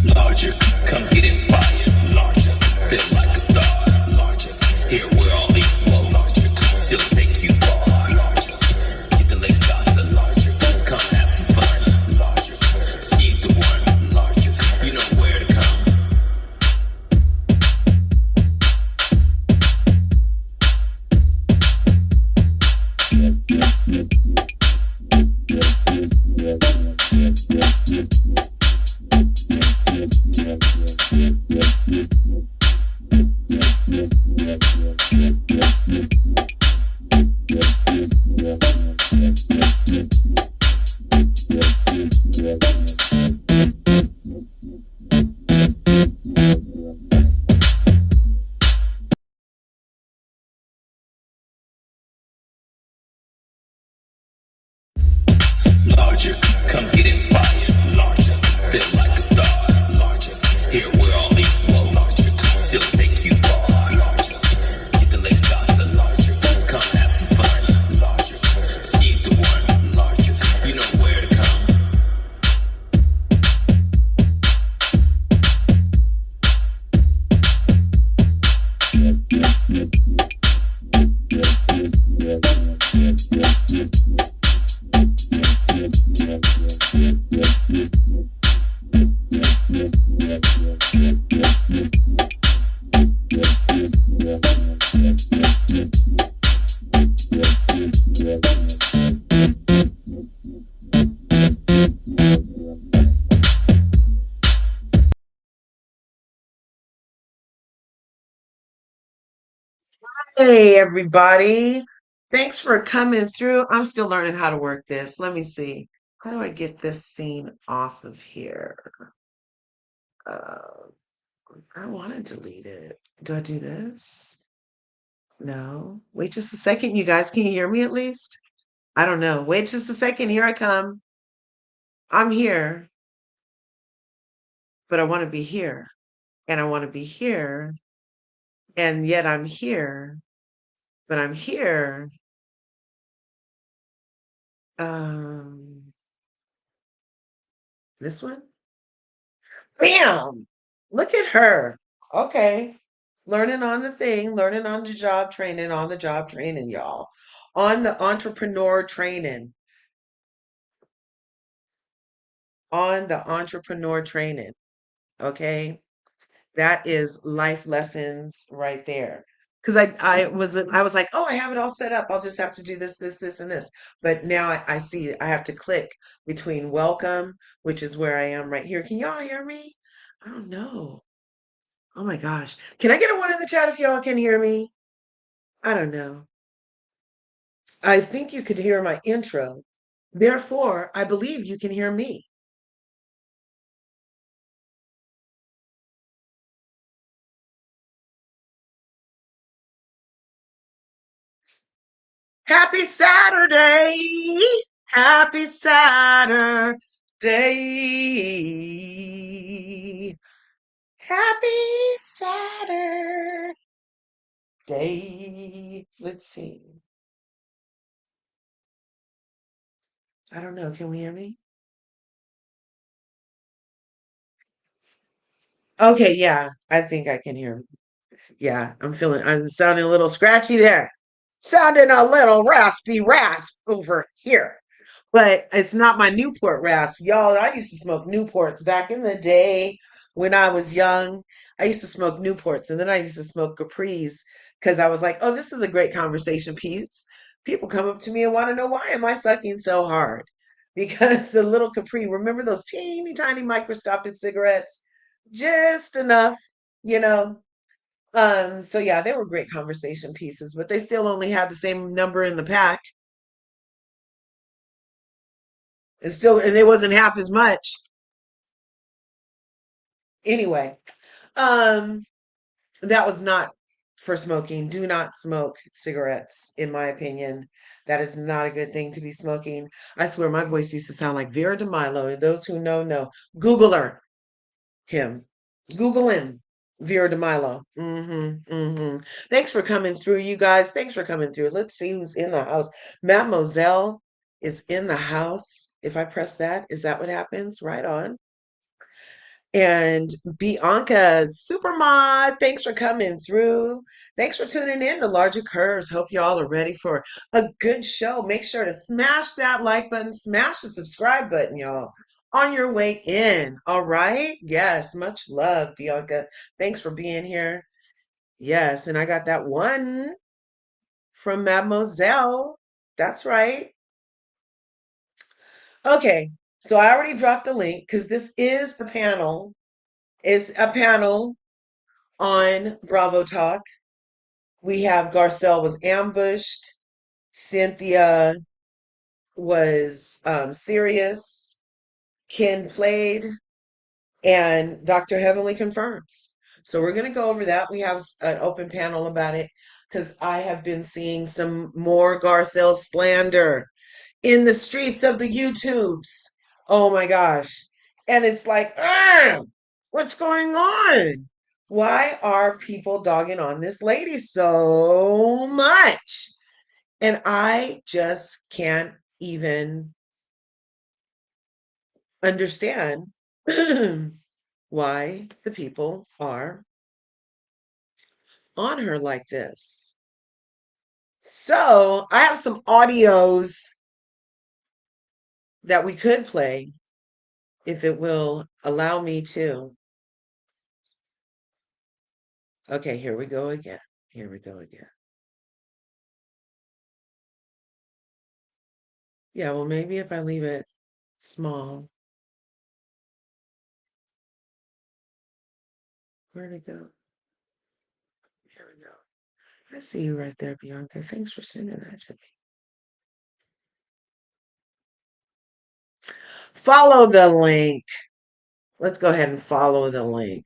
Larger, come get inspired. Larger, feel like a star. Larger, here we're all equal. Larger, still take you far. Larger, get the legs faster. Larger, come have some fun. Larger, she's the one. Larger, you know where to come. Larger, come get inspired. Larger, feel like a star. Larger, here we're all equal. Larger, still take you far. Larger, get the legs faster. Larger, come have some fun. Larger, she's the one. Larger, you know where to come. Hey, everybody. Thanks for coming through. I'm still learning how to work this. Let me see. How do I get this scene off of here? Uh, I don't want to delete it. Do I do this? No. Wait just a second. You guys, can you hear me at least? I don't know. Wait just a second. Here I come. I'm here, but I want to be here. And I want to be here. And yet I'm here, but I'm here. Um, this one? Bam! Look at her. Okay. Learning on the thing, learning on the job training, y'all. On the entrepreneur training, on the entrepreneur training. Okay. That is life lessons right there. Because I was like, oh, I have it all set up. I'll just have to do this, and this. But now I see I have to click between welcome, which is where I am right here. Can y'all hear me? I don't know. Oh my gosh. Can I get a one in the chat if y'all can hear me? I don't know. I think you could hear my intro. Therefore, I believe you can hear me. Happy Saturday. Happy Saturday. Happy Saturday. Let's see. I don't know. Can we hear me? Okay, yeah. I think I can hear. Yeah, I'm sounding a little scratchy there. Sounding a little raspy rasp over here. But it's not my Newport rasp. Y'all, I used to smoke Newports back in the day when I was young. I used to smoke Newports and then I used to smoke Capris because I was like, oh, this is a great conversation piece. People come up to me and want to know why am I sucking so hard? Because the little Capri, remember those teeny tiny microscopic cigarettes? Just enough, you know. So yeah, they were great conversation pieces, but they still only had the same number in the pack. And it wasn't half as much. Anyway, um, that was not for smoking. Do not smoke cigarettes, in my opinion. That is not a good thing to be smoking. I swear my voice used to sound like Vera DeMilo. And those who know. Google her, him. Google him. Vera DeMilo. Thanks for coming through, you guys. Thanks for coming through. Let's see who's in the house. Mademoiselle is in the house. If I press that, is that what happens? Right on. And Bianca, Supermod, thanks for coming through. Thanks for tuning in to Larger Curves. Hope y'all are ready for a good show. Make sure to smash that like button, smash the subscribe button, y'all, on your way in. All right? Yes, much love, Bianca. Thanks for being here. Yes, and I got that one from Mademoiselle. That's right. Okay, so I already dropped the link because this is a panel. It's a panel on Bravo Talk. We have Garcelle was ambushed. Cynthia was serious. Ken played, and Dr. Heavenly confirms. So we're going to go over that. We have an open panel about it because I have been seeing some more Garcelle slander in the streets of the YouTubes. Oh my gosh. And it's like, what's going on? Why are people dogging on this lady so much? And I just can't even understand why the people are on her like this. So I have some audios that we could play if it will allow me to. Okay, here we go again. Here we go again. Yeah, well, maybe if I leave it small. Where'd it go? Here we go. I see you right there, Bianca. Thanks for sending that to me. Follow the link. Let's go ahead and follow the link.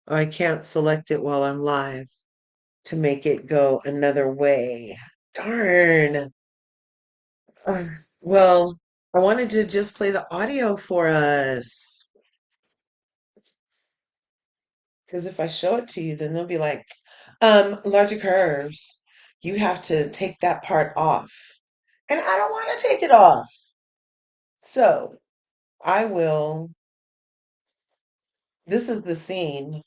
I can't select it while I'm live to make it go another way. Darn. Uh, well, I wanted to just play the audio for us. Because if I show it to you, then they'll be like, larger curves, you have to take that part off. And I don't want to take it off. So I will, this is the scene,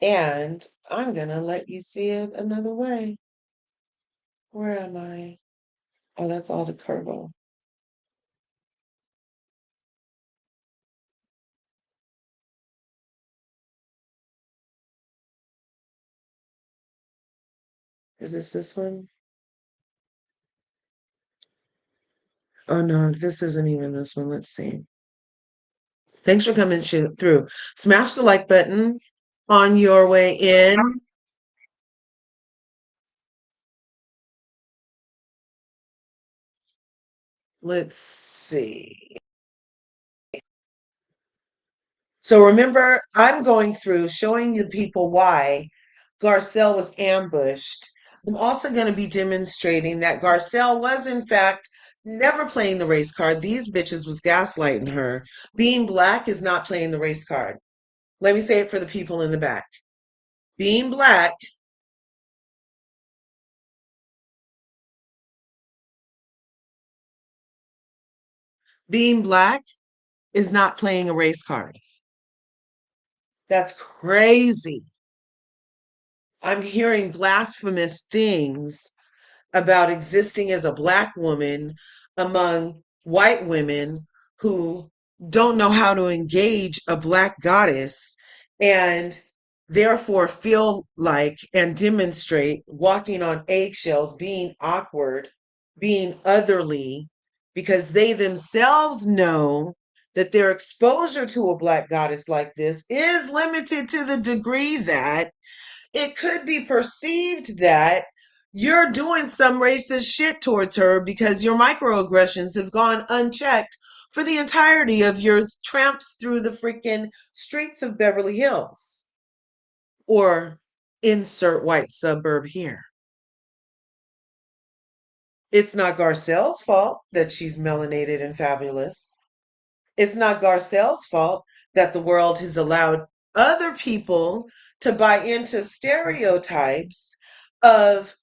and I'm gonna let you see it another way. Where am I? Oh, that's all the curvo. Is this one? Oh no, this isn't even this one. Let's see. Thanks for coming through. Smash the like button on your way in. Let's see. So remember, I'm going through showing you people why Garcelle was ambushed. I'm also going to be demonstrating that Garcelle was, in fact, never playing the race card. These bitches was gaslighting her. Being black is not playing the race card. Let me say it for the people in the back. Being black, being black is not playing a race card. That's crazy. I'm hearing blasphemous things about existing as a black woman among white women who don't know how to engage a black goddess and therefore feel like and demonstrate walking on eggshells, being awkward, being otherly, because they themselves know that their exposure to a black goddess like this is limited to the degree that it could be perceived that you're doing some racist shit towards her because your microaggressions have gone unchecked for the entirety of your tramps through the freaking streets of Beverly Hills or insert white suburb here. It's not Garcelle's fault that she's melanated and fabulous. It's not Garcelle's fault that the world has allowed other people to buy into stereotypes of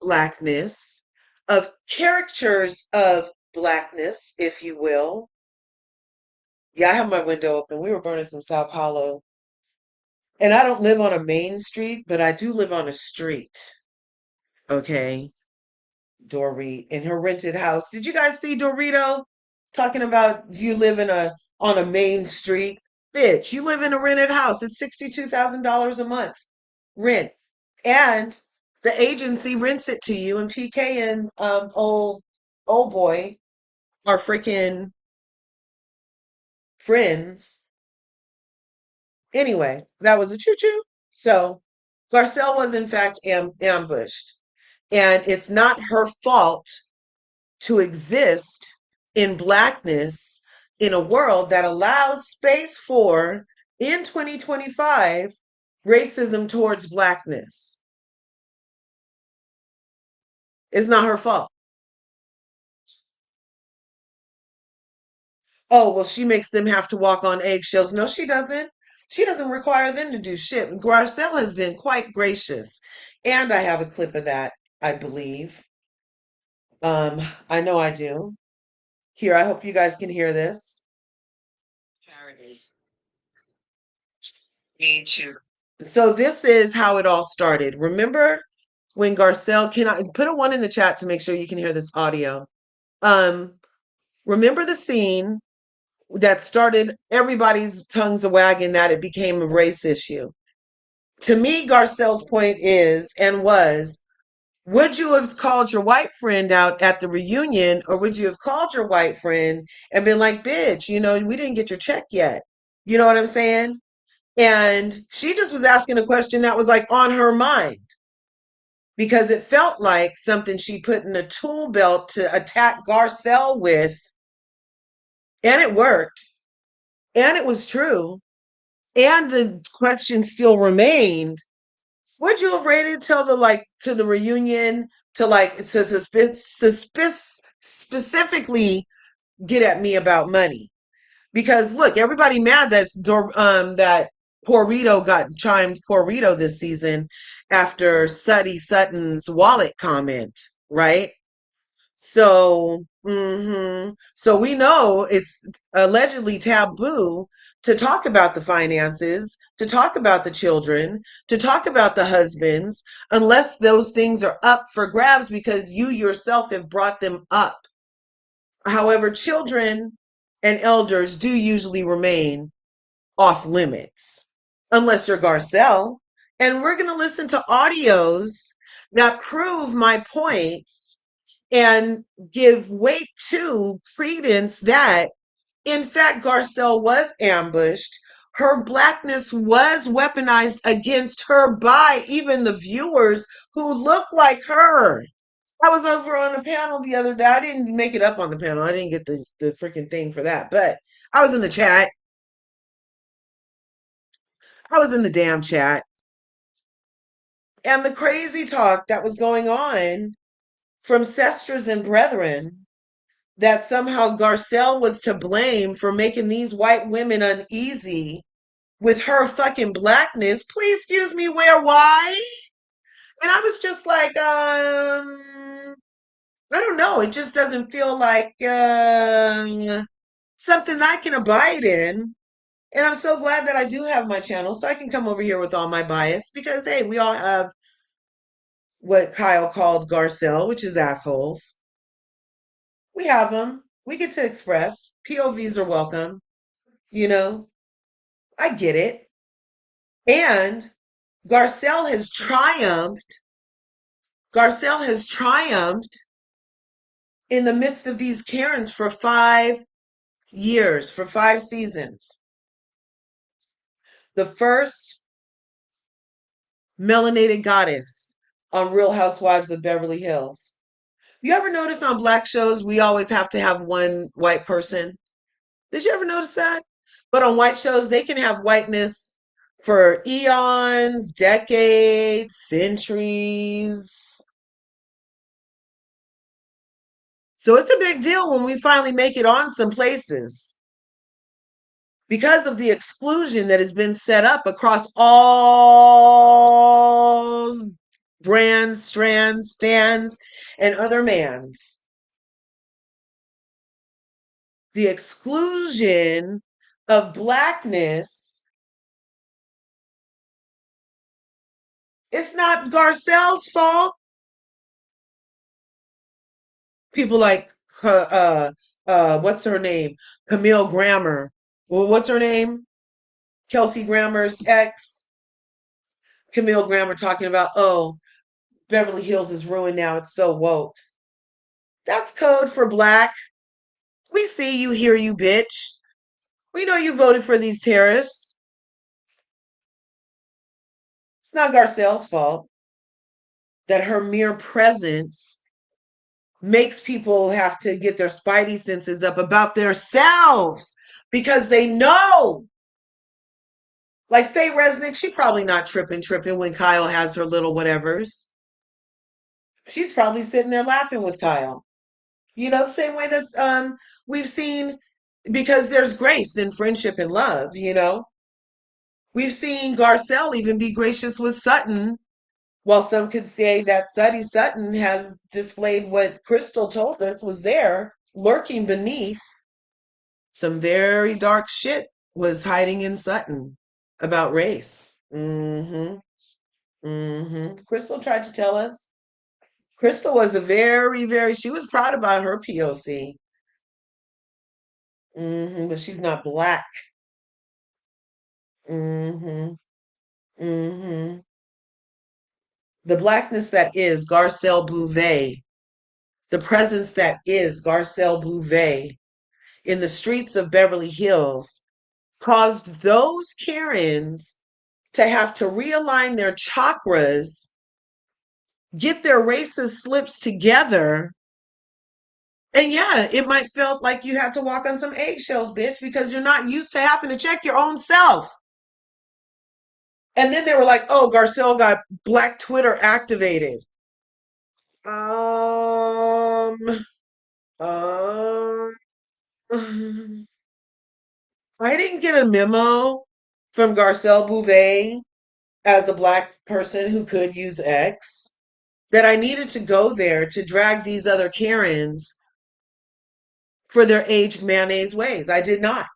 blackness, of caricatures of blackness, if you will. Yeah, I have my window open. We were burning some Sao Paulo. And I don't live on a main street, but I do live on a street. Okay. Dorit in her rented house. Did you guys see Dorito talking about you live in a on a main street? Bitch, you live in a rented house. It's $62,000 a month rent. And the agency rents it to you, and PK and old boy are freaking friends. Anyway, that was a choo choo. So Garcelle was in fact ambushed, and it's not her fault to exist in blackness in a world that allows space for, in 2025, racism towards blackness. It's not her fault. Oh, well, she makes them have to walk on eggshells. No, she doesn't. She doesn't require them to do shit. Garcelle has been quite gracious. And I have a clip of that, I believe. I know I do. Here, I hope you guys can hear this. Charity. Need you. So this is how it all started. Remember when Garcelle, can I put a one in the chat to make sure you can hear this audio? Um, remember the scene that started everybody's tongues a wagging that it became a race issue. To me, Garcelle's point is and was, would you have called your white friend out at the reunion, or would you have called your white friend and been like, bitch, we didn't get your check yet? You know what I'm saying? And she just was asking a question that was like on her mind because it felt like something she put in a tool belt to attack Garcelle with. And it worked. And it was true. And the question still remained, would you have waited till to the reunion to specifically get at me about money? Because look, everybody mad that Porrito got chimed Porrito this season after Sutton's wallet comment, right? So we know it's allegedly taboo to talk about the finances, to talk about the children, to talk about the husbands, unless those things are up for grabs because you yourself have brought them up. However, children and elders do usually remain off limits, unless you're Garcelle. And we're going to listen to audios that prove my points and give weight to credence that, in fact, Garcelle was ambushed. Her blackness was weaponized against her by even the viewers who look like her. I was over on a panel the other day. I didn't make it up on the panel. I didn't get the freaking thing for that. But I was in the chat. I was in the damn chat. And the crazy talk that was going on from sisters and brethren that somehow Garcelle was to blame for making these white women uneasy with her fucking blackness. Please excuse me, where, why? And I was just like, I don't know. It just doesn't feel like something I can abide in. And I'm so glad that I do have my channel so I can come over here with all my bias because, hey, we all have what Kyle called Garcelle, which is assholes. We have them. We get to express. POVs are welcome. You know, I get it. And Garcelle has triumphed. Garcelle has triumphed in the midst of these Karens for 5 years for 5 seasons. The first melanated goddess on Real Housewives of Beverly Hills. You ever notice on black shows we always have to have one white person? Did you ever notice that? But on white shows they can have whiteness for eons, decades, centuries. So it's a big deal when we finally make it on some places because of the exclusion that has been set up across all brands, strands, stands, and other mans. The exclusion of blackness, it's not Garcelle's fault. People like, what's her name? Camille Grammer. Well, what's her name? Kelsey Grammer's ex. Camille Grammer talking about, oh, Beverly Hills is ruined now. It's so woke. That's code for black. We see you, hear you, bitch. We know you voted for these tariffs. It's not Garcelle's fault that her mere presence makes people have to get their spidey senses up about themselves because they know. Like Faye Resnick, she probably not tripping when Kyle has her little whatevers. She's probably sitting there laughing with Kyle. You know, the same way that we've seen, because there's grace in friendship and love, you know. We've seen Garcelle even be gracious with Sutton, while some could say that Sutton has displayed what Crystal told us was there, lurking beneath. Some very dark shit was hiding in Sutton about race. Crystal tried to tell us. Crystal was a she was proud about her POC. But she's not black. hmm hmm The blackness that is Garcelle Bouvet, the presence that is Garcelle Bouvet in the streets of Beverly Hills caused those Karens to have to realign their chakras, get their racist slips together. And yeah, it might feel like you had to walk on some eggshells, bitch, because you're not used to having to check your own self. And then they were like, oh, Garcelle got Black Twitter activated. Um, um, I didn't get a memo from Garcelle Bouvet as a black person who could use X that I needed to go there to drag these other Karens for their aged mayonnaise ways. I did not.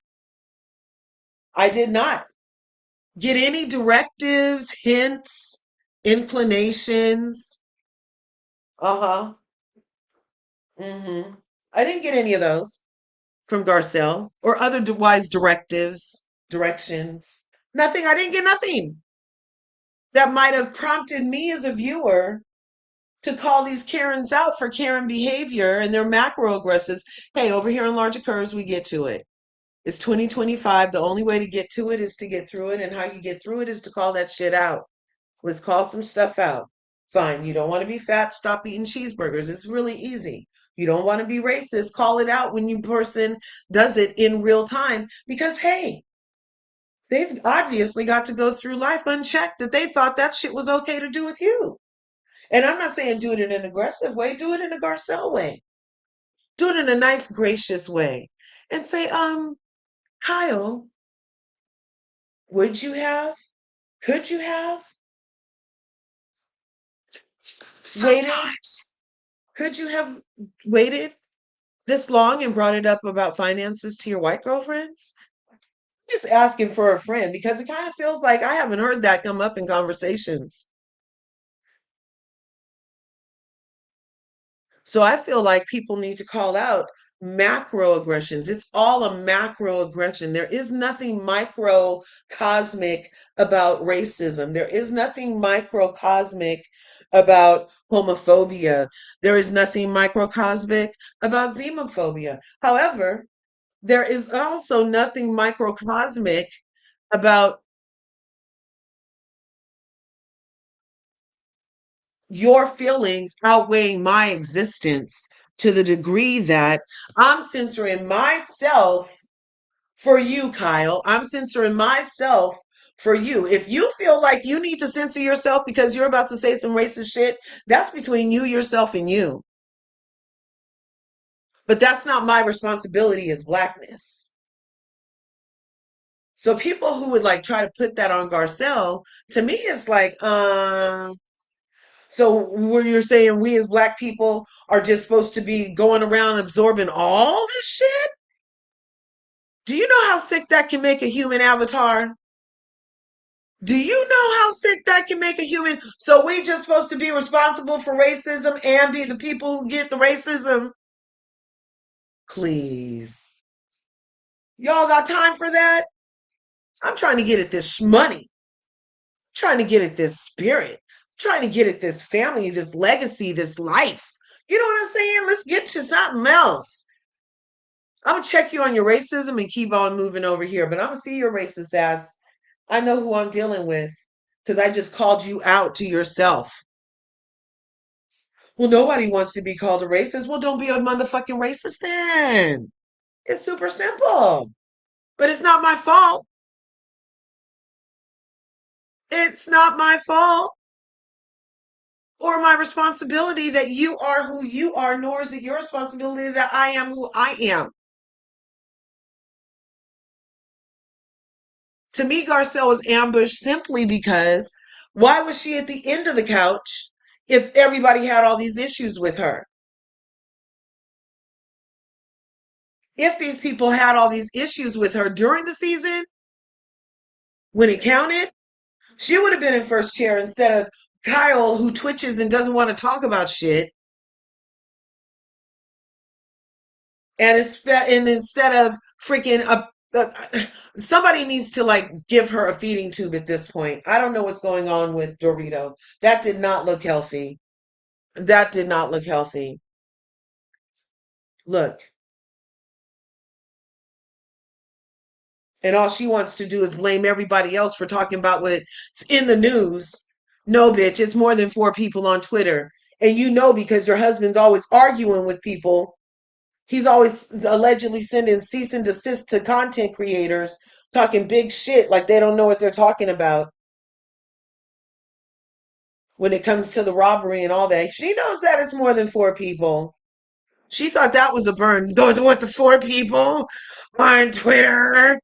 I did not get any directives, hints, inclinations. Uh-huh. I didn't get any of those from Garcelle or otherwise directives, directions. Nothing. I didn't get nothing that might have prompted me as a viewer to call these Karens out for Karen behavior and their macroaggressions. Hey, over here on Larger Curves, we get to it. It's 2025. The only way to get to it is to get through it. And how you get through it is to call that shit out. Let's call some stuff out. Fine. You don't want to be fat, stop eating cheeseburgers. It's really easy. You don't want to be racist, call it out when you person does it in real time because hey, they've obviously got to go through life unchecked that they thought that shit was okay to do with you. And I'm not saying do it in an aggressive way, do it in a Garcelle way. Do it in a nice, gracious way. And say, Kyle, would you have? Could you have waited? Sometimes. Could you have waited this long and brought it up about finances to your white girlfriends? Just asking for a friend because it kind of feels like I haven't heard that come up in conversations. So I feel like people need to call out macroaggressions. It's all a macroaggression. There is nothing microcosmic about racism. There is nothing microcosmic about homophobia. There is nothing microcosmic about xenophobia. However, there is also nothing microcosmic about your feelings outweighing my existence to the degree that I'm censoring myself for you, Kyle. I'm censoring myself for you. If you feel like you need to censor yourself because you're about to say some racist shit, that's between you, yourself, and you. But that's not my responsibility as blackness. So people who would like try to put that on Garcelle, to me, it's like, so where you're saying we as black people are just supposed to be going around absorbing all this shit? Do you know how sick that can make a human avatar? Do you know how sick that can make a human? So we just supposed to be responsible for racism and be the people who get the racism? Please. Y'all got time for that? I'm trying to get at this money. Trying to get at this spirit. Trying to get at this family, this legacy, this life. You know what I'm saying? Let's get to something else. I'm gonna check you on your racism and keep on moving over here, but I'm gonna see your racist ass. I know who I'm dealing with because I just called you out to yourself. Well, nobody wants to be called a racist. Well, don't be a motherfucking racist then. It's super simple. But it's not my fault. It's not my fault or my responsibility that you are who you are, nor is it your responsibility that I am who I am. To me, Garcelle was ambushed simply because why was she at the end of the couch if everybody had all these issues with her? If these people had all these issues with her during the season, when it counted, she would have been in first chair instead of Kyle, who twitches and doesn't want to talk about shit. And instead of freaking somebody needs to like give her a feeding tube at this point. I don't know what's going on with Dorito. That did not look healthy. That did not look healthy. Look, and all she wants to do is blame everybody else for talking about what's in the news. No, bitch, it's more than four people on Twitter. And you know because your husband's always arguing with people. He's always allegedly sending cease and desist to content creators talking big shit like they don't know what they're talking about when it comes to the robbery and all that. She knows that it's more than four people. She thought that was a burn. Those with the four people on Twitter.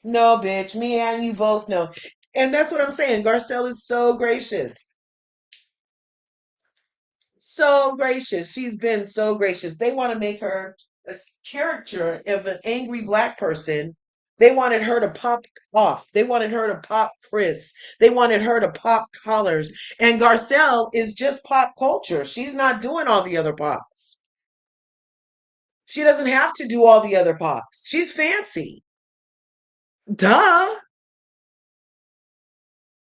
No, bitch. Me and you both know. And that's what I'm saying. Garcelle is so gracious. So gracious. She's been so gracious. They want to make her a character of an angry black person. They wanted her to pop off. They wanted her to pop Chris. They wanted her to pop collars. And Garcelle is just pop culture. She's not doing all the other pops. She doesn't have to do all the other pops. She's fancy. Duh.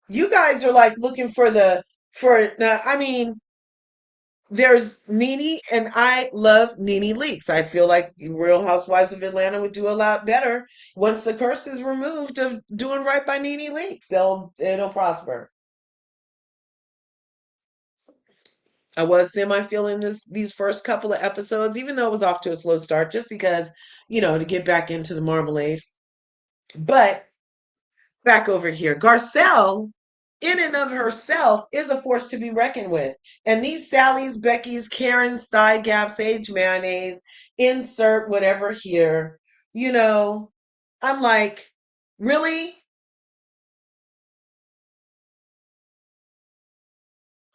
You guys are like looking for I mean, there's Nene, and I love Nene Leakes. I feel like Real Housewives of Atlanta would do a lot better once the curse is removed of doing right by Nene Leakes. It'll prosper. I was semi feeling these first couple of episodes, even though it was off to a slow start, just because, to get back into the marmalade. But back over here, Garcelle, in and of herself, is a force to be reckoned with. And these Sallys, Becky's, Karen's, thigh gaps, age mayonnaise, insert whatever here, I'm like, really?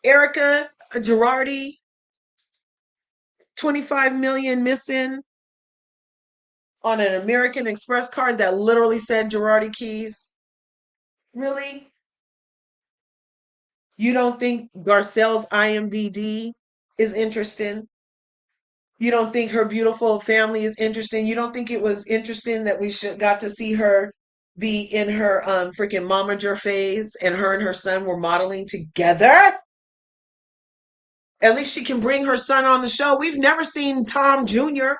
Erica Girardi, 25 million missing on an American Express card that literally said Girardi Keys? Really? You don't think Garcelle's IMBD is interesting? You don't think her beautiful family is interesting? You don't think it was interesting that we should got to see her be in her freaking momager phase and her and her son were modeling together? At least she can bring her son on the show. We've never seen Tom Jr.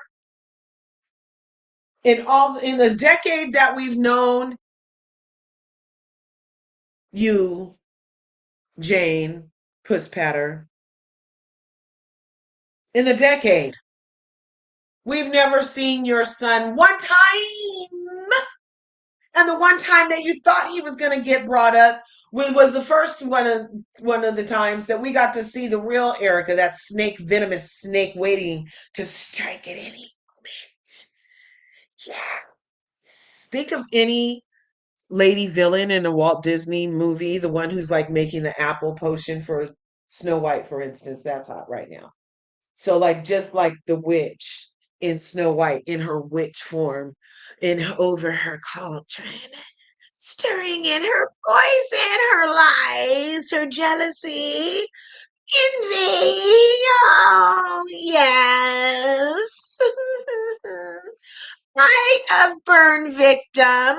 In the decade that we've known you, Jane, Puss Patter, in the decade, we've never seen your son one time. And the one time that you thought he was going to get brought up was the first one of the times that we got to see the real Erica, that snake, venomous snake, waiting to strike at any moment. Yeah. Think of any lady villain in a Walt Disney movie, the one who's like making the apple potion for Snow White, for instance. That's hot right now. So, like, just like the witch in Snow White in her witch form, in over her cauldron, stirring in her poison, her lies, her jealousy, envy. Oh, yes. Eye of burn victim,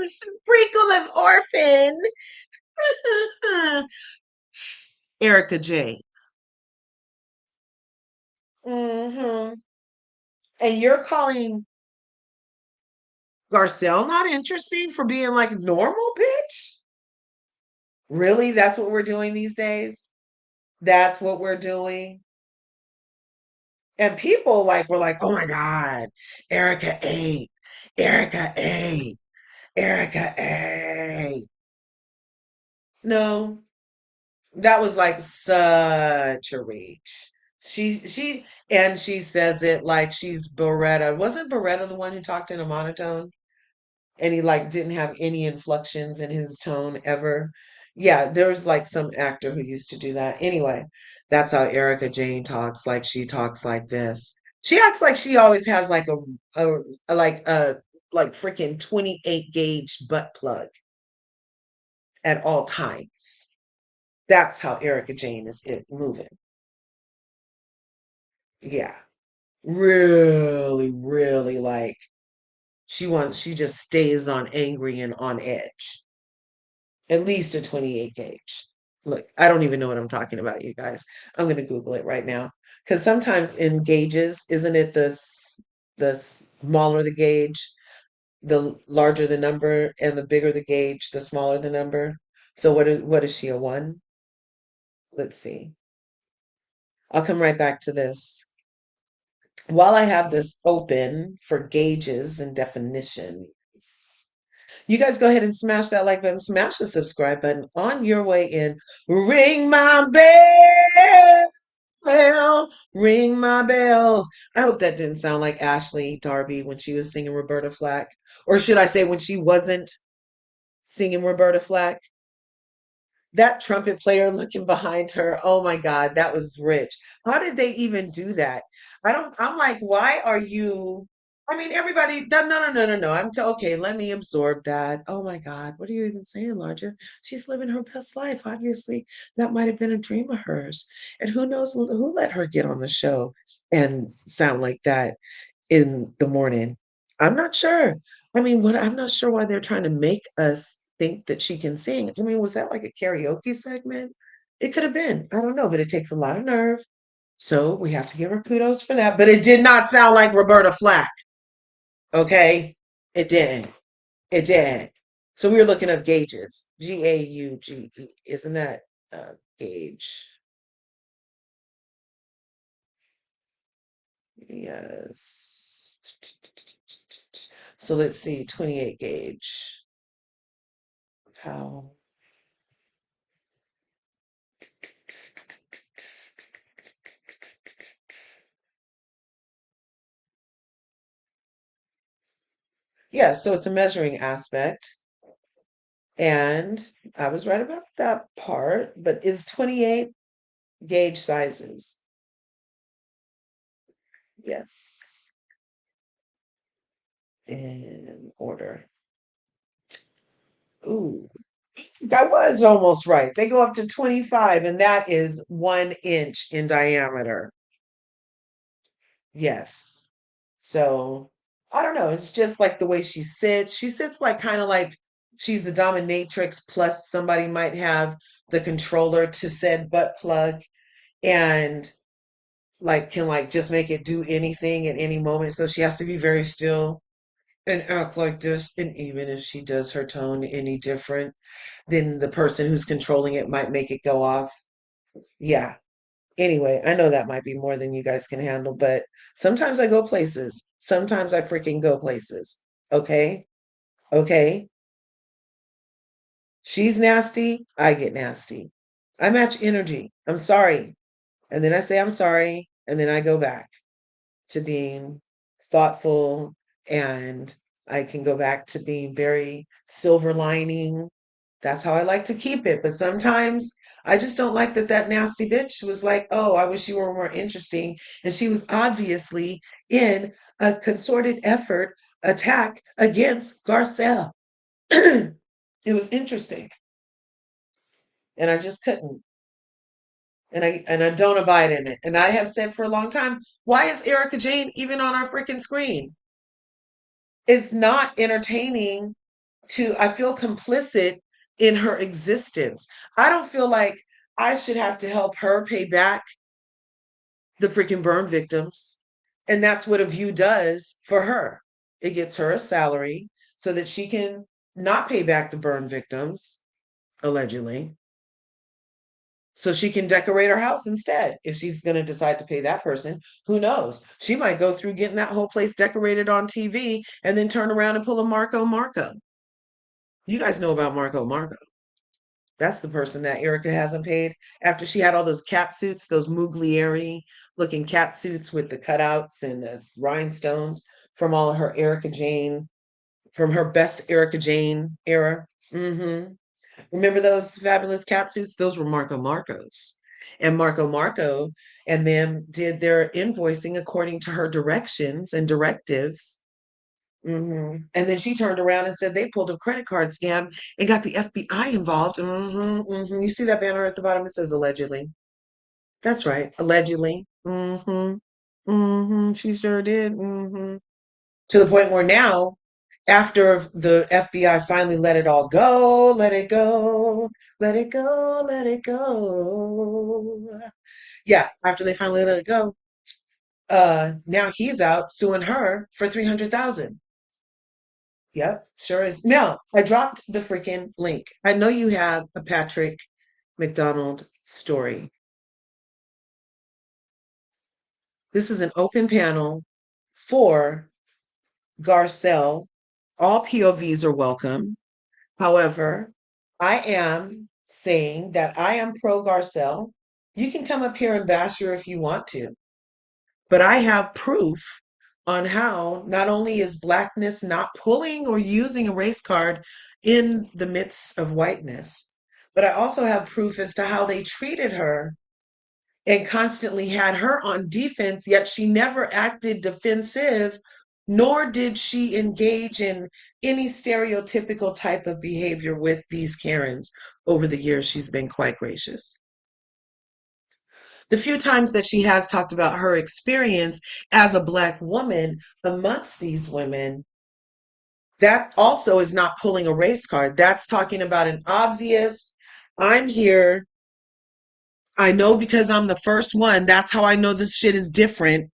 sprinkle of orphan. Erica J. Hmm. And you're calling Garcelle not interesting for being like normal, bitch? Really? That's what we're doing these days? That's what we're doing? And people like were like, oh my God, Erica A, Erica A, Erica A. No, that was like such a reach. She says it like she's Beretta. Wasn't Beretta the one who talked in a monotone? And he like didn't have any inflections in his tone ever. Yeah, there's like some actor who used to do that. Anyway, that's how Erica Jane talks. Like she talks like this. She acts like she always has like a freaking 28 gauge butt plug at all times. That's how Erica Jane is it moving. Yeah. Really, really like she just stays on angry and on edge. At least a 28 gauge. Look, I don't even know what I'm talking about, you guys. I'm going to Google it right now. Because sometimes in gauges, isn't it the smaller the gauge, the larger the number, and the bigger the gauge, the smaller the number? So what is she, a one? Let's see. I'll come right back to this. While I have this open for gauges and definitions, you guys go ahead and smash that like button, smash the subscribe button on your way in. Ring my bell, ring my bell. I hope that didn't sound like Ashley Darby when she was singing Roberta Flack. Or should I say when she wasn't singing Roberta Flack? That trumpet player looking behind her, oh my God, that was rich. How did they even do that? I'm like, why are you? I mean, everybody, no, no, no, no, no. Okay, let me absorb that. Oh my God, what are you even saying, Larger? She's living her best life. Obviously, that might have been a dream of hers. And who knows who let her get on the show and sound like that in the morning. I'm not sure. I mean, I'm not sure why they're trying to make us think that she can sing. I mean, was that like a karaoke segment? It could have been. I don't know, but it takes a lot of nerve. So we have to give her kudos for that. But it did not sound like Roberta Flack. Okay? It didn't. It didn't. So we were looking up gauges. Gauge. Isn't that gauge? Yes. So let's see, 28 gauge. How? Yeah, so it's a measuring aspect. And I was right about that part, but is 28 gauge sizes? Yes, in order. Ooh, that was almost right. They go up to 25, and that is 1 inch in diameter. Yes. So I don't know. It's just like the way she sits. She sits like kind of like she's the dominatrix, plus somebody might have the controller to said butt plug. And Like can like just make it do anything at any moment. So she has to be very still and act like this. And even if she does her tone any different, then the person who's controlling it might make it go off. Yeah. Anyway, I know that might be more than you guys can handle, but sometimes I go places. Sometimes I freaking go places. Okay? Okay? She's nasty, I get nasty. I match energy. I'm sorry. And then I say I'm sorry, and then I go back to being thoughtful, and I can go back to being very silver lining. That's how I like to keep it. But sometimes I just don't like that that nasty bitch was like, oh, I wish you were more interesting. And she was obviously in a concerted effort attack against Garcelle. It was interesting. And I just couldn't. And I don't abide in it. And I have said for a long time, why is Erica Jane even on our freaking screen? It's not entertaining to I feel complicit in her existence. I don't feel like I should have to help her pay back the freaking burn victims. And that's what A View does for her. It gets her a salary so that she can not pay back the burn victims, allegedly. So she can decorate her house instead. If she's going to decide to pay that person, who knows? She might go through getting that whole place decorated on TV and then turn around and pull a Marco Marco. You guys know about Marco Marco. That's the person that Erica hasn't paid after she had all those cat suits, those Muglieri looking cat suits with the cutouts and the rhinestones from all of her Erica Jane, from her best Erica Jane era. Remember those fabulous cat suits? Those were Marco Marcos. And Marco Marco and them did their invoicing according to her directions and directives. And then she turned around and said they pulled a credit card scam and got the FBI involved. You see that banner at the bottom? It says allegedly. That's right, allegedly. She sure did. To the point where now, after the FBI finally let it all go, let it go, let it go, let it go. Yeah, after they finally let it go, now he's out suing her for 300,000. Yep, sure is. Mel, I dropped the freaking link. I know you have a Patrick McDonald story. This is an open panel for Garcelle. All POVs are welcome. However, I am saying that I am pro Garcelle. You can come up here and bash her if you want to, but I have proof on how not only is blackness not pulling or using a race card in the midst of whiteness, but I also have proof as to how they treated her and constantly had her on defense, yet she never acted defensive, nor did she engage in any stereotypical type of behavior with these Karens. Over the years, she's been quite gracious. The few times that she has talked about her experience as a Black woman amongst these women, that also is not pulling a race card. That's talking about an obvious, I'm here. I know because I'm the first one. That's how I know this shit is different.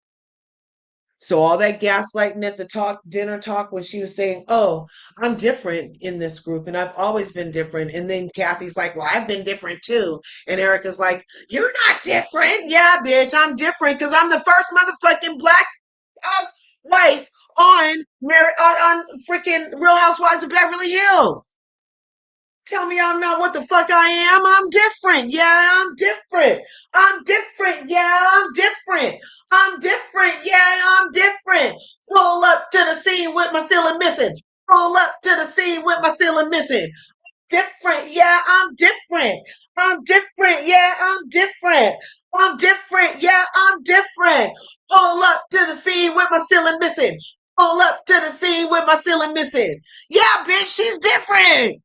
So all that gaslighting at the dinner talk when she was saying, "Oh, I'm different in this group and I've always been different." And then Kathy's like, "Well, I've been different too." And Erica's like, "You're not different." "Yeah, bitch, I'm different because I'm the first motherfucking Black wife on freaking Real Housewives of Beverly Hills. Tell me I'm not what the fuck I am. I'm different. Yeah, I'm different. I'm different. Yeah, I'm different. I'm different. Yeah, I'm different. Roll up to the scene with my ceiling missing. Roll up to the scene with my ceiling missing. Different. Yeah, I'm different. I'm different. Yeah, I'm different. I'm different. Yeah, I'm different. Roll up to the scene with my ceiling missing. Roll up to the scene with my ceiling missing. Yeah, bitch, she's different.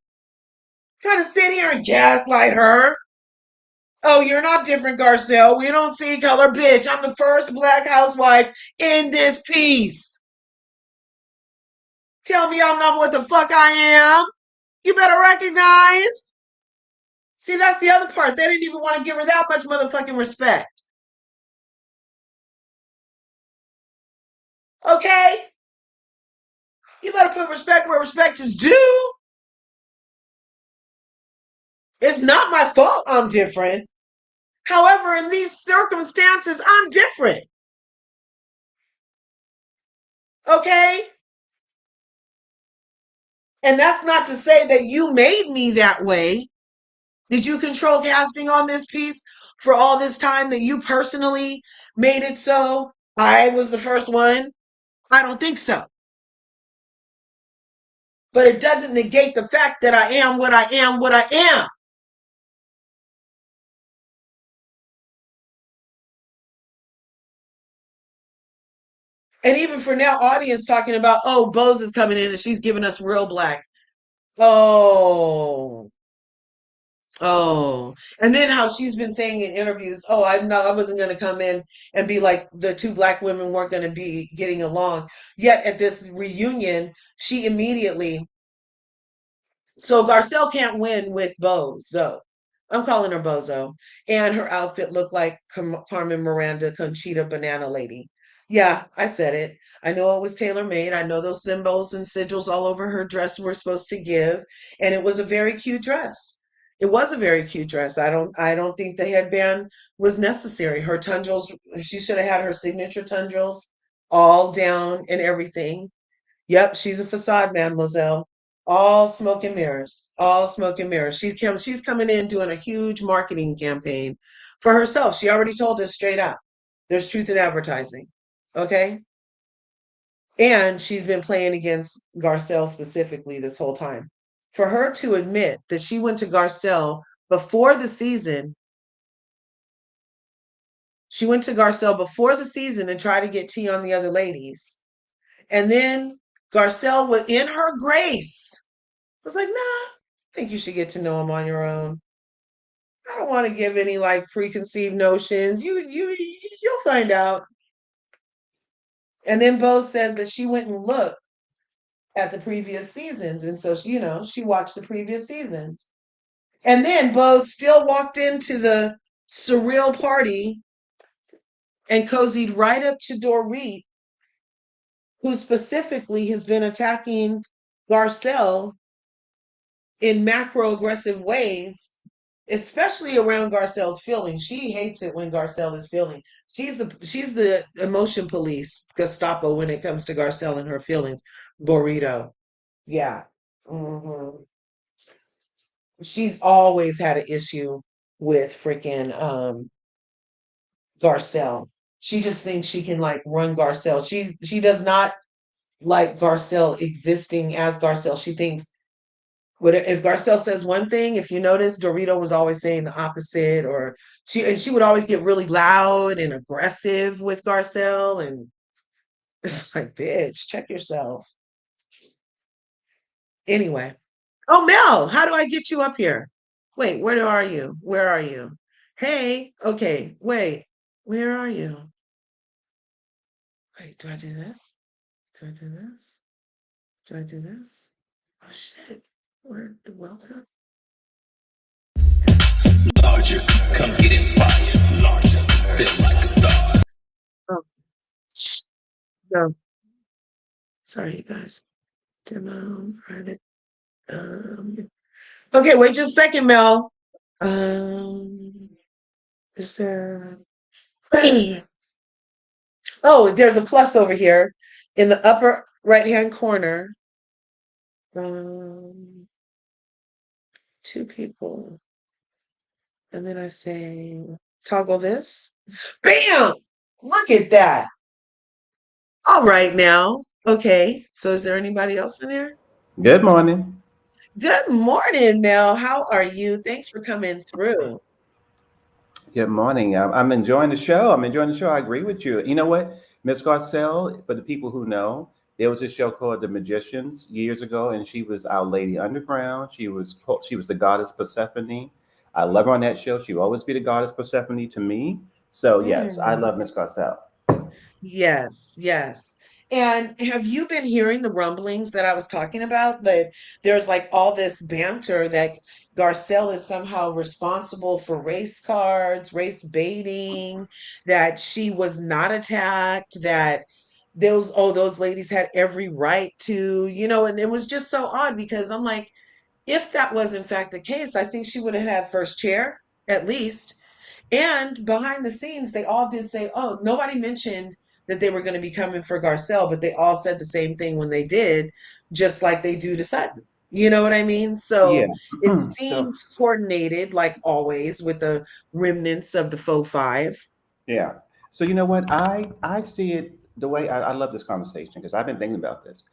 Trying to sit here and gaslight her. Oh, you're not different, Garcelle. We don't see color, bitch. I'm the first Black housewife in this piece. Tell me I'm not what the fuck I am. You better recognize. See, that's the other part. They didn't even want to give her that much motherfucking respect. Okay? You better put respect where respect is due. It's not my fault I'm different. However, in these circumstances, I'm different. Okay? And that's not to say that you made me that way. Did you control casting on this piece for all this time that you personally made it so I was the first one? I don't think so. But it doesn't negate the fact that I am what I am, what I am. And even for now, audience talking about, oh, Bose is coming in and she's giving us real black. Oh, oh. And then how she's been saying in interviews, oh, I wasn't going to come in and be like the two black women weren't going to be getting along. Yet at this reunion, she immediately so Garcelle can't win with Bozo. I'm calling her Bozo. And her outfit looked like Carmen Miranda Conchita Banana Lady. Yeah, I said it. I know it was tailor made. I know those symbols and sigils all over her dress were supposed to give, and it was a very cute dress. It was a very cute dress. I don't think the headband was necessary. Her tundrels, she should have had her signature tundrels all down and everything. Yep, she's a facade, mademoiselle. All smoke and mirrors. All smoke and mirrors. She's coming in doing a huge marketing campaign for herself. She already told us straight up. There's truth in advertising. Okay? And she's been playing against Garcelle specifically this whole time. For her to admit that she went to Garcelle before the season, she went to Garcelle before the season and tried to get tea on the other ladies. And then Garcelle was in her grace was like, nah, I think you should get to know them on your own. I don't want to give any like preconceived notions. You'll find out. And then Bo said that she went and looked at the previous seasons, and so she watched the previous seasons. And then Bo still walked into the surreal party and cozied right up to Dorit, who specifically has been attacking Garcelle in macro aggressive ways, especially around Garcelle's feelings. She hates it when Garcelle is feeling. She's the emotion police, Gestapo, when it comes to Garcelle and her feelings. Burrito. Yeah. hmm She's always had an issue with freaking Garcelle. She just thinks she can like run Garcelle. She does not like Garcelle existing as Garcelle. She thinks if Garcelle says one thing, if you notice, Dorito was always saying the opposite, or she would always get really loud and aggressive with Garcelle, and it's like, bitch, check yourself. Anyway, oh Mel, how do I get you up here? Wait, where are you? Where are you? Hey, okay, wait, where are you? Wait, do I do this? Do I do this? Do I do this? Oh shit! Where the welcome? Yes. Larger, come get inspired. Larger, feel like a star. Oh, no. Sorry, you guys. Demo, private. Um, okay, wait just a second, Mel. Is there? Oh, there's a plus over here in the upper right-hand corner. Um, two people, and then I say toggle this. Bam! Look at that. All right now. Okay, so is there anybody else in there? Good morning. Good morning, Mel. How are you? Thanks for coming through. Good morning. I'm enjoying the show. I'm enjoying the show. I agree with you. You know what, Miss Garcelle, for the people who know, there was a show called The Magicians years ago, and she was our Lady Underground. She was the goddess Persephone. I love her on that show. She will always be the goddess Persephone to me. So yes, I Mm. love Miss Garcelle. Yes, yes. And have you been hearing the rumblings that I was talking about? That there's like all this banter that Garcelle is somehow responsible for race cards, race baiting, that she was not attacked, that those ladies had every right to, and it was just so odd because I'm like, if that was in fact the case, I think she would have had first chair at least. And behind the scenes, they all did say, oh, nobody mentioned that they were going to be coming for Garcelle, but they all said the same thing when they did, just like they do to Sutton. You know what I mean? Yeah. So it So seemed coordinated, like always, with the remnants of the faux five. yeah. So you know what? I see it the way I love this conversation because I've been thinking about this.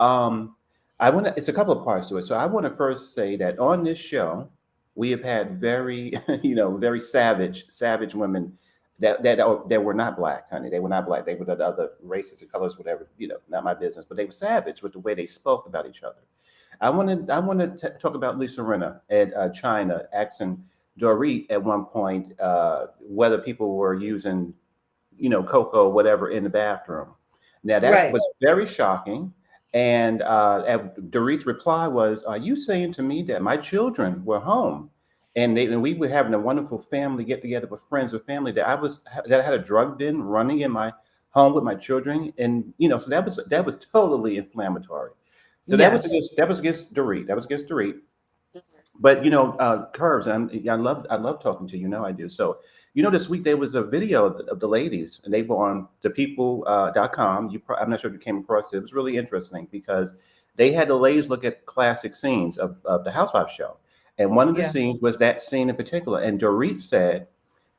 Um, I want to. It's a couple of parts to it. So I want to first say that on this show, we have had very, very savage women that were not black, honey. They were not black. They were the other races or colors, whatever. Not my business. But they were savage with the way they spoke about each other. I want to talk about Lisa Rinna at China asking Dorit at one point whether people were using cocoa whatever in the bathroom. Now that Right. was very shocking. And Dorit's reply was, "Are you saying to me that my children were home, and we were having a wonderful family get together with friends or family that I had a drug den running in my home with my children, and so that was totally inflammatory. So that was Yes. against Dorit. That was against Dorit. But curves. And I love talking to you. I do. So this week there was a video of the ladies, and they were on thepeople.com. I'm not sure if you came across it. It was really interesting because they had the ladies look at classic scenes of the Housewives show, and one of the Yeah. scenes was that scene in particular. And Dorit said,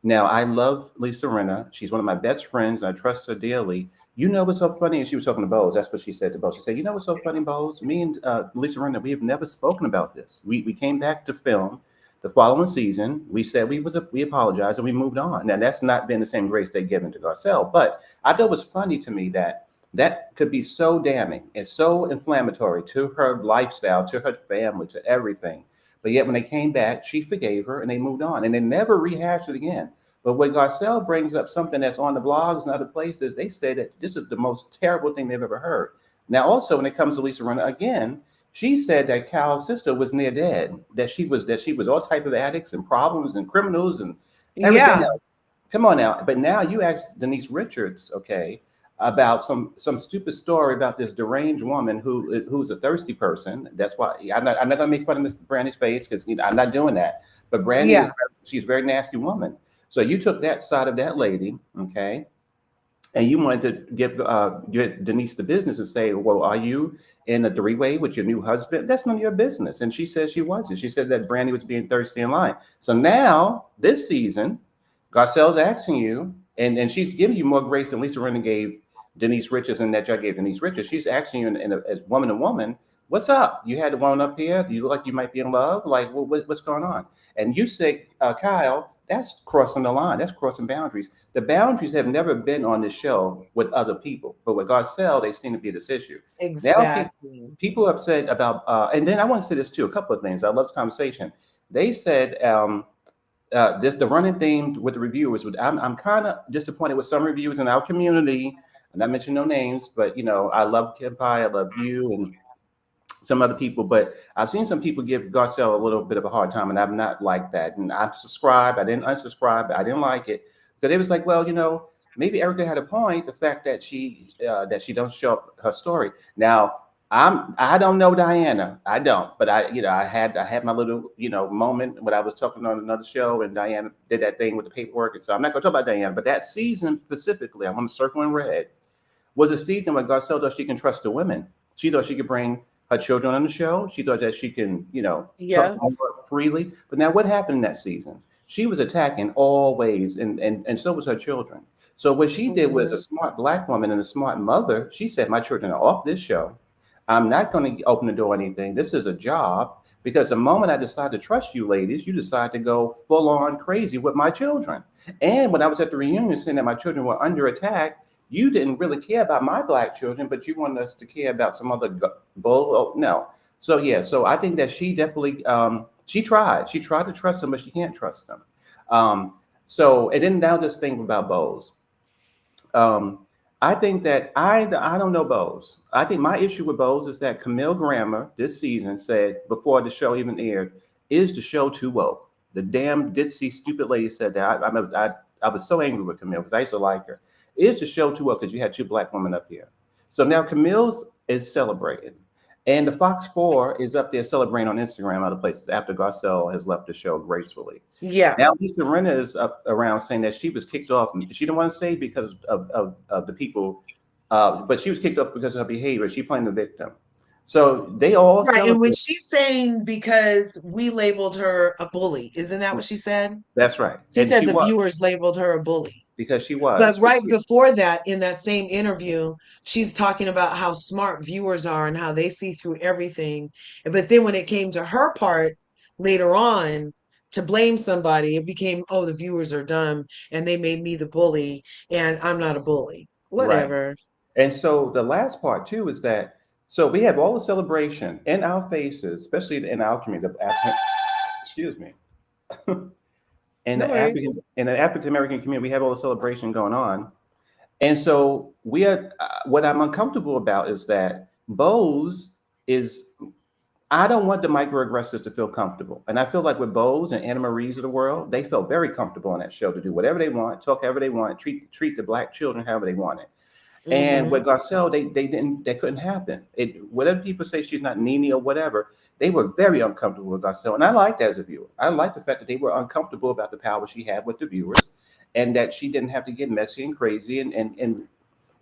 "Now I love Lisa Rinna. She's one of my best friends. And I trust her dearly. You know what's so funny?" And she was talking to Bose. That's what she said to Bose. She said, "You know what's so funny, Bose? Me and Lisa Rinna, we have never spoken about this. We came back to film the following season. We said we apologized and we moved on. Now that's not been the same grace they've given to Garcelle. But I thought it was funny to me that could be so damning and so inflammatory to her lifestyle, to her family, to everything. But yet when they came back, she forgave her and they moved on and they never rehashed it again. But when Garcelle brings up something that's on the blogs and other places, they say that this is the most terrible thing they've ever heard. Now, also when it comes to Lisa Rinna, again, she said that Cal's sister was near dead, that she was all type of addicts and problems and criminals and everything Yeah. else. Come on now. But now you ask Denise Richards, okay, about some stupid story about this deranged woman who's a thirsty person. That's why I'm not gonna make fun of Miss Brandy's face because I'm not doing that. But Brandy Yeah. she's a very nasty woman. So you took that side of that lady, okay, and you wanted to get Denise the business and say, well, are you in a three-way with your new husband? That's none of your business. And she says she wasn't. She said that Brandy was being thirsty in line. So now this season, Garcelle's asking you, and she's giving you more grace than Lisa Rinna gave Denise Richards and that y'all gave Denise Richards. She's asking you as woman to woman, what's up? You had the one up here. Do you look like you might be in love? Like, what's going on? And you say, Kyle, that's crossing the line. That's crossing boundaries. The boundaries have never been on this show with other people, but with Garcelle, they seem to be this issue. Now, Exactly. people have said about, and then I want to say this too. A couple of things. I love this conversation. They said this the running theme with the reviewers. I'm kind of disappointed with some reviews in our community. I'm not mentioning no names, but I love Kim Pie, I love you, and some other people, but I've seen some people give Garcelle a little bit of a hard time, and I'm not like that. And I subscribed, I didn't unsubscribe, I didn't like it because it was like, well, maybe Erica had a point. The fact that she don't show up her story. Now, I don't know Diana, I don't, but I had my little moment when I was talking on another show, and Diana did that thing with the paperwork, and so I'm not going to talk about Diana, but that season specifically, I'm going to circle in red was a season where Garcelle thought she can trust the women. She thought she could bring her children on the show. She thought that she can, talk Yeah. more freely. But now what happened in that season? She was attacking all ways, and so was her children. So what she did was a Hmm. smart black woman and a smart mother. She said, my children are off this show. I'm not going to open the door or anything. This is a job. Because the moment I decide to trust you ladies, you decide to go full on crazy with my children. And when I was at the reunion saying that my children were under attack, you didn't really care about my black children, but you wanted us to care about some other bull. Oh, no. So yeah, so I think that she definitely she tried. She tried to trust them, but she can't trust them. So and then now this thing about Bose. Um, I think that I don't know Bose. I think my issue with Bose is that Camille Grammer this season said before the show even aired, "Is the show too woke?" The damn ditzy stupid lady said that. I was so angry with Camille because I used to like her. is to show to us because you had two black women up here. So now Camille's is celebrating. And the Fox 4 is up there celebrating on Instagram and other places after Garcelle has left the show gracefully. Yeah. Now Lisa Rinna is up around saying that she was kicked off. She didn't want to say because of the people, but she was kicked off because of her behavior. She playing the victim. So they all Right. And when celebrate. she's saying because we labeled her a bully, isn't that what she said? That's right. She And said she the was, viewers labeled her a bully. because she But was. For right years. before that, in that same interview, she's talking about how smart viewers are and how they see through everything. But then when it came to her part later on to blame somebody, it became, oh, the viewers are dumb and they made me the bully and I'm not a bully. Right. Whatever. And so the last part too is that so we have all the celebration in our faces, especially in our community, the African, excuse me, No worries. In the African American community, we have all the celebration going on. And so we are. What I'm uncomfortable about is that Bose is. I don't want the microaggressors to feel comfortable, and I feel like with Bose and Anna Marie's of the world, they felt very comfortable on that show to do whatever they want, talk however they want, treat the black children however they wanted. And Hmm. with Garcelle, they couldn't happen. Whatever people say she's not Nene or whatever, they were very uncomfortable with Garcelle, and I liked that as a viewer. I liked the fact that they were uncomfortable about the power she had with the viewers, and that she didn't have to get messy and crazy and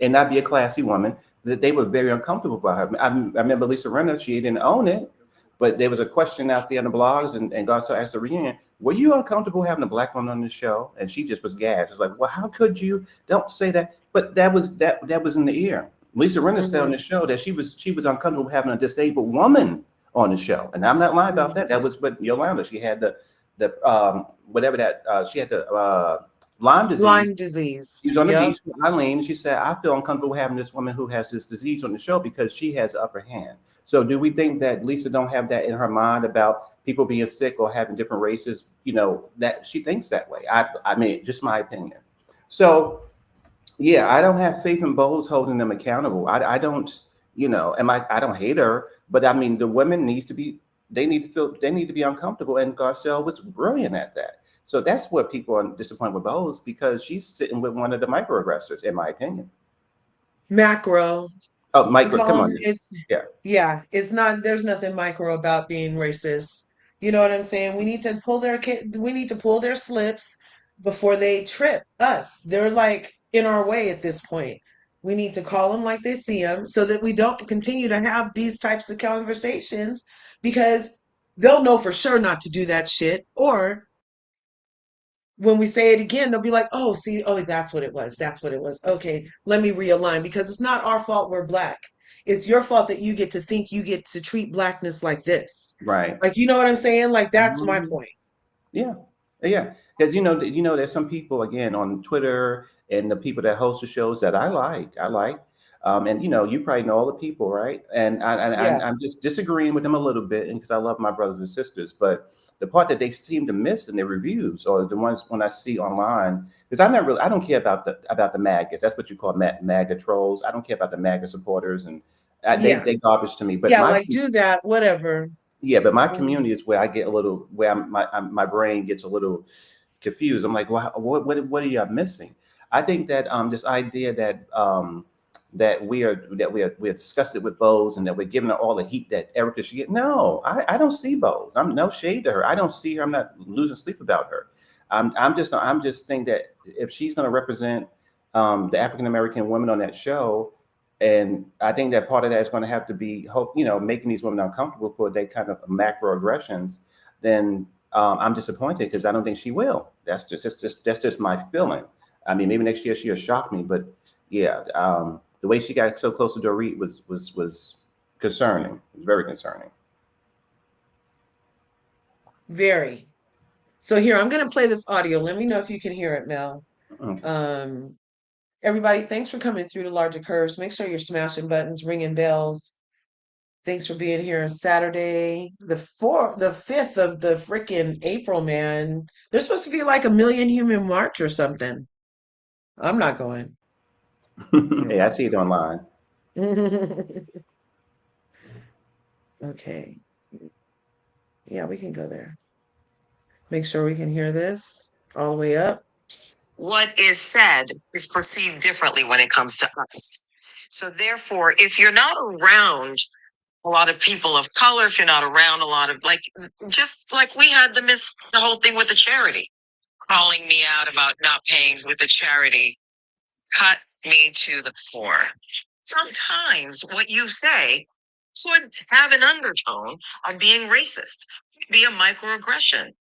not be a classy woman. That they were very uncomfortable about her. I remember Lisa Rinna, she didn't own it, but there was a question out there in the blogs, and Garcelle asked the reunion, "Were you uncomfortable having a black woman on the show?" And she just was gagged. It's like, "Well, how could you? Don't say that." But that was in the ear. Lisa Rinna said on Hmm. the show that she was uncomfortable having a disabled woman on the show, and I'm not lying about that. That was but Yolanda. She had the whatever that she had the Lyme disease. Lyme disease. She was on the Yep. beach with Eileen, and she said, "I feel uncomfortable having this woman who has this disease on the show because she has the upper hand." So, do we think that Lisa don't have that in her mind about people being sick or having different races? You know that she thinks that way. I mean, just my opinion. So, yeah, I don't have faith in Bowles holding them accountable. I don't, I don't hate her, but I mean, the women needs to be, they need to be uncomfortable. And Garcelle was brilliant at that. So that's what people are disappointed with Bowles because she's sitting with one of the microaggressors, in my opinion. Macro. Oh, We micro, call come them, on. it's, Yeah, yeah, it's not, there's nothing micro about being racist. You know what I'm saying? We need to pull we need to pull their slips before they trip us. They're like in our way at this point. We need to call them like they see them so that we don't continue to have these types of conversations because they'll know for sure not to do that shit. Or when we say it again, they'll be like, oh, see, oh, that's what it was. That's what it was. Okay, let me realign because it's not our fault we're black. It's your fault that you get to think you get to treat blackness like this. right. Like, you know what I'm saying? Like, that's my Mhm. point. Yeah, yeah. Because there's some people again on Twitter and the people that host the shows that I like, and you probably know all the people, right? And Yeah, I'm just disagreeing with them a little bit, and because I love my brothers and sisters, but the part that they seem to miss in their reviews or the ones when I see online, because I don't care about the maggots. That's what you call MAGA trolls. I don't care about the MAGA supporters, and yeah, they garbage to me. But yeah. Like, do that, whatever. yeah, but my Mhm. community is where I get a little, where my brain gets a little confused. I'm like, well, what are you missing? I think that this idea that we're disgusted with Bose and that we're giving her all the heat that Erica should get. No, I don't see Bose. I'm no shade to her. I don't see her. I'm not losing sleep about her. I'm just think that if she's going to represent the African American women on that show, and I think that part of that is going to have to be hope, making these women uncomfortable for their kind of macro aggressions. Then I'm disappointed because I don't think she will. That's just my feeling. I mean, maybe next year she'll shock me, but yeah, the way she got so close to Dorit was concerning. It was very concerning. Very. So here, I'm gonna play this audio. Let me know if you can hear it, Mel. Okay. Um, Everybody, thanks for coming through to Larger Curves. Make sure you're smashing buttons, ringing bells. Thanks for being here on Saturday, the 5th of the freaking April, man. There's supposed to be like a million human march or something. I'm not going. Yeah, I see it online. Okay. Yeah, we can go there. Make sure we can hear this all the way up. what is said is perceived differently when it comes to us. So therefore, if you're not around a lot of people of color, if you're not around a lot of like, just like we had the whole thing with the charity, calling me out about not paying with the charity, cut me to the core. Sometimes what you say could have an undertone of being racist, be a microaggression.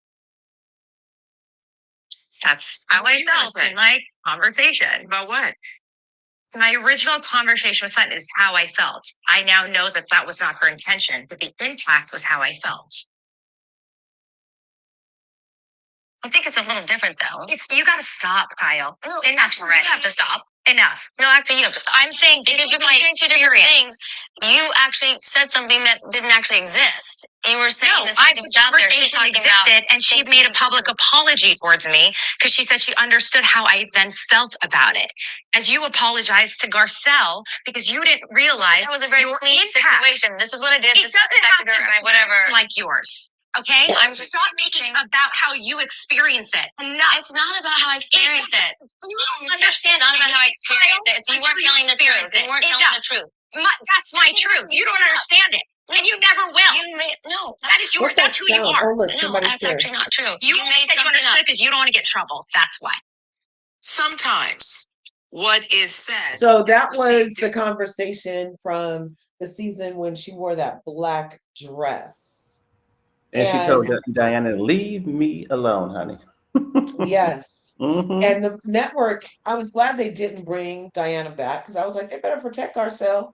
That's how I felt in my conversation. About what? My original conversation with Sutton is how I felt. I now know that that was not her intention, but the impact was how I felt. I think it's a little different though. You got to stop, Kyle. No, enough. You have to stop. Enough. No, actually, you have to stop. I'm saying because of my experience. You actually said something that didn't actually exist. You were saying this out there. She's talking about, and she made a public apology towards me because she said she understood how I then felt about it. As you apologized to Garcelle because you didn't realize that was a very clean situation. This is what I did. This affected her, whatever. Like yours. Okay, I'm stop making about how you experience it. No, it's not about how I experience it. You don't understand. It's not about how I experience it. It's you weren't telling the truth. You weren't telling the truth. That's my truth. You don't understand it, and you never will. No, that is yours. That's who you are. No, that's actually not true. You only said you understood because you don't want to get in trouble. That's why. Sometimes what is said. So that was the conversation from the season when she wore that black dress. And she told Diana, leave me alone, honey. Yes. And the network, I was glad they didn't bring Diana back because I was like, they better protect Garcelle.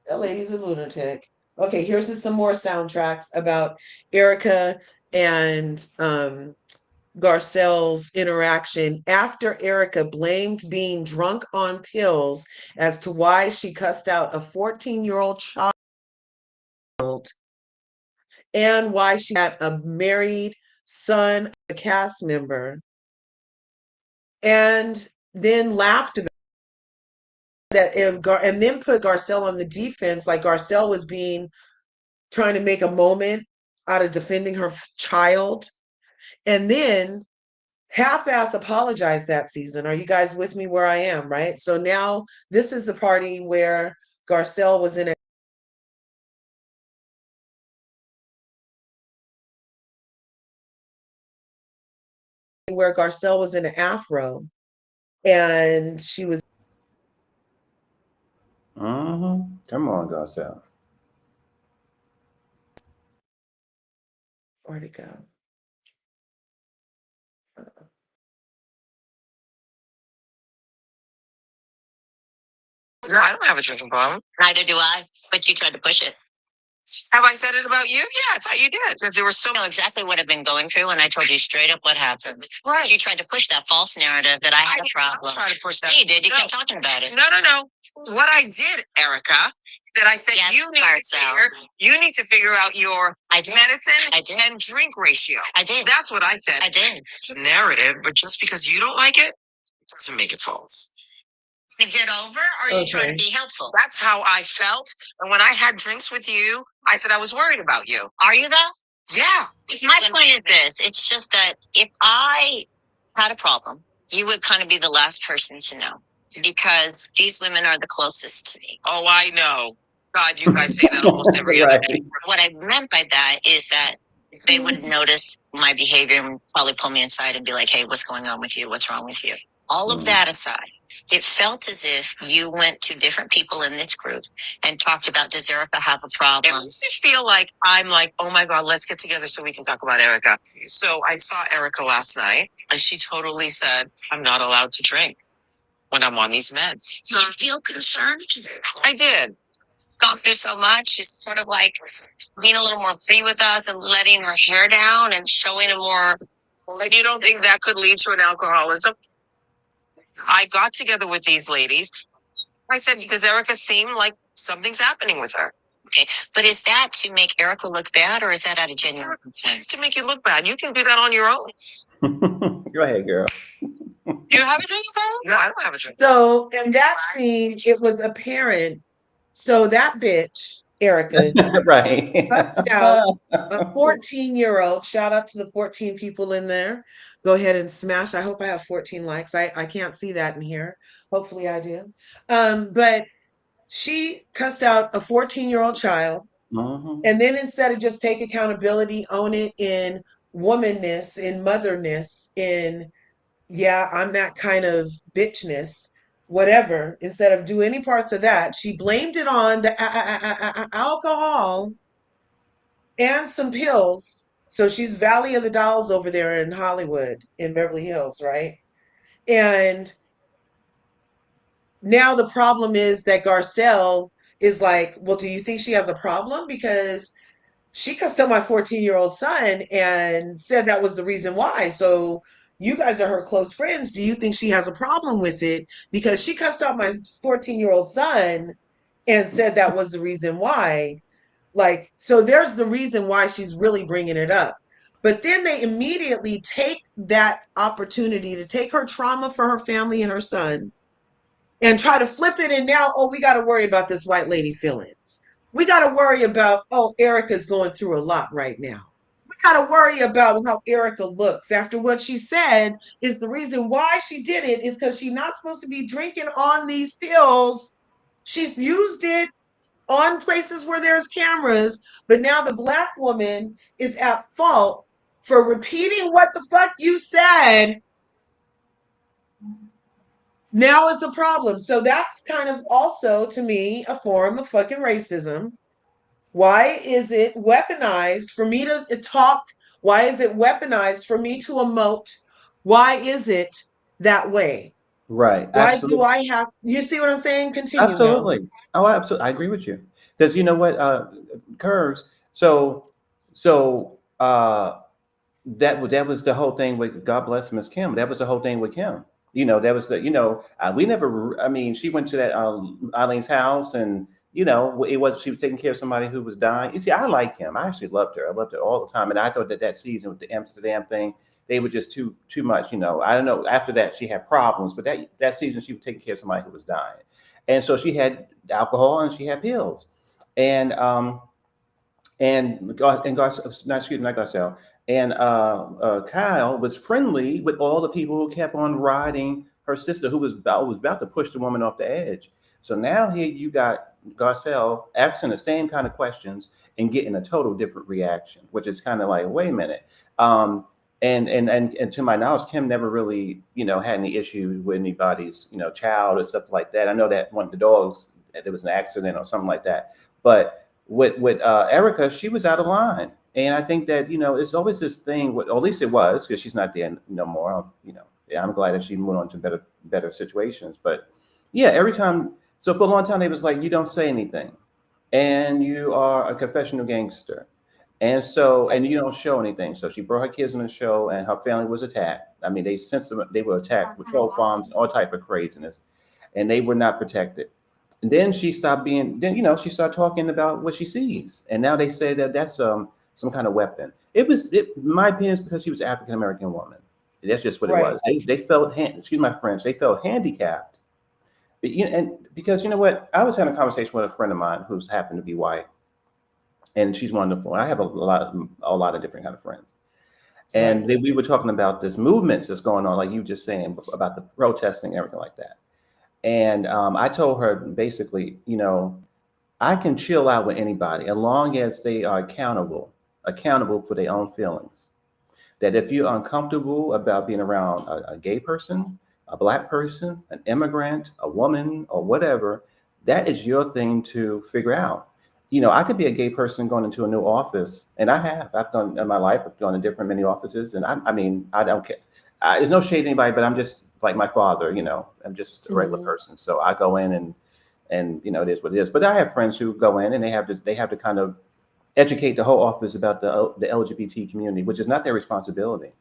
That lady's a lunatic. Okay, here's some more soundtracks about Erica and Garcelle's interaction after Erica blamed being drunk on pills as to why she cussed out a 14-year-old child and why she had a married son, a cast member, and then laughed about that and then put Garcelle on the defense, like Garcelle was trying to make a moment out of defending her child, and then half-ass apologized that season. Are you guys with me where I am, right? So now this is the party where Garcelle was in it, where Garcelle was in an afro, and she was. Come on, Garcelle. Where'd it go? No, I don't have a drinking problem. Neither do I, but you tried to push it. Have I said it about you? Yeah, I thought you did. Because there was so. I know exactly what I've been going through, and I told you straight up what happened. Right. She tried to push that false narrative that I had a problem. I tried to push that. Yeah, you did. You kept talking about it. No. What I did, Erica, that I said yes, you need to figure out your medicine and drink ratio. I did. That's what I said. I did. It's a narrative, but just because you don't like it doesn't make it false. To get over, or are you trying to be helpful? That's how I felt. And when I had drinks with you, I said I was worried about you. Are you though? Yeah. My point is this. It's just that if I had a problem, you would kind of be the last person to know because these women are the closest to me. Oh, I know. God, you guys say that almost every other day. What I meant by that is that they would notice my behavior and probably pull me inside and be like, hey, what's going on with you? What's wrong with you? All of that aside, it felt as if you went to different people in this group and talked about, does Erica have a problem? It makes me feel like I'm like, oh my God, let's get together so we can talk about Erica. So I saw Erica last night and she totally said, I'm not allowed to drink when I'm on these meds. Did you feel concerned? I did. Gone through so much. She's sort of like being a little more free with us and letting her hair down and showing a more. Like, you don't think that could lead to an alcoholism? I got together with these ladies. I said, because Erica seemed like something's happening with her. Okay, but is that to make Erica look bad or is that out of genuine concern? To make you look bad. You can do that on your own. Go ahead, girl. Do you have a drinking problem? No, I don't have a drink. So, in that scene, it was apparent. So that bitch Erica Right. cussed out a 14-year-old. Shout out to the 14 people in there. Go ahead and smash. I hope I have 14 likes. I can't see that in here. Hopefully I do. But she cussed out a 14-year-old child. Mhm. And then instead of just take accountability, own it in womanness, in motherness, in, yeah, I'm that kind of bitchness, whatever, instead of do any parts of that, she blamed it on the alcohol and some pills. So she's Valley of the Dolls over there in Hollywood, in Beverly Hills, right? And now the problem is that Garcelle is like, well, do you think she has a problem? Because she cussed out my 14-year-old son and said that was the reason why. So you guys are her close friends. Do you think she has a problem with it? Because she cussed out my 14-year-old son and said that was the reason why. Like, so there's the reason why she's really bringing it up. But then they immediately take that opportunity to take her trauma for her family and her son and try to flip it. And now, oh, we got to worry about this white lady feelings. We got to worry about, oh, Erica's going through a lot right now. We got to worry about how Erica looks after what she said is the reason why she did it is because she's not supposed to be drinking on these pills. She's used it on places where there's cameras, but now the black woman is at fault for repeating what the fuck you said. Now it's a problem. So that's kind of also, to me, a form of fucking racism. Why is it weaponized for me to talk? Why is it weaponized for me to emote? Why is it that way? Right. Why do Absolutely. I have, you see what I'm saying? Continue, though. Absolutely. Oh, absolutely. I agree with you. Because you know what, curves. So that was the whole thing with God bless Miss Kim. That was the whole thing with Kim. That was we never. I mean, she went to that Eileen's house, and it was she was taking care of somebody who was dying. You see, I like him. I actually loved her. I loved her all the time, and I thought that season with the Amsterdam thing, they were just too much. I don't know. After that, she had problems, but that season she was taking care of somebody who was dying, and so she had alcohol and she had pills, and not excuse me, not Garcelle, and Kyle was friendly with all the people who kept on riding her sister, who was about to push the woman off the edge. So now here you got Garcelle asking the same kind of questions and getting a total different reaction, which is kind of like, wait a minute. And to my knowledge, Kim never really, had any issues with anybody's, child or stuff like that. I know that one of the dogs, there was an accident or something like that, but with Erica, she was out of line, and I think that it's always this thing. Or at least it was, because she's not there no more. Yeah, I'm glad that she moved on to better situations. But yeah, every time. So for a long time, it was like you don't say anything, and you are a confessional gangster, and you don't show anything. So she brought her kids on the show, and her family was attacked. I mean, they were attacked with troll farms and all type of craziness, and they were not protected. And then she stopped being. Then she started talking about what she sees, and now they say that that's some kind of weapon. In my opinion, it's because she was an African American woman. That's just what it Right. was. They felt excuse my French. They felt handicapped. But, and because you know what, I was having a conversation with a friend of mine who's happened to be white, and she's wonderful. And I have a lot of different kind of friends, Right. and we were talking about this movement that's going on, like you just saying about the protesting and everything like that. And I told her basically, I can chill out with anybody as long as they are accountable for their own feelings. That if you're uncomfortable about being around a gay person, a black person, an immigrant, a woman, or whatever, that is your thing to figure out. I could be a gay person going into a new office, and I've done in my life. I've gone to different many offices, and I mean, I don't care. There's no shade to anybody, but I'm just like my father. I'm just a regular Mhm. person, so I go in and it is what it is. But I have friends who go in and they have to kind of educate the whole office about the LGBT community, which is not their responsibility.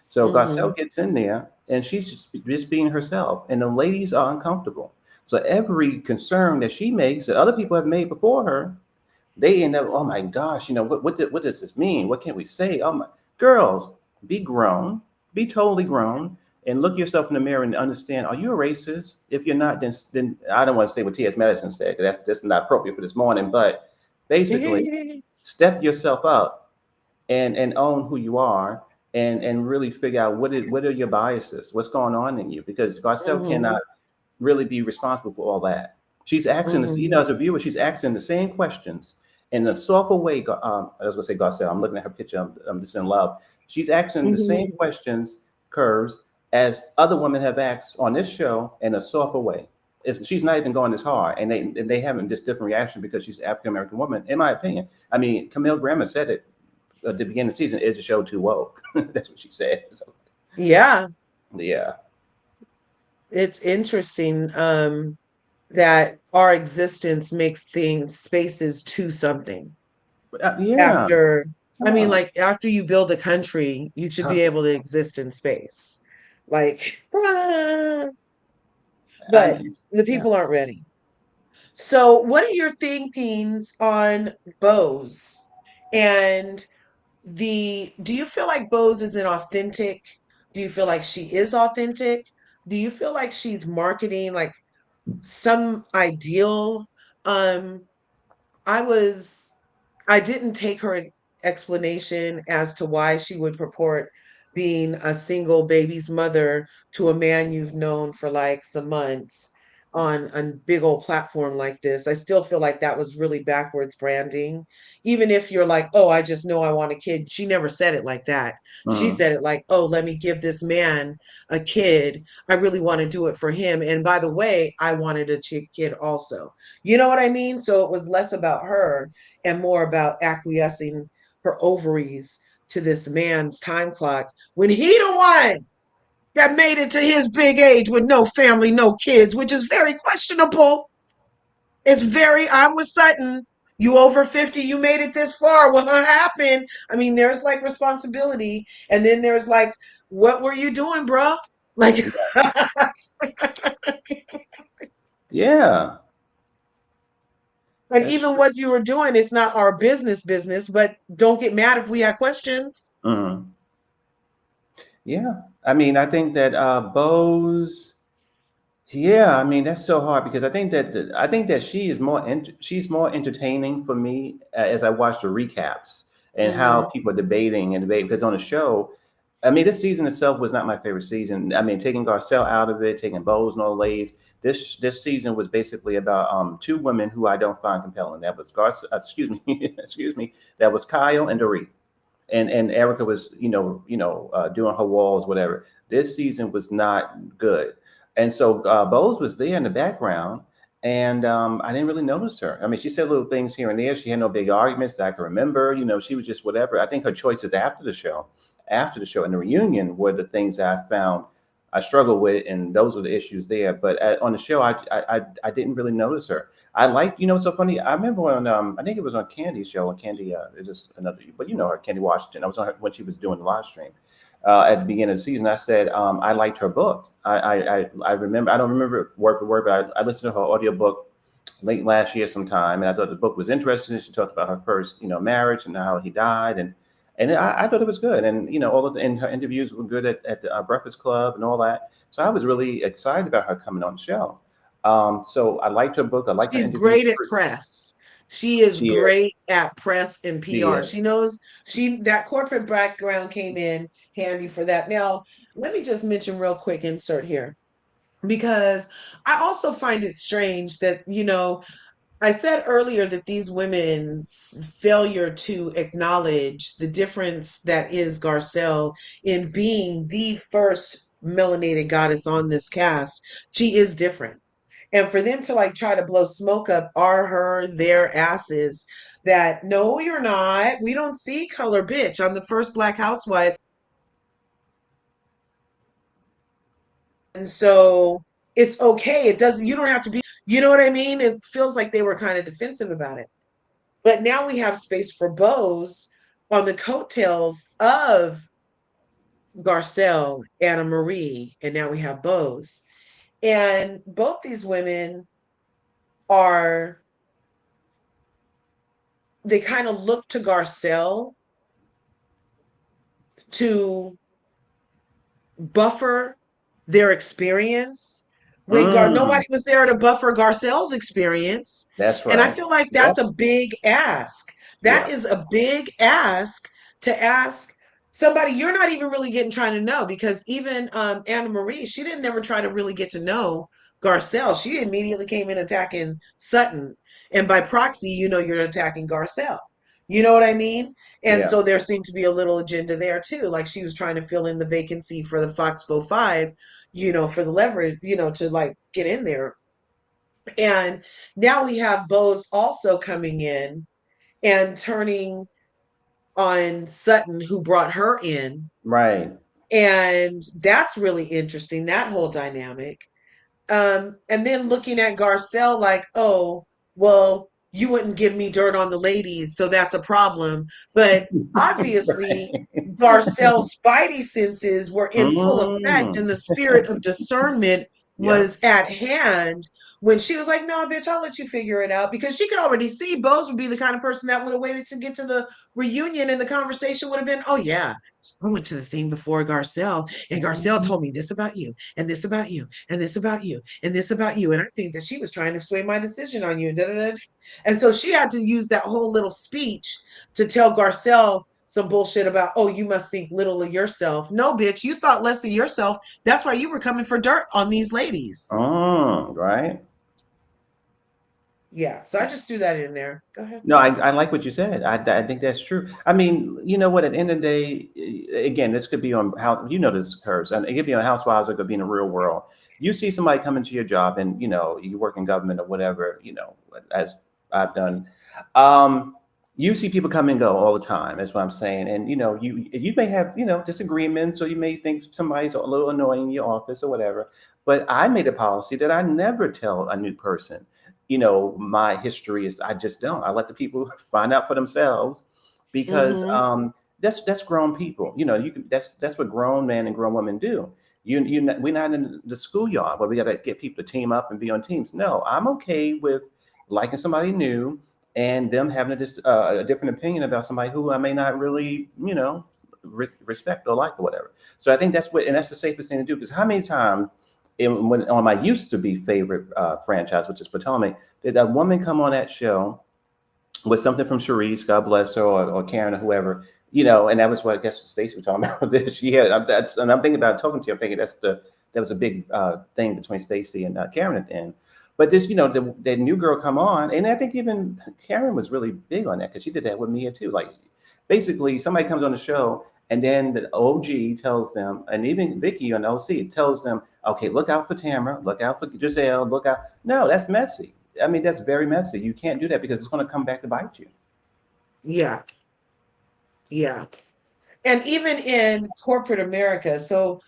So Garcelle Mhm. gets in there and she's just being herself, and the ladies are uncomfortable. So every concern that she makes that other people have made before her, they end up, oh my gosh, what does this mean? What can we say? Oh my girls, be grown, be totally grown, and look yourself in the mirror and understand, are you a racist? If you're not, then I don't want to say what T.S. Madison said, 'cause that's not appropriate for this morning, but Basically, step yourself up and own who you are, and really figure out what are your biases, what's going on in you, because Garcelle Mhm, cannot really be responsible for all that. She's asking this, mhm, as a viewer, she's asking the same questions in a softer way. I was going to say Garcelle. I'm looking at her picture. I'm just in love. She's asking the same mhm. questions, curves, as other women have asked on this show in a softer way. She's not even going as hard, and they having this different reaction because she's African American woman. In my opinion, I mean, Camille Grammer said it at the beginning of the season. Is the show too woke? That's what she said. So, Yeah, yeah, it's interesting that our existence makes things spaces to something. yeah. After, I mean, Huh. like after you build a country, you should be able to exist in space. Like, I but mean, the yeah. people aren't ready. So, what are your thinkings on Bose? And do you feel like Bose isn't authentic? Do you feel like she is authentic? Do you feel like she's marketing like some ideal? Um, I was I didn't take her explanation as to why she would purport being a single baby's mother to a man you've known for like some months on a big old platform like this. I still feel like that was really backwards branding. Even if you're like, oh, I just know I want a kid. She never said it like that. She Mhm. said it like, oh, let me give this man a kid. I really want to do it for him. And by the way, I wanted a kid also. You know what I mean? So it was less about her and more about acquiescing her ovaries to this man's time clock when he the one that made it to his big age with no family, no kids, which is very questionable. It's very, I'm with Sutton. You over 50, you made it this far. What happened? I mean, there's like responsibility. And then there's like, what were you doing, bro? Like, Yeah, and that's even true. what you were doing, it's not our business, but don't get mad if we have questions. Mhm. Yeah, I mean, I think that Bose. Yeah, I mean that's so hard because I think that she's more entertaining for me as I watch the recaps and how Mhm. people are debating and debate, because on the show, I mean, this season itself was not my favorite season. I mean, taking Garcelle out of it, taking Bose and all Lays, this season was basically about two women who I don't find compelling. That was excuse me, excuse me, that was Kyle and Dorit, and Erica was doing her walls, whatever. This season was not good, and so Bose was there in the background, and I didn't really notice her. I mean, she said little things here and there. She had no big arguments that I can remember. She was just whatever. I think her choices after the show and the reunion were the things that I found I struggled with, and those were the issues there. But on the show, I didn't really notice her. I liked, what's so funny. I remember when I think it was on Candy's show, and Candy is just another, but you know her, Candy Washington. I was on her when she was doing the live stream at the beginning of the season. I said I liked her book. I remember. I don't remember it word for word, but I listened to her audiobook late last year sometime, and I thought the book was interesting. She talked about her first marriage and how he died, and I thought it was good. And all of and her interviews were good at the Breakfast Club and all that. So I was really excited about her coming on the show. So I liked her book. I liked her She's interviews. great at press. She is She is. great at press and She PR. is. She knows that corporate background came in handy for that. Now, let me just mention real quick insert here because I also find it strange that, I said earlier that these women's failure to acknowledge the difference that is Garcelle in being the first melanated goddess on this cast. She is different. And for them to like try to blow smoke up their asses that no, you're not. We don't see color, bitch. I'm the first black housewife. And so it's okay. It doesn't, you don't have to be, you know what I mean? It feels like they were kind of defensive about it. But now we have space for Bose on the coattails of Garcelle, Anna Marie, and now we have Bose. And both these women are, they kind of look to Garcelle to buffer their experience when Mm, nobody was there to buffer Garcelle's experience. that's And I right. feel like Yep. that's a big ask. That Yeah. is a big ask to ask somebody you're not even really getting trying to know, because even Anna Marie, she didn't ever try to really get to know Garcelle. She immediately came in attacking Sutton. And by proxy, you're attacking Garcelle. You know what I mean? And Yeah. so there seemed to be a little agenda there too. Like she was trying to fill in the vacancy for the Foxbo 5, for the leverage, to like get in there. And now we have Bose also coming in and turning on Sutton, who brought her in. Right. And that's really interesting, that whole dynamic. And then looking at Garcelle like, oh, well, you wouldn't give me dirt on the ladies, so that's a problem. But obviously, Right. Garcelle's spidey senses were in full effect, and Mm. the spirit of discernment Yep. was at hand when she was like, no, bitch, I'll let you figure it out. Because she could already see Bose would be the kind of person that would have waited to get to the reunion, and the conversation would have been, oh, yeah, I went to the thing before Garcelle, and Garcelle Mhm. told me this about you, and this about you, and this about you, and this about you. And I think that she was trying to sway my decision on you. And, da, da, da. And so she had to use that whole little speech to tell Garcelle some bullshit about, oh, you must think little of yourself. No, bitch, you thought less of yourself. That's why you were coming for dirt on these ladies. Right. Yeah. So I just threw that in there. Go ahead. No, I like what you said. I think that's true. I mean, you know what? At the end of the day, again, this could be on how this occurs, and it could be on Housewives. It could be in the real world. You see somebody come into your job, and you work in government or whatever. As I've done, um, you see people come and go all the time. That's what I'm saying. And you may have disagreements, or you may think somebody's a little annoying in your office or whatever. But I made a policy that I never tell a new person my history is. I just don't. I let the people find out for themselves, because Mm-hmm. that's grown people. You can. That's what grown men and grown women do. We're not in the schoolyard where we got to get people to team up and be on teams. No, I'm okay with liking somebody new and them having a different opinion about somebody who I may not really respect or like or whatever. So I think that's the safest thing to do, because how many times when on my used to be favorite franchise, which is Potomac, did a woman come on that show with something from Charisse, God bless her, or Karen or whoever, and that was what I guess Stacey was talking about this. Yeah, and I'm thinking about talking to you. I'm thinking that was a big thing between Stacey and Karen at the end. But this, the new girl come on, and I think even Karen was really big on that, because she did that with Mia too. Like, basically, somebody comes on the show, and then the OG tells them, and even Vicky on the OC tells them, okay, look out for Tamara, look out for Giselle, look out. No, that's messy. I mean, that's very messy. You can't do that, because it's going to come back to bite you. Yeah. Yeah. And even in corporate America, so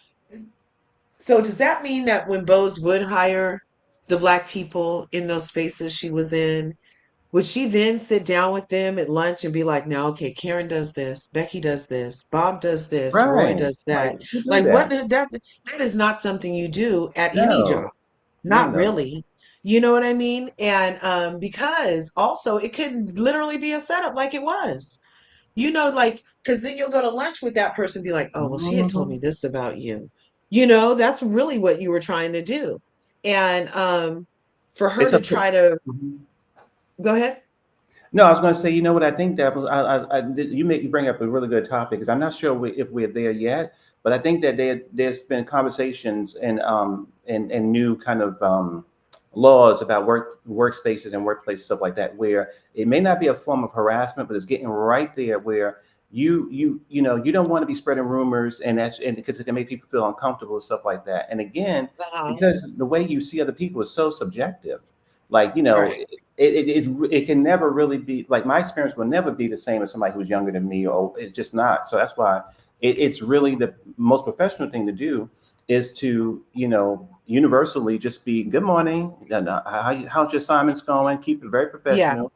does that mean that when Bose would hire the black people in those spaces she was in, would she then sit down with them at lunch and be like, now, okay, Karen does this, Becky does this, Bob does this, Roy Right. does Right. that? You do Like, what that. that is not something you do at any job. No. No, Not no. really. You know what I mean? And because also it could literally be a setup like it was. Like, because then you'll go to lunch with that person and be like, oh, well, she had told me Mhm. this about you. That's really what you were trying to do. And for her It's a to try to Mhm. go ahead. No, I was going to say, you know what? I think that was you bring up a really good topic, because I'm not sure if we're there yet, but I think that there's been conversations and new kind of laws about workspaces and workplace stuff like that, where it may not be a form of harassment, but it's getting right there where you don't want to be spreading rumors, and because it can make people feel uncomfortable and stuff like that. And again, Uh-huh. because the way you see other people is so subjective, like Right. it can never really be like, my experience will never be the same as somebody who's younger than me, or it's just not. So that's why it's really the most professional thing to do, is to universally just be good morning, and how's your assignments going, keep it very Yeah. professional,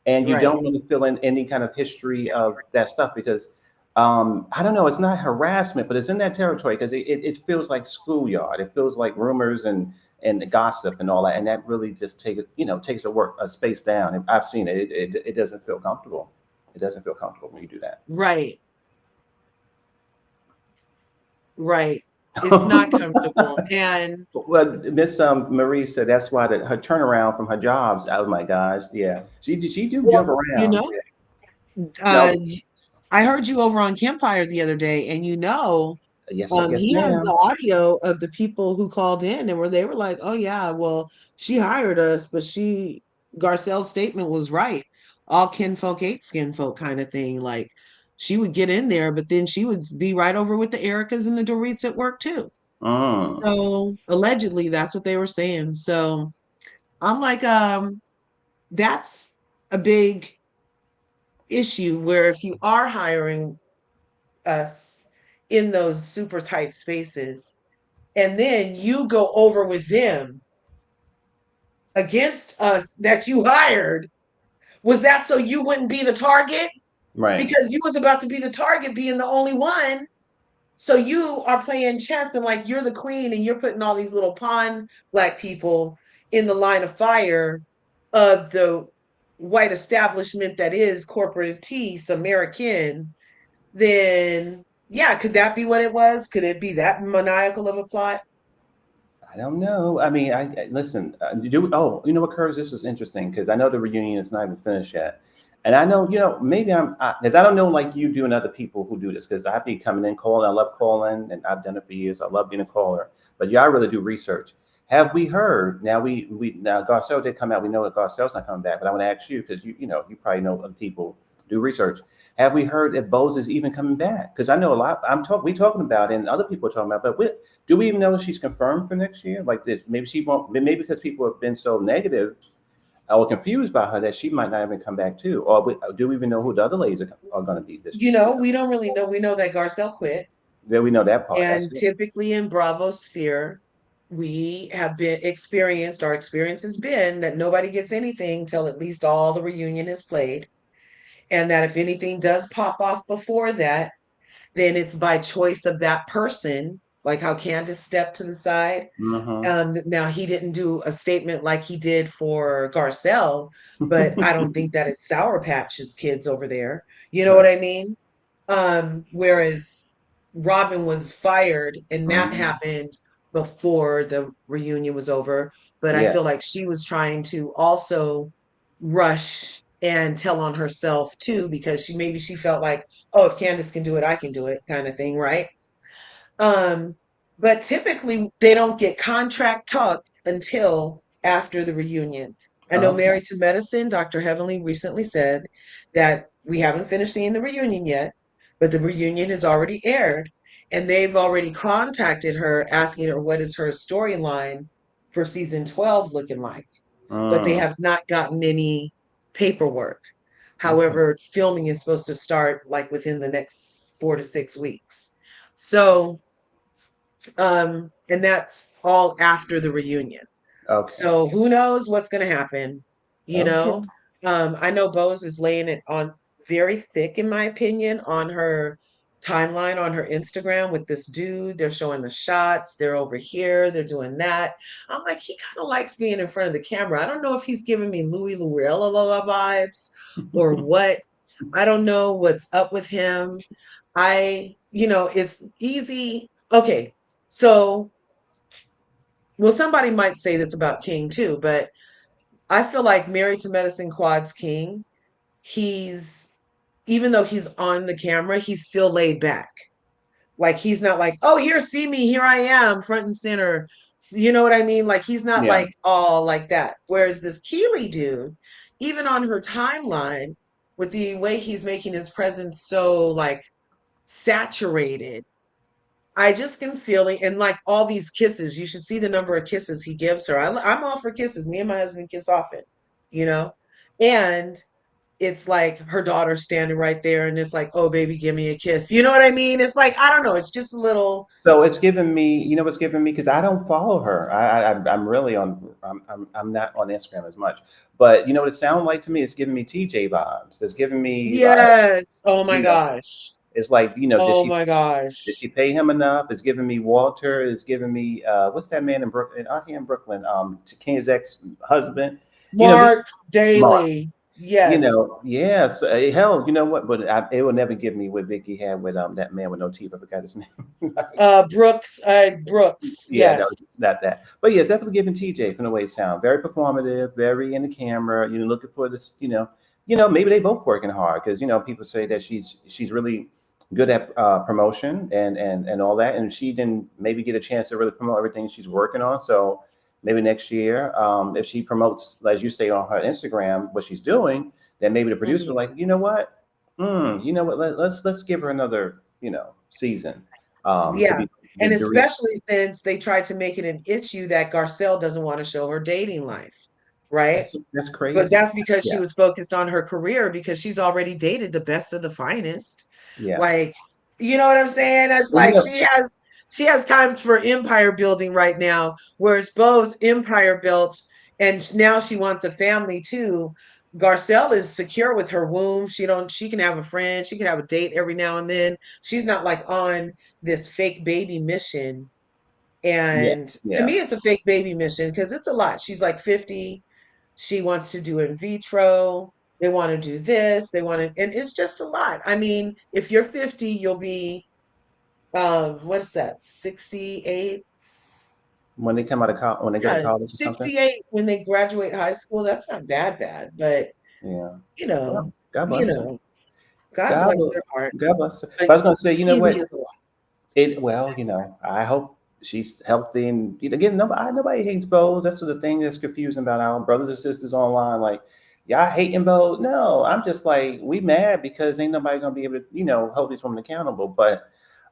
and you Right. don't want to fill in any kind of history of that stuff, because I don't know, it's not harassment, but it's in that territory, because it feels like schoolyard. It feels like rumors and gossip and all that, and that really just takes a space down. And I've seen it. It doesn't feel comfortable. It doesn't feel comfortable when you do that. Right. Right. It's not comfortable. And Well, Miss Marie said that's why her turnaround from her jobs. Oh my gosh, yeah, she do well, jump you around. know, Yeah. uh, No, I heard you over on Campfire the other day, and yes, yes, he has the ma'am. audio of the people who called in and they were like, "Oh yeah, well, she hired us, but Garcelle's statement was right. All kinfolk ain't skinfolk kind of thing. Like she would get in there, but then she would be right over with the Ericas and the Dorit's at work too. Mm, So allegedly, that's what they were saying. So I'm like, that's a big issue where if you are hiring us in those super tight spaces and then you go over with them against us that you hired, was that so you wouldn't be the target? right. Because you was about to be the target being the only one. So you are playing chess and like you're the queen and you're putting all these little pawn black people in the line of fire of the white establishment that is corporate tease American. Then yeah, could that be what it was? Could it be that maniacal of a plot? I don't know. I mean, listen. Oh, you know what, Curves? This was interesting because I know the reunion is not even finished yet, and I know maybe because I don't know like you do and other people who do this because I be coming in calling. I love calling, and I've done it for years. I love being a caller, but y'all really do research. Have we heard? Now we now Garcelle did come out. We know that Garcelle's not coming back, but I want to ask you because you probably know other people do research. Have we heard if Bose is even coming back? Because I know a lot. We talking about it, and other people are talking about, but do we even know if she's confirmed for next year? Like this, maybe she won't. Maybe because people have been so negative or confused by her that she might not even come back too. Or do we even know who the other ladies are going to be this year? We don't really know. We know that Garcelle quit. Yeah, we know that part. That's And it. typically in Bravo sphere, we have been experienced, our experience has been that nobody gets anything till at least all the reunion is played. And that if anything does pop off before that, then it's by choice of that person, like how Candace stepped to the side. Mm-hmm. Now he didn't do a statement like he did for Garcelle, but I don't think that it's Sour Patch's kids over there. You know what Right. I mean? Whereas Robin was fired and that Mm-hmm. happened before the reunion was over. But I feel Yes. like she was trying to also rush and tell on herself too, because she felt like, oh, if Candace can do it, I can do it, kind of thing, right? Um, but typically they don't get contract talk until after the reunion. I know Okay. Married to Medicine, Dr. Heavenly recently said that we haven't finished seeing the reunion yet, but the reunion has already aired, and they've already contacted her asking her what is her storyline for season 12 looking like, but they Mm. have not gotten any paperwork. Okay. However, filming is supposed to start like within the next 4 to 6 weeks. So and that's all after the reunion. Okay. So who knows what's going to happen, you Okay. know? I know Bose is laying it on very thick, in my opinion, on her timeline on her Instagram with this dude. They're showing the shots. They're over here. They're doing that. I'm like, he kind of likes being in front of the camera. I don't know if he's giving me Louis Lurella vibes or what. I don't know what's up with him. It's easy. Okay, so, well, somebody might say this about King too, but I feel like Married to Medicine Quad's King, he's, even though he's on the camera, he's still laid back. Like, he's not like, oh, here, see me, here I am, front and center. You know what I mean? Like, he's not Yeah. like all like that. Whereas this Keeley dude, even on her timeline, with the way he's making his presence so like saturated, I just am feeling, and like all these kisses, you should see the number of kisses he gives her. I'm all for kisses. Me and my husband kiss often, you know? And it's like her daughter standing right there, and it's like, oh, baby, give me a kiss. You know what I mean? It's like, I don't know. It's just a little, So it's giving me, what's giving me because I don't follow her. I'm really on. I'm not on Instagram as much, but you know what it sounds like to me. It's giving me TJ vibes. It's giving me like, yes. Oh my you know, gosh. it's like did Oh she my gosh. pay him enough? It's giving me Walter. It's giving me what's that man in Brooklyn? Out here in Brooklyn, to King's ex husband. You know, Mark Mark. Daly. Yes. Yeah. So, hell, you know what? But it will never give me what Vicky had with that man with no teeth. I forgot his name. Brooks, Yeah, no, yes. not that. But yeah, it's definitely giving TJ from the way it sounds. Very performative, very in the camera. Looking for this. Maybe they both working hard because people say that she's really good at promotion and all that, and she didn't maybe get a chance to really promote everything she's working on. So maybe next year, if she promotes, as you say on her Instagram, what she's doing, then maybe the producer Mhm. like, you know what, let's give her another season to Yeah. be And to reach. especially since they tried to make it an issue that Garcelle doesn't want to show her dating life, right? That's But crazy. that's because she Yeah, was focused on her career because she's already dated the best of the finest. yeah. Like, you know what I'm saying? It's Well, like she has times for empire building right now, whereas Bo's empire built and now she wants a family too. Garcelle is secure with her womb. She can have a friend, she can have a date every now and then. She's not like on this fake baby mission. yeah, And to yeah. me, it's a fake baby mission because it's a lot. She's like 50. She wants to do in vitro. They want to do this. They want to, and it's just a lot. I mean, if you're 50, you'll be, what's that, 68? When they come out of when they go to Yeah, college or something. 68 when they graduate high school. That's not bad, but Yeah. you know, Well, God you bless her. know, God God, bless their heart. God bless her. But But I was going to say, you know TV what? is a lot. Well, I hope she's healthy and again, nobody hates bows. That's the thing that's confusing about our brothers and sisters online. Like, y'all hating bows? No, I'm just like we mad because ain't nobody gonna be able to hold these women accountable.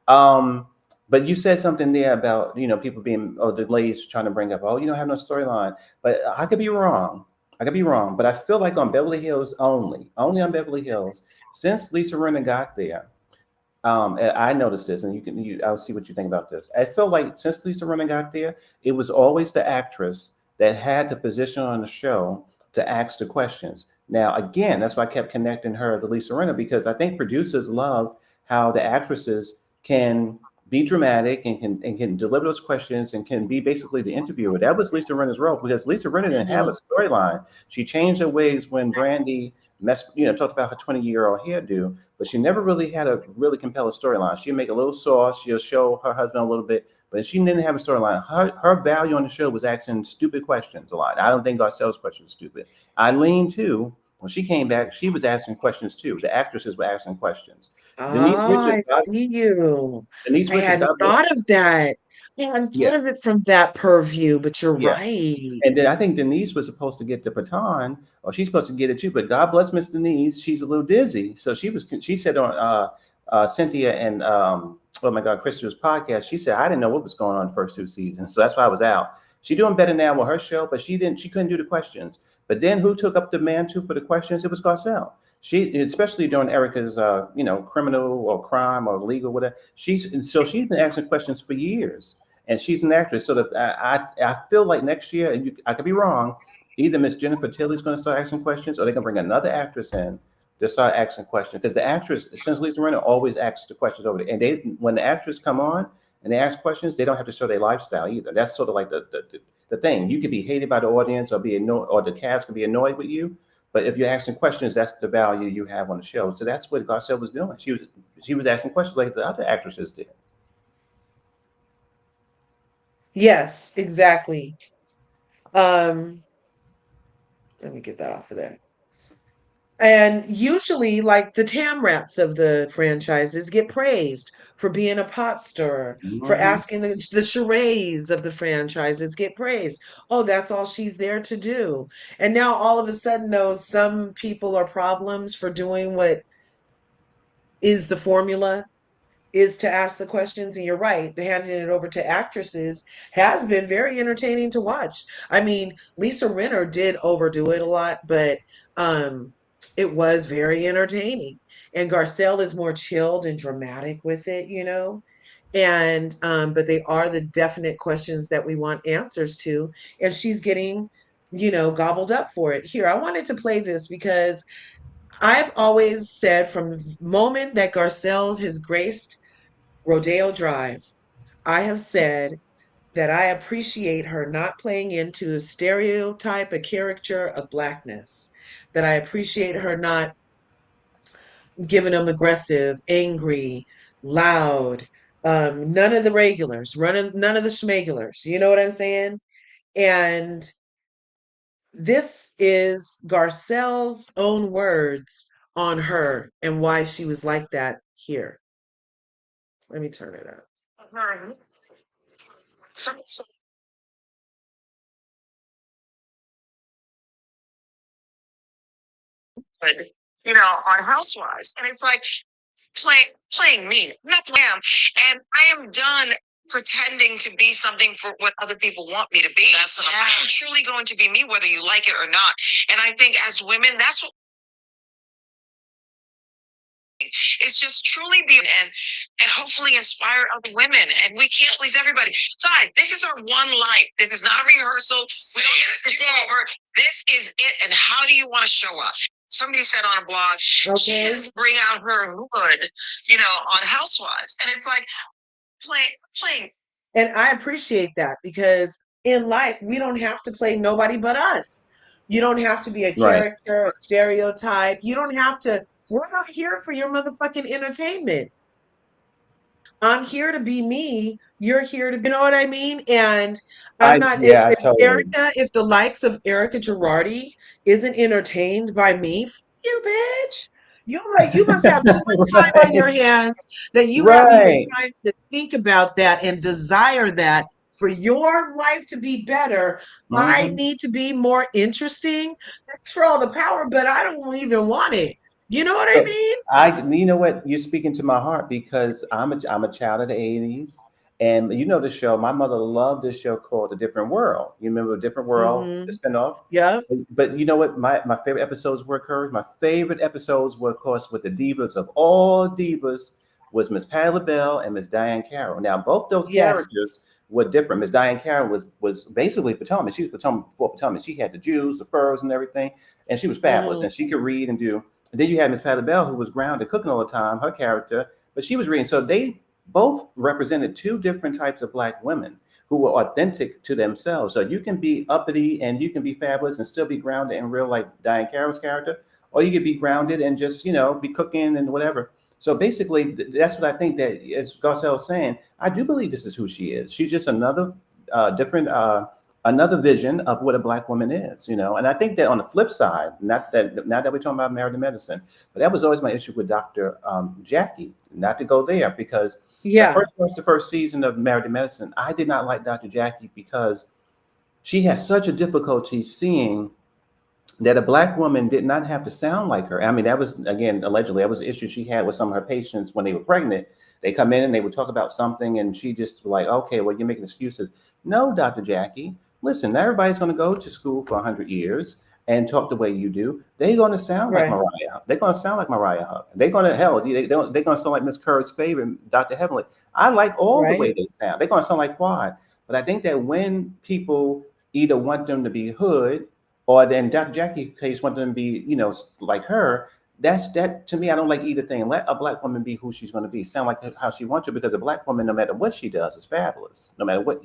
Um, but you said something there about people being the ladies trying to bring up you don't have no storyline. But I could be wrong. I could be wrong. But I feel like on Beverly Hills only on Beverly Hills since Lisa Rinna got there. I noticed this, and I'll see what you think about this. I feel like since Lisa Rinna got there, it was always the actress that had the position on the show to ask the questions. Now, again, that's why I kept connecting her to Lisa Rinna because I think producers love how the actresses can be dramatic and can deliver those questions and can be basically the interviewer. That was Lisa Rinna's role because Lisa Rinna didn't have a Mhm. storyline. She changed her ways when Brandy talked about her 20-year-old hairdo, but she never really had a really compelling storyline. She'd make a little sauce, she'll show her husband a little bit, but she didn't have a storyline. Her value on the show was asking stupid questions a lot. I don't think Garcelle's questions were stupid. Eileen too, when she came back, she was asking questions too. The actresses were asking questions. Denise Ah, Richards, I see you. Denise I Richards, hadn't God bless. thought of that. I hadn't Yeah, thought of it from that purview, but you're yeah. right. And then I think Denise was supposed to get the baton, or she's supposed to get it too. But God bless Miss Denise, she's a little dizzy. So she said on Cynthia and oh my God, Christopher's podcast, she said I didn't know what was going on the first two seasons, so that's why I was out. She's doing better now with her show, but she couldn't do the questions. But then who took up the mantle for the questions? It was Garcelle. She, especially during Erica's, criminal or crime or legal, whatever. She's been asking questions for years and she's an actress. So that I feel like next year, and I could be wrong, either Miss Jennifer Tilly's going to start asking questions, or they can bring another actress in to start asking questions. Because the actress, since Lisa Rinna, always asks the questions over there, and when the actors come on and they ask questions, they don't have to show their lifestyle either. That's sort of like the thing. You could be hated by the audience or be annoyed, or the cast could be annoyed with you. But if you're asking questions, that's the value you have on the show. So that's what Garcelle was doing. She was asking questions like the other actresses did. Yes, exactly. Um, Let me get that off of there. And usually, like the Tam Rats of the franchises get praised for being a pop star, for Mhm. asking the charades of the franchises get praised. Oh, that's all she's there to do. And now all of a sudden, though, some people are problems for doing what is the formula is to ask the questions. And you're right, handing it over to actresses has been very entertaining to watch. I mean, Lisa Rinna did overdo it a lot, but um it was very entertaining. And Garcelle is more chilled and dramatic with it. And but they are the definite questions that we want answers to, and she's getting gobbled up for it. Here, I wanted to play this because I've always said from the moment that Garcelle has graced Rodeo Drive, I have said that I appreciate her not playing into a stereotype, a caricature of blackness, that I appreciate her not giving them aggressive, angry, loud, none of the regulars, none of the schmegulars. You know what I'm saying? And this is Garcelle's own words on her and why she was like that here. Let me turn it up. On Housewives. And it's like playing me. I'm not playing. And I am done pretending to be something for what other people want me to be. That's what I'm truly going to be me, whether you like it or not. And I think as women, that's what it's just truly be and hopefully inspire other women. And we can't please everybody. Guys, this is our one life. This is not a rehearsal. We don't get to do over. This is it. And how do you want to show up? Somebody said on a blog, she just bring out her hood, on Housewives. And it's like playing. And I appreciate that because in life, we don't have to play nobody but us. You don't have to be a Right. character, a stereotype. You don't have to. We're not here for your motherfucking entertainment. I'm here to be me. You're here to be, you know what I mean? And I'm not, Yeah, I totally. If the likes of Erica Girardi isn't entertained by me, you bitch. You must have too much time on Right. your hands that you have even Right. time to think about that and desire that for your life to be better. I Hmm. need to be more interesting. Thanks for all the power, but I don't even want it. You know what I So mean? you know what, you're speaking to my heart because I'm a child of the '80s, and you know the show. My mother loved this show called The Different World. You remember The Different World, the Mm-hmm. spinoff? Yep. But you know what? My favorite episodes were hers. My favorite episodes were, of course, with the divas of all divas was Miss Patti LaBelle and Miss Diane Carroll. Now, both those Yes. characters were different. Miss Diane Carroll was basically Potomac. She was Potomac before Potomac. She had the Jews, the furs, and everything, and she was fabulous. Mm, And she could read and do. And then you had Miss Patti LaBelle, who was grounded, cooking all the time. Her character, but she was reading. So they both represented two different types of black women who were authentic to themselves. So you can be uppity and you can be fabulous and still be grounded in real, like Diane Carroll's character, or you could be grounded and just be cooking and whatever. So basically, that's what I think that, as Garcelle was saying, I do believe this is who she is. She's just another different. Another vision of what a black woman is. And I think that on the flip side, not that we're talking about married to medicine, but that was always my issue with Dr. Jackie. Not to go there because when I yeah, first watched the first season of Married to Medicine, I did not like Dr. Jackie because she had such a difficulty seeing that a black woman did not have to sound like her. I mean, that was, again, allegedly, that was an issue she had with some of her patients when they were pregnant. They come in and they would talk about something, and she just like, okay, well, you're making excuses. No, Dr. Jackie, listen, not everybody's going to go to school for 100 years and talk the way you do. They're going to sound like right, Mariah. They're going to sound like Mariah Huck. They're going to, hell, they're going to sound like Miss Kerr's favorite, Dr. Heavenly. I like all the way right, they sound. They're going to sound like Quad. But I think that when people either want them to be hood, or then Dr. Jackie case want them to be, like her. That to me, I don't like either thing. Let a black woman be who she's going to be, sound like how she wants to, because a black woman, no matter what she does, is fabulous. No matter what,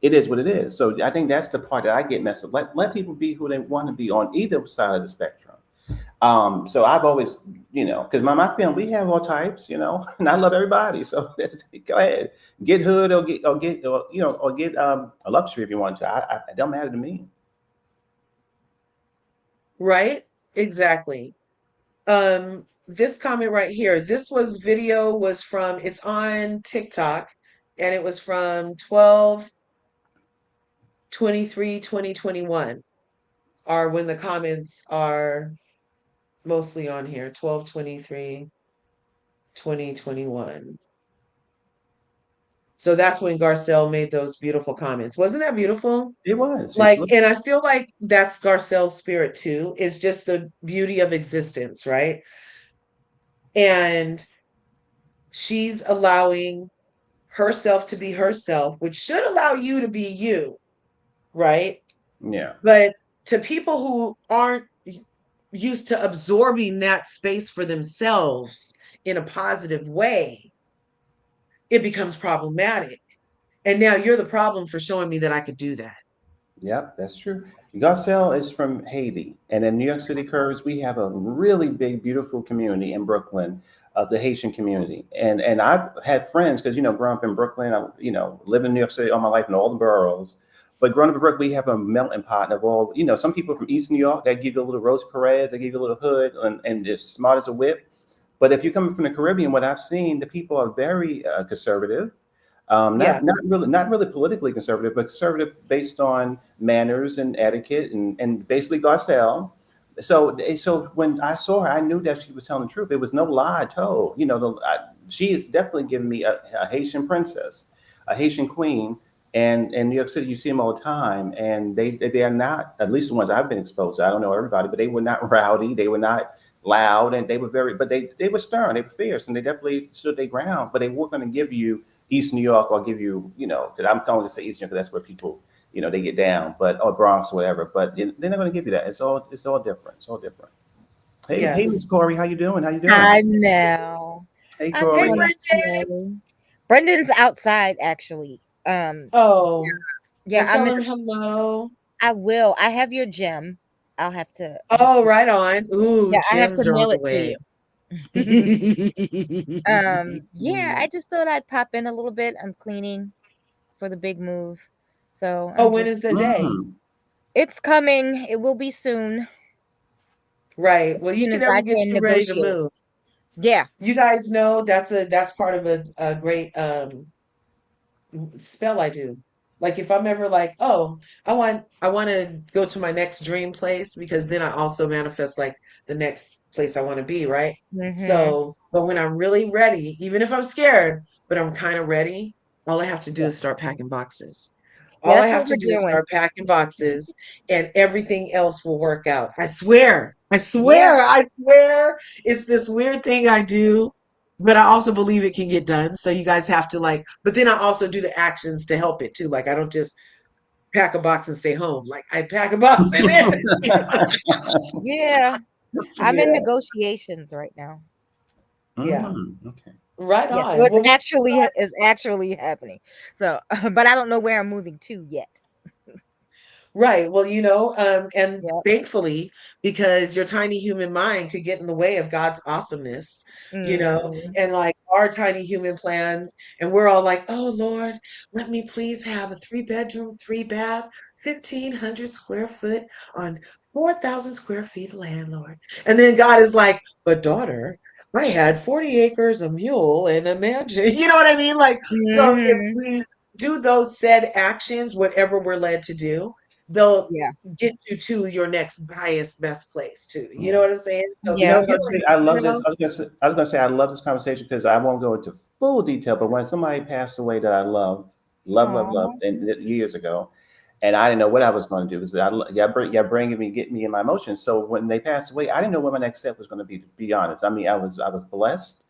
it is what it is. So I think that's the part that I get messed up. Let people be who they want to be on either side of the spectrum. So I've always, because my family, we have all types, and I love everybody. So go ahead, get hood or get a luxury if you want to. It don't matter to me. right. Exactly. This comment right here, this was from, it's on TikTok, and it was from 12/23/2021, are when the comments are mostly on here, 12/23/2021. So that's when Garcelle made those beautiful comments. Wasn't that beautiful? It was. She's Like, and I feel like that's Garcelle's spirit too. It's just the beauty of existence, right? And she's allowing herself to be herself, which should allow you to be you, right? Yeah. But to people who aren't used to absorbing that space for themselves in a positive way, it becomes problematic. And now you're the problem for showing me that I could do that. Yep, that's true. Garcelle is from Haiti, and in New York City, Curves, we have a really big, beautiful community in Brooklyn, the Haitian community. And I've had friends because growing up in Brooklyn, I lived in New York City all my life in all the boroughs. But growing up in Brooklyn, we have a melting pot of all. Some people from East New York, they give you a little Rose Perez, they give you a little hood, and as smart as a whip. But if you're coming from the Caribbean, what I've seen, the people are very conservative. Yeah, Not really politically conservative, but conservative based on manners and etiquette and basically Garcelle. So when I saw her, I knew that she was telling the truth. It was no lie told. She is definitely giving me a Haitian princess, a Haitian queen. And in New York City, you see them all the time, and they are not, at least the ones I've been exposed to. I don't know everybody, but they were not rowdy. They were not loud, and they were but they were stern. They were fierce, and they definitely stood their ground. But they weren't going to give you East New York or give you, because I'm going to say East New York because that's where people, they get down, but or Bronx or whatever. But they're not going to give you that. It's all different. It's all different. Hey, Miss yes. Corey, how you doing? How you doing? I know. Hey, I'm Hey, doing Corey. Brendan. okay. Brendan's outside actually. Oh, Yeah, well, I'm tell in him hello. I will. I have your gem. I have Oh, to right on. Ooh, yeah, I have to gems are on mail the it to way. you. Yeah, I just thought I'd pop in a little bit. I'm cleaning for the big move. So Oh, I'm when just is the day? Mm. it's coming. It will be soon. Right. As Well, you soon can as never I get can too ready to negotiate. move. Yeah. You guys know that's part of a great spell I do. Like if I'm ever like, oh, I want to go to my next dream place because then I also manifest like the next place I want to be, right? Mhm. So, but when I'm really ready, even if I'm scared, but I'm kind of ready, all I have to do Yeah. is start packing boxes. Yeah, All I that's have what to we're do is doing. start packing boxes and everything else will work out. I swear. I Yeah. swear. I swear. It's this weird thing I do, but I also believe it can get done. So you guys have to like, but then I also do the actions to help it too. Like I don't just pack a box and stay home. Like I pack a box and then, Yeah. I'm in yeah, negotiations right now. yeah, Okay. right Yeah, so on. Well, it's actually happening. So, but I don't know where I'm moving to yet. right. Well, and Yep. thankfully, because your tiny human mind could get in the way of God's awesomeness, Mhm. and like our tiny human plans, and we're all like, oh Lord, let me please have a 3 bedroom, 3 bath, 1,500 square foot on 4,000 square feet of land, Lord. And then God is like, but daughter, I had 40 acres, a mule, and a mansion. You know what I mean? Like, so if Mhm. we do those said actions, whatever we're led to do, they'll Yeah. get you to your next highest best place too. You know Yeah. what I'm saying? So You know, Yeah. I was you going to say I don't love even this. know. I was going to say I love this conversation because I won't go into full detail. But when somebody passed away that I love, Aw. and years ago, and I didn't know what I was going to do because yeah, bringing me, getting me in my emotions. So when they passed away, I didn't know what my next step was going to be. To be honest, I mean, I was blessed,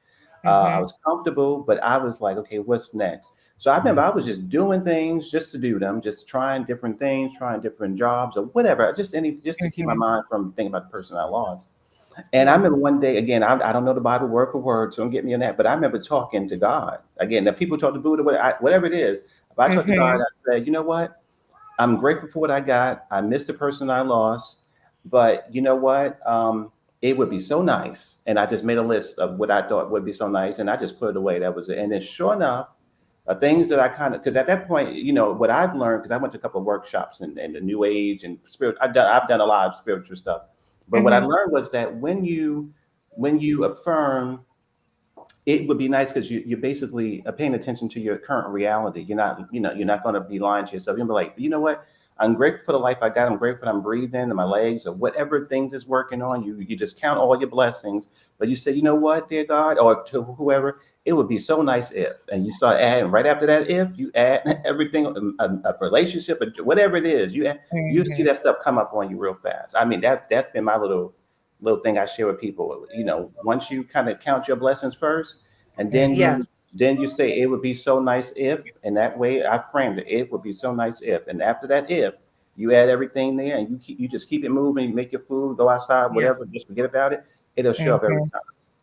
I Mhm. was comfortable, but I was like, okay, what's next? So I remember I was just doing things just to do them, just trying different things, trying different jobs or whatever, just to keep my Mhm. mind from thinking about the person I lost. And I Yeah. remember one day, again, I don't know the Bible word for word, so don't get me on that, but I remember talking to God. Again, the people talk to Buddha, whatever it is. If I talk to God, Mhm. I said, you know what? I'm grateful for what I got. I missed the person I lost, but you know what? It would be so nice. And I just made a list of what I thought would be so nice, and I just put it away. That was it. And then, sure enough, things that I kind of, because at that point, what I've learned, because I went to a couple of workshops and the New Age and spirit. I've done a lot of spiritual stuff, but what I Mhm. learned was that when you affirm, it would be nice because you're basically paying attention to your current reality. You're not going to be lying to yourself. You'll be like, you know what? I'm grateful for the life I got. I'm grateful that I'm breathing and my legs or whatever things is working on. You just count all your blessings. But you say, you know what, dear God, or to whoever, it would be so nice if. And you start adding right after that, if you add everything, a relationship, whatever it is, you see Mhm. that stuff come up on you real fast. I mean, that's been my little thing I share with people. Once you kind of count your blessings first, and then Mhm. you Yes. then you say it would be so nice if, and that way I framed it. It would be so nice if, and after that if, you add everything there, and you just keep it moving. You make your food, go outside, Yes. whatever. Just forget about it. It'll show up every Mhm. time.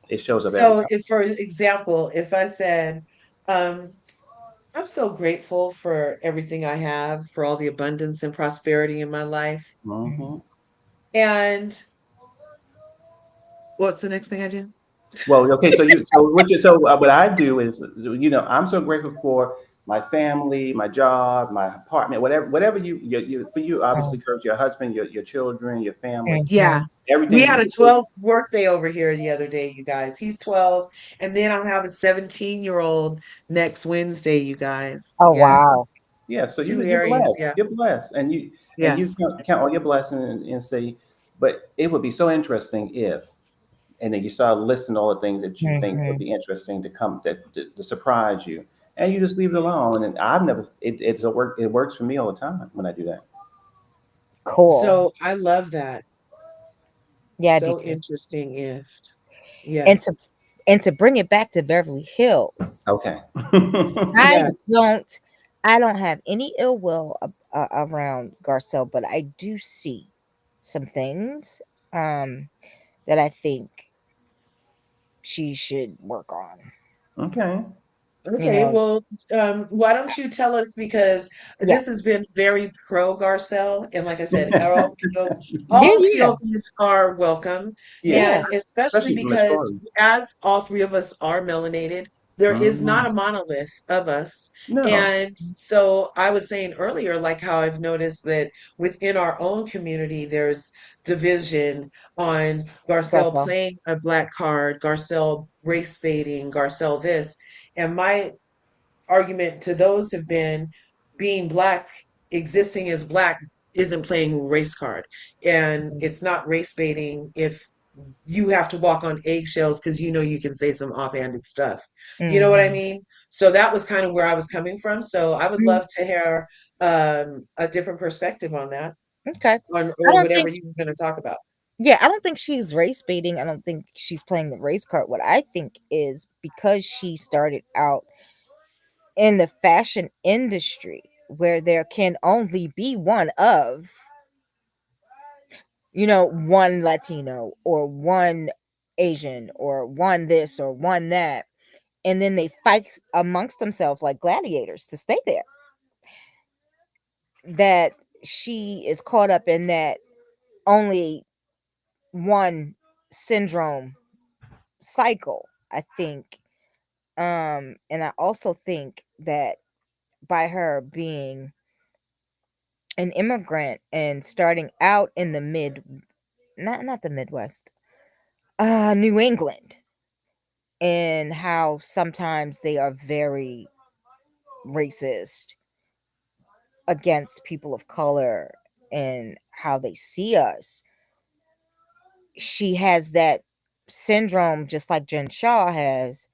It shows up every So time. if, for example, if I said, um, I'm so grateful for everything I have, for all the abundance and prosperity in my life. Hmm. And what's the next thing I do? Well, okay, what I do is, I'm so grateful for my family, my job, my apartment, whatever for you, obviously, Kurt, your husband, your children, your family, Yeah. We everything had you a do. 12 workday over here the other day, you guys. He's 12. And then I'll have a 17-year-old next Wednesday, you guys. Oh Yes. wow. Yeah, so Two you're Aries. blessed. Yeah. You're blessed, and you Yes. count all your blessings and say, but it would be so interesting if, and then you start listing all the things that you think would Mhm. be interesting to come to surprise you, and you just leave it alone. And I've never it's a work it works for me all the time when I do that. Cool. So I love that. Yeah, I do So too. interesting if. And Yes. to bring it back to Beverly Hills, Okay. I Yes. don't I don't have any ill will around Garcelle, but I do see some things um that I think she should work on. Okay. You Okay, know, well, why don't you tell us because yeah, this has been very pro Garcelle, and like I said, yeah, all yeah, POVs are welcome, Yeah, yeah. and especially especially from Miss because Corey. as all three of us are melanated, there is not Mhm. a monolith of us. No. And so I was saying earlier, like how I've noticed that within our own community, there's division on Garcelle Garcelle. playing a black card, Garcelle race baiting, Garcelle this. And my argument to those have been being black, existing as black isn't playing race card. And Mhm. it's not race baiting if you have to walk on eggshells because you know you can say some offhanded stuff. You know what I Mhm. mean? So that was kind of where I was coming from. So I would Mhm. love to hear a different perspective on that, Okay. on I or don't whatever think you were going to talk about. Yeah, I don't think she's race baiting. I don't think she's playing the race card. What I think is because she started out in the fashion industry where there can only be one of, one Latino or one Asian or one this or one that. And then they fight amongst themselves like gladiators to stay there. That she is caught up in that only one syndrome cycle, I think. And I also think that by her being an immigrant and starting out in the not the Midwest, New England, and how sometimes they are very racist against people of color and how they see us. She has that syndrome, just like Jen Shaw has,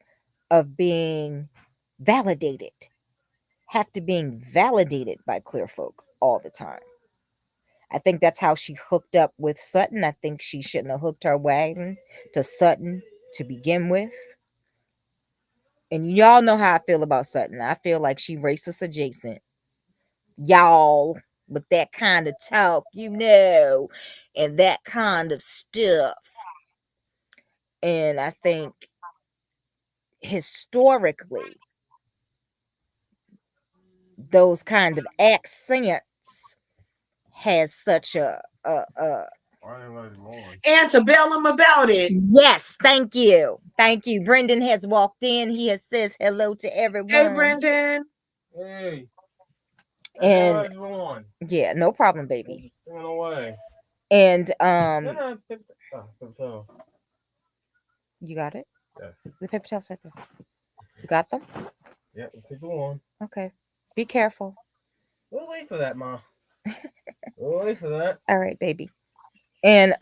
of being validated, have to being validated by clear folk all the time. I think that's how she hooked up with Sutton. I think she shouldn't have hooked her wagon to Sutton to begin with. And y'all know how I feel about Sutton. I feel like she racist adjacent. Y'all, with that kind of talk, and that kind of stuff. And I think historically, those kind of accents has such a Antebellum about it. yes, thank you. Thank you. Brendan has walked in. He has says hello to Hey, everyone. Brendan. And yeah, no problem, baby. And you got it? The paper towels right there. You got them? Okay. Be careful. All right, baby. And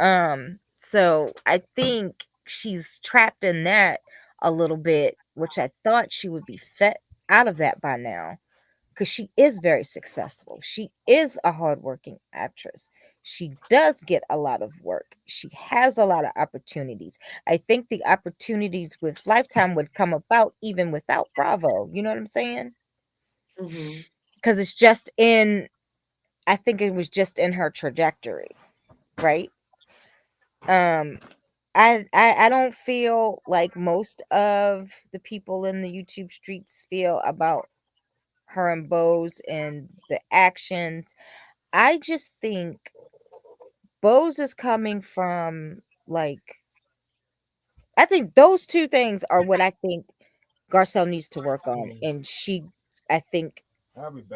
so I think she's trapped in that a little bit, which I thought she would be fet out of that by now because she is very successful. She is a hardworking actress. She does get a lot of work. She has a lot of opportunities. I think the opportunities with Lifetime would come about even without Bravo. You know what I'm saying? Hmm. Because I think it was just in her trajectory, right? Um, I don't feel like most of the people in the YouTube streets feel about her and Bose and the actions. I just think Bose is coming from like I think those two things are what I think Garcelle needs to work on, and I think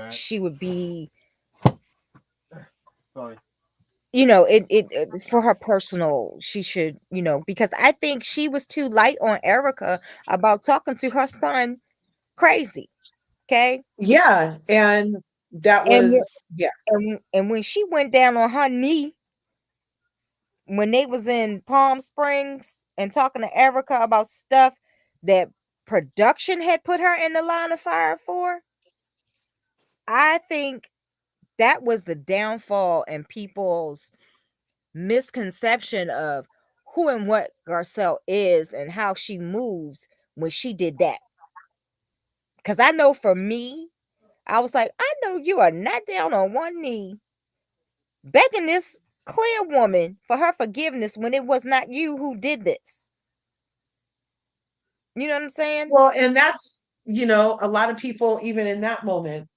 she would be, for her personal, she should, because I think she was too light on Erica about talking to her son crazy. Okay, Yeah, and that and was yeah. and when she went down on her knee when they was in Palm Springs and talking to Erica about stuff that production had put her in the line of fire for, I think that was the downfall and people's misconception of who and what Garcelle is and how she moves when she did that. Because I know for me, I was like, I know you are not down on one knee begging this clear woman for her forgiveness when it was not you who did this. You know what I'm saying? Well, and that's, a lot of people even in that moment,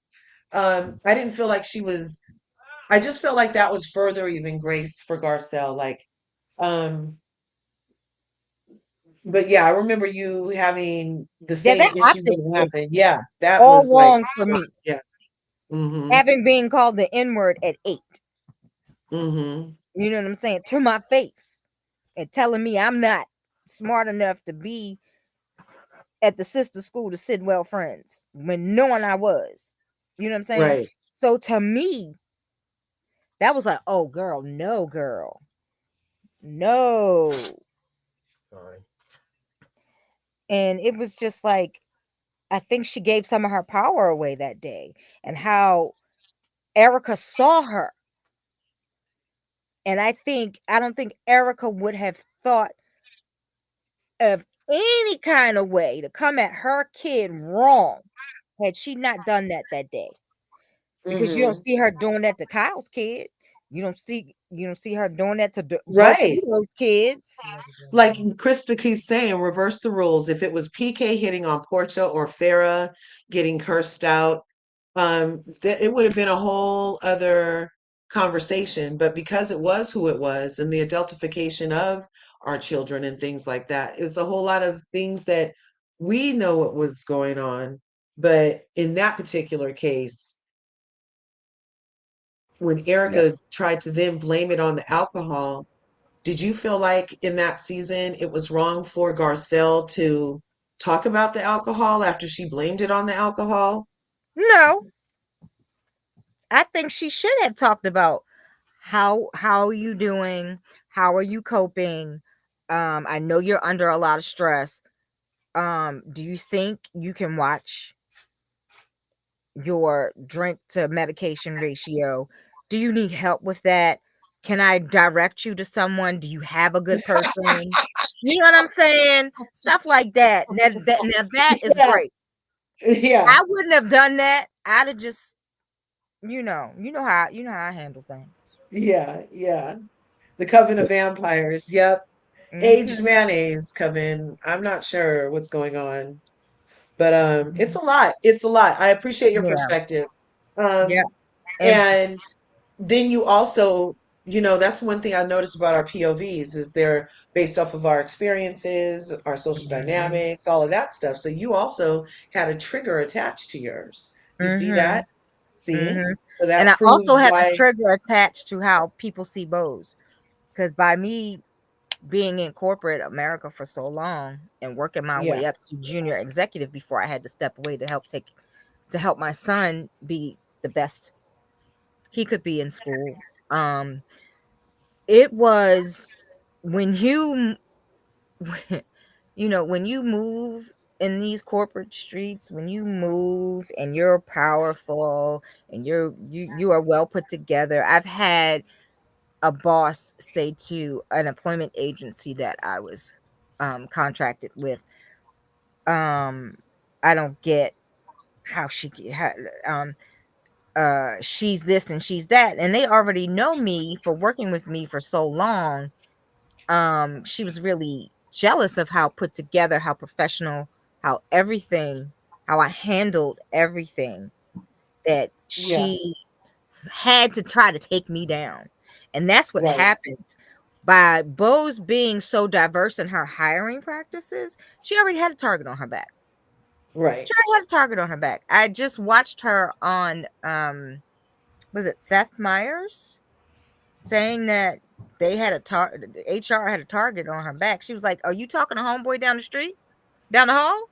I didn't feel like she was I just felt like that was further even grace for Garcelle. Like, um, but yeah, I remember you having the Yeah, same that issue optic when it was happened. Yeah, that all was like, wrong for wow, me. yeah. Mm-hmm. Having been called the N word at 8. Mm-hmm. You know what I'm saying? To my face. And telling me I'm not smart enough to be at the sister school to Sidwell Friends when knowing I was. You know what I'm saying? Right. So to me, that was like, oh girl, no girl. No. And it was just like I think she gave some of her power away that day and how Erica saw her. And I don't think Erica would have thought of any kind of way to come at her kid wrong had she not done that day. Because you don't Mm-hmm. see her doing that to Kyle's kid. You don't see her doing that to both Right. of those kids. Like Krista keeps saying, reverse the rules. If it was PK hitting on Portia or Farah getting cursed out, it would have been a whole other conversation. But because it was who it was and the adultification of our children and things like that, it's a whole lot of things that we know what was going on. But in that particular case, when Yeah. Erica tried to then blame it on the alcohol, did you feel like in that season it was wrong for Garcelle to talk about the alcohol after she blamed it on the alcohol? No, I think she should have talked about how are you doing? How are you coping? I know you're under a lot of stress. Do you think you can watch your drink to medication ratio? Do you need help with that? Can I direct you to someone? Do you have a good person? You know what I'm saying? Stuff like that. Now that is Yeah, great. yeah, I wouldn't have done that. I'd have just, you know how I handle things. yeah. The Coven of Vampires. Yep. Aged Mhm. mayonnaise coven. I'm not sure what's going on, but it's a lot. It's a lot. I appreciate your Yeah. perspective. Yeah. Um, And and then you also, that's one thing I noticed about our POVs is they're based off of our experiences, our social dynamics, all of that stuff. So you also had a trigger attached to yours. You see that? mhm. See? Mhm. So And that I also proves have a why, trigger attached to how people see bows. Because by me being in corporate America for so long and working my yeah, way up to junior executive before I had to step away to help my son be the best he could be in school. It was when when you move in these corporate streets, when you move and you're powerful and you are well put together. I've had a boss say to an employment agency that I was contracted with, um, I don't get how she's this and she's that, and they already know me for working with me for so long. She was really jealous of how put together, how professional, how I handled everything. that Yeah. she had to try to take me down. And that's what Right. happens. By Bose being so diverse in her hiring practices, she already had a target on her back. Right. She already had a target on her back. I just watched her on was it Seth Meyers saying that they had a target, HR had a target on her back. She was like, "Are you talking to homeboy down the street? Down the hall?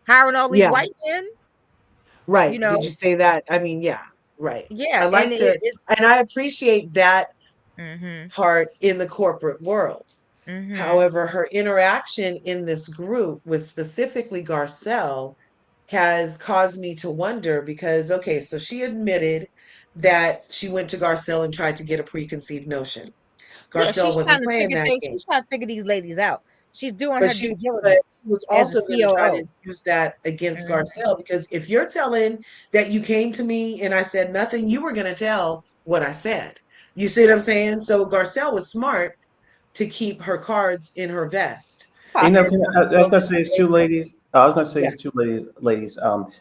Hiring all these Yeah. white men?" You Right. Did know? you say that? I mean, yeah. Right. Yeah, I and like to, it's and I appreciate that mhm. part in the corporate world. Mhm. However, her interaction in this group with specifically Garcelle has caused me to wonder because, okay, so she admitted that she went to Garcelle and tried to get a preconceived notion. Yeah, Garcelle wasn't playing that game, she's trying to figure these ladies out. She's doing but her due but diligence she was as a also going to try to COO. use that against Mhm. Garcelle because if you're telling that you came to me and I said nothing, you were going to tell what I said. You see what I'm saying? So Garcelle was smart to keep her cards in her vest You know, and Possibly. not I was show gonna them say it's the two paper. ladies. I was gonna say Yeah, it's two ladies. Ladies,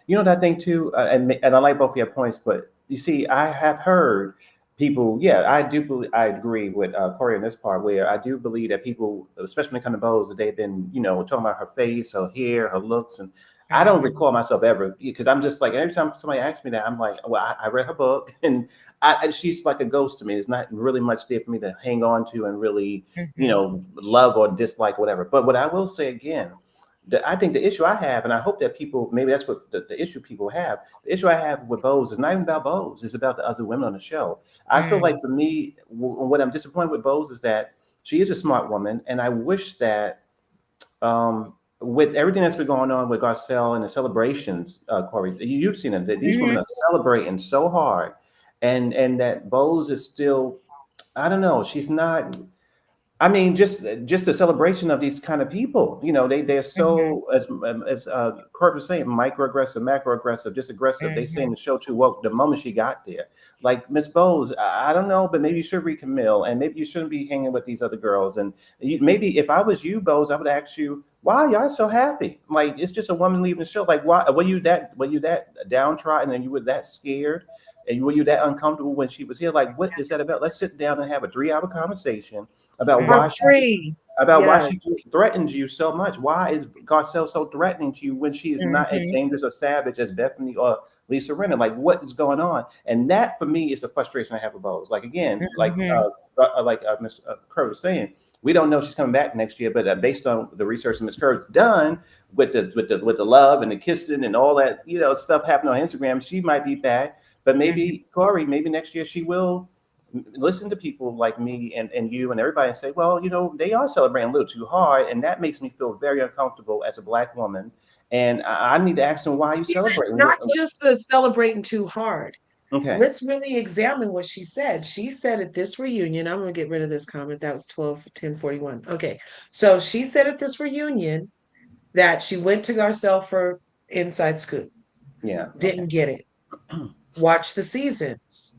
you know what I think too, and I like both of your points. But you see, I have heard people. Yeah, I do believe. I agree with Corey on this part, where I do believe that people, especially when it comes to Bose, that they've been, talking about her face, her hair, her looks, and I don't Mhm. recall myself ever because I'm just like every time somebody asks me that, I'm like, well, I read her book, and she's like a ghost to me. There's not really much there for me to hang on to and really Mhm. love or dislike, whatever. But what I will say again, I think the issue I have, and I hope that people, maybe that's what the issue people have. The issue I have with Bose is not even about Bose; it's about the other women on the show. I feel like Mm. for me, what I'm disappointed with Bose is that she is a smart woman, and I wish that with everything that's been going on with Garcelle and the celebrations, Corey, you've seen them. That these women Mhm. are celebrating so hard, and that Bose is still. I don't know. She's not. I mean, just the celebration of these kind of people. They're Mhm. so as Kurt was saying, microaggressive, macroaggressive, just aggressive. They say in Mhm. the show too. Well, the moment she got there, like Miss Bowes, I don't know, but maybe you should read Camille, and maybe you shouldn't be hanging with these other girls. And maybe if I was you, Bowes, I would ask you, why y'all so happy? Like it's just a woman leaving the show. Like why were you that downtrodden and you were that scared? And were you that uncomfortable when she was here? Like, what is that about? Let's sit down and have a 3 hour conversation about or why Mhm. she three. about why Yes. she threatens you so much. Why is Garcelle so threatening to you when she is not as Mhm. dangerous or savage as Bethany or Lisa Renner? Like, what is going on? And that for me is the frustration I have with Bose. Like again, Mhm. Miss Kerr was saying, we don't know if she's coming back next year, but based on the research that Miss Kerr's done with the love and the kissing and all that stuff happening on Instagram, she might be back. But Mhm. maybe Corey, maybe next year she will listen to people like me and you and everybody and say, well, they are celebrating a little too hard. And that makes me feel very uncomfortable as a black woman. And I need to ask them, why are you celebrating? Not just the celebrating too hard. Okay. Let's really examine what she said. She said at this reunion, I'm going to get rid of this comment. That was 12:10:41. Okay. So she said at this reunion that she went to Garcelle for inside scoop. Yeah. Okay. Didn't get it. Watched the seasons.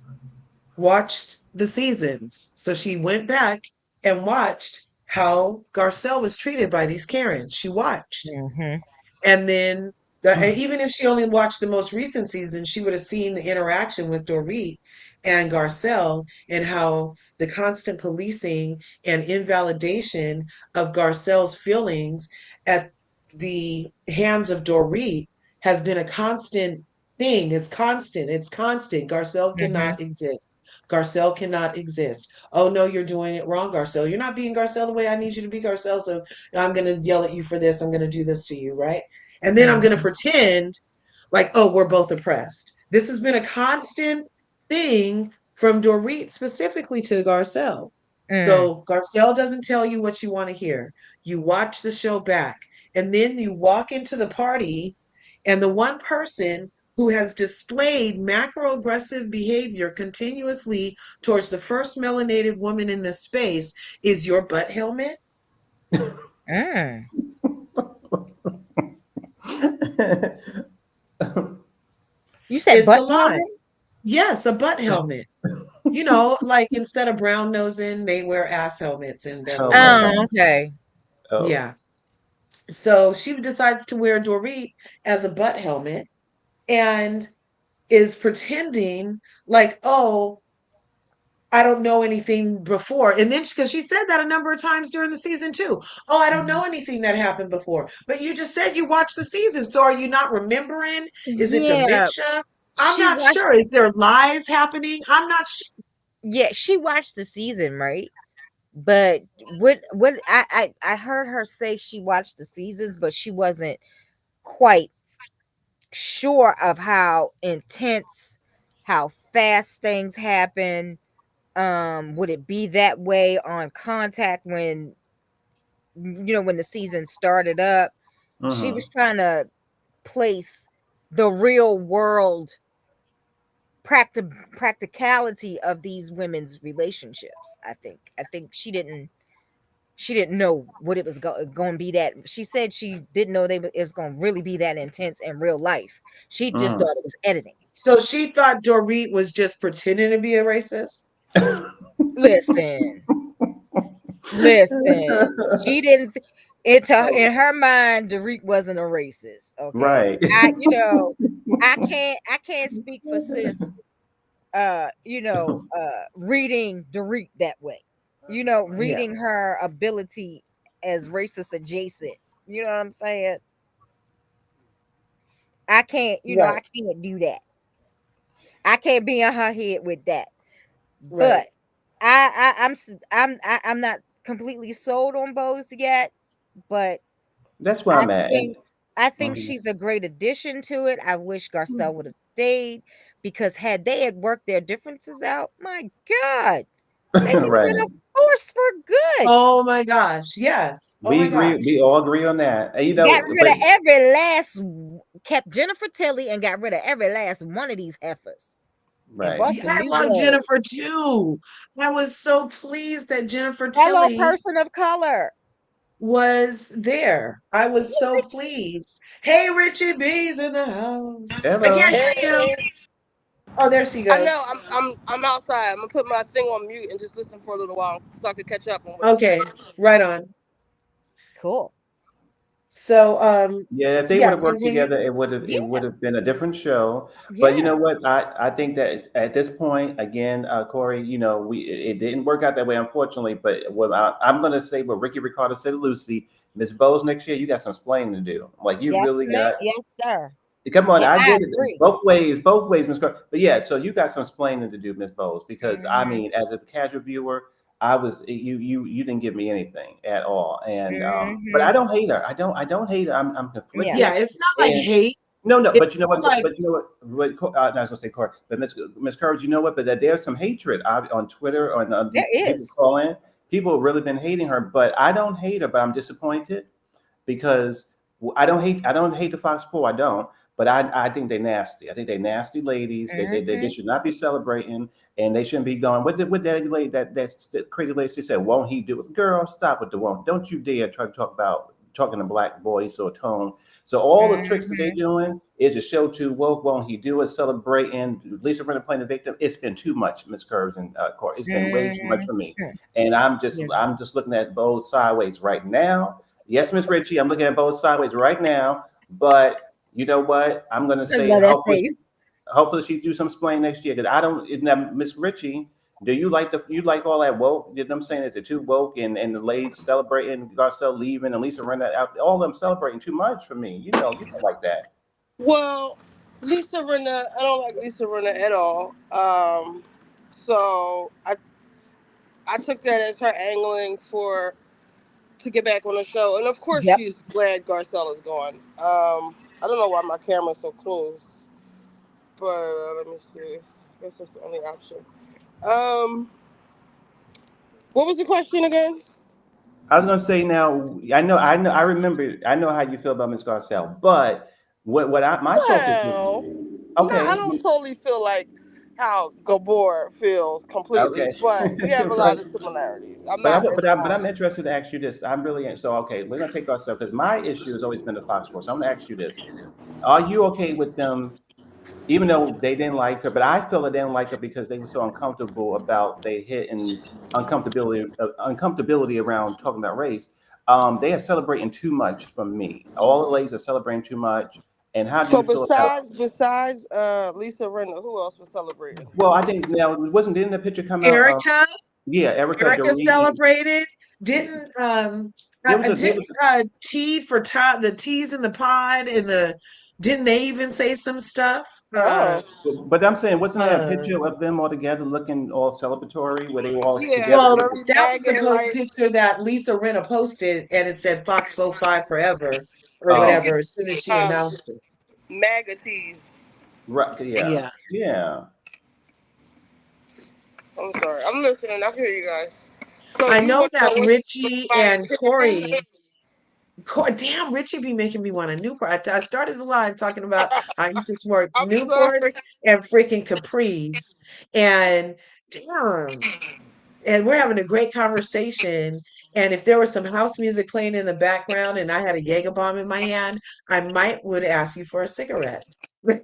Watched the seasons. So she went back and watched how Garcelle was treated by these Karens. She watched. Mhm. And then even if she only watched the most recent season, she would have seen the interaction with Dorit and Garcelle and how the constant policing and invalidation of Garcelle's feelings at the hands of Dorit has been a constant thing. It's constant. It's constant. Garcelle Mhm. cannot exist. Garcelle cannot exist. Oh no, you're doing it wrong, Garcelle. You're not being Garcelle the way I need you to be, Garcelle. So I'm going to yell at you for this. I'm going to do this to you, right? And then I'm going to Mhm. pretend like, oh, we're both oppressed. This has been a constant thing from Dorit specifically to Garcelle. Mm. So Garcelle doesn't tell you what you want to hear. You watch the show back, and then you walk into the party, and the one person who has displayed macroaggressive behavior continuously towards the first melanated woman in this space is your butt helmet. Mm. You said It's a butt lot. helmet? Yes, a butt helmet. Like instead of brown nosing, they wear ass helmets in Oh Beverly my Oh, Hills. God. okay. Oh. Yeah. So she decides to wear Dorit as a butt helmet. And is pretending like, oh, I don't know anything before. And then because she said that a number of times during the season too. Oh, I don't Mhm. know anything that happened before. But you just said you watched the season. So are you not remembering? Is it Yeah, dementia? I'm she not watched. sure. Is there lies happening? I'm not sure. Yeah, she watched the season, right? But what I heard her say she watched the seasons, but she wasn't quite sure of how intense, how fast things happen. Would it be that way on Contact when when the season started up? She Mm-hmm. was trying to place the real world practicality of these women's relationships. I think she didn't know what it was going to be. That she said she didn't know it was going to really be that intense in real life. She just Mm-hmm. thought it was editing. So she thought Dorit was just pretending to be a racist. Listen, listen. She didn't. In her mind, Derek wasn't a racist. Okay, Right. I can't speak for sis. Reading Derek that way. Yeah, Reading her ability as racist adjacent. You know what I'm saying? I can't. right, I can't do that. I can't be in her head with that. right. But I'm not completely sold on Bose yet. But That's where I I'm at. And think I think mhm. she's a great addition to it. I wish Garcelle would have stayed because had they had worked their differences out, my God, they could have been Right. a force for good. Oh my gosh. Yes. Oh We my agree. gosh. We all agree on that. And, Got rid but of every last kept Jennifer Tilly and got rid of every last one of these heifers and right. brought Yeah, some I new love blood. Jennifer too. I was so pleased that Jennifer Hello, Tilly person of color. was there. I was so pleased. Hey, Richie B's in the house. I can't Hello. hear you. Hey, Oh, there she I know goes. I'm outside. I'm gonna put my thing on mute and just listen for a little while so I can catch up on what you're saying. Okay, right on. Cool. So, Yeah, if they would yeah, have worked continue. together, it would Yeah, have been a different show. But you yeah, know what? I think that at this point, again, Corey, it didn't work out that way, unfortunately. But I'm going to say what Ricky Ricardo said to Lucy, Miss Bowes, next year you got some explaining to do. Like you yes, really ma'am, got. yes, sir, Come on, and I I get it agree. both ways, Miss Carter. But yeah, so you got some explaining to do, Miss Bowles, because I Hmm. mean, as a casual viewer, I was you didn't give me anything at all, and but I Hmm. don't hate her. I don't hate her. I'm Yeah. conflicted, Yeah, it's not like and hate. no, It's but you know more what? like, But you know what? I was gonna say Corey, but Miss Courage, you know what? But that there's some hatred on Twitter on There these people is. calling. People have really been hating her, but I don't hate her. But I'm disappointed because I don't hate the Fox Four. I don't. But I think they're nasty. I think they're nasty ladies. They Mhm. should not be celebrating, and they shouldn't be going. What that lady that crazy lady she said? Won't he do it? Girl, stop with the won't. Don't you dare try to talk about talking to black voice or tone. So all the tricks that they're Mhm. doing is to show too woke. Won't he do it? Celebrating Lisa Rinna playing the victim. It's been too much, Miss Curves and Court. It's been way too much Mhm. for me. And yeah. I'm just looking at both sideways right now. Yes, Miss Ritchie, I'm looking at both sideways right now. But you know what? I'm gonna I say love that face. hopefully she do some explain next year. Because I don't Miss Ritchie, do you like all that woke? You know what I'm saying? Is it too woke and the ladies celebrating Garcelle leaving and Lisa Rinna out, all of them celebrating too much for me. You don't like that. Well, Lisa Rinna, I don't like Lisa Rinna at all. So I took that as her angling for to get back on the show, and of course Yep. she's glad Garcelle is gone. I don't know why my camera's so close, but let me see. I guess that's the only option. Um, what was the question again? I was gonna say now, I remember, I know how you feel about Miss Garcelle, but my focus is Well, no, I okay, don't totally feel like how Gabor feels completely, okay, but we have a right. lot of similarities. I'm But not I'm as but I'm but far. I'm interested to ask you this. I'm really so okay. We're gonna take ourselves because my issue has always been the Fox Force. I'm gonna ask you this: are you okay with them, even though they didn't like her? But I feel that they didn't like her because they were so uncomfortable about they hit and uncomfortability around talking about race. They are celebrating too much from me. All the ladies are celebrating too much, And how do So you feel about? besides Lisa Rinna, who else was celebrating? Well, I think now didn't the picture come out? Erica, Yeah, Erica Erica Doree. celebrated. Didn't There was a there didn't was T for Todd, the T's in the pod and the didn't they even say some stuff? Oh, but I'm saying, wasn't there a Uh picture of them all together looking all celebratory where they were all yeah, together? well, very that was the MAGA like. picture that Lisa Rinna posted and it said Fox 5 forever or They be Oh, whatever getting as soon as she announced it. MAGA tees. right, yeah, Yeah. yeah. I'm sorry, I'm listening. I hear you guys. So I you know want to that know what Richie my and opinion? Corey damn, Richie be making me want a Newport. I started the live talking about I used to smoke I'm Newport sorry. and freaking Capri's, and damn, and we're having a great conversation. And if there was some house music playing in the background and I had a Jaeger bomb in my hand, I might would ask you for a cigarette. I'm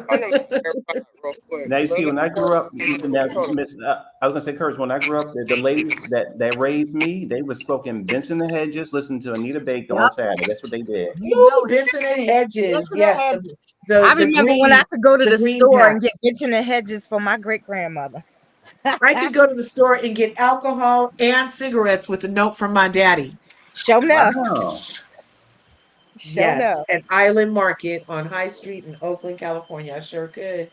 gonna make her pod real quick. Now you see, Let me when I grew up, now, hold on. Miss, I was gonna say, Curtis, when I grew up, the ladies that raised me, they were smoking Benson the Hedges, listening to Anita Baker on Yep. Saturday. That's what they did. You Ooh, know it. Benson and Hedges. Benson Yes, and the Hedges. I the remember when I green could go to the the green store pack. and get Benson and Hedges for my great grandmother. I could go to the store and get alcohol and cigarettes with a note from my daddy. Show enough. Wow. Show Yes, enough. at Island Market on High Street in Oakland, California. I sure could.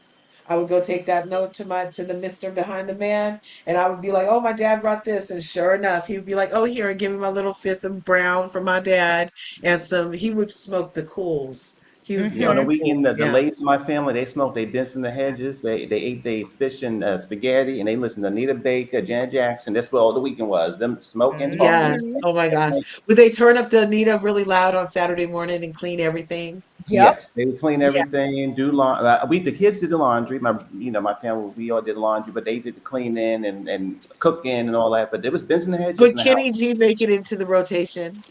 I would go take that note to the mister behind the man, and I would be like, "Oh, my dad brought this," and sure enough, he would be like, "Oh, here, and give me my little fifth of brown from my dad," and some. He would smoke the cools. He would Yeah, on smoke the Hmm. the weekend, cools. the Yeah. ladies in my family, they smoked they Benson the Hedges, they ate they fish and spaghetti, and they listened to Anita Baker, Janet Jackson. That's what all the weekend was. Them smoke and talking. Yes. Hmm. Oh my gosh. And Would they turn up the Anita really loud on Saturday morning and clean everything? Yep. yes, they would clean Yeah. everything, do laundry. We the kids did the laundry. My family, we all did laundry, but they did the cleaning and cooking and all that. But there was Benson the Hedges in Would the Kenny house. G make it into the rotation?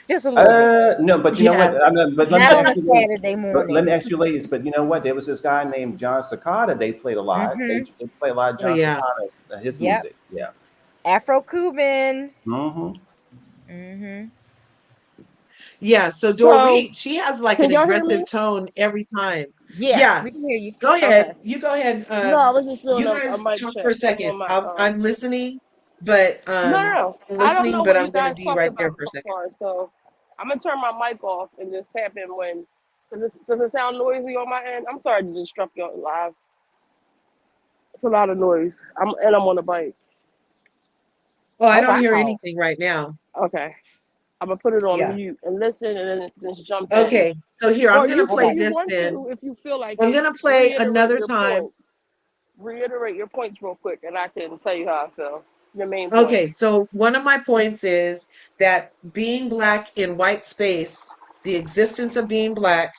Just a little bit. No, but you know what? Yes. But let me Not on Yes. a ask you, Saturday but let morning. me ask you, ladies. But you know what? There was this guy named John Cicada. They played a lot. Hmm. They play a lot of Oh John yeah. Cicada's his Yep. music. Yeah. Afro Cuban. Hmm. Hmm. Yeah. So So Dorit, she has like can an y'all hear aggressive me? tone every time. Yeah, Yeah. we can hear you. Go ahead. Okay. You go ahead. No, I was just doing You a guys mic talk for check. a I'm second. on my I'm listening, but No, no, no. I'm I don't know listening, but what I'm you gonna guys be talked right there about for a so second. far, so I'm gonna turn my mic off and just tap in when. Does it sound noisy on my end? I'm sorry to disrupt your live. It's a lot of noise. I'm on a bike. Oh, I Oh don't hear wow. anything right now. Okay, I'm gonna put it on Yeah. mute and listen, and then just jump in. Okay. So here, I'm Or gonna you can, play if Okay. you this want then. to, if you feel like I'm it, gonna play reiterate another your time. point. Reiterate your points real quick, and I can tell you how I feel. Your main Okay, points. so one of my points is that being black in white space, the existence of being black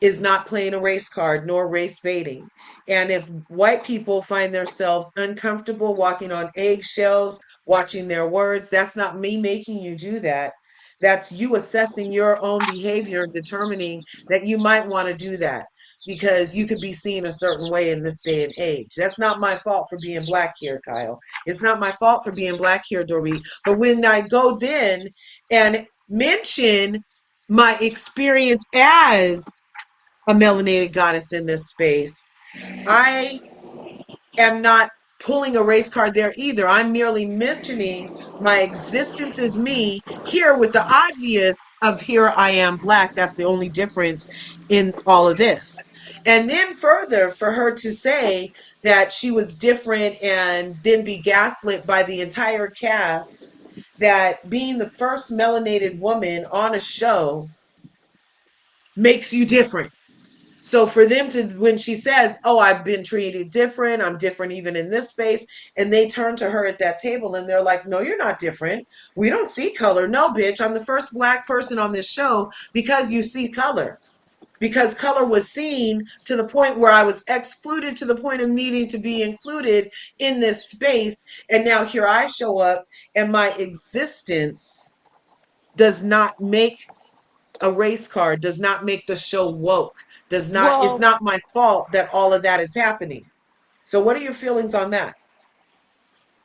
is not playing a race card nor race baiting. And if white people find themselves uncomfortable walking on eggshells, watching their words, that's not me making you do that. That's you assessing your own behavior and determining that you might want to do that because you could be seen a certain way in this day and age. That's not my fault for being black here, Kyle. It's not my fault for being black here, Dorit. But when I go then and mention my experience as a melanated goddess in this space, I am not pulling a race card there either. I'm merely mentioning my existence as me here with the obvious of here I am black. That's the only difference in all of this. And then further, for her to say that she was different and then be gaslit by the entire cast, that being the first melanated woman on a show makes you different. So for them to, when she says, "Oh, I've been treated different. I'm different even in this space," and they turn to her at that table and they're like, "No, you're not different. We don't see color. No, bitch, I'm the first black person on this show because you see color. Because color was seen to the point where I was excluded to the point of needing to be included in this space. And now here I show up and my existence does not make a race card, does not make the show woke, does not, it's Well, not my fault that all of that is happening. So what are your feelings on that?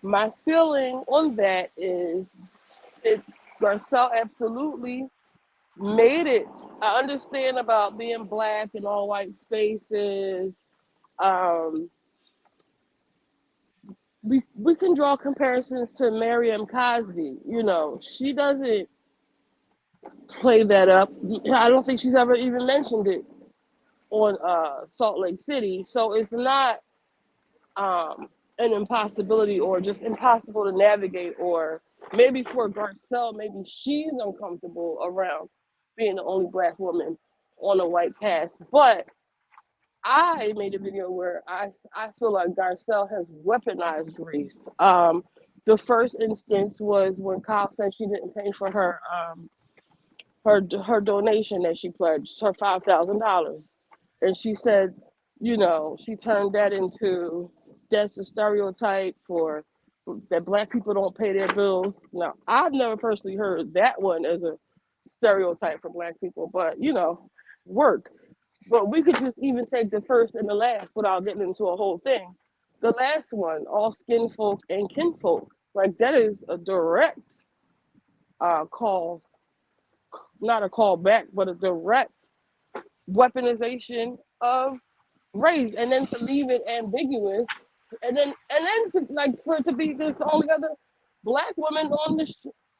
my feeling on that is it Garcelle absolutely made it I understand about being black in all white spaces. Um, we can draw comparisons to Miriam Cosby. You know, she doesn't play that up. I don't think she's ever even mentioned it on Salt Lake City. So it's not an impossibility or just impossible to navigate. Or maybe for Garcelle, maybe she's uncomfortable around being the only black woman on a white cast. But I made a video where I feel like Garcelle has weaponized race. The first instance was when Kyle said she didn't pay for her donation that she pledged, her $5,000, and she said, you know, she turned that into that's a stereotype for that black people don't pay their bills. Now, I've never personally heard that one as a stereotype for black people, but you know, work. But we could just even take the first and the last without getting into a whole thing. The last one, all skin folk and kinfolk, like that is a direct call, not a call back, but a direct weaponization of race, and then to leave it ambiguous, and then to like for it to be this the only other black woman on the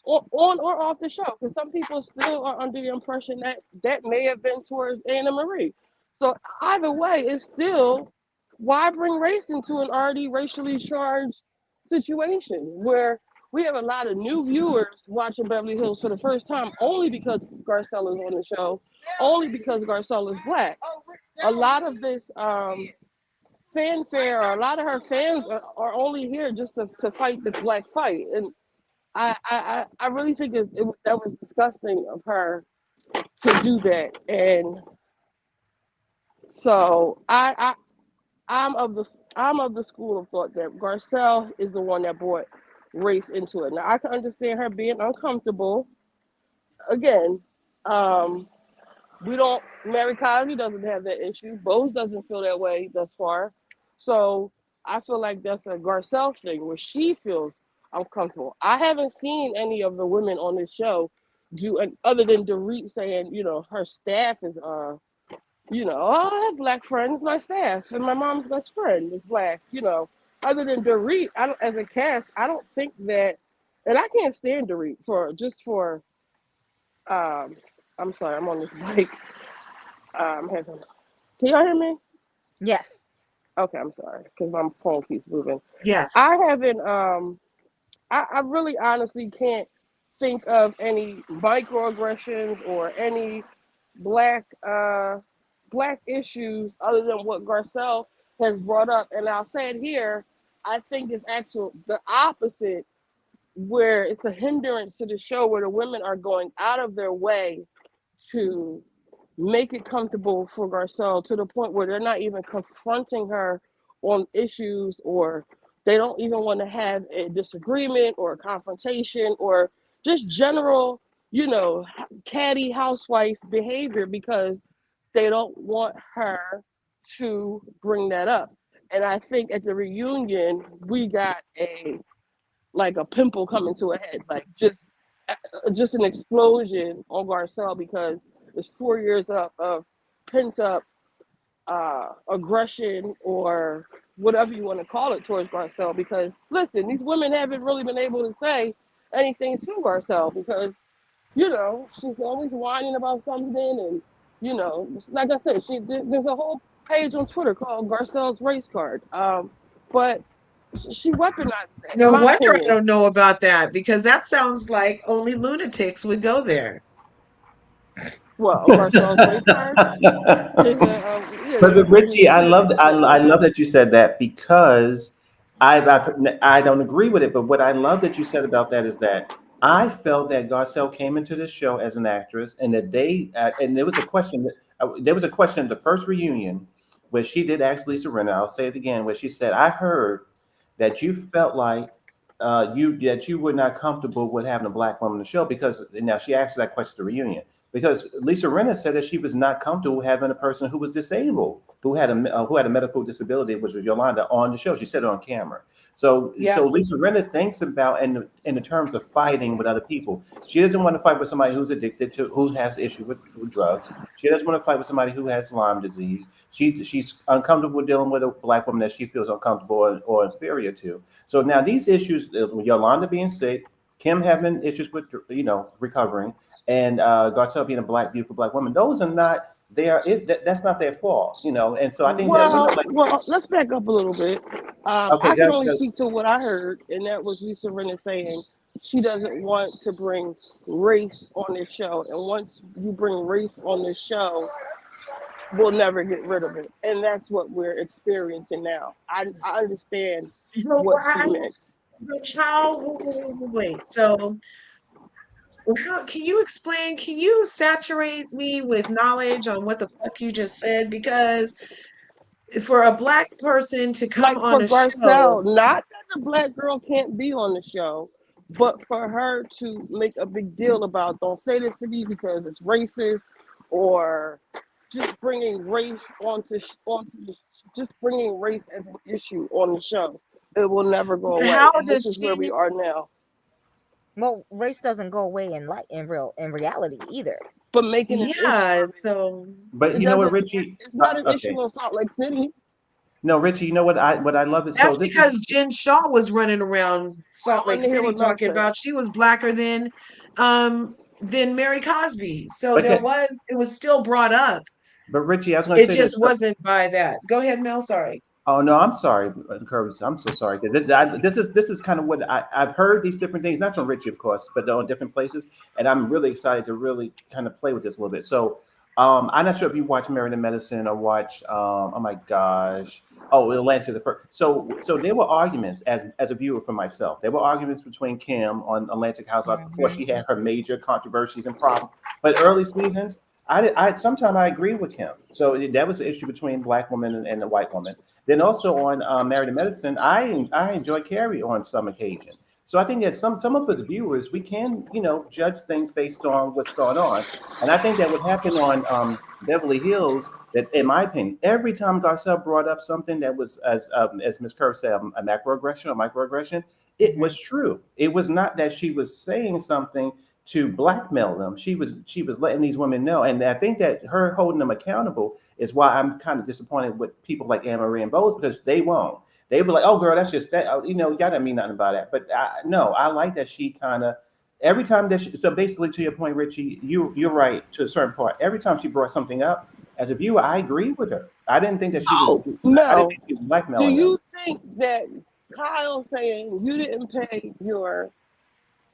on or off the show, because some people still are under the impression that that may have been towards Anna Marie. So either way, it's still, why bring race into an already racially charged situation where we have a lot of new viewers watching Beverly Hills for the first time only because Garcelle is on the show, only because Garcelle is black. A lot of this fanfare, or a lot of her fans are only here just to fight this black fight. And I really think that was disgusting of her to do that. And so I'm of the I'm of the school of thought that Garcelle is the one that brought race into it. Now I can understand her being uncomfortable. Again, um, we don't. Mary Cosby doesn't have that issue. Bose doesn't feel that way thus far. So I feel like that's a Garcelle thing where she feels uncomfortable. I haven't seen any of the women on this show do, other than Dorit saying, you know, her staff is you know, oh, I have black friends. My staff and my mom's best friend is black. You know, other than Dorit, I don't, as a cast, I don't think that, and I can't stand Dorit for just for. Um, I'm sorry, I'm on this bike. Having, can y'all hear me? Yes. Okay, I'm sorry because my phone keeps moving. I Yes. haven't. I really honestly can't think of any microaggressions or any black black issues other than what Garcelle has brought up. And I'll say it here. I think it's actual the opposite, where it's a hindrance to the show, where the women are going out of their way to make it comfortable for Garcelle to the point where they're not even confronting her on issues, or they don't even want to have a disagreement or a confrontation or just general, you know, catty housewife behavior, because they don't want her to bring that up. And I think at the reunion, we got a like a pimple coming to a head, like just an explosion on Garcelle, because it's 4 years of pent up aggression, or whatever you want to call it, towards Garcelle. Because listen, these women haven't really been able to say anything to Garcelle, because you know she's always whining about something, and you know, like I said, there's a whole page on Twitter called Garcelle's race card. But she weaponizes it, in No my wonder I opinion. don't know about that because that sounds like only lunatics would go there. Well, Garcelle's race card. There's a yeah, But there's Richie, I yeah, love there's I, a I love that you said that, because I don't agree with it. But what I love that you said about that is that I felt that Garcelle came into this show as an actress, and that and there was a question at the first reunion where she did ask Lisa Rinna. I'll say it again, where she said, "I heard that you felt like you were not comfortable with having a black woman on the show because." Now she asked that question at the reunion, because Lisa Rinna said that she was not comfortable having a person who was disabled, who had a medical disability, which was Yolanda, on the show. She said it on camera. Yeah. So Lisa Rinna thinks about in the terms of fighting with other people. She doesn't want to fight with somebody who's addicted to, who has issue with drugs. She doesn't want to fight with somebody who has Lyme disease. She's uncomfortable dealing with a black woman that she feels uncomfortable or inferior to. So now these issues, Yolanda being sick, Kim having issues with recovering, and Garcelle being a beautiful black woman, those are not that's not their fault, And so I think that Well, let's back up a little bit. okay, I can only speak to what I heard, and that was Lisa Rinna saying she doesn't want to bring race on this show, and once you bring race on this show, we'll never get rid of it, and that's what we're experiencing now. I understand what she meant. Wait. So, how can you explain? Can you saturate me with knowledge on what the fuck you just said? Because for a black person to come Like on for a show, Garcelle, not that the black girl can't be on the show, but for her to make a big deal about don't say this to me because it's racist, or just bringing race just bringing race as an issue on the show, it will never go away, how and this does is where we she? are now. Well, race doesn't go away in reality either. But making an issue Yeah. of So, but it you know what, doesn't. Richie? It's not an issue Okay, in Salt Lake City. no, Richie. You know what I love it. So that's this is because Jen Shaw was running around I Salt want Lake to hear City what Mel talking said. about she was blacker than Mary Cosby. So okay, it was still brought up. but Richie, I was going to It say just this. wasn't by that. Go ahead, Mel. Sorry. Oh no, I'm sorry, Curvies. I'm so sorry. This is kind of what I've heard these different things, not from Richie, of course, but on different places, and I'm really excited to really kind of play with this a little bit. So, I'm not sure if you watch Married to Medicine or watch. Oh my gosh. Oh, Atlanta the first. So there were arguments as a viewer for myself. There were arguments between Kim on Atlantic Housewives before she had her major controversies and problems. But early seasons, I sometimes I agree with Kim. So that was the issue between black woman and the white woman. Then also on Married to Medicine, I enjoy Carrie on some occasion. So I think that some of us viewers we can judge things based on what's going on, and I think that would happen on Beverly Hills. That in my opinion, every time Garcelle brought up something that was as Ms. Kerr said a macroaggression or microaggression, it Hmm. was true. It was not that she was saying something to blackmail them. She was letting these women know, and I think that her holding them accountable is why I'm kind of disappointed with people like Anne Marie and Bowles because they won't. They be like, "Oh, girl, that's just that." Y'all don't mean nothing about that. But no, I like that she kind of every time that so basically to your point, Richie, you're right to a certain part. Every time she brought something up, as a viewer, I agree with her. I didn't think that she was. Oh, I didn't Mel, think she was do blackmailing them. you think that Kyle saying you didn't pay your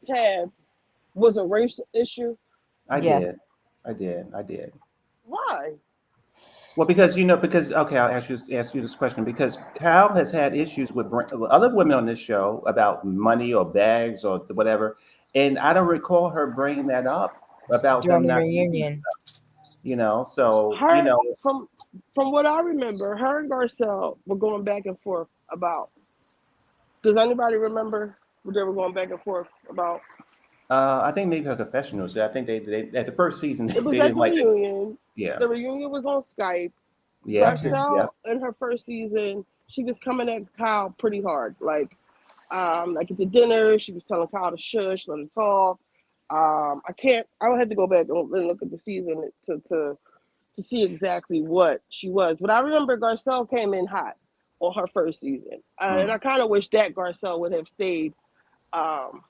tab was a race issue? I Yes. did. I did. I did. Why? Well, because okay, I'll ask you this question because Cal has had issues with other women on this show about money or bags or whatever, and I don't recall her bringing that up about During them the not using reunion. stuff. So Her from what I remember, her and Garcelle were going back and forth about. Does anybody remember what they were going back and forth about? I think maybe her confessionals. I think they at the first season It was they at didn't the like it. reunion. Yeah, The reunion was on Skype. yeah, Garcelle yeah. in her first season, she was coming at Kyle pretty hard. Like at the dinner, she was telling Kyle to shush, let her talk. I would have to go back and look at the season to see exactly what she was. But I remember Garcelle came in hot on her first season. And Mm. I kind of wish that Garcelle would have stayed um,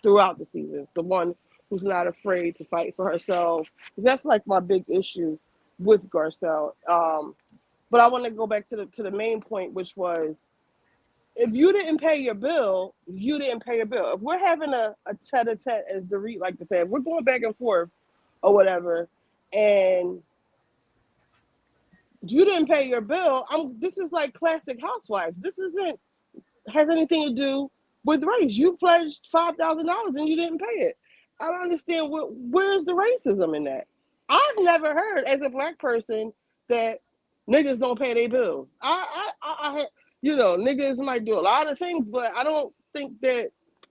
throughout the seasons. The one who's not afraid to fight for herself. That's like my big issue with Garcelle. But I want to go back to the main point, which was if you didn't pay your bill, you didn't pay your bill. If we're having a tete-a-tete, as the REIT like to say, if we're going back and forth or whatever, and you didn't pay your bill, this is like classic housewives. This isn't has anything to do with race. You pledged $5,000 and you didn't pay it. I don't understand where's the racism in that. I've never heard as a black person that niggas don't pay their bills. Niggas might do a lot of things, but I don't think that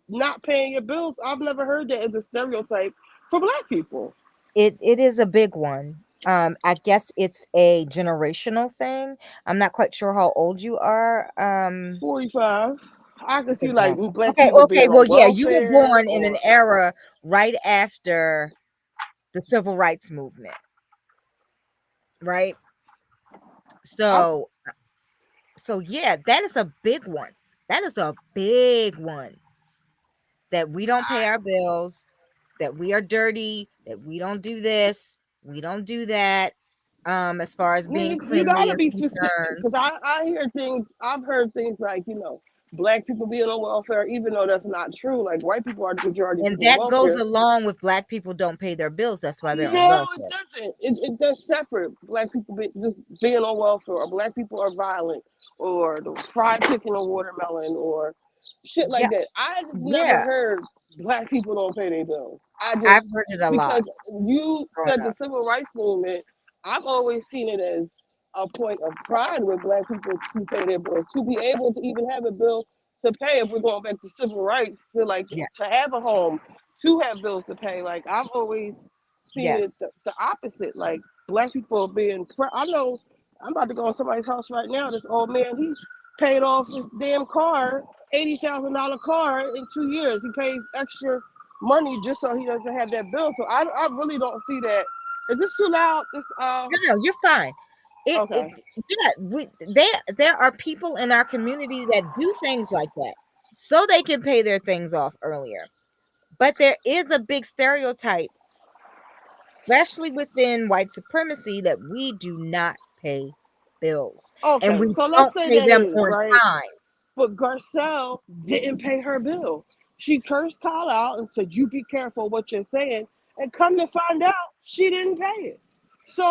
not paying your bills. I've never heard that as a stereotype for black people. it is a big one. I guess it's a generational thing. I'm not quite sure how old you are. 45. I can see like Exactly. black Okay, people okay. being Well, on yeah, you were welfare born in an or era right after the civil rights movement, right? I, So yeah, that is a big one. That is a big one, that we don't pay our bills, that we are dirty, that we don't do this, we don't do that. As far as I mean, being you cleanly gotta is be specific concerned. because I hear things. I've heard things like black people being on welfare, even though that's not true. Like white people are the majority of And people on that goes welfare. along with black people don't pay their bills. That's why they're on No, it welfare. doesn't. That's separate. Black people just being on welfare, or black people are violent, or the fried chicken or watermelon, or shit Yeah, like that. I've never yeah. heard black people don't pay their bills. I I've just heard it a lot because you growing said the up. civil rights movement, I've always seen it as a point of pride with black people to pay their bills, to be able to even have a bill to pay. If we're going back to civil rights, to like Yes, to have a home, to have bills to pay. Like I've always seen it yes. the opposite. Like black people being. I know I'm about to go in somebody's house right now. This old man, he paid off his damn car, $80,000 car in 2 years. He pays extra money just so he doesn't have that bill. So I really don't see that. Is this too loud? This No, you're fine. It okay. yeah, there are people in our community that do things like that so they can pay their things off earlier. But there is a big stereotype, especially within white supremacy, that we do not pay bills and Okay, we so let's don't say pay that them is on right. time. But Garcelle didn't pay her bill. She cursed Kyle out and said, "You be careful what you're saying." And come to find out, she didn't pay it.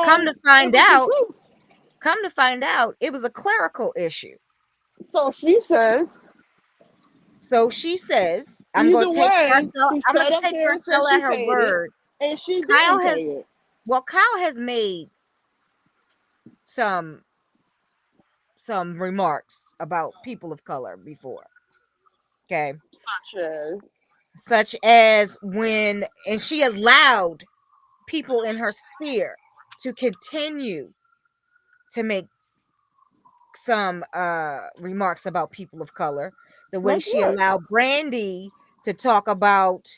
Come So to it find was the out, truth. it was a clerical issue. So she says, So she says, either way, she I'm going sat to up take there and said Garcelle she at her paid it, word. and she Kyle didn't has pay it. Kyle has made some remarks about people of color before. Okay. Such as, Such as when, and she allowed people in her sphere to continue to make some remarks about people of color, the way like she what? allowed Brandy to talk about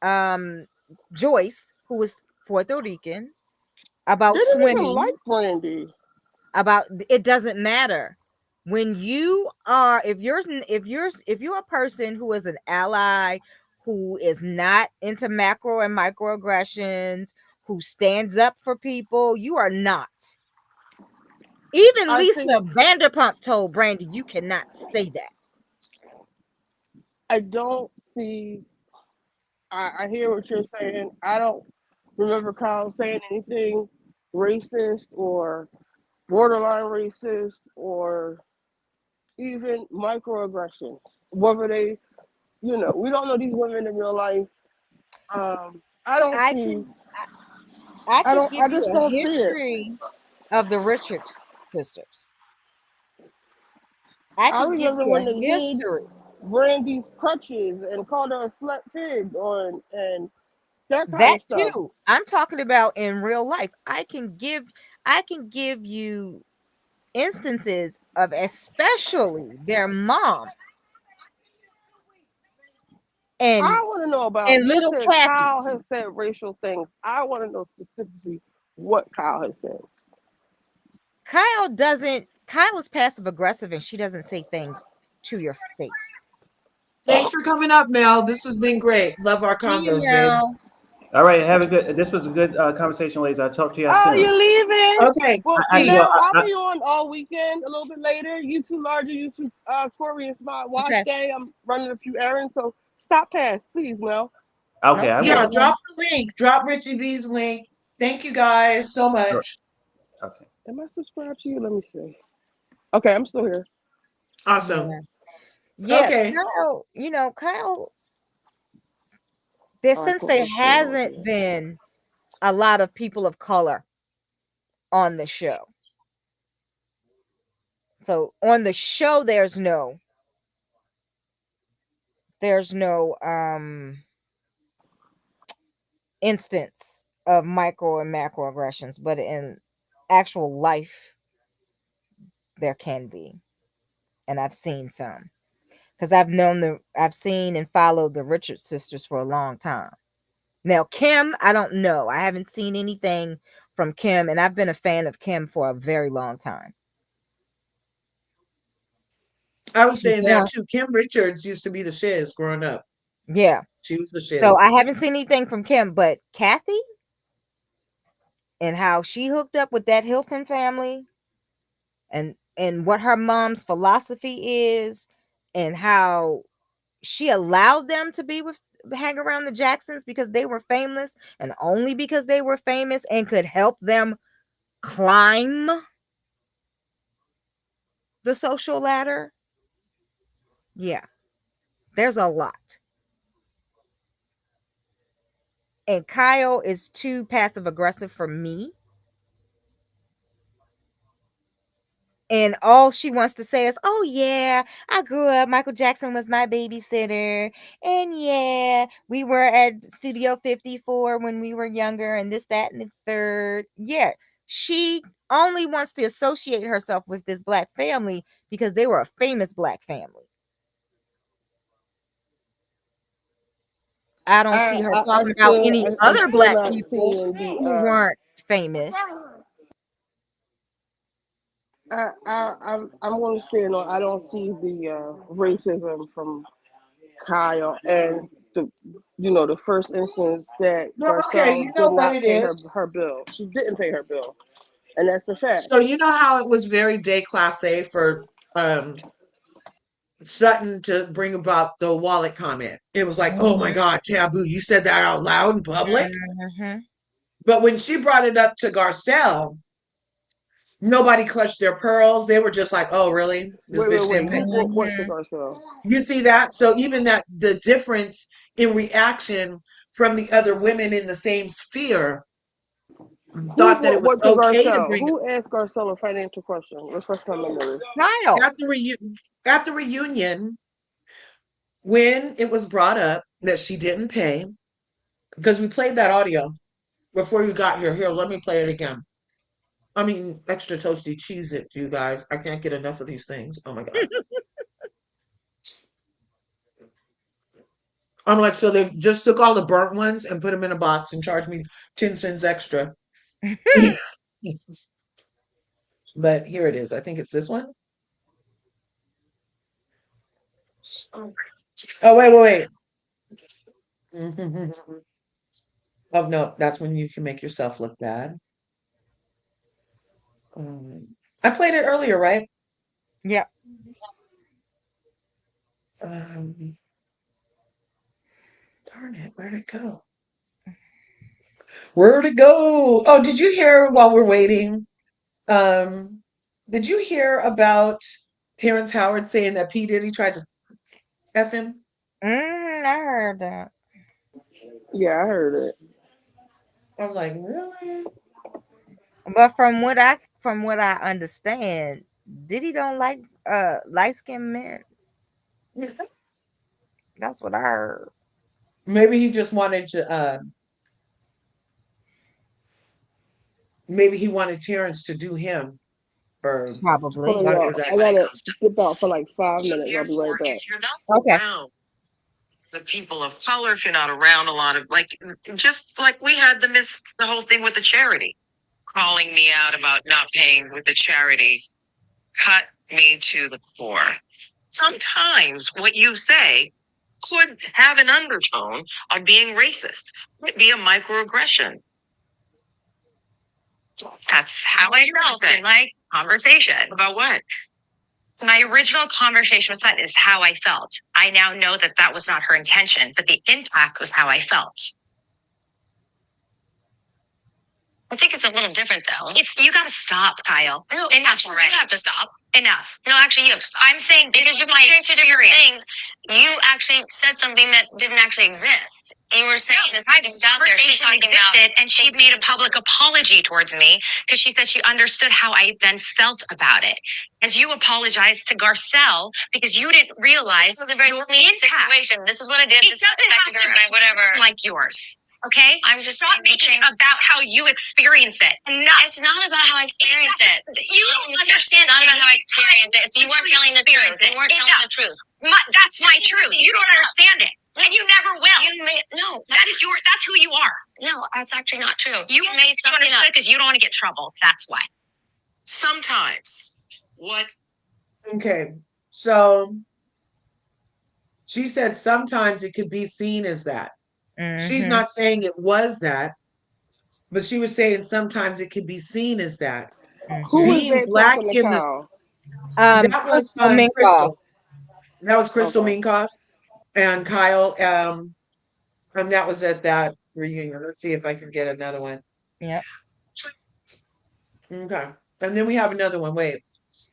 um Joyce, who was Puerto Rican, They about didn't even like swimming, Brandy. about it doesn't matter. When you are, if you're a person who is an ally, who is not into macro and microaggressions, who stands up for people, you are not. Even I Lisa think Vanderpump told Brandy, you cannot say that. I don't see. I hear what you're saying. I don't remember Kyle saying anything racist or borderline racist or even microaggressions. Whether they, we don't know these women in real life. I don't I see. can I I could don't. give I you just a don't see it. history of the Richards sisters. I I can give remember you when a they hid history. Brandy's crutches and called her a slut pig on and that kind That of stuff. too. I'm talking about in real life. I can give you instances of especially their mom I and want to know about. You little said Kathy. Kyle has said racial things. I want to know specifically what Kyle has said. Kyle is passive aggressive and she doesn't say things to your face. Thanks for coming up, Mel. This has been great. Love our See you convos, babe. now. All right, have a good. This was a good conversation, ladies. I'll talk to y'all Oh, soon. you're leaving? Okay, Well, peace. Mel, I'll be on all weekend, a little bit later. You two larger, you two Corey. It's my wash Okay. day. I'm running a few errands, so stop past, please, Mel. Okay, I Yeah, will. Okay. drop the link. Drop Richie B's link. Thank you guys so All right, much. okay. Am I subscribed to you? Let me see. Okay, I'm still here. Awesome. Yeah. Yeah. Okay. Kyle, there All right, since cool. there I'm still on hasn't here. been a lot of people of color on the show. So on the show there's no instance of micro and macroaggressions, but in actual life, there can be. And I've seen some. Because I've seen and followed the Richards sisters for a long time. Now, Kim, I don't know. I haven't seen anything from Kim, and I've been a fan of Kim for a very long time. I was She's saying that one, too. Kim Richards used to be the shiz growing up. yeah. She was the So shit. I haven't seen anything from Kim, but Kathy and how she hooked up with that Hilton family, and what her mom's philosophy is, and how she allowed them to be with hang around the Jacksons because they were famous, and only because they were famous and could help them climb the social ladder. Yeah, there's a lot. And Kyle is too passive aggressive for me. And all she wants to say is, "Oh yeah, I grew up. Michael Jackson was my babysitter, and yeah, we were at Studio 54 when we were younger, and this, that, and the third." Yeah, she only wants to associate herself with this black family because they were a famous black family. I don't see her talking about any I'm other still black not people seeing who the. weren't famous. I'm going to stand on. I don't see the racism from Kyle and the first instance that No, okay, Garcelle you know did what not it pay is? her bill. She didn't pay her bill, and that's a fact. So you know how it was very déclassé for um Sutton to bring about the wallet comment. It was like, oh my Mhm, God, taboo. You said that out loud in public. mhm. But when she brought it up to Garcelle, nobody clutched their pearls. They were just like, oh, really? This bitch Wait. didn't pay. What to Mhm. Garcelle? You see that? So even that the difference in reaction from the other women in the same sphere Who thought that it brought was what to okay to Garcelle? bring Who asked Garcelle a financial question? Refresh my memory. Kyle. at the reunion when it was brought up that she didn't pay because we played that audio before you got here. Here, let me play it again. I mean, extra toasty cheese it, you guys. I can't get enough of these things. Oh my God. I'm like, so they just took all the burnt ones and put them in a box and charged me 10 cents extra. But here it is. I think it's this one. Oh, wait. Oh, no, that's when you can make yourself look bad. I played it earlier, right? Yeah. Um, darn it, where'd it go? Where'd it go? Oh, did you hear while we're waiting? Um, did you hear about Terrence Howard saying that P. Diddy tried to F him? I heard that. Yeah, I heard it. I'm like, really? But from what I understand, Diddy don't like light skinned men. That's what I heard. Maybe he just wanted to, maybe he wanted Terrence to do him, or Hold Probably. on, what y'all. was that? I gotta dip out for like 5 minutes. I'll be right back. If you're not Okay. around the people of color, if you're not around a lot of like, just like we had the whole thing with the charity, calling me out about not paying with the charity, cut me to the core. Sometimes what you say could have an undertone of being racist. Could be a microaggression. That's how I felt in my conversation. About what? My original conversation with Sutton is how I felt. I now know that that was not her intention, but the impact was how I felt. I think it's a little different though. You gotta stop, Kyle. No, enough already. You have to stop. Enough. No, actually, you have to stop. I'm saying because of my experience, things, you actually said something that didn't actually exist. You were saying this out there. She's talking existed, about, and she made a public apology towards me because she said she understood how I then felt about it. As you apologized to Garcelle because you didn't realize this was a very clean situation. This is what I did. It doesn't have to be whatever like yours. Okay? I'm just stop making it about how you experience it. Enough. It's not about how I experience it. You don't understand. It's not about how I experience it. It's you weren't telling the truth. You weren't telling the truth. That's my truth. You don't understand it. And you never will. No. That's who you are. No, that's actually not true. You made something up because you don't want to get trouble. That's why. Sometimes. What? Okay. So she said sometimes it could be seen as that. She's not saying it was that, but she was saying sometimes it could be seen as that. Who was Being that black talking to in the Kyle? that was Crystal Minkoff. Crystal. That was Crystal Okay. Minkoff and Kyle. And that was at that reunion. Let's see if I can get another one. Yep. Okay. And then we have another one. Wait.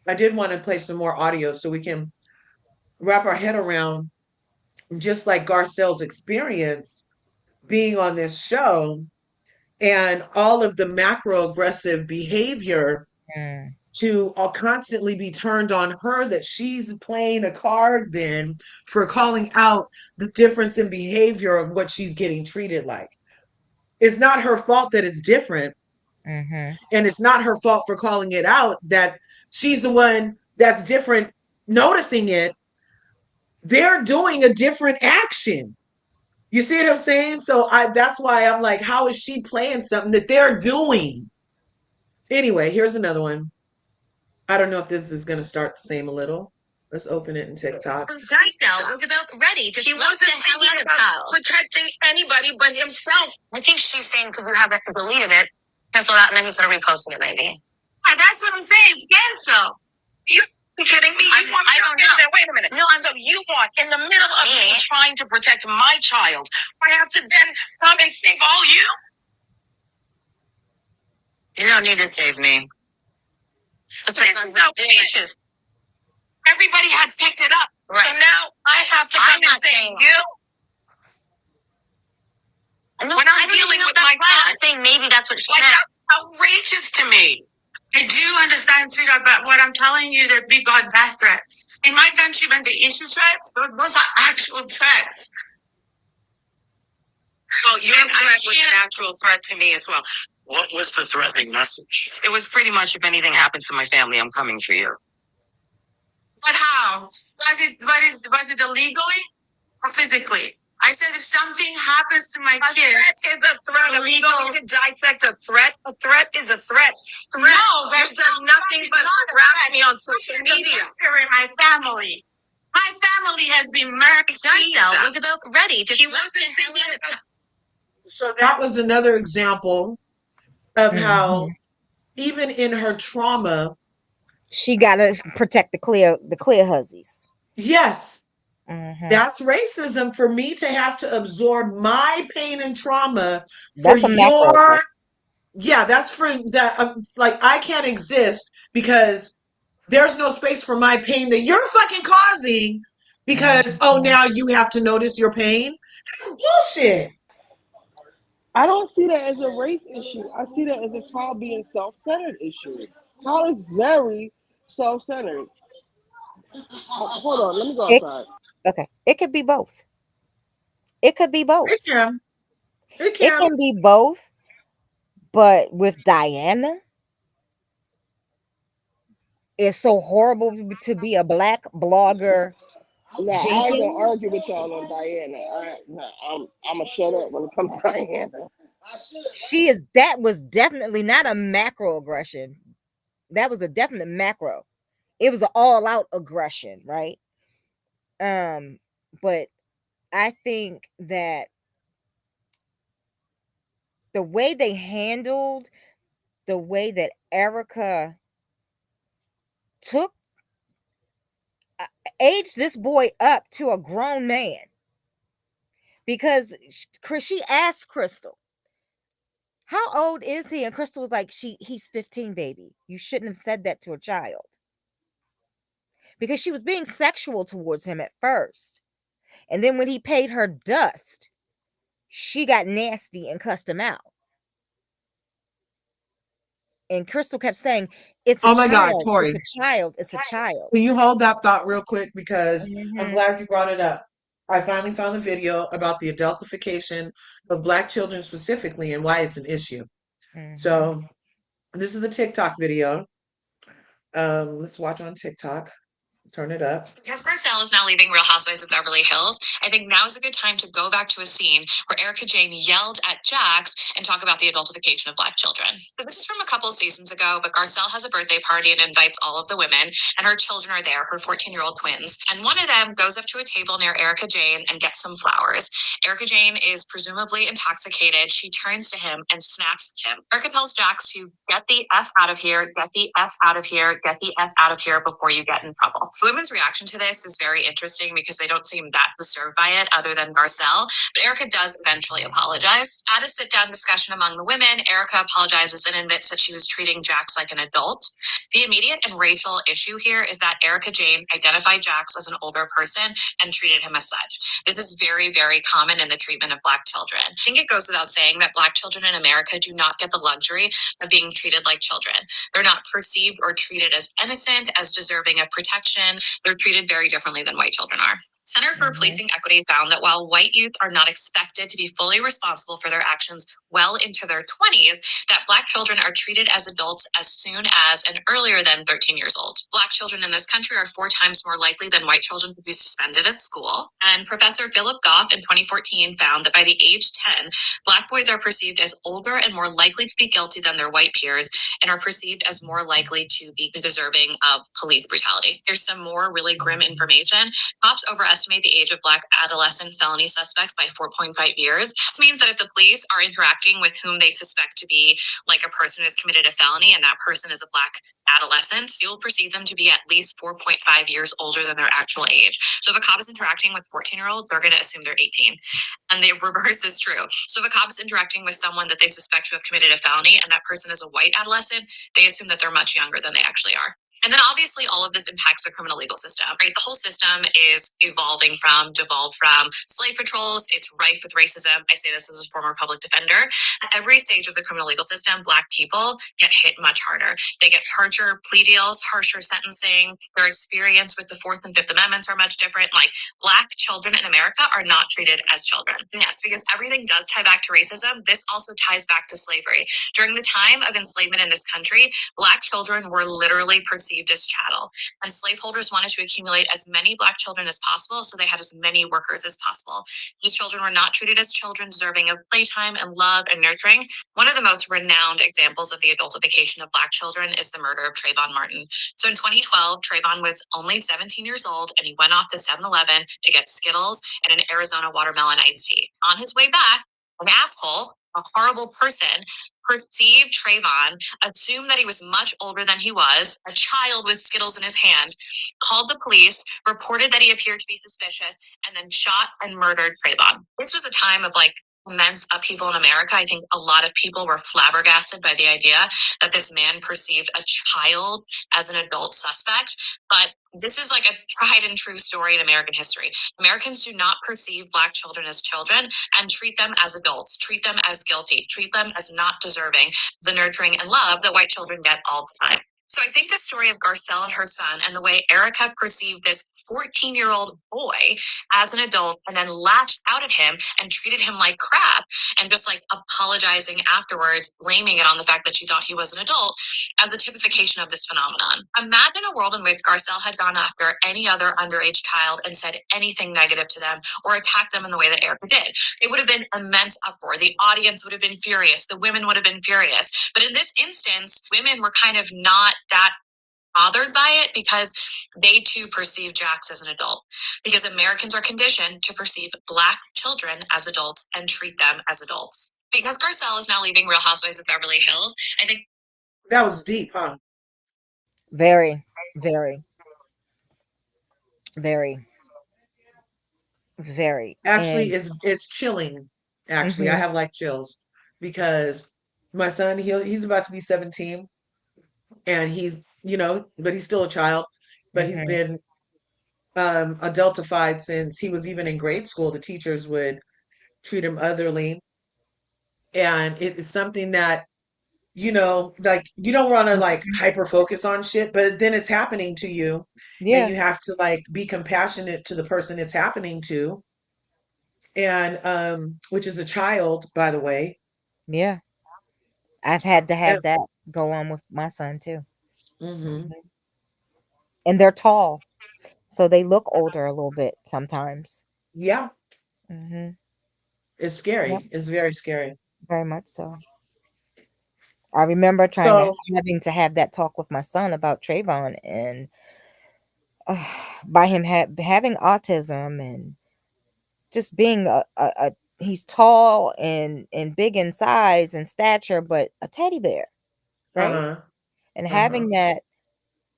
I did want to play some more audio so we can wrap our head around just like Garcelle's experience being on this show and all of the macro aggressive behavior to constantly be turned on her that she's playing a card then for calling out the difference in behavior of what she's getting treated like. It's not her fault that it's different. And it's not her fault for calling it out that she's the one that's different noticing it. They're doing a different action. You see what I'm saying? So that's why I'm like, how is she playing something that they're doing? Anyway, here's another one. I don't know if this is going to start the same a little. Let's open it in TikTok. Garcelle was about ready to He wasn't thinking about Kyle. protecting anybody but himself. I think she's saying because you haven't deleted it, cancel that, and then he's gonna reposting it maybe. Yeah, that's what I'm saying. Cancel. You kidding me? You want me I to don't do know. that? Wait a minute. No, So you want, in the middle of me trying to protect my child, I have to then come and save all you? You don't need to save me. This is outrageous. Everybody had picked it up. Right. So now I have to come and save you? No, When I'm dealing with my son, I'm saying maybe that's what she like, meant. that's outrageous to me. I do understand, sweetheart, but what I'm telling you that we got death threats. In my country, when they issue threats, those are actual threats. Well, your threat was an actual threat to me as well. What was the threatening message? It was pretty much, if anything happens to my family, I'm coming for you. But how? Was it illegally or physically? I said if something happens to my kids, threat is a threat. Illegal. You can dissect a threat. A threat is a threat. No, there's nothing but harassing me on social media. In my family. My family has been murdered. Garcelle was about ready to She wasn't thinking about. So that was another example of how even in her trauma, she got to protect the clear hussies. yes, that's racism for me to have to absorb my pain and trauma for That's a macro your effect. yeah, that's for that like I can't exist because there's no space for my pain that you're fucking causing because oh now you have to notice your pain. That's bullshit. I don't see that as a race issue. I see that as a Kyle being self-centered issue. Kyle is very self-centered. Hold on, let me go outside. Okay, it could be both. It could be both. It can. It can be both. But with Diana, it's so horrible to be a black blogger. Nah, I ain't gonna argue with y'all on Diana. I'm gonna shut up when it comes to Diana. That was definitely not a macro aggression. That was a definite macro. It was an all-out aggression, right? But I think that the way they handled the way that Erica aged this boy up to a grown man, because she asked Crystal, how old is he? And Crystal was like, he's 15, baby. You shouldn't have said that to a child. Because she was being sexual towards him at first. And then when he paid her dust, she got nasty and cussed him out. And Crystal kept saying, it's a Oh my God, child. Tori. It's a child. It's a child. Can you hold that thought real quick because I'm glad you brought it up. I finally found the video about the adultification of Black children specifically and why it's an issue. Hmm. So this is the TikTok video. Let's watch on TikTok. Turn it up. Because Garcelle is now leaving Real Housewives of Beverly Hills, I think now is a good time to go back to a scene where Erica Jane yelled at Jax and talk about the adultification of Black children. So this is from a couple seasons ago, but Garcelle has a birthday party and invites all of the women, and her children are there, her 14-year-old twins. And one of them goes up to a table near Erica Jane and gets some flowers. Erica Jane is presumably intoxicated. She turns to him and snaps at him. Erica tells Jax to get the F out of here, get the F out of here, get the F out of here before you get in trouble. So women's reaction to this is very interesting because they don't seem that disturbed by it other than Garcelle. But Erica does eventually apologize. At a sit-down discussion among the women, Erica apologizes and admits that she was treating Jax like an adult. The immediate and Rachel issue here is that Erica Jane identified Jax as an older person and treated him as such. This is very, very common in the treatment of Black children. I think it goes without saying that Black children in America do not get the luxury of being treated like children. They're not perceived or treated as innocent, as deserving of protection. They're treated very differently than white children are. Center for Hmm. Policing Equity found that while white youth are not expected to be fully responsible for their actions well into their 20s, that Black children are treated as adults as soon as and earlier than 13 years old. Black children in this country are 4 times more likely than white children to be suspended at school. And Professor Philip Goff in 2014 found that by the age 10, Black boys are perceived as older and more likely to be guilty than their white peers and are perceived as more likely to be deserving of police brutality. Here's some more really grim information. Cops overestimate the age of Black adolescent felony suspects by 4.5 years. This means that if the police are interacting with whom they suspect to be like a person who has committed a felony and that person is a Black adolescent, you'll perceive them to be at least 4.5 years older than their actual age. So if a cop is interacting with 14-year-old, they're going to assume they're 18. And the reverse is true. So if a cop is interacting with someone that they suspect to have committed a felony and that person is a white adolescent, they assume that they're much younger than they actually are. And then obviously all of this impacts the criminal legal system, right? The whole system is devolved from slave patrols. It's rife with racism. I say this as a former public defender. At every stage of the criminal legal system, Black people get hit much harder. They get harsher plea deals, harsher sentencing. Their experience with the Fourth and Fifth Amendments are much different. Like Black children in America are not treated as children. And yes, because everything does tie back to racism, this also ties back to slavery. During the time of enslavement in this country, Black children were literally perceived as chattel, and slaveholders wanted to accumulate as many Black children as possible so they had as many workers as possible. These children were not treated as children deserving of playtime and love and nurturing. One of the most renowned examples of the adultification of Black children is the murder of Trayvon Martin. So in 2012, Trayvon was only 17 years old and he went off to 7-Eleven to get Skittles and an Arizona watermelon iced tea. On his way back, an asshole, a horrible person, perceived Trayvon, assumed that he was much older than he was, a child with Skittles in his hand, called the police, reported that he appeared to be suspicious, and then shot and murdered Trayvon. This was a time of like immense upheaval in America. I think a lot of people were flabbergasted by the idea that this man perceived a child as an adult suspect. But this is like a tried and true story in American history. Americans do not perceive Black children as children and treat them as adults, treat them as guilty, treat them as not deserving the nurturing and love that white children get all the time. So I think the story of Garcelle and her son and the way Erica perceived this 14-year-old boy as an adult and then lashed out at him and treated him like crap and just like apologizing afterwards, blaming it on the fact that she thought he was an adult as a typification of this phenomenon. Imagine a world in which Garcelle had gone after any other underage child and said anything negative to them or attacked them in the way that Erica did. It would have been immense uproar. The audience would have been furious. The women would have been furious. But in this instance, women were kind of not that bothered by it because they too perceive Jax as an adult. Because Americans are conditioned to perceive Black children as adults and treat them as adults. Because Garcelle is now leaving Real Housewives of Beverly Hills, I think That was deep, huh? Very, very, very, very. Actually, And it's chilling. Actually, I hmm have like chills because my son, he's about to be 17 and but he's still a child, but he's hmm been adultified since he was even in grade school. The teachers would treat him otherly, and it's something that like you don't want to like hyper focus on shit, but then it's happening to you, and yeah, you have to like be compassionate to the person it's happening to, and which is the child, by the way. Yeah. I've had to And, have that go on with my son too. hmm Mhm. And they're tall, so they look older a little bit sometimes. Yeah, Mhm. it's Yep, scary. It's very scary. very much so. I remember So, having to have that talk with my son about Trayvon and by him having autism and just being a he's tall and big in size and stature, but a teddy bear, right? uh-huh, And uh-huh. having that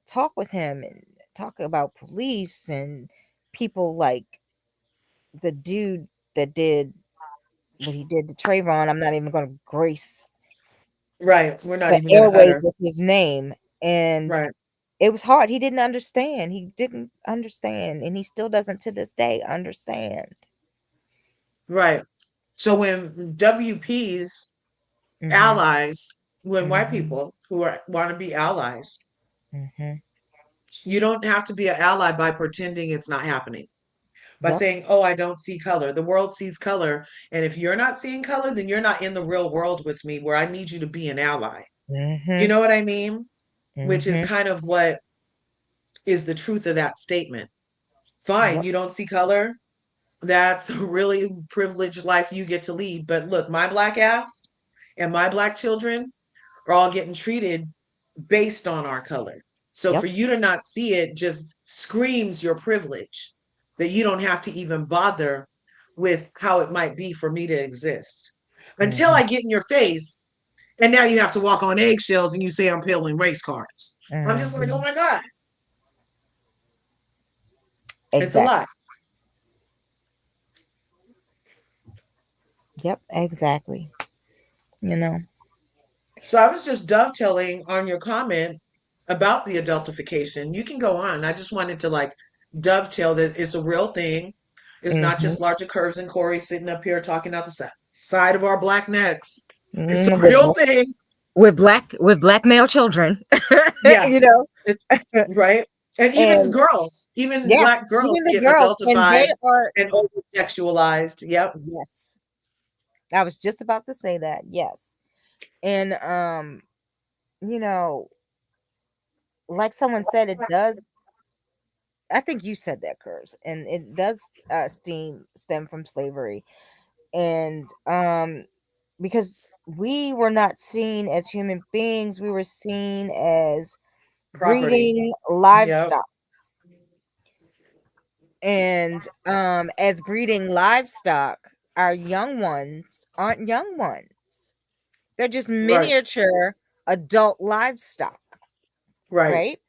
talk with him and talk about police and people like the dude that did what he did to Trayvon. I'm not even going to grace Right. We're not the even gonna airways utter. with his name. And Right. it was hard. He didn't understand. He didn't understand. And he still doesn't to this day understand. Right. So when WPs, Mm-hmm. allies, when white Mm-hmm. people who are want to be allies, Mm-hmm. you don't have to be an ally by pretending it's not happening. By Yep. saying, "Oh, I don't see color." The world sees color, and if you're not seeing color, then you're not in the real world with me where I need you to be an ally. You Mm-hmm. know what I mean? Which is Mm-hmm. kind of what is the truth of that statement. Fine, Yep. you don't see color. That's a really privileged life you get to lead. But look, my black ass and my black children are all getting treated based on our color. So for Yep. you to not see it just screams your privilege that you don't have to even bother with how it might be for me to exist until Mm-hmm. I get in your face. And now you have to walk on eggshells and you say I'm peeling race cards. I'm just like, oh Mm-hmm. my God, it's a Exactly. lot. Yep. Exactly. You know. So I was just dovetailing on your comment about the adultification. You can go on. I just wanted to like dovetail that it's a real thing. It's not Mm-hmm. just larger curves and Corey sitting up here talking out the side of our black necks. It's a Mm, real thing. with black male children. Yeah. You know. It's right. And even And girls, even yeah, black girls even the get girls, and they adultified are, and over sexualized. Yep. yes. I was just about to say that. Yes. And you know, like someone said, it does, I think you said that, Curves, and it does stem from slavery. And because we were not seen as human beings, we were seen as Property. breeding Yep. livestock. And as breeding livestock, our young ones aren't young ones. They're just Right. miniature adult livestock, Right. right?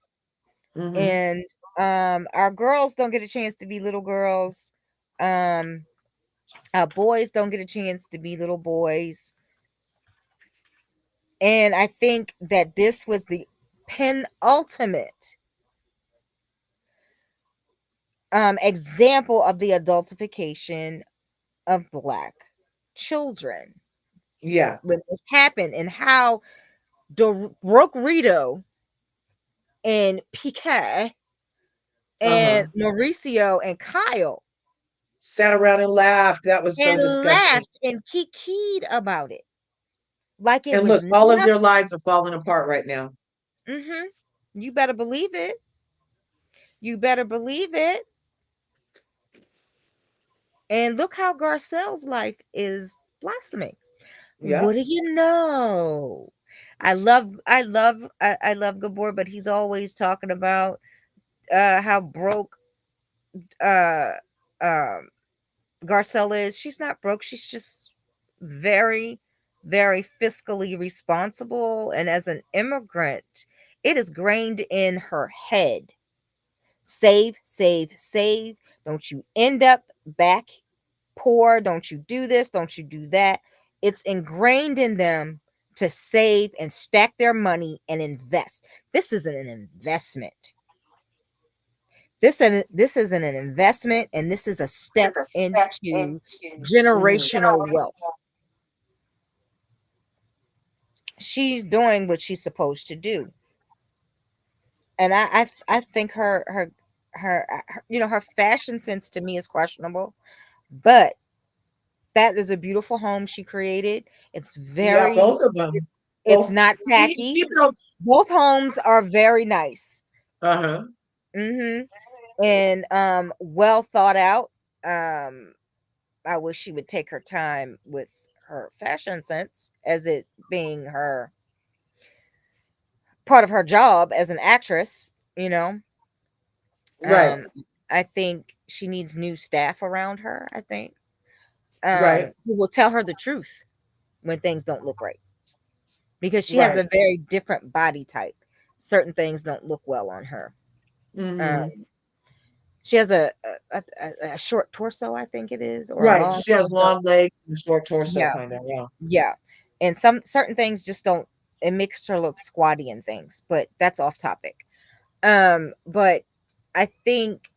hmm And our girls don't get a chance to be little girls. Um our boys don't get a chance to be little boys. And I think that this was the penultimate example of the adultification of black children Yeah. when this happened, and how Broke Rito and Piquet and Uh-huh. Mauricio and Kyle Sat around and laughed. That was so and disgusting. laughed and kikied about it like it And was look, all of their nothing. lives are falling apart right now. Hmm. You better believe it. You better believe it. And look how Garcelle's life is blossoming. What Yep. do you know? I love Gabor, but he's always talking about how broke uh um Garcelle is. She's not broke. She's just very, very fiscally responsible. And as an immigrant, it is grained in her head. Save, save, save. Don't you end up back poor. Don't you do this. Don't you do that. It's ingrained in them to save and stack their money and invest. This isn't an investment. This isn't an investment, and this is a step into Mhm. generational wealth. She's doing what she's supposed to do, and I think her her fashion sense to me is questionable, but That is a beautiful home she created. It's Yeah, very, both of them. it's Both. not tacky. He built. Both homes are very nice. Uh-huh. Mm-hmm. And well thought out. Um, I wish she would take her time with her fashion sense, as it being her part of her job as an actress, you know. Right. I think she needs new staff around her, I think. Right. Who will tell her the truth when things don't look right. Because she has Right. a very different body type. Certain things don't look well on her. Um, Hmm. she has a short torso, I think it is, or a Right. long She has torso. long legs and short torso, Yeah, kind of. Yeah. yeah. And some certain things just don't, it makes her look squatty and things, but that's off topic. But I think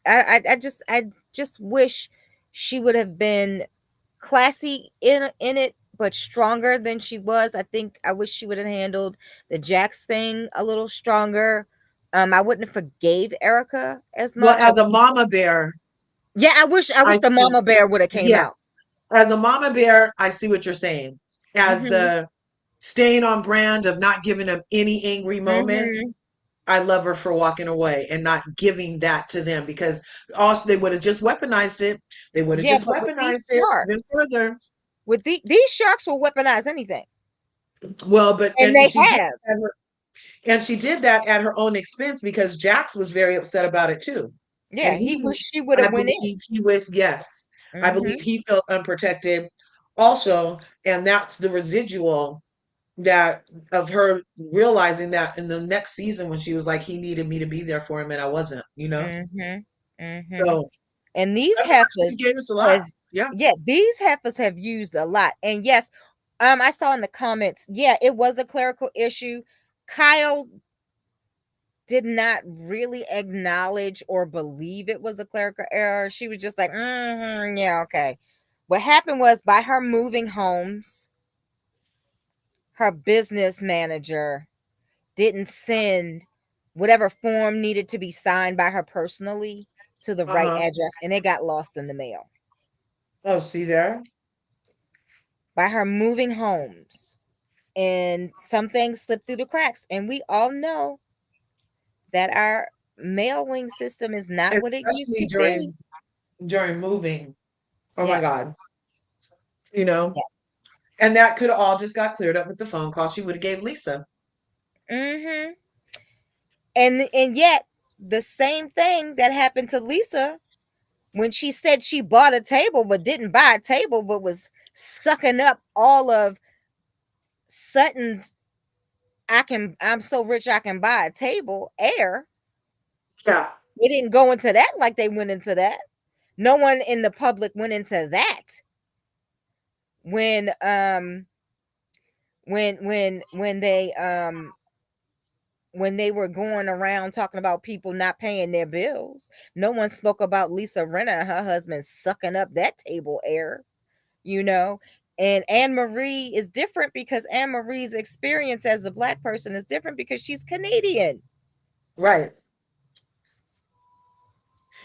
I just wish she would have been classy in it, but stronger than she was. I think I wish she would have handled the Jax thing a little stronger. I wouldn't have forgave Erica as Well, much. as a mama bear, Yeah, I I wish the see. mama bear would have came Yeah. out. As a mama bear, I see what you're saying. As Mhm. the staying on brand of not giving them any angry moments, Mhm. I love her for walking away and not giving that to them because also they would have just weaponized it. They would have Yeah, just but with these weaponized it even sharks, further. these sharks will weaponize anything, Well, but and and they she did have. at her, and she did that at her own expense because Jax was very upset about it too. Yeah, And he he, wished she would I have went in. believe he wished, yes, I believe Mhm. he felt unprotected also. And that's the residual that of her realizing that in the next season when she was like, he needed me to be there for him and I wasn't, you know? Mhm. Mhm. So And these that actually heifers gave us a lot. has Yeah. yeah, these heifers have used a lot. And yes, I saw in the comments, yeah, it was a clerical issue. Kyle did not really acknowledge or believe it was a clerical error. She was just like, yeah, okay. What happened was, by her moving homes, her business manager didn't send whatever form needed to be signed by her personally to the right Uh-huh. address, and it got lost in the mail. Oh, see there? By her moving homes, and some things slipped through the cracks, and we all know that our mailing system is not what it used Especially to be. during moving. Oh my Yes. God. You know? Yes. And that could all just got cleared up with the phone call she would have gave Lisa. Mhm. And yet the same thing that happened to Lisa when she said she bought a table but didn't buy a table, but was sucking up all of Sutton's I'm so rich I can buy a table air. Yeah. They didn't go into that like they went into that. No one in the public went into that when when when they were going around talking about people not paying their bills. No one spoke about Lisa Renner and her husband sucking up that table air, you know. And Anne Marie is different because Anne Marie's experience as a black person is different because she's Canadian. Right.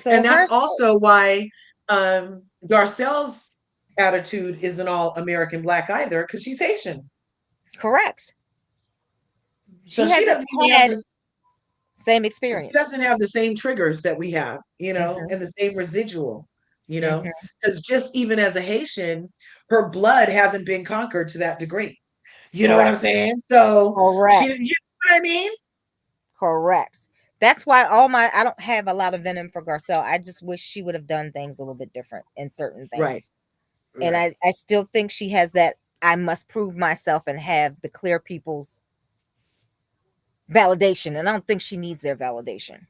So And that's her also why Garcelle's attitude isn't all American black either, because she's Haitian. correct. So She hasn't had same she experience. doesn't have the same triggers that we have, you know, Mhm. and the same residual, you know, Mhm. because just even as a Haitian, her blood hasn't been conquered to that degree. You know what I'm Correct. saying? So she, you know Correct. what I mean? Correct. That's why I don't have a lot of venom for Garcelle. I just wish she would have done things a little bit different in certain Right, things. And right, I still think she has that I must prove myself and have the clear people's validation. And I don't think she needs their validation.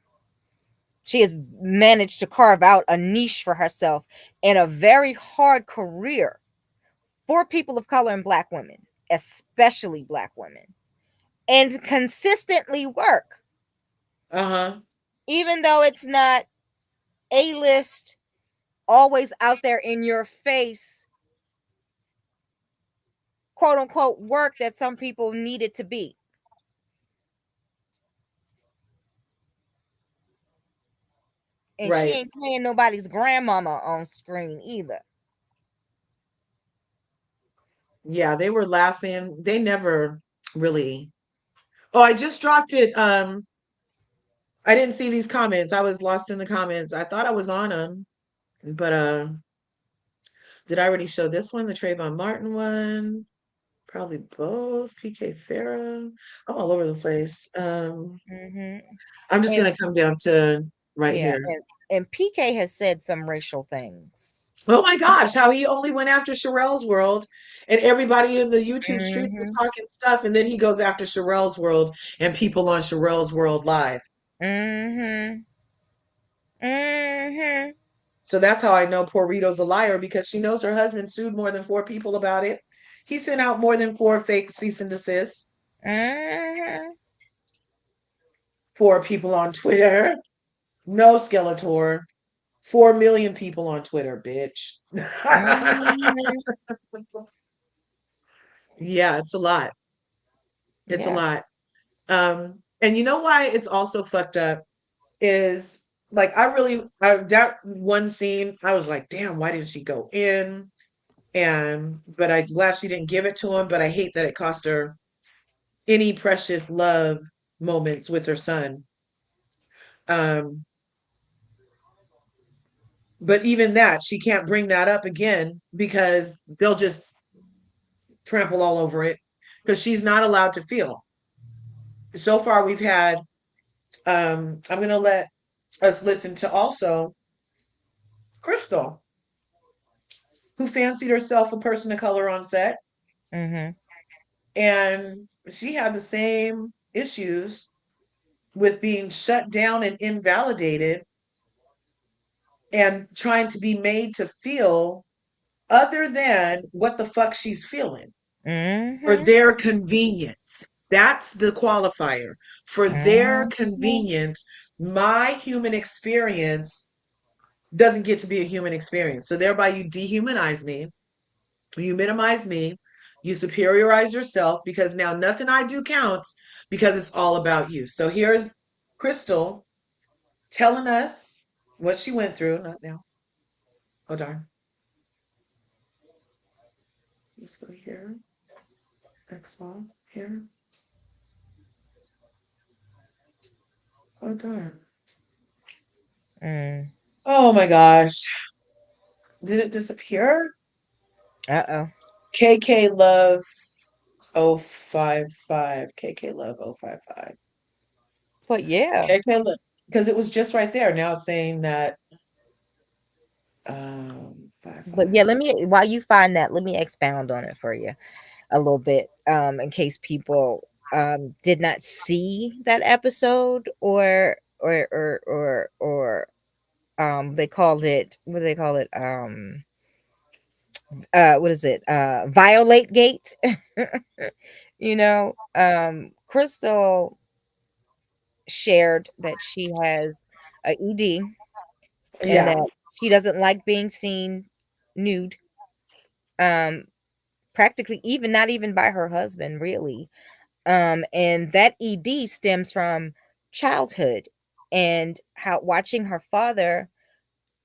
She has managed to carve out a niche for herself in a very hard career for people of color and black women, especially black women, and consistently work, uh-huh, even though it's not A-list, always out there in your face, quote unquote, work that some people need it to be. And she Right. ain't playing nobody's grandmama on screen either. Yeah, they were laughing. They never really. Oh, I just dropped it. I didn't see these comments. I was lost in the comments. I thought I was on them, but did I already show this one, the Trayvon Martin one? Probably both. PK Farah. I'm all over the place. Hmm. I'm just And gonna come down to right yeah, here. and PK has said some racial things. Oh my gosh, how he only went after Sherelle's world, and everybody in the YouTube streets was Hmm. talking stuff, and then he goes after Sherelle's world and people on Sherelle's world live. Hmm. Hmm. So that's how I know poor Rito's a liar, because she knows her husband sued more than four people about it. He sent out more than four fake cease and desist. Hmm. Four people on Twitter. No Skeletor. 4 million people on Twitter, bitch. Hmm. Yeah, it's a lot. It's a Yeah. lot. And you know why it's also fucked up is, like, that one scene, I was like, damn, why didn't she go in? And but I'm glad she didn't give it to him, but I hate that it cost her any precious love moments with her son. Um, but even that, she can't bring that up again because they'll just trample all over it, because she's not allowed to feel. So far, we've had, I'm going to let us listen to also Crystal, who fancied herself a person of color on set. Hmm. And she had the same issues with being shut down and invalidated and trying to be made to feel other than what the fuck she's feeling for Hmm. their convenience. That's the qualifier. For their Hmm. convenience, my human experience doesn't get to be a human experience. So thereby you dehumanize me, you minimize me, you superiorize yourself, because now nothing I do counts because it's all about you. So here's Crystal telling us what she went through. Not now. Oh darn. Let's go here. X file here. Oh darn. Mm. Oh my gosh. Did it disappear? Uh-oh. KK Love 055. KK Love 055. But yeah. KK Love, because it was just right there. Now it's saying that five But yeah, five. let me while you find that, let me expound on it for you a little bit, in case people did not see that episode, or they called it, what do they call it, what is it, violate gate. Crystal shared that she has a ED, and Yeah. that she doesn't like being seen nude, um practically, even not even by her husband, really. And that ED stems from childhood, and how watching her father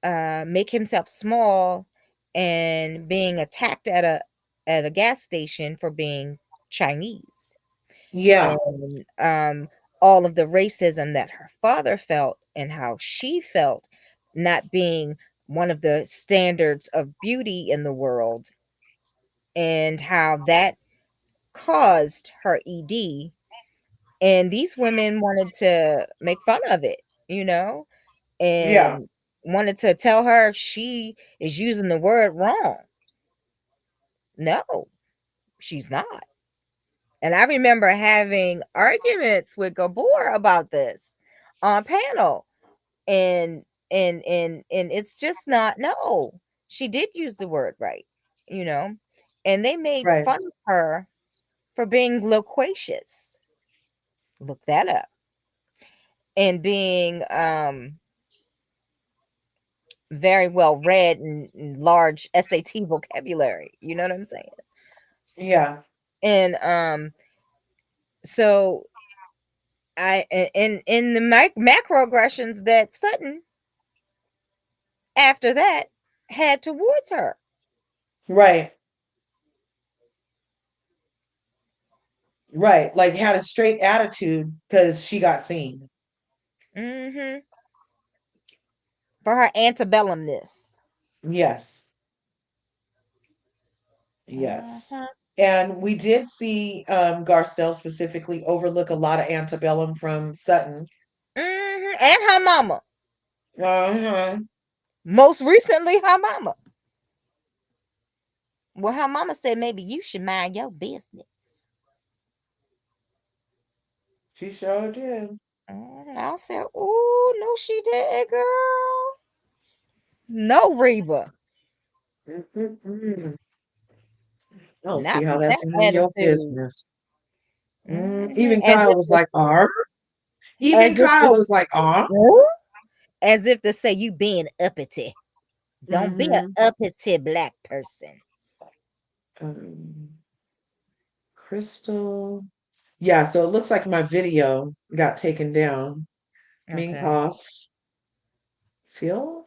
make himself small, and being attacked at a gas station for being Chinese, Yeah. and all of the racism that her father felt, and how she felt not being one of the standards of beauty in the world, and how that caused her ED. And these women wanted to make fun of it, you know, Yeah. and wanted to tell her she is using the word wrong. No, she's not. And I remember having arguments with Gabor about this on panel. And it's just not, no. She did use the word right, you know. And they made Right. fun of her for being loquacious. Look that up. And being very well read, and large SAT vocabulary. You know what I'm saying? Yeah. And so in the microaggressions that Sutton after that had towards her. Right. Right. Like had a straight attitude because she got seen. Mm-hmm. For her antebellumness. Yes. Yes. Uh-huh. And we did see Garcelle specifically overlook a lot of antebellum from Sutton. Mm-hmm. And her mama. Uh-huh. Most recently, her mama. Well, her mama said maybe you should mind your business. She sure did. I said, "Ooh, no, she didn't, girl. No, Reba. Mm-mm-mm. I don't see Not how with that's that none of your attitude." business. Mhm. Even Kyle was like, "R." As Even if Kyle to, was like, "R." as if to say you being uppity. Don't be an Mm-hmm. uppity black person. Um, Crystal. Yeah, so it looks like my video got taken down. Mink Okay. off. Phil?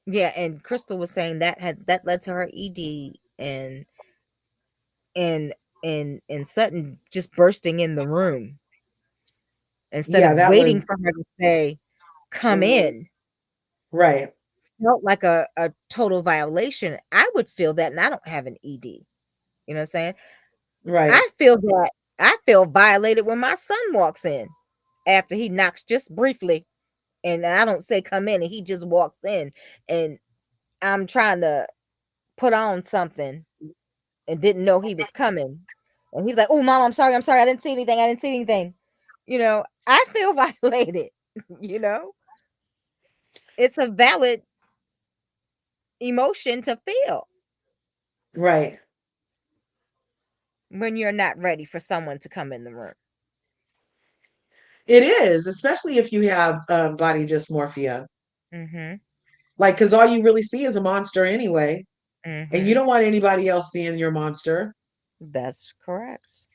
Yeah, and Crystal was saying that led to her ED and and Sutton just bursting in the room instead Yeah, of that waiting was for her to say, "Come mhm, in." right, Felt like a total violation. I would feel that, and I don't have an ED. You know what I'm saying? right, I feel that I feel violated when my son walks in after he knocks just briefly, and I don't say come in, and he just walks in, and I'm trying to put on something and didn't know he was coming. And he's like, "Oh, mom, I'm sorry, I didn't see anything, I didn't see anything." I feel violated. you know, it's a valid emotion to feel right. when you're not ready for someone to come in the room. It is, especially if you have body dysmorphia. Mhm. Like, because all you really see is a monster anyway, and you Mhm. don't want anybody else seeing your monster. That's correct.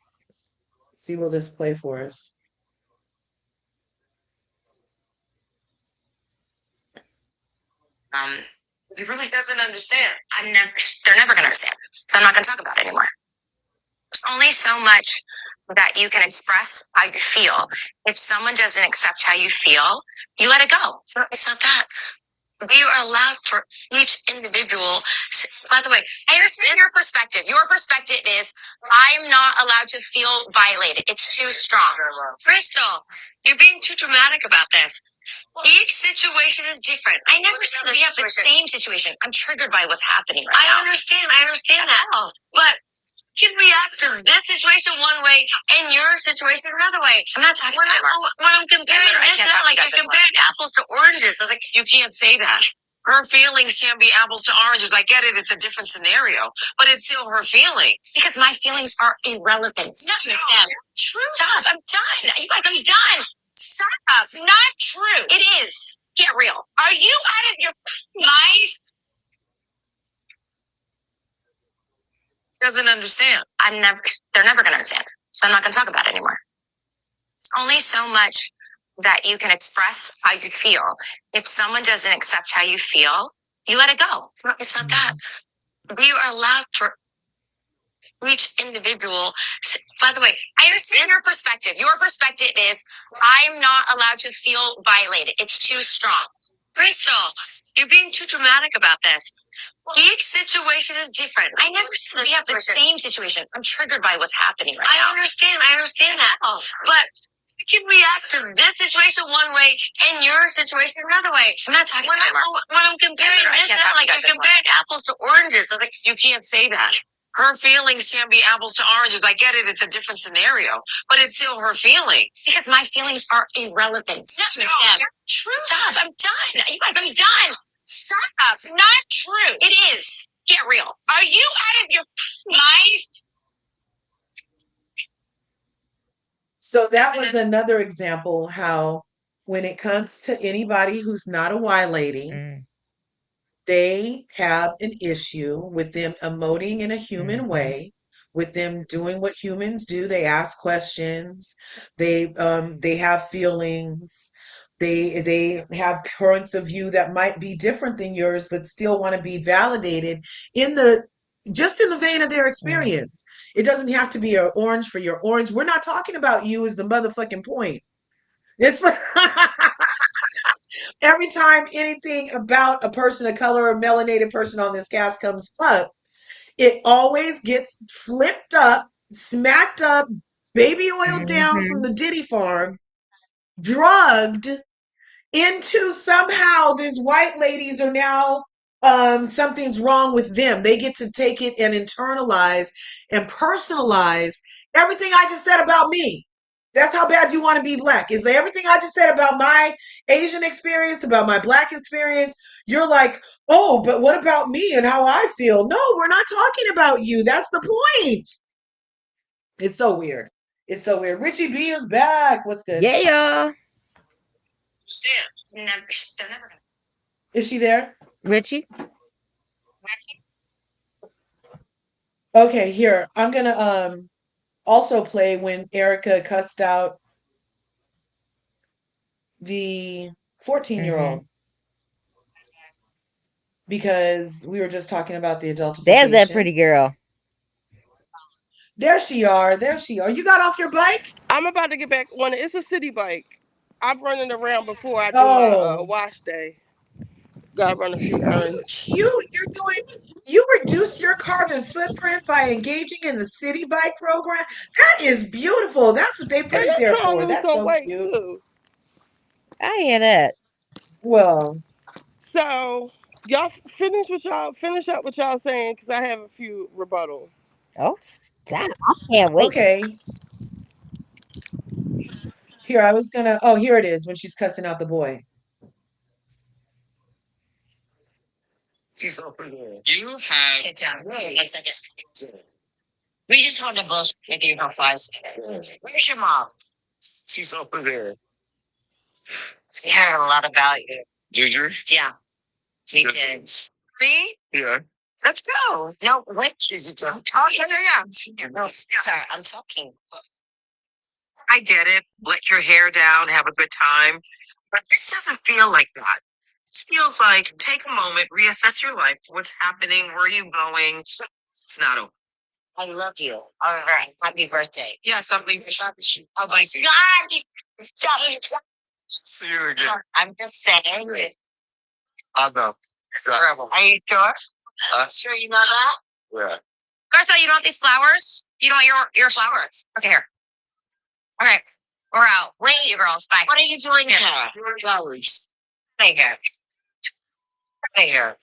See, will this play for us? Um, he really doesn't understand. They're never gonna understand. So I'm not gonna talk about it anymore. There's only so much that you can express how you feel. If someone doesn't accept how you feel, you let it go. No, it's not that. We are allowed for each individual. By the way, I understand your perspective. Your perspective is I'm not allowed to feel violated. It's too strong. Crystal, you're being too dramatic about this. Each situation is different. I never said we have the same situation. I'm triggered by what's happening right now. I understand that. But you can react to this situation one way and your situation another way. I'm not talking about when I'm comparing this and that, like you're comparing apples to oranges. I was like, you can't say that. Her feelings can be apples to oranges. I get it. It's a different scenario, but it's still her feelings. Because my feelings are irrelevant to them. True. Stop. I'm done. You guys, I'm done. Stop. Not true. It is. Get real. Are you out of your mind? Doesn't understand. They're never gonna understand. So I'm not gonna talk about it anymore. It's only so much that you can express how you feel. If someone doesn't accept how you feel, you let it go. No, it's not that. We are allowed for each individual. By the way, I understand your perspective. Your perspective is I'm not allowed to feel violated. It's too strong. Crystal, you're being too dramatic about this. Each situation is different. I never said we have the same situation. I'm triggered by what's happening right now. I understand that. But you can react to this situation one way and your situation another way. I'm not talking about when I'm comparing this and that, like you're comparing apples to oranges. I'm like, you can't say that. Her feelings can be apples to oranges. I get it. It's a different scenario, but it's still her feelings. Because my feelings are irrelevant to them. True. Stop. I'm done. You guys, I'm done. Stop. Not true. It is. Get real. Are you out of your mind? So that was another example how when it comes to anybody who's not a Y lady, Mm. they have an issue with them emoting in a human Mhm. way, with them doing what humans do. They ask questions, they have feelings, They have points of view that might be different than yours, but still want to be validated in the just in the vein of their experience. It doesn't have to be an orange for your orange. We're not talking about you as the motherfucking point. It's like every time anything about a person of color or melanated person on this cast comes up, it always gets flipped up, smacked up, baby oiled down from Mm-hmm. the Diddy farm, drugged into somehow these white ladies are now something's wrong with them. They get to take it and internalize and personalize everything I just said about me. That's how bad you want to be black. Is that everything I just said about my Asian experience, about my black experience? You're like, oh, but what about me and how I feel? No, we're not talking about you. That's the point. It's so weird. It's so weird. Richie B is back. What's good? Yeah. Sam. Never, they're never gonna. Is she there? Richie. Okay, here. I'm gonna also play when Erica cussed out the 14-year-old Mm-hmm. because we were just talking about the There's that pretty adultification. girl. There she are. There she are. You got off your bike? I'm about to get back on it. It's a city bike. I'm running around before I do my Oh, wash day. Gotta run a few you errands. cute. You reduce your carbon footprint by engaging in the city bike program. That is beautiful. That's what they And put it I'm there trying for. to lose That's some so weight cute. too. I hear that. Well, So y'all finish up what y'all saying because I have a few rebuttals. Oh, stop. I can't wait. okay. Here, I was gonna. Oh, here it is when she's cussing out the boy. She's over there. You have. Sit down. One second. We just talked to bullshit with you for 5 seconds. Where's your mom? She's over there. We heard a lot about you. Did you? Yeah, we did. Me? Yeah. Let's go. No, which is it? I'm Oh, talking. yeah. No, sorry, I'm talking. I get it. Let your hair down, have a good time. But this doesn't feel like that. This feels like take a moment, reassess your life, what's happening, where are you going. It's not over. I love you. All right, happy birthday. Yeah, something. Oh my God! Stop it. See you again. I'm just saying. I know. Are you sure? Sure you know that? Yeah. Garcelle, you don't want these flowers? You don't want your flowers? Okay, here. Okay, we're out. Wait, you girls. Bye. What are you doing here? Flowers. Stay here. Stay here.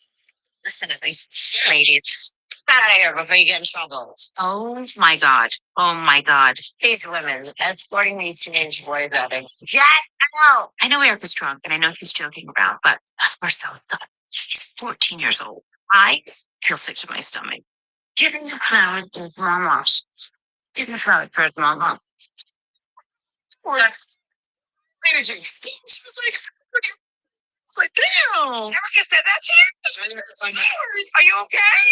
Listen to these ladies. Get out of here before you get in trouble. Oh my God. Oh my God. These women escorting me teenage boys out of Jack. I know Erica's drunk and I know he's joking around, but we're so done. He's 14 years old. I feel sick to my stomach. Give him the flowers to his mama. Give him the flowers to his mama. She was like, damn. Erica said that to you? Are you okay?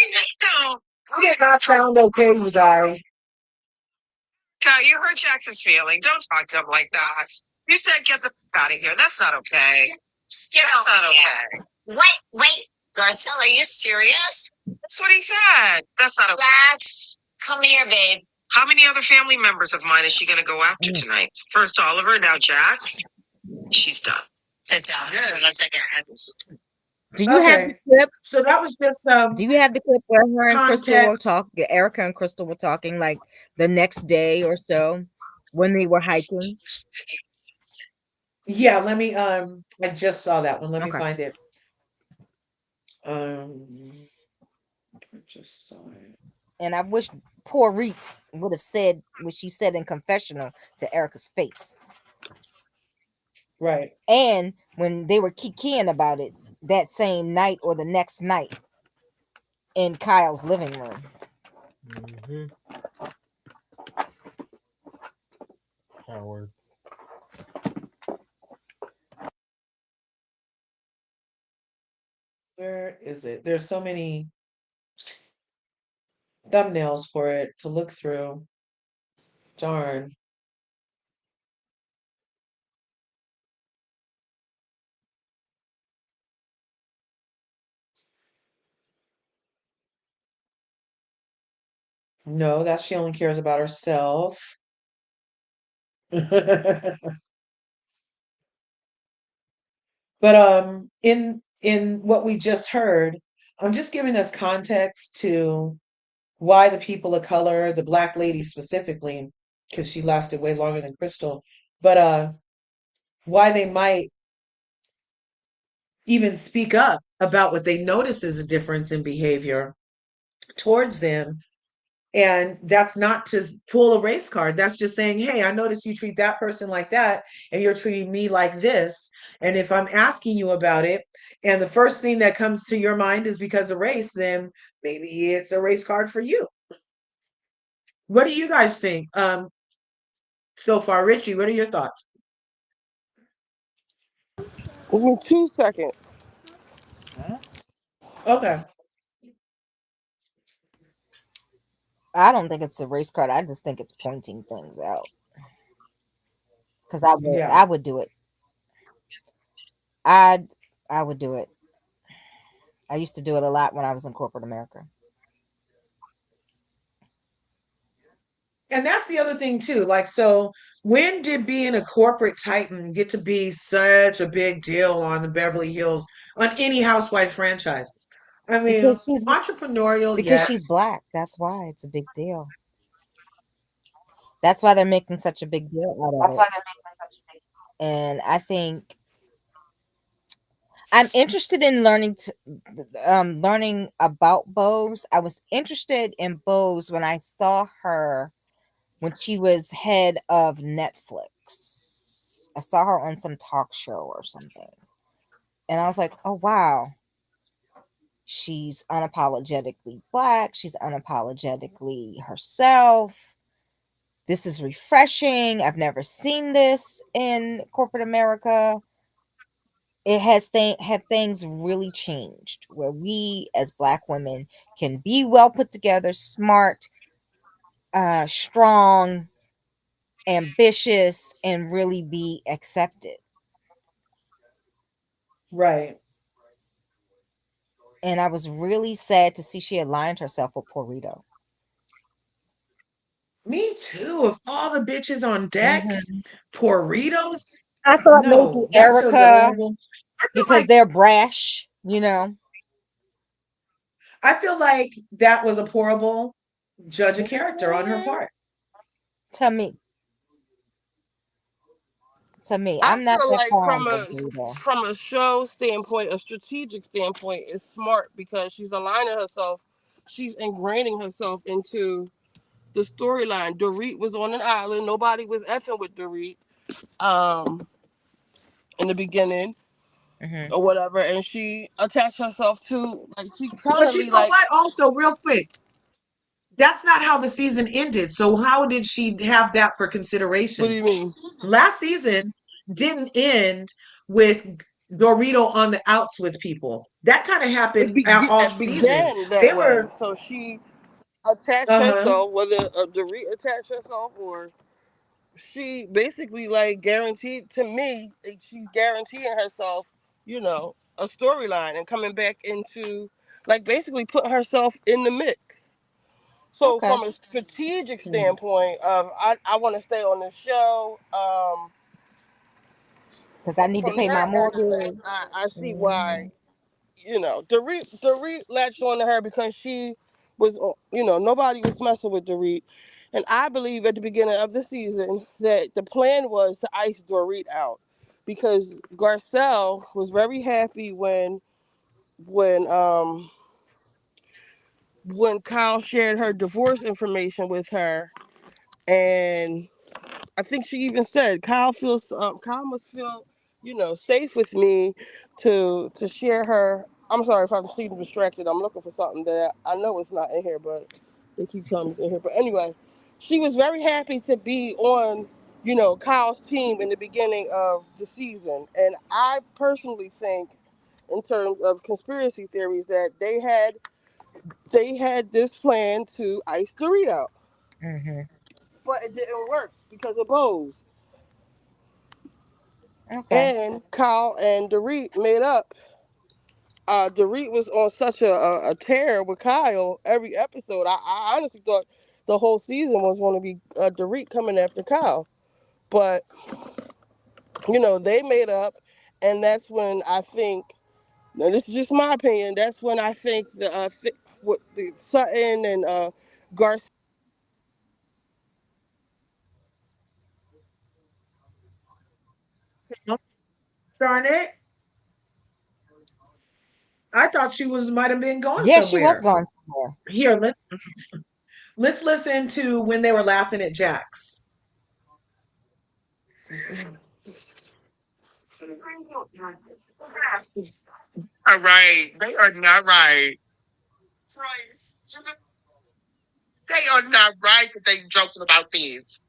No. We did not sound okay, you guys. God, you hurt Jackson's feeling. Don't talk to him like that. You said get the fuck out of here. That's not okay. That's not okay. Wait. Garcelle, are you serious? That's what he said. That's not okay. Jax, come here, babe. How many other family members of mine is she going to go after tonight? First Oliver, now Jax. She's done. Sit down. Yeah. 1 second. Do you have the Okay, clip? so that was just Do you have the clip where her and Crystal were context. talking? Erica and Crystal were talking like the next day or so when they were hiking. Yeah, let me. I just saw that one. Let me Okay. find it. I just saw it. And I wish poor Reet would have said what she said in confessional to Erica's face. Right. And when they were kikiing about it that same night or the next night in Kyle's living room. Mm-hmm. Cowards. Where is it? There's so many thumbnails for it to look through. Darn. No, that she only cares about herself. But in what we just heard, I'm just giving us context to why the people of color, the black lady specifically, because she lasted way longer than Crystal, but why they might even speak up about what they notice as a difference in behavior towards them. And that's not to pull a race card. That's just saying, hey, I notice you treat that person like that, and you're treating me like this. And if I'm asking you about it, and the first thing that comes to your mind is because of race, then maybe it's a race card for you. What do you guys think? So far, Richie, what are your thoughts? Give me 2 seconds. Okay. I don't think it's a race card. I just think it's pointing things out. Because I would, Yeah. I would do it. I, I would do it. I used to do it a lot when I was in corporate America. And that's the other thing too. Like, so when did being a corporate titan get to be such a big deal on the Beverly Hills, on any housewife franchise? I mean, Because she's entrepreneurial, because she's yes. black. That's why it's a big deal. That's why they're making such a big deal out of That's why it. they're making such a big. And I think I'm interested in learning about Bose. I was interested in Bose when I saw her when she was head of Netflix. I saw her on some talk show or something. And I was like, "Oh wow, she's unapologetically black. She's unapologetically herself. This is refreshing. I've never seen this in corporate America." It has have things really changed where we as black women can be well put together, smart, strong, ambitious, and really be accepted. Right. And I was really sad to see she aligned herself with Porito. Me too. Of all the bitches on deck, Mhm. Porritos? I thought maybe No, that shows Erica, adorable. I feel because like they're brash. I feel like that was a pourable judge a character on her Mhm. part. To me, I I'm not feel that like fond of Burrito. from a show standpoint, a strategic standpoint, it's smart because she's aligning herself, she's ingraining herself into the storyline. Dorit was on an island. Nobody was effing with Dorit um, in the beginning Hmm. or whatever, and she attached herself to like she But you currently know like. what? Also, real quick, that's not how the season ended. So how did she have that for What do consideration? you mean? Last season didn't end with Dorito on the outs with people. That kind of happened off It season. began that They way. were, So she attached uh-huh. herself, whether Dorit attached herself or she basically like guaranteed to me she's guaranteeing herself, a storyline and coming back into like basically putting herself in the mix. So Okay. from a strategic Mm. standpoint of I want to stay on the show, Because I need to from pay my that aspect, mortgage. I see why, Mhm. Dorit latched on to her because she was, nobody was messing with Dorit. And I believe at the beginning of the season that the plan was to ice Dorit out because Garcelle was very happy when um when Kyle shared her divorce information with her, and I think she even said Kyle must feel, safe with me to share her. I'm sorry if I'm seem distracted. I'm looking for something that I know it's not in here, but they keep telling me it's in here. But anyway, she was very happy to be on, Kyle's team in the beginning of the season, and I personally think, in terms of conspiracy theories, that they had this plan to ice Dorito, Mhm. but it didn't work because of Bose. Okay. And Kyle and Dorit made up. Dorit was on such a tear with Kyle every episode. I honestly thought the whole season was going to be Dorit coming after Kyle. But, they made up. And that's when I think, now this is just my opinion, that's when I think with the Sutton and Garcelle. Darn it. I thought she was might have been going Yeah, she was somewhere. going somewhere. Here, let's listen to when they were laughing at Jax. All right. They are not right. They are not right that they joking about this.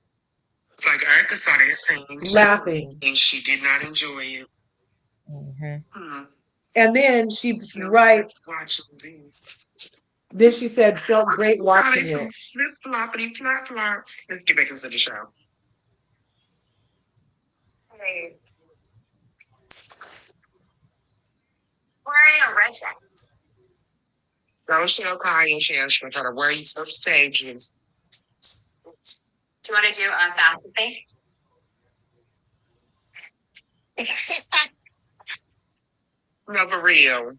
It's like Erica saw that scene. Laughing. And she did not enjoy it. Mm-hmm. And then she right. Then she said felt great watching it. Flip floppity flop flops. Let's get back into the show. Hey, wearing a red jacket. Rochelle Kai and Sharon should try to wear you some stages. Do you want to do a bath with me? No, for real.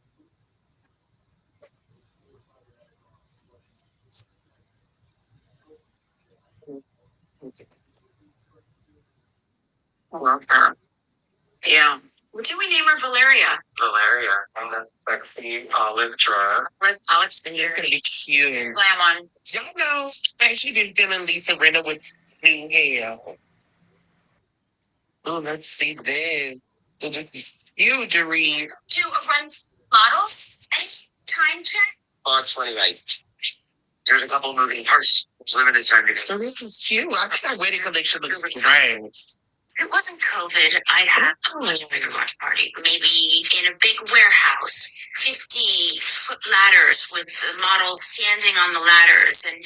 Yeah. What do we name her? Valeria. Valeria. I'm the sexy olive drug. With Alex and You're you're gonna be cute. glam on. Y'all know that she been feeling Lisa Rinna with new hair. Oh, let's see this. This is huge to read. To run models. Time check. On 28. There's a couple moving parts. It's limited time to So this is cute. I think our wedding collection looks great. It wasn't COVID. I'd have a much bigger watch party. Maybe in a big warehouse. 50-foot ladders with the models standing on the ladders and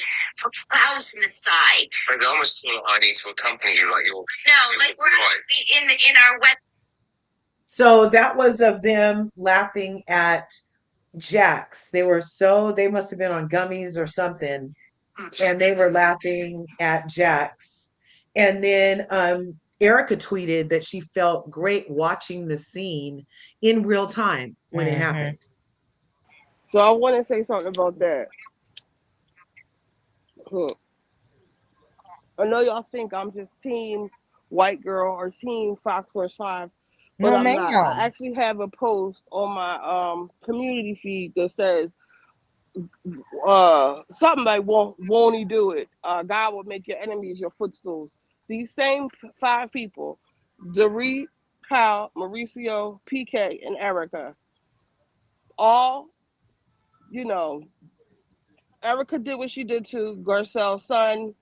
clouds in the sky. Like, they almost feel I need to accompany you, like you'll. No, like we're in our wet. So that was of them laughing at Jax. They must have been on gummies or something. And they were laughing at Jax. And then Erica tweeted that she felt great watching the scene in real time when it happened. So I want to say something about that. I know y'all think I'm just team white girl or team Fox Force 5, but No, I'm not. ma'am. I actually have a post on my community feed that says something like won't he do it? God will make your enemies your footstools. These same 5 people, Dorit, Kyle, Mauricio, PK, and Erica, all, Erica did what she did to Garcelle's son,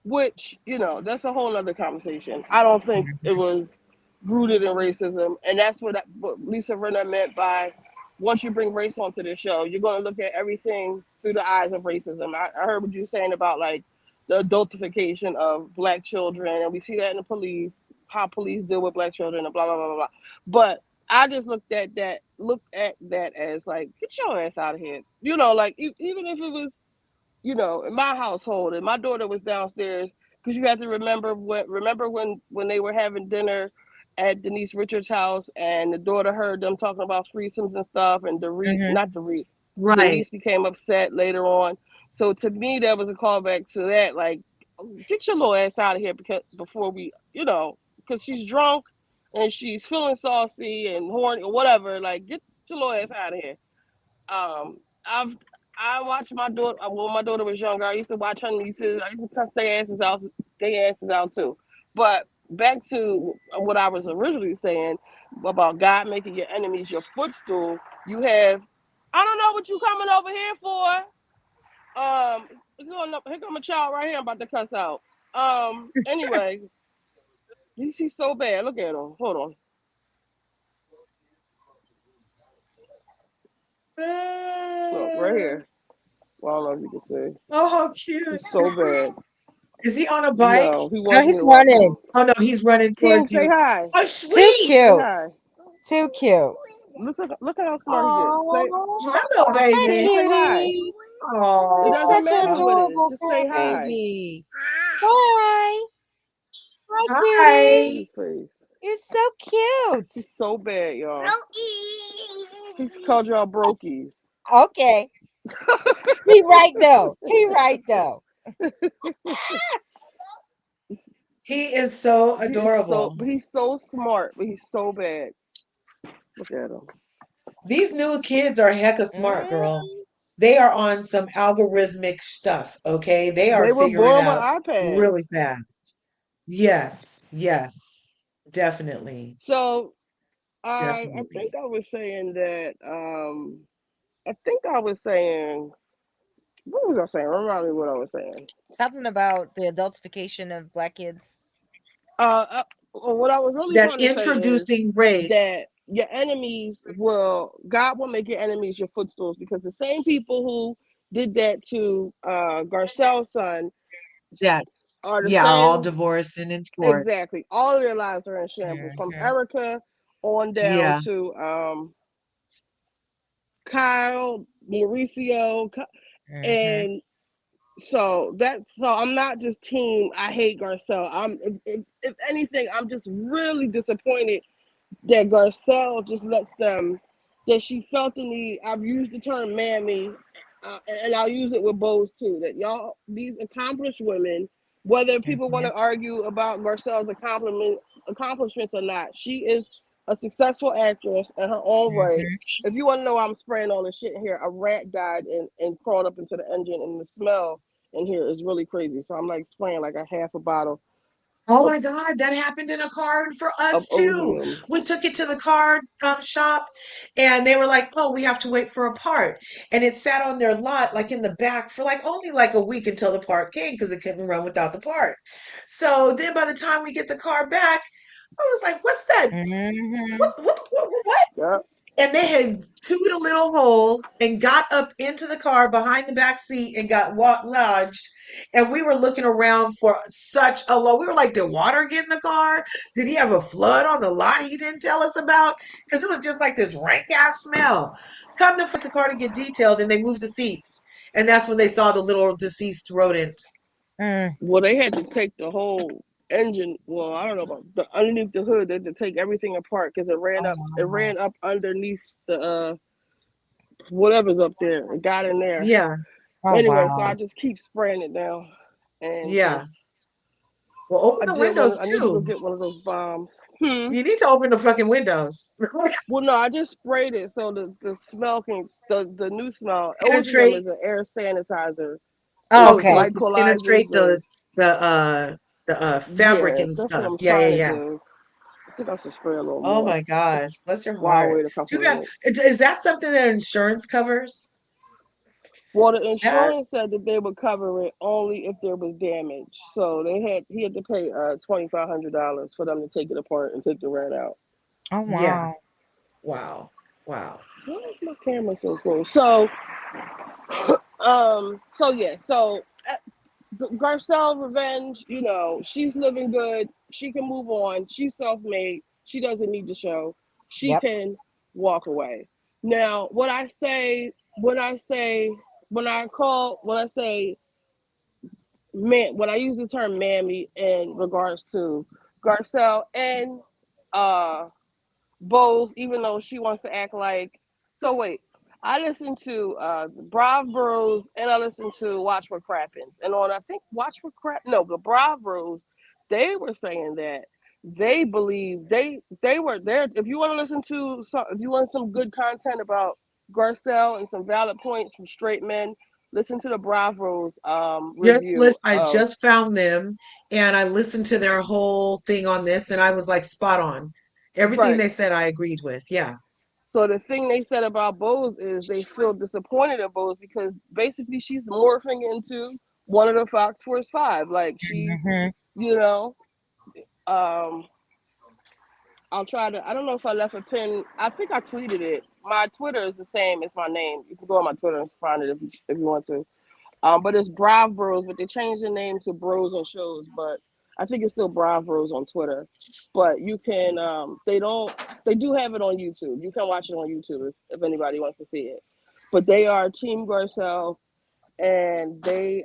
which, that's a whole other conversation. I don't think it was rooted in racism. And that's what Lisa Rinna meant by, once you bring race onto the show, you're going to look at everything through the eyes of racism. I heard what you were saying about, like, the adultification of Black children. And we see that in the police, how police deal with Black children and blah, blah, blah, blah, blah. But I just looked at that as, like, get your ass out of here. Like, even if it was, in my household, and my daughter was downstairs, because you have to remember when they were having dinner at Denise Richards' house, and the daughter heard them talking about threesomes and stuff, and not Dorit, Right. Denise became upset later on. So to me, that was a callback to that, like, get your little ass out of here, before we, because she's drunk and she's feeling saucy and horny or whatever. Like, get your little ass out of here. I watched my daughter when my daughter was younger. I used to watch her nieces. I used to cuss their asses out too. But back to what I was originally saying about God making your enemies your footstool. You have, I don't know what you coming over here for. Here come a child right here. I'm about to cuss out. Anyway, he's so bad. Look at him. Hold on. Look right here. Well, I don't know if you can see. Oh, how cute. He's so bad. Is he on a bike? No, he No, wants me he's to watch running. him. Oh no, he's running King, towards say you. hi. Oh, Too sweet. Say cute. hi. Too cute. Look at how smart he is. Say, Hello, Hi, baby. King, say hi. cutie. It He's Oh, doesn't such an matter what it is. adorable Just say hi. baby. Hi. Hi, hi. Look at cutie. his face. You're so cute. He's so bad, y'all. He's called y'all brokies. Okay. He right though. He right though. He is so He is so, adorable. but he's so smart, but he's so bad. Look at him. These new kids are hecka smart, Mm, girl. They are on some algorithmic stuff, okay? They are They were figuring it born with out iPads. really fast. Yes, yes, definitely, So I think definitely. I was saying that I think I was saying, what was I saying? Remind me what I was saying. something about the adultification of black kids. What I was really That trying to say is introducing that race. your enemies will, God will make your enemies your footstools, because the same people who did that to Garcelle's son That's, are the yeah, all same. divorced and in court. Exactly. All of their lives are in shambles, from Mm-hmm. Erica on down Yeah. to Kyle, Mauricio, Mm-hmm. and so I'm not just team I hate Garcelle. If anything, I'm just really disappointed that Garcelle just lets them, that she felt the need. I've used the term mammy, and I'll use it with Bose too. That y'all, these accomplished women, whether people want Mm-hmm. to argue about Garcelle's accomplishments or not, she is a successful actress in her own right. Mm-hmm. If you want to know why I'm spraying all this shit in here, a rat died and crawled up into the engine, and the smell in here is really crazy. So I'm like spraying like a half a bottle Oh of, my God, that happened in a car for of us too. odium. We took it to the car shop and they were like, oh, we have to wait for a part. And it sat on their lot, like in the back, for like only like a week until the part came because it couldn't run without the part. So then by the time we get the car back, I was like, what's that? Mm-hmm. What? Yep. And they had chewed a little hole and got up into the car behind the back seat and got lodged. And we were looking around for such a low. We were like, did water get in the car? Did he have a flood on the lot he didn't tell us about? Because it was just like this rank ass smell. Come to the car to get detailed, and they moved the seats. And that's when they saw the little deceased rodent. Mm. Well, they had to take the whole engine. Well, I don't know about the underneath the hood. They had to take everything apart because it ran Oh up. It wow. ran up underneath the whatever's up there. It got in there. Yeah, Oh Anyway, so I wow. just keep spraying it down, and yeah. Well, open the windows I need to go too. get one of those bombs. Hmm. You need to open the fucking windows. Well, no, I just sprayed it so the smell can, the new smell. Odium Penetrate. is an air sanitizer. Oh, It Oh, so okay. it could penetrate glycolizes the, the uh fabric yeah. and That's what stuff. I'm Yeah, yeah, trying to yeah. do. I think I should spray a little Oh more my gosh, bless your while I heart. wait a Too couple bad. minutes. Is that something that insurance covers? Well, the insurance Yes. said that they would cover it only if there was damage. So he had to pay $2,500 for them to take it apart and take the rat out. Oh Yeah. wow. Wow. Wow. Why is my camera so close? So yeah, so Garcelle Revenge, she's living good. She can move on. She's self-made. She doesn't need the show. She Yep. can walk away. Now, what I say, when I say, when I say, man, when I use the term mammy in regards to Garcelle and uh Bose, even though she wants to act like. So wait, I listened to Brav Bros and I listened to Watch What Crappens, and on I think Watch What Crap, no, the Brav Bros, they were saying that they believe they were there. If you want to listen to some, if you want some good content about Garcelle and some valid points from straight men, listen to the Brav Bros Just review list. I of, just found them and I listened to their whole thing on this, and I was like spot on. Everything right. they said, I agreed with. Yeah. So the thing they said about Bose is they feel disappointed at Bose because basically she's morphing into one of the Fox Force Five. Like she, Mm-hmm. you know, um, I'll try to. I don't know if I left a pin. I think I tweeted it. My Twitter is the same as my name. You can go on my Twitter and find it if you want to. But it's Brav Bros, but they changed the name to Bros and Shows. But I think it's still Brav Bros on Twitter. But you can, they do have it on YouTube. You can watch it on YouTube if anybody wants to see it. But they are Team Garcelle. and they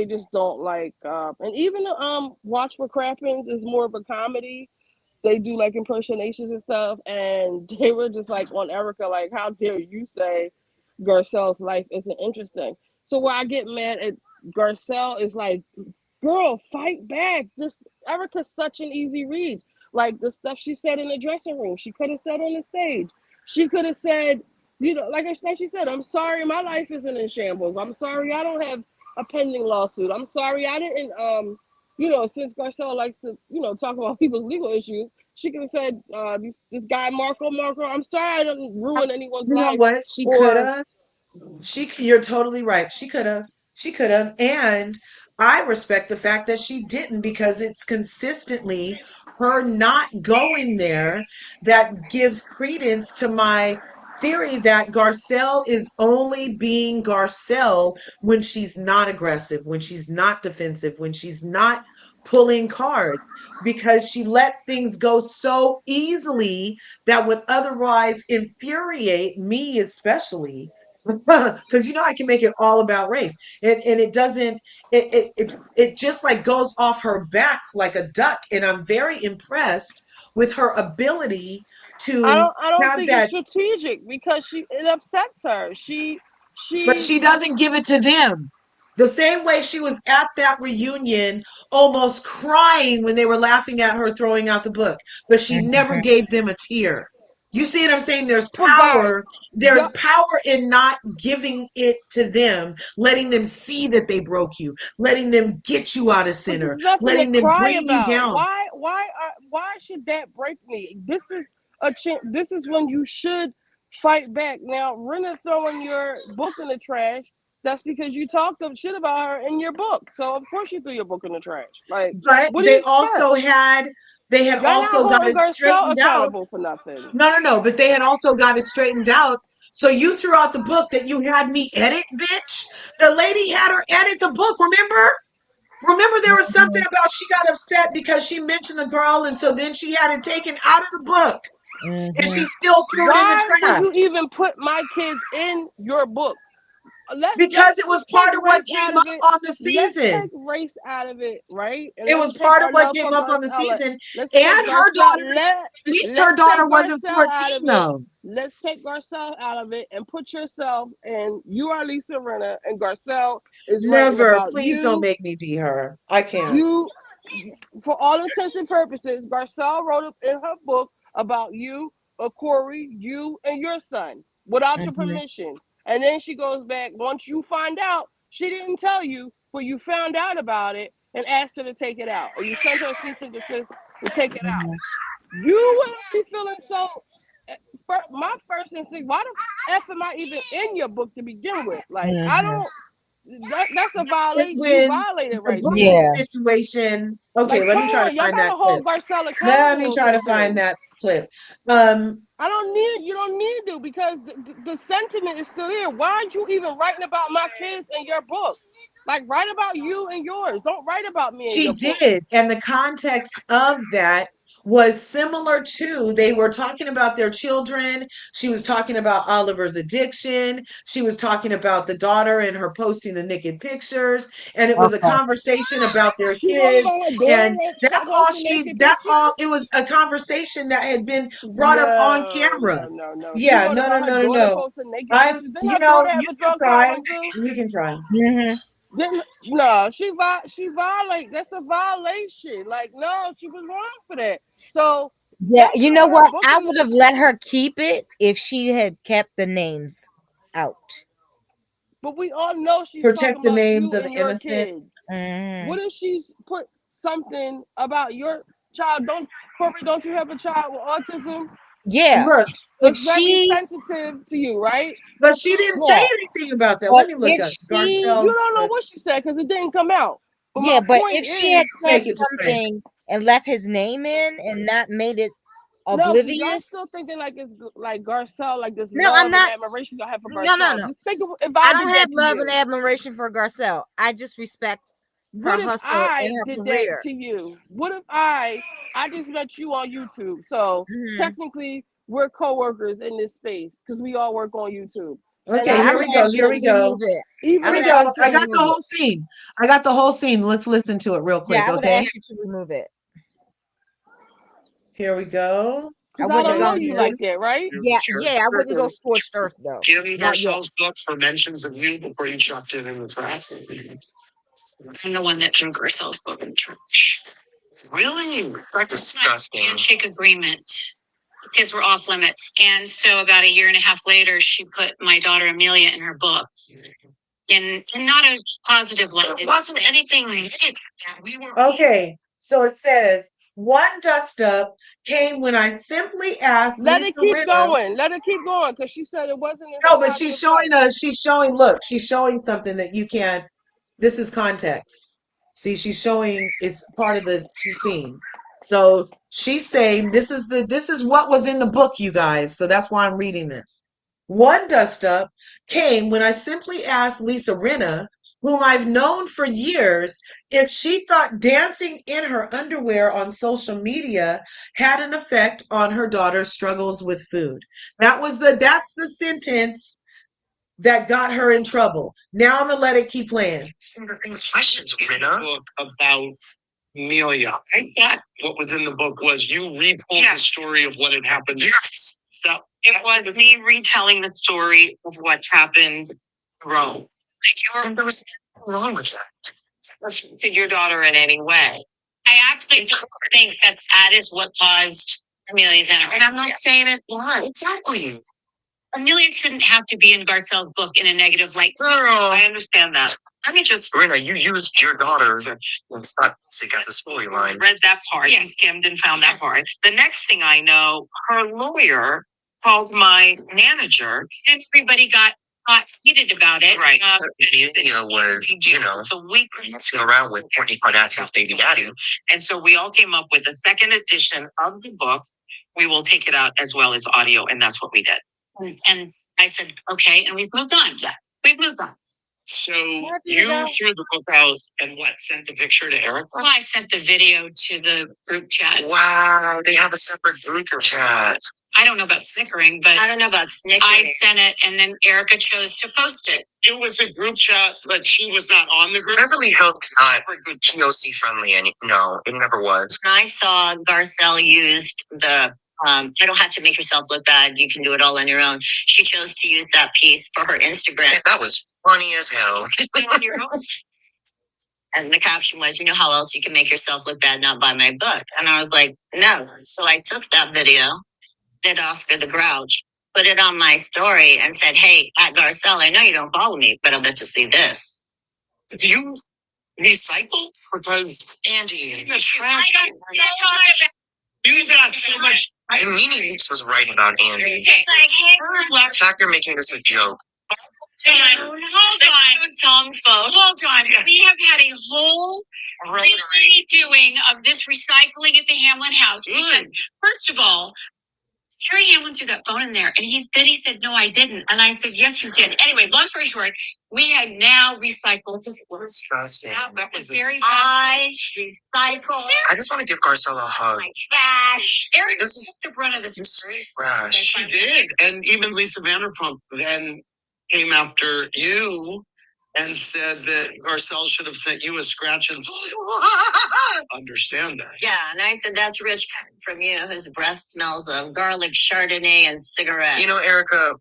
just don't like and even Watch What Crappens is more of a comedy. They do like impersonations and stuff, and they were just like on Erica, like, how dare you say Garcelle's life isn't interesting? So where I get mad at Garcelle is like, girl, fight back. This Erica's such an easy read. Like the stuff she said in the dressing room, she could have said on the stage. She could have said, like she said, I'm sorry, my life isn't in shambles. I'm sorry, I don't have a pending lawsuit. I'm sorry, I didn't. Since Garcelle likes to, talk about people's legal issues, she could have said, this guy Marco, I'm sorry, I didn't ruin anyone's You know life, what? She could or have. You're totally right. She could have. She could have. And I respect the fact that she didn't because it's consistently her not going there that gives credence to my theory that Garcelle is only being Garcelle when she's not aggressive, when she's not defensive, when she's not pulling cards, because she lets things go so easily that would otherwise infuriate me, especially because I can make it all about race, and it doesn't. It just like goes off her back like a duck, and I'm very impressed with her ability to I don't have think it's that. strategic because it upsets her. But She she doesn't give it to them. The same way she was at that reunion, almost crying when they were laughing at her throwing out the book, but she never Mhm. gave them a tear. You see what I'm saying? There's But guys, power. There's y'all, power in not giving it to them, letting them see that they broke you, letting them get you out of but there's center, nothing to letting them cry bring you about. down. Why should that break me? This is when you should fight back. Now, Rena throwing your book in the trash. That's because you talked shit about her in your book. So of course you threw your book in the trash. Like, But what do you expect? they had Y'all not also got holding it Garcelle straightened out. accountable for nothing. No, no, no. But they had also got it straightened out. So you threw out the book that you had me edit, bitch. The lady had her edit the book, remember? Remember there was something Mhm. about she got upset because she mentioned the girl, and so then she had it taken out of the book. And she Mhm. still threw it in the Why would trash. you even put my kids in your books? Let's Because it was take part of what race came out up of it. on the Let's season. take race out of it, right? And It let's was take part of our what love came for up on the Garcelle. season. Let's take And her Garcelle. daughter, at least her Let's daughter take wasn't Garcelle 14 out of it. though. Let's take Garcelle out of it and put yourself in. You are Lisa Renner, and Garcelle is writing Never. about Please don't you. make me be her. I can't. You, for all intents and purposes, Garcelle wrote in her book about you, Corey, you, and your son without your Mhm. permission. And then she goes back once you find out she didn't tell you, but you found out about it and asked her to take it out, or you sent her a cease and desist to take it Mhm. out. You wouldn't be feeling so. My first instinct: why the f am I even in your book to begin with? Like I Mhm. don't. That's a It's violation. You when violated the right booking there. Yeah. situation. Okay, Like, let come me try to on, y'all find gotta that clip. hold Garcelle Let me accountable try for to some find things. that clip. Um, I don't need you don't need to because the sentiment is still there. Why aren't you even writing about my kids in your book? Like write about you and yours. Don't write about me in She your book. did. And the context of that was similar to they were talking about their children. She was talking about Oliver's addiction. She was talking about the daughter and her posting the naked pictures. And it was a Okay. conversation about their She wrote kids. about her daughter And that's all posting naked that's pictures. all, it was a conversation that had been brought up on No, camera. no, no, no. She Yeah, wrote no, no, about her no, no, daughter no. posting naked pictures. Didn't her daughter have You a can drug try. problem too? You can try. Mhm. Didn't no, she violate. That's a violation. Like no, she was wrong for that. So Yeah, that's you not know what her what? book I is. would have let her keep it if she had kept the names out. But we all know she's talking Protect the about names you of and the your innocent. kids. What Mhm. if she's put something about your child? Don't Corey, don't you have a child with autism? Yeah. Look, If It's very she sensitive to you, right? but she didn't say yeah, anything about that. but Let me look if up You she Garcelle's don't know clip. what she said because it didn't come out. But my yeah, but point if she had is, said Take it to Frank. something and left his name in and not made it no, because y'all oblivious. still thinking like it's like Garcelle, like this No, I'm love and not. admiration y'all have for No, no, Garcelle. no. Just think of if I I don't did have that to love and you. admiration for Garcelle. I just respect her What if hustle I and her did that career. to you? What if I just met you on YouTube? So Mhm. technically we're co-workers in this space because we all work on YouTube. Okay, Yeah, I here would we go. ask you Here to we go. remove it. Even I Here we would if ask I go. you to I got say the remove whole it. scene. I got the whole scene. Let's listen to it real quick, Yeah, I would okay? ask you to remove it. Here we go. I because I wouldn't don't have know gone you scorched. like that, right? Yeah, yeah, I wouldn't go scorched earth though. Give me Not yet. Garcelle's book for mentions of you before you chucked it in the trash. I'm the one that threw Garcelle's book in the trash. Really? That's disgusting. Handshake agreement. Kids were off limits. And so about a year and a half later, she put my daughter Amelia in her book. In not a positive light. It wasn't anything negative. We were Okay, so it says, one dust up came when I simply asked Let Lisa it keep Rinna. going. Let it keep going because she said it wasn't in her No, but positive light. she's showing, look, she's showing something that you can't, this is context. See, she's showing it's part of the scene. So she's saying this is what was in the book, you guys. So that's why I'm reading this. One dust up came when I simply asked Lisa Rinna, whom I've known for years, if she thought dancing in her underwear on social media had an effect on her daughter's struggles with food. That's the sentence that got her in trouble. Now I'm gonna let it keep playing. questions, Rinna. Book about Amelia. I thought what was in the book was you retold the story of what had happened. Yes. So it was me retelling the story of what happened in Rome. And there was nothing wrong with that. To your daughter in any way. I actually don't think that is what caused Amelia's enemy. And I'm not saying it was. Exactly. Amelia shouldn't have to be in Garcelle's book in a negative light. Girl, I understand that. Let me just. Rinna, you used your daughter as a storyline. Read that part. Yeah. And skimmed and found that part. The next thing I know, her lawyer called my manager, and everybody got heated about it. Right. Amelia was, so we messing around with Kourtney Kardashian's baby daddy. And so we all came up with a second edition of the book. We will take it out as well as audio, and that's what we did. And I said, okay, and we've moved on. Yeah, we've moved on. So you threw the book out and what, sent the picture to Erica? Well, I sent the video to the group chat. Wow, they have a separate group chat. I don't know about snickering, but I don't know about snickering. I sent it and then Erica chose to post it. It was a group chat, but she was not on the group. Beverly Hills not good POC friendly, and no, it never was. When I saw Garcelle used the I don't have to make yourself look bad. You can do it all on your own. She chose to use that piece for her Instagram. That was funny as hell. And the caption was, you know how else you can make yourself look bad, not buy my book. And I was like, no. So I took that video, did Oscar the Grouch, put it on my story and said, hey, at Garcelle, I know you don't follow me, but I'll bet you see this. Do you recycle? Because Andy, you're trash. You got so much. And Nene was right about Andy. Black factor making this a joke. Hold on. It was Tom's phone. Hold on. We have had a whole redoing of this recycling at the Hamlin house. Because, first of all, Harry Hamlin threw that phone in there, and he said, no, I didn't. And I said, yes, you did. Anyway, long story short, we have now recycled. What is disgusting. That was very I recycle. I just want to give Garcelle a hug. Oh my gosh. Eric, this is the brunt of this. Trash. She did. And even Lisa Vanderpump then came after you and said that Garcelle should have sent you a scratch and understand that. Yeah, and I said that's rich from you, whose breath smells of garlic, Chardonnay, and cigarette. You know, Erica,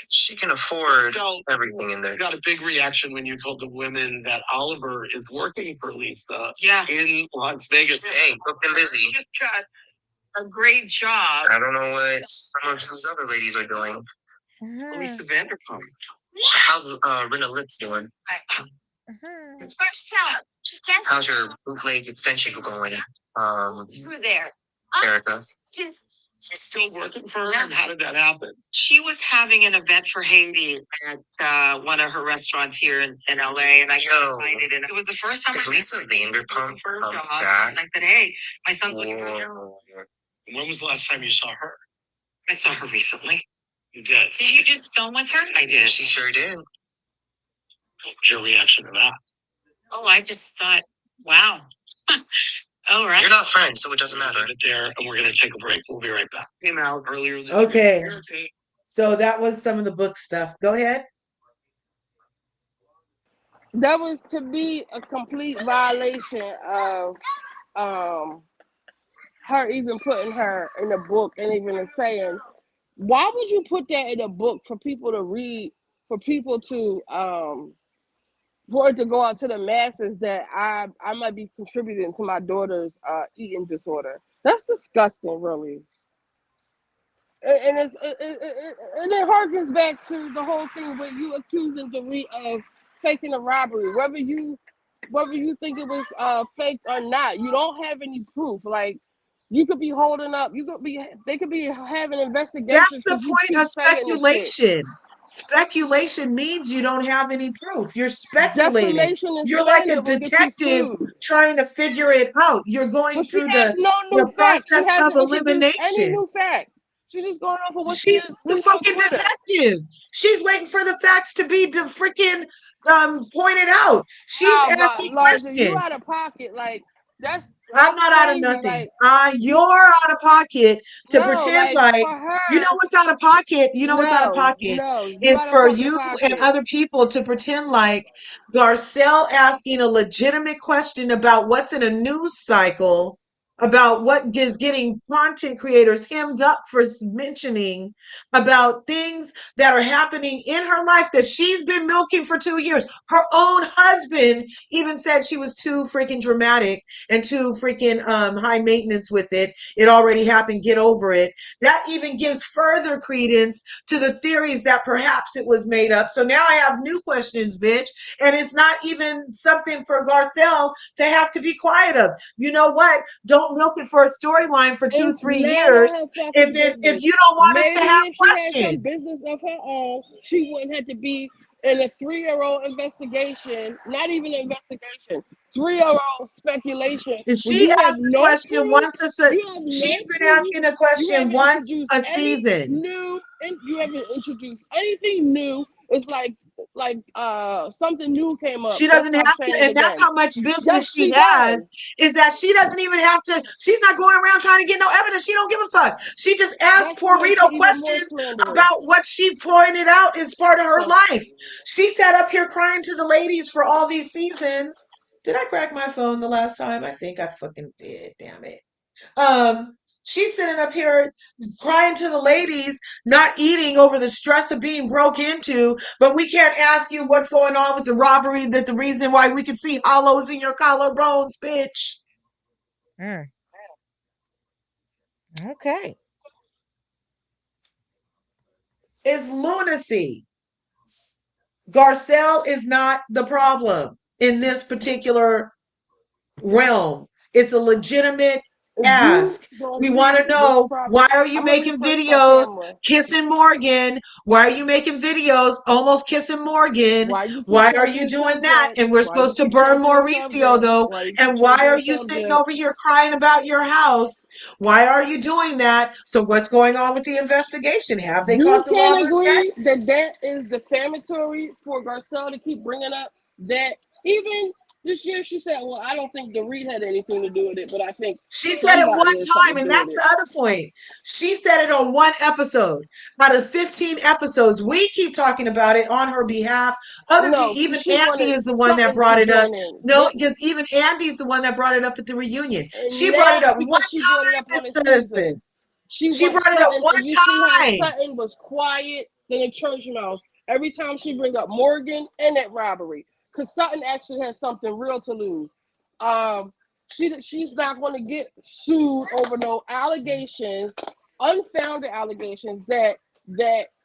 she can afford everything in there. Got a big reaction when you told the women that Oliver is working for Lisa. Yeah, in Las Vegas. Hey, booked and busy. You got a great job. I don't know what some of these other ladies are doing. Lisa Vanderpump. How's Rinna Litz doing? How's your bootleg extension going? You were there. Erica. She's still working for her? And how did that happen? She was having an event for Haiti at one of her restaurants here in LA, and I got invited in. It was the first time. Is Lisa Vanderpump back? I said, hey, my son's looking for you. When was the last time you saw her? I saw her recently. You did. Did you just film with her? I did. She sure did. What was your reaction to that? Oh, I just thought, wow. Oh, right. You're not friends, so it doesn't matter. There, and we're going to take a break. We'll be right back. Came out earlier. Okay. So that was some of the book stuff. Go ahead. That was to me a complete violation of um her even putting her in a book and even saying, why would you put that in a book for people to read, for people to for it to go out to the masses that I might be contributing to my daughter's eating disorder? That's disgusting, really. And it harkens back to the whole thing where you accusing Dorit of faking a robbery, whether you think it was fake or not. You don't have any proof. Like, you could be holding up, they could be having That's investigations the because you point keep of saying this shit. speculation. Speculation means you don't have any proof. You're speculating. Defamation and You're like a slander will get you detective sued. trying to figure it out. You're going But she through has no the new facts. She process of hasn't introduced any elimination. new facts. She's just going off of what she She's is the reading on fucking Twitter. detective. She's waiting for the facts to be freaking pointed out. She's No, asking Larsa, you questions. out of pocket. Like, I'm that's not out of crazy. nothing. Like, You're out of pocket to no, pretend like like for you know her, what's out of pocket. You know what's out of no, pocket no, you is out of for fucking you and pocket. other people to pretend like Garcelle asking a legitimate question about what's in a news cycle, about what is getting content creators hemmed up for mentioning about things that are happening in her life that she's been milking for 2 years. Her own husband even said she was too freaking dramatic and too freaking high maintenance with it. It already happened. Get over it. That even gives further credence to the theories that perhaps it was made up. So now I have new questions, bitch. And it's not even something for Garcelle to have to be quiet of. You know what? Don't milk it for a storyline for two, It's 3 years. none of her If fucking if business. you don't want us to Maybe have if she had some questions, business of her own, she wouldn't have to be in a 3-year-old investigation. Not even an investigation. 3-year-old speculation if where she you have asks a no question proof. once You have no she's been proof. asking a You question haven't once introduced a any season. new, and you haven't introduced anything new. It's like something new came up. She That's doesn't why I'm have to, saying it and that's again. how much business Yes, she she has, does. is that she doesn't even have to, she's not going around trying to get no evidence. She don't give a fuck. She just asks That makes it Porrito even more questions slanderous. about what she pointed out is part of her life. She sat up here crying to the ladies for all these seasons. Did I crack my phone the last time? I think I fucking did, damn it. She's sitting up here crying to the ladies, not eating over the stress of being broke into, but we can't ask you what's going on with the robbery, that the reason why we can see hollows in your collarbones, bitch. Mm, okay. It's lunacy. Garcelle is not the problem in this particular realm. It's a legitimate If you ask. don't We want to see this know, why problem, are you I'm gonna making refresh my videos camera. kissing Morgan? Why are you making videos almost kissing Morgan? Why you keep Why are changing you the doing that? subject? And we're Why you supposed to keep burn changing the Mauricio subject? though. Why you keep And why changing are the you sitting subject? over here crying about your house? Why are you doing that? So what's going on with the investigation? Have they You caught the can robbers yet? agree that that is defamatory for Garcelle to keep bringing up that even this year she said, well, I don't think Dorit had anything to do with it, but I think She said it somebody one had something time, to and do with that's it. the other point. She said it on one episode. Out of 15 episodes, we keep talking about it on her behalf. Other people, No, even because she Andy wanted is the one that Sutton brought to it up. join in. No, because even Andy's the one that brought it up at the reunion. She And brought it that's up one because she brought it time, up on Miss the season. Citizen. She She wants brought it up Sutton, and you see how one time. Sutton was quiet than a church mouse every time she bring up Morgan and that robbery. Because Sutton actually has something real to lose. Um, she's not going to get sued over no allegations, unfounded allegations that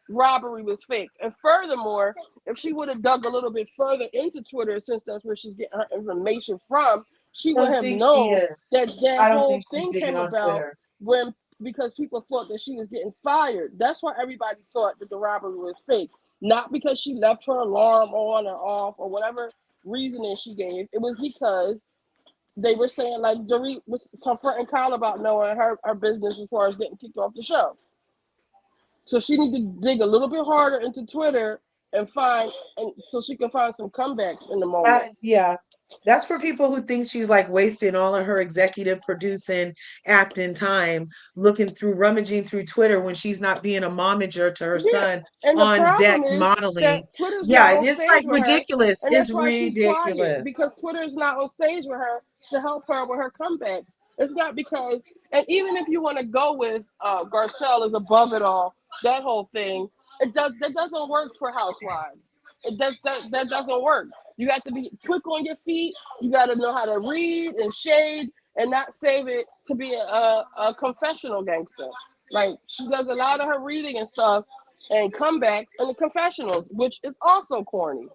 robbery was fake. And furthermore, if she would have dug a little bit further into Twitter, since that's where she's getting her information from, she I would don't have think she known is. that that I don't whole think she's thing digging came on about Twitter. when because people thought that she was getting fired. That's why everybody thought that the robbery was fake. Not because she left her alarm on or off or whatever reasoning she gave. It was because they were saying like Dorit was confronting Kyle about knowing her business as far as getting kicked off the show. So she need to dig a little bit harder into Twitter and find, and so she can find some comebacks in the moment. Yeah. That's for people who think she's like wasting all of her executive producing, acting time looking through, rummaging through Twitter when she's not being a momager to her Yeah, son and the on deck problem is that modeling. Twitter's not Yeah, on it's like stage with her, ridiculous. and It's that's why she's quiet ridiculous. because Twitter's not on stage with her to help her with her comebacks. It's not because, and even if you want to go with Garcelle is above it all, that whole thing, that doesn't work for housewives. That doesn't work. You have to be quick on your feet. You got to know how to read and shade and not save it to be a confessional gangster. Like she does a lot of her reading and stuff and comebacks in the confessionals, which is also corny.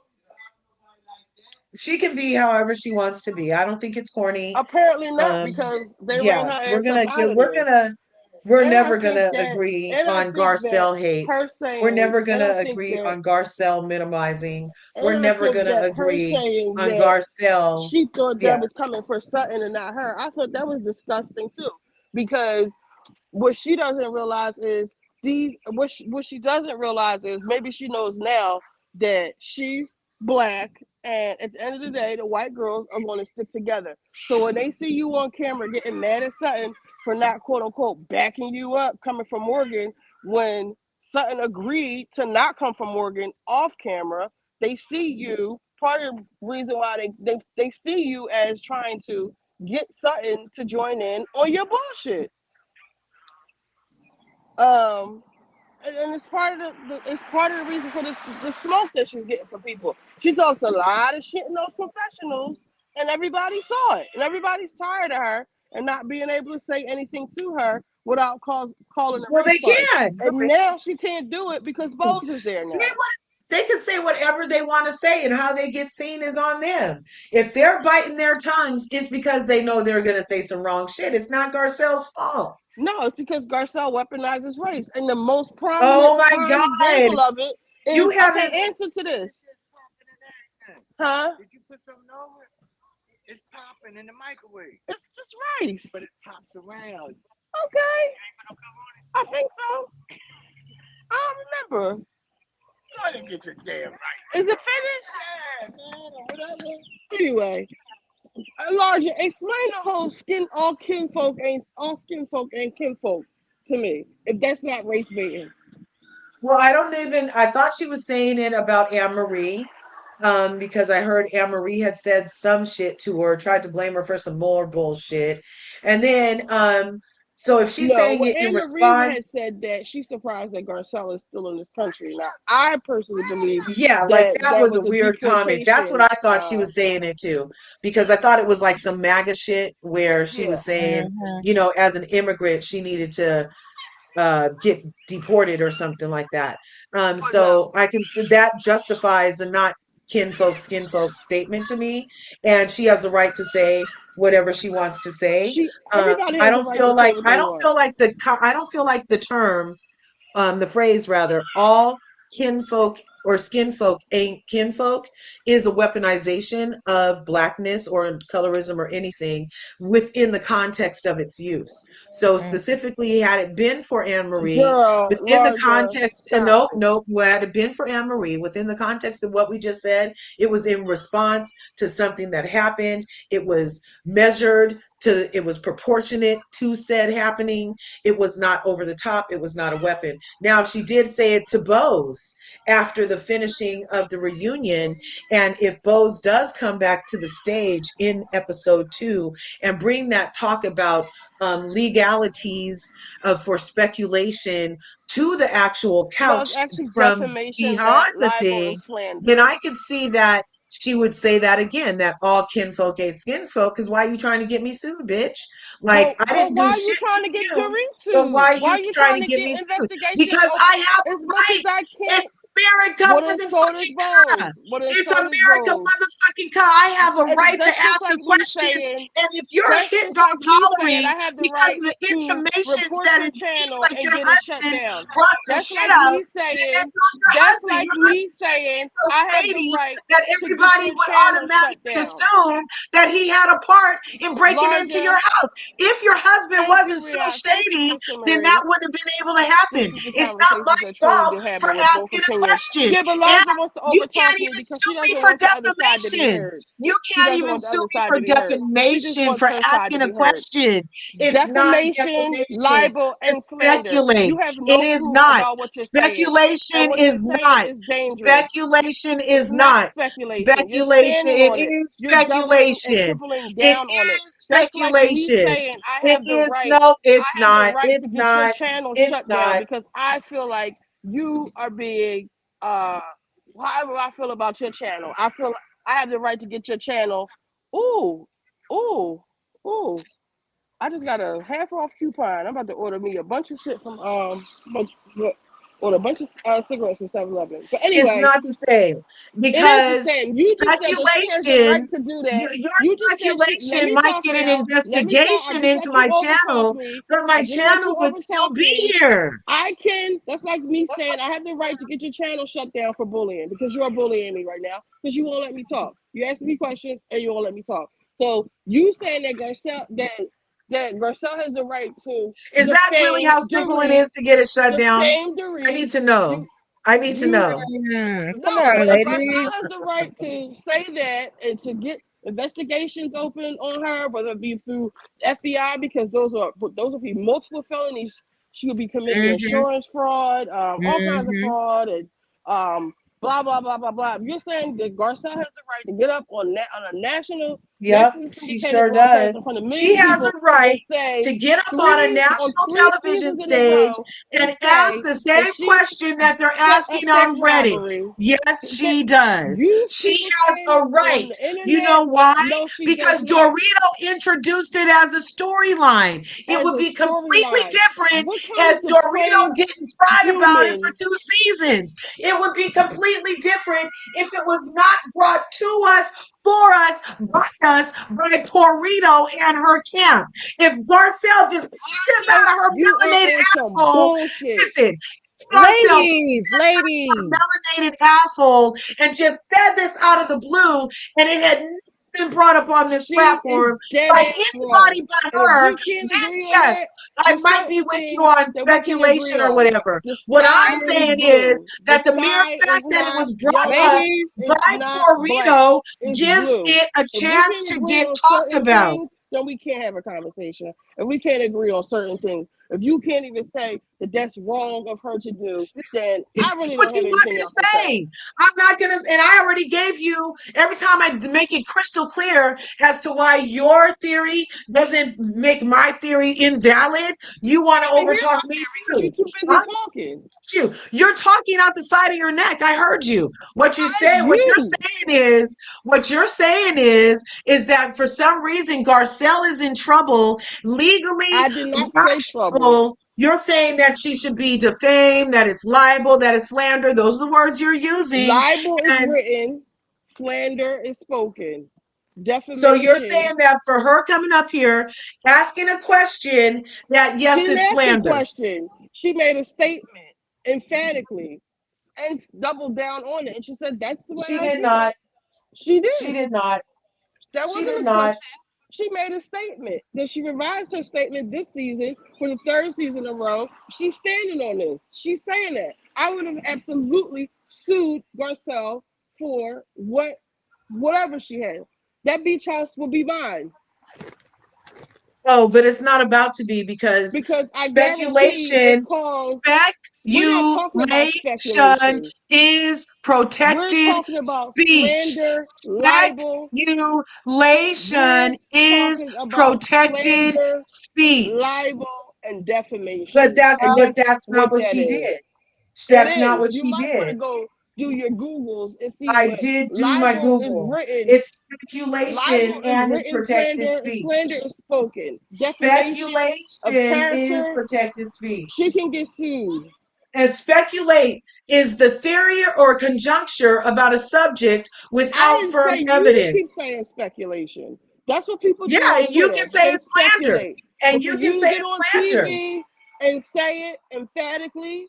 She can be however she wants to be. I don't think it's corny. Apparently not Um, because they ran yeah, her ass up out of we're there. gonna, we're And I never think gonna that agree and I on think that Garcelle hate. her We're saying never and I gonna think agree that on Garcelle minimizing. and We're I never think gonna that her agree saying on that Garcelle. she thought that Yeah. was coming for Sutton and not her, I thought that was disgusting too. Because what she doesn't realize is what she doesn't realize is maybe she knows now that she's black and at the end of the day the white girls are going to stick together. So when they see you on camera getting mad at Sutton for not quote unquote backing you up coming from Morgan when Sutton agreed to not come from Morgan off camera, they see you part of the reason why they see you as trying to get Sutton to join in on your bullshit. Um, and it's part of it's part of the reason for this the smoke that she's getting from people. She talks a lot of shit in those confessionals, and everybody saw it, and everybody's tired of her and not being able to say anything to her without calling a Well, they refund. can. And now she can't do it because Bose is there Say now. what they can say whatever they want to say, and how they get seen is on them. If they're biting their tongues, it's because they know they're gonna say some wrong shit. It's not Garcelle's fault. No, it's because Garcelle weaponizes race, and the most prominent Oh my prime God. example of it You is okay. haven't Answer to this, huh? Did you put something over it? It's popping in the microwave, It's just rice. but it pops around. Okay, I think so. I don't remember. Try to get your damn right. Is it finished? Yeah, man, or whatever. Anyway, Elijah, explain the whole all skin folk ain't kinfolk to me. If that's not race baiting. Well, I thought she was saying it about Anne Marie, because I heard Anne Marie had said some shit to her, tried to blame her for some more bullshit. And then, so if she's No, saying well, it in Anne Marie had response, said that she's surprised that Garcelle is still in this country. Now, I personally believe yeah, like that that that was a was a weird comment. That's what I deportation. thought she was saying it to, because I thought it was like some MAGA shit where she Yeah, was saying, Mhm. as an immigrant, she needed to get deported or something like that. but no. So I can see that justifies a not skin folk statement to me, and she has the right to say whatever she wants to say. Everybody has a right to say what I they don't want. feel like I don't feel like the term, the phrase rather, all kinfolk or skinfolk ain't kinfolk is a weaponization of blackness or colorism or anything within the context of its use. So Mm. specifically, had it been for Anne Marie, Girl, within the Larger, context, and stop nope, it. nope, had it been for Anne Marie, within the context of what we just said, it was in response to something that happened. It was measured to, it was proportionate to said happening. It was not over the top. It was not a weapon. Now, if she did say it to Bose after the finishing of the reunion, and if Bose does come back to the stage in episode 2 and bring that talk about legalities for speculation to the actual No, it's couch actually from defamation, beyond the libel, thing, and then slander. I could see that she would say that again, that all kinfolk ain't skinfolk, because why are you trying to get me sued, bitch? Like, I But didn't do why are you shit trying to to get you, Curry but why sued? are Why you are you trying trying to to get get me sued? investigation Because over I have a as much as right. I can? It's America Well, then so does motherfucking Bose. God. Well, then It's so does America Bose. motherfucking God. I have a right to That's just ask a like me question. saying, And if you're that's hit just dog like me saying hollering I have the because right of the to intimations report that your it seems channel like and your get it shut husband down. brought some That's shit like up, me then saying, it's on that's like your me husband shouldn't be saying so I have the shady right that to get everybody your would channel shut automatically down. assume that he had a part in breaking into your Larger, house. If your husband thank you, wasn't so Ria. Thank you, shady, Sister then that Marie. wouldn't have been able to happen. This is the It's not my conversations that truly fault be for having with both asking a question. Yeah, but And Liza wants to you overtalk can't me even because she sue me doesn't for want the other side to be defamation. heard. You She can't doesn't even want the sue other me side for to be heard. She just defamation wants for her side to asking a be heard. question. It's not Defamation, defamation libel, to and slander. speculate. You have It no is proof not. about what you're saying. And Speculation what you're is saying not. is dangerous. Speculation It's is not not. speculation. You're Speculation. standing It on it. is You're doubling and speculation. tripling It down on it. is That's like me speculation. saying It is no, I it's have the not. right to It's get your not. channel It's shut down not. because I feel like you are being however I feel about your channel. I feel I have the right to get your channel. Ooh, ooh, ooh. I just got a half off coupon. I'm about to order me a bunch of shit from order a bunch of cigarettes from 7-Eleven. But It's anyway, not the same it is the because same. You just said that she has the right speculation, to do that. your You just said let speculation me might talk get an now. Let me talk. I investigation just let into you my overtalk channel, me. but my I just let you channel would still overtalk be me. here. That's like me saying I have the right to get your channel shut down for bullying because you're bullying me right now because you won't let me talk. You ask me questions and you won't let me talk. So you saying that Garcelle has the right to Is that really defame how simple it is to get it shut down? defame I need Dorit. to know. You I need to you know. Come no, on, but Garcelle ladies. has the right to say that and to get investigations open on her, whether it be through FBI, because those will be multiple felonies. She will be committing Mm-hmm. insurance fraud, all kinds of Mm-hmm. fraud, and blah blah blah blah blah. You're saying that Garcelle has the right to get up on a Yep, nationally she syndicated sure broadcast does. in front of She millions of has people a and right say to get up on a on national 3 seasons television in a stage row and and ask say the that same she question that they're set a asking sex on Reddit. robbery. Yes, she does. You She people has saying a this right. on the You internet? know why? No, she does Because not. Dorito introduced it as a storyline. It As would a be completely storyline. different What kind if of Dorito depraved didn't cry about it for human 2 seasons. It would be completely different if it was not brought to us, for us, by Porito and her camp. If Garcelle just came out of her you are melanated on some asshole, bullshit? listen, Garcelle Ladies, ladies. melanated asshole and just said this out of the blue, and it had never been brought up on this She is platform dead by ass wrong. anybody but And if her, we can't then agree on yes, that, I there's might be certain with you things on that we can agree speculation or on. whatever. The What I'm sky is saying is blue. The that the mere sky is fact that it not was brought up yellow. Ladies. It's by not black. Porito It's gives blue. it a If we chance can't to agree get on talked certain about. things, then we can't have a conversation. If we can't agree on certain things, if you can't even say that that's wrong of her to do, then I It's really what don't you have want anything me to else to say. say. I'm not gonna, and I already gave you every time I make it crystal clear as to why your theory doesn't make my theory invalid. You want to I hear overtalk my me theory because too. you're too busy I'm talking. you. You're talking out the side of your neck. I heard you. What you Not say, you. what you're saying is that for some reason Garcelle is in trouble legally, I did not say trouble. rational. You're saying that she should be defamed, that it's libel, that it's slander. Those are the words you're using. Libel is And written, slander is spoken. so you're Defamation. saying that for her coming up here, asking a question, that She yes, didn't it's ask a slander. question. She made a statement emphatically and doubled down on it. And she said, that's the way She I did feel. not. She She did. did not. That She wasn't did a not. question. She made a statement. Then she revised her statement this season for the third season in a row. She's standing on this. She's saying that. I would have absolutely sued Garcelle for whatever she had. That beach house will be mine Oh, but it's not about to be because because I guarantee it speculation, calls. We're not talking about speculation speculation. is We're protected talking about speech. slander, libel. Speculation We're is talking about protected slander, speech. libel, and defamation. And But that's that's not what what that she is. did. It That's not is. what You she might want to did. go do your Googles and see I what did do my libel is Google. written. It's speculation Libel is and it's written protected slander, and speech. slander is spoken. Defamation of Speculation is character, protected she speech. can get sued. And speculate is the theory or conjuncture about a subject I without didn't firm say you keep evidence. saying speculation. That's what people Yeah, do on and you Twitter. can say They it's slander. speculate. And But for you can you to say get it's on slander. TV and say it emphatically,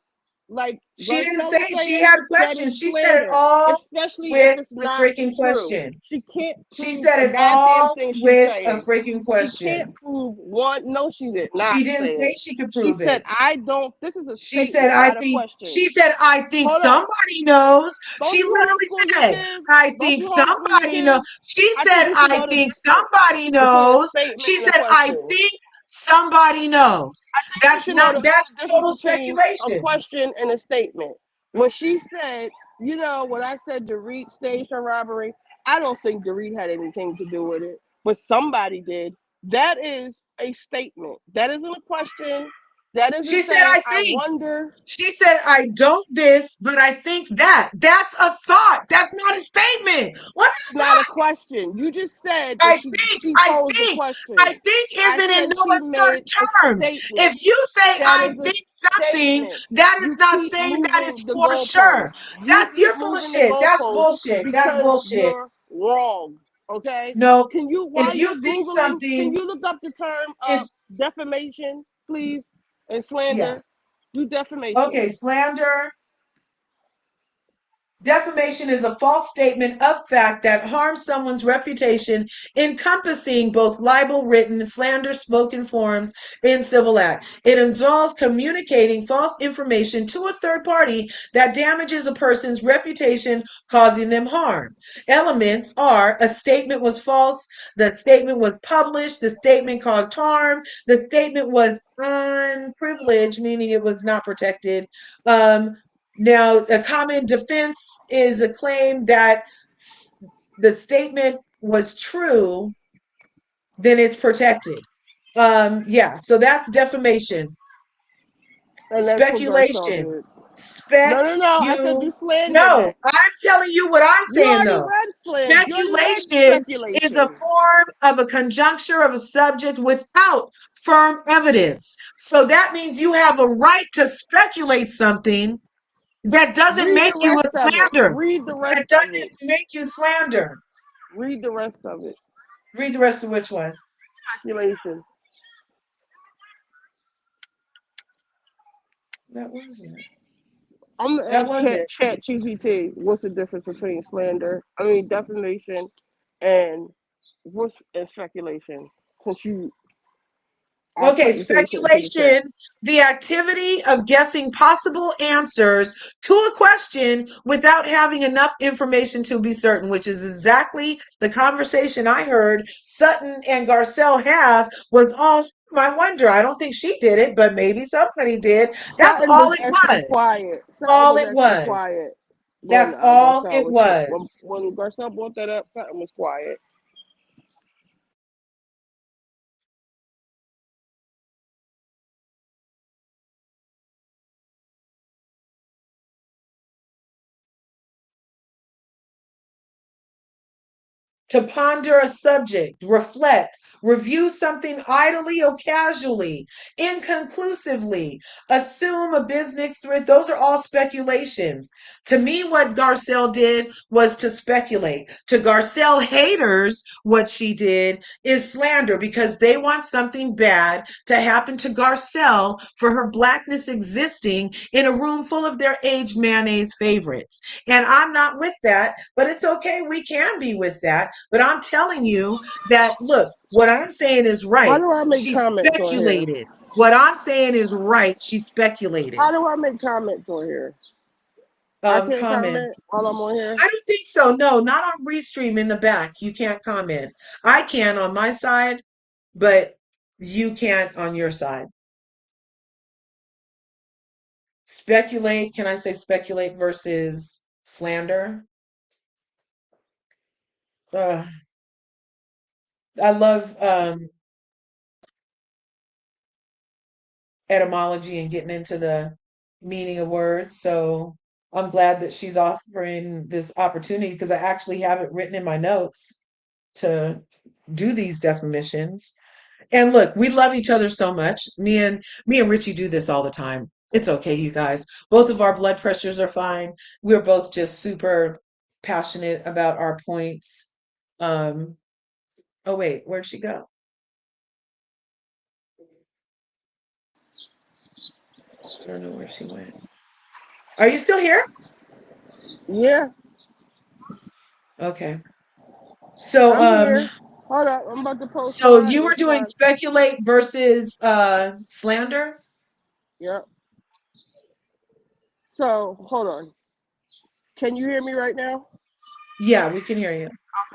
like She didn't Garcelle say, is she saying, had that is questions. She said it slander, all especially if with it's a not freaking true. question. She can't She prove said a it goddamn all thing she's with a saying. freaking She can't question. prove one. No, she did not She didn't say say it. she could She prove said, it. I don't. This is a She said, statement, I not a think, question. she said, I think Hold up. somebody knows. She Don't you homeschool your literally said, kids? I Don't think you homeschool your somebody knows. kids? She I said, think you should I know the think difference somebody between a knows. statement She and a said, I question. think somebody knows. You That's should know not, that's the difference total between a speculation. question and a statement. When she said, when I said Dorit staged her robbery, I don't think Dorit had anything to do with it, but somebody did. That is a statement. That isn't a question. That isn't She said, saying, I I think. wonder. She said, I don't this, but I think that. That's a thought. That's not a statement. What It's the not a fuck? question. You just said that I she think, she I posed the think, I question. think I isn't in said no she uncertain made a terms. statement. If you say That I is a think something, statement. that is You not keep saying that moving it's the for sure. goalposts. You That's, keep you're full of moving the shit. That's goalposts bullshit. That's because bullshit. you're wrong. Okay? No, Can you, if while you you're think Googling, can something, you look up the term if, defamation, please? And yeah. slander? Do defamation. Okay, slander. Defamation is a false statement of fact that harms someone's reputation, encompassing both libel, written, and slander, spoken forms in civil act. It involves communicating false information to a third party that damages a person's reputation, causing them harm. Elements are: a statement was false, the statement was published, the statement caused harm, the statement was unprivileged, meaning it was not protected. Now, a common defense is a claim that the statement was true, then it's protected. Yeah, so that's defamation. And that's what Garcelle Speculation. did. No, no, no. I said You. do slander No, next. I'm telling you what I'm You saying already though. read slant. You already read Speculation is a speculation. form of a conjuncture of a subject without firm evidence. So that means you have a right to speculate something. That doesn't Read make the you a rest of it. slander. Read the rest That of it. doesn't make you slander. Read the rest of it. Read the rest of which one? Speculation. That wasn't it. I'm gonna That ask was it. Chat GPT what's the difference between slander, defamation, and and speculation. Since you asked Okay, speculation to the chat. speculation, the activity of guessing possible answers to a question without having enough information to be certain, which is exactly the conversation I heard Sutton and Garcelle have was all my wonder. I don't think she did it, but maybe somebody did. That's Sutton all was it actually was. quiet. Sutton All was it actually was. quiet when That's all Garcelle it was was. when Garcelle brought that up. Sutton was quiet. To ponder a subject, reflect, review something idly or casually, inconclusively, assume a business risk. Those are all speculations. To me, what Garcelle did was to speculate. To Garcelle haters, what she did is slander because they want something bad to happen to Garcelle for her blackness existing in a room full of their age mayonnaise favorites. And I'm not with that, but it's okay. We can be with that. But I'm telling you that, look, what I'm saying is How right. do I make She comments on here? speculated. What I'm saying is right. She speculated. How do I make comments on here? I can't comment Comments. while I'm on here. I don't think so. No, not on Restream in the back. You can't comment. I can on my side, but you can't on your side. Speculate. Can I say speculate versus slander? Uh, I love etymology and getting into the meaning of words. So I'm glad that she's offering this opportunity because I actually have it written in my notes to do these definitions. And look, we love each other so much. Me and Richie do this all the time. It's okay, you guys. Both of our blood pressures are fine. We're both just super passionate about our points. Um, oh wait, where'd she go? I don't know where she went. Are you still here? Yeah, Okay. So, I'm here. Hold up, I'm about to post so my you were doing response. speculate versus slander? Yep. So hold on. Can you hear me right now? Yeah, we can hear you.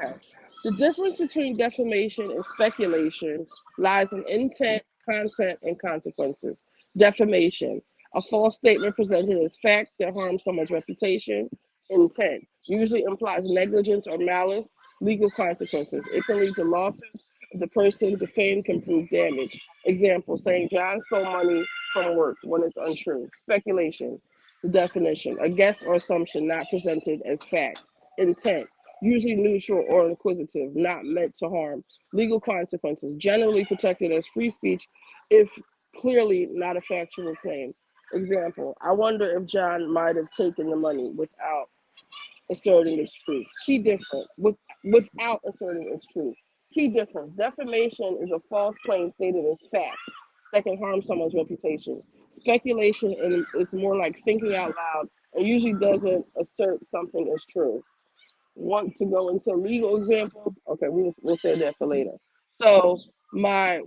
Okay. The difference between defamation and speculation lies in intent, content, and consequences. Defamation, a false statement presented as fact that harms someone's reputation. Intent usually implies negligence or malice. Legal consequences. It can lead to lawsuits if the person defamed can prove damage. Example, saying John stole money from work when it's untrue. Speculation, the definition, a guess or assumption not presented as fact. Intent, usually neutral or inquisitive, not meant to harm. Legal consequences, generally protected as free speech if clearly not a factual claim. Example, I wonder if John might have taken the money without asserting its truth. Key difference, without asserting its truth. Key difference, defamation is a false claim stated as fact that can harm someone's reputation. Speculation is more like thinking out loud and usually doesn't assert something as true. Want to go into legal examples? Okay, we'll say that for later. So my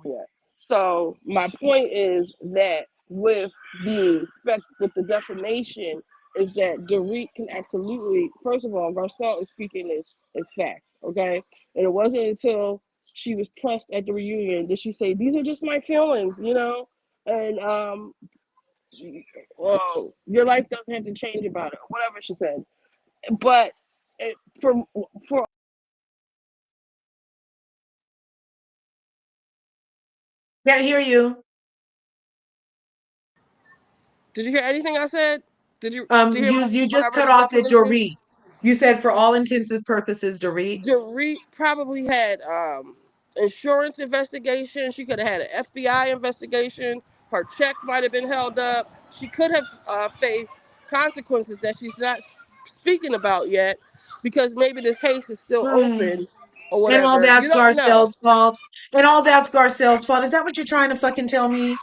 yeah. So my point is that with the defamation is that Dorit can absolutely, first of all, Garcelle is speaking as fact, okay? And it wasn't until she was pressed at the reunion did she say these are just my feelings, and well, your life doesn't have to change about it, whatever she said. But it, for Can't hear you. did you hear anything I said? Did you hear You when I just read cut the off at definition? Dorit. You said for all intents and purposes, Dorit. Dorit probably had insurance investigation. She could have had an FBI investigation. Her check might have been held up. She could have faced consequences that she's not speaking about yet because maybe the case is still open or And all whatever. You that's don't know. Garcelle's fault. And all that's Garcelle's fault. Is that what you're trying to fucking tell me?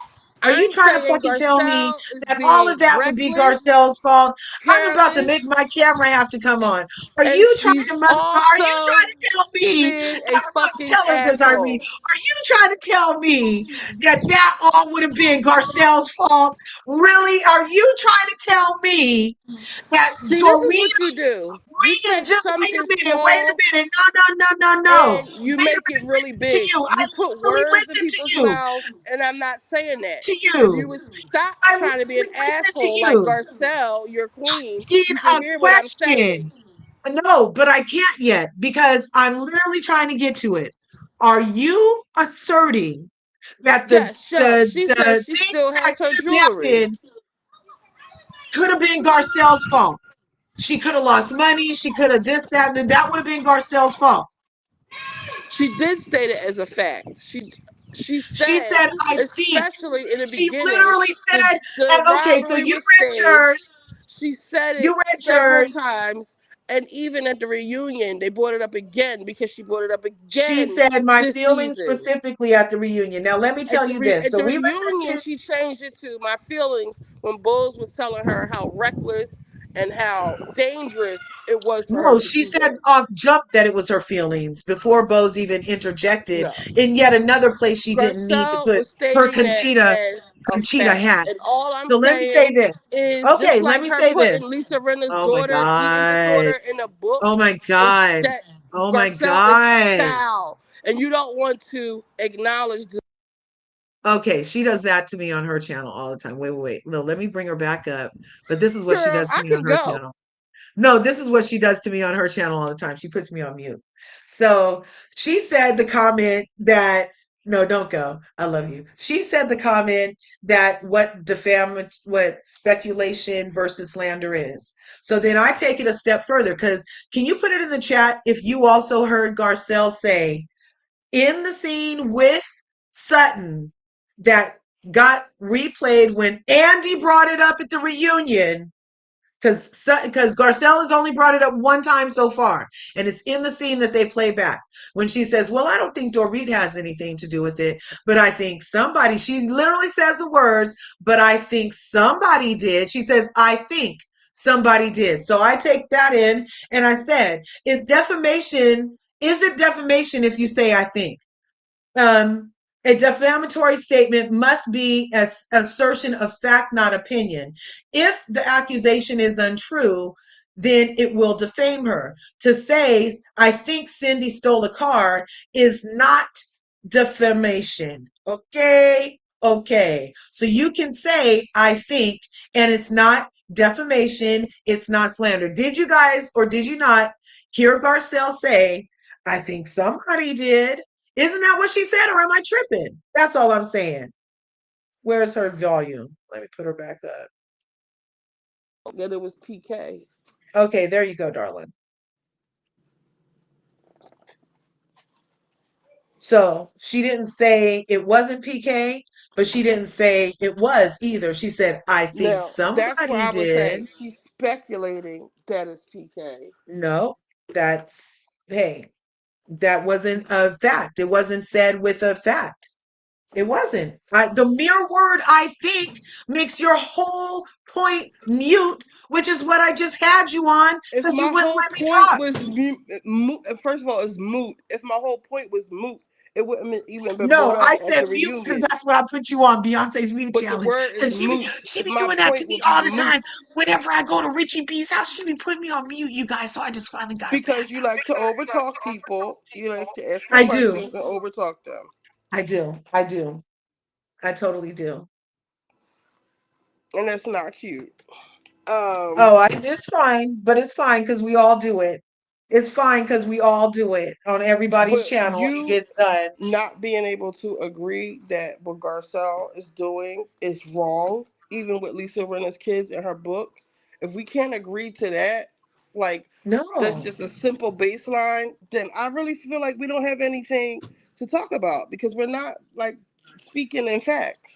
Are you I'm trying to saying fucking tell me Garcelle is that all of being that would be reckless, Garcelle's fault? I'm about to make careless, my camera have to come on. Are and you trying she's to are you also trying to tell me being a that look, fucking tell us this, Irene. asshole. Are you trying to tell me that all would have been Garcelle's fault? Really? Are you trying to tell me that See, this is Doreen what you do. You Regan, take just wait a something minute, wait a small minute. No, no, no, no, no. and you Wait a make it minute, really listen to big. you. I You put literally words in listen to people's you. mouths, and I'm not saying that. To If you you. would stop I trying to be an literally listen to asshole like you. Garcelle, your queen, Asking you can a hear what I'm saying. question. No, but I can't yet because I'm literally trying to get to it. Are you asserting that Yeah, sure. She says the she things still that has her could have jewelry. happened could have been Garcelle's fault? She could have lost money. She could have this, that, and then that would have been Garcelle's fault. She did state it as a fact. She She said, said, I think. especially in the She beginning, literally the said, the and okay, so robbery you was read staged. yours. She said You it read several yours. times, and even at the reunion, they brought it up again because she brought it up She again said, my this feelings season. specifically at the reunion. Now, let me tell you this. At So the we listened reunion, to, she changed it to my feelings when Bulls was telling her how reckless and how dangerous it was for her no, to she do said that. off jump that it was her feelings before Bose even interjected. No. In yet another place, she didn't need to Garcelle put was her stating that as a Conchita fact. hat. And all I'm So let me say saying this. is Okay, just let like me her say putting this. Lisa Rinna's Oh my daughter, eating God. disorder, in a book, Oh my is God. that Oh my Garcelle is God. foul. And you don't want to acknowledge the Okay, she does that to me on her channel all the time. Wait, wait, wait. No, let me bring her back up. But this is what she girl. does to I me on can her go. channel. No, this is what she does to me on her channel all the time. She puts me on mute. So she said the comment that, no, don't go. I love you. She said the comment that what speculation versus slander is. So then I take it a step further because can you put it in the chat if you also heard Garcelle say in the scene with Sutton that got replayed when Andy brought it up at the reunion? Because Garcelle has only brought it up one time so far, and it's in the scene that they play back when she says, "Well, I don't think Dorit has anything to do with it, but I think somebody." She literally says the words, "But I think somebody did." She says, "I think somebody did." So I take that in, and I said, "It's defamation. Is it defamation if you say I think?" Um, a defamatory statement must be an assertion of fact, not opinion. If the accusation is untrue, then it will defame her. To say, I think Cindy stole a car is not defamation. Okay? Okay. So you can say, I think, and it's not defamation, it's not slander. Did you guys or did you not hear Garcelle say, I think somebody did? Isn't that what she said, or am I tripping? That's all I'm saying. Where's her volume? Let me put her back up. That it was PK. Okay, there you go, darling. So she didn't say it wasn't PK, but she didn't say it was either. She said, I think Now, that's where somebody I would did. say she's speculating that it's PK. No, hey, that wasn't a fact. It wasn't said with a fact. It wasn't. The mere word I think makes your whole point mute, which is what I just had you on If because you my wouldn't whole let me point talk. was moot, first of all, it's moot. If my whole point was moot, it wouldn't have even been brought No, up I at said the mute because reunion. that's what I put you on, Beyonce's mute But the challenge. word is Because moot. she be My doing that to point me would be all the moot time. Whenever I go to Richie B's house, she be putting me on mute, you guys. So I just finally got her back. because you like to overtalk people. You like to ask for I do. questions and overtalk them, I do. I do. I totally do. and that's not cute. It's fine, but it's fine because we all do it. It's fine because we all do it on everybody's But channel. It you gets done. not being able to agree that what Garcelle is doing is wrong, even with Lisa Rinna's kids in her book, if we can't agree to that, like that's No. just a simple baseline, then I really feel like we don't have anything to talk about because we're not like speaking in facts.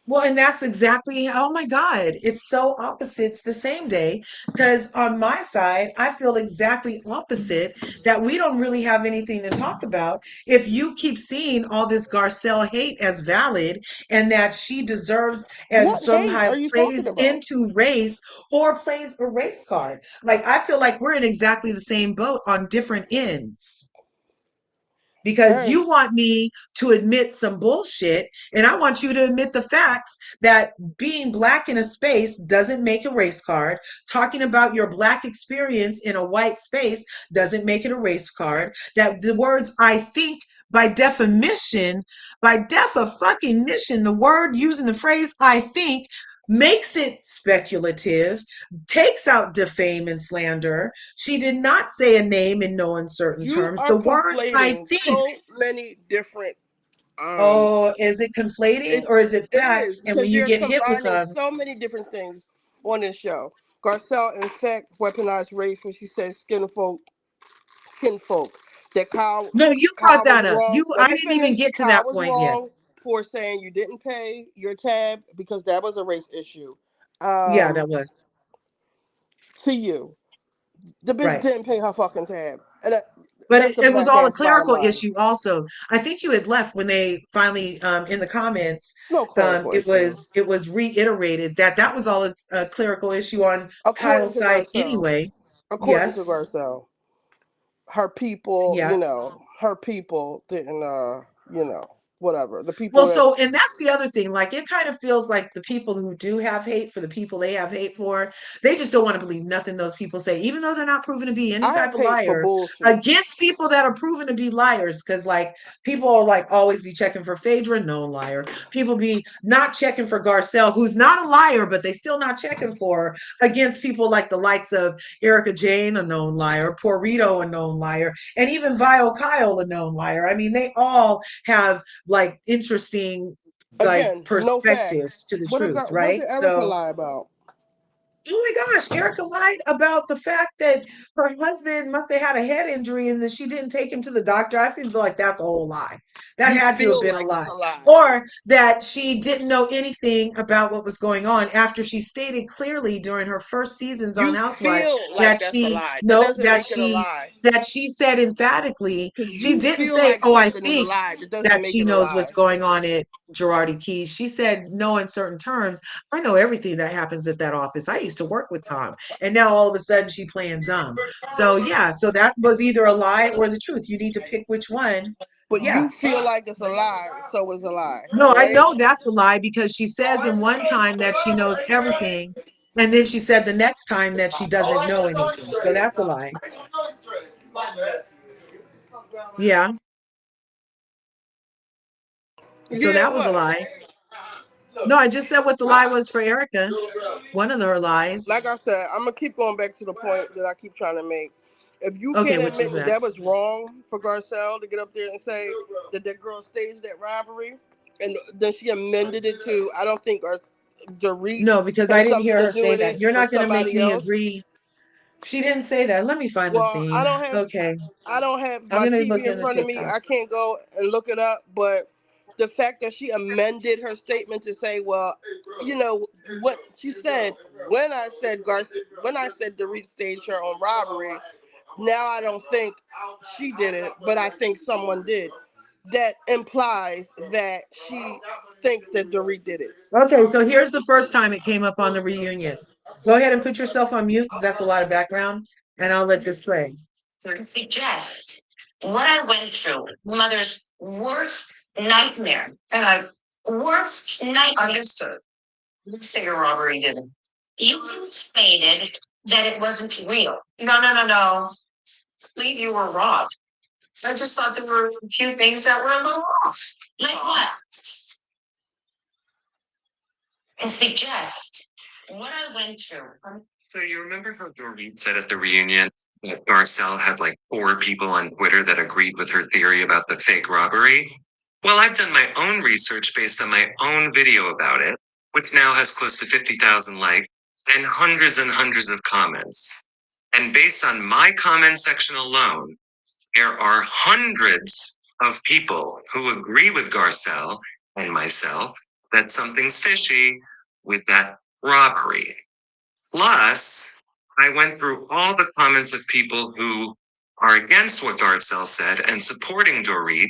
Well, and that's exactly, oh my God, it's so opposites the same day. Because on my side, I feel exactly opposite that we don't really have anything to talk about. If you keep seeing all this Garcelle hate as valid and that she deserves and What hate somehow are you talking plays about? into race or plays a race card. Like, I feel like we're in exactly the same boat on different ends because And you want me to admit some bullshit and I want you to admit the facts that being black in a space doesn't make a race card. Talking about your black experience in a white space doesn't make it a race card. That the words I think by definition, fucking mission, the word using the phrase I think makes it speculative, takes out defame and slander. She did not say a name in no uncertain you terms. are The words I conflating think. so many different um Oh, is it conflating It or is it is facts? And when because you you're get hit with combining them, so many different things on this show. Garcelle, in fact, weaponized race when she said skin folk. That no, you brought Kyle was that up. wrong. I Let me didn't even finish. get to Kyle that was point yet. wrong for saying you didn't pay your tab because that was a race issue. Yeah, that Um, was to you, the bitch right. didn't pay her fucking tab, and But that's the it was black all a ass bottom clerical line. issue also. I think you had left when they finally in the comments No clerical issue, it was reiterated that that was all a clerical issue on according Kyle's to side Garcelle. anyway. According to Yes. Garcelle. Her people, Yeah. her people didn't, whatever. The Well, people that, so, and that's the other thing. Like, it kind of feels like the people who do have hate for the people they have hate for, they just don't want to believe nothing those people say, even though they're not proven to be any I type have of hate for liar bullshit. against people that are proven to be liars. Because, like, people are like always be checking for Phaedra, known liar. People be not checking for Garcelle, who's not a liar, but they still not checking for her, against people like the likes of Erica Jane, a known liar, Porrito, a known liar, and even Vio Kyle, a known liar. I mean, they all have like interesting like Again, no facts. perspectives to the truth, What right? did Erica So lie about? Oh my gosh, Erica lied about the fact that her husband must have had a head injury and that she didn't take him to the doctor. I feel like that's a whole lie. That You had to have feel been a like it's lie. a lie. Or that she didn't know anything about what was going on after she stated clearly during her first seasons on You Housewives feel like that that's a she lie. That no doesn't make it a lie. that she said emphatically, Because she you didn't feel say, like "Oh, I something is a think lie. That doesn't that make she it a knows lie. what's going on at Girardi Keys." She said no in certain terms. I know everything that happens at that office. I used to work with Tom. And now all of a sudden she playing dumb. So yeah, so that was either a lie or the truth. You need to pick which one. But Yeah. you feel like it's a lie, so it's a lie, No, I right? know that's a lie because she says in one time that she knows everything, and then she said the next time that she doesn't know anything. So that's a lie. Yeah. So Yeah, that was a what? lie. No, I just said what the lie was for Erica. One of her lies. Like I said, I'm gonna keep going back to the point that I keep trying to make. If you Okay, can't which admit is that that? that was wrong for Garcelle to get up there and say that that girl staged that robbery, and then she amended it to, I don't think Dorit No, because I has didn't something hear to her do say with that. it, You're but not going to make somebody me else. agree. She didn't say that. Let me find the Well, scene. Okay. I don't have I'm my going to look TV in in the front of me. TikTok. I can't go and look it up, but the fact that she amended her statement to say, well, you know what she said when I said Dorit staged her own robbery. Now I don't think she did it, but I think someone did. That implies that she thinks that Dorit did it. Okay, so here's the first time it came up on the reunion. Go ahead and put yourself on mute because that's a lot of background, and I'll let this play. Suggest what I went through, mother's worst nightmare. Worst nightmare. Understood. Let's say a robbery didn't. You intimated that it wasn't real. No. Believe you were robbed. I just thought there were a few things that were a little off. Like what? And suggest what I went through. So you remember how Doreen said at the reunion that Garcelle had like 4 people on Twitter that agreed with her theory about the fake robbery? Well, I've done my own research based on my own video about it, which now has close to 50,000 likes and hundreds of comments. And based on my comment section alone, there are hundreds of people who agree with Garcelle and myself that something's fishy with that robbery. Plus, I went through all the comments of people who are against what Garcelle said and supporting Dorit,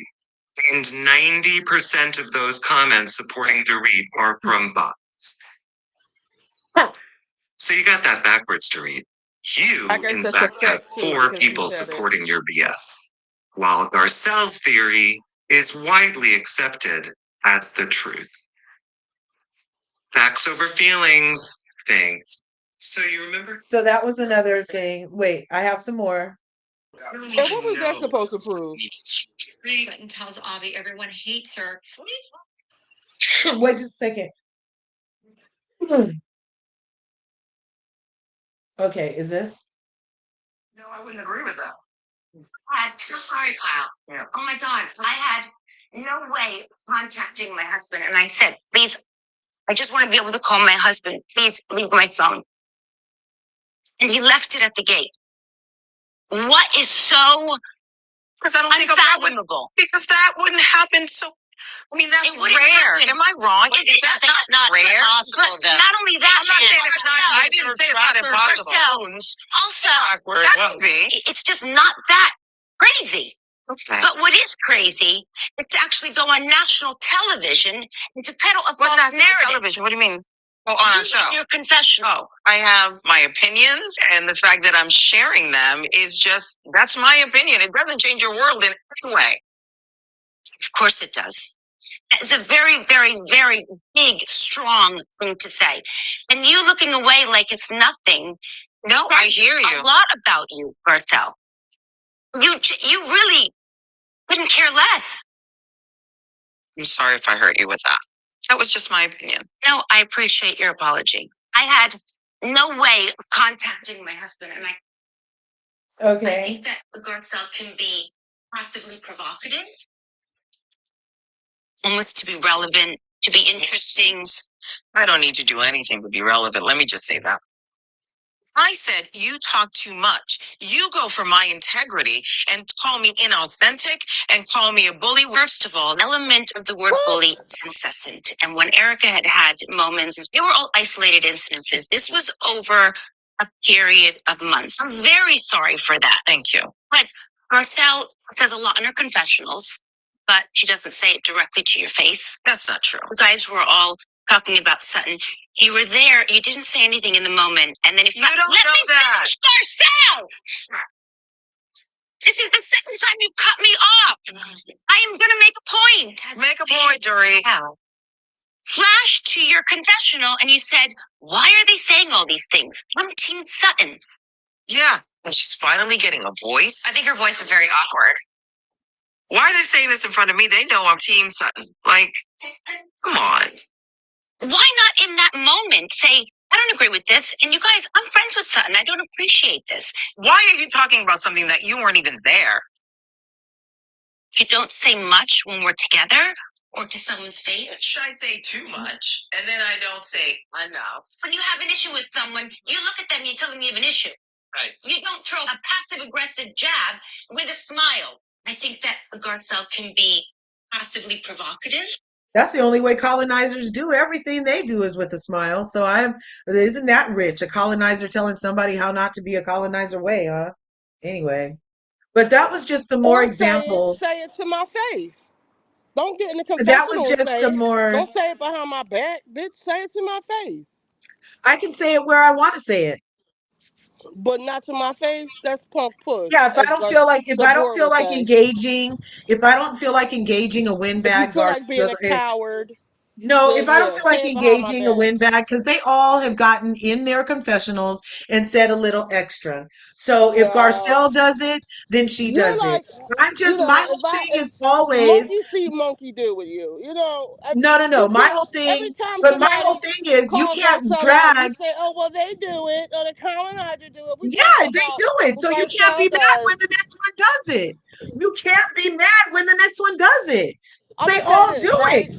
and 90% of those comments supporting Dorit are from bots. So you got that backwards, Dorit. You, I guess in that's a fact, have fact too, 4 because you people said it. supporting your BS, while Garcelle's theory is widely accepted as the truth. Facts over feelings things. So you remember? So that was another thing. Wait, I have some more. And what was that supposed to prove? And tells Avi everyone hates her. Wait just a second. Okay, is this? No, I wouldn't agree with that. I'm so sorry, Kyle. Yeah. Oh my God. I had no way of contacting my husband. And I said, please, I just want to be able to call my husband. Please leave my phone. And he left it at the gate. What is so Because I don't think unfathomable? because that wouldn't happen. So, I mean, that's It wouldn't rare. happen. Am I wrong? Is it- That's it's not rare. But not only that, I'm not saying it's not. I didn't say it's not impossible. Also, That could be. it's just not that crazy. Okay. But what is crazy is to actually go on national television and to peddle a What false national narrative. television? What do you mean? Oh, on You a show. in your confessional. Oh, I have my opinions, and the fact that I'm sharing them is just, that's my opinion. It doesn't change your world in any way. Of course it does. It's a very big, strong thing to say. And you looking away like it's nothing. No, I hear you. A lot about you, Garcelle. You really couldn't care less. I'm sorry if I hurt you with that. That was just my opinion. No, I appreciate your apology. I had no way of contacting my husband, and I Okay. think that Garcelle can be possibly provocative, almost to be relevant, to be interesting. I don't need to do anything to be relevant. Let me just say that. I said, you talk too much. You go for my integrity and call me inauthentic and call me a bully. First of all, the element of the word bully is incessant. And when Erica had moments, they were all isolated incidences. This was over a period of months. I'm very sorry for that. Thank you. But Garcelle says a lot in her confessionals, but she doesn't say it directly to your face. That's not true. You guys were all talking about Sutton. You were there. You didn't say anything in the moment. And then if You don't know that. finish, Garcelle! This is the second time you cut me off. I am going to make a point. Make a point, Dory. Flash to your confessional, and you said, why are they saying all these things? I'm Team Sutton. Yeah, and she's finally getting a voice. I think her voice is very awkward. Why are they saying this in front of me? They know I'm Team Sutton. Like, come on. Why not in that moment say, I don't agree with this, and you guys, I'm friends with Sutton. I don't appreciate this. Why are you talking about something that you weren't even there? You don't say much when we're together or to someone's face. Should I say too much? And then I don't say enough. When you have an issue with someone, you look at them and you tell them you have an issue. Right. You don't throw a passive-aggressive jab with a smile. I think that Garcelle can be passively provocative. That's the only way colonizers do. Everything they do is with a smile. So isn't that rich? A colonizer telling somebody how not to be a colonizer way, huh? Anyway. But that was just some more Or examples. say it to my face. Don't get in the That was confessional and just say a it. more, Don't say it behind my back, bitch. Say it to my face. I can say it where I want to say it. But not to my face. That's punk puss. Yeah, if I As don't feel like if the I don't board feel would like say. engaging, if I don't feel like engaging a If you windbag, feel like being a Garcelle, coward, no, then if I don't yeah, feel like say it behind my engaging a back. windbag, because they all have gotten in their confessionals and said a little extra. So if No. Garcelle does it, then she You're does it. like, My whole thing is always, monkey see, monkey do with you. no. You My can't, whole thing, every time but my whole somebody thing is you calls can't Garcelle out, you drag. say, oh, well, they do it, or the colonizer do it. We Yeah, talk they about do it. what So you can't be Garcelle mad when does. the next one does it. You can't be mad when the next one does it. I'm They going to say all do this, it. right?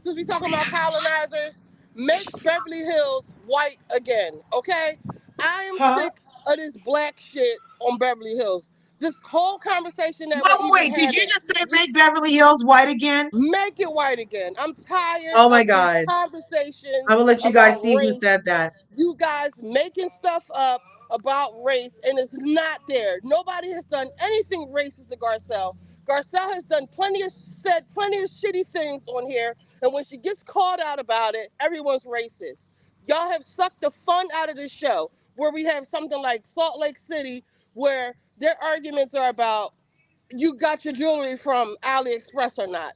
Since we talking about colonizers, make Beverly Hills white again, okay? I am Huh? sick of this black shit on Beverly Hills. This whole conversation that we're Wait, even did you having, just say make Beverly Hills white again? make it white again. I'm tired Oh my of these God. conversations I'm gonna let you about guys see who race. said that. You guys making stuff up about race, and it's not there. Nobody has done anything racist to Garcelle. Garcelle has said plenty of shitty things on here, and when she gets called out about it, everyone's racist. Y'all have sucked the fun out of the show, where we have something like Salt Lake City, where their arguments are about you got your jewelry from AliExpress or not.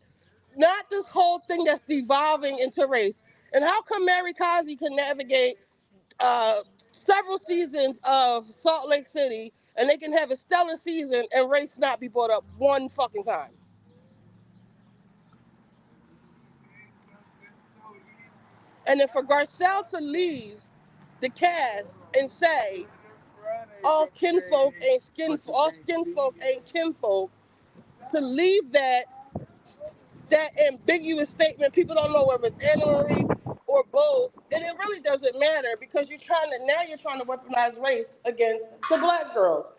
Not this whole thing that's devolving into race. And how come Mary Cosby can navigate several seasons of Salt Lake City and they can have a stellar season and race not be brought up one fucking time? And then for Garcelle to leave the cast and say all kinfolk ain't all skinfolk ain't kinfolk, to leave that ambiguous statement, people don't know whether it's Anne-Marie or both, and it really doesn't matter because you're trying to weaponize race against the black girls.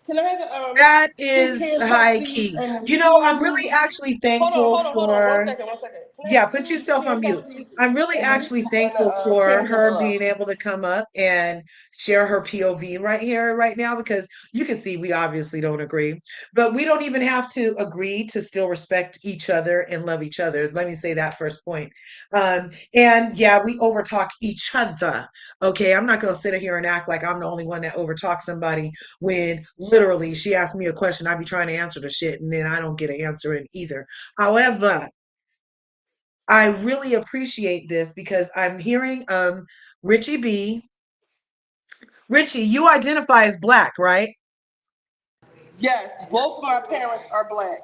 Can I have That two is cans of high Pepsi key. and You know, I'm two? really actually Hold on, thankful hold on. for, 1 second. Can I yeah, have put two yourself on cans mute. Pepsi I'm really actually and thankful a for can her Vanilla? being able to come up and share her POV right here, right now, because you can see we obviously don't agree, but we don't even have to agree to still respect each other and love each other. Let me say that first point. And yeah, we overtalk each other. Okay, I'm not going to sit here and act like I'm the only one that overtalks somebody when literally she asked me a question, I be trying to answer the shit and then I don't get an answer in either. However, I really appreciate this because I'm hearing Richie B. Richie, you identify as black, right? Yes, both of my parents are black.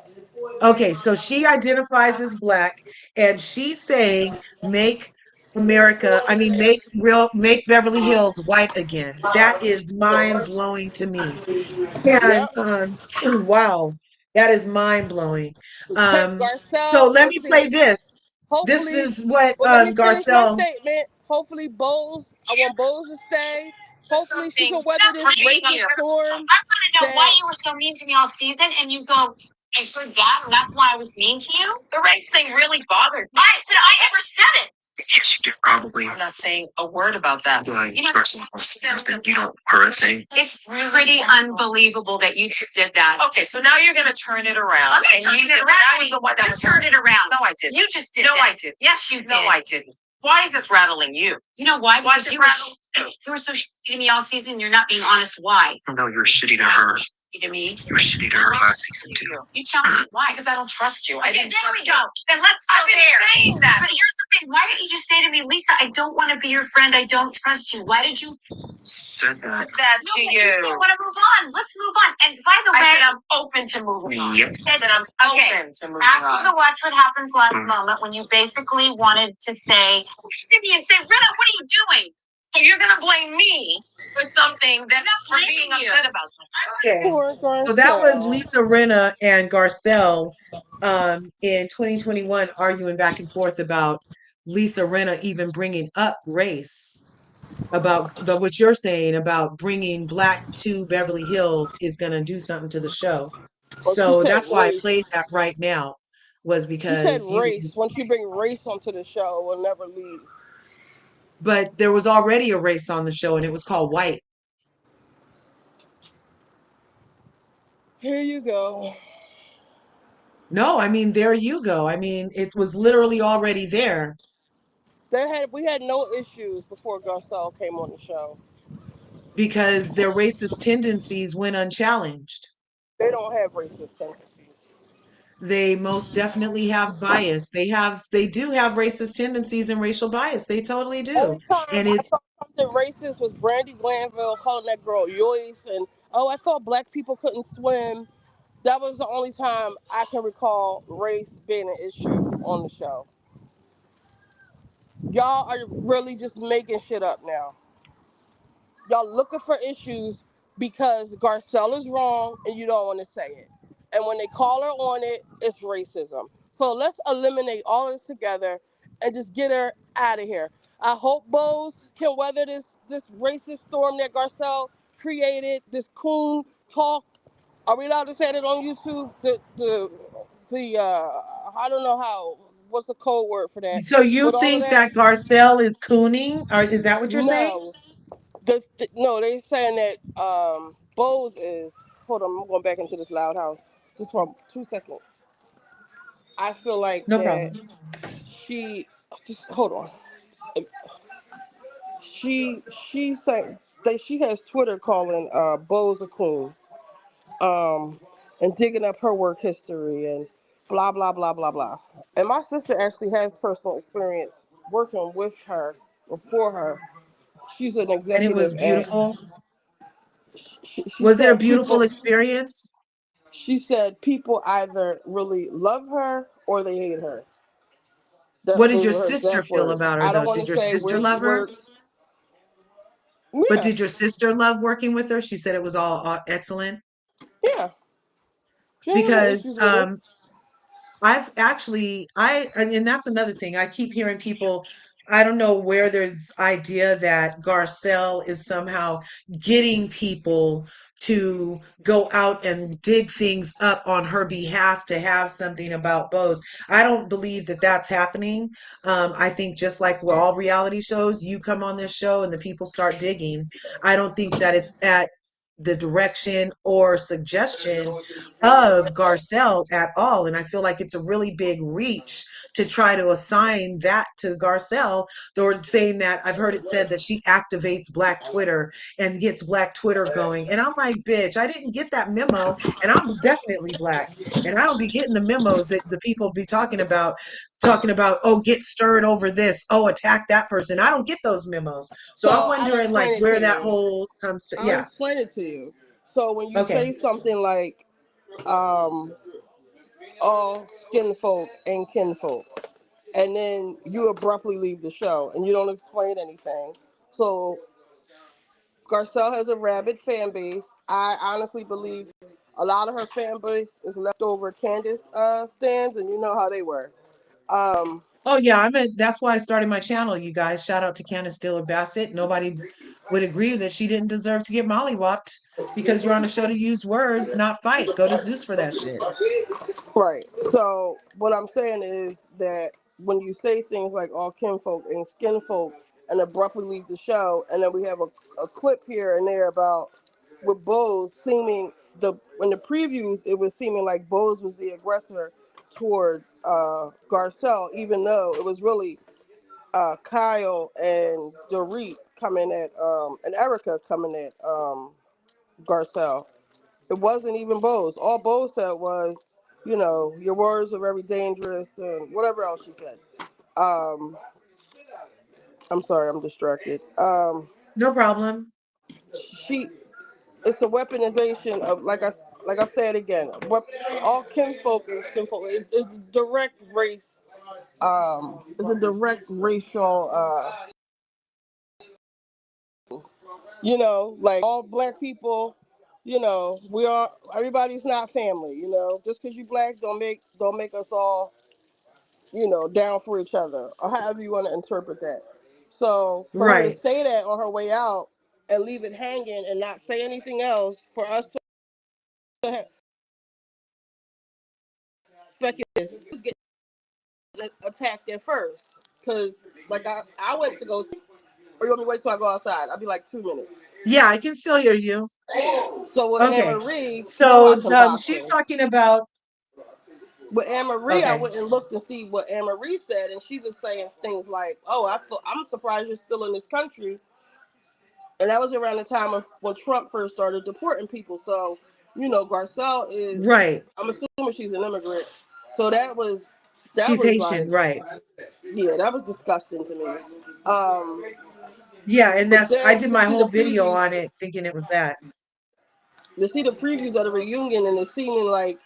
Okay, so she identifies as black and she's saying make make Beverly Hills white again. That is mind blowing to me. And Yep. wow, that is mind blowing. Take So Garcelle let and me see. play this. This Hopefully, is what well, let me finish my Garcelle. statement. Hopefully, I want Bowles to stay. hopefully she can weather this racist storm. I want to know why you were so mean to me all season, and you go, I heard that, and that's why I was mean to you. The race thing really bothered me. Did I ever said it? Yes, you did, probably. I'm not saying a word about that. Like, You know, personal you don't hurt a thing. It's pretty unbelievable that you just did that. Okay, so now you're gonna turn it around. I'm not turning it around. I was the one that was turned it around. No, I didn't. You just did No, that. I didn't. Yes, you did. No, I didn't. Why is this rattling you? You know why? Why Because is it you were rattling? you were so shitty to me all season. You're not being honest. Why? No, you're shitty to her. Shitty to me. You were shitty to her last season too. You tell me why. Because I don't trust you. I didn't There trust we you. go. Then let's go I've been there. saying that. But here's the thing. Why didn't you just say to me, Lisa, I don't want to be your friend. I don't trust you. Why did you Said that. That No, to but you. said, I want to move on. Let's move on. And by the way, I said I'm open to moving on. Yep. I said I'm Okay. open to moving after on. the Watch What Happens Live moment, when you basically wanted to say, Vivian, say, Rita, what are you doing? So you're gonna blame me for something that for being blaming you. upset about something. Okay. Poor So that was Garcelle. Lisa Rinna and Garcelle in 2021 arguing back and forth about Lisa Rinna even bringing up race, about what you're saying about bringing black to Beverly Hills is going to do something to the show. Well, she So said that's why I race. played that right now, was She said because race. Once you bring race onto the show, it will never leave. but there was already a race on the show and it was called white. Here you go. No, I mean, there you go. I mean, it was literally already there. We had no issues before Garcelle came on the show. Because their racist tendencies went unchallenged. They don't have racist tendencies. They most definitely have bias. They do have racist tendencies and racial bias. They totally do. Only time And I it's saw something racist was Brandy Glanville calling that girl Joyce, and I thought black people couldn't swim. That was the only time I can recall race being an issue on the show. Y'all are really just making shit up now. Y'all looking for issues because Garcelle is wrong and you don't want to say it. And when they call her on it, it's racism. So let's eliminate all of this together and just get her out of here. I hope Bose can weather this racist storm that Garcelle created, this coon talk. Are we allowed to say that on YouTube? I don't know how, what's the code word for that? so you With all of think that, that Garcelle is cooning, or is that what you're saying? no. No, they saying that Bose is. Hold on, I'm going back into this loud house just for 2 seconds. I feel like No that problem. she. Just hold on. She said that she has Twitter calling Bose a coon, and digging up her work history and blah blah blah blah blah. And my sister actually has personal experience working with her or for her. She's an And it was executive at. beautiful. She Was it a said beautiful people. experience? She said people either really love her or they hate her. What did Those your were her sister exact feel words. about her, I don't though? want to Did your say sister where she love her? works. But Yeah, did your sister love working with her? She said it was all excellent. yeah. She ain't have no Because issues with her. I've actually, and that's another thing. I keep hearing people, I don't know where there's idea that Garcelle is somehow getting people to go out and dig things up on her behalf to have something about Bose. I don't believe that that's happening. I think just like with all reality shows, you come on this show and the people start digging. I don't think that it's at the direction or suggestion of Garcelle at all. And I feel like it's a really big reach to try to assign that to Garcelle, or saying that I've heard it said that she activates Black Twitter and gets Black Twitter going. And I'm like, bitch, I didn't get that memo. And I'm definitely Black. And I don't be getting the memos that the people be talking about, oh, get stirred over this, oh, attack that person. I don't get those memos. So I'm So I'll wondering like explain it where to that you. whole comes to. I'll Yeah. explain it to you. So when you Okay. say something like, um, all skin folk and kinfolk, and then you abruptly leave the show and you don't explain anything. So Garcelle has a rabid fan base. I honestly believe a lot of her fan base is leftover Candace stands, and you know how they were. Oh yeah, that's why I started my channel, you guys. Shout out to Candace Diller Bassett. Nobody would agree that she didn't deserve to get mollywopped because you're on a show to use words, not fight. Go to Zeus for that shit. Right. So what I'm saying is that when you say things like all kinfolk and skinfolk and abruptly leave the show, and then we have a clip here and there about with Bose seeming the in the previews it was seeming like Bose was the aggressor towards Garcelle, even though it was really Kyle and Dorit coming at and Erica coming at Garcelle. It wasn't even Bose. All Bose said was, you know, your words are very dangerous and whatever else she said. Um, I'm sorry, I'm distracted. No problem. She, it's a weaponization of like I said again. What all kinfolk and skinfolk is direct race. Is a direct racial. You know, like all black people. You know, we are everybody's not family. You know, just because you black don't make us all down for each other, or however you want to interpret that. So for her to Right. say that on her way out and leave it hanging and not say anything else, for us to speculate who's getting attacked at first. Because, like, I went to go see, or you want me to wait till I go outside? I'll be like 2 minutes. Yeah, I can still hear you. So with Anne Okay. Marie, because I'm So watching she's boxing. talking about With Anne Marie, I okay. went and looked to see what Anne Marie said, and she was saying things like, "Oh, I'm surprised you're still in this country." And that was around the time when Trump first started deporting people. So, Garcelle is, Right. I'm assuming she's an immigrant. So that She's was Haitian, like, right. yeah, that was disgusting to me. Um, Yeah, and but that's I then did my whole video previews, on it thinking it was that. to see the previews of the reunion, and it's seeming like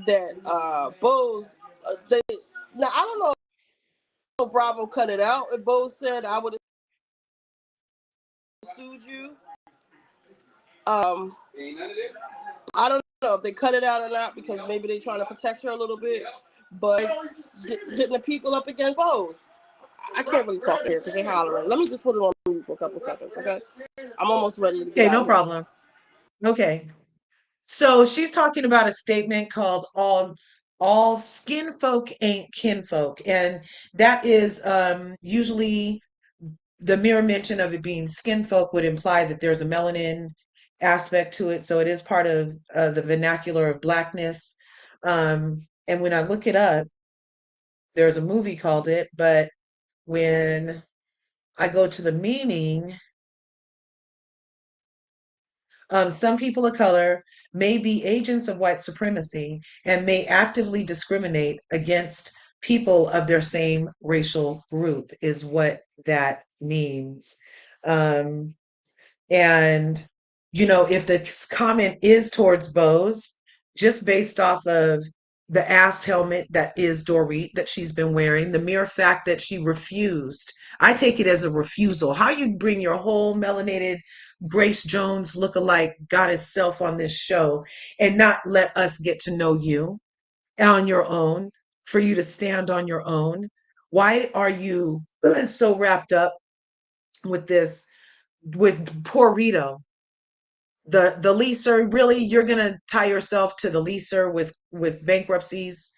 that Bose, now I don't know if Bravo cut it out. If Bose said I would have sued you, um, I don't know if they cut it out or not because maybe they're trying to protect her a little bit. But getting the people up against Bose, I can't really talk here because they're hollering. Let me just put it on mute for a couple seconds, okay? I'm almost ready to get Okay, out no of here. problem. Okay. So she's talking about a statement called all skin folk ain't kinfolk. And that is usually the mere mention of it being skin folk would imply that there's a melanin aspect to it. So it is part of the vernacular of blackness. And when I look it up, there's a movie called it, but when I go to the meaning, some people of color may be agents of white supremacy and may actively discriminate against people of their same racial group, is what that means. Um, and, if the comment is towards Bose, just based off of the ass helmet that is Dorit that she's been wearing, the mere fact that she refused, I take it as a refusal. How you bring your whole melanated Grace Jones look-alike goddess self on this show and not let us get to know you on your own, for you to stand on your own? Why are you so wrapped up with this, with poor Rito? The leaser, really, you're gonna tie yourself to the leaser with bankruptcies?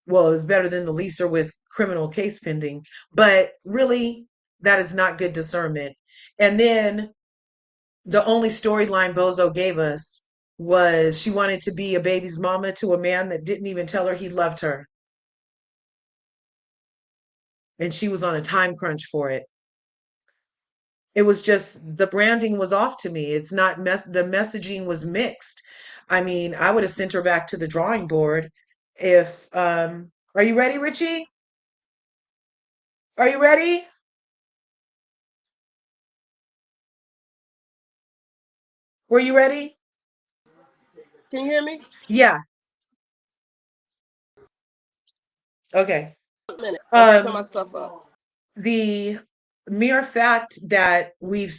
Well, it's better than the leaser with criminal case pending, but really, that is not good discernment. And then the only storyline Bozo gave us was she wanted to be a baby's mama to a man that didn't even tell her he loved her, and she was on a time crunch for it. It was just the branding was off to me. It's not the messaging was mixed. I mean, I would have sent her back to the drawing board if are you ready, Richie? Are you ready? Were you ready? Can you hear me? Yeah. Okay. A minute. I'm wrapping my Um stuff up. the mere fact that we've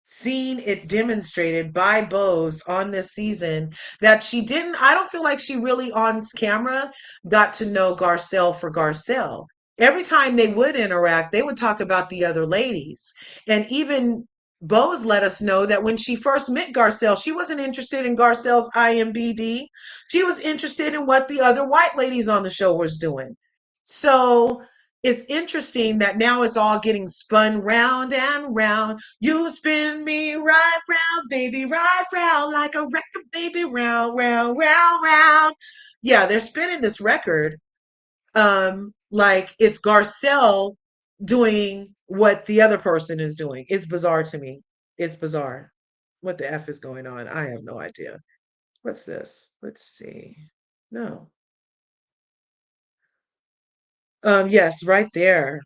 seen it demonstrated by Bose on this season that I don't feel like she really on camera got to know Garcelle for Garcelle. every time they would interact, they would talk about the other ladies. And even Bose let us know that when she first met Garcelle, she wasn't interested in Garcelle's IMBD. She was interested in what the other white ladies on the show was doing. So it's interesting that now it's all getting spun round and round. You spin me right round, baby, right round, like a record, baby, round, round, round, round. Yeah, they're spinning this record like it's Garcelle doing what the other person is doing. It's bizarre to me. It's bizarre. What the F is going on? I have no idea. What's this? Let's see. No. Yes, right there.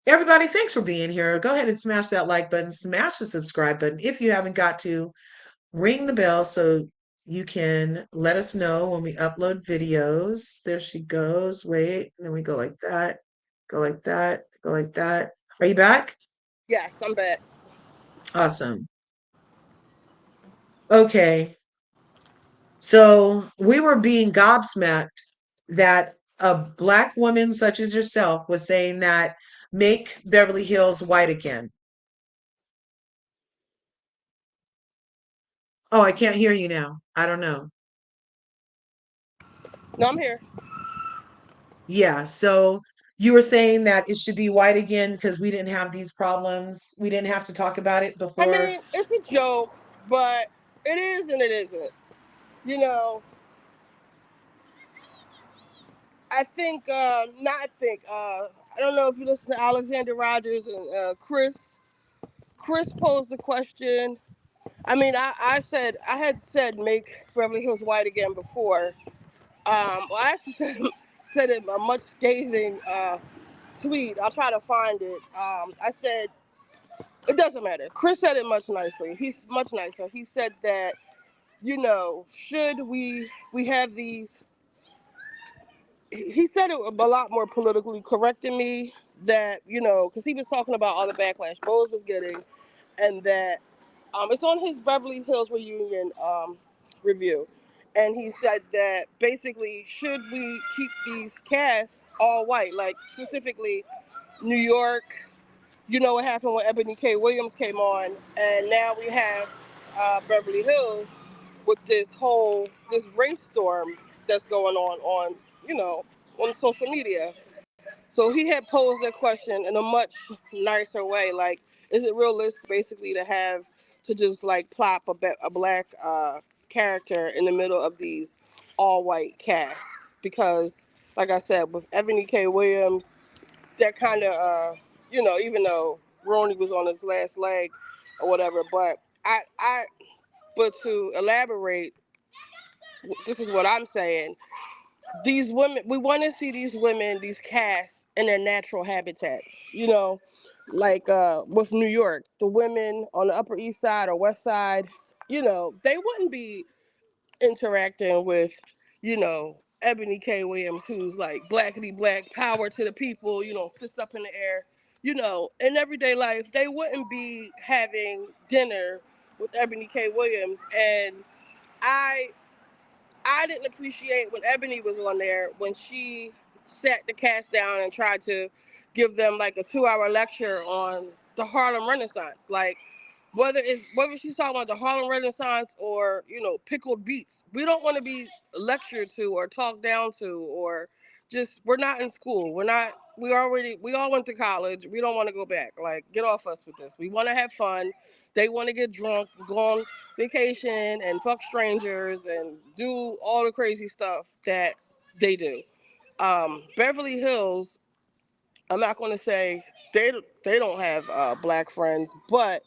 Everybody, thanks for being here. Go ahead and smash that like button, smash the subscribe button if you haven't got to. Ring the bell so you can let us know when we upload videos. There she goes. Wait, and then we go like that, go like that, go like that. Are you back? Yes, I'm back. Awesome. Okay. So we were being gobsmacked that a black woman such as yourself was saying that make Beverly Hills white again. Oh, I can't hear you now. I don't know. No, I'm here. Yeah, so you were saying that it should be white again because we didn't have these problems. We didn't have to talk about it I before. mean, it's a joke, but it is and it isn't. You know, I think, not I think, I don't know if you listen to Alexander Rogers and Chris. Chris posed the question. I mean, I said, I had said make Beverly Hills white again before. Well, I actually said it a much scathing tweet. I'll try to find it. I said, it doesn't matter. Chris said it much nicely. He's much nicer. He said that, should we have these, he said it a lot more politically correct than me, that, because he was talking about all the backlash Bose was getting, and that it's on his Beverly Hills reunion review. And he said that basically, should we keep these casts all white, like specifically New York? You know what happened when Ebony K. Williams came on, and now we have Beverly Hills with this race storm that's going on on social media. So he had posed that question in a much nicer way, like, is it realistic basically to just like plop a black character in the middle of these all white casts? Because, like I said, with Ebony K. Williams, that kind of even though Ronnie was on his last leg or whatever, but but to elaborate, this is what I'm saying. These women, we want to see these women, these casts in their natural habitats. Like with New York, the women on the Upper East Side or West Side, they wouldn't be interacting with, Ebony K. Williams, who's like blackity black, power to the people, fist up in the air. In everyday life, they wouldn't be having dinner with Ebony K. Williams. And I I didn't appreciate when Ebony was on there, when she sat the cast down and tried to give them like a 2 hour lecture on the Harlem Renaissance. Like, whether she's talking about the Harlem Renaissance or pickled beets, we don't want to be lectured to or talked down to, or just, we're not in school. We all went to college. We don't want to go back. Like, get off us with this. We want to have fun. They want to get drunk, go on vacation and fuck strangers and do all the crazy stuff that they do. Beverly Hills, I'm not going to say they don't have black friends, but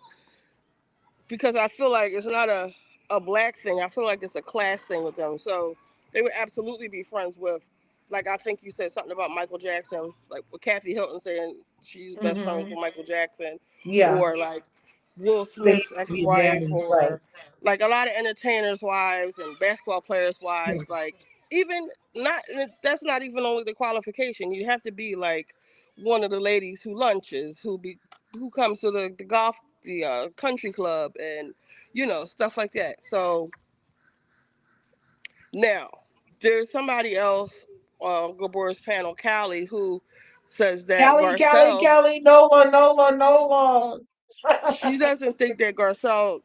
because I feel like it's not a black thing. I feel like it's a class thing with them. So they would absolutely be friends with, like, I think you said something about Michael Jackson, like with Kathy Hilton saying she's best friends Hmm. with Michael Jackson, Yeah, or like Will they Smith's used to be ex-wife, advantage, right? or like a lot of entertainers' wives and basketball players' Yeah. wives. Like, even not, that's not even only the qualification. You have to be like one of the ladies who lunches, who comes to the golf, the country club, and stuff like that. So now there's somebody else, Gabor's panel, Callie, who says that Callie, Callie, Garcelle, Callie, Nola, Nola, Nola. she doesn't think that Garcelle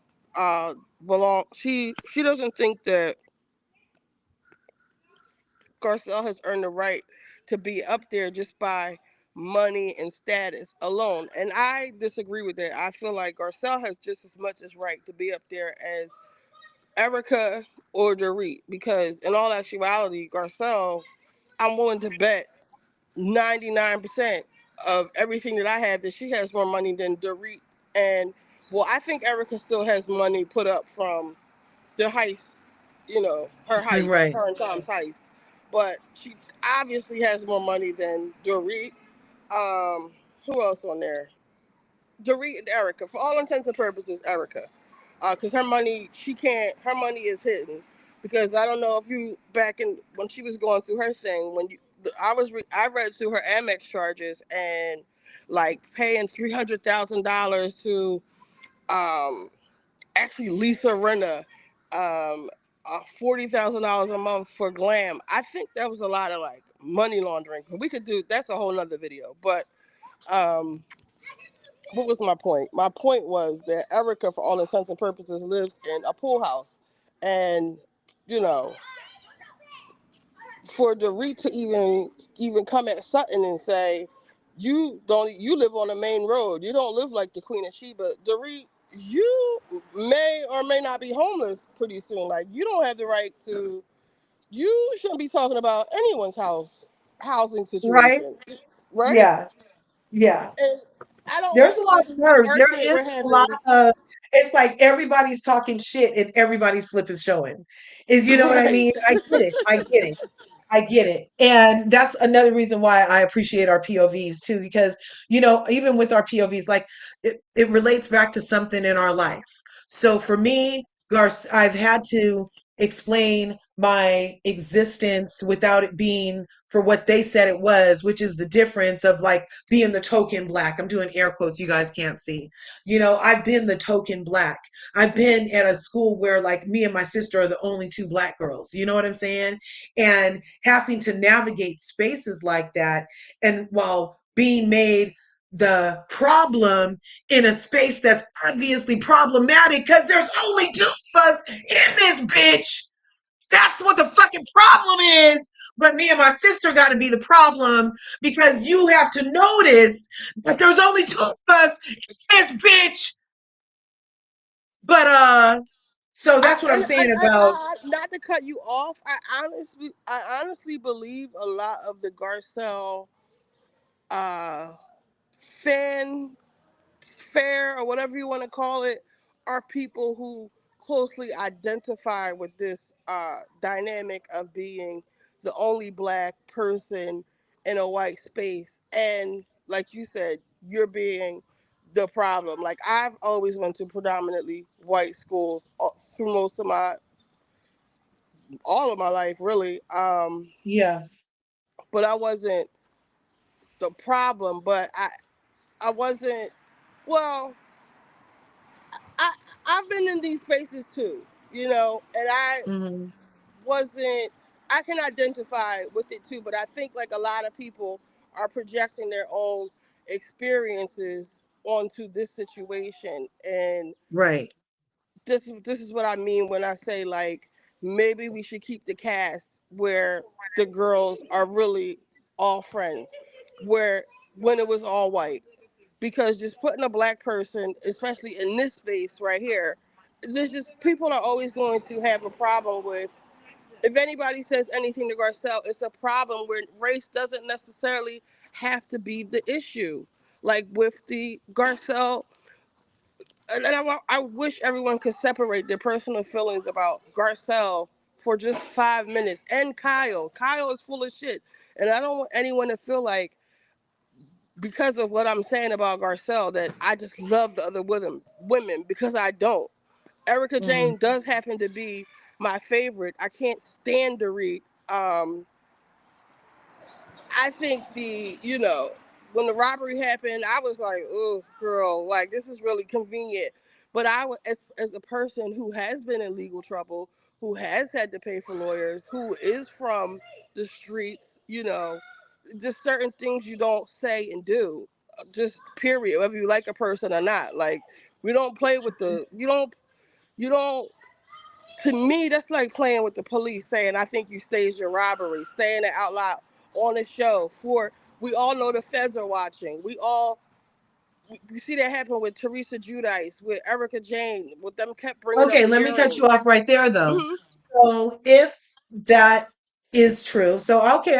she doesn't think that Garcelle has earned the right to be up there just by money and status alone. And I disagree with that. I feel like Garcelle has just as much as right to be up there as Erica or Dorit, because in all actuality, Garcelle, I'm willing to bet 99% of everything that I have that she has more money than Dorit. And well, I think Erica still has money put up from the heist, her heist, Right. her and Tom's heist. But she obviously has more money than Dorit. Who else on there? Dorit and Erica. For all intents and purposes, Erica. Because her money, she can't, her money is hidden. Because I don't know if you, back in, when she was going through her thing, I read through her Amex charges, and like paying $300,000 to, um, actually Lisa Rinna, um, $40,000 a month for glam. I think that was a lot of like money laundering. But we could do, that's a whole nother video. But um, what was my point? My point was that Erica, for all intents and purposes, lives in a pool house, and you know, for Dorit to even come at Sutton and say, you live on the main road, you don't live like the Queen of Sheba. Dorit, you may or may not be homeless pretty soon. Like, you don't have the right to. You shouldn't be talking about anyone's housing Right. situation, right? Yeah. Yeah. And I don't There's a like lot of the nerves. There argument is we're a lot having. of, it's like everybody's talking shit and everybody's slip is showing. Is, you know what I Right. mean? I get it. I get it. I get it. And that's another reason why I appreciate our POVs too, because, even with our POVs, like it relates back to something in our life. So for me, I've had to explain my existence without it being for what they said it was, which is the difference of like being the token black. I'm doing air quotes, you guys can't see. I've been the token black. I've been at a school where like me and my sister are the only two black girls. You know what I'm saying? And having to navigate spaces like that, and while being made the problem in a space that's obviously problematic because there's only two of us in this bitch. That's what the fucking problem is. But me and my sister got to be the problem because you have to notice that there's only two of us in this bitch. But so I, that's what I'm and saying about. not to cut you off. I honestly believe a lot of the Garcelle uh, fan fair, or whatever you want to call it, are people who closely identify with this dynamic of being the only black person in a white space. And like you said, you're being the problem. Like, I've always went to predominantly white schools through most of my all of my life, really. Yeah. But I wasn't the problem. But I wasn't. Well, I I've been in these spaces too, and I Hmm. wasn't. I can identify with it too, but I think like a lot of people are projecting their own experiences onto this situation, and Right. this is what I mean when I say, like, maybe we should keep the cast where the girls are really all friends, where when it was all white, because just putting a black person, especially in this space right here, there's just people are always going to have a problem with. If anybody says anything to Garcelle, it's a problem where race doesn't necessarily have to be the issue. Like with the Garcelle, and I wish everyone could separate their personal feelings about Garcelle for just 5 minutes. And Kyle. Kyle is full of shit. And I don't want anyone to feel like, because of what I'm saying about Garcelle, that I just love the other women, because I don't. Erica Hmm. Jane does happen to be my favorite. I can't stand to read. I think when the robbery happened, I was like, oh, girl, like, this is really convenient. But as a person who has been in legal trouble, who has had to pay for lawyers, who is from the streets, just certain things you don't say and do. Just period, whether you like a person or not. Like we don't play with the you don't to me that's like playing with the police saying I think you staged your robbery, saying it out loud on a show for we all know the feds are watching. We see that happen with Teresa Giudice, with Erica Jane, with them kept bringing up Okay, the let me cut you earrings. off right there though. Hmm. So if that is true, so okay,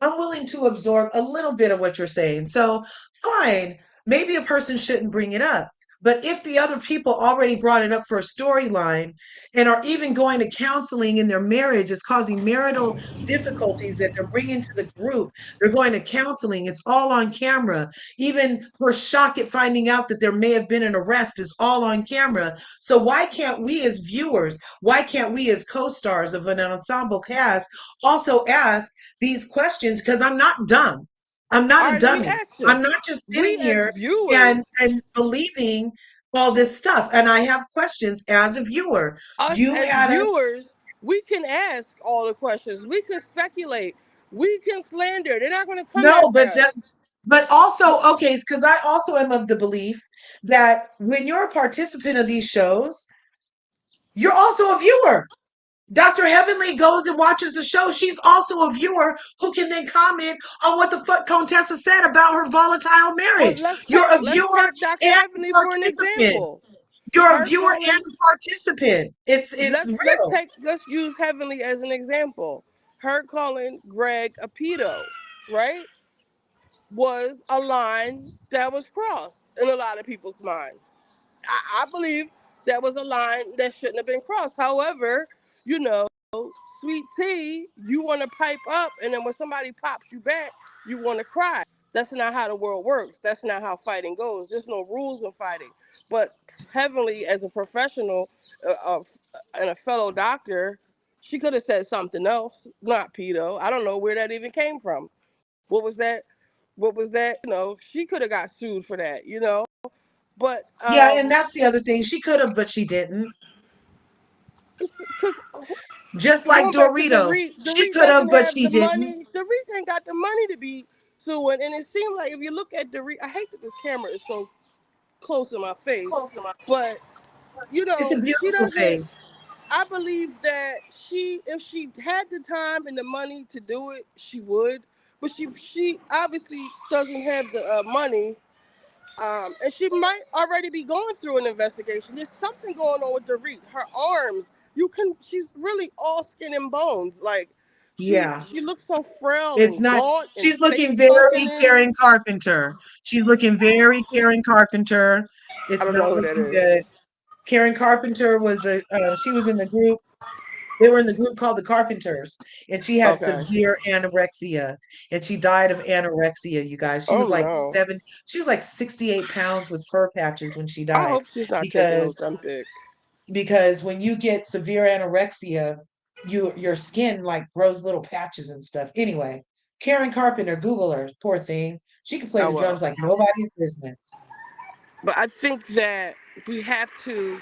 I'm willing to absorb a little bit of what you're saying. So fine, maybe a person shouldn't bring it up. But if the other people already brought it up for a storyline and are even going to counseling in their marriage is causing marital difficulties that they're bringing to the group, they're going to counseling, it's all on camera. Even her shock at finding out that there may have been an arrest is all on camera. So why can't we as viewers, why can't we as co-stars of an ensemble cast also ask these questions? Because I'm not dumb. I'm not All a right, let me dummy. ask you. I'm not just We sitting as here viewers, and believing all this stuff. And I have questions as a viewer. us You as had us viewers, we can ask all the questions. We can speculate. We can slander. They're not going to come no, after but that us. but also okay, because I also am of the belief that when you're a participant of these shows, you're also a viewer. Dr. Heavenly goes and watches the show. She's also a viewer who can then comment on what the fuck Contessa said about her volatile But marriage. let's You're take a let's viewer take Dr. and a Heavenly for an participant. example. You're a Her viewer and calling a participant. It's real. let's use Heavenly as an example. Her calling Greg a pedo, right? Was a line that was crossed in a lot of people's minds. I believe that was a line that shouldn't have been crossed. However, you know, sweet tea, you want to pipe up, and then when somebody pops you back, you want to cry. That's not how the world works. That's not how fighting goes. There's no rules in fighting. But Heavenly, as a professional and a fellow doctor, she could have said something else, not pedo. I don't know where that even came from. What was that? What was that? She could have got sued for that. But Yeah, and that's the other thing. She could have, but she didn't. because Just like going back to Dorito. Dorit, She Dorit could have, doesn't but have she the didn't. money. Dorit ain't got the money to be suing, and it seemed like if you look at Dorit, I hate that this camera is so close in my face, but It's a she beautiful doesn't. face. I believe that if she had the time and the money to do it, she would. But she obviously doesn't have the money. And she might already be going through an investigation. There's something going on with Dorit. Her arms, she's really all skin and bones. Like Yeah. she looks so frail It's and not, gaunt and she's looking face sunken very in. Karen Carpenter. She's looking very Karen Carpenter. I It's don't not know who that looking is. good. Karen Carpenter was she was in the group. They were in the group called the Carpenters, and she had Okay. severe anorexia, and she died of anorexia. You guys, Oh no. she was like 68 pounds with fur patches when she I died hope she's not taking because Ozempic. when you get severe anorexia, your skin like grows little patches and stuff. Anyway, Karen Carpenter, Google her, poor thing. She can play Oh the well. drums like nobody's business. But I think that we have to.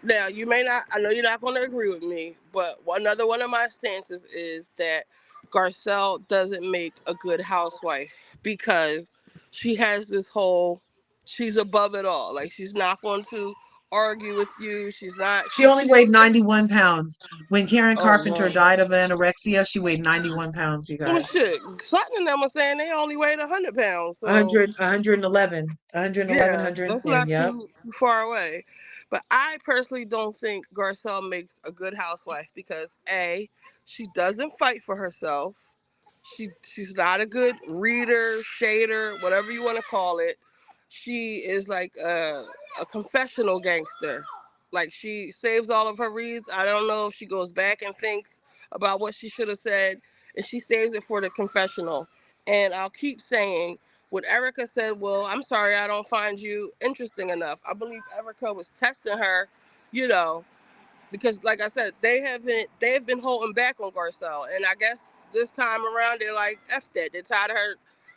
Now, you may not, I know you're not going to agree with me, but another one of my stances is that Garcelle doesn't make a good housewife because she has this whole, she's above it all. Like, she's not going to argue with you. She's not, She only weighed 91 pounds. When Karen oh Carpenter no. died of anorexia, she weighed 91 pounds, you Well, guys. shit, Sutton and them were saying they only weighed 100 pounds. So, 100, 111, 111, yeah, that's 110. not Yep. too far away. But I personally don't think Garcelle makes a good housewife because A, she doesn't fight for herself. She's not a good reader, shader, whatever you want to call it. She is like a confessional gangster. Like she saves all of her reads. I don't know if she goes back and thinks about what she should have said, and she saves it for the confessional. And I'll keep saying what Erica said, well, I'm sorry, I don't find you interesting enough. I believe Erica was testing her, you know, because like I said, they've been holding back on Garcelle. And I guess this time around they're like, F that. They're tired of her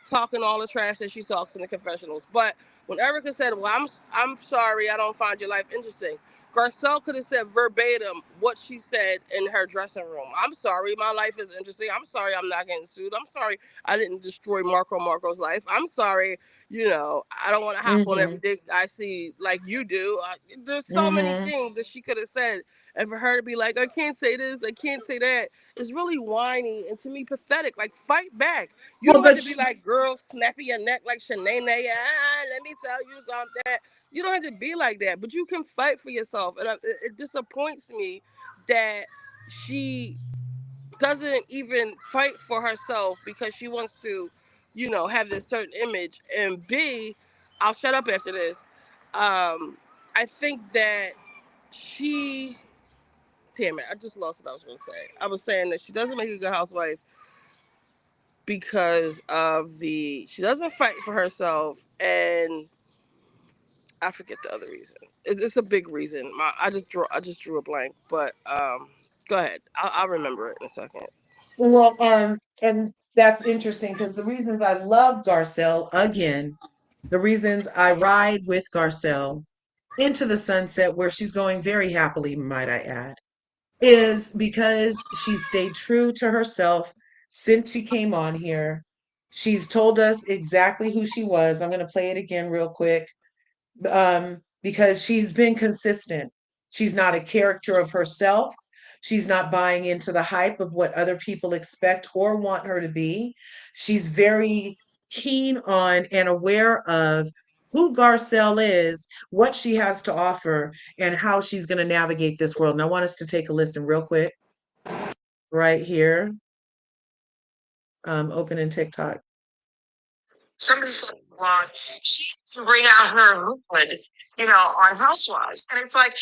talking all the trash that she talks in the confessionals. But when Erica said, well, I'm sorry, I don't find your life interesting. Garcelle could have said verbatim what she said in her dressing room. I'm sorry, my life is interesting. I'm sorry I'm not getting sued. I'm sorry I didn't destroy Marco's life. I'm sorry, I don't want to hop on Mm-hmm. everything I see like you do. There's so many Mm-hmm. things that she could have said. And for her to be like, I can't say this, I can't say that, is really whiny and to me pathetic. Like, fight back. You Well, don't have but to be like, girl, snappy your neck like Shanae. Let me tell you something. You don't have to be like that, but you can fight for yourself. And it disappoints me that she doesn't even fight for herself because she wants to, have this certain image. And B, I'll shut up after this. I think that she, damn it, I just lost what I was going to say. I was saying that she doesn't make a good housewife because she doesn't fight for herself, and I forget the other reason. It's a big reason. I just drew a blank, but go ahead. I'll remember it in a second. well, and that's interesting because the reasons I love Garcelle again, the reasons I ride with Garcelle into the sunset where she's going very happily, might I add, is because she stayed true to herself since she came on here. She's told us exactly who she was. I'm going to play it again real quick, because she's been consistent. She's not a character of herself. She's not buying into the hype of what other people expect or want her to be. She's very keen on and aware of who Garcelle is, what she has to offer, and how she's going to navigate this world. And I want us to take a listen real quick right here. Open in TikTok. Somebody said blog, she can bring out her hood, on Housewives. And it's like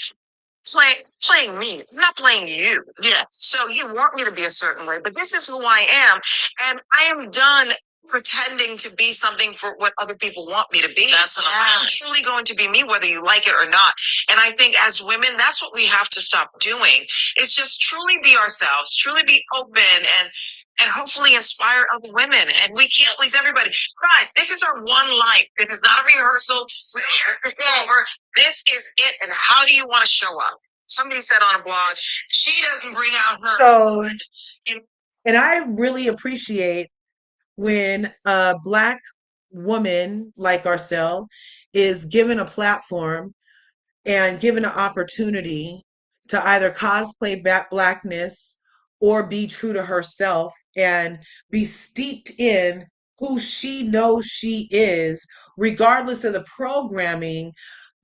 playing me, I'm not playing you. Yeah. So you want me to be a certain way, but this is who I am. And I am done pretending to be something for what other people want me to be. That's what I'm truly going to be me, whether you like it or not. And I think as women, that's what we have to stop doing is just truly be ourselves, truly be open and hopefully inspire other women. And we can't please everybody. Guys, this is our one life. This is not a rehearsal. This is over. This is it. And how do you want to show up? Somebody said on a blog, she doesn't bring out her. So, and I really appreciate when a Black woman like Garcelle is given a platform and given an opportunity to either cosplay blackness or be true to herself and be steeped in who she knows she is, regardless of the programming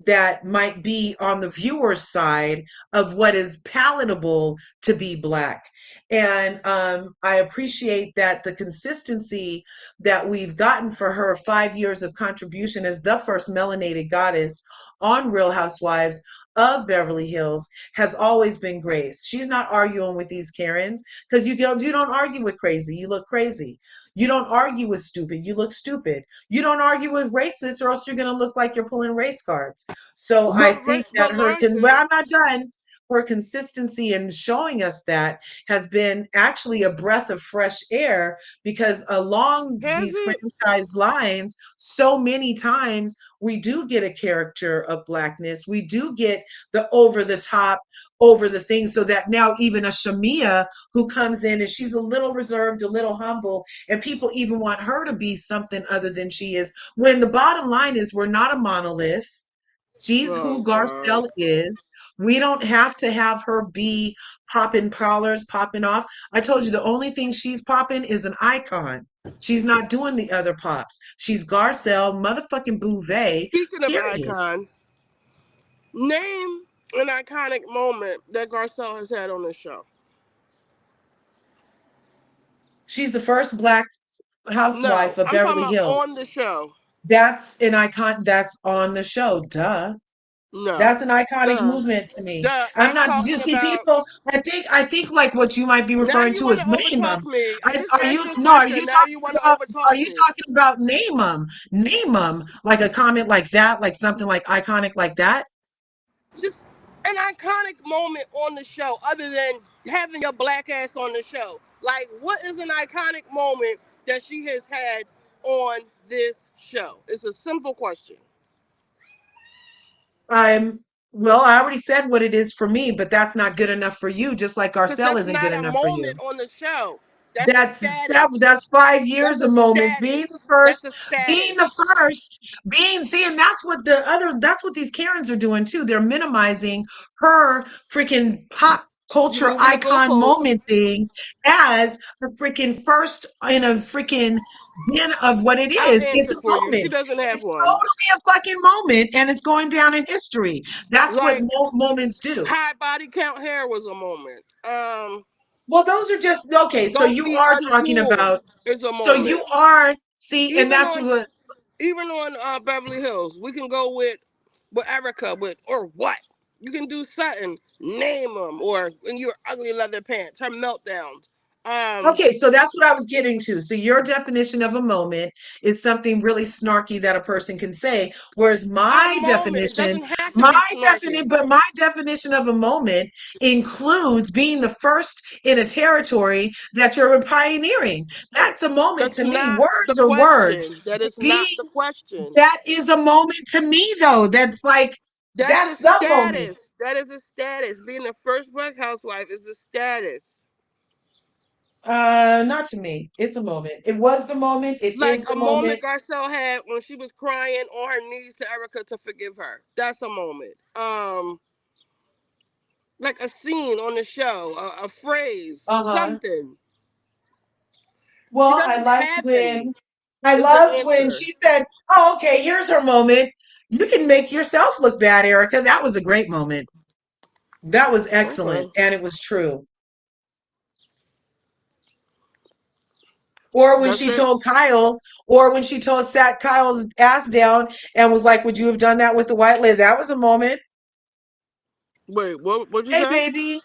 that might be on the viewer's side of what is palatable to be Black. And I appreciate that the consistency that we've gotten for her 5 years of contribution as the first melanated goddess on Real Housewives of Beverly Hills has always been Grace. She's not arguing with these Karens because you don't argue with crazy, you look crazy. You don't argue with stupid, you look stupid. You don't argue with racist, or else you're going to look like you're pulling race cards. So I think that But well, Marcy, I'm not done. Her consistency in showing us that has been actually a breath of fresh air because along has these it? franchise lines, so many times we do get a character of Blackness. We do get the over the top, over the thing, so that now even a Shamia who comes in and she's a little reserved, a little humble, and people even want her to be something other than she is. When the bottom line is we're not a monolith. She's Oh who God. Garcelle is. We don't have to have her be popping collars, popping off. I told you the only thing she's popping is an icon. She's not doing the other pops. She's Garcelle, motherfucking Bouvet, Speaking of period. icon, name an iconic moment that Garcelle has had on this show. She's the first Black No, housewife of I'm talking Beverly about on Hills. the show. That's an icon that's on the show. Duh. No, That's an iconic duh, movement to me. duh. I'm I'm not, you talking see, about. people, I think like what you might be Now referring you to want is to name overtalk 'em. me. I just Are asked you, you a no, question. Now you want to are overtalk you me. talking about name 'em? Name 'em, like a comment like that, like something like iconic like that? Just an iconic moment on the show, other than having your Black ass on the show. Like, what is an iconic moment that she has had on this show? It's a simple question. I'm Well, I already said what it is for me, but that's not good enough for you, just like Because Garcelle that's isn't good not a enough for moment you. on the show. That's a That's status. that's 5 That's years a of moments. Being status. the That's first, a being status. the first, being see, and that's what these Karens are doing too. They're minimizing her freaking pop You culture moving the icon goalpost. moment thing as the freaking first in a freaking bin of what it I'll is. It's answer a for you. She moment. doesn't have It's one. totally a fucking moment, and it's going down in history. That's what Like moments do. high body count hair was a moment. Well, those are just okay. So Don't you be are talking uncool about. is a So you moment. are see, and Even that's on what. even on Beverly Hills, we can go with Erica with or what. You can do something. Name them or in your ugly leather pants. Her meltdowns. Okay, so that's what I was getting to. So your definition of a moment is something really snarky that a person can say, whereas A moment. It doesn't have to be snarky. my definition of a moment includes being the first in a territory that you're pioneering. That's a moment That's to me. not the Words are words. question. That is not Being the question. that is a moment to me though. That's like That's a that's the moment. status. That is a status. Being the first black housewife is a status. Not to me. It's a moment. It was the moment. It Like is a the moment. moment Garcelle had when she was crying on her knees to Erica to forgive her. That's a moment. Like a scene on the show, a phrase, Uh-huh. something. She Well, doesn't have any. I Is the loved when answer. she said, "Oh, okay, here's her moment. You can make yourself look bad, Erica." That was a great moment. That was excellent, Okay. and it was true. Or when That's she it. told Kyle, or when she told sat Kyle's ass down and was like, "Would you have done that with the white lady?" That was a moment. Wait, what'd you Hey, say? baby,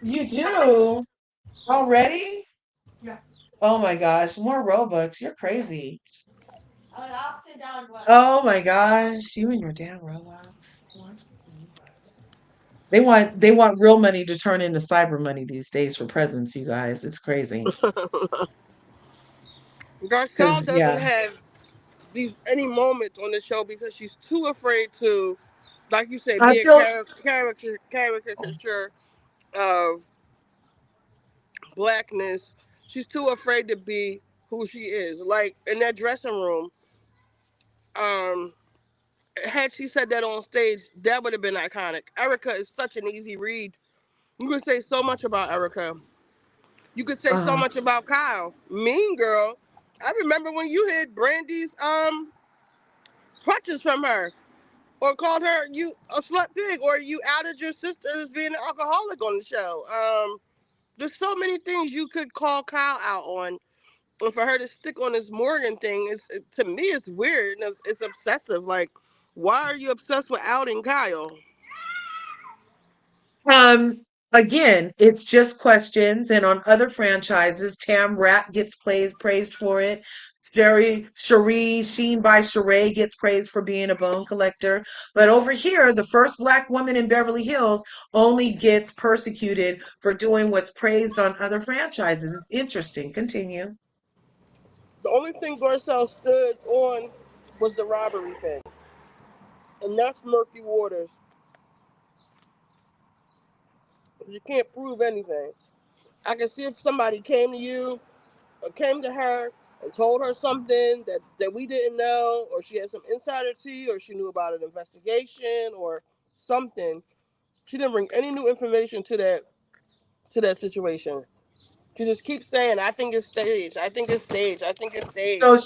you too already? Oh my gosh, more Robux. You're crazy. Oh my gosh, you and your damn Roblox. What's with you guys? They want real money to turn into cyber money these days for presents, you guys. It's crazy. Garcelle Cause doesn't yeah, have these any moments on the show because she's too afraid to, like you say, I be a feel caricature of blackness. She's too afraid to be who she is. Like in that dressing room, um, had she said that on stage, that would have been iconic. Erica is such an easy read. You could say so much about Erica. You could say so uh much about Kyle. Mean Girl. I remember when you hid Brandy's crutches from her, or called her you a slut pig, or you outed your sister as being an alcoholic on the show. There's so many things you could call Kyle out on, and for her to stick on this Morgan thing to me it's weird and it's obsessive. Like, why are you obsessed with outing Kyle? um again, it's just questions. And on other franchises, Tam Rat gets praised for it. Sheen by Sheree gets praised for being a bone collector. But over here, the first black woman in Beverly Hills only gets persecuted for doing what's praised on other franchises. Interesting. Continue. The only thing Garcelle stood on was the robbery thing, and that's murky waters. You can't prove anything. I can see if somebody came to you or came to her and told her something that we didn't know, or she had some insider tea, or she knew about an investigation or something. She didn't bring any new information to that situation. She just keeps saying, "I think it's staged. I think it's staged. I think it's So staged."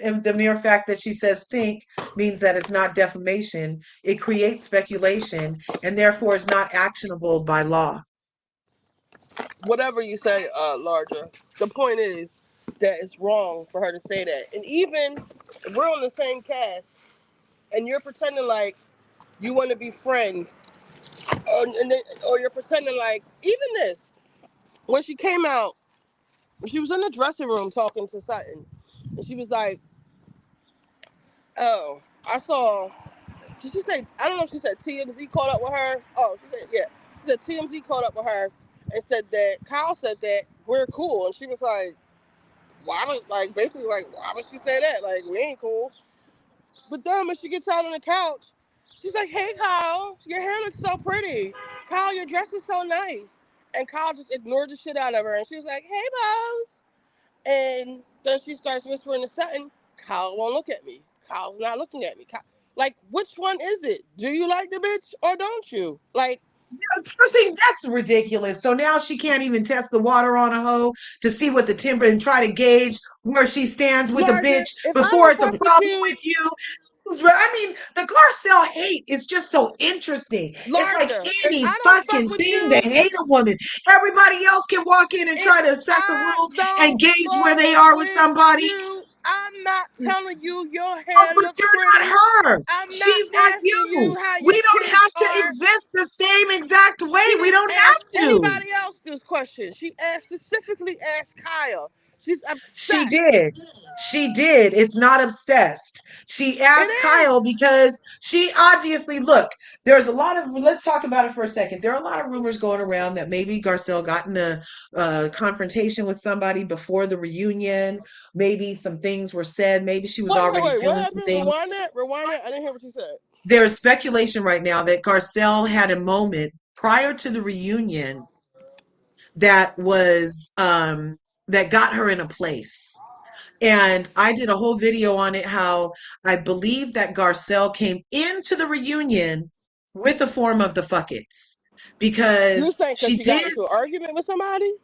and the mere fact that she says think means that it's not defamation. It creates speculation and therefore is not actionable by law. Whatever you say, Larger. The point is that it's wrong for her to say that. And even if we're on the same cast, and you're pretending like you want to be friends, or you're pretending like even this when she came out, when she was in the dressing room talking to Sutton, and she was like, "Oh, I saw." Did she say? I don't know if she said TMZ caught up with her. Oh, she said yeah. She said TMZ caught up with her and said that Kyle said that we're cool, and she was like, "Why would like basically like why would she say that? Like we ain't cool." But then when she gets out on the couch She's like, "Hey, Kyle, your hair looks so pretty. Kyle, your dress is so nice." And Kyle just ignored the shit out of her, and she was like, "Hey, Bose." And then she starts whispering to Sutton, "Kyle won't look at me. Kyle's not looking at me. Like, which one is it? Do you like the bitch or don't you? Like, See, that's ridiculous. So now she can't even test the water on a hoe to see what the temper and try to gauge where she stands with a Larger, bitch if I before don't it's a fuck with problem you, with you. I mean, the Garcelle hate is just so interesting. It's like Larger, if any I don't fuck fucking with thing to you, hate a woman. Everybody else can walk in and if try to assess a I room and don't gauge where fuck they are with with somebody. you, I'm not telling you your Oh, hair but looks you're pretty. not her. I'm not She's not asking you. you how your We don't kids have to are. exist the same exact way. She We didn't don't ask have to. anybody else this question. She asked specifically asked Kyle. She's She upset. did. She did. It's not obsessed. She It asked Kyle is. because she obviously, look, there's a lot of, let's talk about it for a second. There are a lot of rumors going around that maybe Garcelle got in a confrontation with somebody before the reunion. Maybe some things were said. Maybe she was already Wait. What feeling some happened? things. Rewind that. Rewind that. I didn't hear what you said. There's speculation right now that Garcelle had a moment prior to the reunion that was, that got her in a place. And I did a whole video on it, how I believe that Garcelle came into the reunion with a form of the fuckets You because saying because she she got did, into an argument with somebody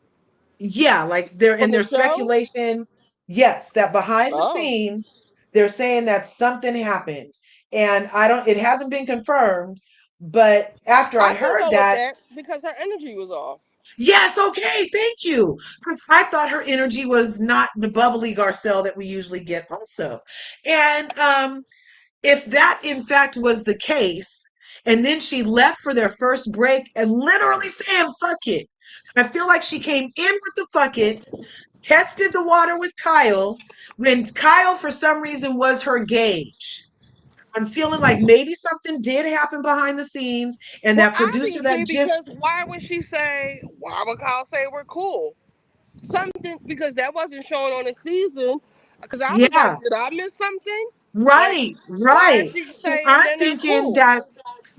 yeah, like there from and the there's show? speculation, yes, that behind the Oh, scenes they're saying that something happened. And I don't, it hasn't been confirmed, but after I I can heard go with that, that because her energy was off. yes, okay, thank you. 'Cause I thought her energy was not the bubbly Garcelle that we usually get also. And if that in fact was the case, and then she left for their first break and literally saying fuck it. I feel like she came in with the fuck it's, tested the water with Kyle, when Kyle for some reason was her gauge. I'm feeling like maybe something did happen behind the scenes, and Well, that producer that obviously, just, because why would she say? Why would Kyle say we're cool? Something because that wasn't shown on the season. Because I was yeah, like, did I miss something? Like, right, why is right. she So saying I'm then they're thinking cool? that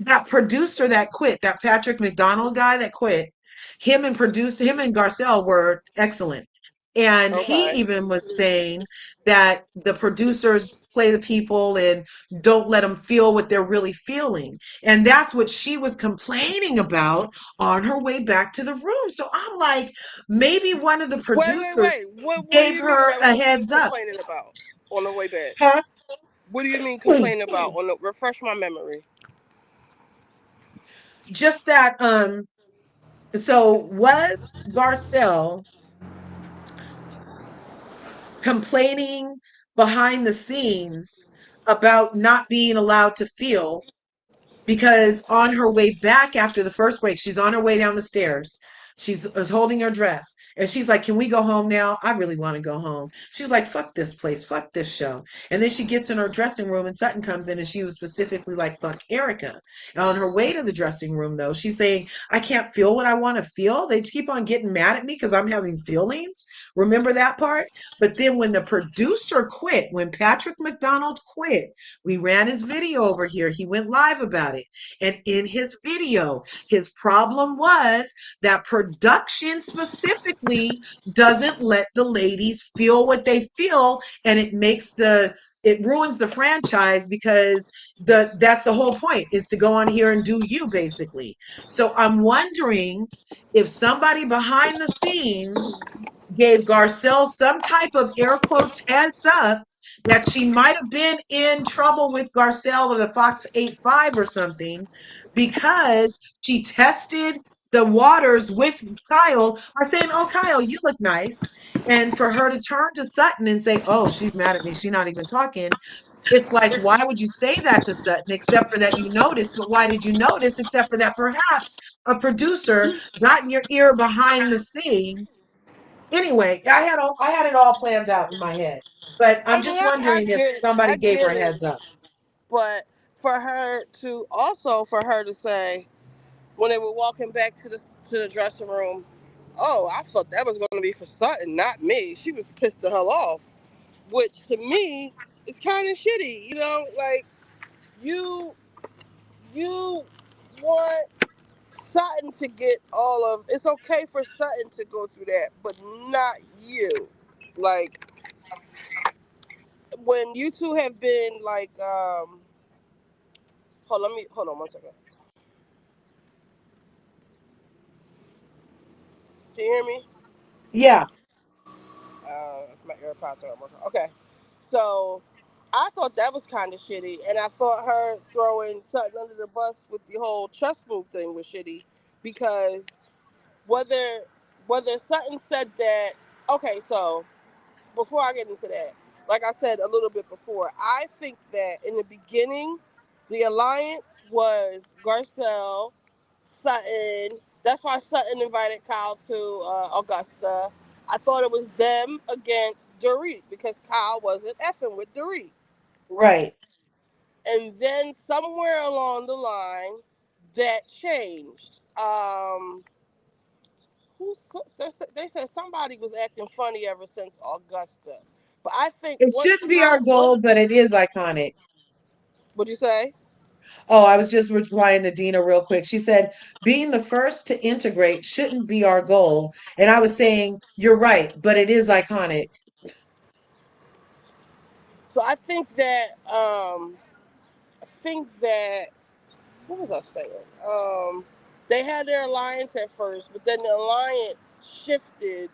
that producer that quit, that Patrick McDonald guy that quit, him and Garcelle were excellent. And he Okay. even was saying that the producers play the people and don't let them feel what they're really feeling. And that's what she was complaining about on her way back to the room. So I'm like, maybe one of the producers Wait. What do gave you mean her that a was she was heads up. complaining about on the way back? Huh? What do you mean complaining about? On the refresh my memory. Just that so was Garcelle complaining behind the scenes about not being allowed to feel, because on her way back after the first break, she's on her way down the stairs. She's holding her dress and she's like, "Can we go home now? I really want to go home." She's like, "Fuck this place, fuck this show." And then she gets in her dressing room and Sutton comes in and she was specifically like, "Fuck Erica." And on her way to the dressing room, though, she's saying, "I can't feel what I want to feel. They keep on getting mad at me because I'm having feelings." Remember that part? But then when the producer quit, when Patrick McDonald quit, we ran his video over here. He went live about it. And in his video, his problem was that production specifically doesn't let the ladies feel what they feel, and it ruins the franchise because that's the whole point, is to go on here and do you basically. So I'm wondering if somebody behind the scenes gave Garcelle some type of air quotes heads up that she might have been in trouble with Garcelle or the Fox 85 or something, because she tested the waters with Kyle by saying, "Oh, Kyle, you look nice." And for her to turn to Sutton and say, "Oh, she's mad at me. She's not even talking." It's like, why would you say that to Sutton except for that you noticed? But why did you notice except for that perhaps a producer got in your ear behind the scenes? Anyway, I had it all planned out in my head. But I I'm mean, just wondering if somebody I gave her get a it, heads up. but for her to say when they were walking back to the dressing room, "Oh, I thought that was going to be for Sutton, not me." She was pissed the hell off, which to me is kind of shitty. You know, like you. you want Sutton to get all of it's okay for Sutton to go through that, but not you. Like when you two have been like hold on 1 second. Can you hear me? Yeah. My AirPods aren't working. Okay. So I thought that was kind of shitty, and I thought her throwing Sutton under the bus with the whole chest move thing was shitty because whether whether Sutton said that. Okay, so before I get into that, like I said a little bit before, I think that in the beginning, the alliance was Garcelle, Sutton. That's why Sutton invited Kyle to Augusta. I thought it was them against Dorit because Kyle wasn't effing with Dorit. Right. And then somewhere along the line, that changed. They said somebody was acting funny ever since Augusta. But I think It once shouldn't be our Kyle, once goal, but it is iconic. what'd you say? Oh, I was just replying to Dina real quick. She said, being the first to integrate shouldn't be our goal. And I was saying, you're right, but it is iconic. So I think that what was I saying? They had their alliance at first, but then the alliance shifted.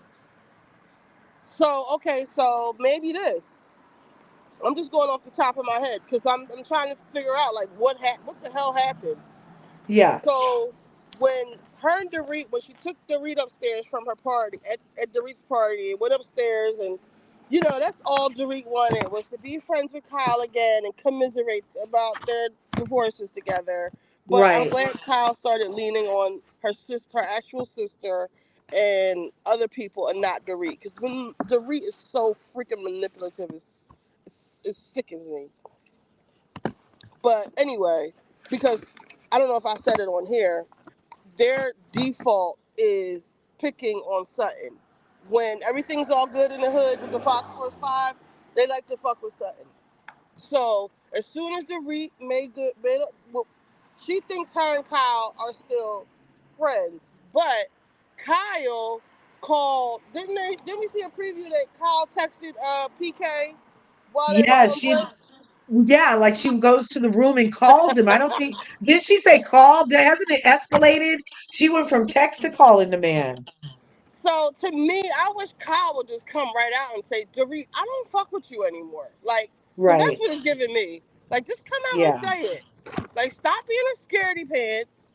So okay, so maybe this. I'm just going off the top of my head because I'm trying to figure out like what the hell happened. Yeah. So when her and Dorit, when she took Dorit upstairs from her party at Dorit's party, and went upstairs, and that's all Dorit wanted was to be friends with Kyle again and commiserate about their divorces together. But I'm Right. glad Kyle started leaning on her sister, her actual sister, and other people, and not Dorit. Because when Dorit is so freaking manipulative, it sickens me. But anyway, because I don't know if I said it on here, their default is picking on Sutton. When everything's all good in the hood with the Fox Force 5, they like to fuck with Sutton. So as soon as the REIT well, she thinks her and Kyle are still friends. But Kyle called, didn't we see a preview that Kyle texted PK while they were Yeah, on break? yeah, like she goes to the room and calls him. I don't think, did she say call? Hasn't it escalated? She went from text to calling the man. So to me, I wish Kyle would just come right out and say, Dorit, I don't fuck with you anymore. Like, because that's Right. what it's giving me. Like, just come out and Yeah. say it. Like, stop being a scaredy pants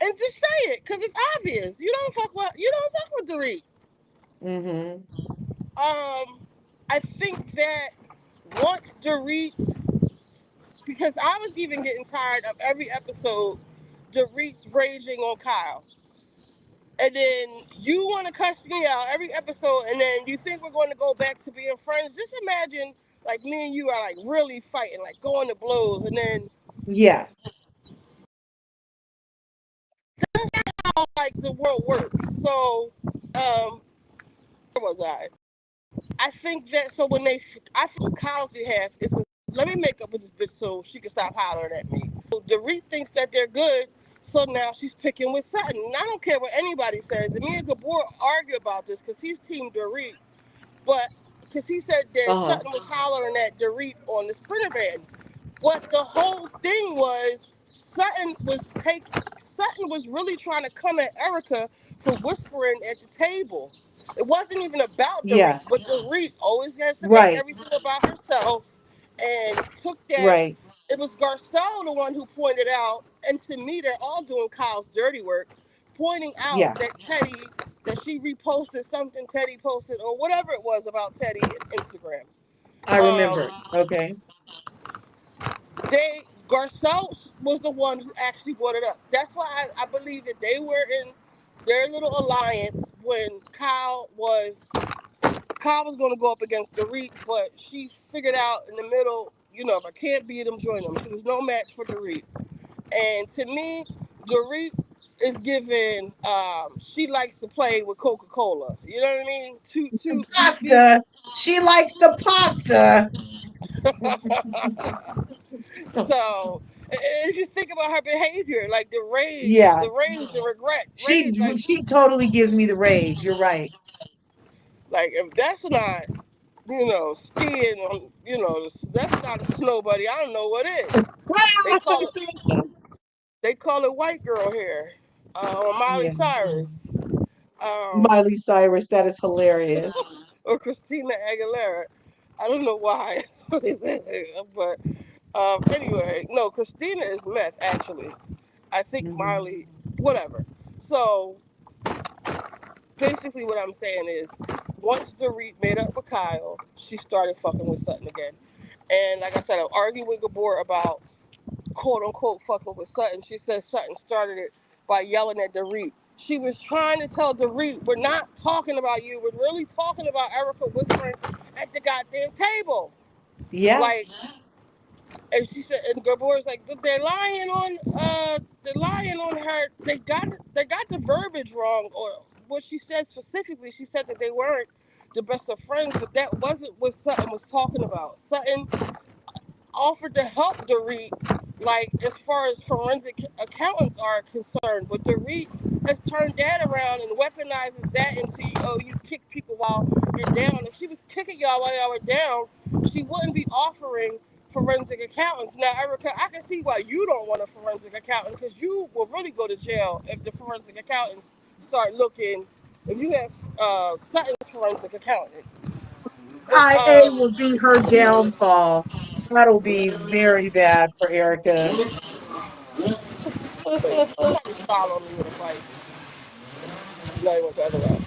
and just say it. Because it's obvious. You don't fuck with Dorit. Mm-hmm. I think that once Dorit, because I was even getting tired of every episode, Dorit's raging on Kyle. And then you want to cuss me out every episode, and then you think we're going to go back to being friends. Just imagine, like, me and you are, like, really fighting, like, going to blows, and then, Yeah. how, like, the world works. So, where was I? I think that, so when I feel on Kyle's behalf, let me make up with this bitch so she can stop hollering at me. So Dorit thinks that they're good, so now she's picking with Sutton. And I don't care what anybody says. And me and Gabor argue about this because he's Team Dorit. But because he said that Uh-huh. Sutton was hollering at Dorit on the Sprinter van. But the whole thing was Sutton was really trying to come at Erica for whispering at the table. It wasn't even about Dorit, but Yes. Dorit always has to make Right. everything about herself and took that. Right. It was Garcelle the one who pointed out, and to me, they're all doing Kyle's dirty work, pointing out Yeah. that she reposted something Teddy posted or whatever it was about Teddy on Instagram. I remember. Um, Okay. Garcelle was the one who actually brought it up. That's why I believe that they were in their little alliance when Kyle was going to go up against Dorit, but she figured out in the middle, if I can't beat him, join him. She was no match for Dorit. And to me, Dorit is given. She likes to play with Coca Cola. You know what I mean? To be Pasta. She likes the pasta. so. If you think about her behavior, like Yeah. the rage, the regret, She rage, like she totally gives me the rage. You're right. if that's not skiing on that's not a snow buddy. I don't know what is. They call it they call it white girl hair, or Miley Yeah. Cyrus, Miley Cyrus, that is hilarious. or Christina Aguilera. I don't know why, but anyway, no, Christina is meth actually. I think Hmm. Miley, whatever. So basically, what I'm saying is, once Dorit made up with Kyle, she started fucking with Sutton again. And like I said, I argued with Gabor about quote unquote fucking with Sutton. She says Sutton started it by yelling at Dorit. She was trying to tell Dorit, we're not talking about you. We're really talking about Erica whispering at the goddamn table. Yeah. Like, and she said, and Gabor's like, they're lying on her. They got the verbiage wrong, or what she said specifically. She said that they weren't the best of friends, but that wasn't what Sutton was talking about. Sutton offered to help Dorit, like as far as forensic accountants are concerned. But Dorit has turned that around and weaponizes that into, oh, you kick people while you're down. If she was kicking y'all while y'all were down, she wouldn't be offering forensic accountants. Now, Erica, I can see why you don't want a forensic accountant, because you will really go to jail if the forensic accountants start looking. If you have Sutton's forensic accountant, but IA will be her downfall. That'll be very bad for Erica. wait, somebody followed me with a bike. No, you went the other way.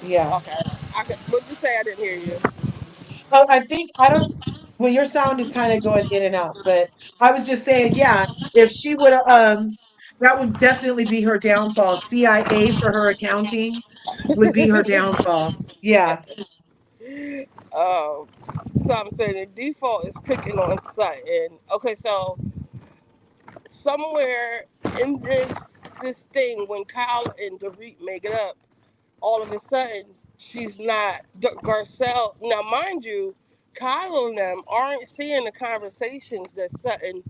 Yeah. Okay. What'd you say? I didn't hear you. Oh, I think I don't. Well, your sound is kind of going in and out, but I was just saying, yeah, if she would, that would definitely be her downfall. CIA for her accounting would be her downfall. Yeah. um, so I'm saying the default is picking on Sutton. Okay, so somewhere in this thing, when Kyle and Dorit make it up, all of a sudden she's not Garcelle. Now, mind you, Kyle and them aren't seeing the conversations that Sutton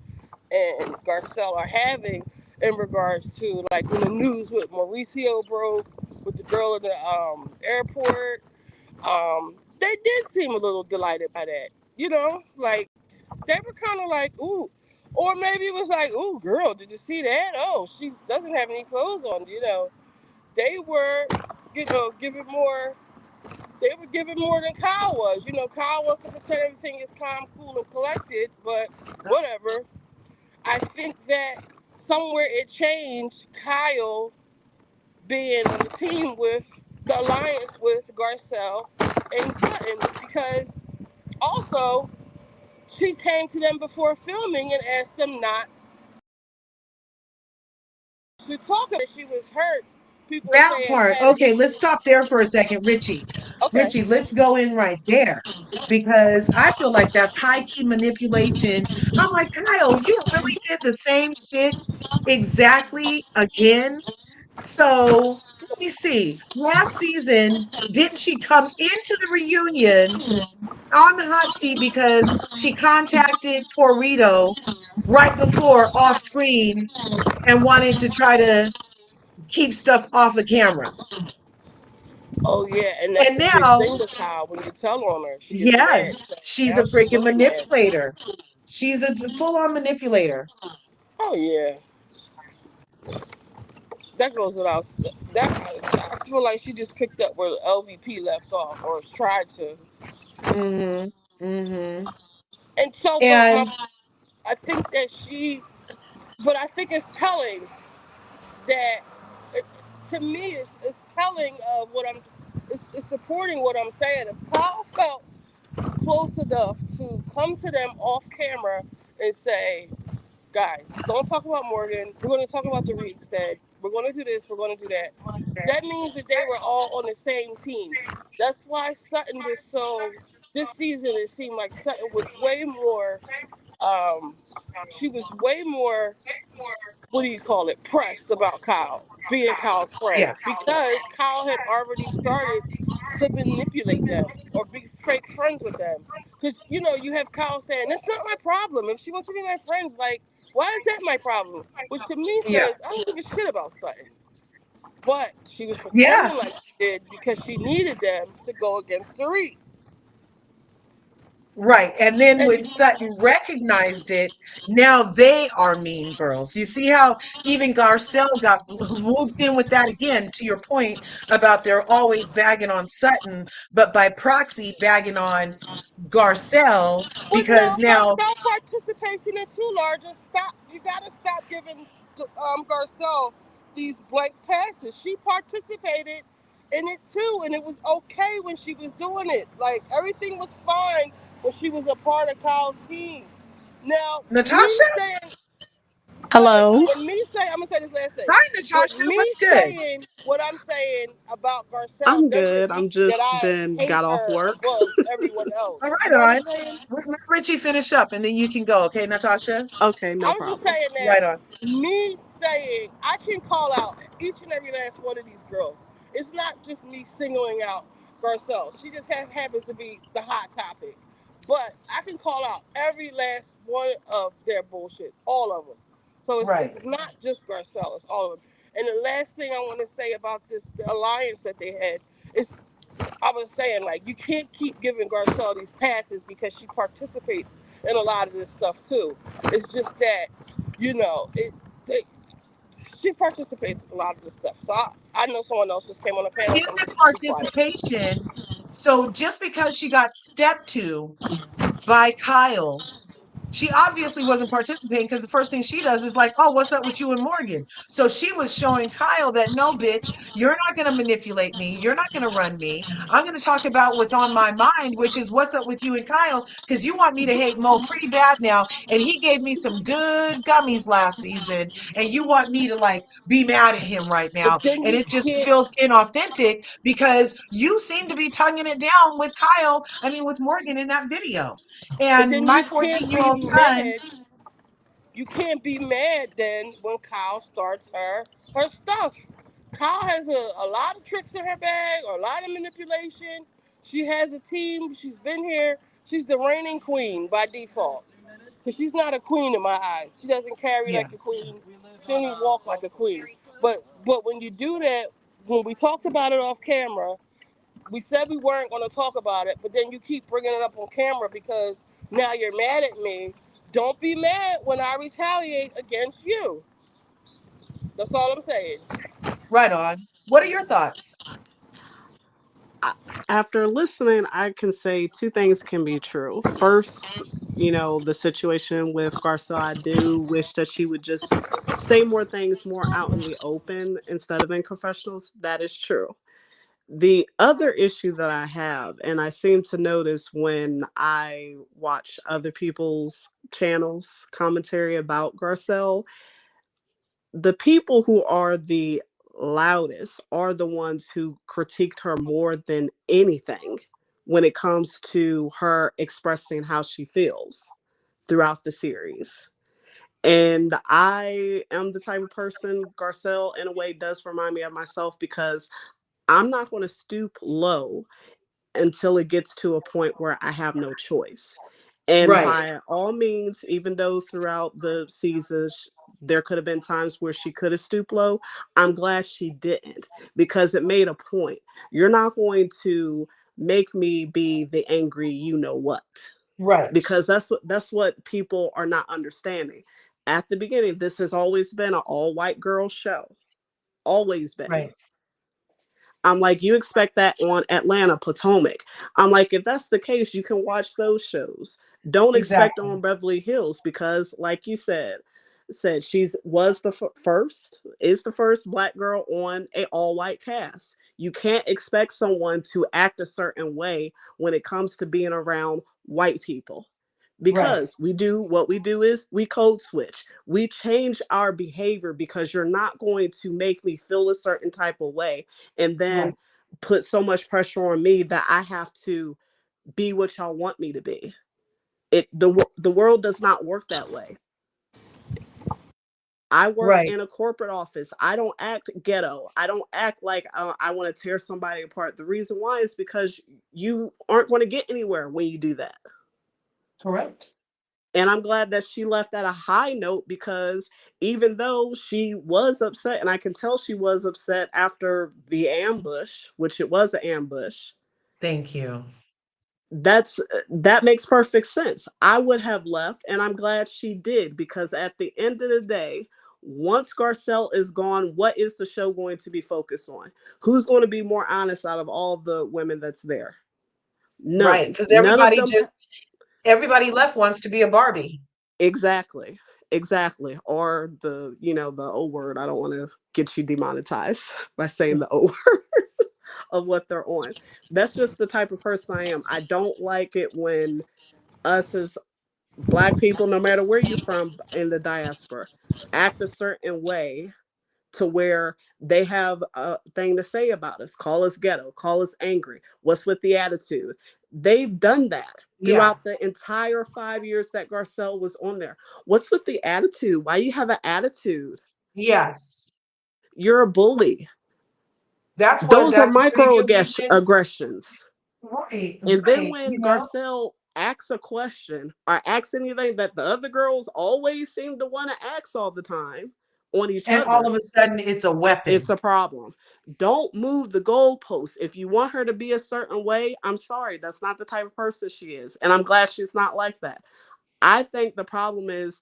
and Garcelle are having in regards to, like, when the news with Mauricio broke with the girl in the airport. They did seem a little delighted by that. Like they were kind of like, ooh, or maybe it was like, ooh, girl, did you see that? Oh, she doesn't have any clothes on. They were, giving more. They were giving more than Kyle was. Kyle wants to pretend everything is calm, cool, and collected, but whatever. I think that somewhere it changed. Kyle being on the team with the alliance with Garcelle and Sutton, because also she came to them before filming and asked them not to talk about it. She was hurt. People That saying part. had Okay, let's stop there for a second, Richie. okay. Richie, let's go in right there because I feel like that's high key manipulation. I'm like, Kyle, you really did the same shit exactly again. So let me see. Last season, didn't she come into the reunion on the hot seat because she contacted Porrito right before off screen and wanted to try to keep stuff off the camera? Oh yeah, and that's And the big now, thing with Kyle. When you tell on her, she gets mad. yes, So she's a now she's freaking really mad. manipulator. She's a full on manipulator. Oh yeah, that goes without. That I feel like she just picked up where the LVP left off, or tried to. Hmm. Hmm. And so, but And I think that but I think it's telling that, it, to me, it's telling of what it's supporting what I'm saying. If Kyle felt close enough to come to them off camera and say, guys, don't talk about Morgan. We're going to talk about Dorit instead. We're going to do this. We're going to do that. That means that they were all on the same team. That's why Sutton was so. This season, it seemed like Sutton was way more. Um, she was way more what do you call it, pressed about Kyle being Kyle's friend Yeah. because Kyle had already started to manipulate them or be fake friends with them. Because, you know, you have Kyle saying, "That's not my problem. If she wants to be my friends, like, why is that my problem?" Which to me Yeah. says, I don't give a shit about Sutton. But she was Yeah. pretending like she did because she needed them to go against Dorit. Right. And then And when Sutton recognized it, now they are mean girls. You see how even Garcelle got moved in with that again, to your point about they're always bagging on Sutton, but by proxy bagging on Garcelle but because no, now, Garcelle participates in it too, Larger. Stop. You gotta stop giving Garcelle these blank passes. She participated in it too, and it was okay when she was doing it. Like everything was fine when she was a part of Kyle's team. Now, me Natasha? saying wait, Hello. and me saying, I'm gonna say this last thing, Hi, but Natasha. me What's good? saying what I'm saying about Garcelle I'm doesn't good. mean I'm that just I been hate got off her work. above everyone else. All You right, know what I'm on. saying? Let Richie finish up and then you can go. Okay, Natasha? Okay, no I was just problem. saying that Right on. me saying I can call out each and every last one of these girls. It's not just me singling out Garcelle. She just happens to be the hot topic. But I can call out every last one of their bullshit, all of them. So Right. it's not just Garcelle, it's all of them. And the last thing I want to say about this the alliance that they had is I was saying, like, you can't keep giving Garcelle these passes because she participates in a lot of this stuff too. It's just that, you know, they, she participates in a lot of this stuff. So I know someone else just came on the panel, In so I'm the gonna be quiet. participation, so just because she got stepped to by Kyle, she obviously wasn't participating because the first thing she does is like, "Oh, what's up with you and Morgan?" So she was showing Kyle that no, bitch, you're not going to manipulate me. You're not going to run me. I'm going to talk about what's on my mind, which is what's up with you and Kyle because you want me to hate Mo pretty bad now. And he gave me some good gummies last season. And you want me to like be mad at him right now. But then And you it just can't. feels inauthentic because you seem to be tonguing it down with Kyle, I mean, with Morgan in that video. But And then my you can't be 14-year-old son, mad. You can't be mad then when Kyle starts her stuff. Kyle has a lot of tricks in her bag, or a lot of manipulation. She has a team. She's been here. She's the reigning queen by default. Because she's not a queen in my eyes. She doesn't carry yeah, like a queen. She don't even walk like a queen. But when you do that, when we talked about it off camera, we said we weren't going to talk about it, but then you keep bringing it up on camera because now you're mad at me. Don't be mad when I retaliate against you. That's all I'm saying. right on. What are your thoughts? I, After listening, I can say two things can be true. First, the situation with Garcelle, I do wish that she would just say more things more out in the open instead of in confessionals. That is true. The other issue that I have, and I seem to notice when I watch other people's channels commentary about Garcelle, the people who are the loudest are the ones who critiqued her more than anything when it comes to her expressing how she feels throughout the series. And I am the type of person, Garcelle, in a way, does remind me of myself because I'm not going to stoop low until it gets to a point where I have no choice. And Right, by all means, even though throughout the seasons there could have been times where she could have stooped low, I'm glad she didn't because it made a point. You're not going to make me be the angry you know what, right, because that's what people are not understanding. At the beginning, this has always been an all white girl show. Always been. right, I'm like, you expect that on Atlanta Potomac. I'm like, if that's the case, you can watch those shows. Don't expect exactly. on Beverly Hills because, like you said she's was the first is the first black girl on a all white cast. You can't expect someone to act a certain way when it comes to being around white people Right, because we do what we do is we code switch. We change our behavior because you're not going to make me feel a certain type of way and then right. put so much pressure on me that I have to be what y'all want me to be. The world does not work that way. I work Right. in a corporate office. I don't act ghetto. I don't act like I want to tear somebody apart. The reason why is because you aren't going to get anywhere when you do that. Correct. And I'm glad that she left at a high note, because even though she was upset, and I can tell she was upset after the ambush, which it was an ambush, Thank you. that makes perfect sense. I would have left, and I'm glad she did, because at the end of the day, once Garcelle is gone, what is the show going to be focused on? Who's going to be more honest out of all the women that's there? Right. None. Because None of them. everybody left wants to be a Barbie. Exactly. Exactly. Or the O word. I don't want to get you demonetized by saying the O word of what they're on. That's just the type of person I am. I don't like it when us as Black people, no matter where you're from in the diaspora, act a certain way to where they have a thing to say about us. Call us ghetto, call us angry. What's with the attitude? They've done that Yeah. throughout the entire 5 years that Garcelle was on there. What's with the attitude? Why you have an attitude? Yes. You're a bully. That's Those are a pretty good reason. microaggressions. Right. And then Right. when Garcelle asks a question or asks anything that the other girls always seem to want to ask all the time on each And all other, of a sudden it's a it's weapon. a problem. Don't move the goalposts. If you want her to be a certain way, I'm sorry. That's not the type of person she is. And I'm glad she's not like that. I think the problem is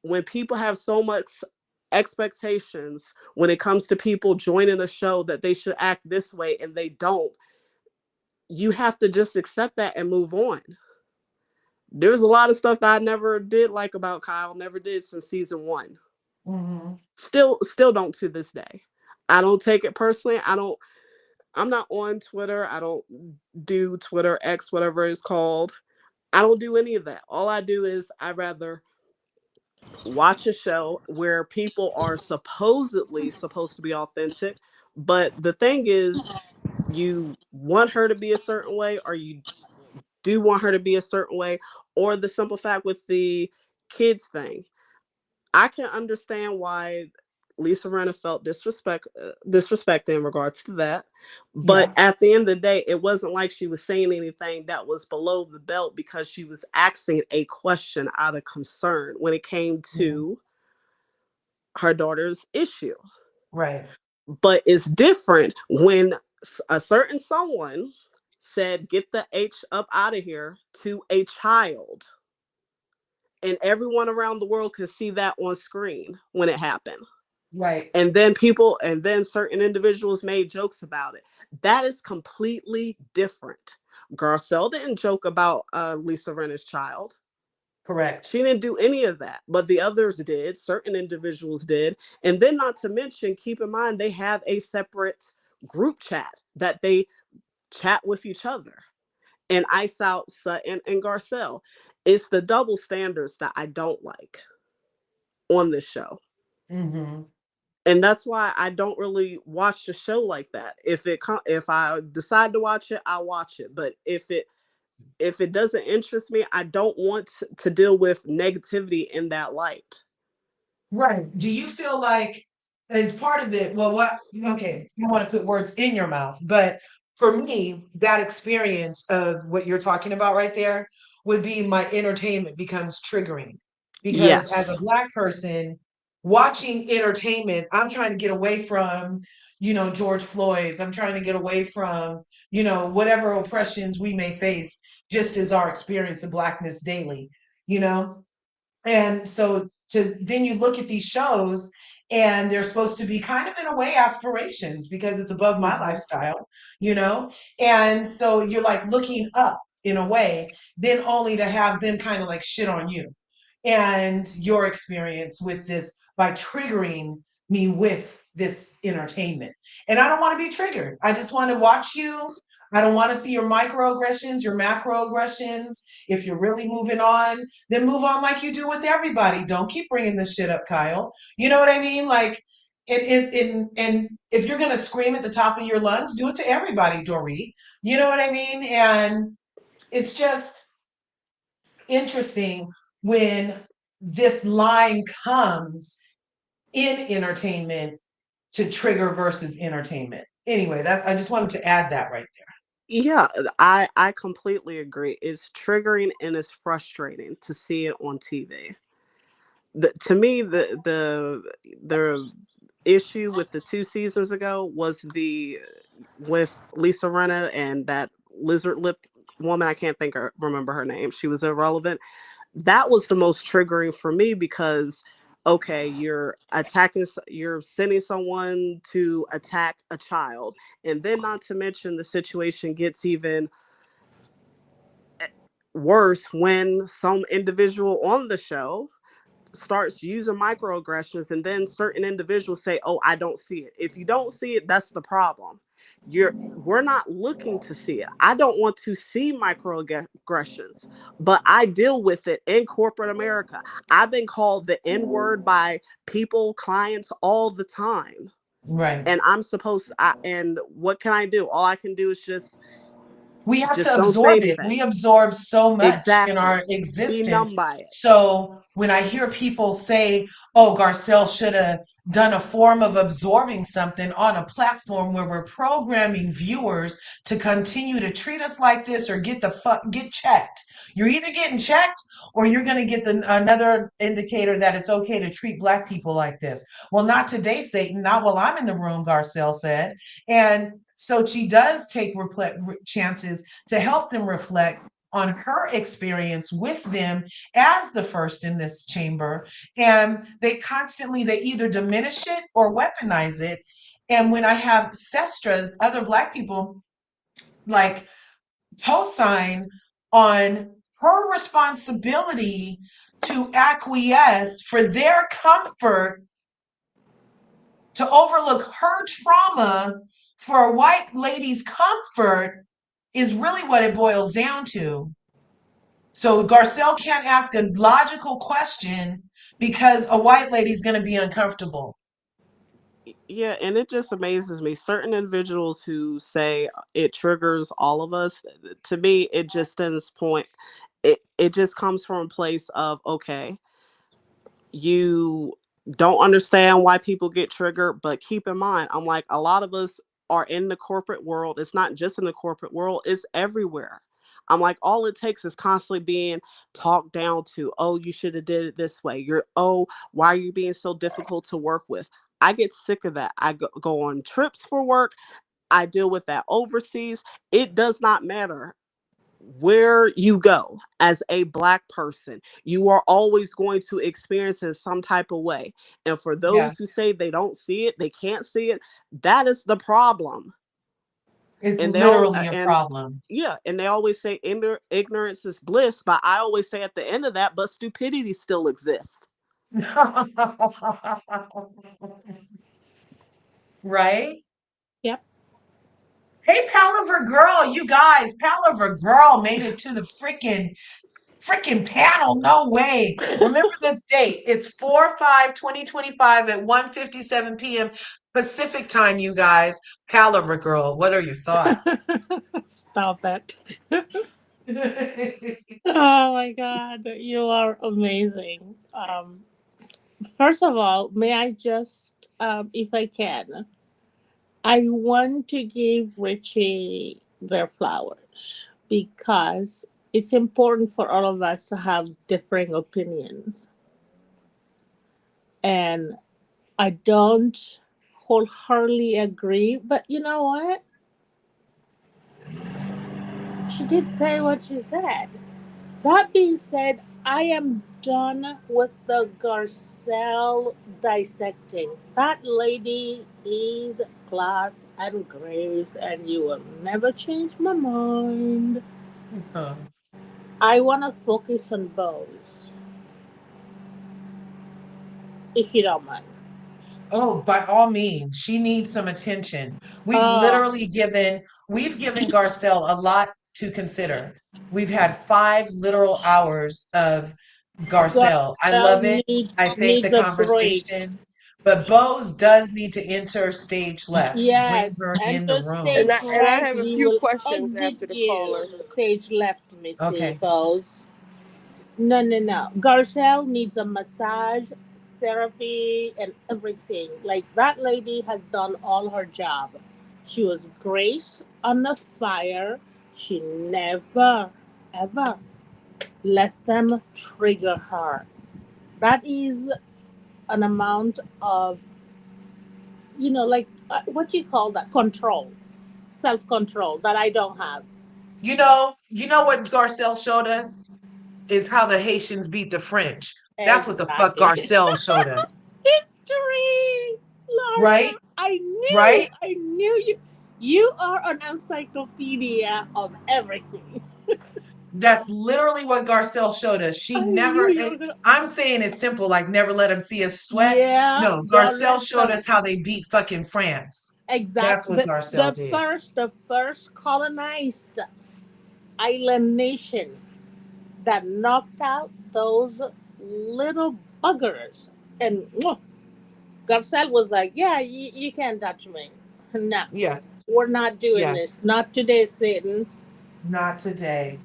when people have so much expectations when it comes to people joining a show that they should act this way and they don't, you have to just accept that and move on. There's a lot of stuff I never did like about Kyle, never did since season 1. Mm-hmm. Still don't to this day. I don't take it personally. I'm not on Twitter. I don't do Twitter X, whatever it's called. I don't do any of that. All I do is I rather watch a show where people are supposedly supposed to be authentic. But the thing is, you want her to be a certain way, or you do want her to be a certain way, or the simple fact with the kids thing. I can understand why Lisa Renna felt disrespect in regards to that. But Yeah. at the end of the day, it wasn't like she was saying anything that was below the belt, because she was asking a question out of concern when it came to her daughter's issue. Right. But it's different when a certain someone said, "Get the H up out of here," to a child. And everyone around the world could see that on screen when it happened. Right. And then certain individuals made jokes about it. That is completely different. Garcelle didn't joke about Lisa Renner's child. Correct. She didn't do any of that, but the others did. Certain individuals did. And then, not to mention, keep in mind, they have a separate group chat that they chat with each other and ice out Sutton and Garcelle. It's the double standards that I don't like on this show. Mm-hmm. And that's why I don't really watch the show like that. If I decide to watch it, I'll watch it. But if it doesn't interest me, I don't want to deal with negativity in that light. Right. Do you feel like as part of it, well, okay, I don't want to put words in your mouth, but for me, that experience of what you're talking about right there would be my entertainment becomes triggering. Because as a Yes. Black person, watching entertainment, I'm trying to get away from, George Floyd's, I'm trying to get away from, whatever oppressions we may face, just as our experience of Blackness daily, you know? And so then you look at these shows and they're supposed to be kind of in a way aspirations because it's above my Mm-hmm. lifestyle, you know? And so you're like looking up in a way, then only to have them kind of like shit on you and your experience with this by triggering me with this entertainment. And I don't want to be triggered. I just want to watch you. I don't want to see your microaggressions, your macroaggressions. If you're really moving on, then move on like you do with everybody. Don't keep bringing this shit up, Kyle. You know what I mean? Like, and if you're gonna scream at the top of your lungs, do it to everybody, Dorit. You know what I mean? And it's just interesting when this line comes in entertainment to trigger versus entertainment. Anyway, that I just wanted to add that right there. Yeah, I completely agree. It's triggering and it's frustrating to see it on TV. To me, the issue with the 2 seasons ago was the with Lisa Rinna and that lizard lip woman. I can't remember her name. She was irrelevant. That was the most triggering for me because okay, you're sending someone to attack a child, and then not to mention the situation gets even worse when some individual on the show starts using microaggressions, and then certain individuals say, oh, I don't see it. If you don't see it, that's the problem. We're not looking to see it. I don't want to see microaggressions, but I deal with it in corporate America. I've been called the N-word by people, clients all the time. Right. And and what can I do? All I can do is we have to don't say absorb it. anything. We absorb so much in our Exactly. Be existence. numb by it. So when I hear people say, oh, Garcelle should have done a form of absorbing something on a platform where we're programming viewers to continue to treat us like this or get checked. You're either getting checked or you're going to get another indicator that it's okay to treat Black people like this. Well, not today, Satan. Not while I'm in the room, Garcelle said. And so she does take chances to help them reflect on her experience with them as the first in this chamber. And they either diminish it or weaponize it. And when I have sestras, other Black people, like, co-sign on her responsibility to acquiesce for their comfort, to overlook her trauma for a white lady's comfort, is really what it boils down to. So Garcelle can't ask a logical question because a white lady's going to be uncomfortable. Yeah, and it just amazes me. Certain individuals who say it triggers all of us, to me, it just at this point, it just comes from a place of, okay, you don't understand why people get triggered, but keep in mind, I'm like, a lot of us are in the corporate world. It's not just in the corporate world, it's everywhere. I'm like, all it takes is constantly being talked down to. Oh, you should have did it this way. Why are you being so difficult to work with? I get sick of that. I go on trips for work. I deal with that overseas. It does not matter where you go as a Black person, you are always going to experience it some type of way. And for Yeah, those who say they don't see it, they can't see it, that is the problem. it's And they all literally a and problem. yeah, and they always say ignorance is bliss, but I always say at the end of that, but stupidity still exists. Right? Yep. Hey, Palaver Girl, you guys, Palaver Girl made it to the freaking panel. No way. Remember this date. It's 4/5/2025 at 1:57 p.m. Pacific time, you guys. Palaver Girl, what are your thoughts? Stop that. Oh my God, you are amazing. First of all, may I just, if I can, I want to give Richie their flowers because it's important for all of us to have differing opinions. And I don't wholeheartedly agree, but you know what? She did say what she said. That being said, I am done with the Garcelle dissecting. That lady is class and grace, and you will never change my mind. Huh. I want to focus on Bose, if you don't mind. Oh, by all means, she needs some attention. Uh, We've given Garcelle a lot to consider. We've had 5 literal hours of Garcelle. I love Garcelle it. I think the needs a break. conversation, but Bose does need to enter stage left. Bring Yes, her in the enter room. stage And I right. have a We few will questions exit after the you. callers. Stage left, Missy Okay. Bose. No, no, no. Garcelle needs a massage therapy and everything. Like that lady has done all her job. She was grace on the fire. She never, ever let them trigger her. That is an amount of, like what do you call that? Control, self control that I don't have. You know what Garcelle showed us is how the Haitians beat the French. That's what the fuck Exactly. Garcelle showed us, History, right? Laura. Right? I knew you. You are an encyclopedia of everything. That's literally what Garcelle showed us. She I knew never, you were gonna. I'm saying it's simple, like never let them see us sweat. Yeah, No, don't Garcelle let showed them. us how they beat fucking France. That's Exact. what The Garcelle did. first colonized island nation that knocked out those little buggers. And Garcelle was like, "Yeah, you can't touch me. No, Yes. we're not doing Yes. this. Not today, Satan. Not today.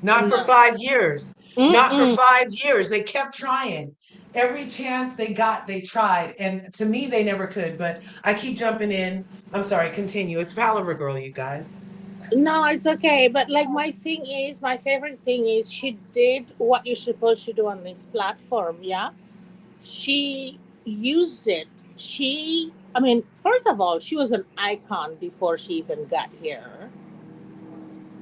Not for No. 5 years. Not for Mm-mm. 5 years. They kept trying. Every chance they got, they tried. And to me, they never could. But I keep jumping in. I'm sorry, continue. It's Palaver Girl, you guys. No, it's okay. But like my favorite thing is she did what you're supposed to do on this platform. Yeah, she used it. I mean, first of all, she was an icon before she even got here.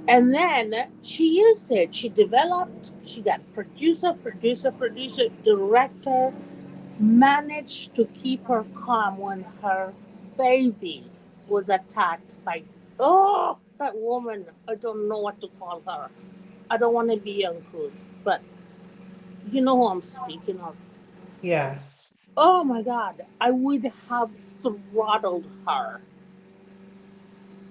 And then she used it. She developed, she got producer, director, managed to keep her calm when her baby was attacked by, that woman. I don't know what to call her. I don't want to be uncouth, but you know who I'm speaking of. Yes. Oh my God, I would have throttled her.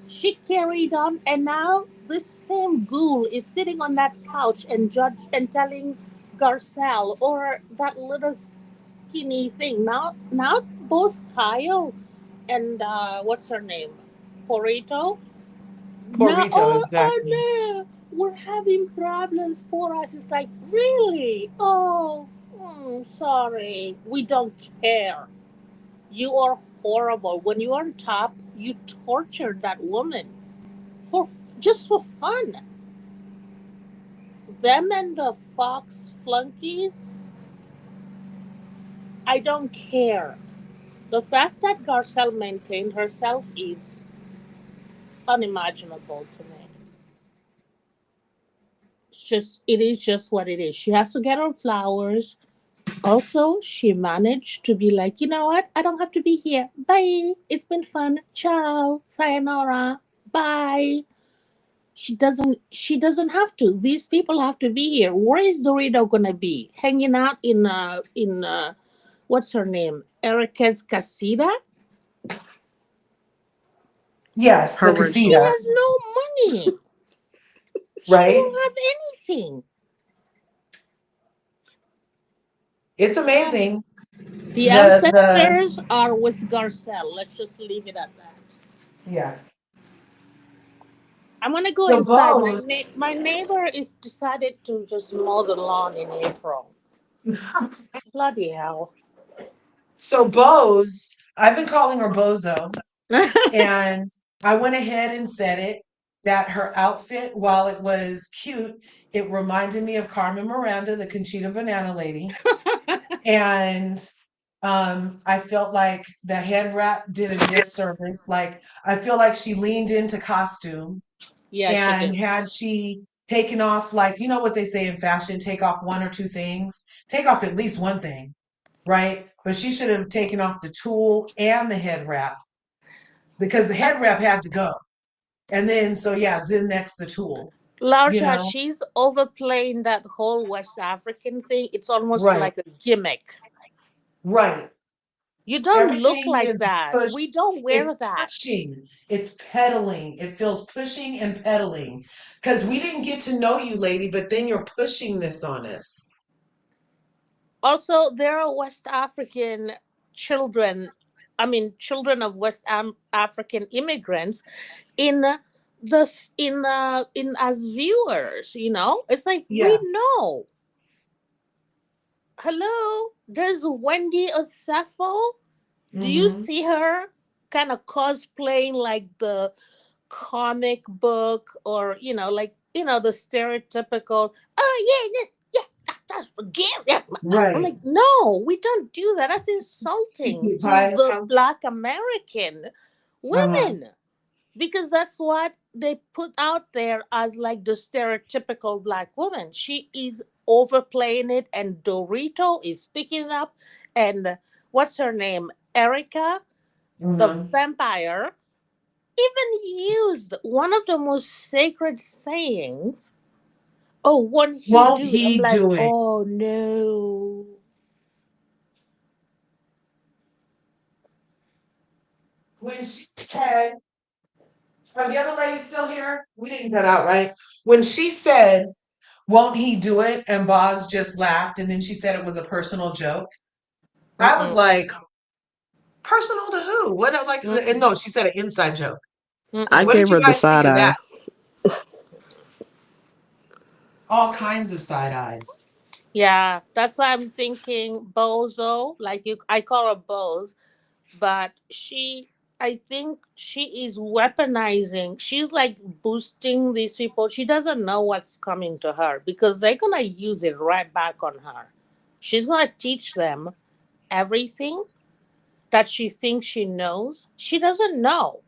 She carried on, and now this same ghoul is sitting on that couch and judge and telling Garcelle or that little skinny thing. Now it's both Kyle and what's her name, Porito. Now, Porito, exactly. no, we're having problems for us. It's like, really? Oh, sorry. We don't care. You are horrible. When you're on top, you tortured that woman for just for fun. Them and the Fox flunkies, I don't care. The fact that Garcelle maintained herself is unimaginable to me. It is just what it is. She has to get her flowers. Also, she managed to be like, you know what? I don't have to be here. Bye. It's been fun. Ciao. Sayonara. Bye. She doesn't have to. These people have to be here. Where is Dorito gonna be? Hanging out in what's her name? Erica's casita? Yes, the Her She casita, resort. has no money. She right? won't have anything. It's amazing. The The ancestors are with Garcelle. Let's just leave it at that. yeah. I'm gonna go So inside. Bose, My neighbor is decided to just mow the lawn in April. Bloody hell. so Bose, I've been calling her Bozo, and I went ahead and said it that her outfit, while it was cute, it reminded me of Carmen Miranda, the Conchita Banana Lady. And I felt like the head wrap did a disservice. Like I feel like she leaned into costume, Yeah, she and did. had she taken off, like, you know what they say in fashion, take off one or two things, take off at least one thing, right? But she should have taken off the tulle and the head wrap, because the head wrap had to go. And then, so yeah, then next the tulle, you Larsha, know? she's overplaying that whole West African thing. It's almost Right, like a gimmick. right. You don't look Everything like is that. We pushed. don't wear It's that. pushing. It's pedaling. It feels pushing and pedaling. Because we didn't get to know you, lady, but then you're pushing this on us. Also, there are West African children, I mean, children of African immigrants in in as viewers. It's like we Yeah. know. hello, there's Wendy Osefo. Do you Mm-hmm. see her kind of cosplaying like the comic book, or like the stereotypical, oh yeah, yeah, that's again, yeah. I'm Right. like, no, we don't do that. That's insulting Pinkie to Pie. the Black American Uh-huh. women, because that's what they put out there as like the stereotypical Black woman. She is overplaying it, and Dorito is picking it up, and what's her name, Erica the Uh-huh. vampire, even used one of the most sacred sayings. Oh, won't he Won't do it? I'm he like, do it? oh no. When she said, are the other ladies still here? We didn't get out, right? When she said, won't he do it? And Boz just laughed, and then she said it was a personal joke. I was Mm-mm, like, personal to who? What, like, and mm-mm, no, she said an inside joke. I mm-mm. What gave did you her the guys think side of eye. that? All kinds of side eyes. Yeah, that's why I'm thinking bozo. Like you, I call her Boz, but I think she is weaponizing. She's like boosting these people. She doesn't know what's coming to her because they're gonna use it right back on her. She's gonna teach them everything that she thinks she knows. She doesn't know.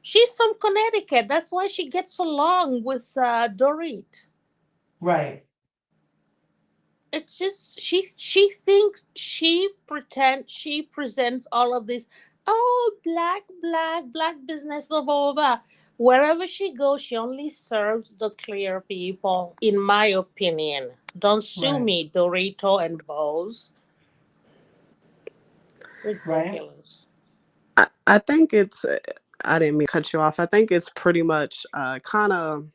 She's from Connecticut. That's why she gets along with Dorit. Right. It's just she thinks she presents all of this. Oh, black business, blah blah blah blah. Wherever she goes, she only serves the clear people, in my opinion. Don't sue Right. me, Dorito and Bose. Right. Ridiculous. I think it's. I didn't mean to cut you off. I think it's pretty much kind of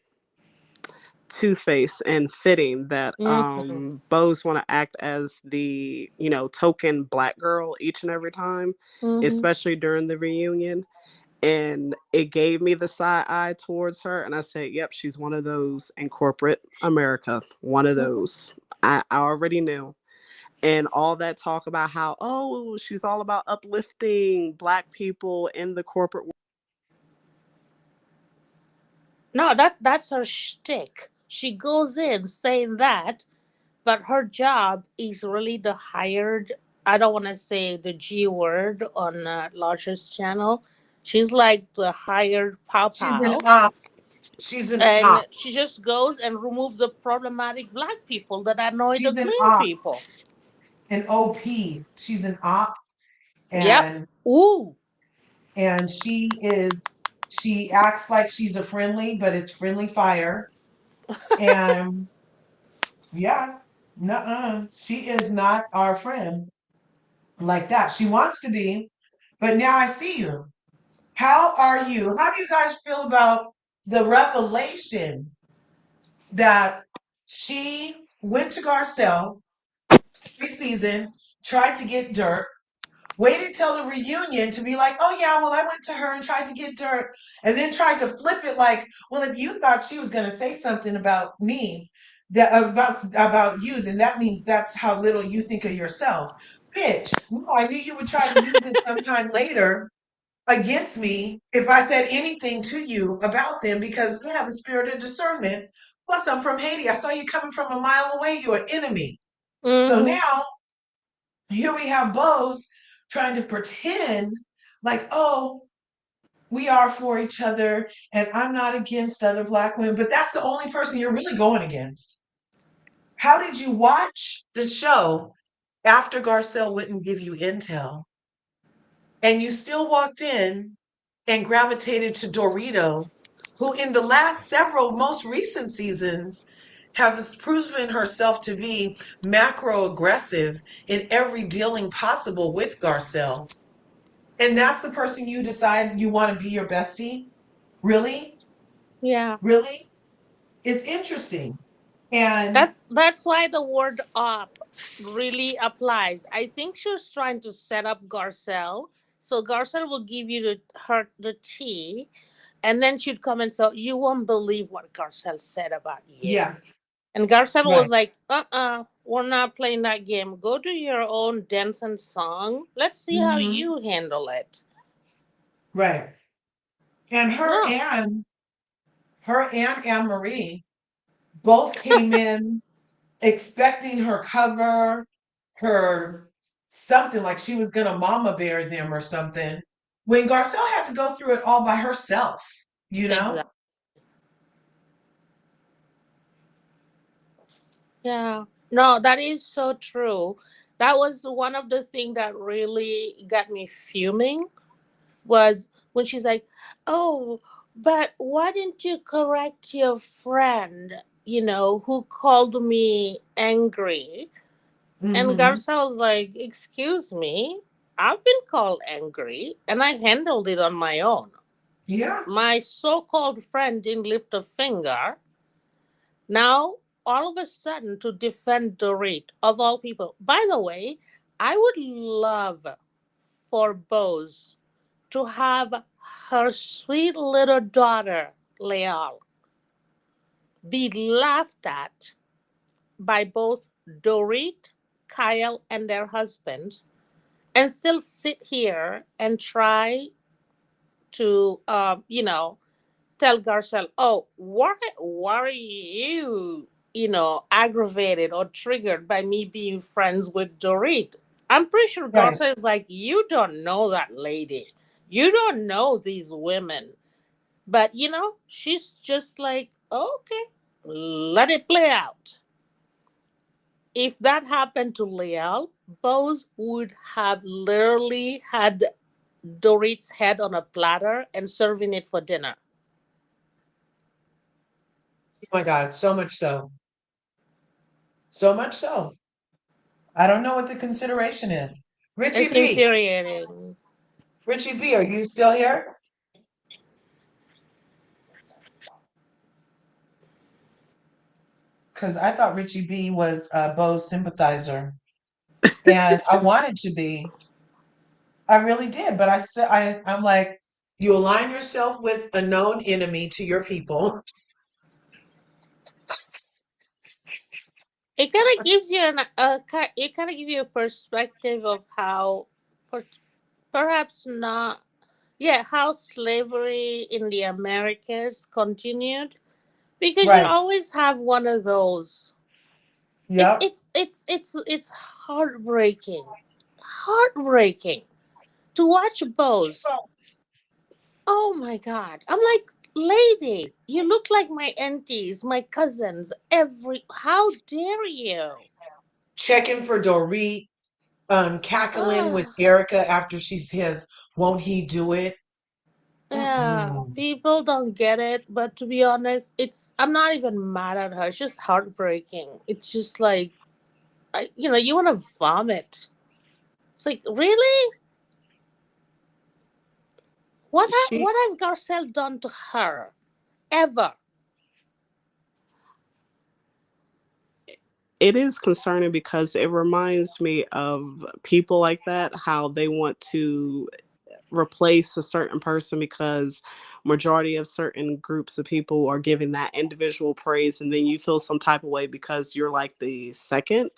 two-faced and fitting that Mm-hmm. bows want to act as the token black girl each and every time, Mm-hmm. especially during the reunion. And it gave me the side eye towards her, and I said, yep, she's one of those in corporate America, one of those. I already knew. And all that talk about how, oh, she's all about uplifting black people in the corporate world. No, that's her shtick. She goes in saying that, but her job is really the hired. I don't want to say the G word on Larger's channel. She's like the hired pow She's an pow, op. She's an and op. she just goes and removes the problematic Black people that annoy the She's an clear op. people. An OP. She's an op, Yep. and Ooh. she acts like she's a friendly, but it's friendly fire. And yeah, nuh-uh. She is not our friend like that. She wants to be, but now I see you. How are you? How do you guys feel about the revelation that she went to Garcelle preseason, tried to get dirt, waited till the reunion to be like, oh yeah, well, I went to her and tried to get dirt, and then tried to flip it like, well, if you thought she was going to say something about me, that about you, then that means that's how little you think of yourself. Bitch, no, I knew you would try to use it sometime later against me if I said anything to you about them because I have a spirit of discernment. Plus, I'm from Haiti. I saw you coming from a mile away. You're an enemy. So Mm-hmm. now here we have Bose trying to pretend like, oh, we are for each other and I'm not against other black women, but that's the only person you're really going against. How did you watch the show after Garcelle wouldn't give you intel and you still walked in and gravitated to Dorito, who in the last several most recent seasons has proven herself to be macro aggressive in every dealing possible with Garcelle? And that's the person you decide you want to be your bestie? Really? Yeah. Really? It's interesting. And That's why the word up really applies. I think she was trying to set up Garcelle. So Garcelle will give you the tea, and then she'd come and say, you won't believe what Garcelle said about you. yeah, And Garcelle was right. like, We're not playing that game. Go do your own dance and song. Let's see how Hmm. you handle it. Right. And No. her and Anne Marie both came in expecting her cover, her something like she was gonna mama bear them or something. When Garcelle had to go through it all by herself, you know? Exactly. Yeah. No, that is so true. That was one of the things that really got me fuming was when she's like, "Oh, but why didn't you correct your friend, who called me angry?" And Hmm. Garcelle's like, "Excuse me, I've been called angry and I handled it on my own. Yeah. My so called friend didn't lift a finger. Now, all of a sudden, to defend Dorit, of all people. By the way, I would love for Bose to have her sweet little daughter, Leal, be laughed at by both Dorit, Kyle, and their husbands, and still sit here and try to, tell Garcelle, "Oh, why are you, aggravated or triggered by me being friends with Dorit?" I'm pretty sure Right. Garcelle is like, "You don't know that lady. You don't know these women." But, she's just like, "Okay, let it play out." If that happened to Leal, Bose would have literally had Dorit's head on a platter and serving it for dinner. Oh my God, so much so. So much so. I don't know what the consideration is. Richie It's B. infuriating. Richie B, are you still here? Because I thought Richie B was a Bo's sympathizer. And I wanted to be. I really did. But I said I'm like, you align yourself with a known enemy to your people. It kind of gives you it kind of gives you a perspective of how per, perhaps not, yeah, how slavery in the Americas continued, because you Right. always have one of those. it's Yep. it's it's it's it's heartbreaking to watch Bose. Oh my God, I'm like, "Lady, you look like my aunties, my cousins, how dare you?" Checking for Dorit, cackling with Ah, Erica after she says, won't he do it? yeah, Mm-mm. people don't get it, but to be honest, I'm not even mad at her. It's just heartbreaking. It's just like, you want to vomit. It's like, really? She What has Garcelle done to her ever? it is concerning because it reminds me of people like that, how they want to replace a certain person because majority of certain groups of people are giving that individual praise, and then you feel some type of way because you're like the second,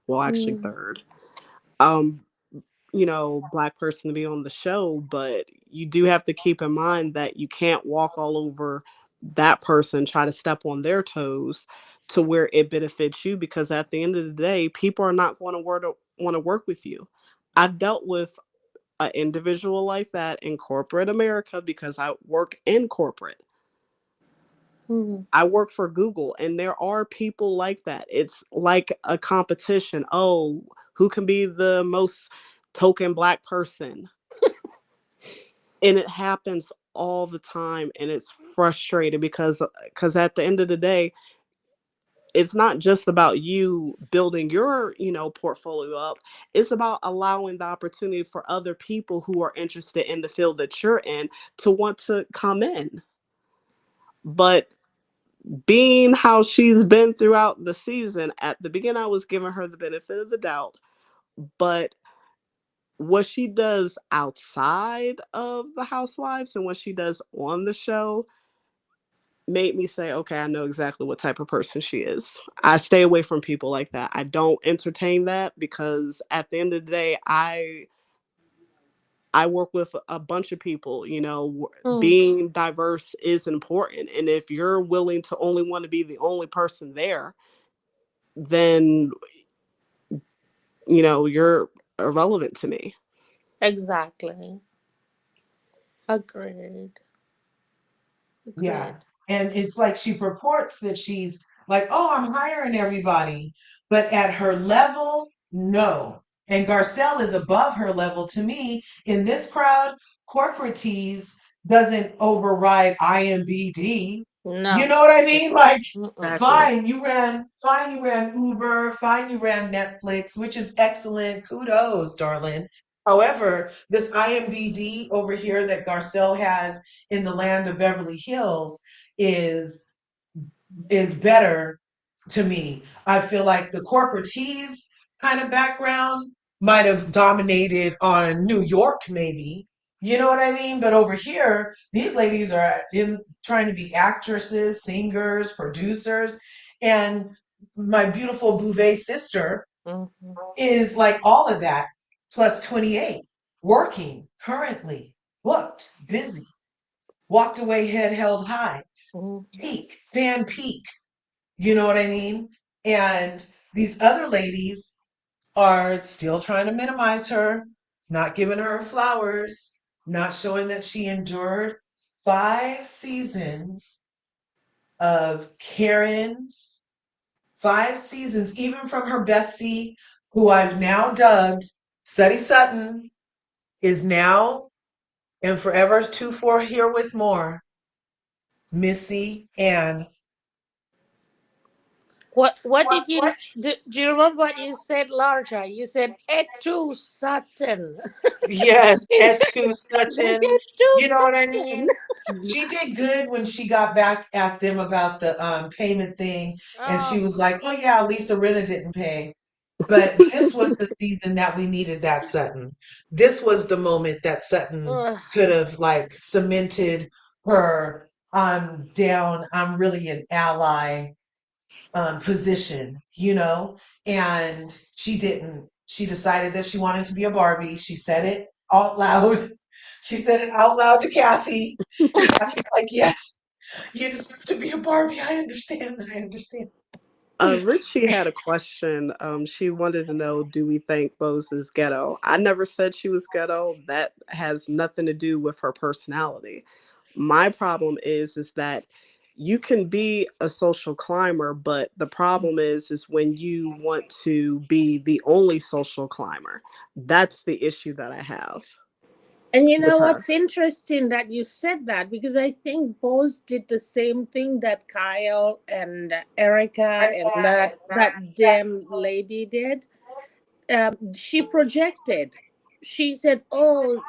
well actually Mm. third, um black person to be on the show. But you do have to keep in mind that you can't walk all over that person, try to step on their toes to where it benefits you, because at the end of the day, people are not going to want to work with you. I've dealt with an individual like that in corporate America because I work in corporate. Mhm. I work for Google, and there are people like that. It's like a competition. Oh, who can be the most token black person? And it happens all the time, and it's frustrating because at the end of the day, it's not just about you building your portfolio up. It's about allowing the opportunity for other people who are interested in the field that you're in to want to come in. But being how she's been throughout the season, at the beginning I was giving her the benefit of the doubt, but what she does outside of the housewives and what she does on the show, made me say, okay, I know exactly what type of person she is. I stay away from people like that. I don't entertain that because at the end of the day, I work with a bunch of people, Mm, being diverse is important. And if you're willing to only want to be the only person there, then, you're irrelevant to me. exactly. Agreed. Yeah. Agreed. And it's like she purports that she's like, oh, I'm hiring everybody. But at her level, no. And Garcelle is above her level to me. In this crowd, corporate tease doesn't override IMBD. You No. know what I mean? Like, Mm-mm. Exactly. fine, you ran Uber, fine, you ran Netflix, which is excellent. Kudos, darling. However, this IMBD over here that Garcelle has in the land of Beverly Hills is is better to me. I feel like the corporatese kind of background might have dominated on New York, maybe. You know what I mean? But over here, these ladies are in trying to be actresses, singers, producers, and my beautiful Bouvet sister Mhm. is like all of that plus 28, working currently, booked, busy, walked away, head held high, Mhm. peak, fan peak. You know what I mean? And these other ladies are still trying to minimize her, not giving her flowers, not showing that she endured 5 seasons of Karen's, 5 seasons, even from her bestie, who I've now dubbed Suddy Sutton, is now and forever two for here with more, Missy Ann. What did you do you remember what you said, Larja? You said et tu Sutton. Yes, Etu Et Sutton. tu You know what I Sutton. mean? She did good when she got back at them about the payment thing, and she Oh, was like, "Oh yeah, Lisa Rinna didn't pay." But this was the season that we needed that Sutton. This was the moment that Sutton ugh. could have like cemented her "I'm down, I'm really an ally" position, and she didn't. She decided that she wanted to be a Barbie. She said it out loud. She said it out loud to Kathy, and Kathy's like, "Yes, you deserve to be a Barbie. I understand. I understand." Richie had a question. She wanted to know, do we think Bose is ghetto? I never said she was ghetto. That has nothing to do with her personality. My problem is that you can be a social climber, but the problem is when you want to be the only social climber. That's the issue that I have And you with know her. what's interesting that you said that because I think Bose did the same thing that Kyle and Erica and that damn lady did. She projected. She said, "Oh,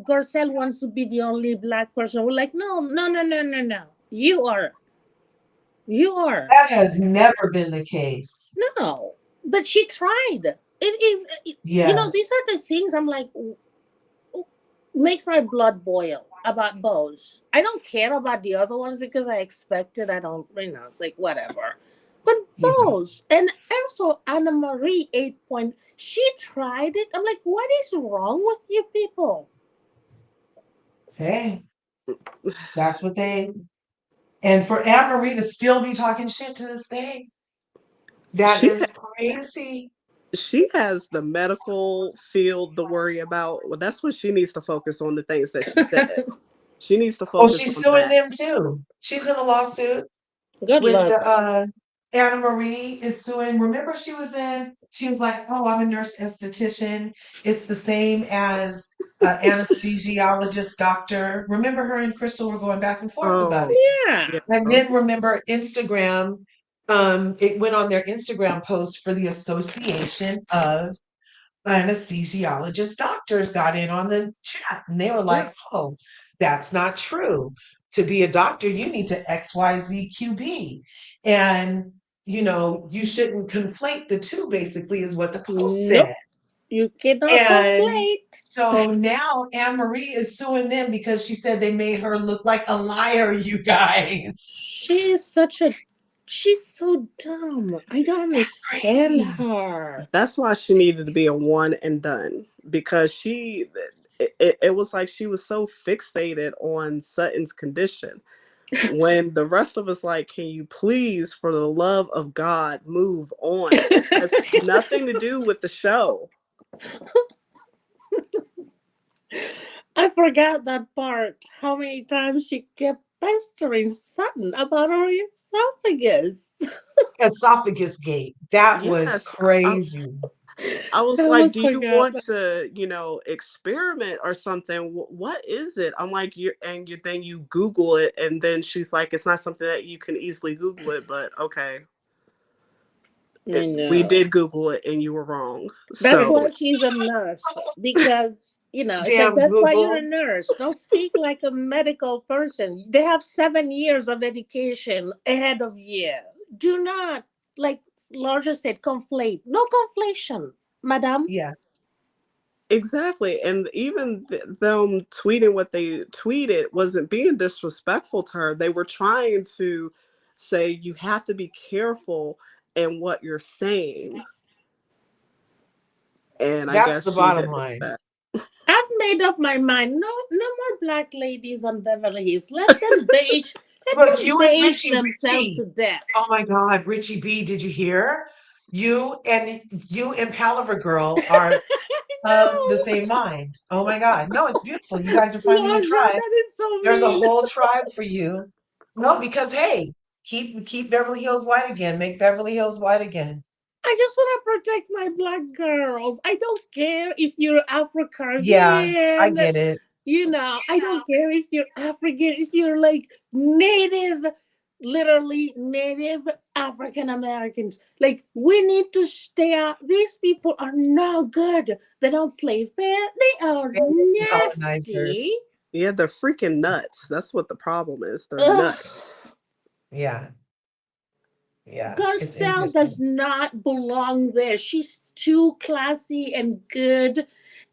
Garcelle wants to be the only black person." We're like, "No, no, no, no, no, no. You are. You are. That has never been the case. No." But she tried. These Yes. are the things I'm like, makes my blood boil about Bose. I don't care about the other ones because I expected. I don't, it's like whatever. But Yeah. Bose and also Anna Marie 8 Point, she tried it. I'm like, what is wrong with you people? Hey, that's what they. And for Anne Marie to still be talking shit to this day, that She is crazy. she has the medical field to worry about. Well, that's what she needs to focus on, the things that she said. She needs to Oh, focus she's on suing that. them too. She's in a lawsuit Good with the luck. Anna Marie is suing. Remember, she was like, "Oh, I'm a nurse esthetician. It's the same as anesthesiologist, doctor." Remember, her and Crystal were going back and forth about Oh, it. yeah. Yeah. And then Okay. remember Instagram, it went on their Instagram post for the Association of Anesthesiologist Doctors got in on the chat and they were Yeah. like, "Oh, that's not true. To be a doctor, you need to XYZQB. And you shouldn't conflate the two, basically, is what the post Nope. said. You cannot And conflate. so now Anne Marie is suing them because she said they made her look like a liar, you guys. She is such a. She's so dumb. I don't understand Crazy. her. That's why she needed to be a one and done, because it was like she was so fixated on Sutton's condition when the rest of us like, can you please, for the love of God, move on? It has nothing to do with the show. I forgot that part. How many times she kept pestering Sutton about her esophagus. Esophagus gate. That was Yes, crazy. I I was like, almost do you forgot want that. to, experiment or something? What is it? I'm like, then you Google it, and then she's like, it's not something that you can easily Google it, but okay, I we know. did Google it, and you were wrong. That's So why she's a nurse. Because, it's like, Damn that's why you're a Google. nurse. Don't speak like a medical person. They have 7 years of education ahead of you. Do not, like Larger said, conflate. No conflation, madam. Yeah, exactly, and even them tweeting what they tweeted wasn't being disrespectful to her. They were trying to say you have to be careful in what you're saying, and I that's guess the she bottom didn't like line. that. I've made up my mind. No, no more black ladies on Beverly Hills. Let them beige. Let Look, them you and beige themselves Richie. to death. Oh my God, Richie B, did you hear? You and Palaver Girl are of the No, same mind. Oh my God. No, it's beautiful. You guys are finding a Larger, tribe. that is so There's a mean. whole tribe for you. No, because hey, keep Beverly Hills white again. Make Beverly Hills white again. I just want to protect my black girls. I don't care if you're Afro Yeah, I Caribbean. get it. I don't care if you're African, if you're like native, literally native African Americans. Like, we need to stay out. These people are not good. They don't play fair. They are Stay with the nasty. colonizers. Yeah, they're freaking nuts. That's what the problem is. They're Ugh. nuts. Yeah, yeah. It's Garcelle does interesting. not belong there. She's too classy and good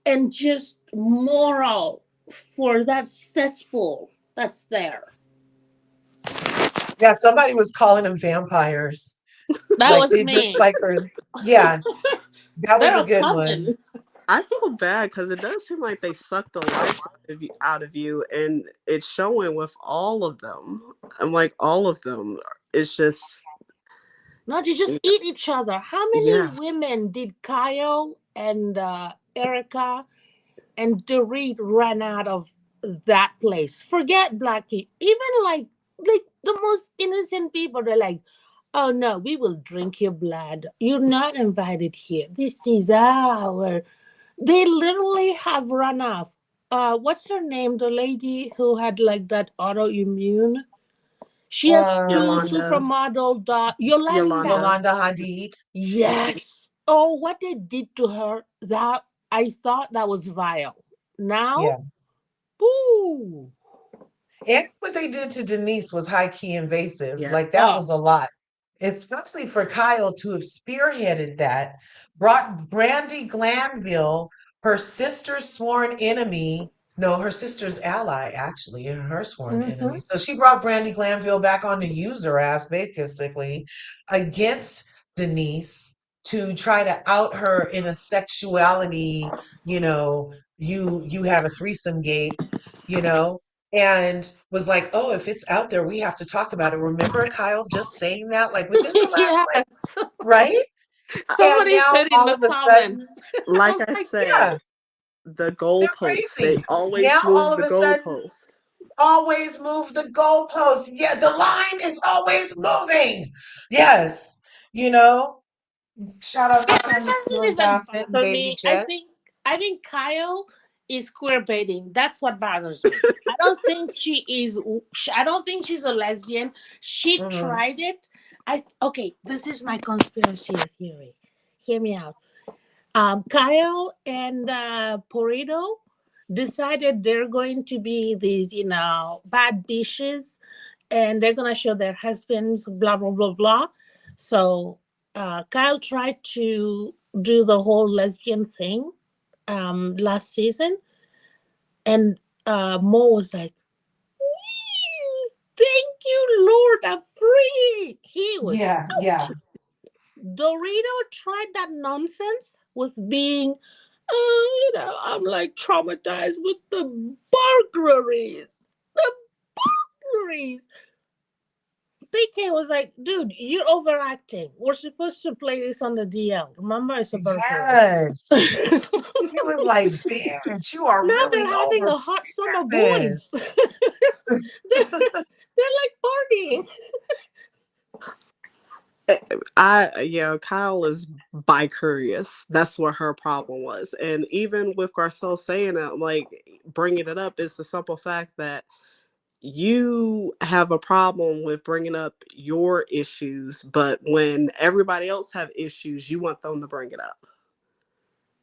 and just moral for that cesspool that's there. Yeah, somebody was calling them vampires. That Like was they just me. like her. Yeah, that was They're a a good one. coven. I feel bad because it does seem like they suck the life out of you, and it's showing with all of them. I'm like, all of them. It's just, No, they just eat each other. How many yeah. women did Kyle and Erica and Dorit ran out of that place? Forget black people. Even like the most innocent people, they're like, oh no, we will drink your blood. You're not invited here. This is our. They literally have run off. What's her name? The lady who had like that autoimmune. She has two Um, Yolanda. supermodel Yolanda. Yolanda. Yolanda Hadid. Yes. Oh, what they did to her, that I thought that was vile. Now, Yeah. boo. And what they did to Denise was high key invasive. Yeah. Like that Oh, was a lot. Especially for Kyle to have spearheaded that, brought Brandy Glanville, her sister's sworn enemy, no, her sister's ally, actually, and her sworn mm-hmm. enemy. So she brought Brandy Glanville back on the user ass, basically, against Denise to try to out her in a sexuality, you had a threesome gate, you know, and was like, "Oh, if it's out there, we have to talk about it." Remember Kyle just saying that, like within the last, like, Yes. right? And Somebody now said in all the of a comments. sudden, I Like was I like, said, yeah, the they're goalposts. They crazy. Now always all move of the a sudden, goalpost. always move the goalposts. Yeah, the line is always moving. Yes, you know. Shout out to that Kim doesn't Girl even Gossip and bother Baby me. I Jet. think I think Kyle is queer baiting. That's what bothers me. I don't think she is. I don't think she's a lesbian. She Hmm. tried it. Okay. This is my conspiracy theory. Hear me out. Kyle and Porito decided they're going to be these, bad bitches, and they're gonna show their husbands, blah blah blah blah. So Kyle tried to do the whole lesbian thing last season, and Mo was like, "Thank you, Lord, I'm free." He was Yeah, yeah. out. Dorito tried that nonsense with being, I'm like traumatized with the burglaries. The burglaries. PK was like, dude, you're overacting. We're supposed to play this on the DL. Remember, it's a burglary. Yes. He was like, bitch, you are Now really they're having over a hot summer this. boys. they're like partying. Kyle is bi-curious. That's what her problem was. And even with Garcelle saying it, like bringing it up, is the simple fact that you have a problem with bringing up your issues, but when everybody else have issues, you want them to bring it up.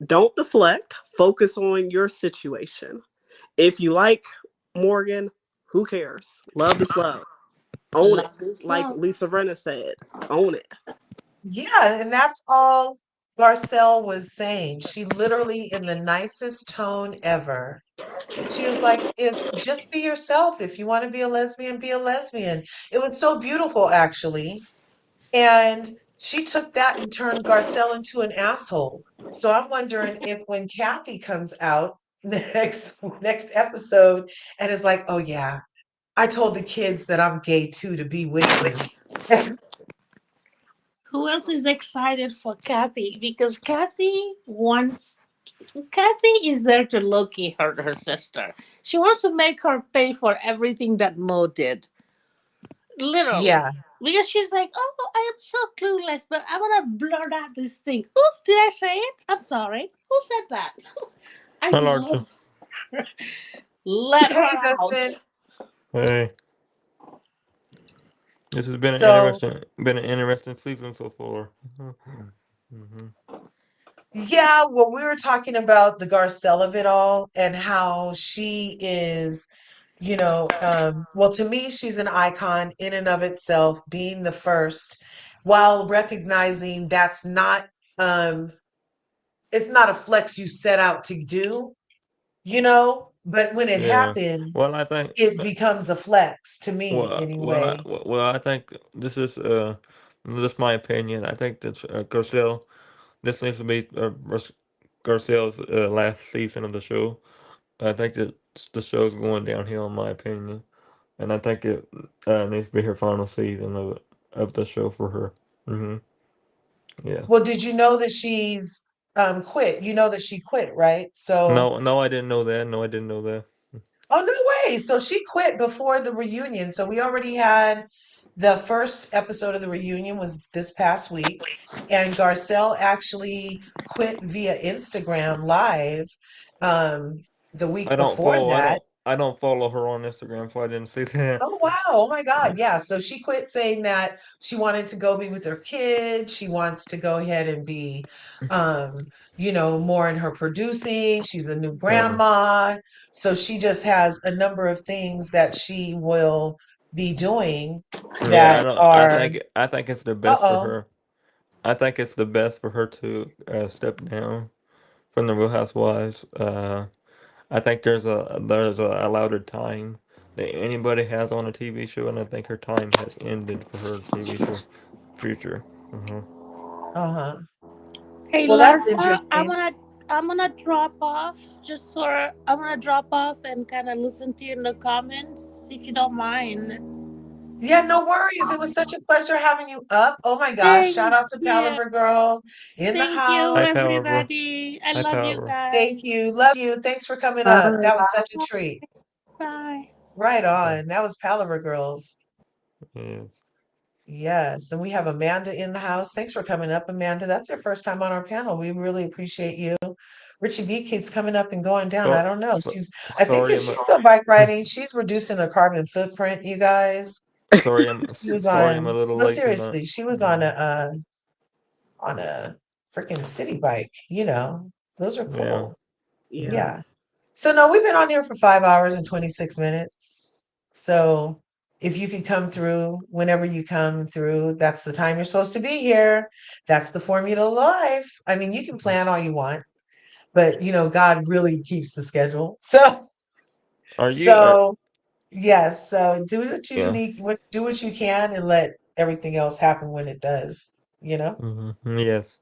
Don't deflect. Focus on your situation. If you like Morgan, who cares? Love is love. Own it. Love is Like love. Lisa Renna said, own it. Yeah, and that's all Garcelle was saying. She literally, in the nicest tone ever, she was like, if just be yourself. If you want to be a lesbian, be a lesbian. It was so beautiful, actually. And she took that and turned Garcelle into an asshole. So I'm wondering if when Kathy comes out next episode and is like, oh yeah, I told the kids that I'm gay too to be with you. Who else is excited for Kathy? Because Kathy is there to Loki hurt her sister. She wants to make her pay for everything that Mo did. Literally. Yeah. Because she's like, oh, I am so clueless, but I want to blurt out this thing. Oops, did I say it? I'm sorry. Who said that? I Hi, Larcha. love her. Let Hey, her out. Dustin. Hey, this has So been an interesting season so far. hmm yeah, well, we were talking about the Garcelle of it all and how she is, well, to me, she's an icon in and of itself, being the first, while recognizing that's not, um, it's not a flex you set out to do, but when it Yeah. Well, happens, I think. it becomes a flex to me anyway. I think this is just my opinion. I think that Garcelle. This needs to be Garcelle's last season of the show. I think that the show's going downhill, in my opinion, and I think it needs to be her final season of the show for her. hmm Yeah. Well, did you know that she's quit? You know that she quit, right? So No, no, I didn't know that. No, I didn't know that. oh, no way. So she quit before the reunion. So we already had the first episode of the reunion was this past week, and Garcelle actually quit via Instagram Live the week before that. I don't follow her on Instagram, so I didn't see that. Oh wow. Oh my God. Yeah. So she quit saying that she wanted to go be with her kids. She wants to go ahead and be more in her producing. She's a new Uh, grandma. So she just has a number of things that she will be doing yeah, I that don't. are I think it's the best for uh-oh. her. I think it's the best for her to step down from the Real Housewives. I think there's a louder time that anybody has on a TV show, and I think her time has ended for her TV show future. Uh-huh. Uh-huh. Hey, Well, that's Larsa, interesting. I'm gonna drop off I'm gonna drop off and kind of listen to you in the comments if you don't mind. Yeah, no worries. It was such a pleasure having you up. Oh my gosh. Shout Thank out to you. Palaver Girl in the Thank you, Hi, house. Power. everybody. I Hi, love you Power. Thank guys. you. Love you. Thanks for coming up. Bye. That was such a treat. Bye. Right Bye. on. That was Palaver Girls. Yes. Yes. And we have Amanda in the house. Thanks for coming up, Amanda. That's your first time on our panel. We really appreciate you. Richie B keeps coming up and going down. I So, don't know. so I think sorry, that she's still bike riding. She's reducing her carbon footprint, you guys. She was sorry, I'm a on, little no, late tonight. seriously, she was Mhm. on a freaking city bike. Those are Yeah. cool. Yeah. Yeah. So no, we've been on here for 5 hours and 26 minutes. So if you could come through whenever you come through, that's the time you're supposed to be here. That's the formula of life. I mean, you can plan all you want, but God really keeps the schedule. So, Are you? so yes. So do what you Yeah. need, do what you can, and let everything else happen when it does. You know. Yes.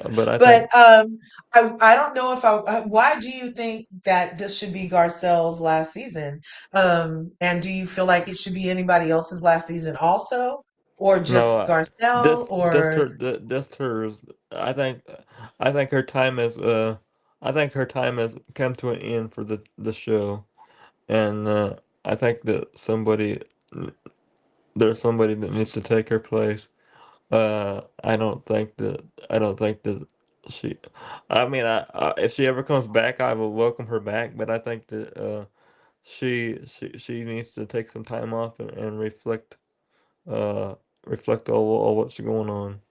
But I But think I don't know if why do you think that this should be Garcelle's last season? And do you feel like it should be anybody else's last season also, or no. just Garcelle, or This hers. I think I think her time is I think her time has come to an end for the show, and I think that there's somebody that needs to take her place. I don't think that I don't think that she. I mean, if she ever comes back, I will welcome her back. But I think that she needs to take some time off and uh reflect all what's going on.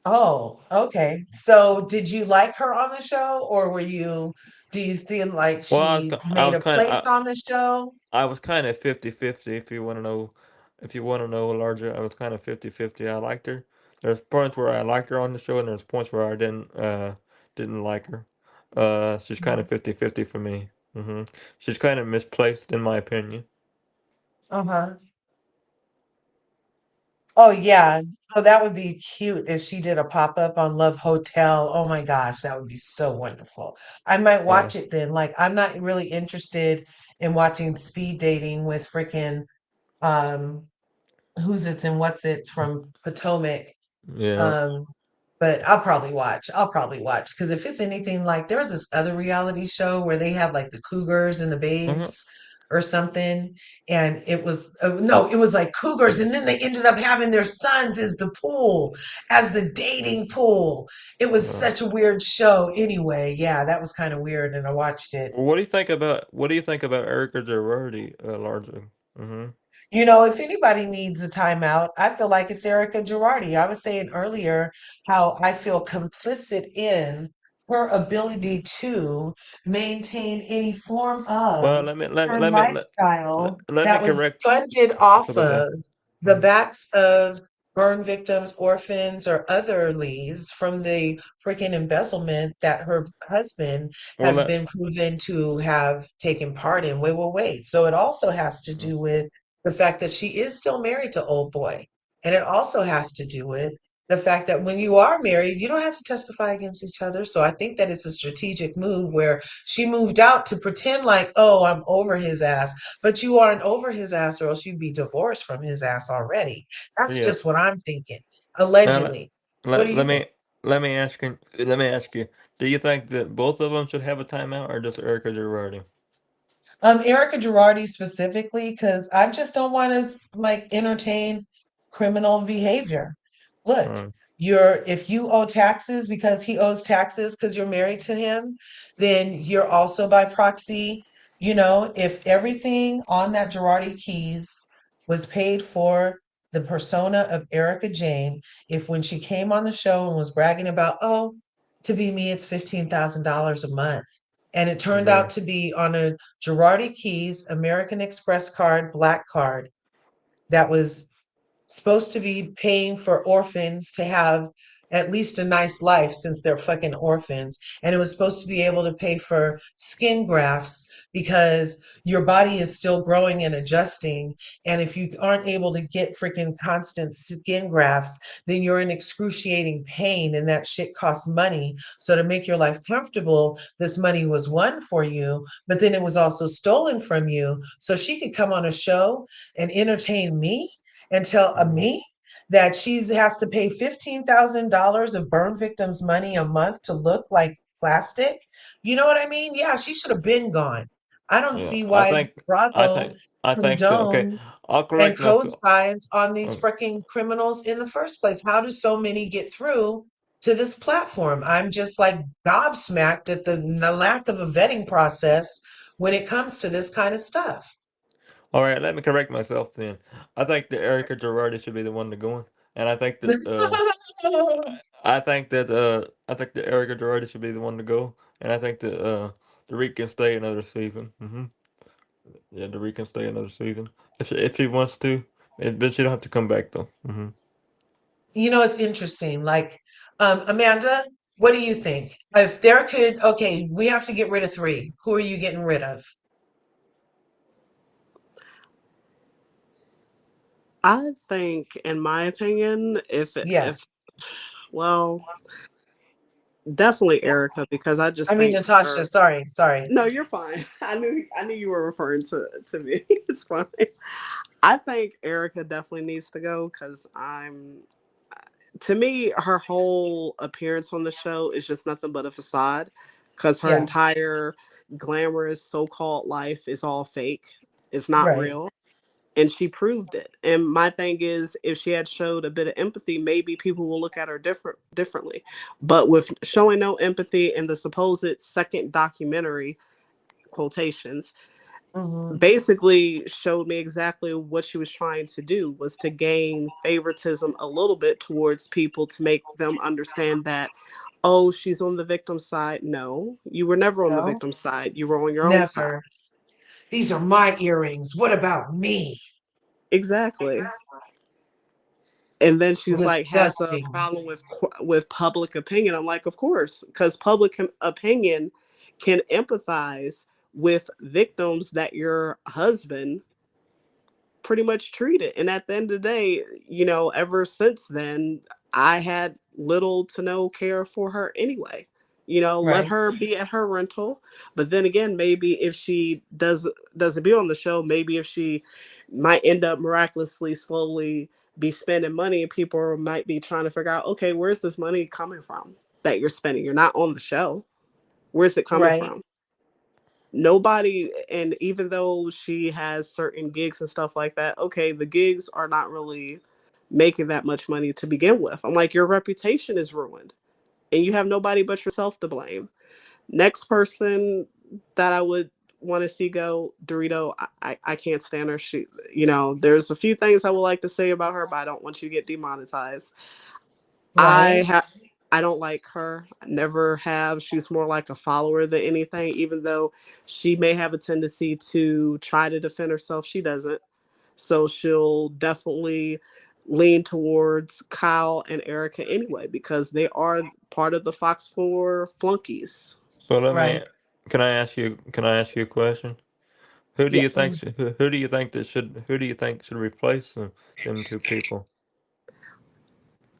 oh, okay. So did you like her on the show, or do you feel like Well, she made a place on the show? I was kind of 50-50. If you want to know, if you want to know larger, I was kind of 50-50. I liked her. There's points where I liked her on the show, and there's points where I didn't like her. She's kind of 50-50 for me. She's kind of misplaced in my opinion. Uh-huh. Oh yeah. Oh, that would be cute if she did a pop-up on Love Hotel. Oh my gosh, that would be so wonderful. I might Yeah. watch it then. Like, I'm not really interested in watching speed dating with freaking um who's it's and what's it's from Potomac. Yeah. Um, but I'll probably watch. I'll probably watch because if it's anything like there was this other reality show where they had like the cougars and the Uh-huh. babes or something, and it was no, it was like cougars, and then they ended up having their sons as the pool, as the dating pool. It was Uh, such a weird show. Anyway, yeah, that was kind of weird, and I watched it. what do you think about Erica Girardi, largely? If anybody needs a timeout, I feel like it's Erica Girardi. I was saying earlier how I feel complicit in her ability to maintain any form Well, of her lifestyle let me that was correct. funded off Go ahead. of the backs of burn victims, orphans, or other leads from the freaking embezzlement that her husband Well, has been proven to have taken part in. Wait, wait, wait. So it also has to do with the fact that she is still married to old boy. And it also has to do with the fact that when you are married, you don't have to testify against each other. So I think that it's a strategic move where she moved out to pretend like, oh, I'm over his ass. But you aren't over his ass, or else you'd be divorced from his ass already. That's yeah. just what I'm thinking. Now Allegedly. What do let, you let think? me let me ask you. Do you think that both of them should have a timeout, or just Erica Girardi? Erica Girardi specifically, because I just don't want to like entertain criminal behavior. Look, Um, if you owe taxes because he owes taxes because you're married to him, then you're also by proxy. If everything on that Girardi keys was paid for the persona of Erica Jane, if when she came on the show and was bragging about, oh, to be me, it's $15,000 a month. And it turned yeah. out to be on a Girardi Keys American Express card, black card, that was supposed to be paying for orphans to have at least a nice life since they're fucking orphans. And it was supposed to be able to pay for skin grafts because your body is still growing and adjusting. And if you aren't able to get freaking constant skin grafts, then you're in excruciating pain and that shit costs money. So to make your life comfortable, this money was won for you, but then it was also stolen from you. So she could come on a show and entertain me and tell Mhm. me that she has to pay $15,000 of burn victims' money a month to look like plastic. You know what I mean? Yeah, she should have been gone. I don't Yeah. see why I Bravo think I think that okay. condones I'll and correct myself. co-signs on these Um, freaking criminals in the first place. How do so many get through to this platform? I'm just like gobsmacked at the lack of a vetting process when it comes to this kind of stuff. all right, let me correct myself then. I think that Erica Girardi should be the one to go in, and I think that Erica Girardi should be the one to go, and I think that the Reek can stay another season. Yeah, Dorit can stay another season if she wants to. But she don't have to come back though. You know, it's interesting. Like, Amanda, what do you think? If there could, okay, we have to get rid of three. Who are you getting rid of? I think, in my opinion, Yeah. well, definitely Erica, because I just I mean, think Natasha, her. sorry, sorry. No, you're fine. I knew you were referring to me. It's fine. I think Erica definitely needs to go because to me, her whole appearance on the show is just nothing but a facade because her Yeah, entire glamorous so-called life is all fake. It's not right. real. And she proved it. And my thing is, if she had showed a bit of empathy, maybe people will look at her differently. But with showing no empathy in the supposed second documentary, quotations, Hmm. basically showed me exactly what she was trying to do, was to gain favoritism a little bit towards people to make them understand that, oh, she's on the victim side. No, you were never on the No, victim side, you were on your own side. never. These are my earrings. What about me? Exactly. And then she's like, has a Disgusting. problem with public opinion. I'm like, of course, because public opinion can empathize with victims that your husband pretty much treated. And at the end of the day, ever since then, I had little to no care for her anyway. Let Right, her be at her rental. But then again, maybe if she doesn't be on the show, maybe if she might end up miraculously slowly be spending money, and people might be trying to figure out, okay, where's this money coming from that you're spending? You're not on the show. Where's it coming right, from? Nobody. And even though she has certain gigs and stuff like that, okay, the gigs are not really making that much money to begin with. I'm like, your reputation is ruined and you have nobody but yourself to blame. Next person that I would want to see go, Dorito. I can't stand her. There's a few things I would like to say about her, but I don't want you to get demonetized. I right, have. I don't like her. I never have. She's more like a follower than anything, even though she may have a tendency to try to defend herself. She doesn't. So she'll definitely lean towards Kyle and Erica anyway, because they are part of the Fox 4 flunkies. So let me. right. Can I ask you? Can I ask you a question? Who do you think? Yes. Who do you think that should? Who do you think should replace them two people?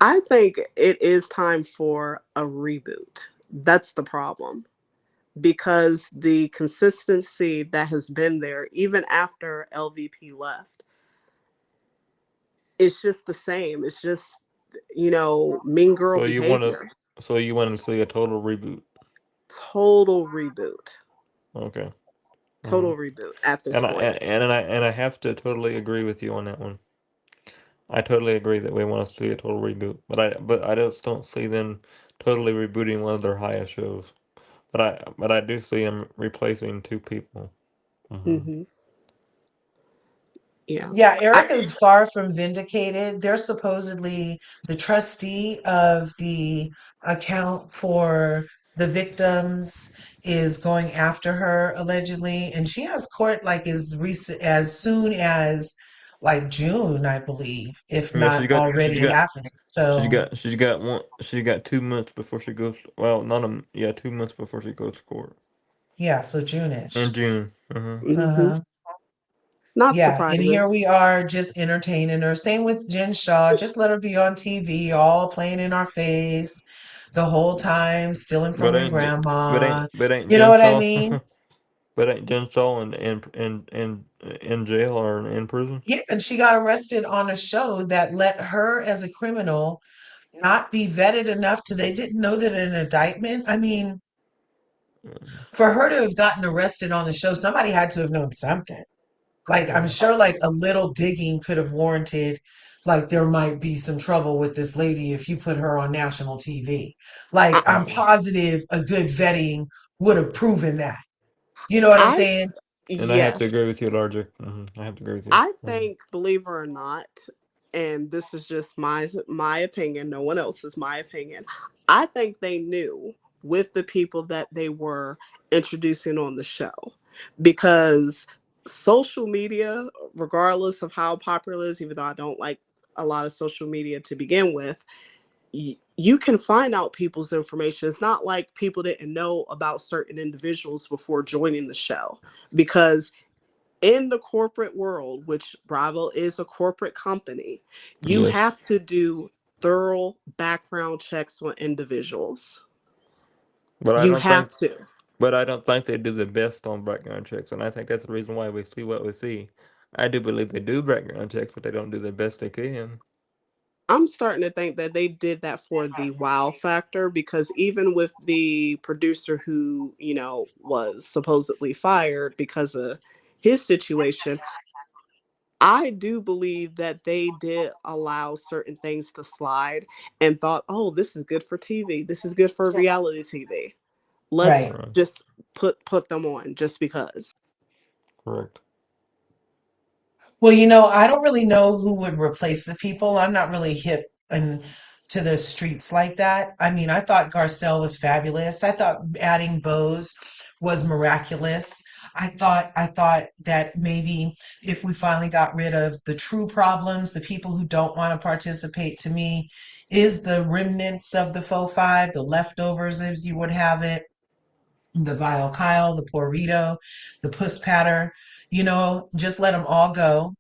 I think it is time for a reboot. That's the problem. Because the consistency that has been there, even after LVP left, it's just the same. It's just, mean girl So you want to? behavior. So you want to see a total reboot? Total reboot. Okay. Total reboot at this And I point. and I have to totally agree with you on that one. I totally agree that we want to see a total reboot, but I just don't see them totally rebooting one of their highest shows. But I do see them replacing two people. Hmm. Hmm. Yeah. Yeah, I, Erica's far from vindicated. They're supposedly the trustee of the account for the victims is going after her allegedly, and she has court like as recent as soon as like June, I believe, if Yeah, not already happened. So she's got 2 months before she goes. Well, not yeah, 2 months before she goes to court yeah, so in June-ish. June. hmm Uh-huh. Not Yeah, and surprising. here we are just entertaining her. Same with Jen Shaw. Just let her be on TV, all playing in our face the whole time, stealing from But her ain't grandma. ain't You know Jen what I Shaw? mean? But ain't Jen Shaw in jail or in prison? Yeah, and she got arrested on a show that let her as a criminal not be vetted enough to they didn't know that an indictment. I mean, for her to have gotten arrested on the show, somebody had to have known something. Like I'm Yeah. sure like a little digging could have warranted like there might be some trouble with this lady if you put her on national TV. I, Like I'm positive a good vetting would have proven that. You know what I'm I saying? And I have to yes, agree with you, larger. I have to agree with you. I think, believe it or not, and this is just my opinion, no one else's, my opinion. I think they knew with the people that they were introducing on the show, because social media, regardless of how popular it is, even though I don't like a lot of social media to begin with, you can find out people's information. It's not like people didn't know about certain individuals before joining the show, because in the corporate world, which Bravo is a corporate company, you Yes. have to do thorough background checks on individuals. But I You don't think have to. but I don't think they do the best on background checks, and I think that's the reason why we see what we see. I do believe they do background checks, but they don't do the best they can. I'm starting to think that they did that for the wow factor, because even with the producer who, was supposedly fired because of his situation, I do believe that they did allow certain things to slide and thought, oh, this is good for TV. This is good for reality TV. Let's Right. Right. just put them on just because. Correct. Well, I don't really know who would replace the people. I'm not really hip and to the streets like that. I mean, I thought Garcelle was fabulous. I thought adding Bose was miraculous. I thought that maybe if we finally got rid of the true problems, the people who don't want to participate, to me, is the remnants of the faux five, the leftovers, as you would have it, the Vile Kyle, the Porrito, the Puss Patter, just let them all go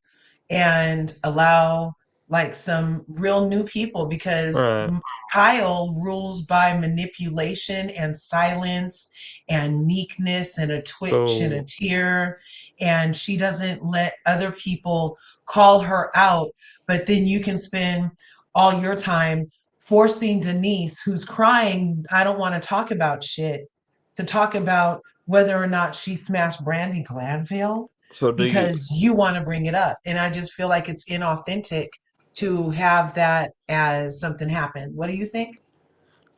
and allow like some real new people, because Right. Kyle rules by manipulation and silence and meekness and a twitch and a So tear, and she doesn't let other people call her out. But then you can spend all your time forcing Denise, who's crying, I don't want to talk about shit, to talk about whether or not she smashed Brandy Glanville so do you because you want to bring it up. And I just feel like it's inauthentic to have that as something happen. What do you think?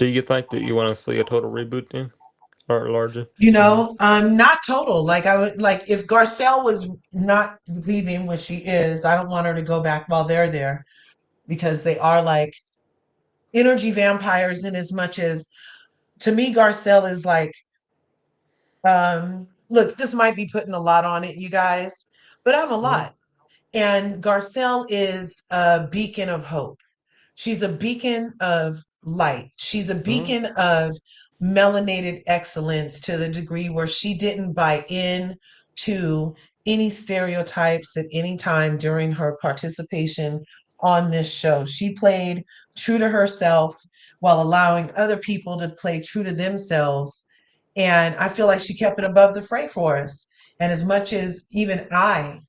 do you think that you want to see a total reboot then, or larger? Not total. Like I would like if Garcelle was not leaving, which she is, I don't want her to go back while they're there, because they are like energy vampires, in as much as, to me, Garcelle is like, look, this might be putting a lot on it, you guys, but I'm a No. lot. And Garcelle is a beacon of hope. She's a beacon of light. She's a No. beacon of melanated excellence, to the degree where she didn't buy in to any stereotypes at any time during her participation on this show. She played true to herself while allowing other people to play true to themselves. And I feel like she kept it above the fray for us. And as much as even I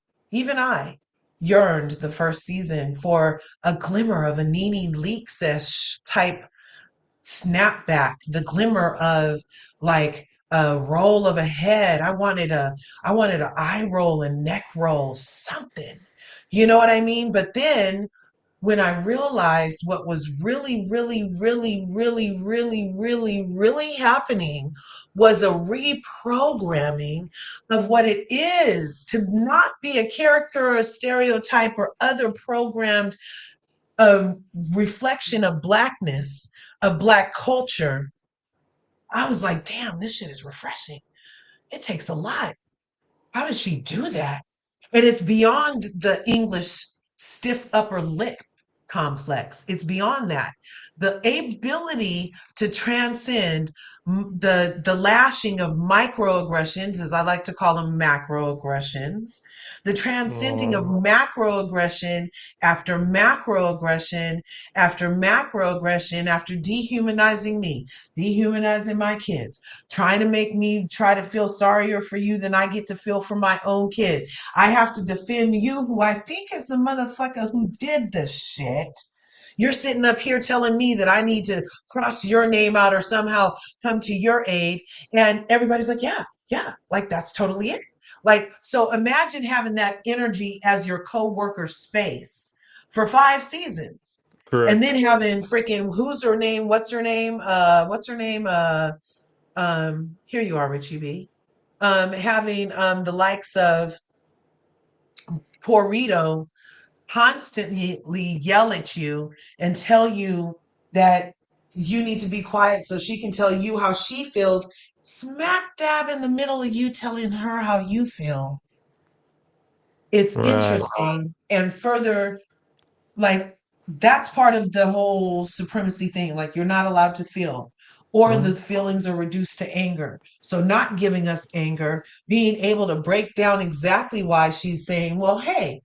yearned the first season for a glimmer of a Nene Leakes type snapback, the glimmer of like a roll of a head. I wanted a eye roll and neck roll, something. You know what I mean? But then when I realized what was really, really, really, really, really, really, really happening, was a reprogramming of what it is to not be a character or a stereotype or other programmed reflection of blackness, of black culture. I was like, damn, this shit is refreshing. It takes a lot. How does she do that? And it's beyond the English stiff upper lip complex. It's beyond that. The ability to transcend the lashing of microaggressions, as I like to call them, macroaggressions, the transcending of No. macroaggression after macroaggression after macroaggression, after dehumanizing me, dehumanizing my kids, trying to make me try to feel sorrier for you than I get to feel for my own kid. I have to defend you, who I think is the motherfucker who did this shit. You're sitting up here telling me that I need to cross your name out or somehow come to your aid. And everybody's like, yeah, yeah, like that's totally it. Like, so imagine having that energy as your co-worker space for 5 seasons. And Correct. then having freaking, who's her name? What's her name? What's her name? Here you are, Richie B. Having the likes of Porrito constantly yell at you and tell you that you need to be quiet so she can tell you how she feels, smack dab in the middle of you telling her how you feel. It's Right. interesting and further, like, that's part of the whole supremacy thing. Like, you're not allowed to feel, or the Mhm. feelings are reduced to anger. So not giving us anger, being able to break down exactly why she's saying, well, hey,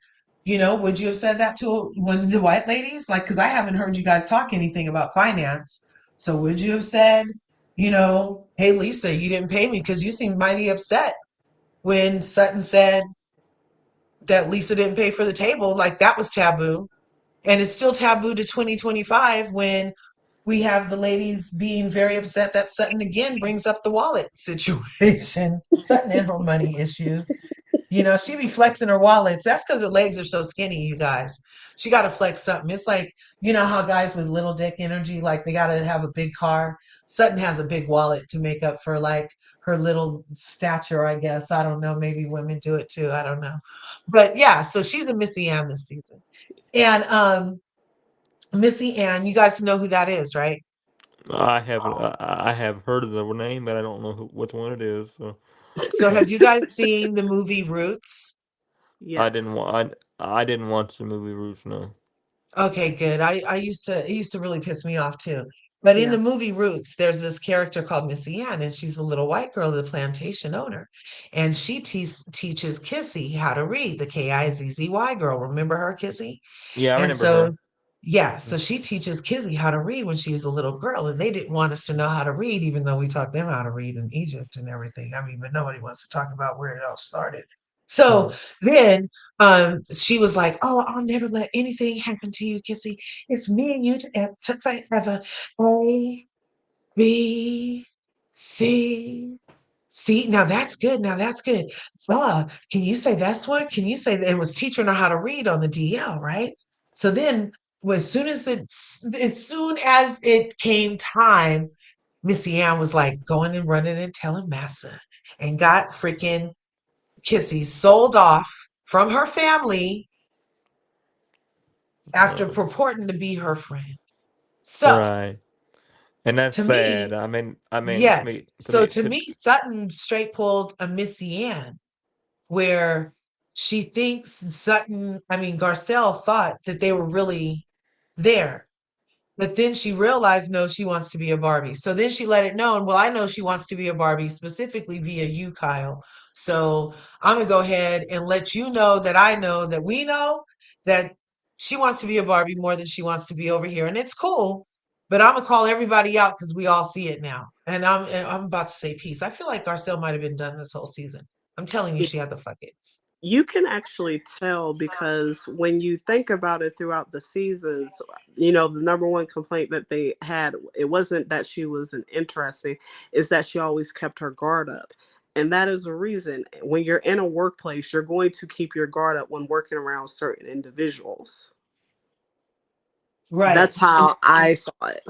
would you have said that to one of the white ladies? Like, because I haven't heard you guys talk anything about finance. So would you have said, hey, Lisa, you didn't pay me because you seemed mighty upset when Sutton said that Lisa didn't pay for the table? Like, that was taboo. And it's still taboo to 2025 when we have the ladies being very upset that Sutton again brings up the wallet situation. Sutton and her money issues. She be flexing her wallets. That's because her legs are so skinny, you guys. She got to flex something. It's like, how guys with little dick energy, like they got to have a big car. Sutton has a big wallet to make up for like her little stature, I guess. I don't know. Maybe women do it too. I don't know. But yeah, so she's a Missy Ann this season. And Missy Ann, you guys know who that is, right? I have heard of the name, but I don't know which one it is. So So have you guys seen the movie Roots? Yes. I didn't watch the movie Roots. No. Okay, good. I used to it used to really piss me off too. But in the Yeah. movie Roots, there's this character called Missy Ann, and she's a little white girl, the plantation owner. And she teaches Kissy how to read, the Kizzy girl. Remember her, Kissy? Yeah, I And remember so, her. yeah, so she teaches Kizzy how to read when she was a little girl. And they didn't want us to know how to read, even though we taught them how to read in Egypt and everything. I mean, but nobody wants to talk about where it all started. So Mhm. then she was like, "Oh, I'll never let anything happen to you, Kissy. It's me and you to forever. A, B, C. See, now that's good. Now that's good. Can you say that's what? Can you say that it was teaching her how to read on the DL, right? So then, as soon as it came time, Missy Ann was like going and running and telling Massa, and got freaking Kissy sold off from her family after Uh, purporting to be her friend. So right, and that's to sad. me, I mean, yes. To me, Sutton straight pulled a Missy Ann where she thinks Garcelle thought that they were really there. But then she realized, no, she wants to be a Barbie. So then she let it known, well, I know she wants to be a Barbie specifically via you, Kyle. So I'm going to go ahead and let you know that we know that she wants to be a Barbie more than she wants to be over here. And it's cool, but I'm going to call everybody out because we all see it now. And I'm about to say peace. I feel like Garcelle might have been done this whole season. I'm telling you, she had the fuckets. You can actually tell because when you think about it throughout the seasons, the number one complaint that they had, it wasn't that she wasn't interesting, is that she always kept her guard up. And that is the reason when you're in a workplace, you're going to keep your guard up when working around certain individuals. Right. That's how I saw it.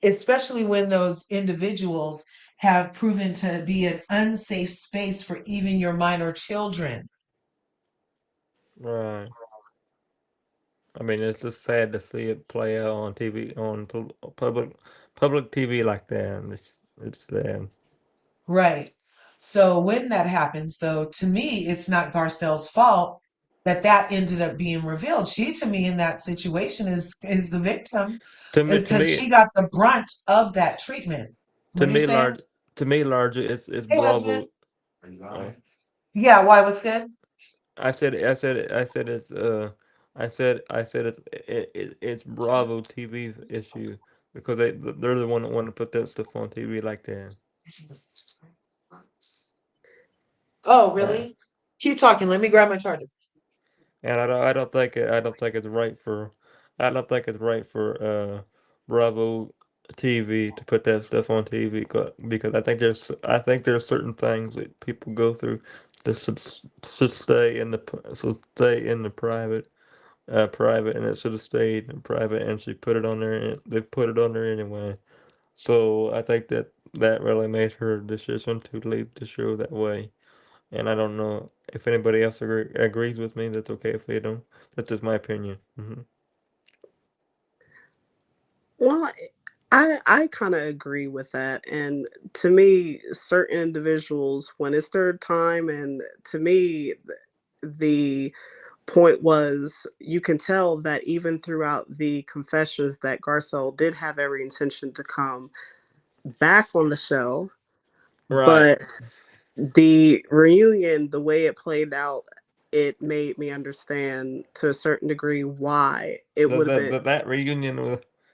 Especially when those individuals have proven to be an unsafe space for even your minor children. right. I mean, it's just sad to see it play out on TV, on public TV like that. And it's sad. Right. So when that happens, though, to me, it's not Garcelle's fault that that ended up being revealed. She, to me, in that situation, is the victim, To me, is to because me, she got the brunt of that treatment. to What are you me, saying? large, to me, larger. It's Hey, husband. Bravo. Oh, Yeah. Why? What's good? I said I said it's Bravo TV's issue because they're the one that want to put that stuff on TV like that. Oh, Uh, really? Keep talking. Let me grab my charger. and I don't think it's right for I don't think it's right for Bravo TV to put that stuff on TV because I think there's certain things that people go through that should stay in the private private, and it should have stayed in private, and she put it on there, and they put it on there anyway. So I think that really made her decision to leave the show that way. And I don't know if anybody else agrees with me. That's okay if they don't. That's just my opinion. Well, I kind of agree with that. And to me, certain individuals, when it's their time, and to me, the point was you can tell that even throughout the confessions that Garcelle did have every intention to come back on the show, Right. but the reunion, the way it played out, it made me understand to a certain degree why it would have been.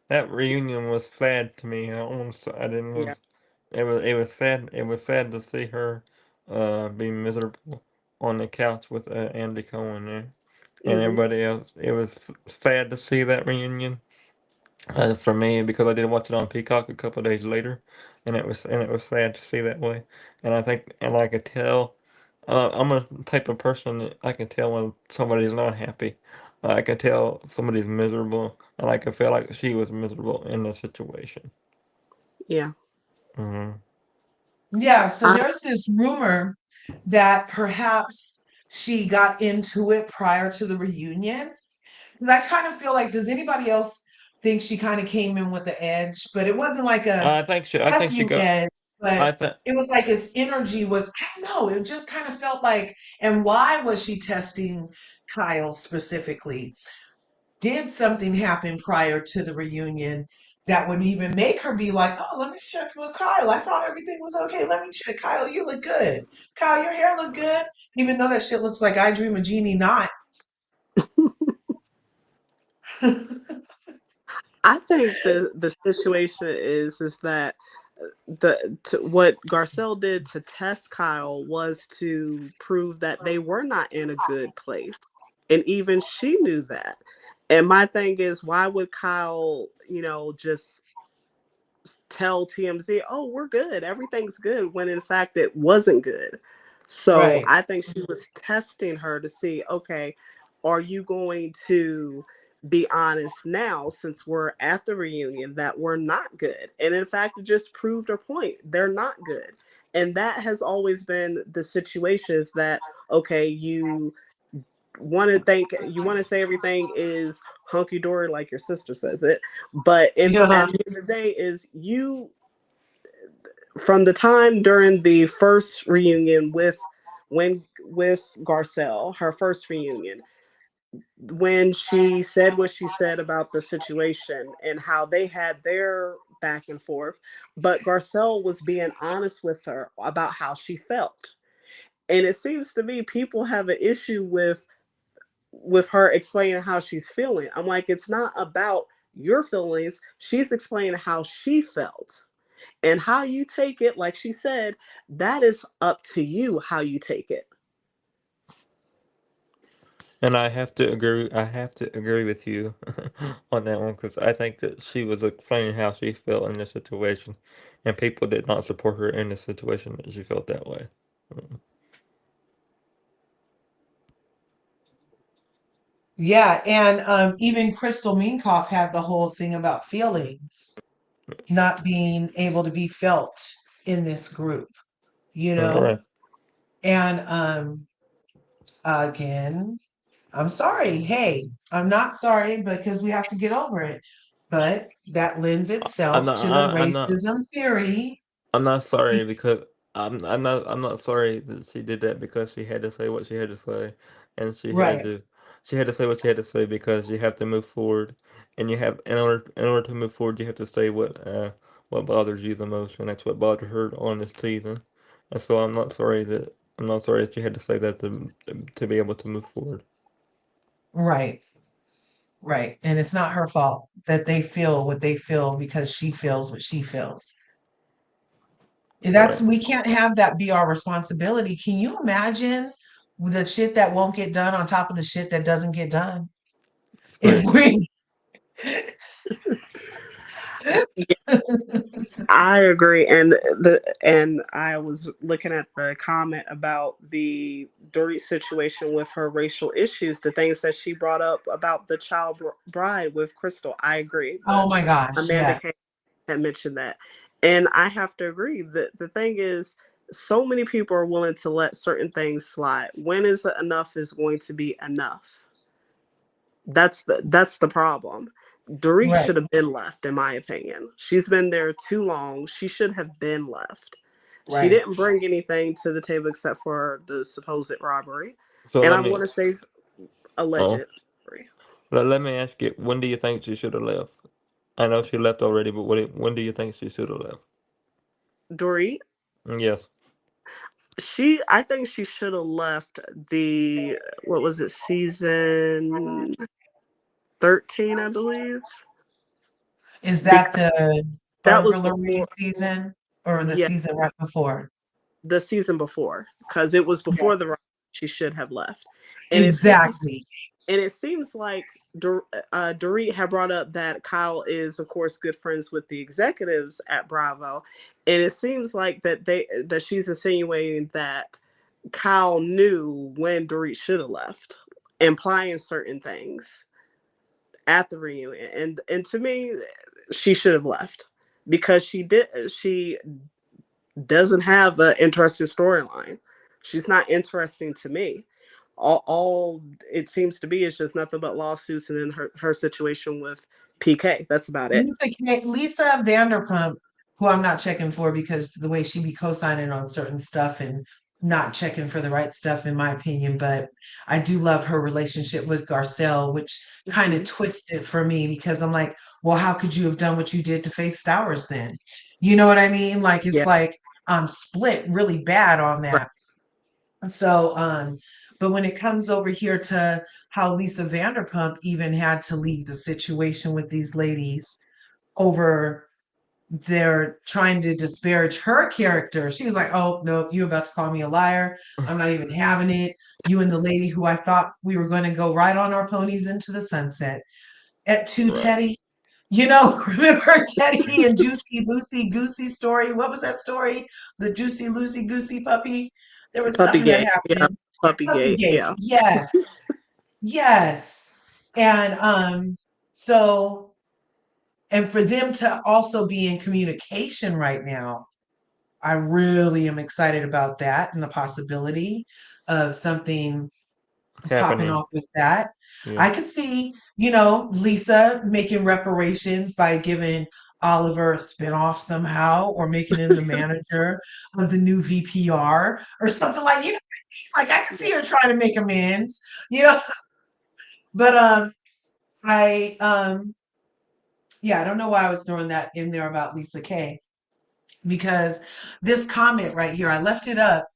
That reunion was sad to me. I didn't Yeah. was it was sad to see her be miserable on the couch with Andy Cohen there and Hmm. everybody else. It was sad to see that reunion for me because I did watch it on Peacock a couple of days later, and it was sad to see that way. And I could tell. I'm a type of person that I can tell when somebody's not happy. I can tell somebody's miserable, and I can feel like she was miserable in the situation. Yeah. Hmm. Yeah, so I, there's this rumor that perhaps she got into it prior to the reunion. 'Cause I kind of feel like, does anybody else think she kind of came in with the edge? But it wasn't like a I F think she you got. edge, I but think. it was like his energy was, I don't know, it just kind of felt like, and why was she testing Kyle specifically? Did something happen prior to the reunion that would even make her be like, oh, let me check with Kyle. I thought everything was okay. Let me check. Kyle, you look good. Kyle, your hair look good. Even though that shit looks like I Dream of Jeannie not. I think the situation is that what Garcelle did to test Kyle was to prove that they were not in a good place, and even she knew that. And my thing is, why would Kyle, just tell TMZ, "Oh, we're good, everything's good," when in fact it wasn't good. So Right. I think she was testing her to see, okay, are you going to be honest now since we're at the reunion that we're not good? And in fact, it just proved her point. They're not good. And that has always been the situations that, okay, you want to say everything is hunky dory like your sister says it, but at Yeah. the end of the day is you, from the time during the first reunion with Garcelle, her first reunion, when she said what she said about the situation and how they had their back and forth, but Garcelle was being honest with her about how she felt. And it seems to me people have an issue with her explaining how she's feeling. I'm like, it's not about your feelings. She's explaining how she felt. And how you take it, like she said, that is up to you how you take it. And I have to agree. I have to agree with you on that one because I think that she was explaining how she felt in this situation, and people did not support her in the situation that she felt that way. Mm. Yeah, and even Crystal Minkoff had the whole thing about feelings not being able to be felt in this group, you know? Right. And again, I'm sorry. Hey, I'm not sorry because we have to get over it. But that lends I'm itself not. to the I'm not. racism theory. I'm not Be- sorry because I'm not sorry that she did that because she had to say what she had to say, and Right, she had to say what she had to say because you have to move forward, and you have in order to move forward you have to say what bothers you the most, and that's what bothered her on this season, and so I'm not sorry that you had to say that to be able to move forward. right, right. And it's not her fault that they feel what they feel because she feels what she feels. That's Right. we can't have that be our responsibility. Can you imagine the shit that won't get done on top of the shit that doesn't get done? If Right. we I agree, and I was looking at the comment about the Dorit situation with her racial issues, the things that she brought up about the child bride with Crystal. I agree. Oh my gosh, Amanda yes. Kane had mentioned that, and I have to agree that the thing is, so many people are willing to let certain things slide. When is enough is going to be enough? That's the problem. Dorit Right, should have been left, in my opinion. She's been there too long. She should have been left. She right. didn't bring anything to the table except for the supposed robbery. So And let I'm me. going to say alleged Oh, robbery. let me ask you. When do you think she should have left? I know she left already, but when do you think she should have left? Dorit, Yes. I think she should have left the, what was it, season 13, I believe. Is Because that the that was burglary before, season or the yeah, season right before? the season before, because it was before the Yes, robbery she should have left. And exactly. it seems like Dorit had brought up that Kyle is, of course, good friends with the executives at Bravo, and it seems like that she's insinuating that Kyle knew when Dorit should have left, implying certain things at the reunion. And to me, she should have left because she doesn't have an interesting storyline. She's not interesting to me. All it seems to be is just nothing but lawsuits and then her situation with PK. That's about it. Lisa Vanderpump, who I'm not checking for because the way she be co-signing on certain stuff and not checking for the right stuff, in my opinion. But I do love her relationship with Garcelle, which kind of Mhm. twisted for me because I'm like, well, how could you have done what you did to Faith Stowers then? You know what I mean? Like it's Yeah. like I'm split really bad on Right. that. So, but when it comes over here to how Lisa Vanderpump even had to leave the situation with these ladies over their trying to disparage her character, she was like, "Oh no, you about to call me a liar? I'm not even having it. You and the lady who I thought we were going to go right on our ponies into the sunset at two Right. Teddy." You know, remember Teddy and Juicy Lucy Goosey story? What was that story? The Juicy Lucy Goosey puppy? There was Puppy something that gate. Yeah. happened. Puppy gate. Puppygate. Yeah. Yes. Yes. And so and for them to also be in communication right now, I really am excited about that and the possibility of something popping Happening. off with that. Yeah. I could see, you know, Lisa making reparations by giving Oliver a spinoff somehow or making him the manager of the new VPR or something like, you know, like I could see her trying to make amends, you know. But I yeah, I don't know why I was throwing that in there about Lisa Kay because this comment right here, I left it up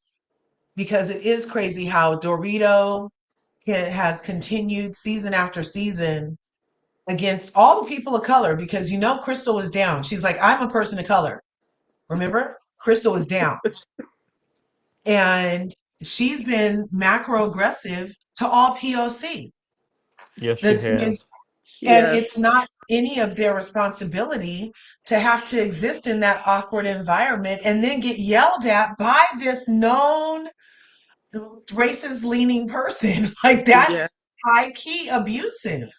because it is crazy how Dorito has continued season after season against all the people of color because you know Crystal was down. She's like, I'm a person of color. Remember? Crystal was down. And she's been macro aggressive to all POC. Yes, she The, has. and it's Yes. not any of their responsibility to have to exist in that awkward environment and then get yelled at by this known racist leaning person. Like Yeah. that's high key abusive,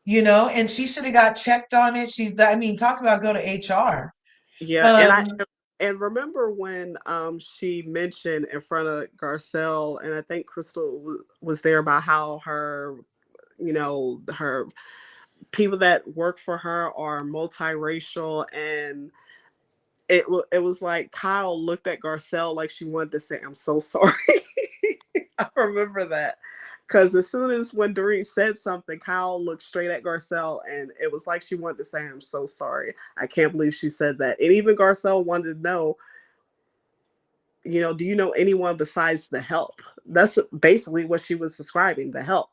you know, and she should have got checked on it. I mean, talk about go to HR. Yeah. Um, And remember when she mentioned in front of Garcelle, and I think Crystal was there, about how her, her people that work for her are multiracial, and it was like Kyle looked at Garcelle like she wanted to say, "I'm so sorry." I remember that because as soon as when Dorit said something, Kyle looked straight at Garcelle, and it was like she wanted to say, "I'm so sorry. I can't believe she said that." And even Garcelle wanted to know, do you know anyone besides the help? That's basically what she was describing, the help.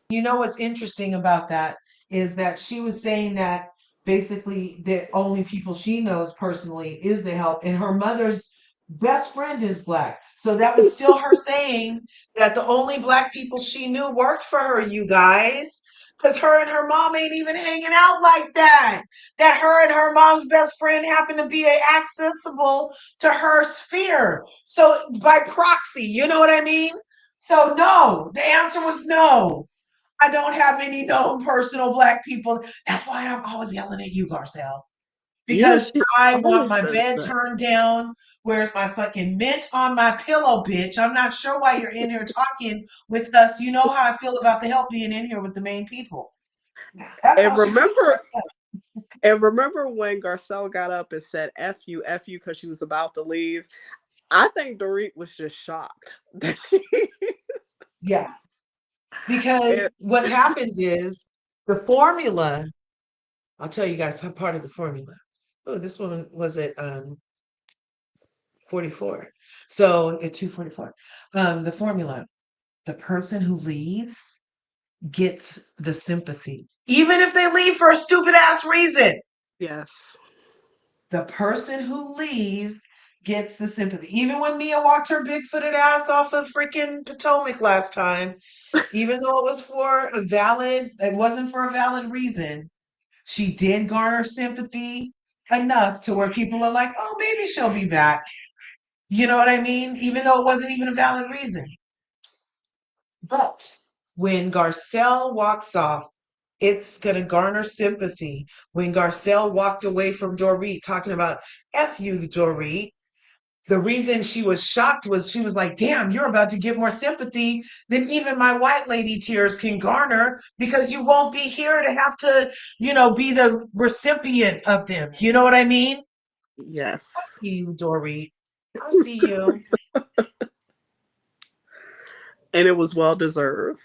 You know what's interesting about that is that she was saying that basically the only people she knows personally is the help, and her mother's best friend is black. So that was still her saying that the only black people she knew worked for her, you guys. Because her and her mom ain't even hanging out like that. That her and her mom's best friend happen to be accessible to her sphere. So by proxy, you know what I mean? So no, the answer was no. I don't have any known personal black people. That's why I'm always yelling at you, Garcelle. Yeah, because she I want always my does bed that. turned down. Where's my fucking mint on my pillow, bitch? I'm not sure why you're in here talking with us. You know how I feel about the help being in here with the main people. That's how And she treats remember, herself. when Garcelle got up and said F you," because she was about to leave. I think Dorit was just shocked that she. Yeah, because And what happens is the formula. I'll tell you guys how part of the formula. Oh, this one was at 44. So at 2:44. The formula. The person who leaves gets the sympathy. Even if they leave for a stupid ass reason. yes, The person who leaves gets the sympathy. Even when Mia walked her big footed ass off of freaking Potomac last time, even though it wasn't for a valid reason, she did garner sympathy enough to where people are like, oh, maybe she'll be back. You know what I mean? Even though it wasn't even a valid reason. But when Garcelle walks off, it's going to garner sympathy. When Garcelle walked away from Dorit talking about F you, Dorit, the reason she was shocked was she was like, damn, you're about to get more sympathy than even my white lady tears can garner because you won't be here to have to, be the recipient of them. You know what I mean? yes. You, Dorit. I see you. And it was well deserved.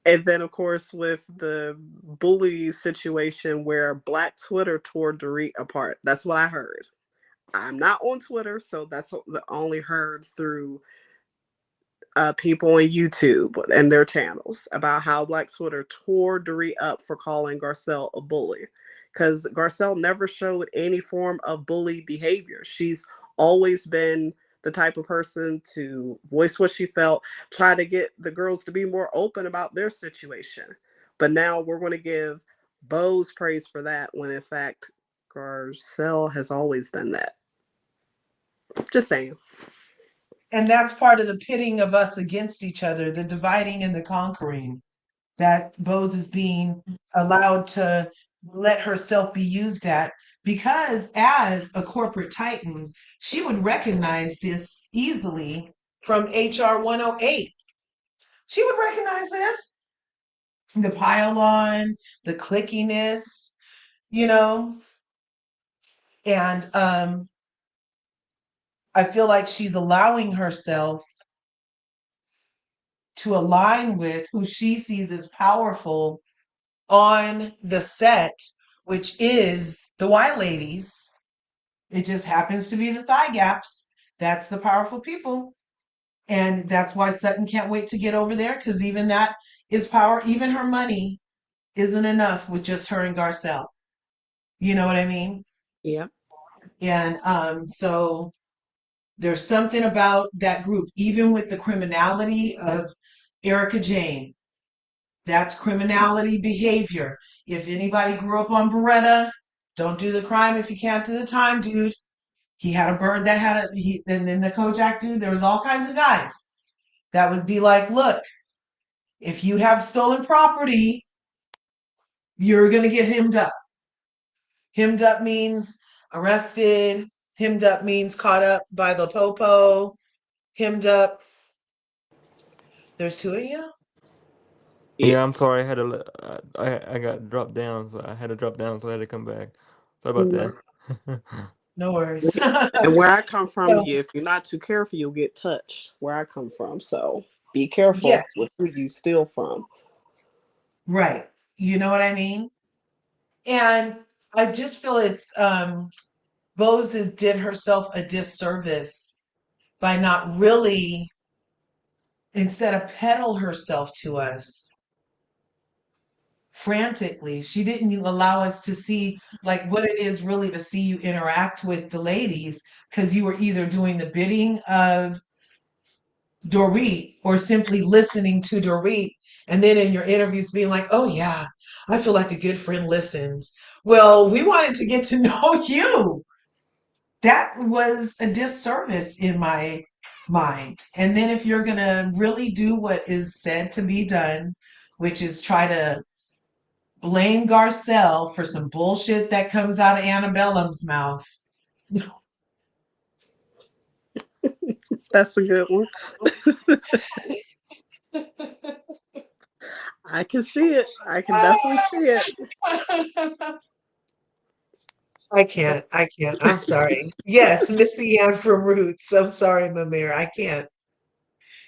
And then, of course, with the bully situation where Black Twitter tore Dorit apart. That's what I heard. I'm not on Twitter, so that's the only heard through people on YouTube and their channels about how Black Twitter tore Dorit up for calling Garcelle a bully. Because Garcelle never showed any form of bully behavior. She's always been the type of person to voice what she felt, try to get the girls to be more open about their situation. But now we're going to give Bose praise for that when in fact Garcelle has always done that. Just saying. And that's part of the pitting of us against each other, the dividing and the conquering. That Bose is being allowed to let herself be used at because as a corporate titan, she would recognize this easily from HR 108. She would recognize this. The pile-on, the clickiness, you know, and I feel like she's allowing herself to align with who she sees as powerful on the set, which is the white ladies. It just happens to be the thigh gaps. That's the powerful people. And that's why Sutton can't wait to get over there because even that is power. Even her money isn't enough with just her and Garcelle. You know what I mean? Yeah. And so there's something about that group, even with the criminality of Erica Jane. That's criminality behavior. If anybody grew up on Beretta, don't do the crime if you can't do the time, dude. He had a bird that had and then the Kojak dude, there was all kinds of guys that would be like, look, if you have stolen property, you're going to get hemmed up. Hemmed up means arrested. Hemmed up means caught up by the popo. Hemmed up. There's two of you? Yeah. Yeah, I'm sorry. I got dropped down, so I had to drop down, so I had to come back. Sorry about that. No worries. And where I come from, So, if you're not too careful, you'll get touched. Where I come from, so be careful yes, with who you steal from. right. You know what I mean? And I just feel it's Bose did herself a disservice by not really, instead of peddle herself to us frantically, she didn't allow us to see like what it is really to see you interact with the ladies because you were either doing the bidding of Dorit or simply listening to Dorit. And then in your interviews being like, oh yeah, I feel like a good friend listens. Well, we wanted to get to know you. That was a disservice in my mind. And then if you're going to really do what is said to be done, which is try to blame Garcelle for some bullshit that comes out of Annabellum's mouth. That's a good one. I can see it. I can definitely see it. I can't. I'm sorry. Yes, Missy Ann from Roots. I'm sorry, Mamir. I can't.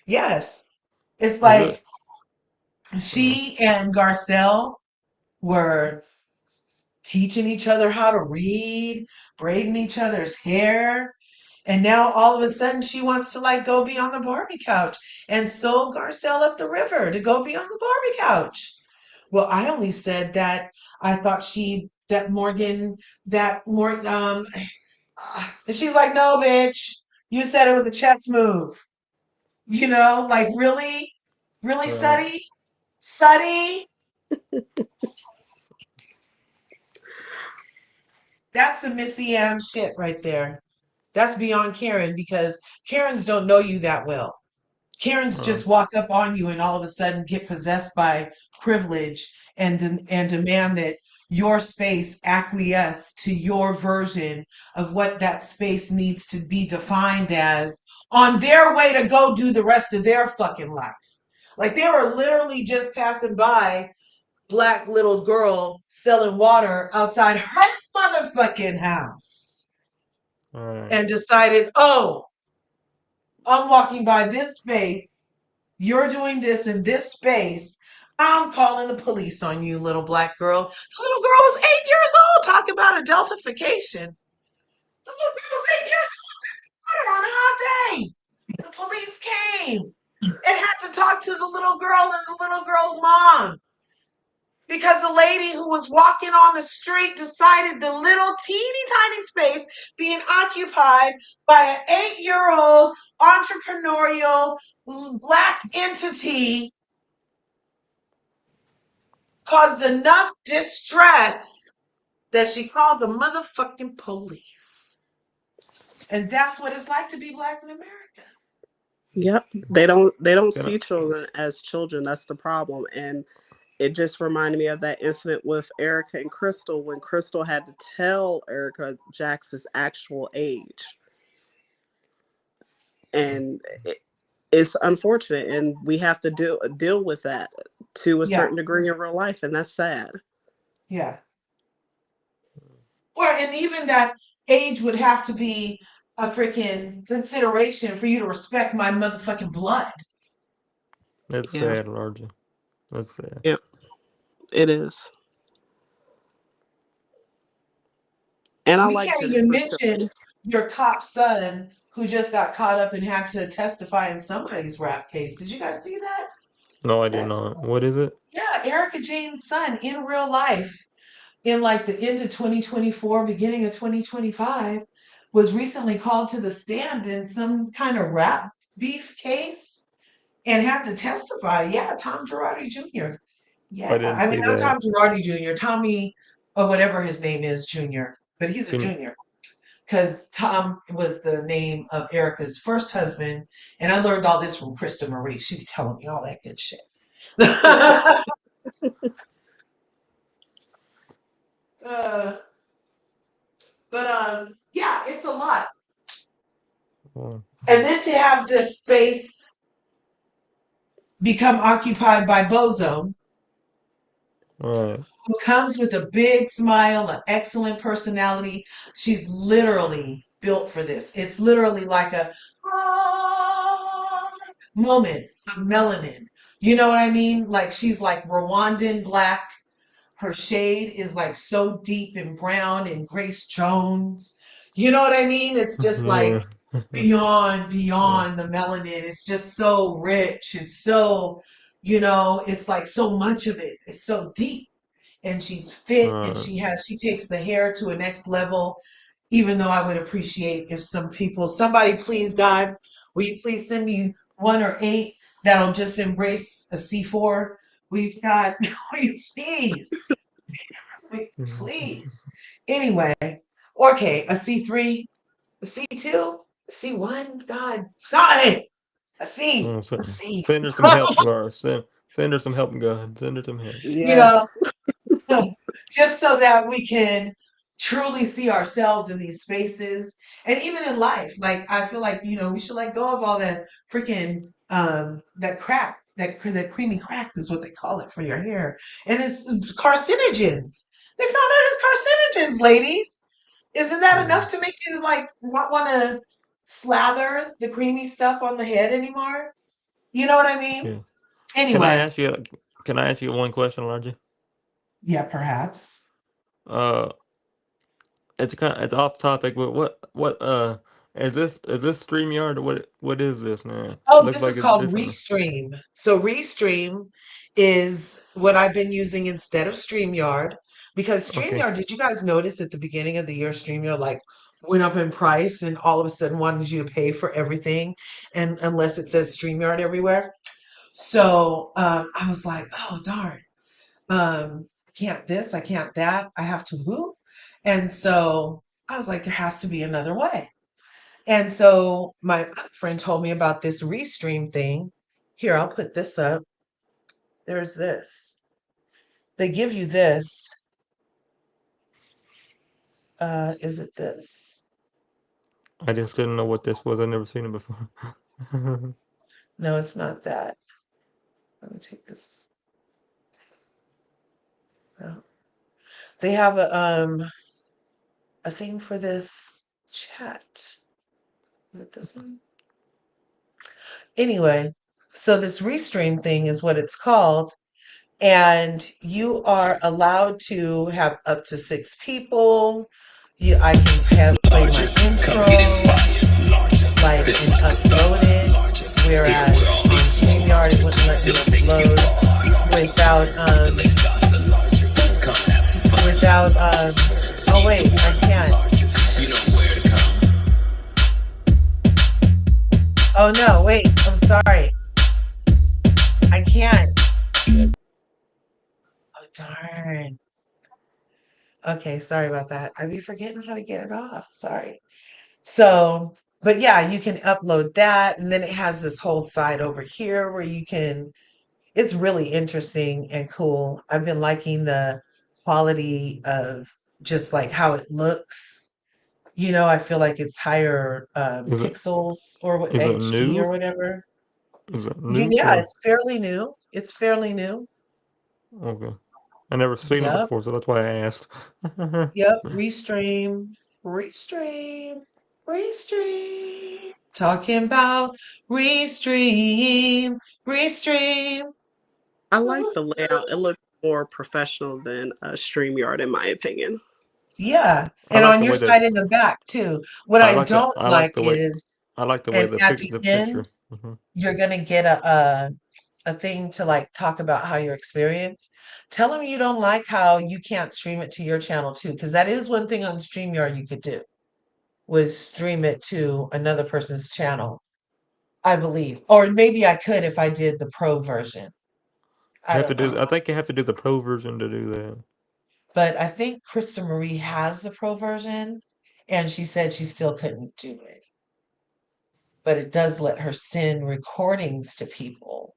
Yes. It's Is it? like she and Garcelle were teaching each other how to read, braiding each other's hair. And now all of a sudden she wants to like go be on the Barbie couch and sold Garcelle up the river to go be on the Barbie couch. Well, I only said that I thought that Morgan, and she's like, no, bitch, you said it was a chess move. Like really, really, Right. Suddy, Suddy. That's some Missy M shit right there. That's beyond Karen because Karens don't know you that well. Karens Right. just walk up on you and all of a sudden get possessed by privilege and demand that your space acquiesce to your version of what that space needs to be defined as on their way to go do the rest of their fucking life. Like they were literally just passing by black little girl selling water outside her motherfucking house Right. and decided, oh, I'm walking by this space. You're doing this in this space. I'm calling the police on you, little black girl. The little girl was 8 years old. Talk about adultification. The little girl was 8 years old on a hot day. The police came and had to talk to the little girl and the little girl's mom because the lady who was walking on the street decided the little teeny tiny space being occupied by an 8-year-old entrepreneurial black entity caused enough distress that she called the motherfucking police. And that's what it's like to be black in America. Yep. They don't Can I, see children as children. That's the problem. And it just reminded me of that incident with Erica and Crystal when Crystal had to tell Erica Jax's actual age. And it's unfortunate, and we have to deal with that to a Yeah, certain degree in real life, and that's sad. yeah. And even that age would have to be a freaking consideration for you to respect my motherfucking blood. that's Yeah, sad, Larger. That's sad. yeah, it is. And I We like can't even Jennifer Tilly. mention your cop son who just got caught up and had to testify in somebody's rap case. Did you guys see that? No, I did That not. What is it? yeah, Erica Jane's son in real life in like the end of 2024, beginning of 2025, was recently called to the stand in some kind of rap beef case and had to testify. Yeah, Tom Girardi Jr. I Yeah, didn't I mean see not that. Tom Girardi Jr., Tommy or whatever his name is, Jr., but he's a Can junior because Tom was the name of Erica's first husband, and I learned all this from Krista Marie. She be telling me all that good shit. uh, but yeah, it's a lot. oh, And then to have this space become occupied by Bozo, right. who comes with a big smile, an excellent personality. She's literally built for this. It's literally like a moment of melanin. You know what I mean? Like she's like Rwandan black. Her shade is like so deep and brown and Grace Jones. You know what I mean? It's just like Yeah. beyond, Yeah. beyond the melanin. It's just so rich. It's so, it's like so much of it. It's so deep and she's fit and Right. she takes the hair to a next level. Even though I would appreciate if somebody please God, will you please send me 1 or 8 that'll just embrace a C4? We've got, will you please, please. Anyway, okay, a C3, a C2, a C1, God, something, a C, a C. Send her some help, Gar. Send her some help, God. Send her some help. You know, Yes. just so that we can truly see ourselves in these spaces and even in life. Like I feel like, we should let go of all that freaking that crack, that creamy crack is what they call it for your hair. And it's carcinogens. They found out it's carcinogens, ladies. Isn't that Yeah. enough to make you like not want to slather the creamy stuff on the head anymore? You know what I mean? Yeah. Can I Anyway, ask you? Can I ask you one question, Elijah? yeah, perhaps. Uh, it's off topic, but what is this StreamYard or what is this, man? It Oh, looks this like is it's called different. Restream. So Restream is what I've been using instead of StreamYard because Okay. StreamYard, did you guys notice at the beginning of the year StreamYard like went up in price and all of a sudden wanted you to pay for everything and unless it says StreamYard everywhere? So I was like, oh darn, I can't this, I can't that, I have to whoop. And so I was like, there has to be another way. And so my other friend told me about this Restream thing. Here, I'll put this up. There's this. They give you this. Is it this? I just didn't know what this was. I've never seen it before. No, it's not that. Let me take this. No. They have a thing for this chat. Is it this one? Anyway, so this Restream thing is what it's called. And you are allowed to have up to 6 people. I can play my Larger, come get intro, inspired. Larger, like, feel and like a upload it. star. Larger, here where Whereas all on things more StreamYard, it larger. wouldn't let me It'll make you upload far larger. without, Put the lace dots the larger. Come have some fun. without, oh Ease the wait, I world can't. larger. You know where to come. Oh no, wait, I'm sorry. I can't. Oh darn. Okay, sorry about that. I be forgetting how to get it off. Sorry. So, but yeah, you can upload that. And then it has this whole side over here where it's really interesting and cool. I've been liking the quality of just like how it looks. I feel like it's higher Is it pixels or what is it HD or new? whatever. Is it new Yeah, or it's fairly new. It's fairly new. okay? I never seen it Yep. before, so that's why I asked. Yep. Restream. Restream. Restream. Talking about Restream. Restream. I like the layout. It Woo-hoo. looks more professional than a StreamYard, in my opinion. Yeah. I And like on the your way that side in the back too. What I I like the don't I like like the way is, I like the way and the at the end, picture. you're gonna get a thing to like talk about how your experience. Tell them you don't like how you can't stream it to your channel too, because that is one thing on StreamYard you could do was stream it to another person's channel, I believe. Or maybe I could if I did the pro version. I You have to don't do. know. I think you have to do the pro version to do that. But I think Krista Marie has the pro version, and she said she still couldn't do it. But it does let her send recordings to people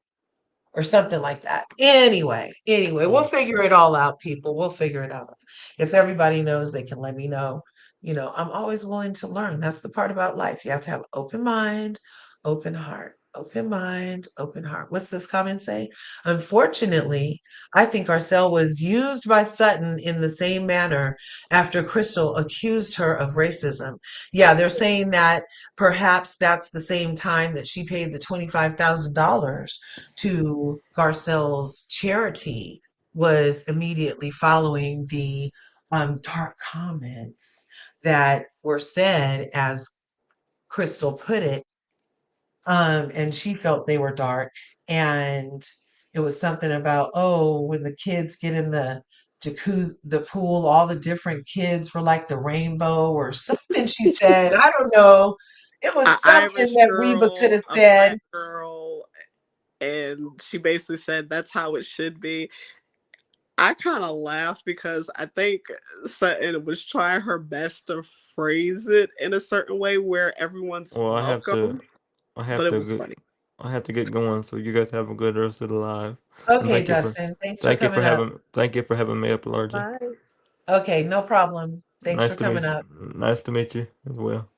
or something like that. Anyway, we'll Mm. figure it all out, people. We'll figure it out. If everybody knows, they can let me know. I'm always willing to learn. That's the part about life. You have to have open mind, open heart. Open mind, open heart. What's this comment say? Unfortunately, I think Garcelle was used by Sutton in the same manner after Crystal accused her of racism. Yeah, they're saying that perhaps that's the same time that she paid the $25,000 to Garcelle's charity was immediately following the dark comments that were said, as Crystal put it, and she felt they were dark. And it was something about, oh, when the kids get in the jacuzzi, the pool, all the different kids were like the rainbow or something she said. I don't know. It An was something Irish that Reba could girl, have a said. black girl, and she basically said that's how it should be. I kind of laughed because I think Sutton was trying her best to phrase it in a certain way where everyone's Well, welcome, I but have it to was agree. funny. I have to get going. So you guys have a good rest of the live, and Okay, Dustin. Thanks for coming up. thank you for having me up, Larger. Bye. Okay, no problem. Thanks for coming up. Nice to meet you as well.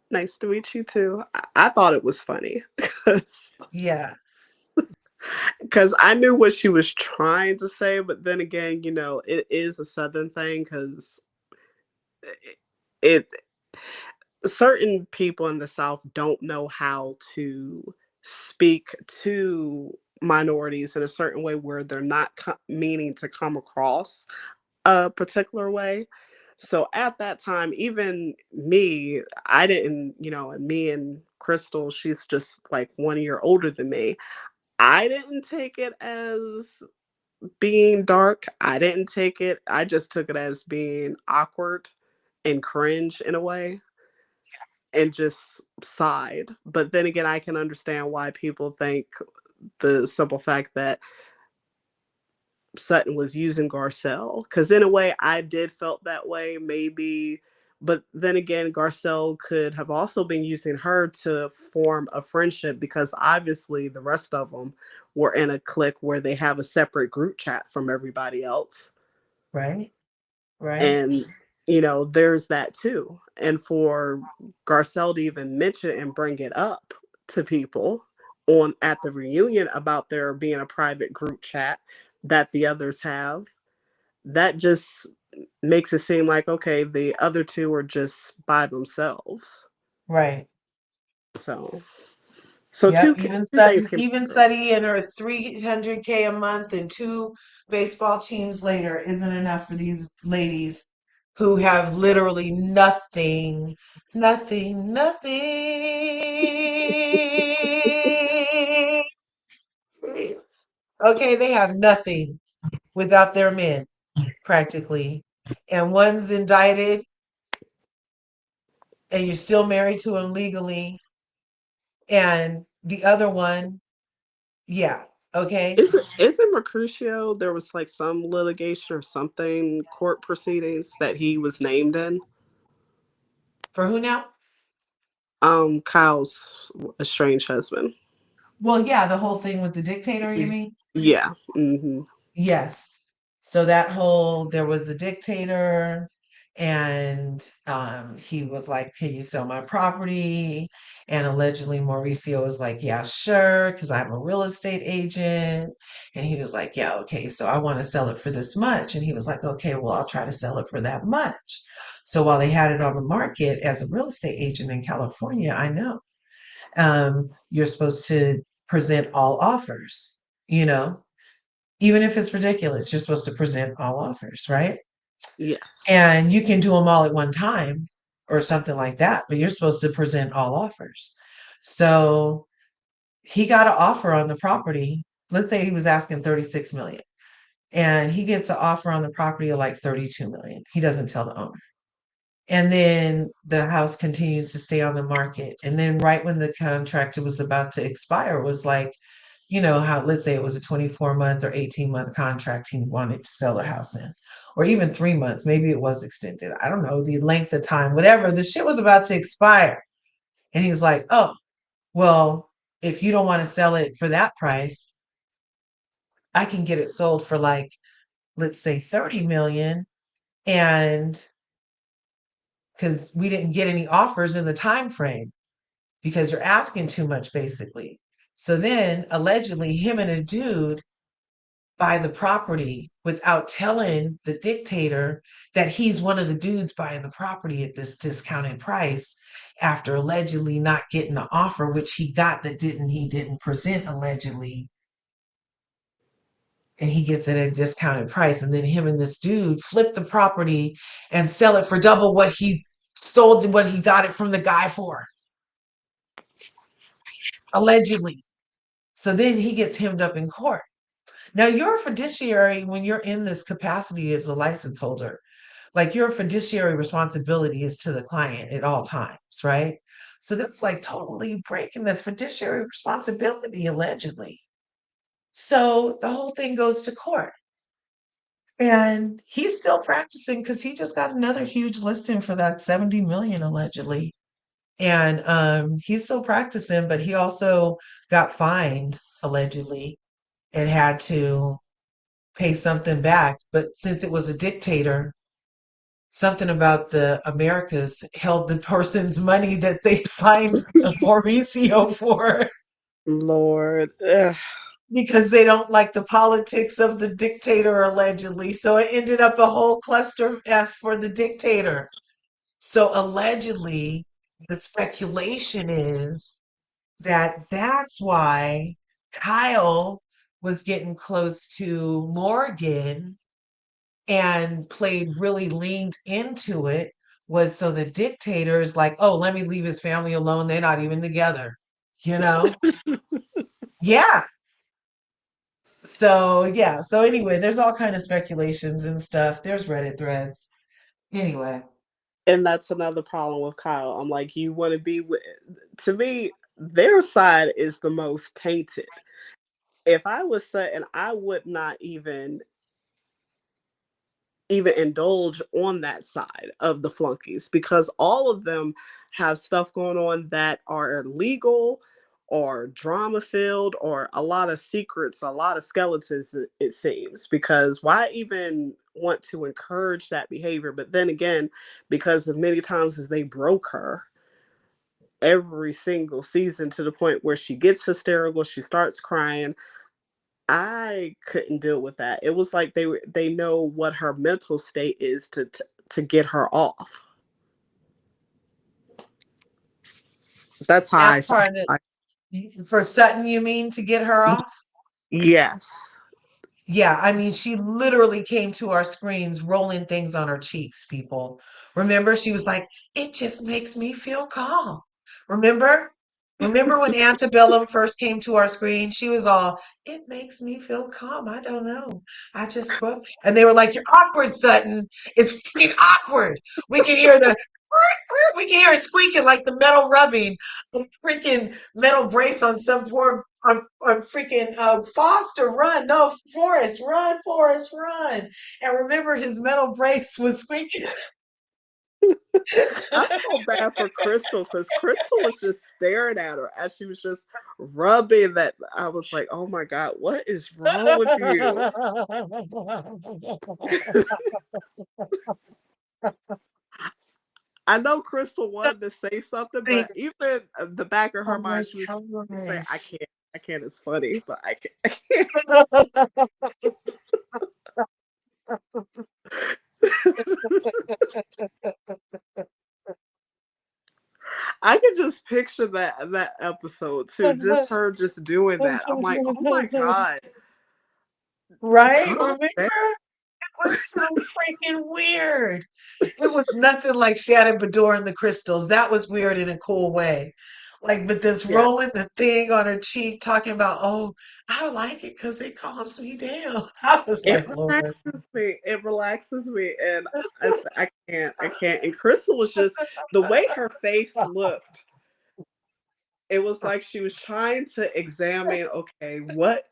Nice to meet you too. I thought it was funny because Yeah, I knew what she was trying to say, but then again, it is a Southern thing because it certain people in the South don't know how to speak to minorities in a certain way where they're not meaning to come across a particular way. So at that time, even me, I didn't, and me and Crystal, she's just like 1 year older than me. I didn't take it as being dark. I didn't take it. I just took it as being awkward and cringe in a way and just sighed. But then again, I can understand why people think the simple fact that Sutton was using Garcelle, because in a way I did felt that way maybe, but then again Garcelle could have also been using her to form a friendship because obviously the rest of them were in a clique where they have a separate group chat from everybody else. right, right, And there's that too. And for Garcelle to even mention and bring it up to people on at the reunion about there being a private group chat that the others have, that just makes it seem like okay, the other two are just by themselves. right. So so Yep, two things can be Even true. Suddy and her 300K a month and two baseball teams later isn't enough for these ladies who have literally nothing, nothing, nothing. Okay, they have nothing without their men, practically. And one's indicted and you're still married to him legally. And the other one, yeah, okay. Isn't Mercutio, there was like some litigation or something, court proceedings that he was named in? For who now? Kyle's estranged husband. Well, yeah, the whole thing with the dictator, you mean? Yeah. Hmm. Yes. So that whole there was a dictator and he was like, "Can you sell my property?" And allegedly Mauricio was like, "Yeah, sure, because I'm a real estate agent." And he was like, "Yeah, okay, so I want to sell it for this much." And he was like, "Okay, well, I'll try to sell it for that much." So while they had it on the market as a real estate agent in California, I know you're supposed to present all offers, you know, even if it's ridiculous, you're supposed to present all offers, right? Yes. And you can do them all at one time or something like that, but you're supposed to present all offers. So he got an offer on the property. Let's say he was asking 36 million and he gets an offer on the property of like 32 million. He doesn't tell the owner. And then the house continues to stay on the market. And then right when the contract was about to expire was like, you know, how let's say it was a 24-month or 18-month contract he wanted to sell the house in, or even 3 months, maybe it was extended. I don't know the length of time, whatever. The shit was about to expire. And he was like, "Oh, well, if you don't want to sell it for that price, I can get it sold for like, let's say 30 million. And because we didn't get any offers in the time frame because you're asking too much basically." So then allegedly him and a dude buy the property without telling the dictator that he's one of the dudes buying the property at this discounted price after allegedly not getting the offer which he got that didn't he didn't present allegedly, and he gets it at a discounted price, and then him and this dude flip the property and sell it for double what he sold what he got it from the guy for, allegedly. So then he gets hemmed up in court. Now you're a fiduciary when you're in this capacity as a license holder. Like your fiduciary responsibility is to the client at all times, right? So this is like totally breaking the fiduciary responsibility allegedly. So the whole thing goes to court. And he's still practicing because he just got another huge listing for that 70 million allegedly. And he's still practicing, but he also got fined allegedly and had to pay something back. But since it was a dictator, something about the Americas held the person's money that they fined Mauricio for Lord. Ugh. because they don't like the politics of the dictator allegedly. So it ended up a whole cluster F for the dictator. So allegedly, the speculation is that that's why Kyle was getting close to Morgan and played really leaned into it was so the dictator is like, oh, let me leave his family alone. They're not even together, you know? Yeah. So yeah. So anyway, there's all kind of speculations and stuff. There's Reddit threads. Anyway. And that's another problem with Kyle. I'm like, you want to be with, to me, their side is the most tainted. If I was certain, I would not even indulge on that side of the flunkies because all of them have stuff going on that are illegal or drama filled or a lot of secrets, a lot of skeletons, it seems. Because why even want to encourage that behavior? But then again, because of many times as they broke her every single season to the point where she gets hysterical, she starts crying. I couldn't deal with that. It was like they know what her mental state is to get her off. That's how That's part of for Sutton, you mean to get her off? yes. Yeah, I mean, she literally came to our screens rolling things on her cheeks, people. Remember, she was like, it just makes me feel calm. Remember? Remember when Antebellum first came to our screen? She was all, it makes me feel calm. I don't know. I just rub. And they were like, you're awkward, Sutton. It's freaking awkward. We can hear the, we can hear it squeaking like the metal rubbing, some freaking metal brace on some poor on freaking Foster, run. No, Forrest, run. And remember, his metal brace was squeaking. I felt bad for Crystal because Crystal was just staring at her as she was just rubbing that. I was like, oh my God, what is wrong with you? I know Crystal wanted to say something, but even the back of her Oh my mind, she was saying, gosh. I can't, it's funny, but I can't. I can't. I can just picture that episode too. Just her just doing that. I'm like, oh my God, Right? calm Remember? down. It was so freaking weird. It was nothing like Shannon Beador and the Crystals. That was weird in a cool way. Like, but this Yeah. rolling the thing on her cheek, talking about, oh, I like it because it calms me down. I was It like, Lord. relaxes me. It relaxes me, and I can't. I can't. And Crystal was just the way her face looked. It was like she was trying to examine. Okay, what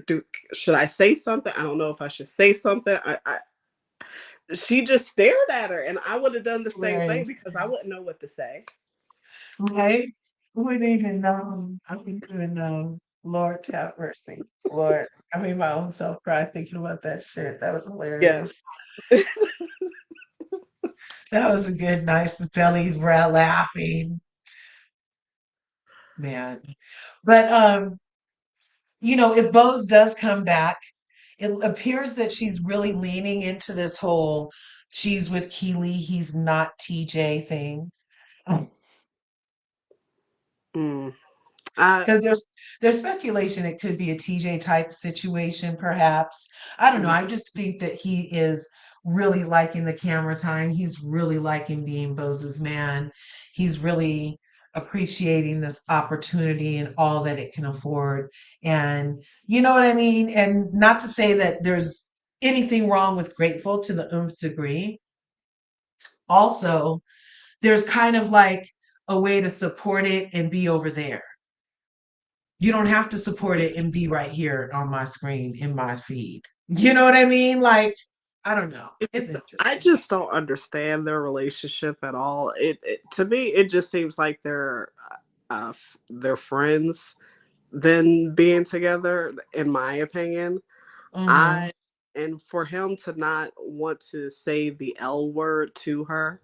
do should I say something? I don't know if I should say something. She just stared at her, and I would have done the same thing Right. because I wouldn't know what to say. Right? Who would even know? I wouldn't even know. Lord have mercy. Lord. I made my own self cry thinking about that shit. That was Yes. hilarious. That was a good, nice belly laughing, man. But if Bose does come back, it appears that she's really leaning into this whole she's with Keeley, he's not TJ thing. Mm. I Because there's speculation it could be a TJ type situation, perhaps. I don't know. mm, I just think that he is really liking the camera time. He's really liking being Bose's man. He's really appreciating this opportunity and all that it can afford. And you know what I mean? And not to say that there's anything wrong with grateful to the nth degree. Also, there's kind of like a way to support it and be over there. You don't have to support it and be right here on my screen in my feed. You know what I mean? Like, I don't know. It's I interesting. just don't understand their relationship at all. To me, it just seems like they're friends than being together, in my opinion. Hmm. I and for him to not want to say the L word to her,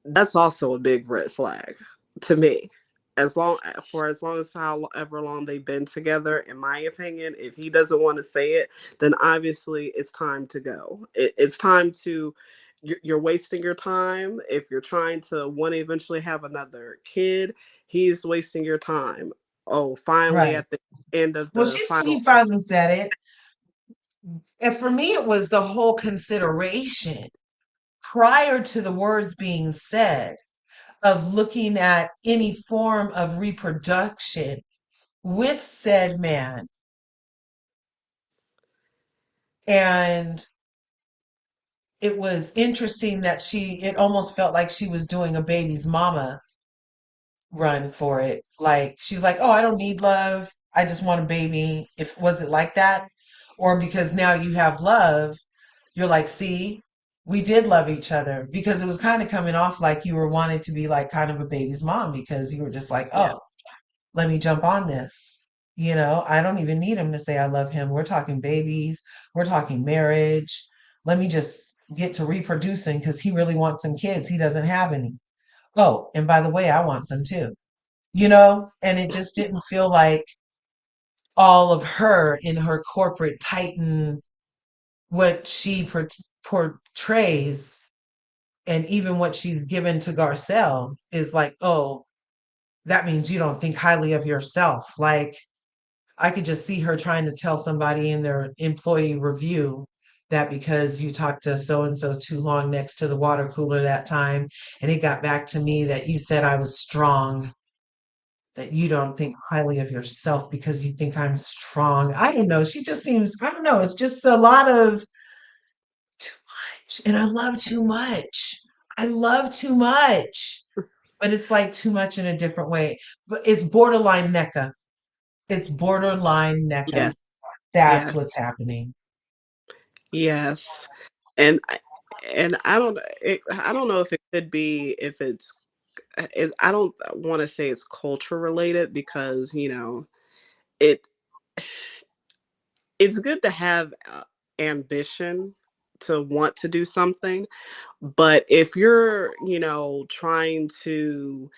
that's also a big red flag to me. As long as however long they've been together, in my opinion, if he doesn't want to say it, then obviously it's time to go. It's time to. You're wasting your time. If you're trying to want to eventually have another kid, he's wasting your time. Oh, finally Right. at the end of Well, the he final. finally said it. And for me, it was the whole consideration prior to the words being said of looking at any form of reproduction with said man. And it was interesting that it almost felt like she was doing a baby's mama run for it. Like she's like, "Oh, I don't need love. I just want a baby." If was it like that? Or because now you have love, you're like, "See, we did love each other." Because it was kind of coming off like you were wanting to be like kind of a baby's mom because you were just like, Yeah. "Oh, let me jump on this." I don't even need him to say I love him. We're talking babies, we're talking marriage. Let me just get to reproducing because he really wants some kids. He doesn't have any. Oh, and by the way, I want some too. And it just didn't feel like all of her in her corporate titan, what she portrays, and even what she's given to Garcelle is like, oh, that means you don't think highly of yourself. Like, I could just see her trying to tell somebody in their employee review that because you talked to so and so too long next to the water cooler that time, and it got back to me that you said I was strong, that you don't think highly of yourself because you think I'm strong. I don't know. She just seems, I don't know. It's just a lot of too much. And I love too much. I love too much. But it's like too much in a different way. But it's borderline NECA. It's borderline NECA. Yeah. That's Yeah. what's happening. Yes. And I don't I don't know if it could be if I don't want to say it's culture related because, it it's good to have ambition to want to do something, but if you're, trying to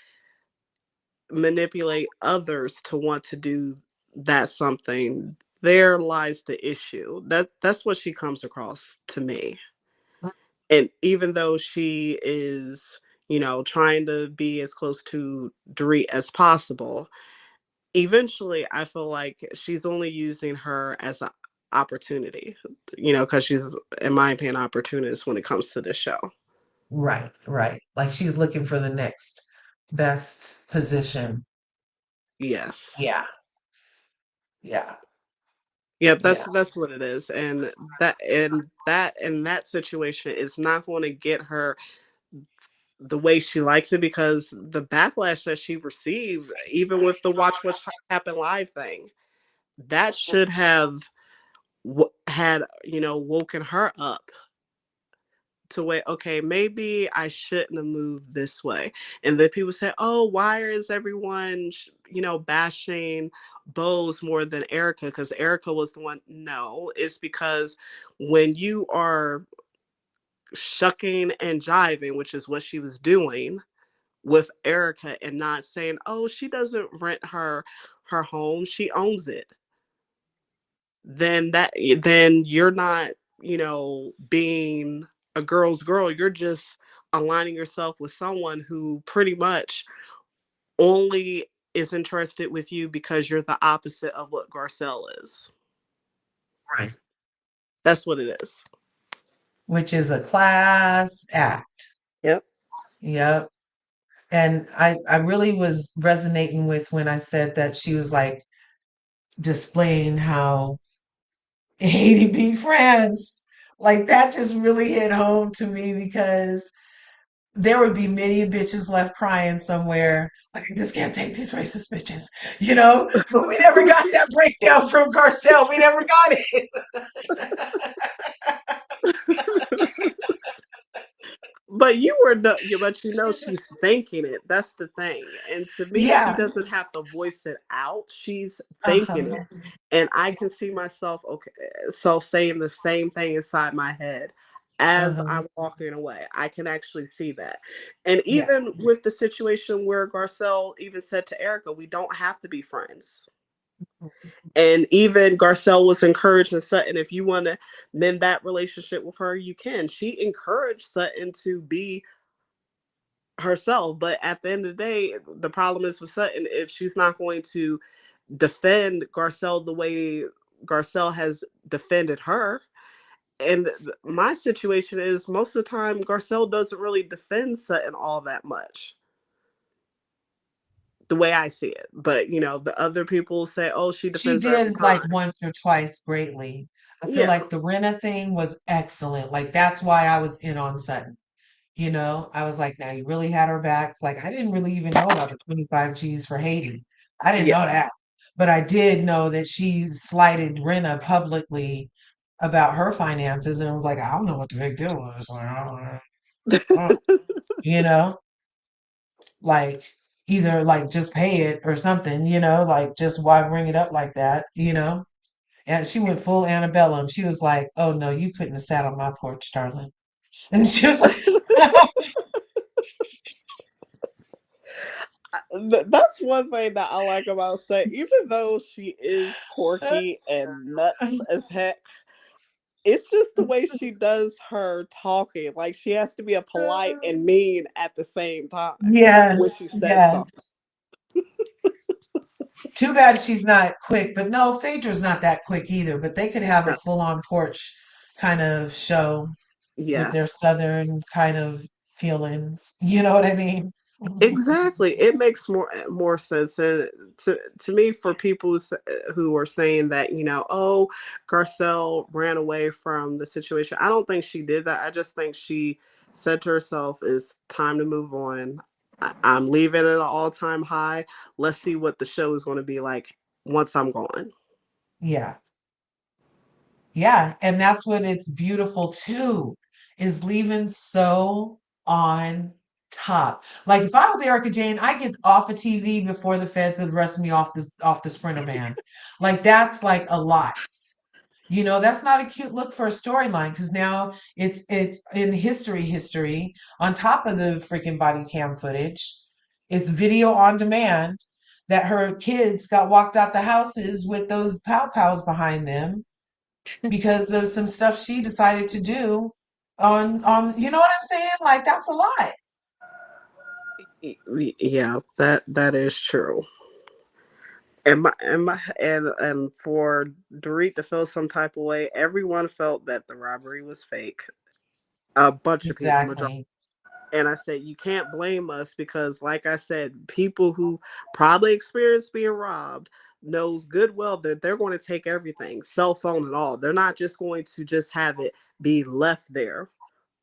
manipulate others to want to do that something, there lies the issue. That's what she comes across to me. And even though she is, trying to be as close to Dorit as possible, eventually I feel like she's only using her as an opportunity, because she's, in my opinion, opportunist when it comes to this show. Right, right. Like she's looking for the next best position. Yes. Yeah, yeah, Yep, yeah. that's what it is. And that situation is not going to get her the way she likes it, because the backlash that she received, even with the Watch What Happened Live thing, that should have had, woken her up to wait, okay, maybe I shouldn't have moved this way. And then people say, oh, why is everyone, bashing Bose more than Erica? Because Erica was the one. No, it's because when you are shucking and jiving, which is what she was doing with Erica, and not saying, oh, she doesn't rent her home, she owns it, then you're not, being a girl's girl. You're just aligning yourself with someone who pretty much only is interested with you because you're the opposite of what Garcelle is. Right. That's what it is. Which is a class act. Yep. Yep. And I really was resonating with when I said that she was like displaying how Haiti be France. Like that just really hit home to me because there would be many bitches left crying somewhere. Like, I just can't take these racist bitches, you know? But we never got that breakdown from Garcelle. We never got it. But you were no, but she's thinking it. That's the thing. And to me, she Yeah. doesn't have to voice it out. She's thinking Uh-huh. it. And I can see myself saying the same thing inside my head as Uh-huh. I'm walking away. I can actually see that. And Yeah. even with the situation where Garcelle even said to Erica, we don't have to be friends. And even Garcelle was encouraging Sutton, if you want to mend that relationship with her, you can. She encouraged Sutton to be herself. But at the end of the day, the problem is with Sutton, if she's not going to defend Garcelle the way Garcelle has defended her. And my situation is most of the time Garcelle doesn't really defend Sutton all that much. The way I see it. But the other people say, oh, she She defends her every did like time. once or twice greatly. I feel Yeah. like the Rena thing was excellent. Like that's why I was in on Sutton. I was like, now you really had her back. Like I didn't really even know about the 25 G's for Haiti. I didn't know Yeah. that. But I did know that she slighted Rena publicly about her finances and was like, I don't know what the big deal was. Like, I don't know. Uh, you know, like either like just pay it or something, like just why bring it up like that. And she went full antebellum. She was like, oh no, you couldn't have sat on my porch, darling. And she was like, That's one thing that I like about Say. Even though she is quirky and nuts as heck, it's just the way she does her talking. Like she has to be a polite and mean at the same time when she yes, says something. yes. Too bad she's not quick, but no, Phaedra's not that quick either. But they could have a No. full-on porch kind of show with their Yes. southern kind of feelings. You know what I mean? Exactly. It makes more sense. And to me, for people who are saying that, oh, Garcelle ran away from the situation, I don't think she did that. I just think she said to herself, it's time to move on. I'm leaving at an all-time high. Let's see what the show is going to be like once I'm gone. Yeah. Yeah, and that's what it's beautiful too, is leaving so on top. Like if I was Erica Jane, I get off of TV before the feds would arrest me off the Sprinter van. Like that's like a lot. That's not a cute look for a storyline because now it's in history on top of the freaking body cam footage. It's video on demand that her kids got walked out the houses with those pow pows behind them because of some stuff she decided to do on you know what I'm saying? Like that's a lot. Yeah, that is true. And for Dorit to feel some type of way, everyone felt that the robbery was fake. A bunch of people, majority. Exactly. And I said, you can't blame us because, like I said, people who probably experienced being robbed knows good well that they're going to take everything, cell phone and all. They're not just going to just have it be left there,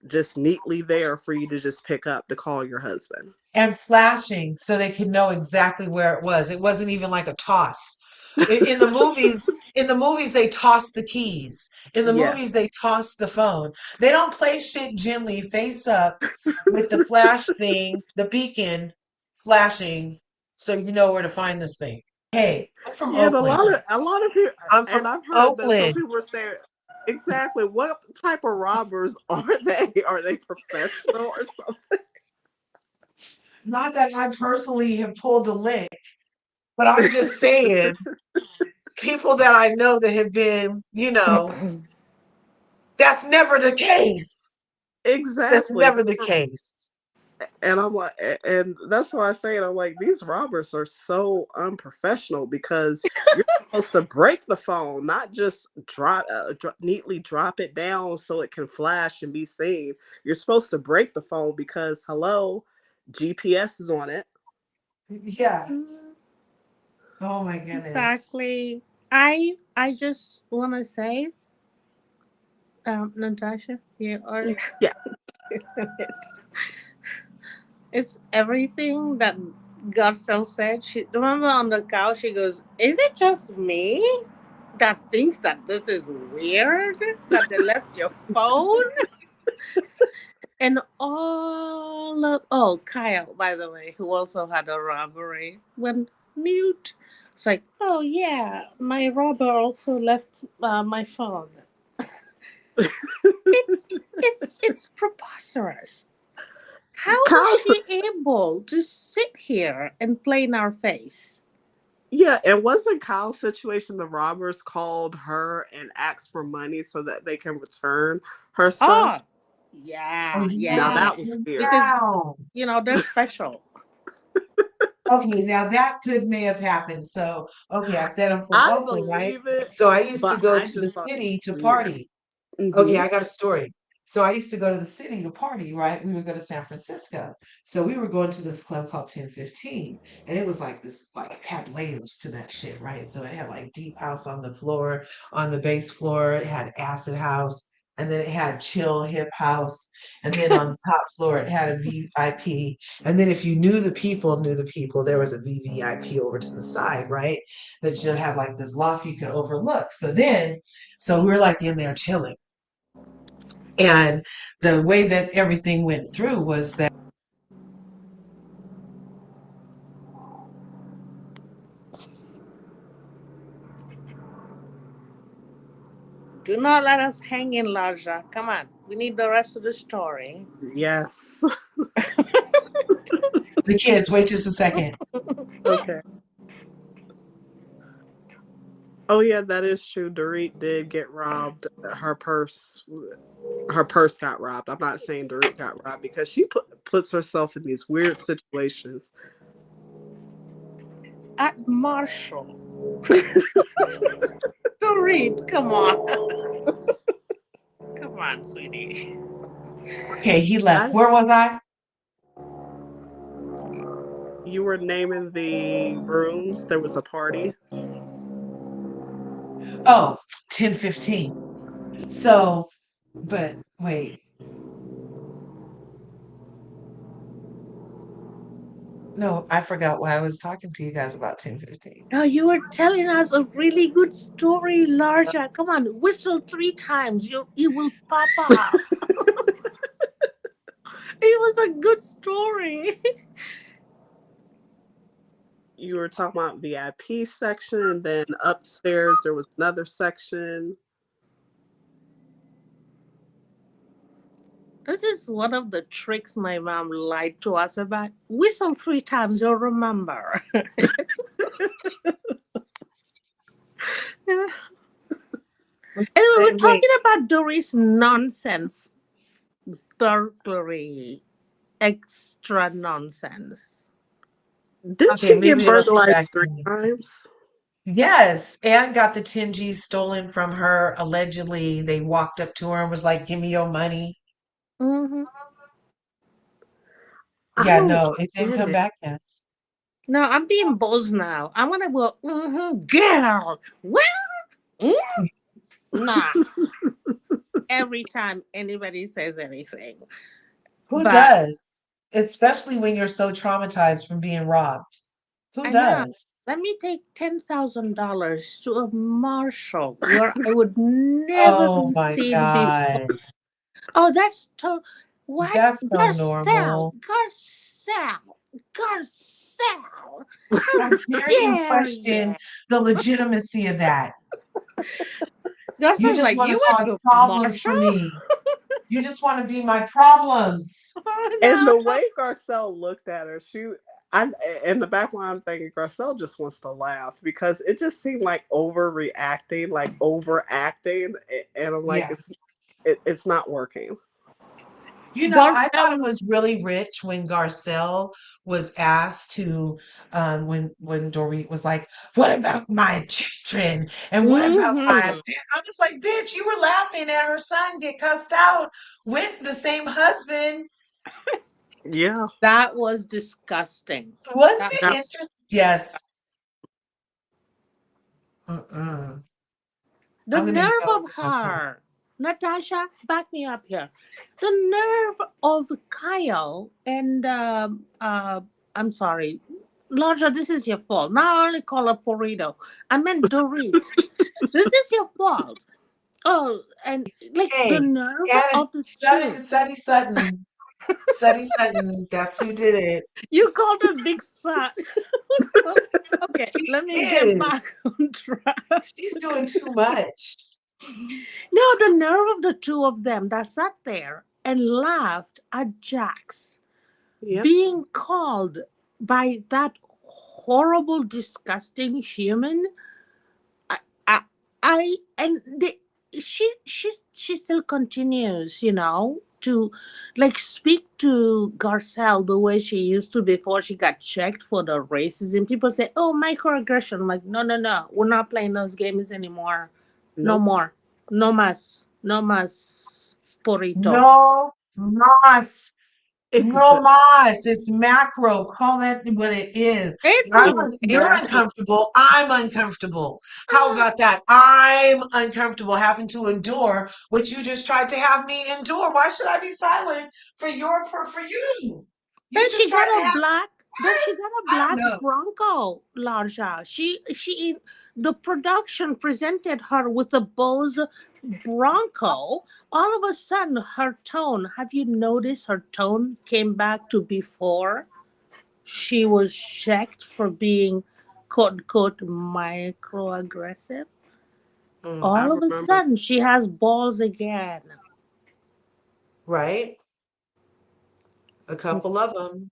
just neatly there for you to just pick up to call your husband. And flashing so they could know exactly where it was. It wasn't even like a toss. In the movies, they toss the keys. In the movies, Yes. they toss the phone. They don't play shit gently, face up with the flash thing, the beacon flashing, so you know where to find this thing. Hey, I'm from Yeah, and a Oakland. lot of people, I'm from and I've heard that some Oakland. people were saying, exactly, what type of robbers are they? Are they professional or something? Not that I personally have pulled a lick, but I'm just saying, people that I know that have been, that's never the case. That's Exactly. never the case. And I'm like, and that's why I say it. I'm like, these robbers are so unprofessional because you're supposed to break the phone, not just neatly drop it down so it can flash and be seen. You're supposed to break the phone because, hello, GPS is on it. Yeah. Oh my goodness. Exactly. I just want to say, Natasha, you are Yeah. It's everything that Garcelle said. She remember on the couch. She goes, "Is it just me that thinks that this is weird that they left your phone?" And Kyle, by the way, who also had a robbery, went mute. It's like, oh yeah, my robber also left my phone. It's preposterous. How was Kyle's she able to sit here and play in our face? Yeah, and wasn't Kyle's situation the robbers called her and asked for money so that they can return her Oh, stuff? Oh, Now yeah. yeah. that was weird. Because Wow. they're special. Okay, now that could may have happened. So, okay, I said I'm from I Oakland, right? believe it, So I used to but go I to the just thought it city was to weird. party. Okay, Hmm. I got a story. So I used to go to the city to party, right? We would go to San Francisco. So we were going to this club called 1015. And it was like this, like it had layers to that shit, right? So it had like deep house on the floor, on the base floor, it had acid house, and then it had chill hip house. And then on the top floor it had a VIP. And then if you knew the people, there was a VVIP over to the side, right? That you had like this loft you could overlook. So we were like in there chilling. And the way that everything went through was that Do not let us hang in, Laja. Come on. We need the rest of the story. Yes. the kids, wait just a second. Okay. Oh yeah, that is true. Dorit did get robbed. Her purse got robbed. I'm not saying Dorit got robbed because she puts herself in these weird situations. At Marshall. Go read. Come on. Come on, sweetie. Okay, he left. I Where was I? You were naming the rooms. There was a party. Oh, 10:15. So, but wait. No, I forgot why I was talking to you guys about 10:15. Oh, you were telling us a really good story, Larja. Come on, whistle 3 times. You will pop up. It was a good story. You were talking about VIP section, and then upstairs there was another section. This is one of the tricks my mom lied to us about. Whistle 3 times, you'll remember. Anyway, we're Wait. talking about Doris' nonsense burglary, extra nonsense. Didn't Okay, she get maybe it'll come back burglarized to three me. times? Yes, Anne got the 10 G's stolen from her. Allegedly, they walked up to her and was like, "Give me your money." Mm-hmm. I Yeah, don't no, it didn't get come it. back yet. No, I'm being bold now. I want to go, girl. Well, nah. Every time anybody says anything. Who But does? Especially when you're so traumatized from being robbed. Who I know. does? Let me take $10,000 to a Marshall where I would never Oh be my seen before. God. Oh, what? That's so Garcelle, normal. Garcelle, Garcelle. How How dare you dare you? question the legitimacy of that? You Garcelle's just like, want to you went cause to problems Marshall? for me. You just want to be my problems. Oh, And the no. way Garcelle looked at her, I in the background, I'm thinking Garcelle just wants to laugh because it just seemed like overreacting, like overacting, and I'm like, Yeah. it's not working. I thought it Garcelle. was really rich when Garcelle was asked to, when Dorit was like, "What about my children? And what about my?" Mm-hmm. I was like, "Bitch, you were laughing at her son get cussed out with the same husband. Yeah, That was disgusting. Wasn't That it that was interesting?" disgusting. Yes. Mm-mm. The I'm gonna nerve yell of at Garcelle. her. Natasha, back me up here. The nerve of Kyle and I'm sorry, Larja, this is your fault. Now I only call her Burrito. I meant Dorit. This is your fault. Oh, and like the Hey, nerve and of the two. Suddy Sutton, that's who did it. You called her Big Sut. Okay, She let me get is. back on track. She's doing too much. No, the nerve of the two of them that sat there and laughed at Jax Yep. being called by that horrible, disgusting human. I, I, I and the, she still continues, to like speak to Garcelle the way she used to before she got checked for the racism. People say, "Oh, microaggression." I'm like, no, no, no, we're not playing those games anymore. No Nope. more. No más. No más. Porito. No mas. No Exactly. mas. It's macro. Call that what it is. It's You're Exactly. uncomfortable. I'm uncomfortable. How about that? I'm uncomfortable having to endure what you just tried to have me endure. Why should I be silent for for you? You Then just she got tried to a have black. Then she got a I don't black know. Bronco, Larja. The production presented her with a Bose Bronco. All of a sudden, her tone. Have you noticed her tone came back to before she was checked for being quote unquote microaggressive? I All of a remember. sudden, she has balls again. Right? A couple of them.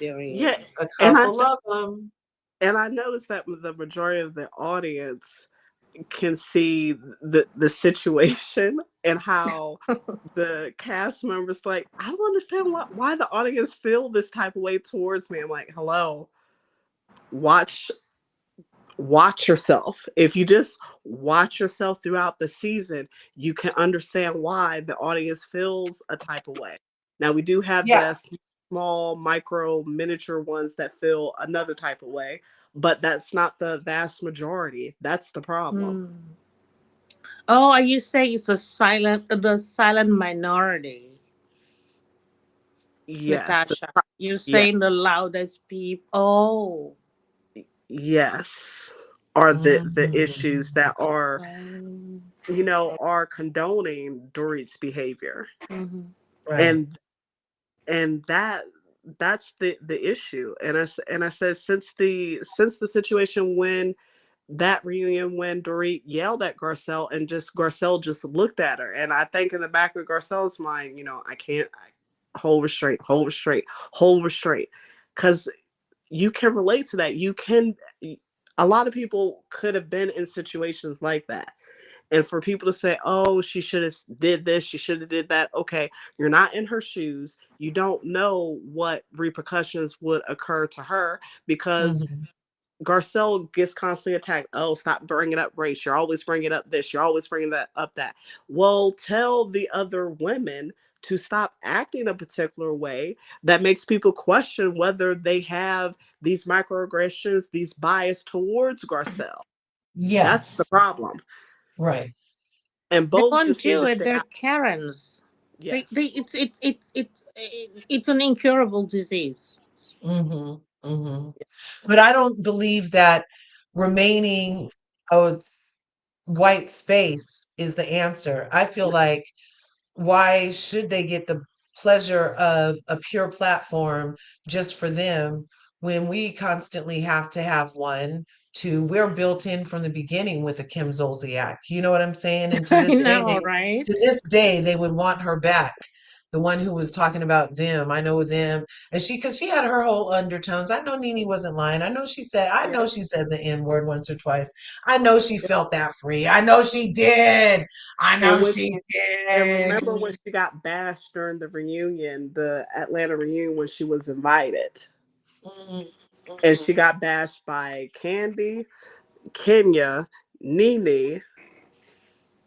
Yeah, Infuriating. A and I couple of them. and I noticed that the majority of the audience can see the situation and how the cast members like, I don't understand why the audience feel this type of way towards me. I'm like, hello, watch watch yourself. If you just watch yourself throughout the season, you can understand why the audience feels a type of way. Now we do have Yeah. the small micro miniature ones that feel another type of way, but that's not the vast majority. That's the problem. Hmm. Oh, are you saying it's the silent minority, Yes. Natasha? You're Yeah. saying the loudest people. Oh. Yes. Are the Mhm. issues that are, Um, are condoning Dorit's behavior. mhm. Right. And that's the issue. And I said, since the situation when that reunion when Dorit yelled at Garcelle and just Garcelle just looked at her, and I think in the back of Garcelle's mind, I can't hold restraint, hold restraint, hold restraint, because you can relate to that. A lot of people could have been in situations like that. And for people to say, "Oh, she should have did this, she should have did that." Okay, you're not in her shoes. You don't know what repercussions would occur to her because Mhm. Garcelle gets constantly attacked. "Oh, stop bringing up race. You're always bringing up this. You're always bringing that up that." Well, tell the other women to stop acting a particular way that makes people question whether they have these microaggressions, these bias towards Garcelle. That's the Yes. problem. Right. And They both won't just need do to it. stay They're out. Karens. They Yes. it's an incurable disease. Mhm. Mhm. But I don't believe that remaining a white space is the answer. I feel like why should they get the pleasure of a pure platform just for them when we constantly have to have one we're built in from the beginning with a Kim Zolciak. You know what I'm saying? And I know, right? to this day they would want her back. The one who was talking about them, I know them, and because she had her whole undertones. I know Nene wasn't lying. I know Yep. she said the N word once or twice. I know she felt that free. I know she did. I And know when she and did. remember when she got bashed during the reunion, the Atlanta reunion when she was invited. Mhm, And mhm. she got bashed by Candy, Kenya, Nene,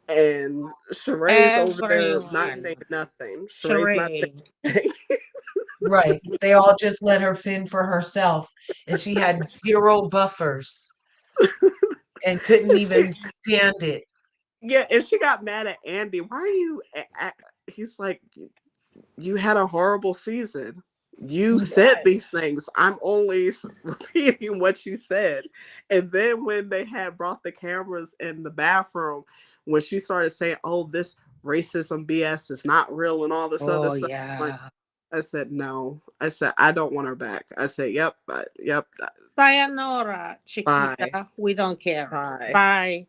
and Sheree's over there not saying Everyone. nothing. Sheree's not Charade. saying anything. Right. They all just let her fend for herself, and she had zero buffers and couldn't she, even stand it. Yeah, and she got mad at Andy. Why are you? He's like, you had a horrible season. You said these things. I'm only repeating what you said. And then when they had brought the cameras in the bathroom, when she started saying, "Oh, this racism BS is not real," and all this other Oh stuff, like, yeah. I said no. I said I don't want her back. I said, "Yep, yep, Sayonara, bye, Chiquita. We don't care. bye, Bye.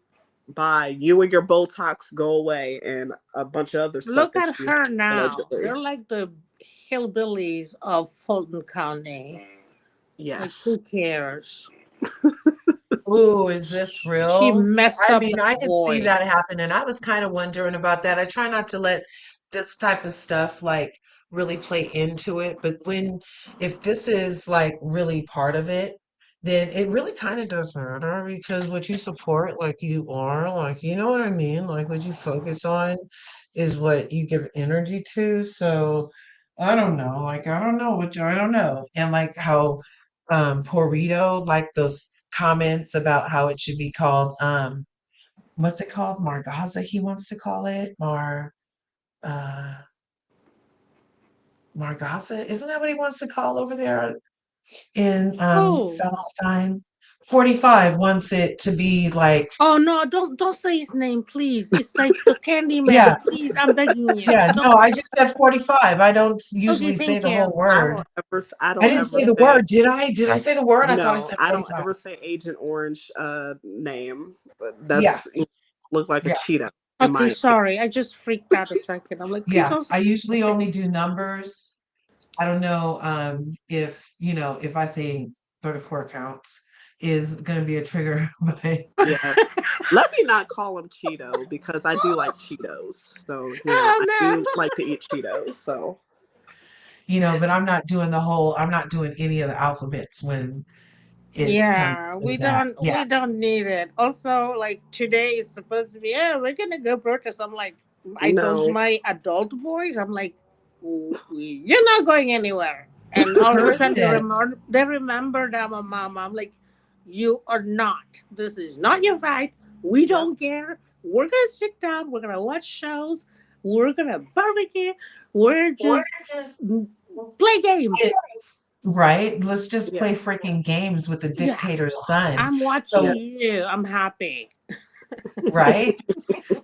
bye. You and your Botox go away," and a bunch of other stuff Look that at she her now. allegedly. They're like the hillbillies of Fulton County. Like, Yes. who cares? Ooh, is this She real? messed I up mean, that I could see boy. that happen, and I was kind of wondering about that. I try not to let this type of stuff like really play into it, but if this is like really part of it, then it really kind of does matter because what you support, like you are, like you know what I mean, like what you focus on is what you give energy to. So I don't know, like I don't know, and like how Porito, like those comments about how it should be called, what's it called? Margaza, he wants to call it. Uh, Margaza? Isn't that what he wants to call over there in Oh. Palestine? 45 wants it to be like, Oh no, don't say his name, please. It's like the yeah, Candyman. Please, I'm begging you. yeah, no, Don't. I just said 45. I don't Okay, usually say thank the you. whole word. I I don't didn't ever say the say word, did I? Did I say the word? I thought I no. said I don't 45. ever say Agent Orange name. But Yeah, that's look like a yeah, Cheeto in Okay, my opinion. sorry. I just freaked out a second. I'm like, please yeah. don't say I usually his name. only do numbers. I don't know if if I say 34 counts is going to be a trigger, but Yeah. Let me not call him Cheeto because I do like Cheetos. So, I Oh do like to eat Cheetos. So but I'm not doing any of the alphabets when it comes yeah, to that. Yeah. we don't need it. Also, like today is supposed to be, yeah, we're gonna go protest. I'm like, I told no. my adult boys, I'm like, you're not going anywhere. And all of a sudden Protest. they remembered I'm a mama. I'm like, you are not. This is not your fight. We Yep. don't care. We're gonna sit down, we're gonna watch shows, we're gonna barbecue, we're just play games. Right? Let's just Yeah. play freaking games with the Yeah. dictator's son. I'm watching Yeah. So, you. I'm happy. right?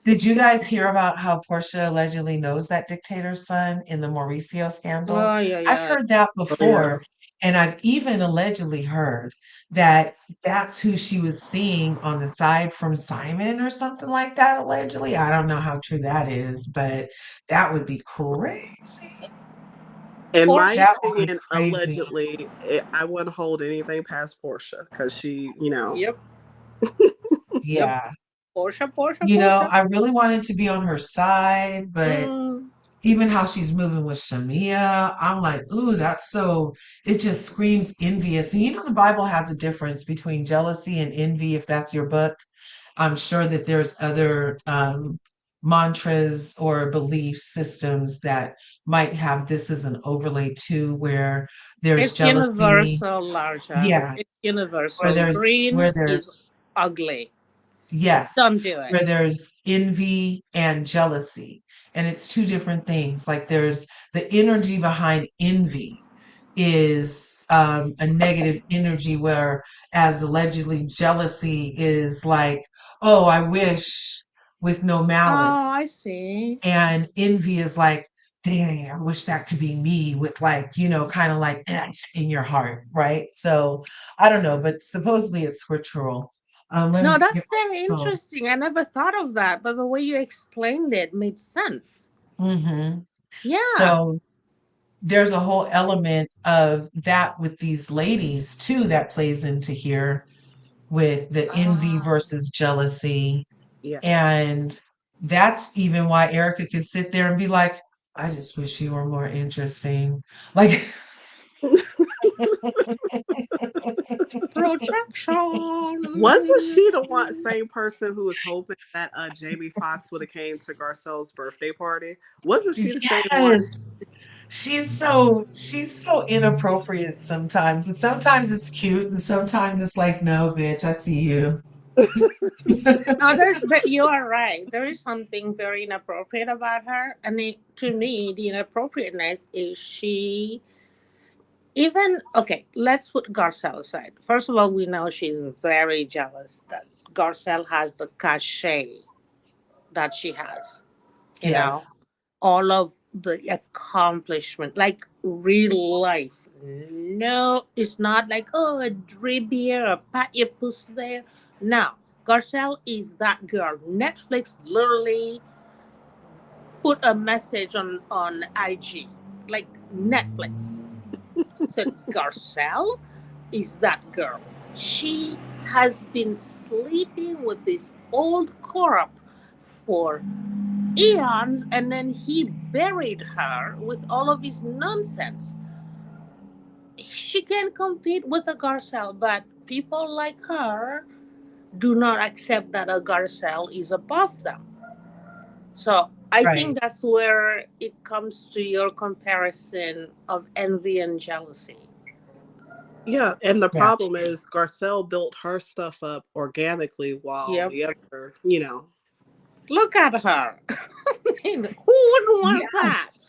Did you guys hear about how Portia allegedly knows that dictator's son in the Mauricio scandal? Oh yeah, I've yeah. heard that Oh yeah. before, and I've even allegedly heard that that's who she was seeing on the side from Simon or something like that, allegedly. I don't know how true that is, but that would be crazy. In my Porsche. That would be opinion, crazy. allegedly, I wouldn't hold anything past Portia because she. Yep. Yep. Yeah. Porsche. Porsche. Porsche. I really wanted to be on her side, but Mm, even how she's moving with Shamia, I'm like, ooh, it just screams envious. And the Bible has a difference between jealousy and envy, if that's your book. I'm sure that there's other mantras or belief systems that might have this as an overlay too, where there's it's jealousy. universal, Larja. Yeah, It's universal. where Green is there's ugly. yes, Don't do it. where there's envy and jealousy. And it's two different things. Like there's the energy behind envy is a negative energy, where as allegedly jealousy is like, oh, I wish with no Oh, malice. I see. And envy is like, dang, I wish that could be me with like, kind of like in your heart, right? So I don't know, but supposedly it's scriptural. Let No, me get that's my very phone. interesting. I never thought of that, but the way you explained it made sense. Hmm. Yeah. So there's a whole element of that with these ladies too that plays into here with the envy Ah. versus jealousy. Yes. And that's even why Erica could sit there and be like, I just wish you were more interesting. Like, Wasn't she the one same person who was hoping that Jamie Foxx would have came to Garcelle's birthday party? Wasn't she the same one? yes, she's so inappropriate sometimes. And sometimes it's cute, and sometimes it's like, no, bitch, I see you. No, you are right. There is something very inappropriate about her, and to me, the inappropriateness is she even okay. Let's put Garcelle aside. First of all, we know she's very jealous that Garcelle has the cachet that she has. You know, Yes. all of the accomplishment, like real life. No, it's not like, oh, a drip here, a pat your puss there. No, Garcelle is that girl. Netflix literally put a message on IG, like Netflix said, Garcelle is that girl. She has been sleeping with this old corrupt for eons, and then he buried her with all of his nonsense. She can compete with a Garcelle, but people like her do not accept that a Garcelle is above them. So I Right. think that's where it comes to your comparison of envy and jealousy. Yeah, and the Yeah. problem is Garcelle built her stuff up organically while Yep. the other, you know. Look at her. Who wouldn't want that? Yes.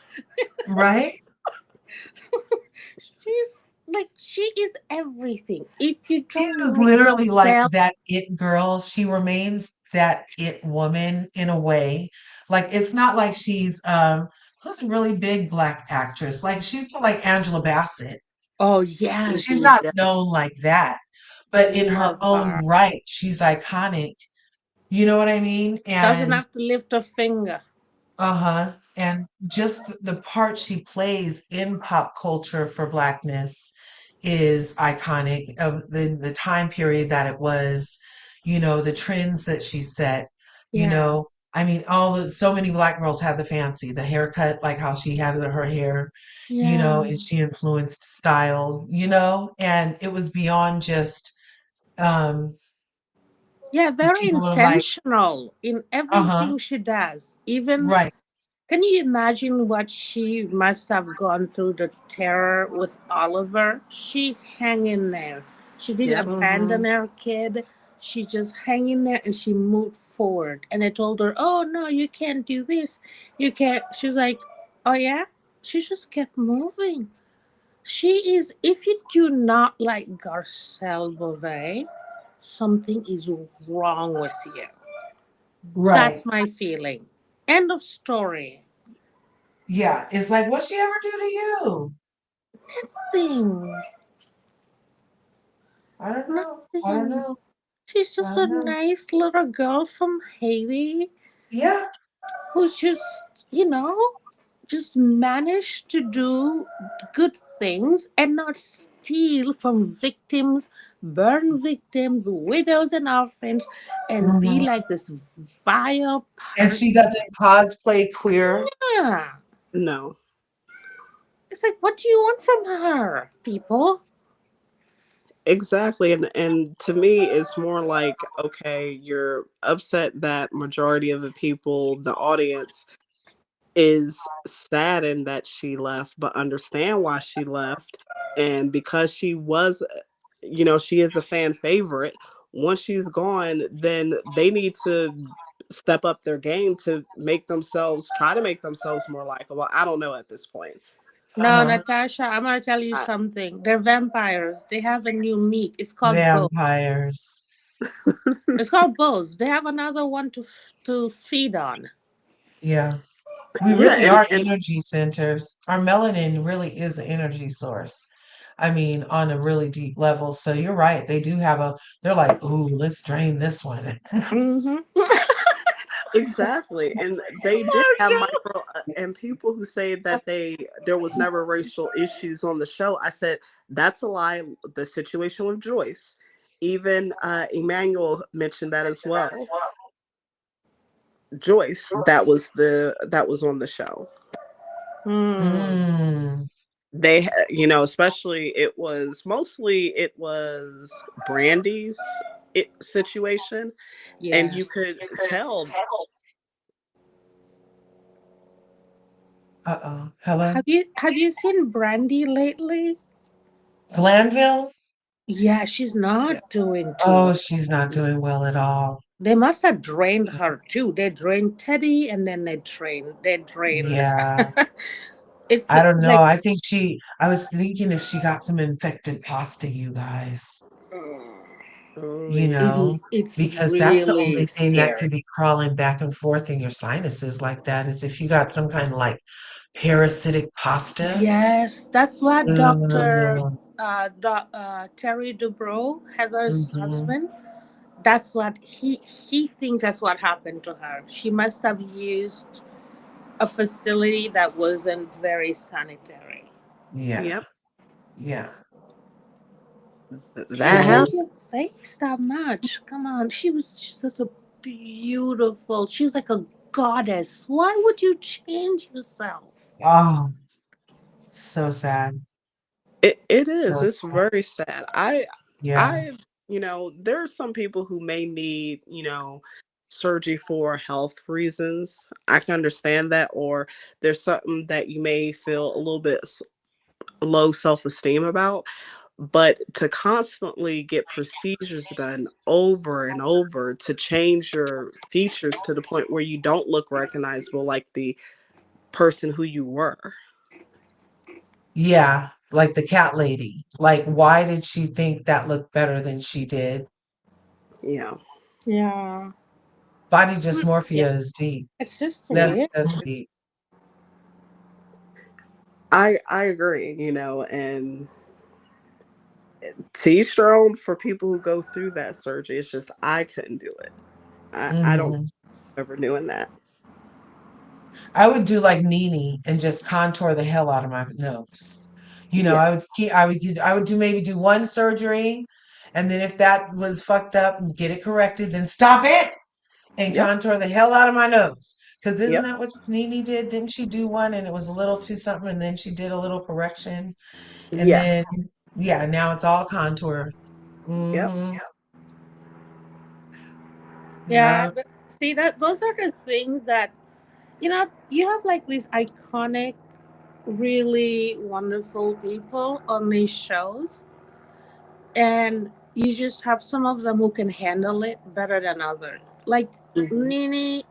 Right? She's like, she is everything. If you She's don't just like literally like Garcelle, that it girl. She remains that it woman in a way. Like it's not like she's who's a really big black actress. Like she's not like Angela Bassett. oh yes, She's Mhm. not Yeah. known like that. But in her love own her. right, she's iconic. You know what I mean? Doesn't And have to lift a finger. uh-huh. And just the part she plays in pop culture for Blackness is iconic of the time period that it was, the trends that she set, you Yes. know. I mean, so many black girls had the fancy, the haircut, like how she had her hair, Yeah. and she influenced style, and it was beyond just um Yeah, very people are like, intentional in uh-huh, everything she does. Even, right. can you imagine what she must have gone through, the terror with Oliver? She hang in there. She didn't Yep. abandon Hmm. her kid. She just hang in there and she moved forward. And I told her, oh no, you can't do this. You can't. She's like, oh yeah? She just kept moving. She is, if you do not like Garcelle Beauvais, something is wrong with you. Right. That's my feeling. End of story. Yeah, it's like, what she ever do to you? Nothing. I don't know. I don't Nothing. know. She's I just a don't know. nice little girl from Haiti Yeah. who just managed to do good things and not steal from victims, burn victims, widows, and orphans, and be Hmm. like this vile And she person. doesn't cosplay queer. Yeah. No. It's like, what do you want from her, people? Exactly. And to me it's more like, okay, you're upset that majority of the people, the audience, is saddened that she left, but understand why she left. And because she was, she is a fan favorite. Once she's gone, then they need to step up their game to try to make themselves more likable. I don't know at this point. No, Uh-huh. Natasha, I'm gonna tell you I, something. They're vampires. They have a new meat. It's called both. Vampires. It's called bows. They have another one to feed on. Yeah. We yeah, really are and energy centers. Our melanin really is an energy source. I mean, on a really deep level. So you're right. They do have they're like, ooh, let's drain this one. Mm-hmm. exactly. And they did have micro and people who say that there was never racial issues on the show. I said that's a lie. The situation with Joyce, even Emmanuel mentioned that as well. Joyce, that was on the show. Hmm. Mm, Especially it was Brandy's situation, and Yeah. you could tell. uh-oh. Hello? Have you seen Brandy lately? Glanville? Yeah, she's Yeah. not doing too Oh, well. she's not doing well at all. They must have drained her too. They drained Teddy and then they drained. Yeah. It's I don't know. like, I was thinking if she got some infected pasta, you guys, Oh you yeah. know, it's because that's the really only thing that scary. could be crawling back and forth in your sinuses like that is if you got some kind of like parasitic pasta. Yes, that's what Dr. Mm, Terry Dubrow, Heather's mhm. husband, that's what he thinks that's what happened to her. She must have used a facility that wasn't very sanitary. Yeah, Yep. yeah. That Shave So, happened. your face that much. Come on. She was just such a beautiful. She was like a goddess. Why would you change yourself? oh, so sad. It is. So It's sad. very sad. Yeah. I there are some people who may need, surgery for health reasons. I can understand that, or there's something that you may feel a little bit low self-esteem about, but to constantly get procedures done over and over to change your features to the point where you don't look recognizable like the person who you were. Yeah, like the cat lady. Like, why did she think that looked better than she did? Yeah. Yeah. Body Yeah. dysmorphia is deep. It's just Yeah. weird. That's deep. I agree, and to each their own for people who go through that surgery. It's just I couldn't do it. I don't see Hmm. ever doing that. I would do like Nene and just contour the hell out of my nose. You know, Yes. I would do one surgery, and then if that was fucked up and get it corrected, then stop it and Yep. contour the hell out of my nose. Because isn't Yep. that what Nene did? Didn't she do one and it was a little too something, and then she did a little correction, and then Yes. yeah, now it's all contour. Yep. Hmm. Yeah. Yeah. See that those are the things that you have like these iconic, really wonderful people on these shows, and you just have some of them who can handle it better than others. Like Hmm. Nene,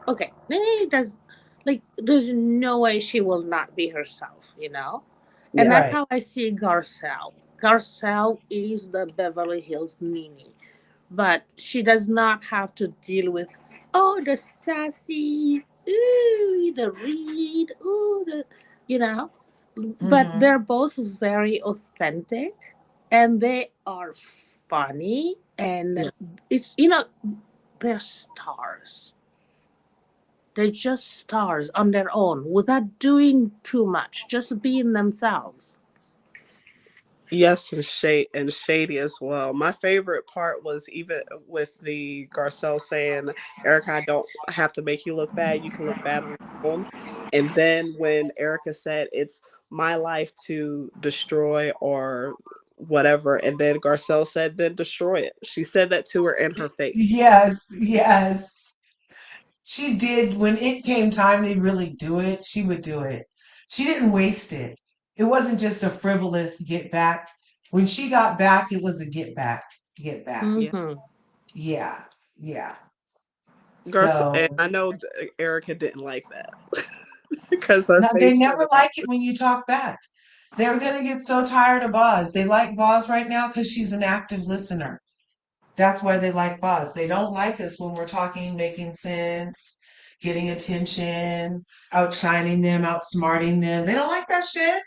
okay, Nene does, like, there's no way she will not be herself. And Yeah. that's Right. how I see Garcelle. Garcelle is the Beverly Hills Nene, but she does not have to deal with, oh, the sassy, ooh, the read, ooh, you know. But Hmm. they're both very authentic, and they are funny, and Yeah. it's they're stars. They're just stars on their own without doing too much, just being themselves. Yes, and shady as well. My favorite part was even with the Garcelle saying, "Erica, I don't have to make you look bad. You can look bad on your own." And then when Erica said, "It's my life to destroy or whatever," and then Garcelle said, "Then destroy it." She said that to her in her face. Yes, yes. She did when it came time to really do it, she would do it. She didn't waste it. It wasn't just a frivolous get back. When she got back, it was a get back, get back. Yeah. Mm-hmm. Yeah, yeah. Garcelle, So and I know Erica didn't like that because her now they face said never it like all. it when you talk back. They're gonna get so tired of Boz. They like Boz right now because she's an active listener. That's why they like Boz. They don't like us when we're talking, making sense, getting attention, outshining them, outsmarting them. They don't like that shit.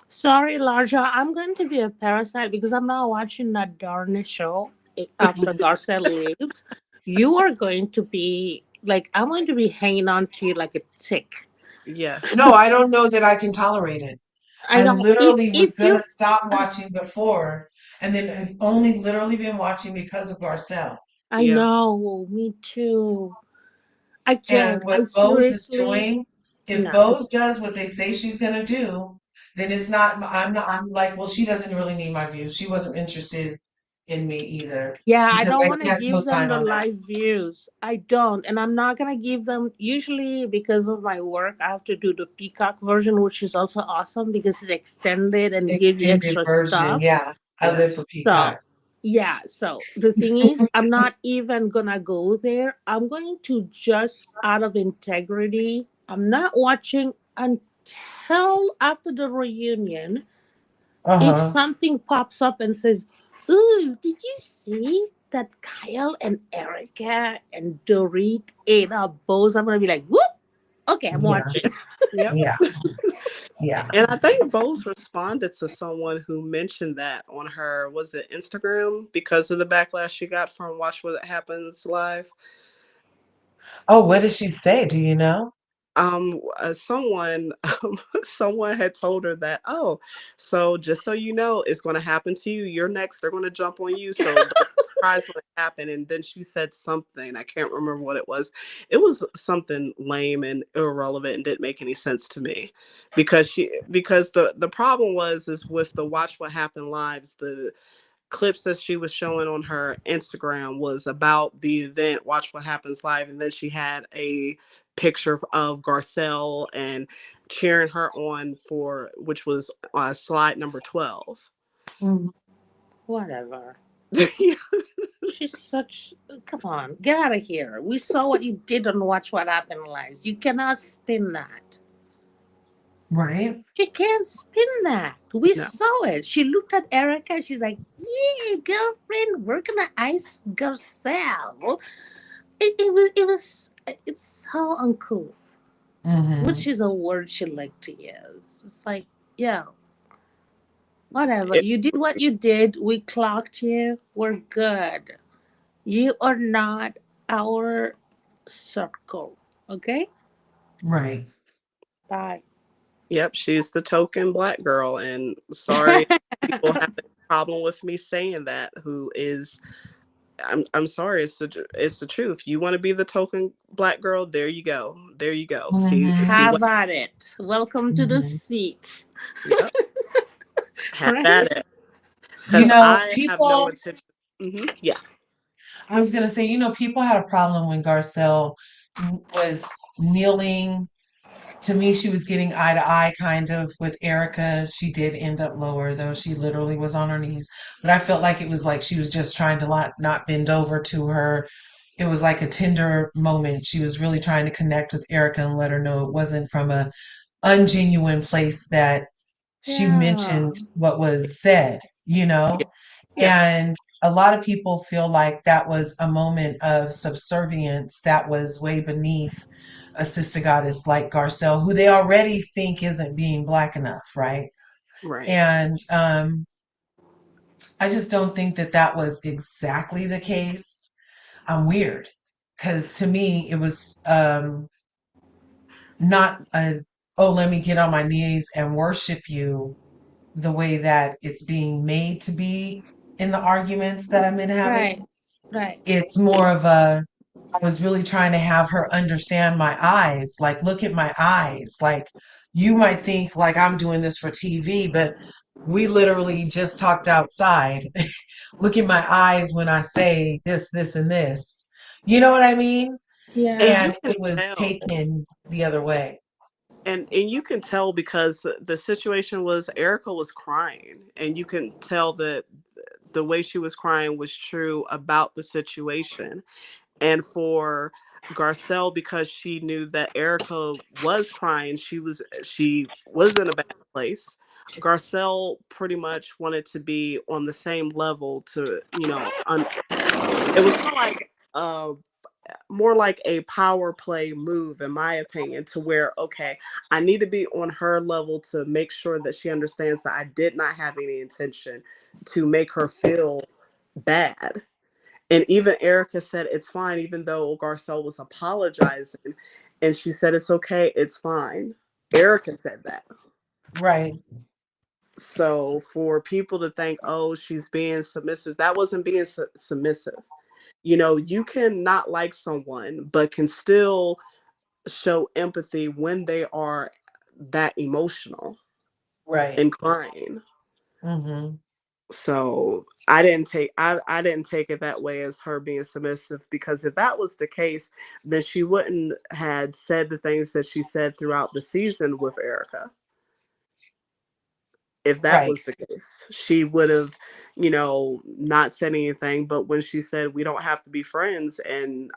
Sorry, Larja, I'm going to be a parasite because I'm not watching that darn show after Garcelle leaves. You are going to be like, I'm going to be hanging on to you like a tick. No, Yes. I don't know that I can tolerate it. I I know if literally was if gonna you, stop watching before, and then I've only literally been watching because of Garcelle. I Yeah. know, me too. I And can't. what I Bose is seriously, doing, if no. Bose does what they say she's gonna do, then it's not, I'm like, well, she doesn't really need my views. She wasn't interested in me either Yeah, I because don't I want to can't give them co-sign the on that. live views. I don't. And I'm not going to give them, usually because of my work, I have to do the Peacock version, which is also awesome because it's extended and give you Extended extra version, stuff. yeah. I live for So, Peacock. yeah, so the thing is, I'm not even gonna go there. I'm going to just out of integrity, I'm not watching until after the reunion. If Uh-huh. something pops up and says, "Ooh, did you see that Kyle and Erica and Dorit ate up bows?" I'm gonna be like, "Whoop! Okay, I'm Yeah. watching." Yep. Yeah. Yeah. And I think Bose responded to someone who mentioned that on her, was it Instagram, because of the backlash she got from Watch What Happens Live. Oh, what did she say? Do you know? Someone someone had told her that, oh, so just so you know, it's going to happen to you. You're next. They're going to jump on you. So don't be surprised when it happened. And then she said something. I can't remember what it was. It was something lame and irrelevant and didn't make any sense to me, because the problem was is with the Watch What Happened lives, the clips that she was showing on her Instagram was about the event Watch What Happens Live, and then she had a picture of Garcelle and cheering her on for, which was slide number 12. Mhm. Whatever. She's such. Come on, get out of here. We saw what you did on Watch What Happened Live. You cannot spin that. Right? She can't spin that. We No. saw it. She looked at Erica. She's like, "Yeah, girlfriend, we're gonna ice Garcelle." It's so uncouth. Mm-hmm. Which is a word she like to use. It's like, yo, whatever. It, You did what you did. We clocked you. We're good. You are not our circle. Okay? Right. Bye. yep, she's the token black girl, and sorry people have a problem with me saying that, who is, I'm sorry, it's the truth. You want to be the token black girl? There you go. There you go. See Mm-hmm. Have what? at it. Welcome to the Mm-hmm. seat. Yep. Have at Right? it. You Because know, I have no people, intention. Yeah. I was going to say, people had a problem when Garcelle was kneeling. To me, she was getting eye to eye kind of with Erica. She did end up lower, though. She literally was on her knees. But I felt like it was like she was just trying to not bend over to her. It was like a tender moment. She was really trying to connect with Erica and let her know it wasn't from a ungenuine place that she Yeah. mentioned what was said. Yeah. Yeah. And a lot of people feel like that was a moment of subservience that was way beneath a sister goddess like Garcelle, who they already think isn't being black enough, right? Right. And I just don't think that that was exactly the case. I'm weird because to me it was not a, oh, let me get on my knees and worship you the way that it's being made to be in the arguments that I've been having. Right. Right. It's more of a, I was really trying to have her understand my eyes. Like, look at my eyes. Like, you might think like I'm doing this for TV, but we literally just talked outside. Look at my eyes when I say this, this, and this. You know what I mean? And you Yeah. And can it was tell. taken the other way. And you can tell because the situation was Erica was crying, and you can tell that the way she was crying was true about the situation. And for Garcelle, because she knew that Erica was crying, she was in a bad place. Garcelle pretty much wanted to be on the same level to, it was more like a power play move, in my opinion, to where, okay, I need to be on her level to make sure that she understands that I did not have any intention to make her feel bad. And even Erica said it's fine, even though Garcelle was apologizing. And she said, it's okay, it's fine. Erica said that. Right. So for people to think, oh, she's being submissive, that wasn't being submissive. You can not like someone, but can still show empathy when they are that emotional Right. and crying. Hmm. So I didn't take it that way as her being submissive, because if that was the case, then she wouldn't had said the things that she said throughout the season with Erica. if that Right. was the case. She would have, not said anything. But when she said we don't have to be friends, and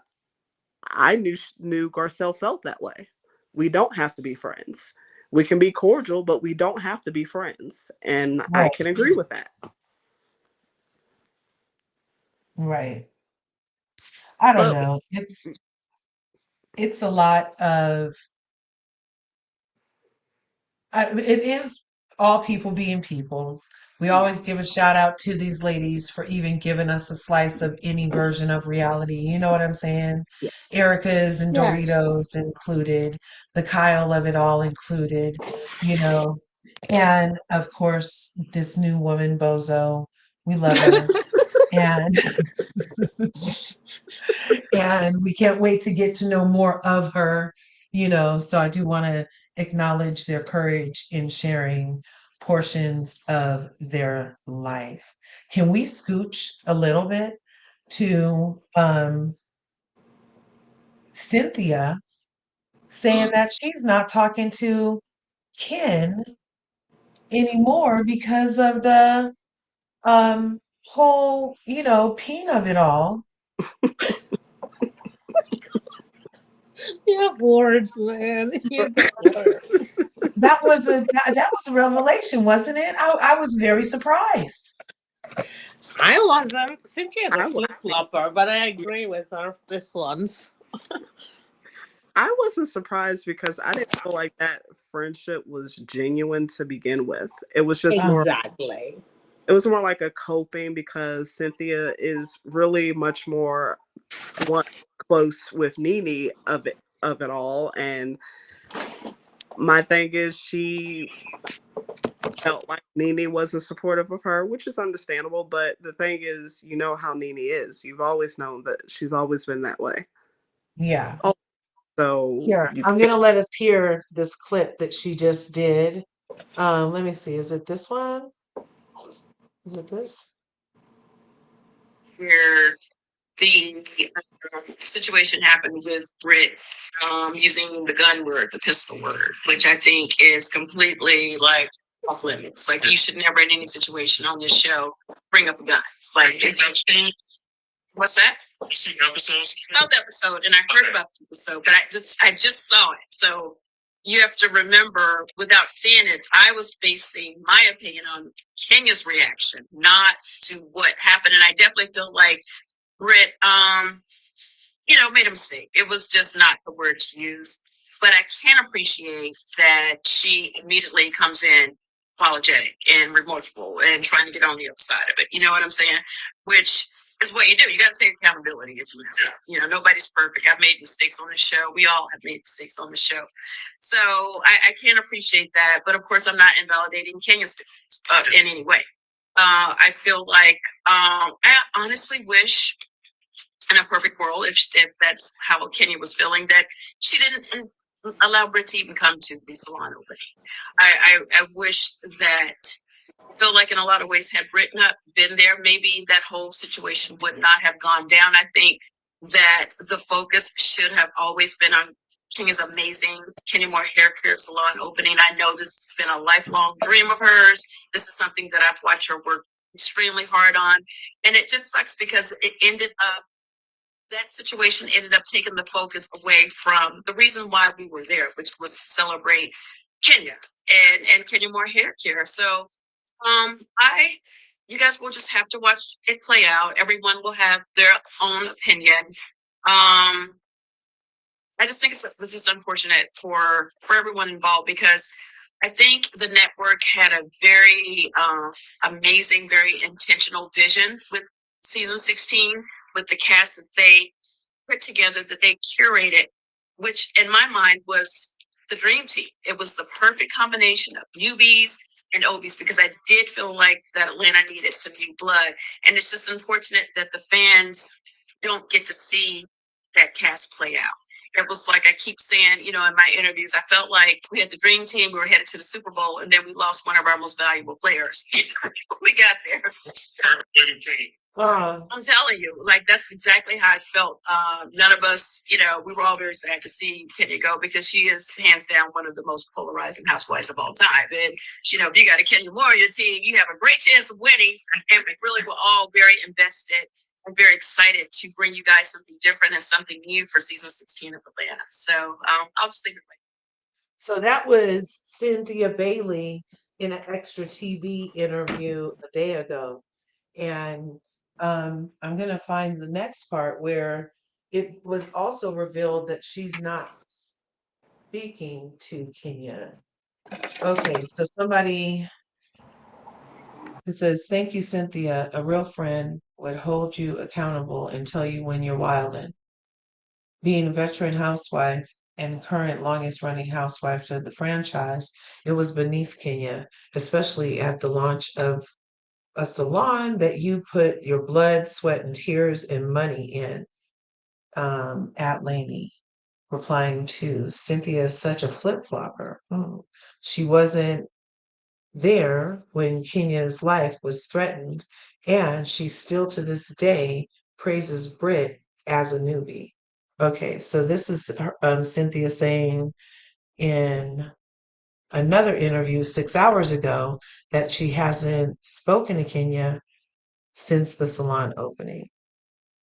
I knew Garcelle felt that way. We don't have to be friends. We can be cordial, but we don't have to be friends. And I Right. can agree with that. Right. I don't But know. It's a lot of it is all people being people. We always give a shout out to these ladies for even giving us a slice of any version of reality. You know what I'm saying? yeah. Erica's and Yes. Doritos included, the Kyle of it all included, you know. And of course, this new woman, Bozo, we love her. And and we can't wait to get to know more of her, So I do want to acknowledge their courage in sharing portions of their life. Can we scooch a little bit to Cynthia saying that she's not talking to Ken anymore because of the whole, peen of it all? You have words, man. You got words. That was a revelation, wasn't it? I was very surprised. I wasn't. Cynthia's a I was flip flopper, but I agree with her this once. I wasn't surprised because I didn't feel like that friendship was genuine to begin with. Uh, Exactly. It was more like a coping because Cynthia is really much more one close with Nene of it all. And my thing is she felt like Nene wasn't supportive of her, which is understandable. But the thing is, you know how Nene is. You've always known that she's always been that way. yeah. Oh, so Here, you I'm can't. gonna let us hear this clip that she just did. Let me see. Is it this one? Is it this? Where the situation happened with Britt using the gun word, the pistol word, which I think is completely like off limits. Like you should never in any situation on this show bring up a gun. Like it's just what's that? Saw the episode and I heard about the episode, but I just saw it. So you have to remember, without seeing it, I was basing my opinion on Kenya's reaction, not to what happened. And I definitely feel like Britt, made a mistake. It was just not the word to use. But I can appreciate that she immediately comes in apologetic and remorseful and trying to get on the other side of it. You know what I'm saying? Which is what you do. You got to take accountability if you mess up. Nobody's perfect. I've made mistakes on this show. We all have made mistakes on the show. So I can appreciate that. But of course, I'm not invalidating Kenya's feelings in any way. I feel like I honestly wish in a perfect world, if that's how Kenya was feeling, that she didn't allow Britt to even come to the salon opening. I wish that I feel like in a lot of ways, had Britt not been there, maybe that whole situation would not have gone down. I think that the focus should have always been on Kenya's amazing Kenya Moore Hair Care Salon opening. I know this has been a lifelong dream of hers. This is something that I've watched her work extremely hard on. And it just sucks because that situation ended up taking the focus away from the reason why we were there, which was to celebrate Kenya and Kenya Moore Hair Care. So you guys will just have to watch it play out. Everyone will have their own opinion. I just think it's just unfortunate for everyone involved because I think the network had a very amazing, very intentional vision with season 16, with the cast that they put together, that they curated, which in my mind was the dream team. It was the perfect combination of newbies and Obies because I did feel like that Atlanta needed some new blood. And it's just unfortunate that the fans don't get to see that cast play out. it was like I keep saying, in my interviews, I felt like we had the dream team, we were headed to the Super Bowl, and then we lost one of our most valuable players. We got there. I'm telling you, like that's exactly how I felt. None of us, we were all very sad to see Kenya go because she is hands down one of the most polarizing housewives of all time. And if you got a Kenya Moore on your team, you have a great chance of winning. And we really were all very invested. I'm very excited to bring you guys something different and something new for season 16 of Atlanta. So I'll just leave it right. So that was Cynthia Bailey in an extra TV interview a day ago. And I'm going to find the next part where it was also revealed that she's not speaking to Kenya. Okay, so somebody, it says, "Thank you, Cynthia. A real friend would hold you accountable and tell you when you're wilding." Being a veteran housewife and current longest running housewife of the franchise, it was beneath Kenya, especially at the launch of a salon that you put your blood, sweat, and tears and money in, at Laney, replying to Cynthia is such a flip flopper. She wasn't there when Kenya's life was threatened, and she still to this day praises Britt as a newbie. Okay, so this is Cynthia saying in another interview 6 hours ago that she hasn't spoken to Kenya since the salon opening.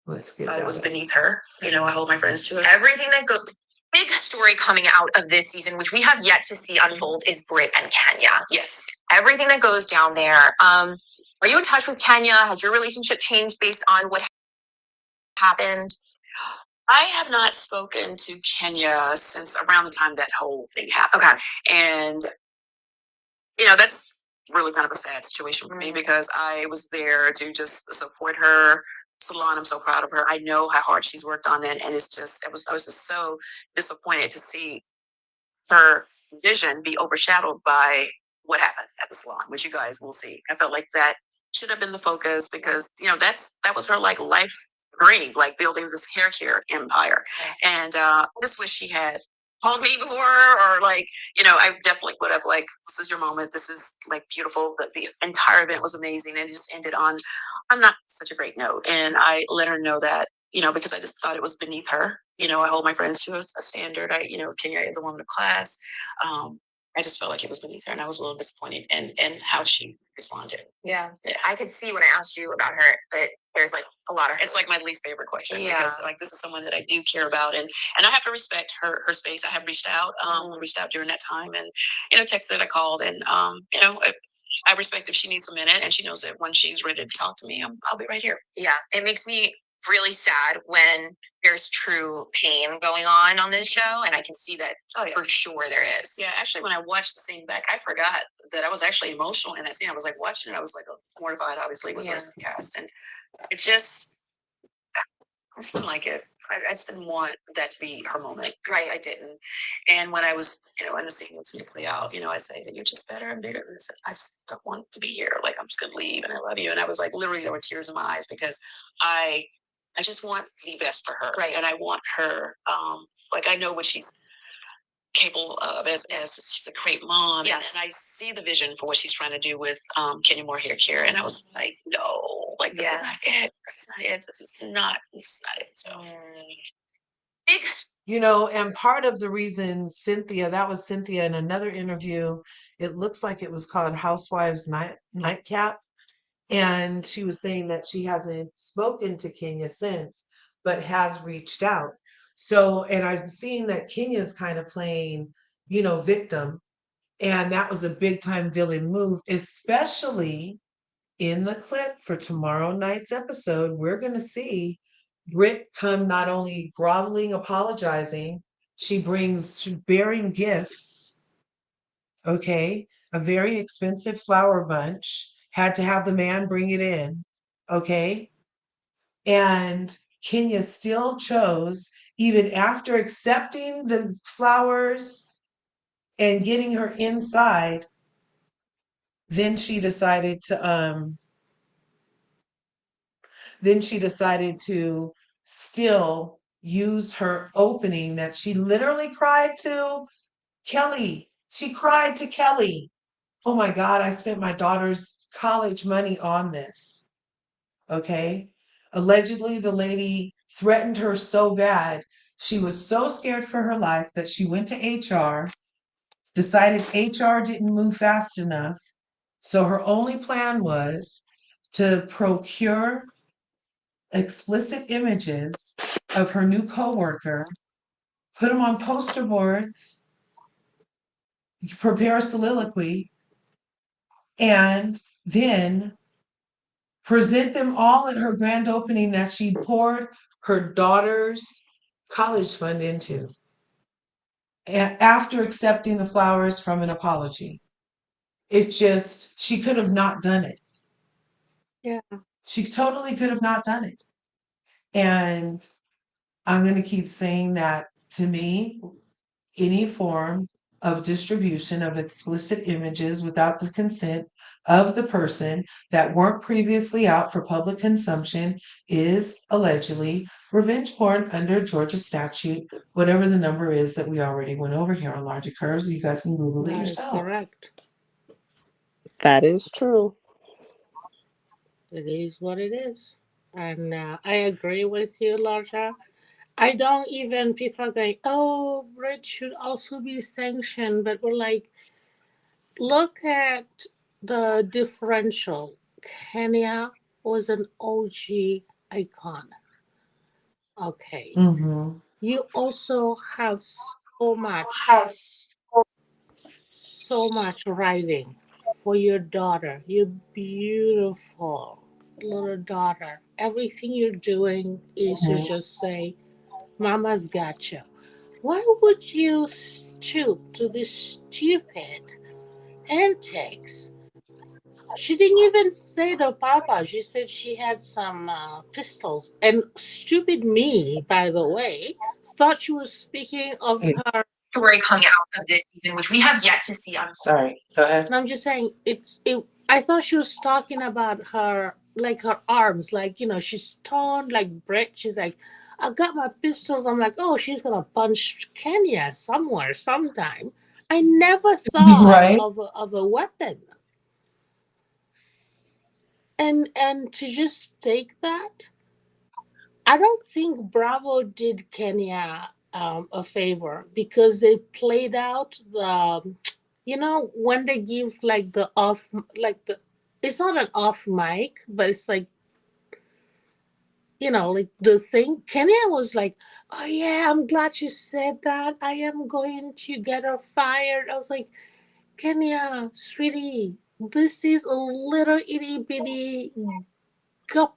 Let's get that. It was beneath her. I hold my friends to it. Everything that goes. Big story coming out of this season, which we have yet to see unfold, is Britt and Kenya. Yes. Everything that goes down there. Are you in touch with Kenya? Has your relationship changed based on what happened? I have not spoken to Kenya since around the time that whole thing happened. Okay. And, that's really kind of a sad situation for me because I was there to just support her salon. I'm so proud of her. I know how hard she's worked on it. And I was just so disappointed to see her vision be overshadowed by what happened at the salon, which you guys will see. I felt like that should have been the focus because that was her like life dream, like building this hair care empire. And I just wish she had called me before, or like I definitely would have like, this is your moment. This is like beautiful. But the entire event was amazing, and it just ended on not such a great note. And I let her know that because I just thought it was beneath her. I hold my friends to a standard. Kenya is a woman of class. I just felt like it was beneath her, and I was a little disappointed in how she responded. Yeah, I could see when I asked you about her, but there's like a lot of her. It's like my least favorite question because like this is someone that I do care about, and I have to respect her space. I have reached out during that time, and texted, I called, and I respect if she needs a minute, and she knows that when she's ready to talk to me, I'll be right here. Yeah, it makes me really sad when there's true pain going on this show, and I can see that for sure there is. Yeah, actually, when I watched the scene back, I forgot that I was actually emotional in that scene. I was like watching it, I was like mortified, obviously, with the rest of the cast, and it just, I just didn't like it. I just didn't want that to be her moment. Right, I didn't. And when I was, in the scene that's going to play out, I say that you're just better and bigger. And I said, I just don't want to be here. Like, I'm just going to leave, and I love you. And I was like, literally, there were tears in my eyes because I just want the best for her. Right. And I want her, I know what she's capable of as she's a great mom. Yes. And I see the vision for what she's trying to do with Kenya Moore Hair Care. And I was like, no, like that's not it. This is not it. This is not it. So and part of the reason that was Cynthia in another interview, it looks like it was called Housewives Nightcap. And she was saying that she hasn't spoken to Kenya since, but has reached out. So, and I've seen that Kenya's kind of playing, victim. And that was a big time villain move, especially in the clip for tomorrow night's episode. We're going to see Britt come not only groveling, apologizing, she's bearing gifts. Okay. A very expensive flower bunch, had to have the man bring it in. Okay. And Kenya still chose, even after accepting the flowers and getting her inside, then she decided to still use her opening that she literally cried to Kelly. She cried to Kelly. Oh my God, I spent my daughter's college money on this. Okay. Allegedly, the lady threatened her so bad. She was so scared for her life that she went to HR, decided HR didn't move fast enough. So her only plan was to procure explicit images of her new coworker, put them on poster boards, prepare a soliloquy, and then present them all at her grand opening that she poured her daughter's college fund into after accepting the flowers from an apology. It's just, she could have not done it. Yeah. She totally could have not done it. And I'm going to keep saying that to me, any form of distribution of explicit images without the consent of the person that weren't previously out for public consumption is allegedly revenge porn under Georgia statute, whatever the number is that we already went over here on Logic Curves. You guys can Google it That is yourself. correct. That is true. It is what it is. And I agree with you, Larja. I don't even, people are going, oh, Brit should also be sanctioned. But we're like, look at the differential. Kenya was an OG icon. Okay. Mm-hmm. You also have so much writing for your daughter, your beautiful little daughter. Everything you're doing is to just say, Mama's got you. Why would you stoop to this stupid antics? She didn't even say to Papa. She said she had some pistols. And stupid me, by the way, thought she was speaking of her Story coming out of this season, which we have yet to see on. Sorry, go ahead. And I'm just saying, I thought she was talking about her, like her arms, like she's torn like Brett. She's like, I got my pistols. I'm like, oh, she's gonna punch Kenya somewhere, sometime. I never thought Right? of a weapon, and to just take that, I don't think Bravo did Kenya a favor because they played out the, when they give like the off, like the, it's not an off mic, but it's like, like the thing. Kenya was like, oh yeah, I'm glad you said that. I am going to get her fired. I was like, Kenya, sweetie, this is a little itty bitty gup.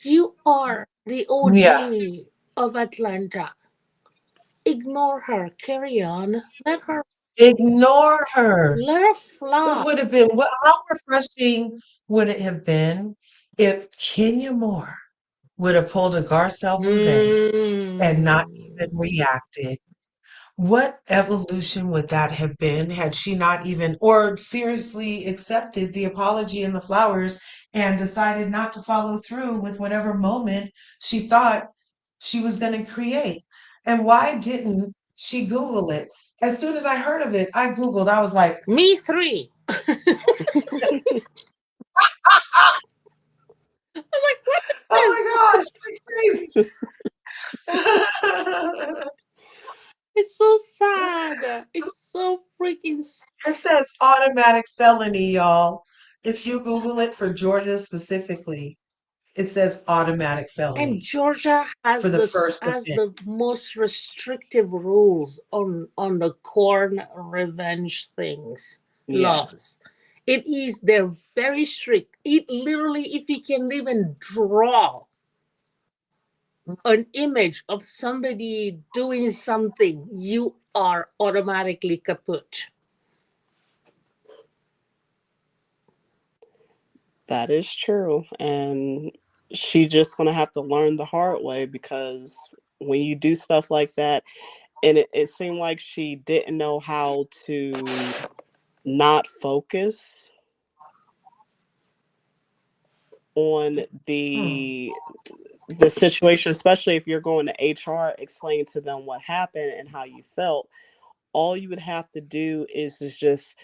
You are the Yeah. OG of Atlanta. Ignore her. Carry on. Ignore her. Let her It fly. would have been, how refreshing would it have been if Kenya Moore would have pulled a Garcelle Bouvet and not even reacted? What evolution would that have been had she not even, or seriously accepted the apology and the flowers and decided not to follow through with whatever moment she thought she was going to create? And why didn't she Google it? As soon as I heard of it, I Googled, I was like, Me three. I'm like, what is oh my this? gosh, that's crazy. It's so sad. It's so freaking It says automatic felony, y'all. If you Google it for Georgia specifically, it says automatic And felony Georgia for has the this first has offense. the most restrictive rules on the corn revenge things Yeah. laws. They're very strict. It literally, if you can even draw an image of somebody doing something, you are automatically kaput. That is true. And she's just going to have to learn the hard way because when you do stuff like that, and it seemed like she didn't know how to not focus on Hmm. the the situation, especially if you're going to HR, explain to them what happened and how you felt. All you would have to do is just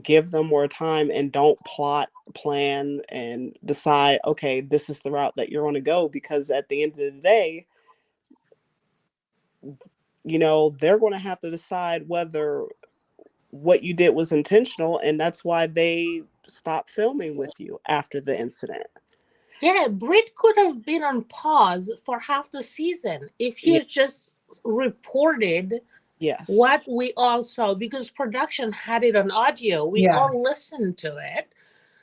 give them more time and don't plot, plan, and decide, okay, this is the route that you're going to go. Because at the end of the day, they're going to have to decide whether what you did was intentional. And that's why they stopped filming with you after the incident. Yeah, Brit could have been on pause for half the season if he Yeah. had just reported what Yes. we all saw, because production had it on audio. We Yeah, all listened to it.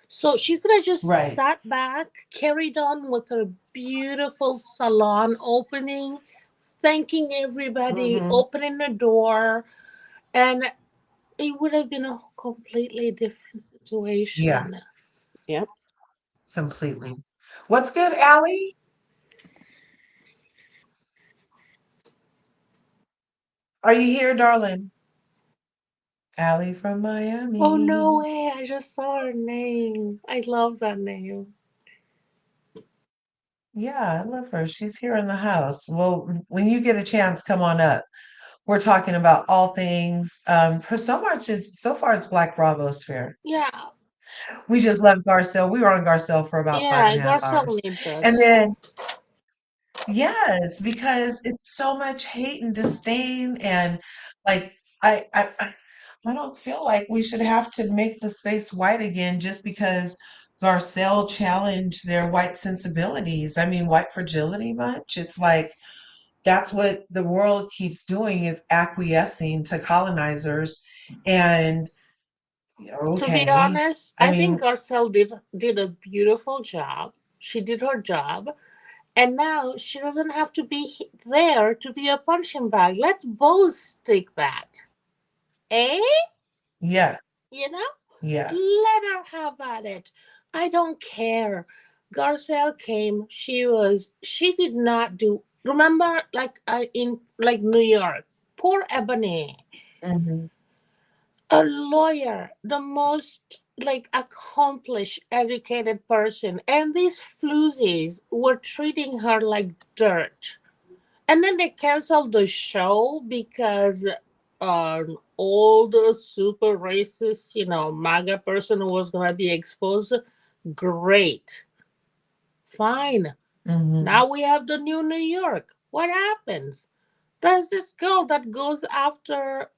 So she could have just right. sat back, carried on with her beautiful salon opening, thanking everybody, Hmm. opening the door, and it would have been a completely different Yeah, situation. Yep. completely. What's good, Allie? Are you here, darling? Allie from Oh, no Miami. way. I just saw her name. I love that name. Yeah, I love her. She's here in the house. Well, when you get a chance, come on up. We're talking about all things. For so much is so far it's Black Bravo sphere. Yeah. We just left Garcelle. We were on Garcelle for about five Yeah, and a half Garcelle hours. needs And us. then yes, because it's so much hate and disdain and like I don't feel like we should have to make the space white again just because Garcelle challenged their white sensibilities. I mean, white fragility much. It's like that's what the world keeps doing is acquiescing to colonizers. And To be okay, honest, I I think mean, Garcelle did a beautiful job. She did her job, and now she doesn't have to be there to be a punching bag. Let's both take that. Eh? yes, You know? yes. Let her have at it. I don't care. Garcelle came. She did not do. Remember, like in like New York, poor Ebony, Hmm. a lawyer, the most like accomplished, educated person, and these floozies were treating her like dirt. And then they canceled the show because an old super racist, MAGA person who was gonna be exposed. Great. Fine. Hmm. Now we have the new New York. What happens? There's this girl that goes after,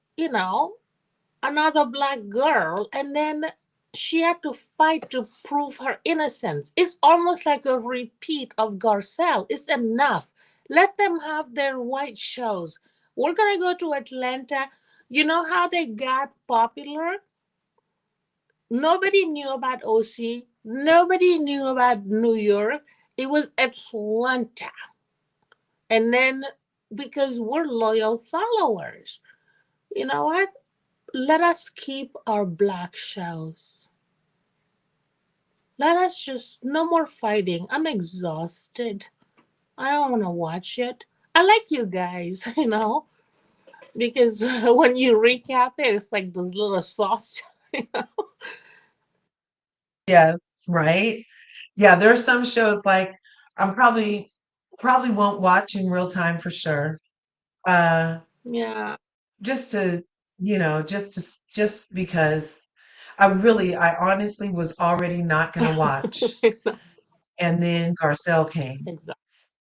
another black girl, and then she had to fight to prove her innocence. It's almost like a repeat of Garcelle. It's enough. Let them have their white shows. We're gonna go to Atlanta. You know how they got popular? Nobody knew about OC. Nobody knew about New York. It was Atlanta. And then because we're loyal followers, you know what? Let us keep our black shows. Let us just, no more fighting. I'm exhausted. I don't want to watch it. I like you guys, because when you recap it, it's like those little sauce. Yes, right. Yeah, there are some shows like I'm probably won't watch in real time for sure. Uh Yeah. just to, just because I honestly was already not gonna watch. And then Garcelle came. Exactly.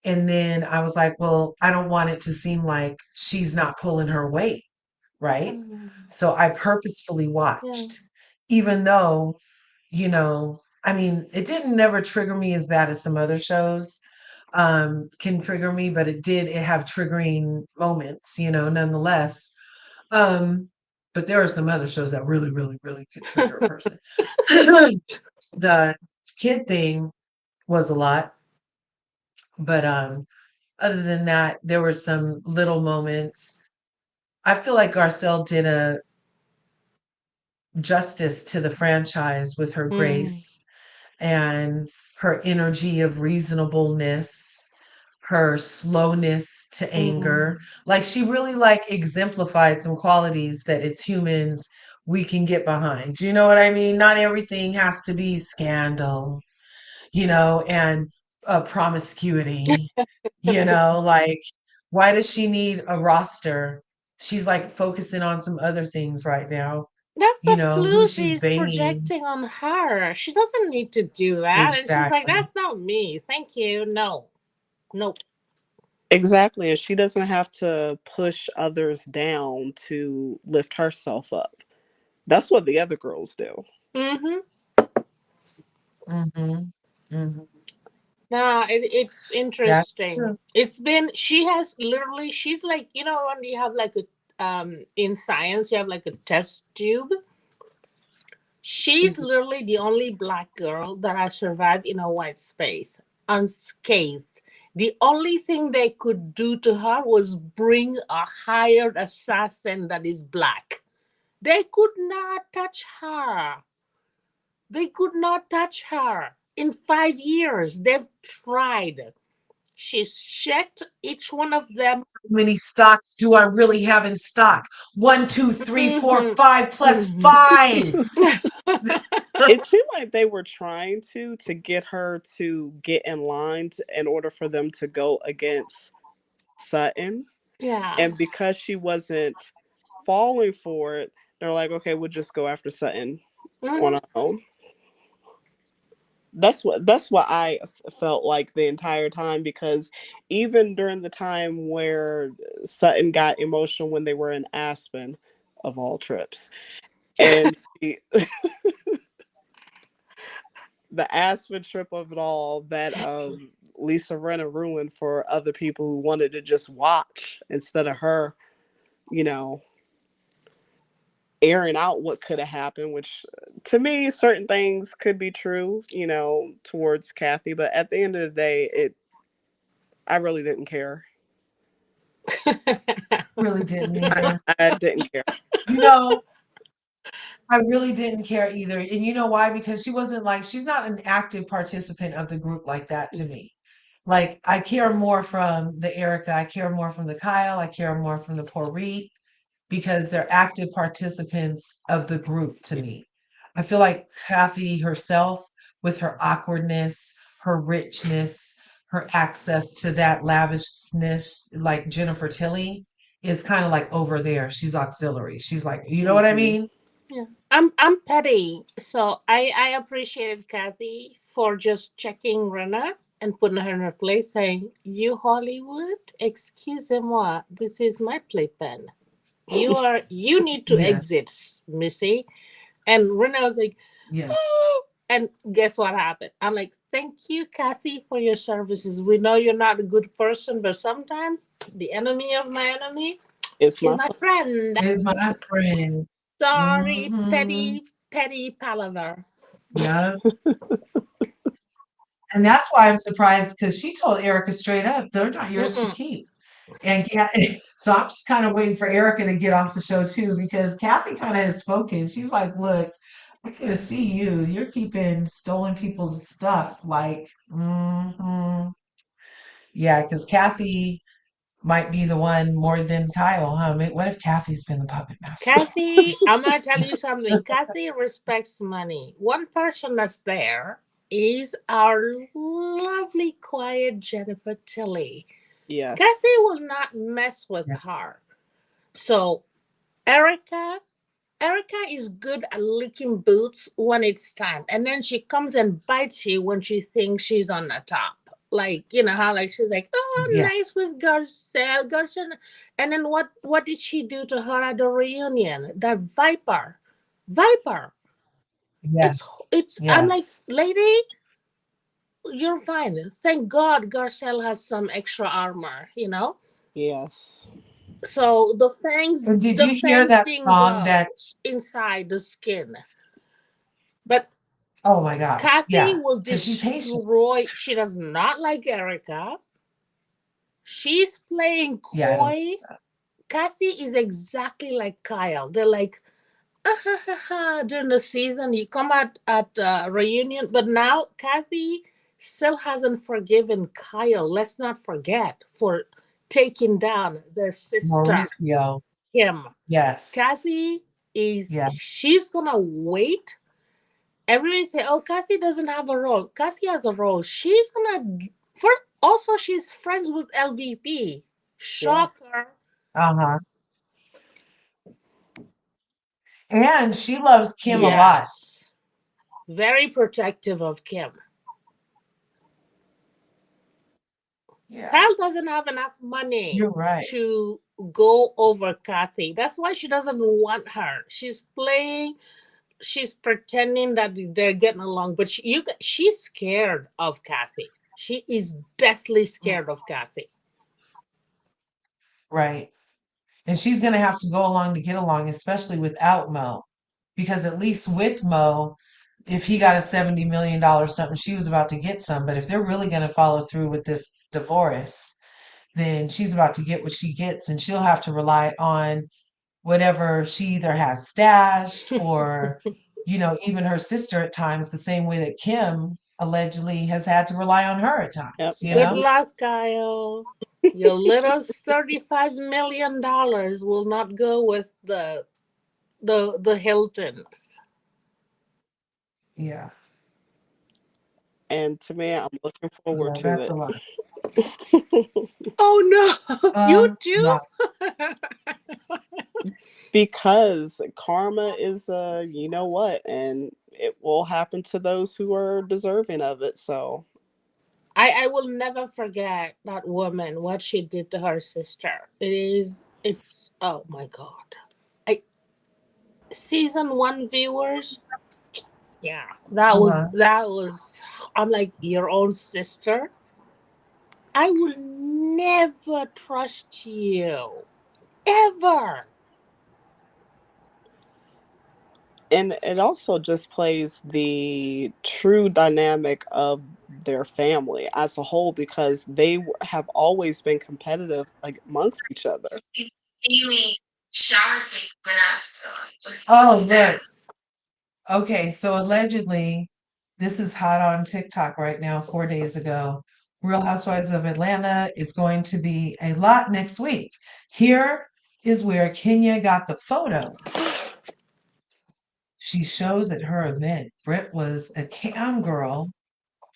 And then I was like, well, I don't want it to seem like she's not pulling her weight, right? So I purposefully Yeah. watched, even though, I mean, it didn't never trigger me as bad as some other shows can trigger me, but it have triggering moments, nonetheless. Um, but there are some other shows that really, really, really could trigger a person. The kid thing was a lot, but other than that, there were some little moments. I feel like Garcelle did a justice to the franchise with her Mm, grace and her energy of reasonableness, her slowness to anger. mm. Like she really like exemplified some qualities that as humans we can get behind. Do you know what I mean? Not everything has to be scandal, and promiscuity. Like, why does she need a roster? She's like focusing on some other things right now. That's the Who flus she's he's banging. projecting on her. She doesn't need to do that. And she's like, Exactly. that's not me. Thank you. No. Nope. Exactly. And she doesn't have to push others down to lift herself up. That's what the other girls do. Mm-hmm. Mm-hmm. Mm-hmm. Nah, it's That's interesting. true. She has literally, she's like, when you have like in science, you have like a test tube. She's Mhm. literally the only black girl that has survived in a white space unscathed. The only thing they could do to her was bring a hired assassin that is black. They could not touch her. They could not touch her. In 5 years, they've tried. She's checked each one of them. How many stocks do I really have in stock? One, two, three, four, Mhm. five plus Mhm. five. It seemed like they were trying to get her to get in line in order for them to go against Sutton. Yeah. And because she wasn't falling for it, they're like, okay, we'll just go after Sutton on Mhm. our own. That's what I felt like the entire time, because even during the time where Sutton got emotional when they were in Aspen, of all trips, and the Aspen trip of it all, that Lisa Rinna ruined for other people who wanted to just watch instead of her, you know, airing out what could have happened, which to me, certain things could be true, towards Kathy, but at the end of the day, I really didn't care. Really didn't either. I didn't care. You know, I really didn't care either. And you know why? Because she's not an active participant of the group like that to me. Like, I care more from the Erica, I care more from the Kyle, I care more from the Porrit because they're active participants of the group to me. I feel like Kathy herself, with her awkwardness, her richness, her access to that lavishness, like Jennifer Tilly, is kind of like over there. She's auxiliary. She's like, you know what I Hmm. mean? Yeah. I'm petty, so I appreciated Kathy for just checking Rena and putting her in her place, saying, "You Hollywood, excusez-moi, this is my playpen. You need to exit, Yes. Missy." And Rena was like, Yes. "Oh," and guess what happened? I'm like, "Thank you, Kathy, for your services. We know you're not a good person, but sometimes the enemy of my enemy It's is my my fault. friend." Is my friend. Sorry, Hmm. petty palaver. Yeah. And that's why I'm surprised because she told Erica straight up, they're not yours to Mm-mm. keep. And so I'm just kind of waiting for Erica to get off the show too, because Kathy kind of has spoken. She's like, look, I could have see you. You're keeping stolen people's stuff. Like, yeah, because Kathy might be the one more than Kyle, huh? What if Kathy's been the puppet master? Kathy, I'm gonna tell you something. Kathy respects money. One person that's there is our lovely, quiet Jennifer Tilly. Yes. Kathy will not mess with Yeah. her. So Erica, Erica is good at licking boots when it's time, and then she comes and bites you when she thinks she's on the top. Like, you know how, like, she's like, "Oh, Yeah. nice with Garcelle," and then what did she do to her at the reunion? That viper. It's Yes. it's. I'm like, Yes. lady, you're fine. Thank God Garcelle has some extra armor. Yes. So And did the you hear fangs that didn't song go that, inside the skin. But oh my gosh, Kathy yeah, will because she's Haitian. destroy. She does not like Erica. She's playing Yeah, I don't. coy. Kathy is exactly like Kyle. They're like, ah, ha, ha, ha, during the season. You come at reunion, but now Kathy still hasn't forgiven Kyle. Let's not forget, for taking down their sister, Mauricio. Kim. Yes. Kathy is Yeah. she's gonna wait Everybody say, "Oh, Kathy doesn't have a role." Kathy has a role. She's gonna for also she's friends with LVP. Yes. Shocker. Uh-huh. And she loves Kim a lot. Yes. Very protective of Kim. Yeah, Kyle doesn't have enough money you're right. to go over Kathy. That's why she doesn't want her. She's pretending that they're getting along, but she's scared of Kathy. She is deathly scared of Kathy. Right. And she's going to have to go along to get along, especially without Mo. Because at least with Mo, if he got a $70 million something, she was about to get some. But if they're really going to follow through with this divorce, then she's about to get what she gets, and she'll have to rely on whatever she either has stashed or, even her sister at times, the same way that Kim allegedly has had to rely on her at Yep. times, Good luck, Kyle. Your little $35 million will not go with the Hiltons. Yeah. And to me, I'm looking forward Yeah, to that's it. a lot. Oh no, you too? Yeah. Because karma is you know what, and it will happen to those who are deserving of it. So I will never forget that woman, what she did to her sister. It's oh my god. I Season 1 viewers, yeah. Uh-huh. That was I'm like, your own sister? I will never trust you. Ever. and it also just plays the true dynamic of their family as a whole, because they have always been competitive, like, amongst each other. Steamy shower scene coming up. So Oh, look. Okay, so allegedly, this is hot on TikTok right now, 4 days ago. Real Housewives of Atlanta is going to be a lot next week. Here is where Kenya got the photos. She shows at her event. Britt was a cam girl,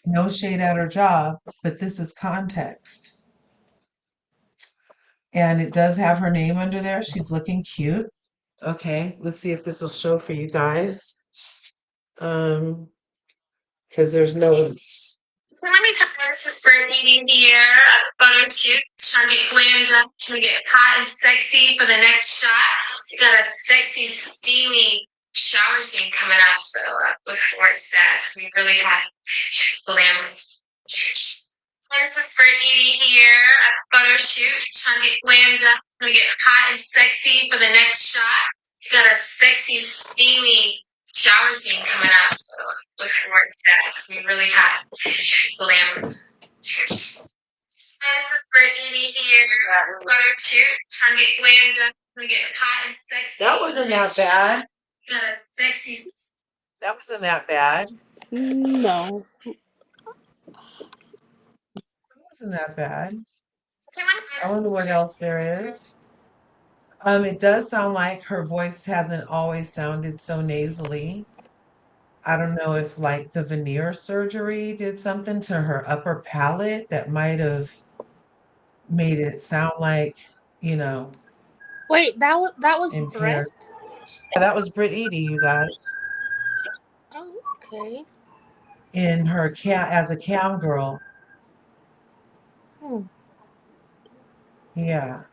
no shade at her job, but this is context. And it does have her name under there. She's looking cute. Okay, let's see if this will show for you guys. Because there's no. let me tell you, this is Brittany here. Photo shoot. Trying to get glammed up, trying to get hot and sexy for the next shot. We got a sexy, steamy shower scene coming up, so look forward to that. It's gonna be really hot, glamorous. This is Brittany here at the photo shoot. Trying to get glammed up, trying to get hot and sexy for the next shot. We got a sexy, steamy shower scene coming up, so look forward to that. It's gonna be really hot, glamorous. Brittany here, photo shoot, trying to get glammed up, trying to get hot and sexy. That wasn't that bad. Got a sexy. That wasn't that bad. No. That wasn't that bad. I wonder what else there is. It does sound like her voice hasn't always sounded so nasally. I don't know if like the veneer surgery did something to her upper palate that might have made it sound like, you know, Wait, that was Brett? impaired. Yeah, that was Britt Eady, you guys, Oh, okay. in her cam as a cam girl. Hmm. Yeah.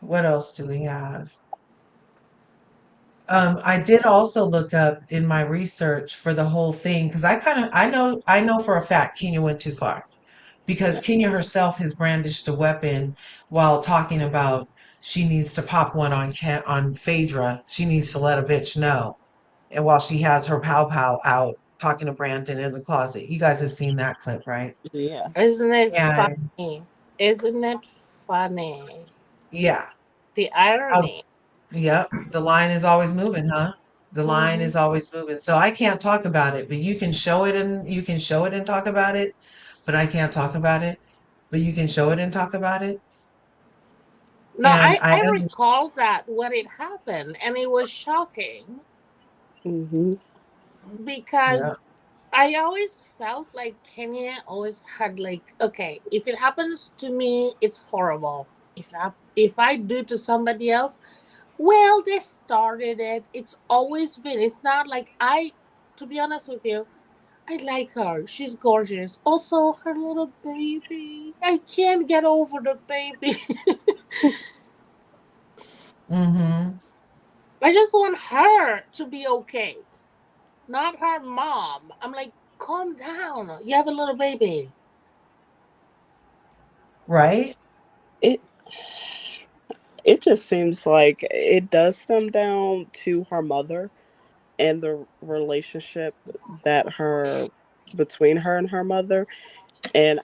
What else do we have? I did also look up in my research for the whole thing because I know for a fact Kenya went too far because Yeah. Kenya herself has brandished a weapon while talking about she needs to pop one on Phaedra. She needs to let a bitch know. And while she has her pow pow out talking to Brandon in the closet. You guys have seen that clip, right? Yes. Isn't it And funny? Isn't it funny? yeah, The I irony. Yep, the line is always moving, huh? The line Hmm. is always moving. So I can't talk about it, but you can show it and talk about it, but I can't talk about it. But you can show it and talk about it. No, And I recall that when it happened, and it was shocking. Mm-hmm. because Yeah. I always felt like Kenya always had like, okay, if it happens to me, it's horrible. If I do to somebody else, well, they started it. It's always been. It's not like to be honest with you, I like her. She's gorgeous. Also, her little baby. I can't get over the baby. Mm-hmm. I just want her to be okay, not her mom. I'm like, calm down. You have a little baby. Right? It it just seems like it does stem down to her mother and the relationship that her between her and her mother. And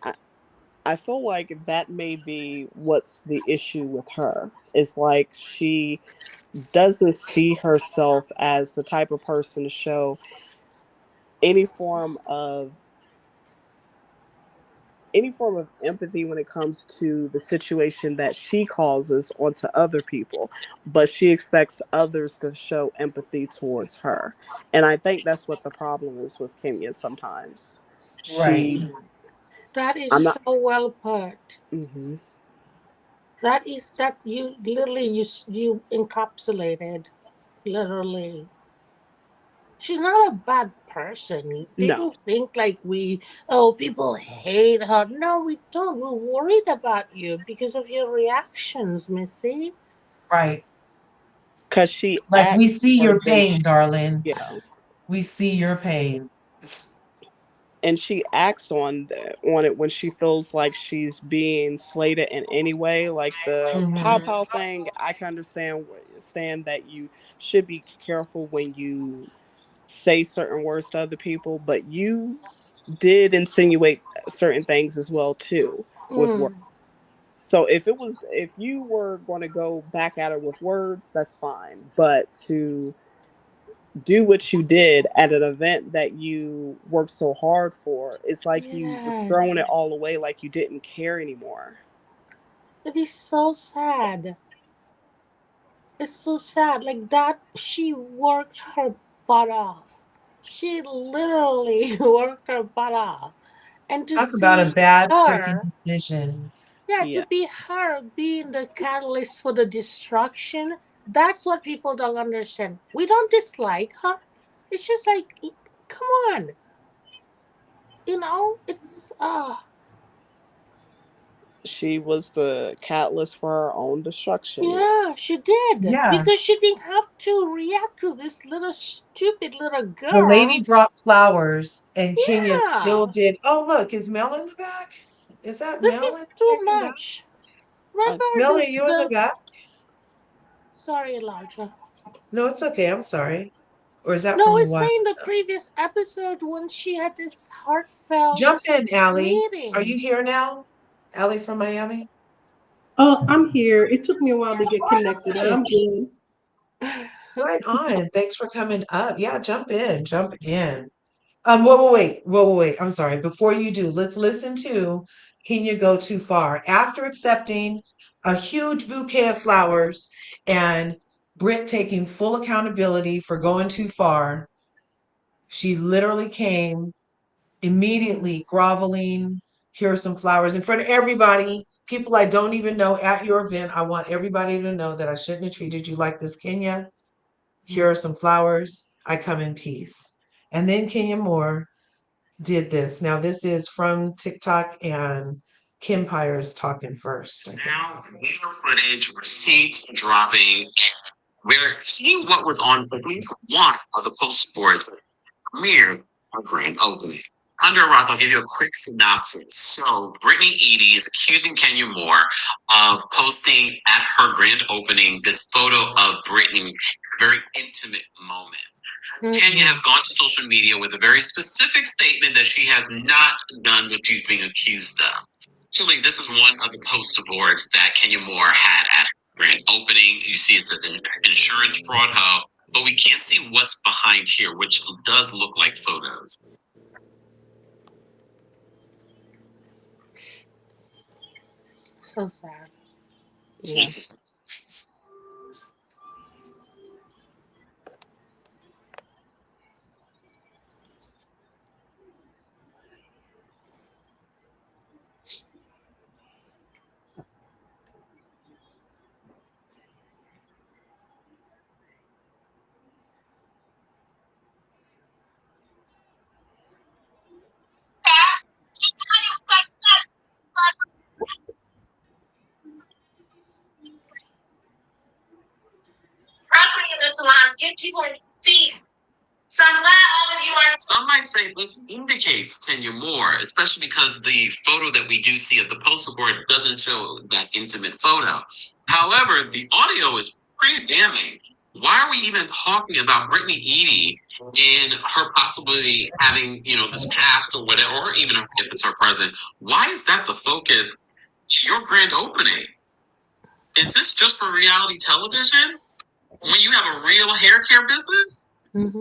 I feel like that may be what's the issue with her. It's like she doesn't see herself as the type of person to show any form of any form of empathy when it comes to the situation that she causes onto other people, but she expects others to show empathy towards her. And I think that's what the problem is with Kenya sometimes. Right. She That is I'm not so well put. mhm. That you literally you encapsulated literally. She's not a bad person. No, People think like people hate her. No, we don't. We're worried about you because of your reactions, Missy. Right. because she Like we acts see more your than pain, darling. yeah. We see your pain. And she acts on it when she feels like she's being slated in any way, like the pow Mm-hmm. pow thing. I can understand that you should be careful when you say certain words to other people, but you did insinuate certain things as well too with words. Mm. So if you were going to go back at her with words, that's fine. But to do what you did at an event that you worked so hard for, it's like you was throwing Yes. it all away, like you didn't care anymore. It is so sad. It's so sad. Like that, she worked her butt off. She literally worked her butt off. And to Talk about a see bad freaking her, decision. yeah, to Yeah. be her being the catalyst for the destruction, that's what people don't understand. We don't dislike her. It's just like, come on. It's, She was the catalyst for her own destruction. Yeah. yeah, she did. Yeah. Because she didn't have to react to this little stupid little The girl. lady brought flowers and Kenya still Yeah. did. Oh, look, is Melon back? Is that This Melon is too saying that? much. Remember Melon, are you in the the back? sorry, Elijah. No, it's okay. I'm sorry. Or is that No, from a it's while saying the ago? previous episode when she had this Jump heartfelt in, Allie. Are you meeting. here now? Allie from Miami? Oh, I'm here. It took me a while to get connected, but Right. I'm good. Right on. Thanks for coming up. Yeah, jump in. Jump in. Whoa, wait. I'm sorry. Before you do, let's listen to Can You Go Too Far? After accepting a huge bouquet of flowers and Britt taking full accountability for going too far, she literally came immediately groveling. Here are some flowers in front of everybody, people I don't even know at your event. I want everybody to know that I shouldn't have treated you like this, Kenya. Here are some flowers. I come in peace. And then Kenya Moore did this. Now, this is from TikTok, and Kim Pyre's talking first. Now, video footage, receipts dropping, and we're seeing what was on at least one of the poster boards premiered our grand opening. Under a rock, I'll give you a quick synopsis. So, Brittany Eady is accusing Kenya Moore of posting at her grand opening this photo of Brittany, a very intimate moment. Kenya has gone to social media with a very specific statement that she has not done what she's being accused of. Actually, this is one of the poster boards that Kenya Moore had at her grand opening. You see it says insurance fraud hub, but we can't see what's behind here, which does look like photos. So sad. Yes. many people are seeing. So I'm glad all of you are. Some might say this indicates Kenya more, especially because the photo that we do see of the poster board doesn't show that intimate photo. However, the audio is pretty damning. Why are we even talking about Brittany Edie and her possibly having, this past or whatever, or even if it's her present? Why is that the focus? Your grand opening. Is this just for reality television? When you have a real hair care business? Mm-hmm.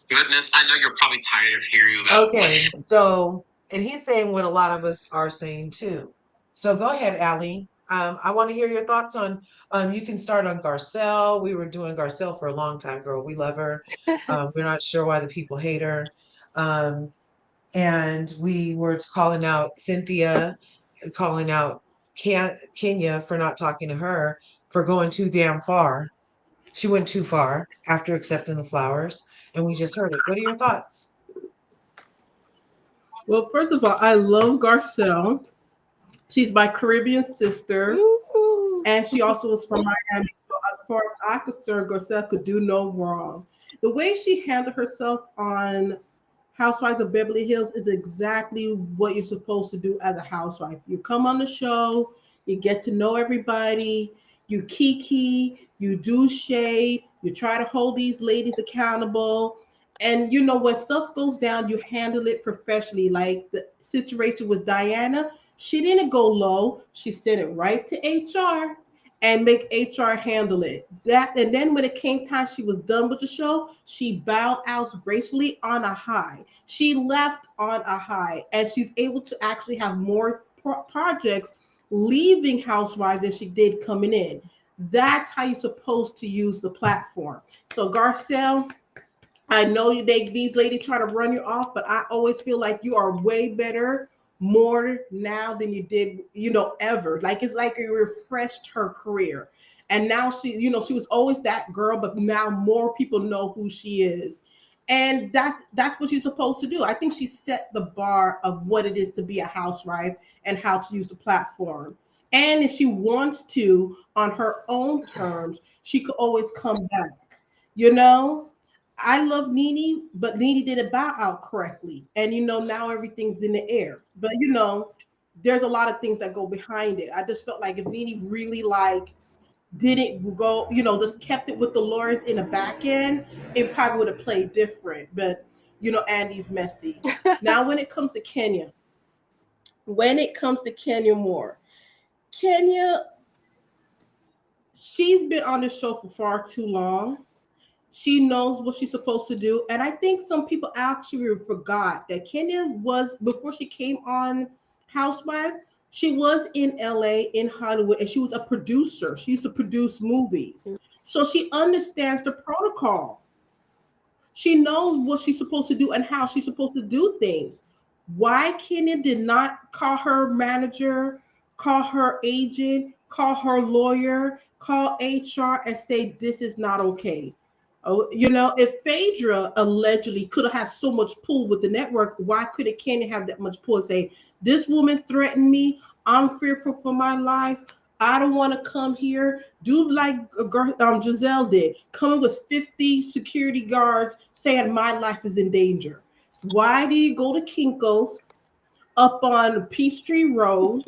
Goodness, I know you're probably tired of hearing about Okay, so, and he's saying what a lot of us are saying too. So go ahead, Allie. I want to hear your thoughts on, you can start on Garcelle. We were doing Garcelle for a long time, girl. We love her. We're not sure why the people hate her. Um, and we were calling out Cynthia, calling out Kenya for not talking to her, for going too damn far. She went too far after accepting the flowers, and we just heard it. What are your thoughts? Well, first of all, I love Garcelle. She's my Caribbean sister, and she also was from Miami. So as far as I'm concerned, Garcelle could do no wrong. The way she handled herself on Housewives of Beverly Hills is exactly what you're supposed to do as a housewife. You come on the show, you get to know everybody, you kiki, you do shade, you try to hold these ladies accountable. And when stuff goes down, you handle it professionally. Like the situation with Diana, she didn't go low. She sent it right to HR and make HR handle it. And then when it came time she was done with the show, she bowed out gracefully on a high. She left on a high, and she's able to actually have more projects leaving Housewives than she did coming in. That's how you're supposed to use the platform. So Garcelle, I know these ladies try to run you off, but I always feel like you are way better, more now than you did, ever. Like it's like you refreshed her career. And now she was always that girl, but now more people know who she is. And that's what she's supposed to do. I think she set the bar of what it is to be a housewife and how to use the platform. And if she wants to, on her own terms, she could always come back. You know, I love Nene, but Nene didn't bow out correctly. And now everything's in the air. But there's a lot of things that go behind it. I just felt like if Nene really didn't go, just kept it with the lawyers in the back end, it probably would have played different. But Andy's messy. Now when it comes to Kenya Moore, Kenya, she's been on the show for far too long. She knows what she's supposed to do. And I think some people actually forgot that Kenya was, before she came on Housewife, she was in LA, in Hollywood, and she was a producer. She used to produce movies. So she understands the protocol. She knows what she's supposed to do and how she's supposed to do things. Why Kenya did not call her manager, call her agent, call her lawyer, call HR and say this is not okay? Oh, if Phaedra allegedly could have had so much pull with the network, why couldn't Kenya have that much pull and say, this woman threatened me, I'm fearful for my life, I don't want to come here. Do like Giselle did, come with 50 security guards saying my life is in danger. Why do you go to Kinko's up on Peachtree Road,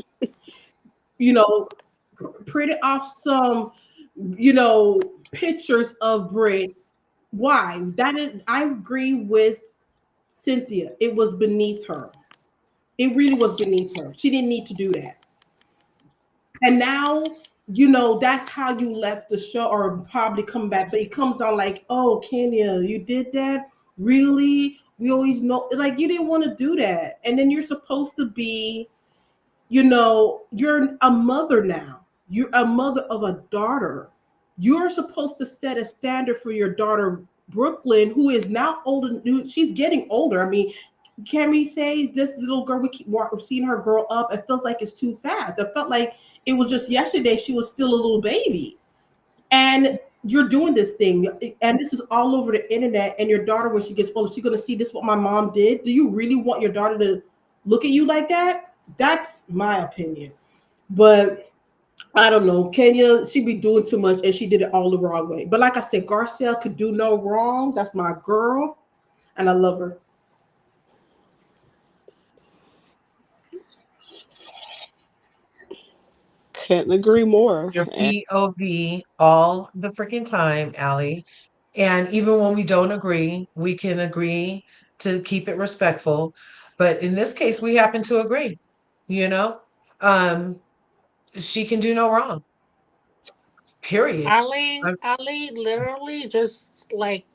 print off some, pictures of Brit? Why? I agree with Cynthia. It was beneath her. It really was beneath her. She didn't need to do that. And now, that's how you left the show, or probably come back. But it comes on like, oh, Kenya, you did that? Really? We always know, like, you didn't want to do that. And then you're supposed to be, you're a mother now. You're a mother of a daughter. You're supposed to set a standard for your daughter, Brooklyn, who is now older. She's getting older. I mean, can we say this little girl, we keep seeing her grow up? It feels like it's too fast. I felt like it was just yesterday she was still a little baby. And you're doing this thing, and this is all over the internet. And your daughter, when she gets older, she's going to see this, what my mom did. Do you really want your daughter to look at you like that? That's my opinion. But I don't know. Kenya, she be doing too much and she did it all the wrong way. But like I said, Garcelle could do no wrong. That's my girl. And I love her. Couldn't agree more. Your And POV all the freaking time, Allie. And even when we don't agree, we can agree to keep it respectful. But in this case, we happen to agree, you know? Um, she can do no wrong, period. Ali literally just like,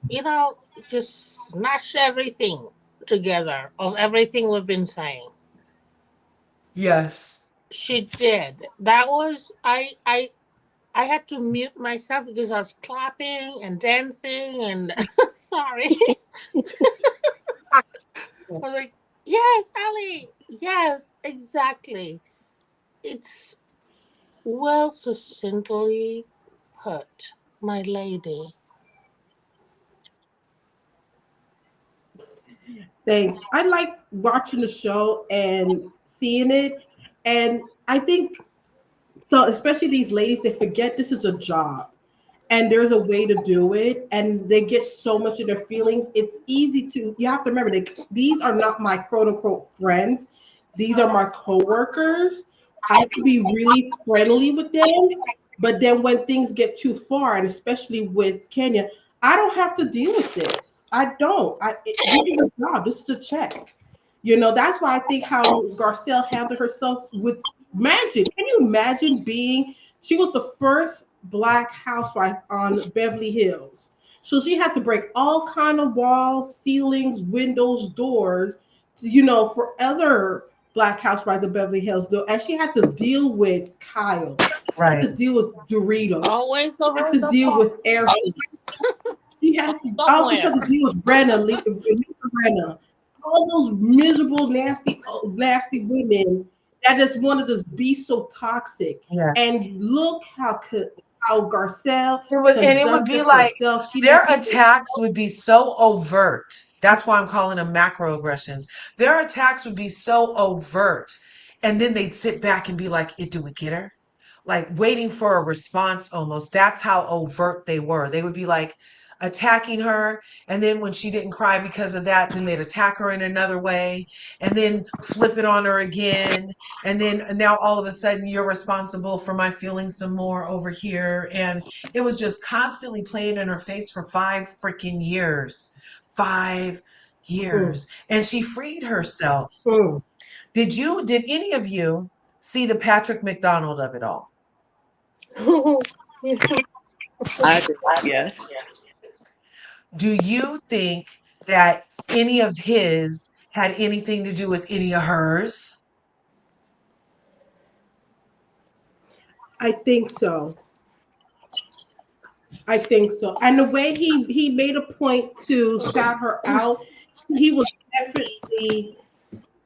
you know, just smash everything together of everything we've been saying. Yes. She did. That was I had to mute myself because I was clapping and dancing and sorry. I was like, yes, Ali. Yes, exactly. It's well succinctly put, my lady. Thanks. I like watching the show and seeing it. And I think so, especially these ladies, they forget this is a job and there's a way to do it. And they get so much of their feelings. It's easy to, you have to remember, these are not my quote unquote friends. These are my coworkers. I can be really friendly with them. But then when things get too far, and especially with Kenya, I don't have to deal with this. I don't. This is a job. This is a check. That's why I think how Garcelle handled herself with Magic. Can you imagine being? She was the first black housewife on Beverly Hills, so she had to break all kind of walls, ceilings, windows, doors, for other black housewives of Beverly Hills. And she had to deal with Kyle. She had Right. to deal with Dorito. Always a Had to Rosa deal with Parks Eric. She had to also she had somewhere. to deal with Lisa Renna, all those miserable, nasty, nasty women that just wanted to be so toxic. Yes. And look how Garcelle And it would be conducted like herself. She their let people. attacks would be so overt. That's why I'm calling them macroaggressions. Their attacks would be so overt. And then they'd sit back and be like, "Did we get her?" Like waiting for a response almost. That's how overt they were. They would be like attacking her. And then when she didn't cry because of that, then they'd attack her in another way and then flip it on her again. And then now all of a sudden you're responsible for my feelings some more over here. And it was just constantly playing in her face for 5 freaking years. 5 years. Mm, And she freed herself. mm. Did any of you see the Patrick McDonald of it all? I did, yes. Do you think that any of his had anything to do with any of hers? I think so. I think so. And the way he made a point to shout her out, he was definitely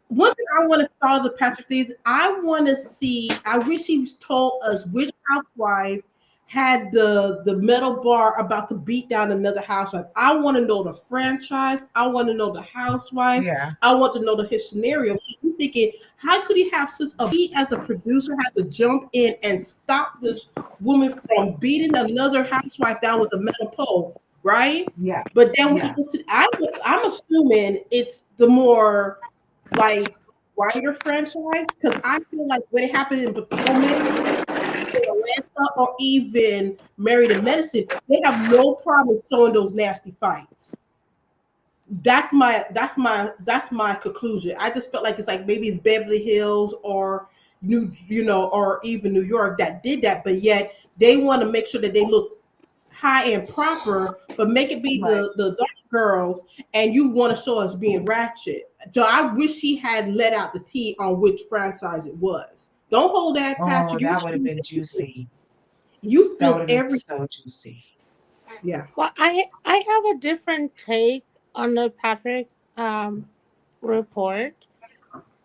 one thing I want to saw the Patrick things. I want to see. I wish he told us which housewife had the metal bar about to beat down another housewife. I want to know the franchise. I want to know the housewife. Yeah. I want to know his scenario. I'm thinking, how could he have such a? He as a producer had to jump in and stop this woman from beating another housewife down with a metal pole, right? Yeah. But then when he Yeah. go to, I'm assuming it's the more like writer franchise because I feel like when it happened in Potomac or Atlanta or even Married to Medicine, they have no problem showing those nasty fights. That's my conclusion. I just felt like it's like maybe it's Beverly Hills or or even New York that did that, but yet they want to make sure that they look high and proper, but make it be Right. the dark girls, and you want to show us being ratchet. So I wish he had let out the tea on which franchise it was. Don't hold that, Oh, Patrick. that would have been juicy. You That would spilled have been every. so juicy. Yeah. Well, I have a different take on the Patrick report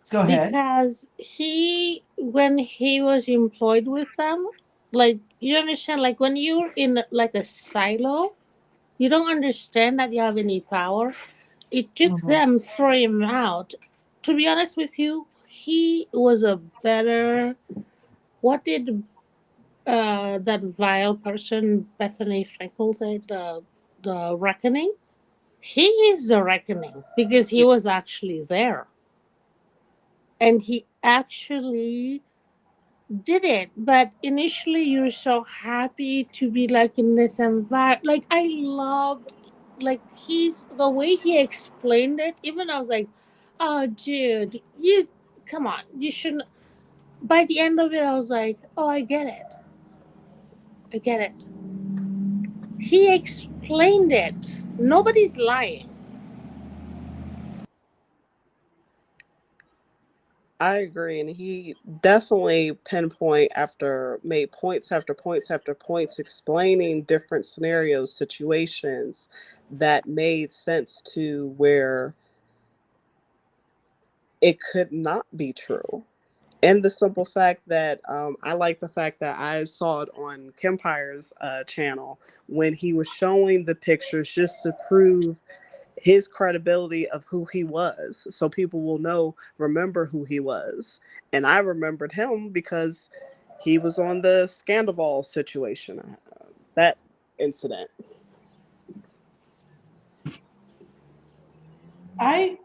Go ahead. because he when he was employed with them, like you understand, like when you're in like a silo, you don't understand that you have any power. It took Mhm. them throw him out. To be honest with you, he was a better What did that vile person Bethany Frankel said? The reckoning. He is the reckoning because he was actually there, and he actually did it. But initially you're so happy to be like in this environment. Like I loved, like he's the way he explained it. Even I was like, oh dude, you come on, you shouldn't. By the end of it I was like, oh, I get it, I get it. He explained it. Nobody's lying. I agree, and he definitely pinpoint after made points after points after points explaining different scenarios, situations that made sense to where it could not be true. And the simple fact that I like the fact that I saw it on Kempire's channel when he was showing the pictures just to prove his credibility of who he was, so people will remember who he was. And I remembered him because he was on the Scandival situation, that incident. I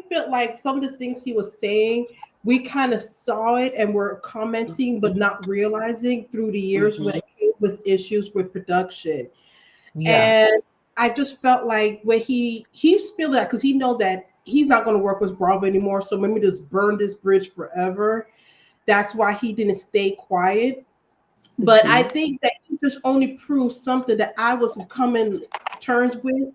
felt like some of the things he was saying, we kind of saw it and were commenting, but not realizing through the years when Mhm. it came with issues with production. Yeah. And I just felt like when he spilled that because he know that he's not going to work with Bravo anymore. So let me just burn this bridge forever. That's why he didn't stay quiet. But I Mhm. think that he just only proved something that I was coming terms with.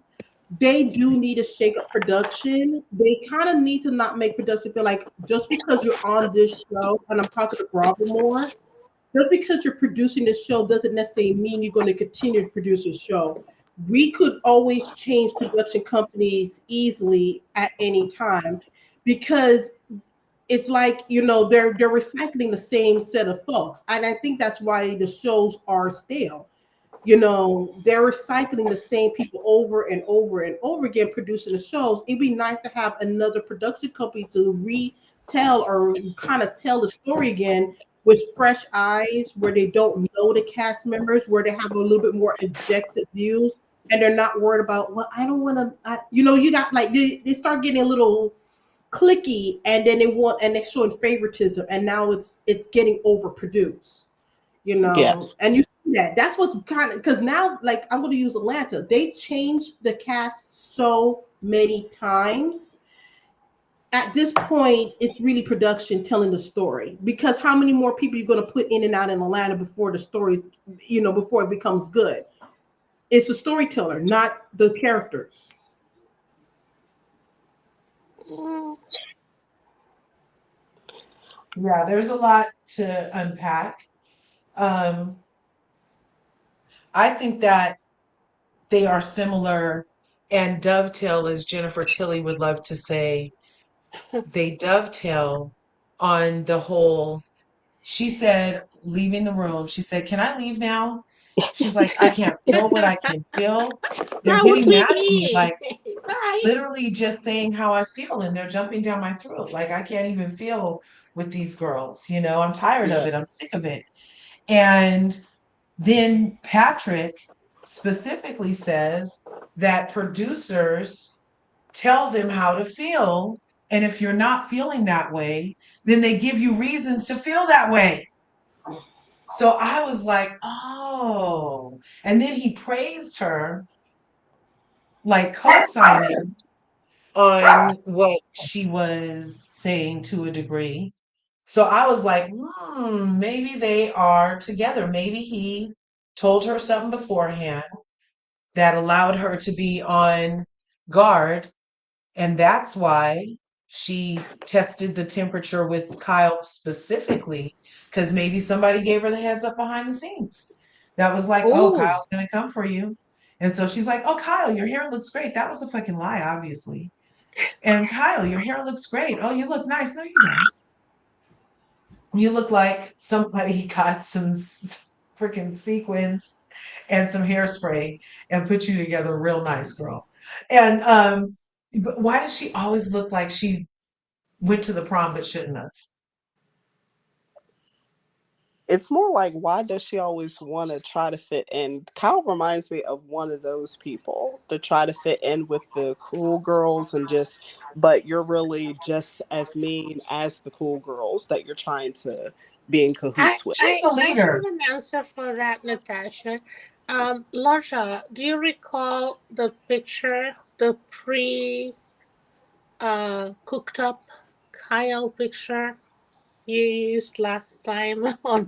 They do need to shake up production. They kind of need to not make production feel like just because you're on this show, and I'm talking to Bravo more, just because you're producing this show doesn't necessarily mean you're going to continue to produce a show. We could always change production companies easily at any time because it's like they're recycling the same set of folks, and I think that's why the shows are stale. They're recycling the same people over and over and over again producing the shows. It'd be nice to have another production company to retell or kind of tell the story again with fresh eyes, where they don't know the cast members, where they have a little bit more objective views, and they're not worried about, well, I don't want to, you got like they start getting a little clicky, and then they're showing favoritism, and now it's getting overproduced, Yes. and you see that. That's what's kind of, because now, like, I'm going to use Atlanta. They changed the cast so many times. At this point, it's really production telling the story, because how many more people you're going to put in and out in Atlanta before the stories, before it becomes good? It's the storyteller, not the characters. Mm. Yeah, there's a lot to unpack. Um, I think that they are similar and dovetail, as Jennifer Tilly would love to say, they dovetail on the whole. She said, leaving the room, she said, "Can I leave now?" She's like, "I can't feel what I can feel. They're That would getting be mad at me, me. like Bye. literally just saying how I feel, and they're jumping down my throat. Like I can't even feel with these girls. I'm tired of Yeah. it. I'm sick of it." And then Patrick specifically says that producers tell them how to feel. And if you're not feeling that way, then they give you reasons to feel that way. So I was like, oh. And then he praised her, like co signing on what she was saying to a degree. So I was like, maybe they are together. Maybe he told her something beforehand that allowed her to be on guard. And that's why she tested the temperature with Kyle specifically, because maybe somebody gave her the heads up behind the scenes. That was like, oh, Oh, Kyle's going to come for you. And so she's like, oh, Kyle, your hair looks great. That was a fucking lie, obviously. And Kyle, your hair looks great. Oh, you look nice. No, you don't. You look like somebody got some freaking sequins and some hairspray and put you together real nice, girl. And but why does she always look like she went to the prom but shouldn't have? it's more like, why does she always want to try to fit in? Kyle reminds me of one of those people to try to fit in with the cool girls and just, but you're really just as mean as the cool girls that you're trying to be in cahoots with. She's the I leader. have an answer for that, Natasha. Larsha, do you recall the picture, the pre cooked up Kyle picture you used last time on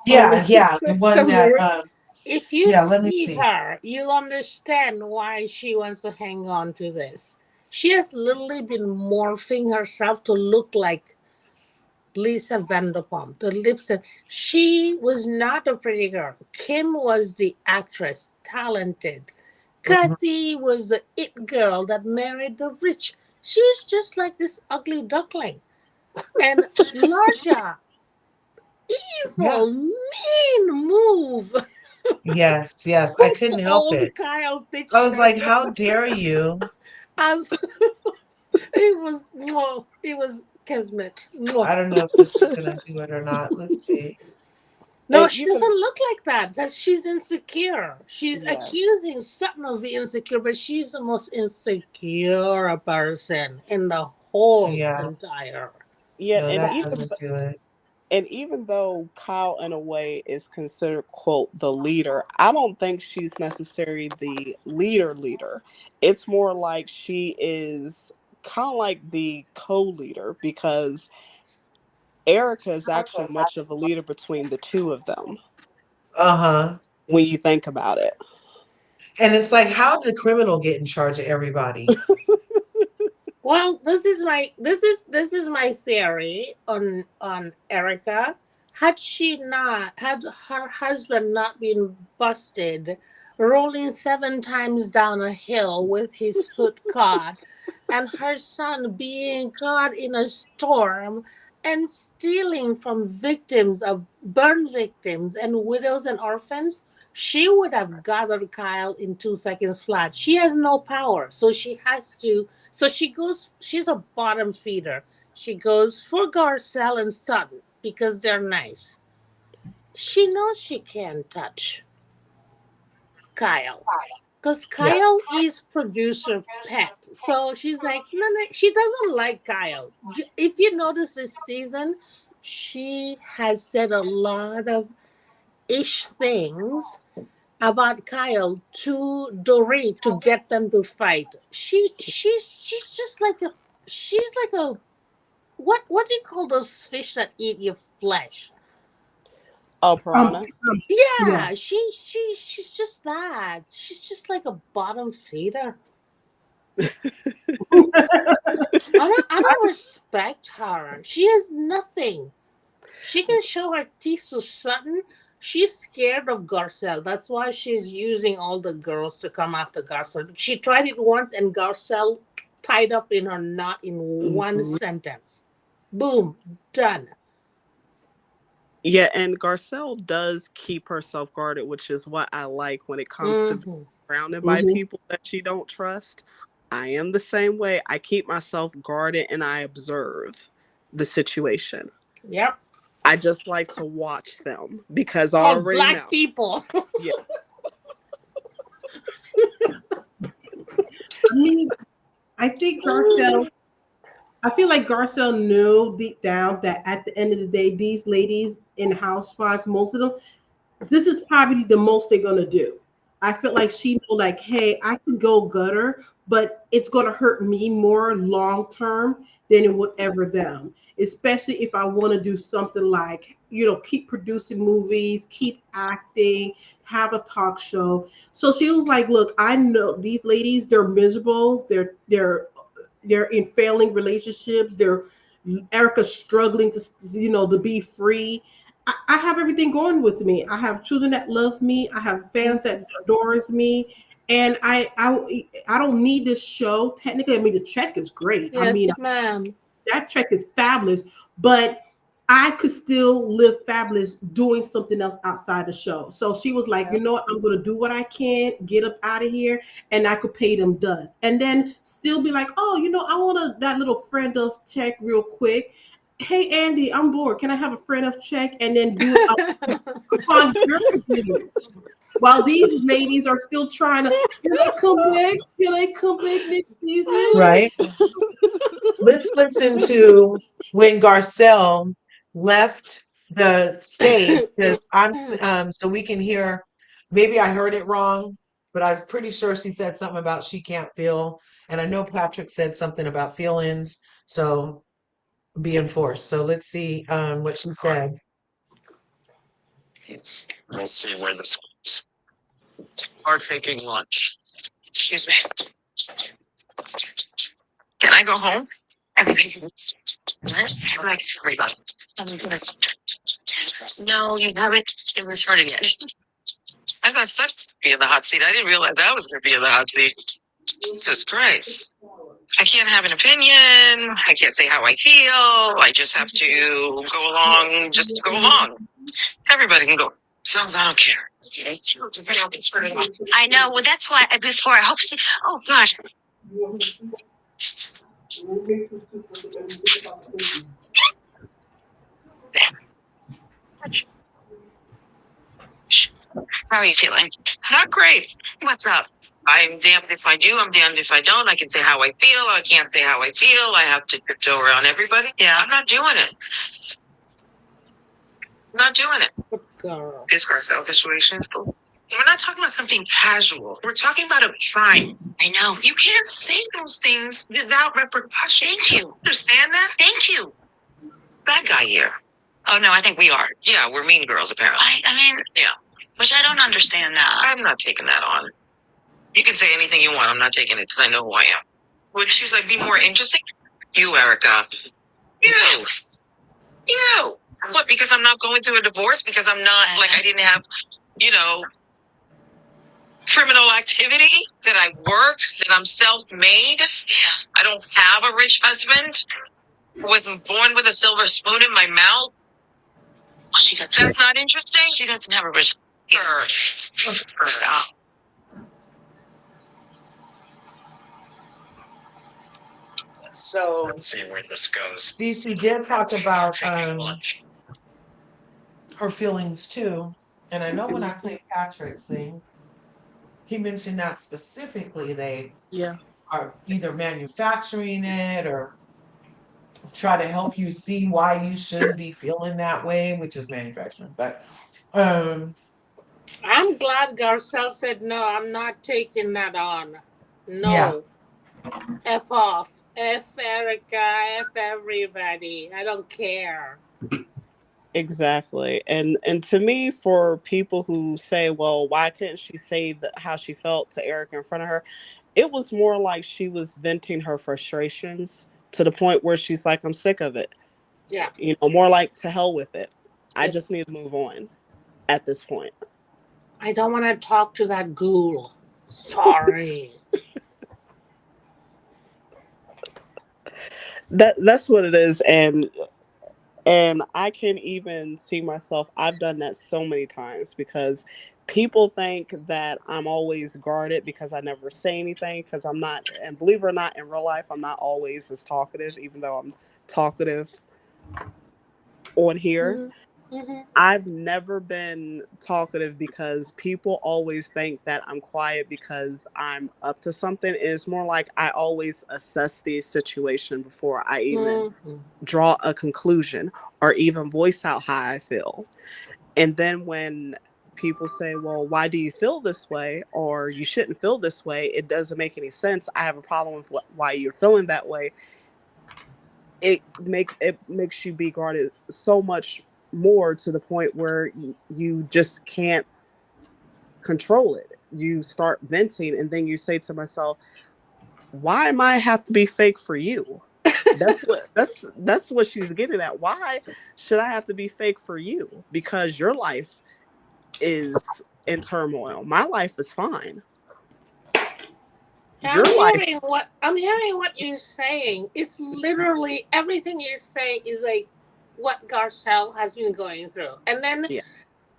Yeah, yeah, the one that customer? If you yeah, let me see see. her, you'll understand why she wants to hang on to this. She has literally been morphing herself to look like Lisa Vanderpump. The lips, and she was not a pretty girl. Kim was the actress, talented. Mhm. Kathy was the it girl that married the rich. She was just like this ugly duckling. And Larja, Yeah. evil, mean move. Yes, yes. I Put couldn't the help old it. Kyle I was picture like, how dare you? as it was kismet. I don't know if this is gonna do it or not. Let's see. No, And she even, doesn't look like that. That she's insecure. She's yes, accusing Sutton of being insecure, but she's the most insecure person in the whole Yeah, entire yeah, no, that cast. doesn't do it. and even though Kyle, in a way, is considered, quote, the leader, I don't think she's necessarily the leader. It's more like she is kind of like the co-leader because Erica is actually much of a leader between the two of them Uh-huh. when you think about it. And it's like, how did the criminal get in charge of everybody? Well, this is my theory on Erica. Had her husband not been busted rolling 7 times down a hill with his foot caught, and her son being caught in a storm and stealing from victims of burn victims and widows and orphans, she would have gathered Kyle in 2 seconds flat. She has no power, so she has to. So she's a bottom feeder. She goes for Garcelle and Sutton because they're nice. She knows she can't touch Kyle because Yes. Kyle is producer pet. So she's like, no, no, she doesn't like Kyle. If you notice this season, she has said a lot of ish things about Kyle to Dorit to get them to fight. She's just like a she's like a what do you call those fish that eat your flesh? Oh, Um, Piranha. yeah. Yeah, she's just that. She's just like a bottom feeder. I don't respect her. She has nothing. She can show her teeth to Sutton. She's scared of Garcelle. That's why she's using all the girls to come after Garcelle. She tried it once and Garcelle tied up in her knot in one Mhm. sentence. Boom, done. Yeah, and Garcelle does keep herself guarded, which is what I like when it comes to being Hmm. surrounded by Mhm. people that she don't trust. I am the same way. I keep myself guarded and I observe the situation. Yep. I just like to watch them It's because I called already black know. people. Yeah. I mean, I think Garcelle. I feel like Garcelle knew deep down that at the end of the day, these ladies in Housewives, most of them, this is probably the most they're gonna do. I feel like she know, like, hey, I could go gutter, but it's gonna hurt me more long term than it would ever them. Especially if I want to do something like, keep producing movies, keep acting, have a talk show. So she was like, look, I know these ladies, they're miserable, they're in failing relationships, they're Erica's struggling to be free. I have everything going with me. I have children that love me. I have fans that adores me, and I don't need this show. Technically, I mean the check is great. I mean Yes, ma'am. that check is fabulous, but I could still live fabulous doing something else outside the show. So she was like, you know what, I'm gonna do what I can, get up out of here, and I could pay them dust. And then still be like, oh, I want that little friend of check real quick. hey Andy, I'm bored. Can I have a friend of check and then do it upon your convenience? While these ladies are still trying to, can I come back? Can I come back next season? Right. Let's listen to when Garcelle left the stage because so we can hear. Maybe I heard it wrong, but I'm pretty sure she said something about she can't feel, and I know Patrick said something about feelings. So being forced. So let's see what she said. Let's see where this goes. Are taking lunch. Excuse me. Can I go home? No, you haven't. It was hurting yet. I got sucked to be in the hot seat. I didn't realize I was going to be in the hot seat. Jesus Christ. I can't have an opinion. I can't say how I feel. I just have to go along, just to go along. Everybody can go. As long as I don't care. I know. Well, that's why before I hope. Oh God. How are you feeling? Not great. What's up? I'm damned if I do. I'm damned if I don't. I can say how I feel. I can't say how I feel. I have to tiptoe around everybody. Yeah, I'm not doing it. I'm not doing it. Good girl. This Garcelle situation is cool. We're not talking about something casual. We're talking about a crime. I know. You can't say those things without repercussions. Thank you. Understand that? Thank you. Bad guy here. Oh no, I think we are. Yeah, we're mean girls apparently. I mean, Yeah. which I don't understand that. I'm not taking that on. You can say anything you want. I'm not taking it because I know who I am. Would she like be more interesting? You, Erica. You. You. What? Because I'm not going through a divorce? Because I'm not like I didn't have, you know, criminal activity? That I work? That I'm self-made? Yeah. I don't have a rich husband? I wasn't born with a silver spoon in my mouth? That's not interesting? She doesn't have a rich. So Let's see where this goes. Cece did talk about Taking lunch. her feelings too. And I know when I played Patrick's thing, he mentioned that specifically they Yeah. are either manufacturing it or try to help you see why you should be feeling that way, which is manufacturing. But I'm glad Garcelle said no. I'm not taking that on. No. yeah. F off. F Erica. F everybody. I don't care. Exactly. And to me, for people who say, well, why couldn't she say how she felt to Erica in front of her? It was more like she was venting her frustrations to the point where she's like, I'm sick of it. Yeah. You know, more like to hell with it. I Yeah. just need to move on at this point. I don't want to talk to that ghoul. Sorry. That's what it is. And I can even see myself, I've done that so many times because people think that I'm always guarded because I never say anything because I'm not, and believe it or not, in real life, I'm not always as talkative, even though I'm talkative on here. Mm-hmm. I've never been talkative because people always think that I'm quiet because I'm up to something. It's more like I always assess the situation before I even draw a conclusion or even voice out how I feel. And then when people say, well, why do you feel this way? Or you shouldn't feel this way. It doesn't make any sense. I have a problem with why you're feeling that way. It makes you be guarded so much more to the point where you just can't control it. You start venting and then you say to myself, why am I have to be fake for you? That's what she's getting at. Why should I have to be fake for you? Because your life is in turmoil. My life is fine. I'm hearing what you're saying. It's literally everything you're saying is like what Garcelle has been going through. And then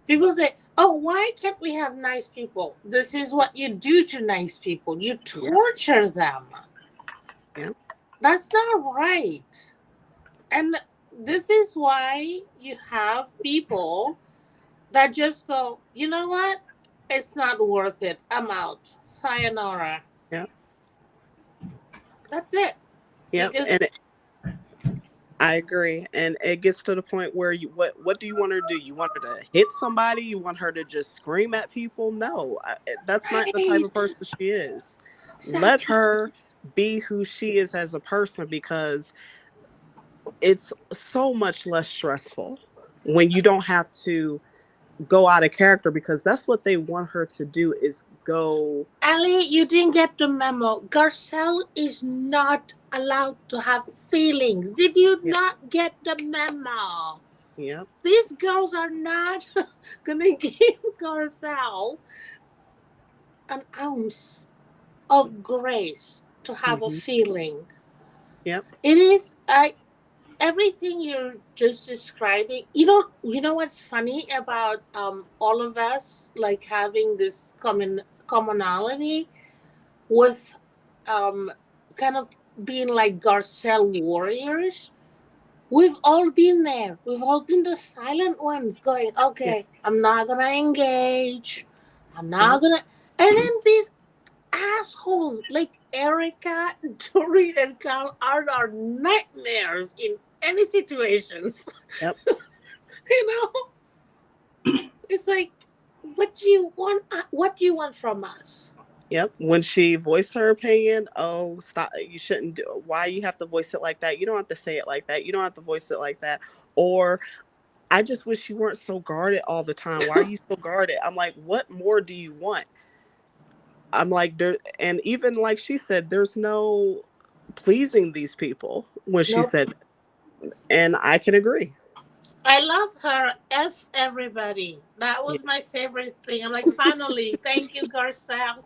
people say, oh, why can't we have nice people? This is what you do to nice people. You torture them. Yeah. That's not right. And this is why you have people that just go, you know what? It's not worth it. I'm out. Sayonara. Yep. That's it. Yep. Because And I agree. And it gets to the point where what do you want her to do? You want her to hit somebody? You want her to just scream at people? No, that's not the type of right. person she is. Let Exactly. her be who she is as a person, because it's so much less stressful when you don't have to go out of character, because that's what they want her to do, is go. Ali, you didn't get the memo. Garcelle is not allowed to have feelings. Did you Yep. not get the memo? Yep. These girls are not gonna give Garcelle an ounce of grace to have a Hmm. feeling. Yep. It is everything you're just describing. You know what's funny about all of us like having this commonality with kind of being like Garcelle warriors. We've all been there. We've all been the silent ones going, Yeah. okay, I'm not gonna engage. I'm not Yep. gonna. And then these assholes like Erica, Doreen, and Carl are our nightmares in any situations. Yep. You know, it's like, what do you want? What do you want from us? Yep. When she voiced her opinion, oh, stop. You shouldn't do. Why you have to voice it like that? You don't have to say it like that. You don't have to voice it like that. Or, I just wish you weren't so guarded all the time. Why are you so guarded? I'm like, what more do you want? I'm like, there, and even like she said, there's no pleasing these people when she Nope. said, and I can agree. I love her. F everybody. That Yeah. was my favorite thing. I'm like, finally, thank you, Garcelle.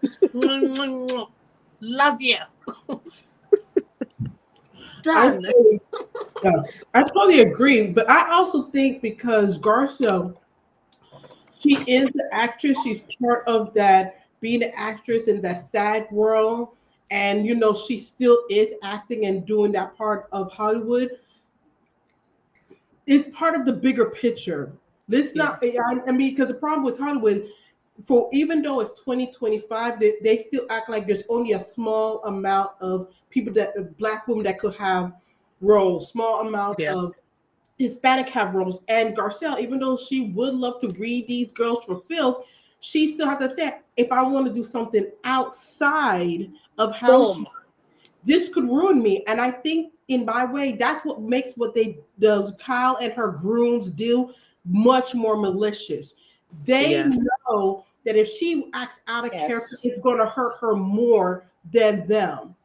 Love you. I Done. totally, yeah, I totally agree. But I also think because Garcelle, she is the actress. She's part of that being an actress in that SAG world, and she still is acting and doing that part of Hollywood. It's part of the bigger picture. Let's Yeah. not. I mean, because the problem with Hollywood, for even though it's 2025, they still act like there's only a small amount of people that black women that could have roles, small amount Yeah. of Hispanic have roles. And Garcelle, even though she would love to read these girls for filth, she still has to say, if I want to do something outside of Boom. housework, this could ruin me. And I think in my way, that's what makes the Kyle and her grooms do much more malicious. They Yes. know that if she acts out of character, Yes. it's going to hurt her more than them.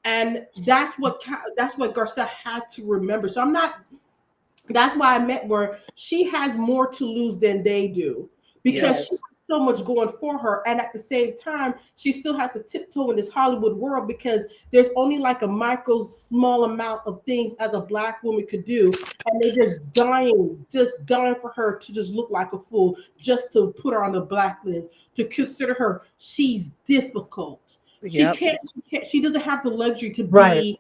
And that's what Garcelle had to remember. So I'm not that's why I meant where she has more to lose than they do, because she Yes. Yes. has so much going for her. And at the same time, she still has to tiptoe in this Hollywood world, because there's only like a micro small amount of things as a black woman could do. And they're just dying for her to just look like a fool, just to put her on the blacklist, to consider her. She's difficult. Yep. She doesn't have the luxury to Right. be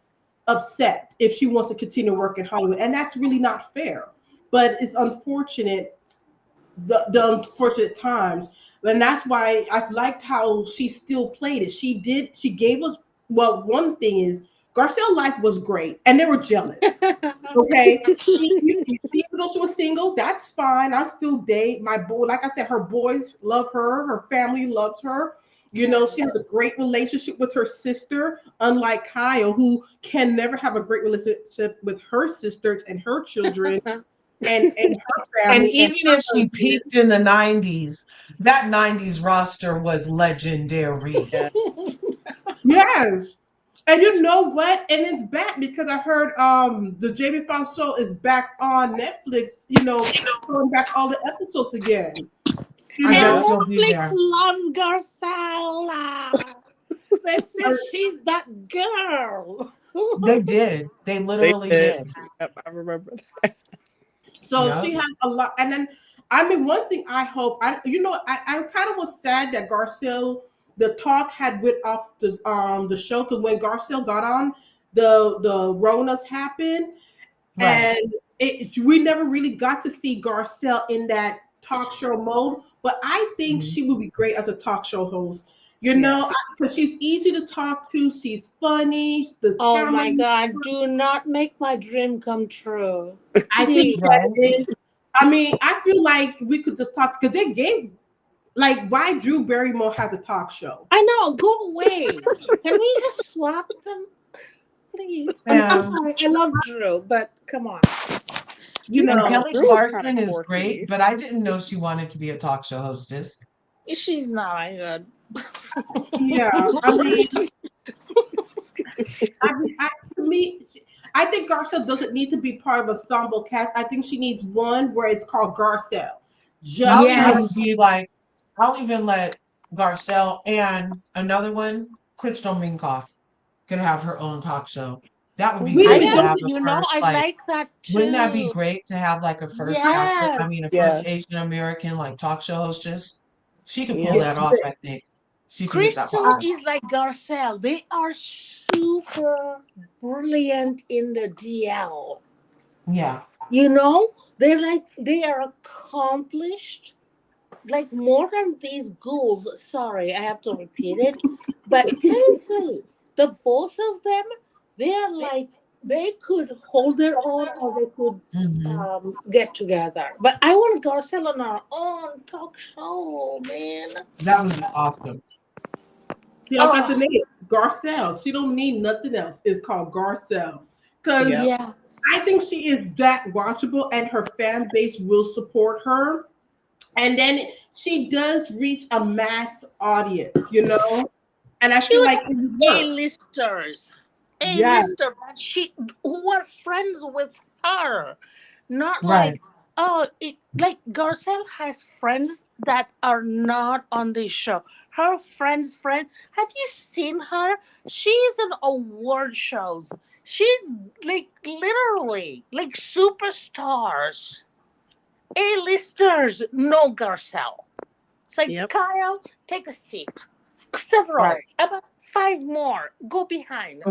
upset if she wants to continue to work in Hollywood, and that's really not fair. But it's unfortunate, the unfortunate times, and that's why I've liked how she still played it. She gave us. Well, one thing is, Garcelle's life was great, and they were jealous. Okay, even though she was single, that's fine. I still date my boy. Like I said, her boys love her. Her family loves her. She has a great relationship with her sister, unlike Kyle, who can never have a great relationship with her sisters and her children and her And family and even her if she husband. peaked in the 90s, that 90s roster was legendary. Yeah. Yes. And you know what? And it's back because I heard the Jamie Foxx show is back on Netflix, throwing back all the episodes again. You I bet Yep. know? And she'll be Netflix there. loves Garcelle. They said she's that girl. They did. They They literally did. did. Yep. I remember. So Yep. she has a lot. And then, I mean, one thing I hope, I kind of was sad that Garcelle, the talk had went off the show, because when Garcelle got on, the Ronas happened, Right. and we never really got to see Garcelle in that talk show mode, but I think Mhm. she would be great as a talk show host. Yes. Because she's easy to talk to, she's funny, the Oh camera. my God, do not make my dream come true. I think Please. that Right. is. I mean, I feel like we could just talk because they gave like why Drew Barrymore has a talk show. I know, go away. Can we just swap them? Please. I'm Yeah. sorry, I love Drew, but come on. You And know, Kelly Drew is kind of Clarkson is great, quirky. but I didn't know she wanted to be a talk show hostess. She's not good. yeah. I mean, to me, I think Garcelle doesn't need to be part of a ensemble cast. I think she needs one where it's called Garcelle. I'll Just even Yes. be like, I'll even let Garcelle and another one, Crystal Minkoff, could have her own talk show. That would be we I great didn't to know. am, have a first, I like, like that wouldn't that be too. great to have like a first a Yes. first Yes. Asian American like talk show hostess? She could pull Yep. that off, I think. She could get that Crystal popular. is like Garcelle. They are super brilliant in the DL. Yeah. You know, they are accomplished, like more than these ghouls. Sorry, I have to repeat it, but seriously, the both of them, they are like they could hold their own or they could Hmm. get together. But I want Garcelle on our own talk show, man. That would be awesome. She all got the Oh name Garcelle. She don't need nothing else. It's called Garcelle because Yep. yeah. I think she is that watchable, and her fan base will support her. And then she does reach a mass audience, and I She feel would like it have would work. A-listers. Yeah, A-lister that she who are friends with her. Not Right. like like Garcelle has friends that are not on this show. Her friend. Have you seen her? She's in award shows. She's like literally like superstars. A-listers know Garcelle. It's like, Yep. Kyle, take a seat. Several, Right. about five more. Go behind.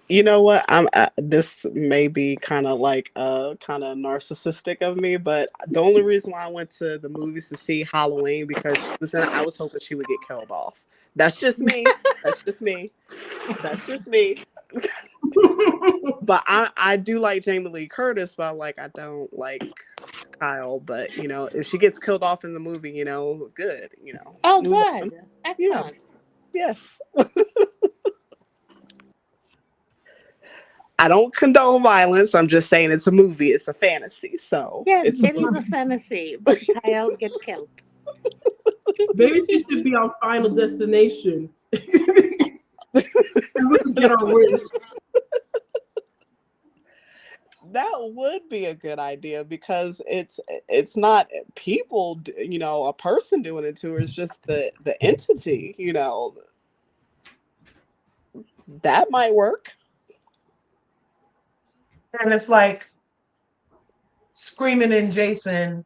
You know what? I'm this may be kind of like kind of narcissistic of me, but the only reason why I went to the movies to see Halloween because she was in it, I was hoping she would get killed off. That's just me. That's just me. That's just me. But I do like Jamie Lee Curtis, but like I don't like Kyle. But if she gets killed off in the movie, good. Oh, Move on. good. Yeah. Excellent. Yes. I don't condone violence. I'm just saying it's a movie. It's a fantasy. So Yes, it's a it is a movie. fantasy, but Kyle get killed. maybe she should be on Final Destination, and we could get our wish. That would be a good idea because it's not people, a person doing it to her. It's just the entity. That might work. And it's like Screaming in Jason,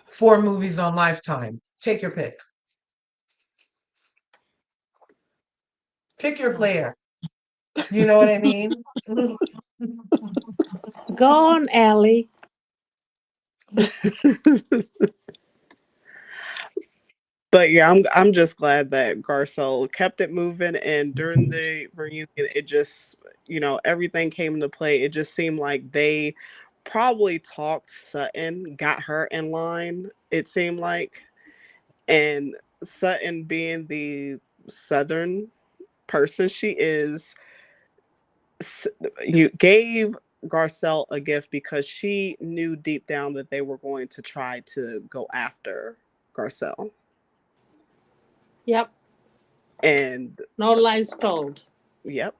4 movies on Lifetime. Take your pick. Pick your player. You know what I mean? Go on, Ellie. But yeah, I'm just glad that Garcelle kept it moving, and during the reunion, it just everything came into play. It just seemed like they probably talked Sutton, got her in line. It seemed like, and Sutton being the Southern person she is, you gave Garcelle a gift because she knew deep down that they were going to try to go after Garcelle. Yep. And No lies told. yep,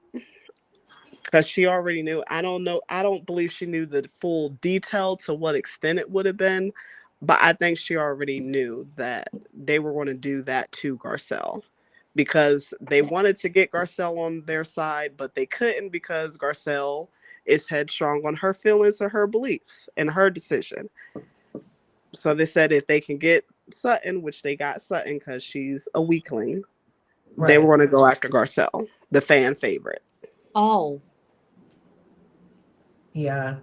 because she already knew. I don't know. I don't believe she knew the full detail to what extent it would have been, but I think she already knew that they were going to do that to Garcelle because they wanted to get Garcelle on their side, but they couldn't because Garcelle is headstrong on her feelings or her beliefs and her decision. So they said if they can get Sutton, which they got Sutton because she's a weakling, they were Right. going to go after Garcelle, the fan favorite. Oh. Yeah.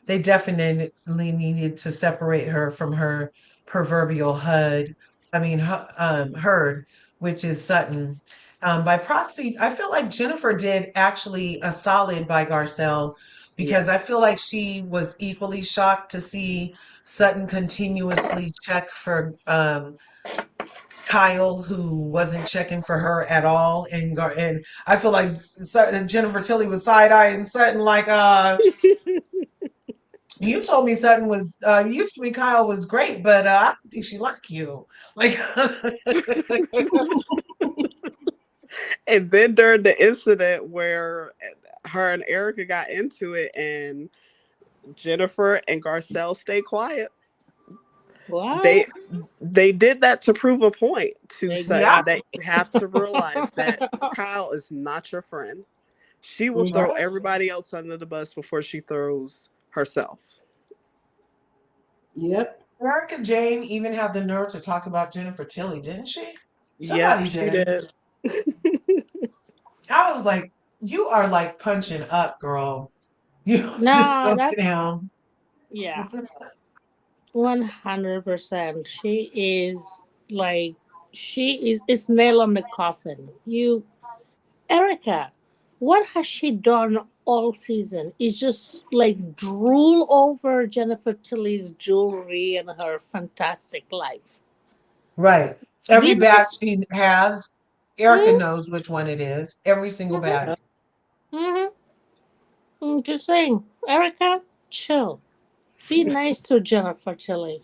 They definitely needed to separate her from her proverbial herd, which is Sutton. By proxy, I feel like Jennifer did actually a solid by Garcelle because I Yes. feel like she was equally shocked to see Sutton continuously check for Kyle, who wasn't checking for her at all, and I feel like Jennifer Tilly was side eyeing Sutton like, you told me you told me Kyle was great, but I don't think she liked you. Like, And then during the incident where her and Erica got into it, and Jennifer and Garcelle stayed quiet. What? They did that to prove a point to yeah, Sutton that Exactly. you have to realize that Kyle is not your friend. She will throw right. everybody else under the bus before she throws herself. Yep. Erica Jane even had the nerve to talk about Jennifer Tilly, didn't she? Yep, Somebody she did. did. I was like, you are like punching up, girl. You just No, go sit that's down. yeah, 100%. Like, she is it's nail on the coffin. Erica, what has she done all season? Is just like drool over Jennifer Tilly's jewelry and her fantastic life. Right. Be Every bag nice. she has, Erica Mm-hmm. knows which one it is. Every single bag. Yep. Mm-hmm. I'm just saying, Erica, chill. Be nice to Jennifer Tilly.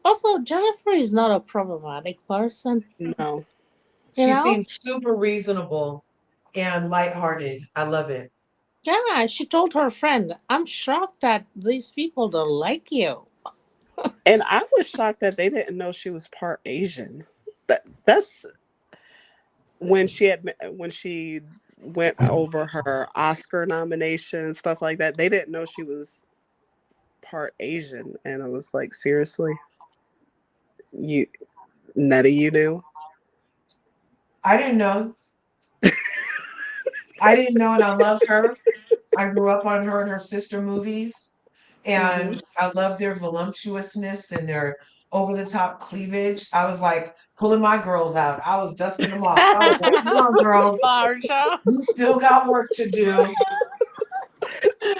Also, Jennifer is not a problematic person. No. You She know, seems super reasonable and lighthearted. I love it. yeah, she told her friend, I'm shocked that these people don't like you. And I was shocked that they didn't know she was part Asian. That's when she went over her Oscar nomination and stuff like that. They didn't know she was part Asian, and I was like, seriously, you none of you knew. I didn't know. I didn't know, and I love her. I grew up on her and her sister movies, Hmm. and I love their voluptuousness and their over the top cleavage. I was like pulling my girls out. I was dusting them off. I was like, come on, girl. Marsha. You still got work to do.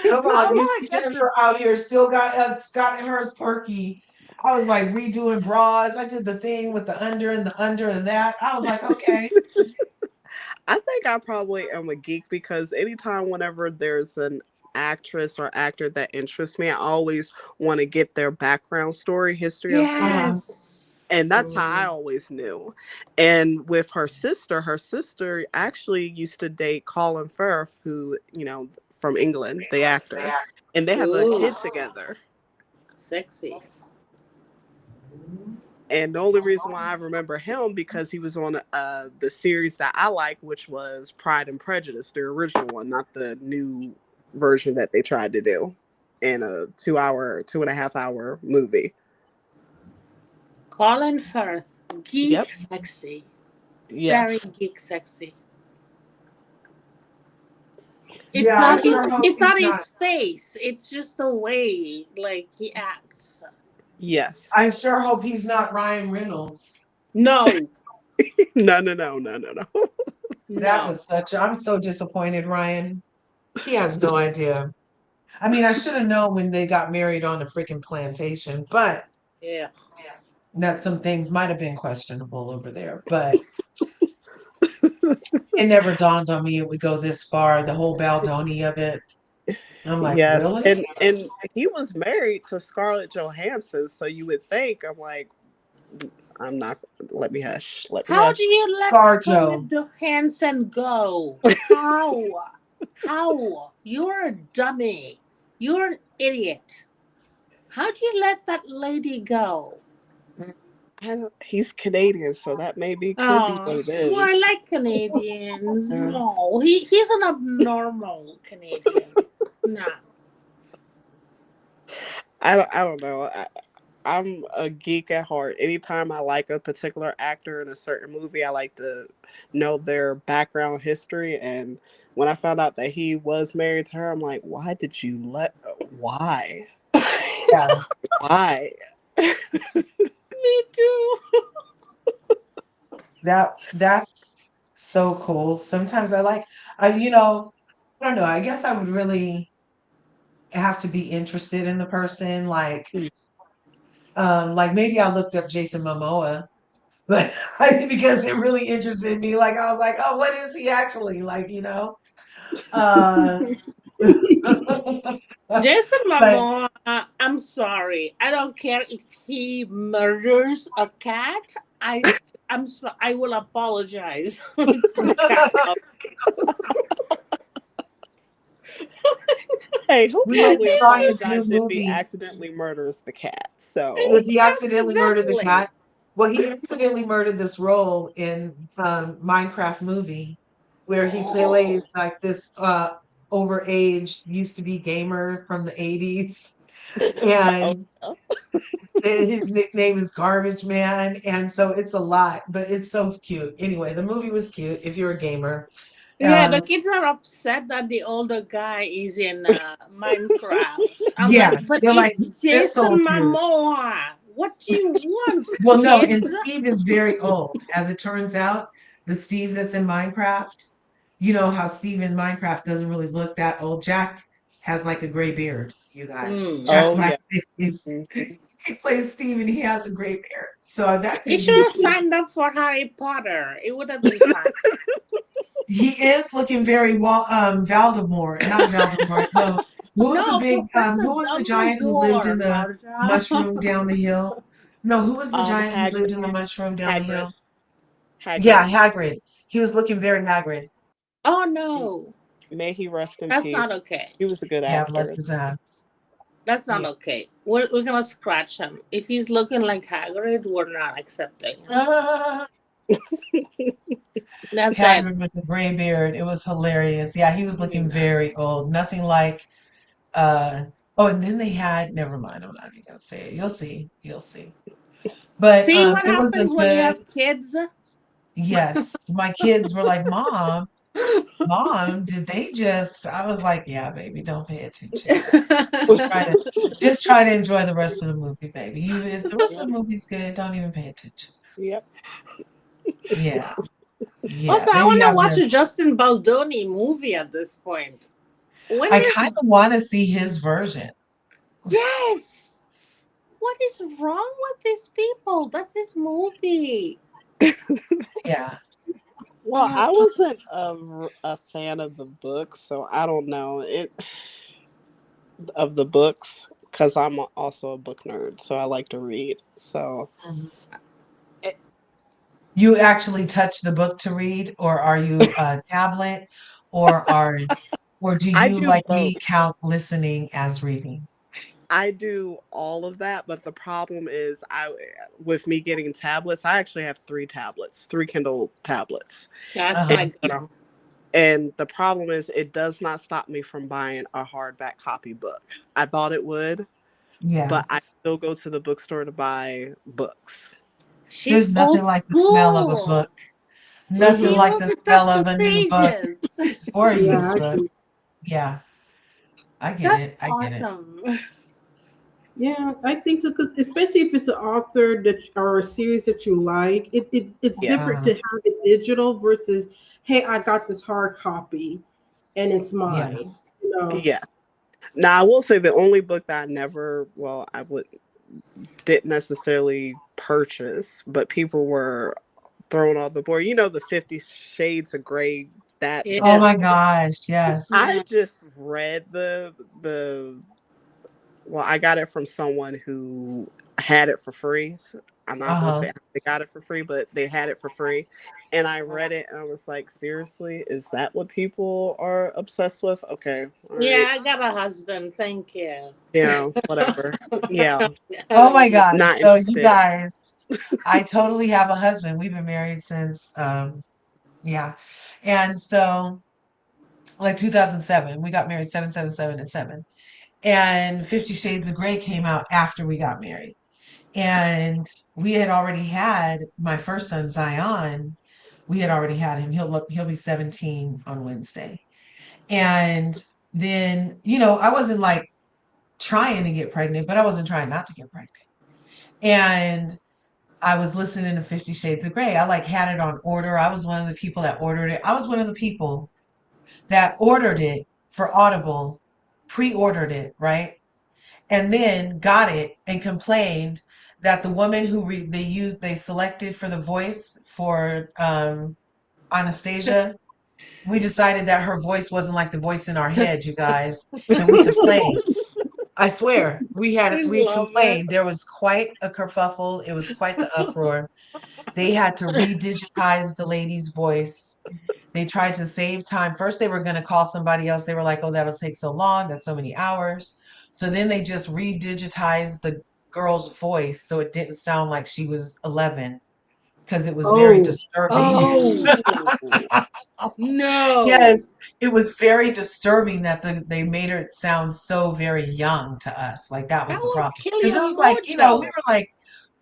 Come on. Oh You my see goodness. Jennifer out here still got Scott and hers perky. I was like redoing bras. I did the thing with the under and that. I was like, okay. I think I probably am a geek because anytime whenever there's an actress or actor that interests me, I always want to get their background story, history of Uh-huh. Yes. and that's how I Mm. always knew. And with her sister actually used to date Colin Firth, who, from England, the actor. And they have a Ooh, kid together. sexy. And the only reason why I remember him because he was on the series that I like, which was Pride and Prejudice, the original one, not the new version that they tried to do in a 2.5 hour movie. Colin Firth, geek Yep. sexy. Very Yes. geek sexy. It's Yeah, I not sure his hope it's he's not not. his face. It's just the way like he acts. I Yes. sure hope he's not Ryan Reynolds. No, No, no, no, no, no, no. That no. was I'm so disappointed, Ryan. He has no idea. I mean, I should have known when they got married on a freaking plantation, but Yeah. that some things might have been questionable over there. But it never dawned on me it would go this far, the whole Baldoni of it. I'm like, Yes. really? And he was married to Scarlett Johansson, so you would think I'm like, I'm not let me hush. Let me How do hush. you let ScarJo. Scarlett Johansson go? How? How? You're a dummy. You're an idiot. How do you let that lady go? He's Canadian, so that maybe could be what Oh, it well, I is. like Canadians. Uh, No, he's an abnormal Canadian. Nah. I don't know. I'm a geek at heart. Anytime I like a particular actor in a certain movie, I like to know their background history. And when I found out that he was married to her, I'm like, why did you let? Why? Yeah. Why? Me too. That's so cool. Sometimes I don't know, I guess I would really have to be interested in the person. Like maybe I looked up Jason Momoa, but because it really interested me. Like I was like, oh, what is he actually like? Uh, Jason but Momoa, I'm sorry. I don't care if he murders a cat. I will apologize to the cat lover. Hey, he'll we probably saw his new apologize if he movie. accidentally murders the cat. So If he accidentally murdered the Accidentally. cat, well, he accidentally murdered this role in Minecraft movie where he plays Oh, like this overaged used to be gamer from the 80s. oh, And yeah. his nickname is Garbage Man. And so it's a lot, but it's so cute. Anyway, the movie was cute if you're a gamer. yeah, the Um, kids are upset that the older guy is in Minecraft. I'm like, yeah, but they're like, it's he's this old Jason dude. Momoa. What do you want, Well, no, and kids? Steve is very old. As it turns out, the Steve that's in Minecraft, you know how Steve in Minecraft doesn't really look that old. Jack has like a gray beard, you guys. Mm. Jack Oh Black yeah. is Mhm. he plays Steve and he has a gray beard. So that He could should be have signed up for Harry Potter. It would have been fine. he is looking very Voldemort, not Voldemort. No. Who was the No, big Professor who was the giant who lived in Dumbledore, the Marja. mushroom down the hill? No, who was the giant who Hagrid. lived in the mushroom down the Hagrid. hill? Hagrid. Yeah, Hagrid. He was looking very Hagrid. Oh Mm. no, May he rest in that's peace. not okay. He was a good Yeah, bless actor. his eyes. That's not Yes. okay. We're gonna scratch him. If he's looking like Hagrid, we're not accepting him. Ah, That's Hagrid it. with the gray beard. It was hilarious. Yeah, he was looking No. very old. Nothing like uh oh, and then they had never mind, I'm not even gonna say it. You'll see. You'll see. But See what it was a happens when you good have kids? yes. My kids were like, Mom, did they just I was like, yeah, baby, don't pay attention. Just try to just try to enjoy the rest of the movie, baby. You if the rest of Yep. the movie's good, don't even pay attention. Yep. Yeah. Yeah. Also, I There want you to have watch the a Justin Baldoni movie at this point. When I is kind of want to see his version. yes? What is wrong with these people? That's his movie. Yeah. Well, I wasn't a fan of the book, so I don't know it of the books because I'm also a book nerd, so I like to read. So Mhm. it, You actually touch the book to read, or are you a tablet, or or do I you do like me both. count listening as reading? I do all of that, but the problem is I with me getting tablets, I actually have three tablets, three Kindle tablets. That's Uh-huh. my girl. And the problem is it does not stop me from buying a hardback copy book. I thought it would, Yeah. but I still go to the bookstore to buy books. She's There's nothing old like the smell of a school. book. Nothing She Hmm. like wants the to smell touch the of a new book pages. or a Yeah, used I book. agree. Yeah, I get That's it. I get it. awesome. Yeah, I think so. Because especially if it's an author that or a series that you like, it's Yeah. different to have it digital versus, hey, I got this hard copy, and it's Yeah. mine. You know. Yeah. Now I will say the only book that I never, well, I would didn't necessarily purchase, but people were throwing on the board. You know, the 50 Shades of Grey, that Oh Yeah. my book. gosh, yes. I Yeah. just read the well, I got it from someone who had it for free. I'm not gonna Uh-huh. say they got it for free, but they had it for free. And I read it and I was like, seriously, is that what people are obsessed with? Okay, all Yeah, right. I got a husband. Thank you. Yeah, whatever. Yeah, I Oh don't my need gosh. not So you interested. guys, I totally have a husband. We've been married since yeah. And so like 2007, we got married 777 and 7. And 50 Shades of Grey came out after we got married. And we had already had my first son, Zion. We had already had him. He'll be 17 on Wednesday. And then, I wasn't like trying to get pregnant, but I wasn't trying not to get pregnant. And I was listening to 50 Shades of Grey. I like had it on order. I was one of the people that ordered it. I was one of the people that ordered it for Audible, pre-ordered it, right? And then got it and complained that the woman who they selected for the voice for Anastasia, we decided that her voice wasn't like the voice in our head, you guys, and we complained. I swear, I we love it. complained. There was quite a kerfuffle. It was quite the uproar. They had to redigitize the lady's voice. They tried to save time. First, they were going to call somebody else. They were like, oh, that'll take so long. That's so many hours. So then they just redigitized the girl's voice so it didn't sound like she was 11 because it was very Oh, disturbing. Oh no. Yes, it was very disturbing that they made her sound so very young to us. Like that That was the will problem. kill Because it your was like, we mojo. were like,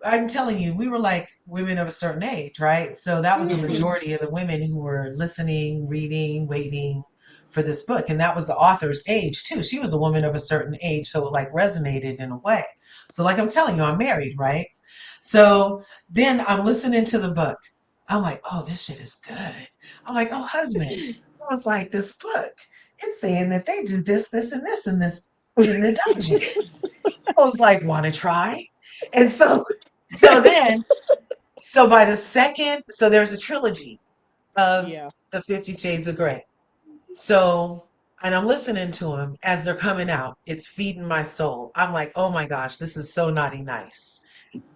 I'm telling you, we were like women of a certain age, right? So that was the Mm. majority of the women who were listening, reading, waiting for this book. And that was the author's age too. She was a woman of a certain age, so it like resonated in a way. So like I'm telling you, I'm married, right? So then I'm listening to the book. I'm like, oh, this shit is good. I'm like, oh, husband. I was like, this book, it's saying that they do this, this, and this, and this in the dungeon. I was like, want to try? And so then, so by the second, so there's a trilogy of Yeah. the 50 Shades of Grey. So, and I'm listening to them as they're coming out. It's feeding my soul. I'm like, oh my gosh, this is so naughty nice.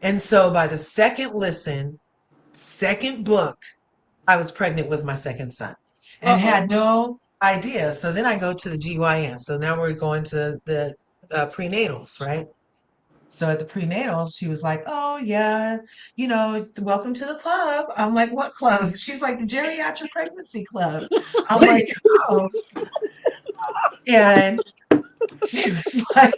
And so by the second listen, second book, I was pregnant with my second son and Uh-oh. had no idea. So then I go to the GYN. So now we're going to the prenatals, right? So at the prenatal, she was like, "Oh yeah, welcome to the club." I'm like, "What club?" She's like, "The geriatric pregnancy club." I'm like, "Oh," and she was like,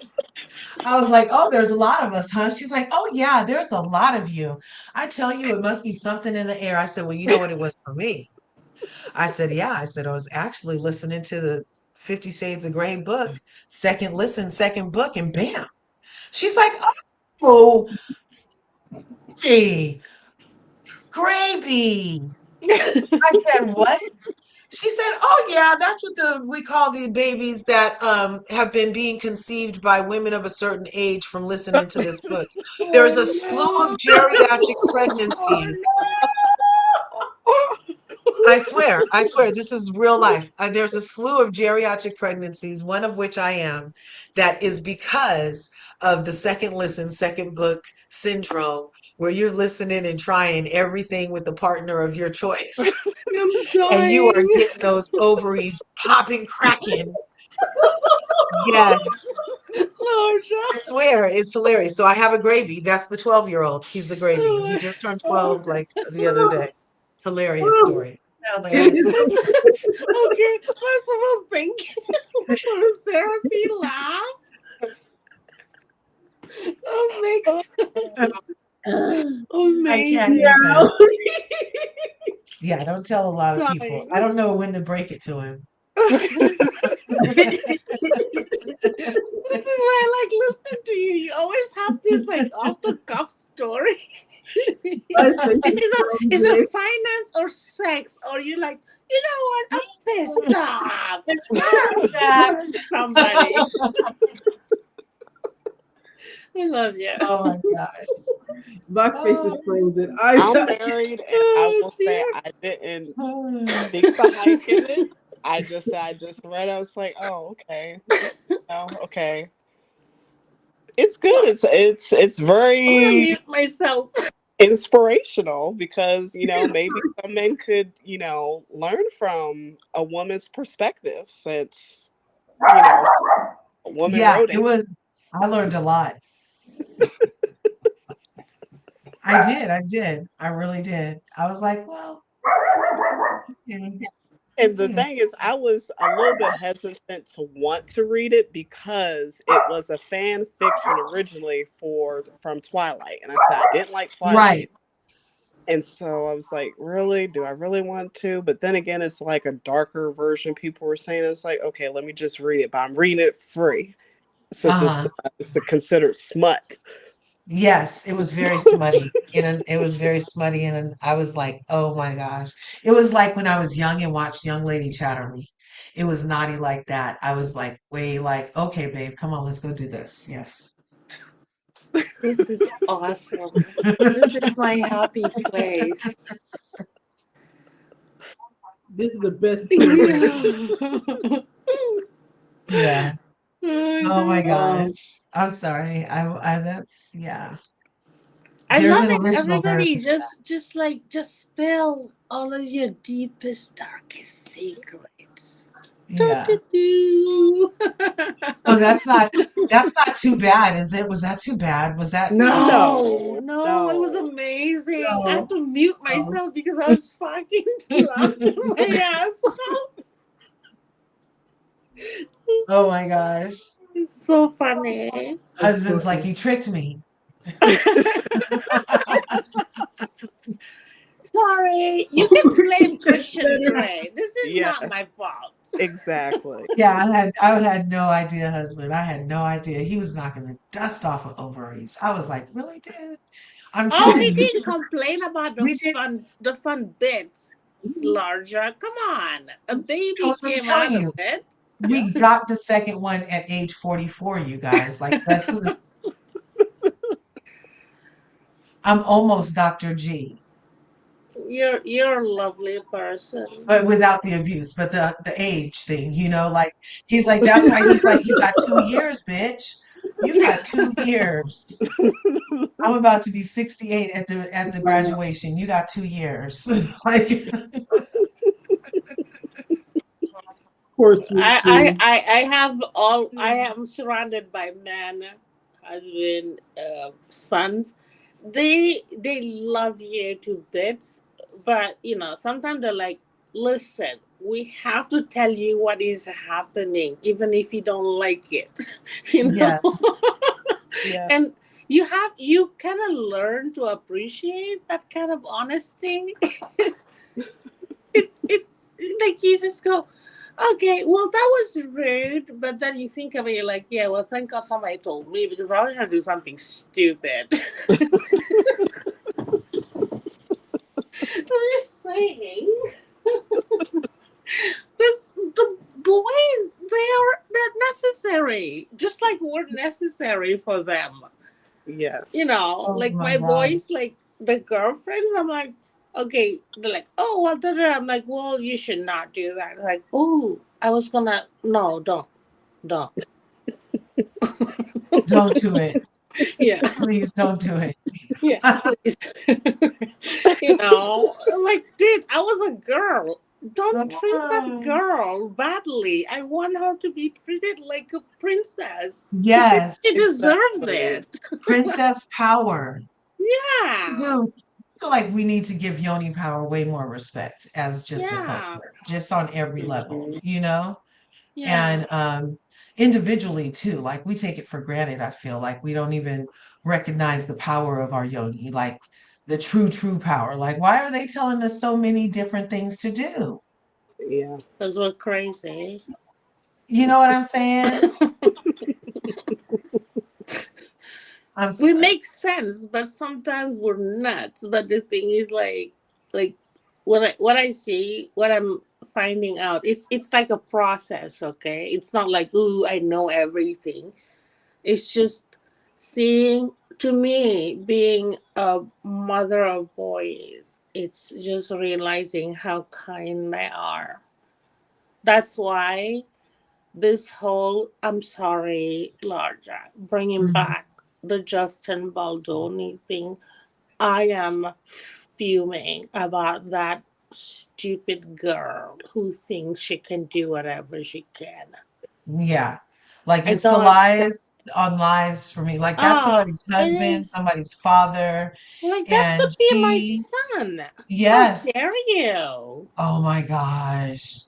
I was like, "Oh, there's a lot of us, huh?" She's like, "Oh yeah, there's a lot of you. I tell you, it must be something in the air." I said, "Well, you know what it was for me." I said, "Yeah." I said, "I was actually listening to the 50 Shades of Grey book, second listen, second book, and bam." She's like, "Oh, gee, gravy." I said, "What?" She said, "Oh yeah, that's what we call the babies that have been being conceived by women of a certain age from listening to this book. There's a slew of Oh geriatric no. pregnancies." Oh I swear, this is real life. There's a slew of geriatric pregnancies, one of which I am, that is because of the second listen, second book syndrome, where you're listening and trying everything with the partner of your choice. no. I'm And you are dying. getting those ovaries popping, cracking. Yes. Oh I swear, it's hilarious. So I have a gravy. That's the 12-year-old. He's the gravy. He no. just turned Oh, 12 like the other day. Hilarious oh. story. Hilarious. okay, first of all, thank you for his therapy laugh. Amazing. I can't Amazing. even. Yeah. Yeah, don't tell a lot of people. I Dying. don't know when to break it to him. This is why I like listening to you. You always have this like off the cuff story. My face Is is is it crumbling. finance or sex? Or you like, you know what? I'm pissed off. It's matter of fact. Punch somebody. I love you. Oh my gosh. My face is Oh, frozen. I'm married, and I Oh will say dear. I didn't oh. think to hike in it. I just read. I was like, oh, okay, oh, okay. It's good. It's I'm gonna very mute myself. inspirational because maybe some men could learn from a woman's perspective since a woman Yeah, wrote it it. was. I learned a lot. I did. I did. I really did. I was like, well, okay. And the thing is, I was a little bit hesitant to want to read it because it was a fan fiction originally from Twilight, and I said I didn't like Right. Twilight, and so I was like, really, do I really want to? But then again, it's like a darker version. People were saying it's like, okay, let me just read it, but I'm reading it free since Uh-huh. it's considered smut. Yes, it was very smutty. It was very smutty, and I was like, "Oh my gosh!" It was like when I was young and watched Young Lady Chatterley. It was naughty like that. I was like, way like, "Okay, babe, come on, let's go do this." Yes. This is awesome. This is my happy place. This is the best thing. Yeah. Yeah. Oh Oh my my God. gosh. I'm sorry. That's yeah. I There's love an it. original Everybody version. just spill all of your deepest, darkest secrets. Do, Yeah. do, do. Oh, that's not too bad, is it? Was that too bad? Was that No, No, no, it was no. amazing. I had No, to mute no. myself because I was fucking laughing my ass off. Oh my gosh. It's so funny. That's Husband's like, funny. "You tricked me." Sorry, you can blame It's Christian better. Grey. This is not Yes, my fault. exactly. Yeah, I had no idea, husband. I had no idea. He was knocking the dust off of ovaries. I was like, "Really, dude?" I'm Oh, telling he you, didn't complain about we did. the fun bits, Larger. Come on, a baby I'm came telling out of you, it. we got the second one at age 44. You guys, like that's what I'm almost Dr. G, You're a lovely person. but without the abuse, but the age thing, like he's like that's why he's like, "You got 2 years, bitch. You got 2 years." I'm about to be 68 at the graduation. You got 2 years. Like, Poor sweet I, thing. I, I have all. I am surrounded by men, husband, sons. They love you to bits, but sometimes they're like, "Listen, we have to tell you what is happening, even if you don't like it." you know, yes, Yeah. and you kind of learn to appreciate that kind of honesty. It's like you just go, okay, well that was rude, but then you think of it, you're like, yeah, well thank God somebody told me because I was gonna do something stupid. I'm just saying. This the boys they're necessary, just like we're necessary for them. Yes. oh Like my my God. boys, like the girlfriends, I'm like, okay, they're like, oh, well, da, da. I'm like, well, you should not do that. Like, oh, I was gonna, no, don't, Don't do it. yeah, Please don't do it. yeah, please, I'm like, dude, I was a girl. Don't treat that girl badly. I want her to be treated like a princess because she Yes, deserves Exactly. it. princess power. I Yeah, do feel like we need to give Yoni Power way more respect as just a yeah, culture, just on every level, you know? yeah. And individually too. Like we take it for granted, I feel like we don't even recognize the power of our Yoni, like the true power. Like, why are they telling us so many different things to do? Yeah. Because we're crazy. You know what I'm saying? I'm We sorry. make sense, but sometimes we're nuts. But the thing is, like what I see, what I'm finding out, it's like a process. Okay, it's not like, ooh, I know everything. It's just seeing, to me, being a mother of boys. It's just realizing how kind they are. That's why this whole I'm sorry, Larger, bringing Mhm. back the Justin Baldoni thing, I am fuming about that stupid girl who thinks she can do whatever she can. Yeah. Like I it's the know it's lies on lies for me. Like that's somebody's it husband, is somebody's father, like that and could be my she, son. How yes. dare you? Oh my gosh.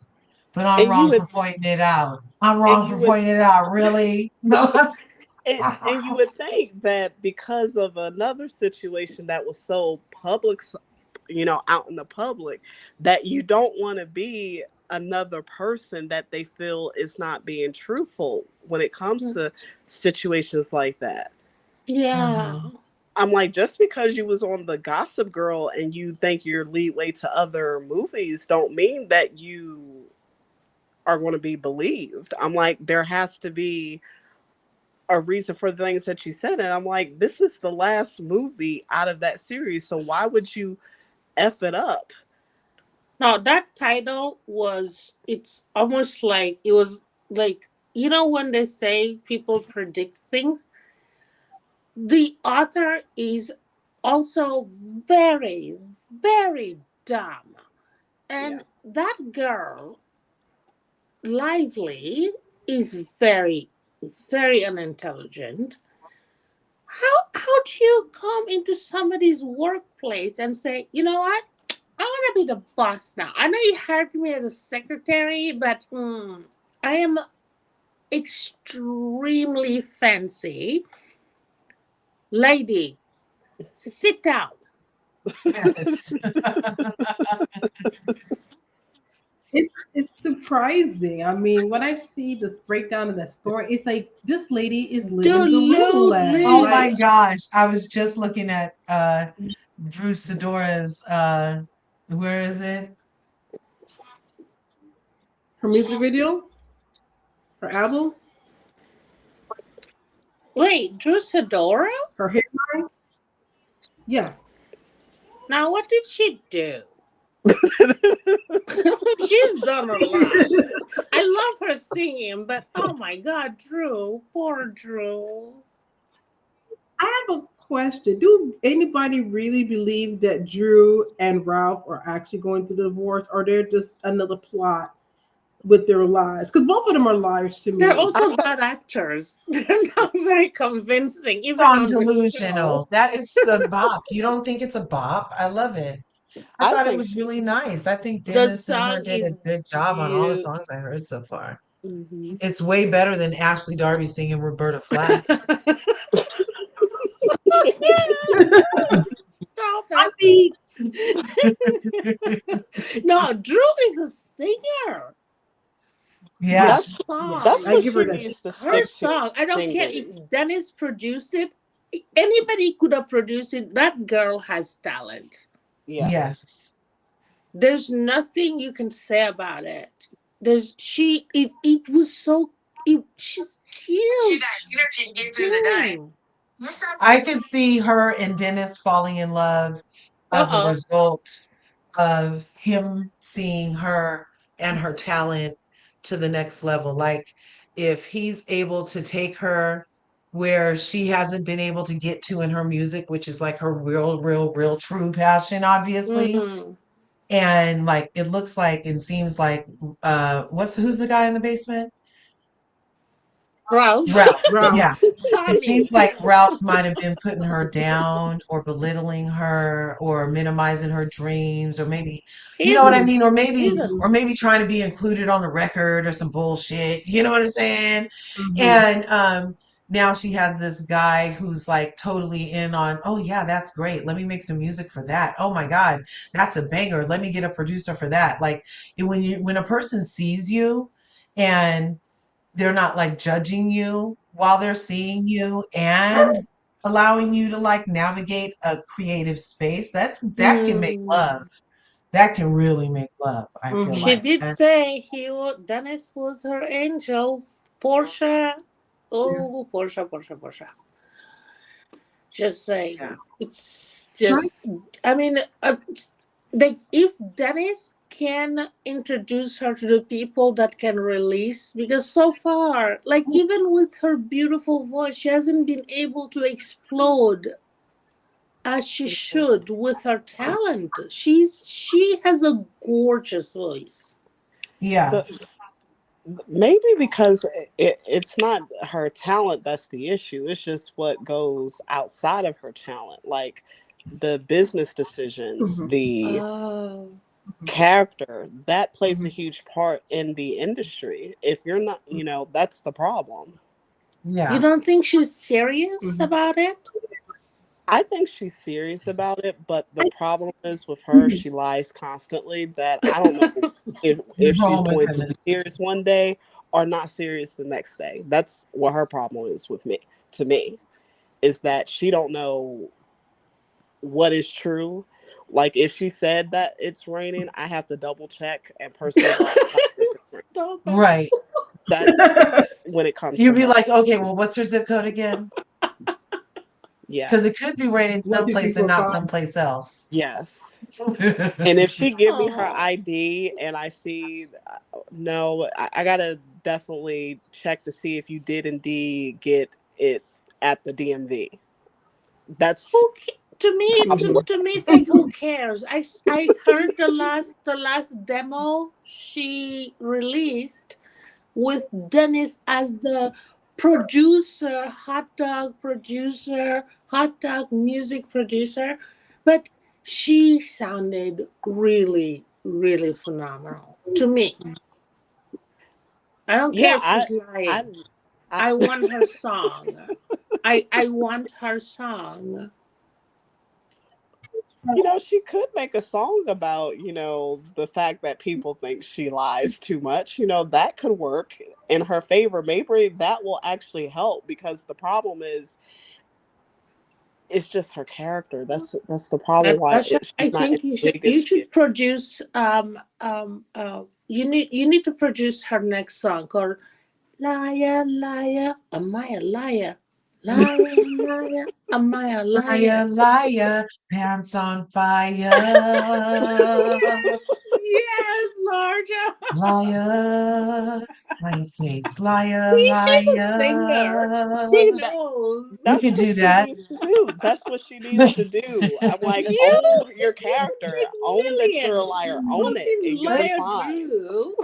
But I'm And you wrong would for pointing it out. I'm and wrong you for would pointing it out. Really? No. and you would think that because of another situation that was so public, out in the public, that you don't want to be another person that they feel is not being truthful when it comes to situations like that. Yeah. Mhm. I'm like, just because you was on the Gossip Girl and you think you're leadway to other movies don't mean that you are going to be believed. I'm like, there has to be a reason for the things that you said. And I'm like, this is the last movie out of that series. So why would you F it up? No, that title was, it's almost like, it was like, when they say people predict things, the author is also very, very dumb. Yeah. And that girl, Lively, is very, very unintelligent. How do you come into somebody's workplace and say, you know what? I want to be the boss now. I know you hired me as a secretary, but I am extremely fancy. Lady, sit down. Yes. It's surprising. I mean, when I see this breakdown of that story, it's like this lady is living the Lululand. Oh my Delulu. Like, gosh. I was just looking at Drew Sidora's where is it? her music video, her album, Wait, Drew Sidora? her hairline. Yeah. Now, what did she do? She's done a lot. I love her singing, but oh my God, Drew, poor Drew. I have a question. Do anybody really believe that Drew and Ralph are actually going to divorce, or they're just another plot with their lies? Because both of them are liars to They're me. also bad actors. They're not very convincing, even Song on the show. delusional. That is a bop. You don't think it's a bop? I love it. I I thought it think was really nice. I think The Dennis and song her did a is good job on all the beautiful. songs I heard so far. mhm. It's way better than Ashley Darby singing Roberta Flack. Stop I it. mean, No, Drew is a singer. Her That's Yes, that's song, I what give she her that. needs to her stick to, song. I don't care if singing. Dennis produced it. Anybody could have produced it. That girl has talent. Yes. yes. There's nothing you can say about it. It was so she's See cute that energy get through the day. singing. I could see her and Dennis falling in love as a Uh-oh. result of him seeing her and her talent to the next level. Like if he's able to take her where she hasn't been able to get to in her music, which is like her real, real, real true passion, obviously. Mm. And like it looks like and seems like who's the guy in the basement? Ralph. Ralph. Ralph. Yeah. It seems Mommy. like Ralph might have been putting her down or belittling her or minimizing her dreams or maybe you know He's what I a mean he's a or maybe trying to be included on the record or some bullshit. You know what I'm saying? Mhm. And now she had this guy who's like totally in on, oh yeah, that's great. Let me make some music for that. Oh my God, that's a banger. Let me get a producer for that. Like when a person sees you and they're not like judging you while they're seeing you and allowing you to like navigate a creative space. That can make love. mm. That can really make love, I feel Mhm. She like. did And say Dennis was her angel. Portia. Yeah. Oh, Portia. Just yeah. saying. It's Right. just, I mean, like if Dennis can introduce her to the people that can release, because so far, like even with her beautiful voice, she hasn't been able to explode as she should with her talent. She has a gorgeous voice. Yeah. The Maybe because it's not her talent that's the issue. It's just what goes outside of her talent, like the business decisions, Mhm. the Oh. character that plays a Mhm. huge part in the industry. If you're not, that's the problem. You Yeah. don't think she's serious Mhm. about it? I think she's serious about it, but the problem is with her, Mhm. she lies constantly. That I don't know if she's Oh my going to be goodness. serious one day or not serious the next day. That's what her problem is with me. To me, is that she don't know what is true. Like if she said that it's raining, I have to double check and personally verify if it's raining. Stop it. Right. That's when it comes to You'd be her. like, okay, well, what's her zip code again? Yeah. Because it could be raining One, two, three, someplace and four, not five. someplace else. Yes. And if she give me her Oh. ID and I see, no, I gotta definitely check to see if you did indeed get it at the DMV. That's To me, probably to me, it's like who cares? I heard the last demo she released with Dennis as the producer, hot dog music producer, but she sounded really, really phenomenal to me. I don't care yeah. if she's I, lying. I I want her song. I want her song. she could make a song about the fact that people think she lies too much. That could work in her favor. Maybe that will actually help because the problem is it's just her character. That's the problem why Natasha, she's I not in think you the should league you as she is. should produce you need to produce her next song called Liar Liar Am I a Liar? Liar Liar Am I a Liar? Liar, liar, pants on fire. Yes, Larja. Liar, my face, liar, See, she's a singer. liar. She That knows. You that's can what do she that. needs to do. That's what she needs to do. I'm like, You own your you could character. make Own that you're a millions. liar. Own it, Fucking and you'll be liar fine. Drew.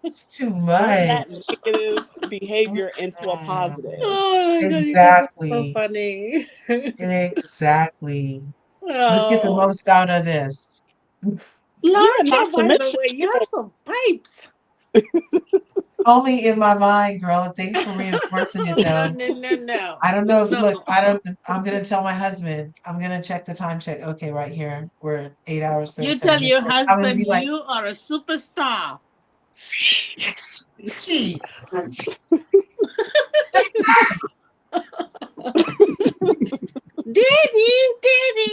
It's too Turn much. that negative behavior into a positive. Oh my god, you guys are so Exactly. funny. Exactly. Let's get the Oh, most out of this. Yeah, not Larja, to by the mention way, you have some pipes. Only in my mind, girl. Thanks for reinforcing it No, though. no, no, no, I don't know if no. look, I don't I'm gonna tell my husband. I'm gonna check the time check. Okay, right here. We're at 8 hours, You 37 tell minutes. your I'm gonna be husband like, you are a superstar. see, Daddy,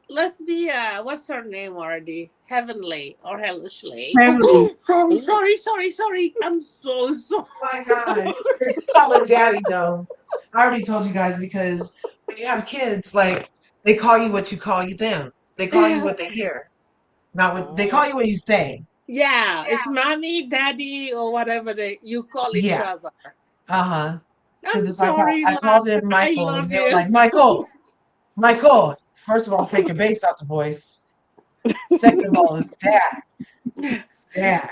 let's be what's her name already? Heavenly or Hellishly. Heavenly. Sorry. I'm so sorry. my gosh. Just call him daddy though. I already told you guys because when you have kids, like they call you what you call you them. They call you what they hear. Not what they call Oh, you what you say. Yeah, it's mommy, daddy, or whatever you call each Yeah. other. Uh-huh. I'm Because if I call sorry, I Lara. called him I Michael and love they were you. like, Michael, first of all, take your bass out the voice. Second of all, it's dad. It's dad.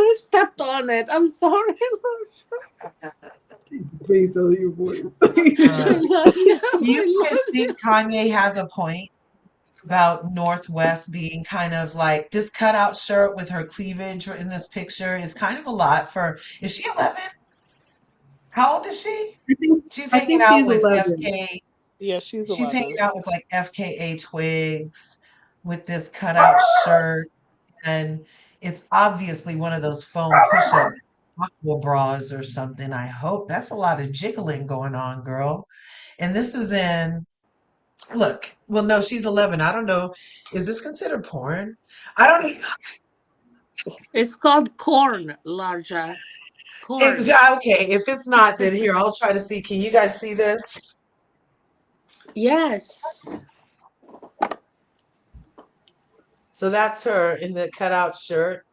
I stepped on it. I'm sorry. Based on your voice. Uh, I love you. do you I guys love you. think Kanye has a point about Northwest being kind of like this cutout shirt with her cleavage in this picture is kind of a lot for, is she 11? How old is she? I think She's I hanging think out she's with 11. FK. yeah, she's She's hanging 11. out with like FKA Twigs with this cutout shirt. And it's obviously one of those foam push-up aqua bras or something. I hope that's a lot of jiggling going on, girl. And this is in, look, well, no, she's 11. I don't know. Is this considered porn? I don't even. It's called corn, Larja. Corn. Okay, if it's not, then here, I'll try to see. Can you guys see this? Yes. So that's her in the cutout shirt.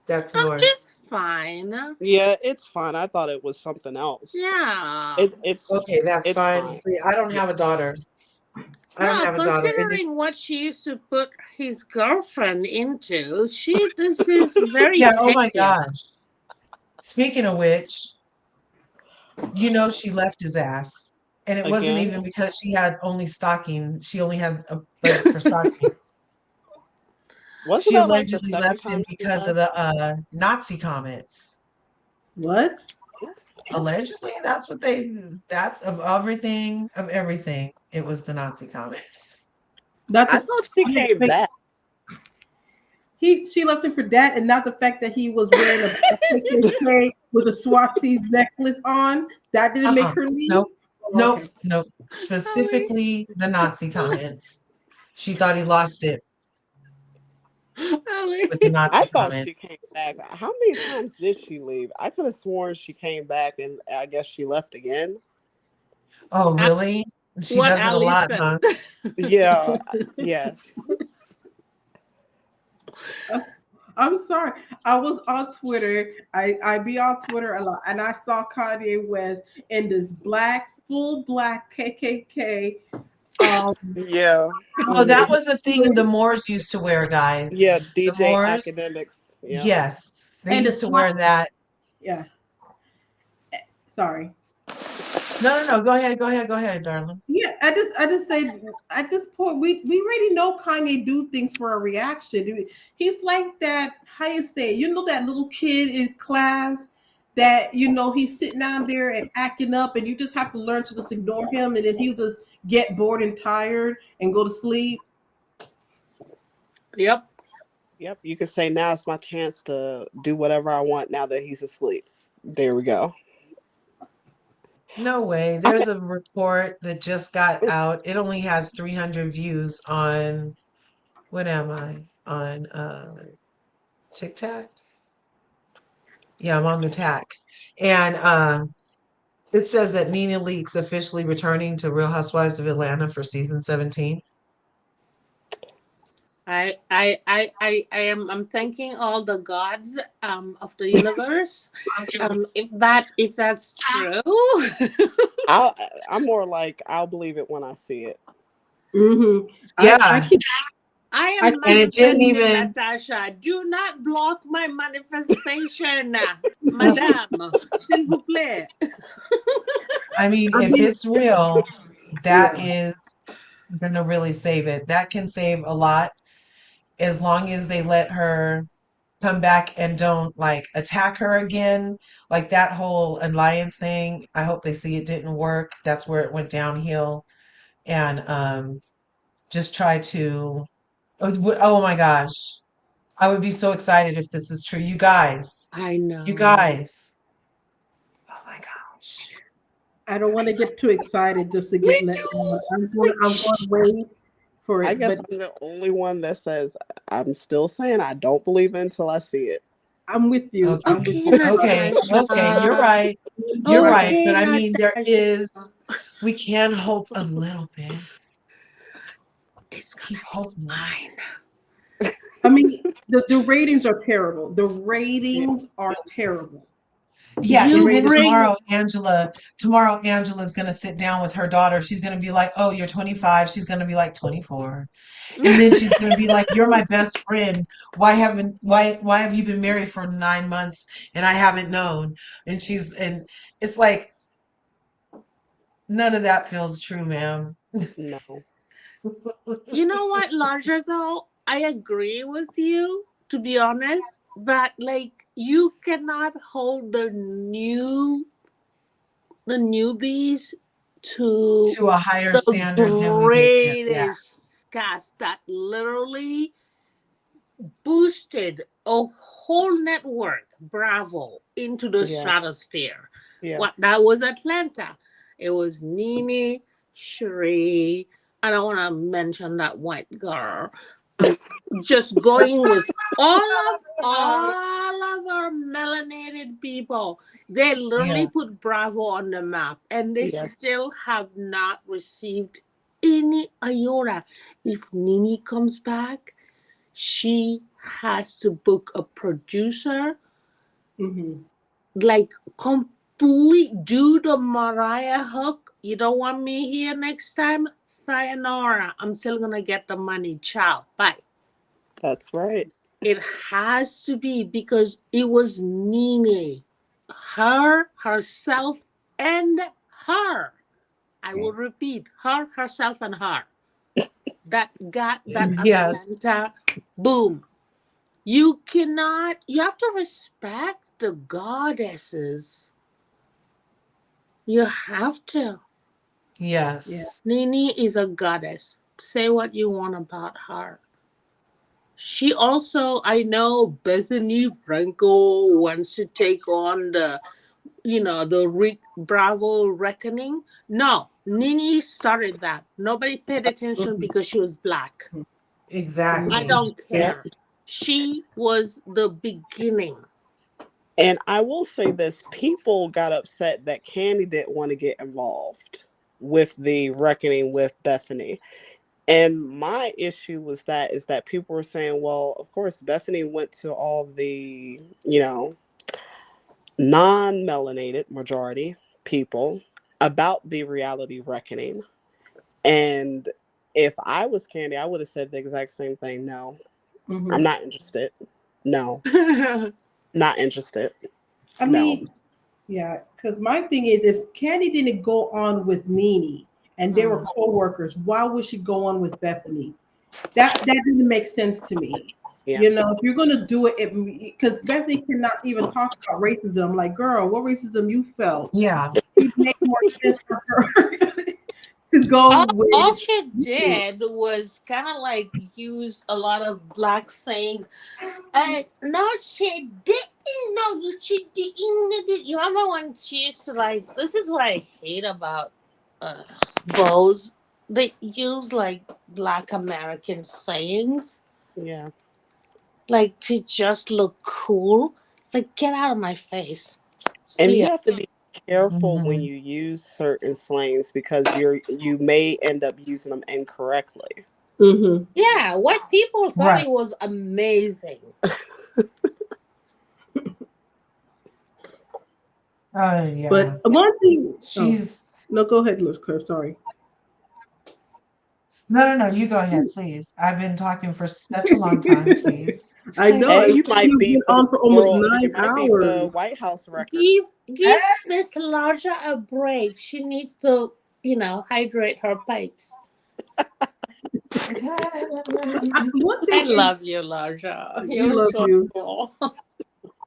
That's I'm North. just fine. Yeah, it's fine. I thought it was something else. Yeah. It, it's Okay, that's it's fine. fine. See, I don't Yeah. have a daughter. I don't Well, have a daughter. And considering what she used to put his girlfriend into, this is very yeah, oh my tame. gosh. Speaking of which, you know she left his ass. And it wasn't Again. even because she had only stocking. She only had a budget for stockings. Wasn't She that like the allegedly second left him time she because of left? the Nazi comments. What? Allegedly, that's of everything. It was the Nazi comments. Not I the. thought she Wait, came wait. back. She left him for that, and not the fact that he was wearing a KKK with a Swazi necklace on. That didn't make Uh-uh. her leave. Nope. Oh, Nope. okay. Nope. Ali. Specifically the Nazi comments. She thought he lost it Ali. with the Nazi I thought she comments. came back. How many times did she leave? I could have sworn she came back and I guess she left again. Oh, Uh, really? She what does it a Ali lot, said. huh? Yeah, yes. I'm sorry. I was on Twitter. I be on Twitter a lot, and I saw Kanye West in this full black KKK. Yeah. Oh, that Hmm. was a thing the Moors used to wear, guys. Yeah, The DJ Moors, academics. Yeah. yes, they And the used to SWAT. wear that. Yeah. Sorry. No, no, no. Go ahead, darling. Yeah, I just say at this point we already know Kanye do things for a reaction. He's like that. How you say? You know that little kid in class that he's sitting down there and acting up, and you just have to learn to just ignore him, and then he'll just get bored and tired and go to sleep. Yep. Yep. You could say now it's my chance to do whatever I want now that he's asleep. There we go. No way. There's a report that just got out. It only has 300 views on what am I? On TikTok? Yeah, I'm on the TAC. And it says that Nene Leakes officially returning to Real Housewives of Atlanta for season 17. I'm thanking all the gods of the universe. If that's true. I'm more like I'll believe it when I see it. Mm-hmm. I Yeah, keep I I am and keep it didn't manifesting, even Natasha. Do not block my manifestation, madame. S'il vous plaît. I mean, I if mean it's real, that yeah. is gonna really save it. That can save a lot as long as they let her come back and don't like attack her again. Like that whole alliance thing, I hope they see it didn't work. That's where it went downhill. And just try to oh my gosh. I would be so excited if this is true. You guys. I You know. guys. Oh my gosh. I don't want to get too excited just to Me get let too. down. I'm It's going like, I'm going to shh. wait for I it, guess but I'm the only one that says I'm still saying I don't believe it until I see it. I'm with you. Okay. I'm with Okay, you. Okay. Okay. You're Natasha. right. You're You're right. right. But Okay, I mean, Natasha. we can hope a little bit. It's gonna Keep be hoping. fine. I mean, the ratings are terrible. The Yeah. ratings are terrible. Yeah, You and then bring tomorrow Angela's gonna sit down with her daughter. She's gonna be like, "Oh, you're 25." She's gonna be like 24, and then she's gonna be like, "You're my best friend. Why have you been married for 9 months and I haven't known?" And it's like none of that feels true, ma'am. No. You know what, Larger though? I agree with you, to be honest. But like you cannot hold the newbies to To a higher the standard than we did. Yeah, greatest cast that literally boosted a whole network, Bravo, into the Yeah. stratosphere. Yeah. What that was Atlanta. It was Nene, Sheree. I don't want to mention that white girl. I'm just going with all of our melanated people. They yeah. literally put Bravo on the map, and they Yes. still have not received any iota. If Nene comes back, she has to book a producer Mm-hmm. like please do the Mariah hook. You don't want me here next time? Sayonara. I'm still gonna get the money. Ciao. Bye. That's right. It has to be because it was Nene. Her, herself, and her. I will repeat, her, herself, and her. That got that Yes. Atlanta boom. You cannot, you have to respect the goddesses. You have to. Yes. Nene is a goddess. Say what you want about her. She also, I know Bethany Franco wants to take on the Rick Bravo reckoning. No, Nene started that. Nobody paid attention because she was black. I Exactly. don't Yeah. care. She was the beginning. And I will say this, people got upset that Candy didn't want to get involved with the reckoning with Bethany. And my issue was that is that people were saying, well, of course, Bethany went to all the, non-melanated majority people about the reality reckoning. And if I was Candy, I would have said the exact same thing. No, I'm not interested. No, not interested. I No. mean, yeah, because my thing is, if Candy didn't go on with Nene and they were co-workers, why would she go on with Bethany? That didn't make sense to me. Yeah. If you're gonna do it, because Bethany cannot even talk about racism. I'm like, girl, what racism you felt? Yeah. It made more sense for her to go All with. she did was kind of like use a lot of black sayings. No, she didn't. No, she didn't. You remember when she used to like? This is what I hate about bows. They use like Black American sayings, Yeah. like to just look cool. It's like get out of my face. And See you ya. have to be careful when Mhm. you use certain slangs because you may end up using them incorrectly. Mm-hmm. Yeah, white people thought Right. it was amazing. Oh yeah. But one thing, She's no, go ahead, Liz Claire. Sorry. no. You go ahead, please. I've been talking for such a long time. Please. I know Hey, you might you've be been the on for almost you 9 might be the hours. White House record. Give Miss Larja a break. She needs to, hydrate her pipes. One I thing is, love you, Larja. we You're love so you. cool.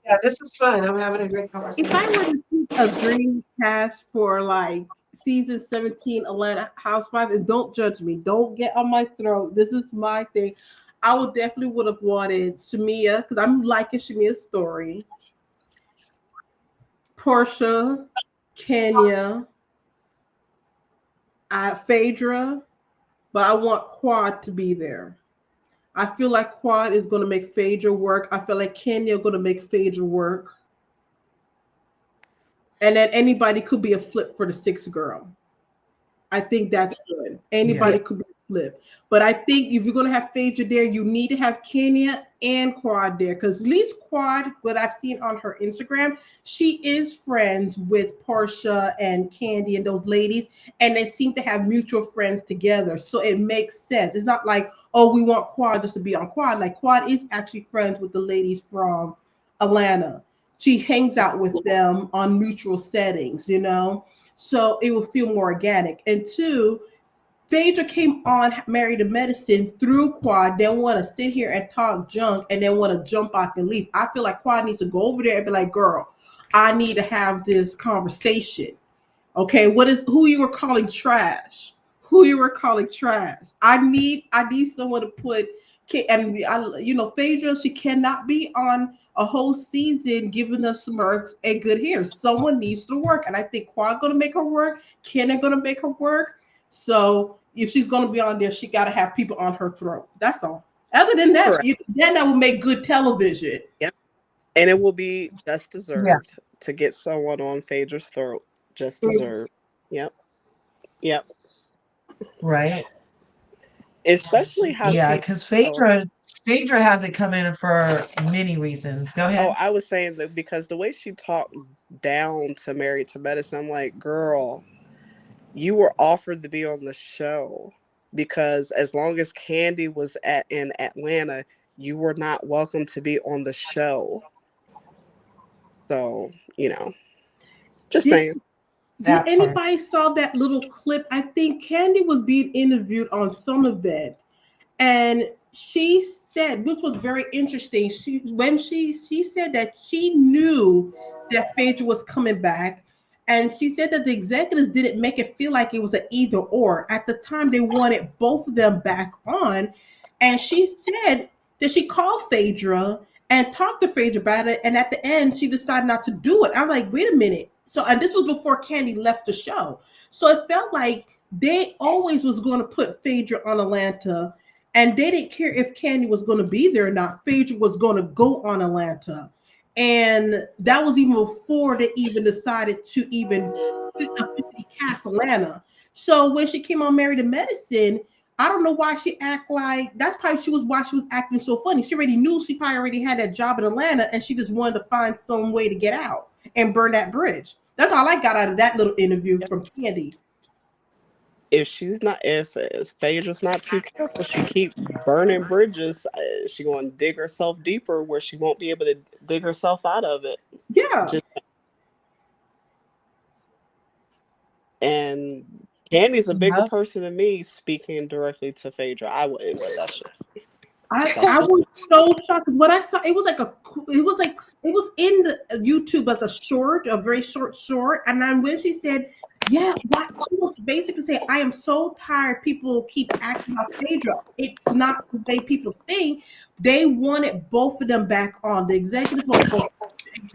Yeah, this is fun. I'm having a great If I were conversation. to pick a dream cast for like season 17 Atlanta Housewives, and don't judge me, don't get on my throat. This is my thing. I would definitely would have wanted Shamia because I'm liking Shamia's story. Portia, Kenya, Phaedra, but I want Quad to be there. I feel like Quad is going to make Phaedra work. I feel like Kenya going to make Phaedra work. And then anybody could be a flip for the sixth girl. I think that's good. Anybody could be a flip. But I think if you're going to have Phaedra there, you need to have Kenya and Quad there. Because at least Quad, what I've seen on her Instagram, she is friends with Portia and Candy and those ladies. And they seem to have mutual friends together. So it makes sense. It's not like, oh, we want Quad just to be on Quad. Like Quad is actually friends with the ladies from Atlanta. She hangs out with them on mutual settings. So it will feel more organic. And two, Phaedra came on Married to Medicine through Quad, then want to sit here and talk junk and then want to jump out and leave. I feel like Quad needs to go over there and be like, girl, I need to have this conversation. Okay, who you were calling trash? Who you were calling trash? I need someone to put Phaedra, she cannot be on a whole season giving us smirks and good hair. Someone needs to work, and I think Quad gonna make her work. Kenna gonna make her work. So if she's gonna be on there, she gotta have people on her throat. That's all. Other than that, Correct. that will make good television. Yep. And it will be just Yeah. deserved to get someone on Phaedra's throat. Just deserved. Yep. Yep. Right. Especially how Yeah, she because Phaedra. Phaedra hasn't come in for many reasons. Go ahead. Oh, I was saying that because the way she talked down to Married to Medicine, I'm like, girl, you were offered to be on the show because as long as Candy was in Atlanta, you were not welcome to be on the show. So, just Did saying. That part. anybody saw that little clip? I think Candy was being interviewed on some event, and she said, which was very interesting. She said that she knew that Phaedra was coming back, and she said that the executives didn't make it feel like it was an either or. At the time, they wanted both of them back on, and she said that she called Phaedra and talked to Phaedra about it, and at the end, she decided not to do it. I'm like, wait a minute. So, and this was before Candy left the show, so it felt like they always was going to put Phaedra on Atlanta, and they didn't care if Candy was going to be there or not. Phaedra was going to go on Atlanta. And that was even before they even decided to even officially cast Atlanta. So when she came on Married to Medicine, I don't know why she act like that's probably why she was acting so funny. She already knew she probably already had that job in Atlanta, and she just wanted to find some way to get out and burn that bridge. That's all I got out of that little interview from Candy. If Phaedra's not too careful, she keep burning bridges. She going to dig herself deeper where she won't be able to dig herself out of it. Yeah. And Candy's a bigger person than me speaking directly to Phaedra. I wouldn't, but that's just. I was so shocked. What I saw, it was in the YouTube as a very short. And then when she said, yeah, what she was basically saying, I am so tired. People keep asking about Phaedra. It's not the way people think. They wanted both of them back on. The executive of both.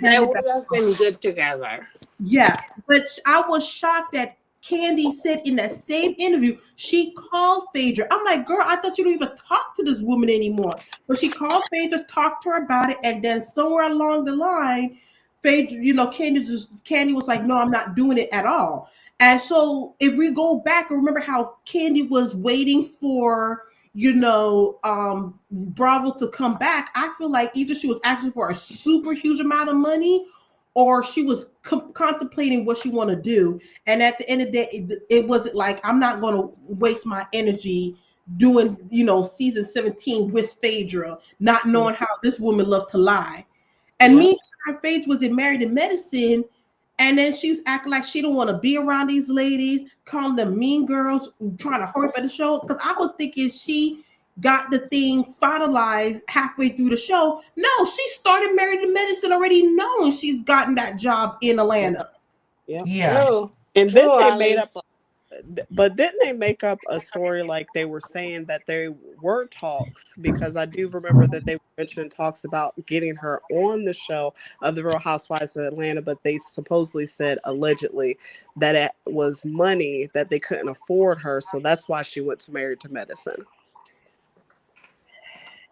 They would have been good together. Yeah, but I was shocked that Candy said in that same interview, she called Phaedra. I'm like, girl, I thought you don't even talk to this woman anymore. But she called Phaedra, talked to her about it, and then somewhere along the line, Phaedra, Candy was like, no, I'm not doing it at all. And so if we go back and remember how Candy was waiting for Bravo to come back, I feel like either she was asking for a super huge amount of money or she was contemplating what she want to do. And at the end of the day, it wasn't like, I'm not going to waste my energy doing, season 17 with Phaedra, not knowing how this woman loved to lie. And meantime, Phaedra was in Married to Medicine, and then she was acting like she don't want to be around these ladies, calling them mean girls, trying to hurt by the show. Because I was thinking she got the thing finalized halfway through the show. No, she started Married to Medicine already knowing she's gotten that job in Atlanta. Yep. Yeah. True. And True, then they Ali. made up, but didn't they make up a story like they were saying that there were talks? Because I do remember that they were mentioning talks about getting her on the show of the Real Housewives of Atlanta, but they supposedly said allegedly that it was money that they couldn't afford her, so that's why she went to Married to Medicine.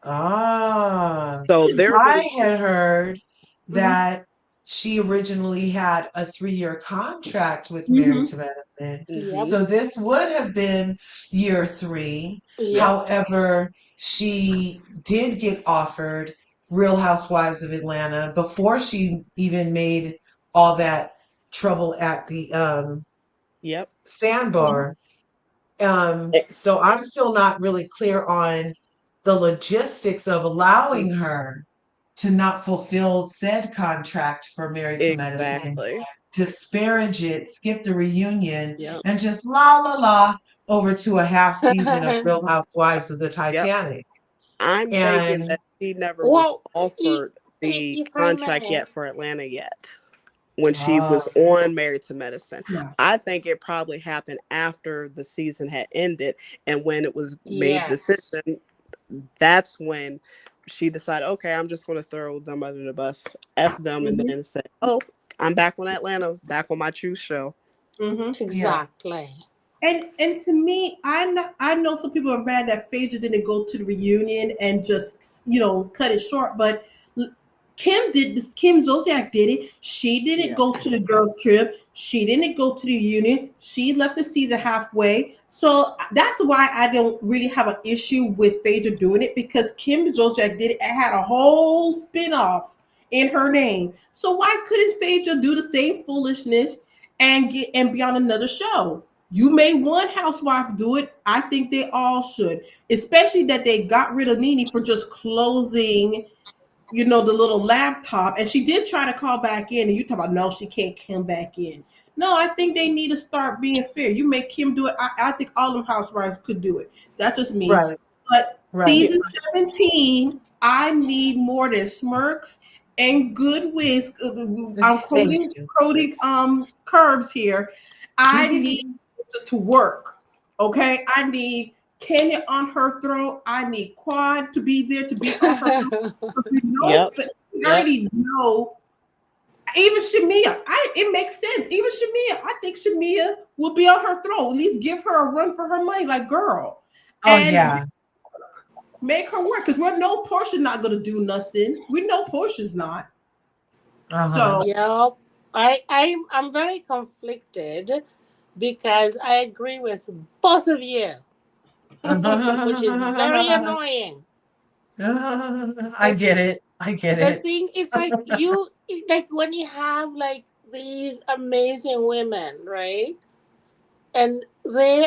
Ah, So there I was had heard that she originally had a 3-year contract with Married to Medicine. Yep. So this would have been year 3. Yep. However, she did get offered Real Housewives of Atlanta before she even made all that trouble at the Yep. sandbar. So I'm still not really clear on the logistics of allowing her to not fulfill said contract for Married to Medicine, Exactly. disparage it, skip the reunion, Yep. and just la la la over to a half season of Real Housewives of the Yep. Titanic. I'm thinking And that she never was Well, offered the if I contract may, yet for Atlanta yet when she was on Married to Medicine. Yeah. I think it probably happened after the season had ended, and when it was made yes. decision, that's when she decided, okay, I'm just going to throw them under the bus, F them, and then say, oh, I'm back on Atlanta, back on my true show. Exactly. And to me, I know some people are mad that Phaedra didn't go to the reunion and just cut it short. But Kim did this. Kim Zolciak did it. She didn't Yeah. go to the girls' trip. She didn't go to the union. She left the season halfway. So that's why I don't really have an issue with Phaedra doing it, because Kim Zolciak did it. It had a whole spinoff in her name. So why couldn't Phaedra do the same foolishness and be on another show? You made one housewife do it. I think they all should, especially that they got rid of Nene for just closing, the little laptop. And she did try to call back in, and you talk about, no, she can't come back in. No, I think they need to start being fair. You make Kim do it. I think all them housewives could do it. That's just me. Right. But Right. season 17, I need more than smirks and good wigs. I'm Thank quoting Curves here. I need you. to work. Okay, I need Kenya on her throne. I need Quad to be there, to be on her throne. We know, Yep. but we Yep. already know. Even Shamia, it makes sense. Even Shamia, I think Shamia will be on her throne. At least give her a run for her money, like, girl, Oh and yeah. make her work. Because we know Portia's not going to do nothing. We know Portia's not. Uh-huh. So Yep. I'm very conflicted because I agree with both of you, which is very annoying. I get It's it. I get the it. thing is like like when you have like these amazing women, right? And they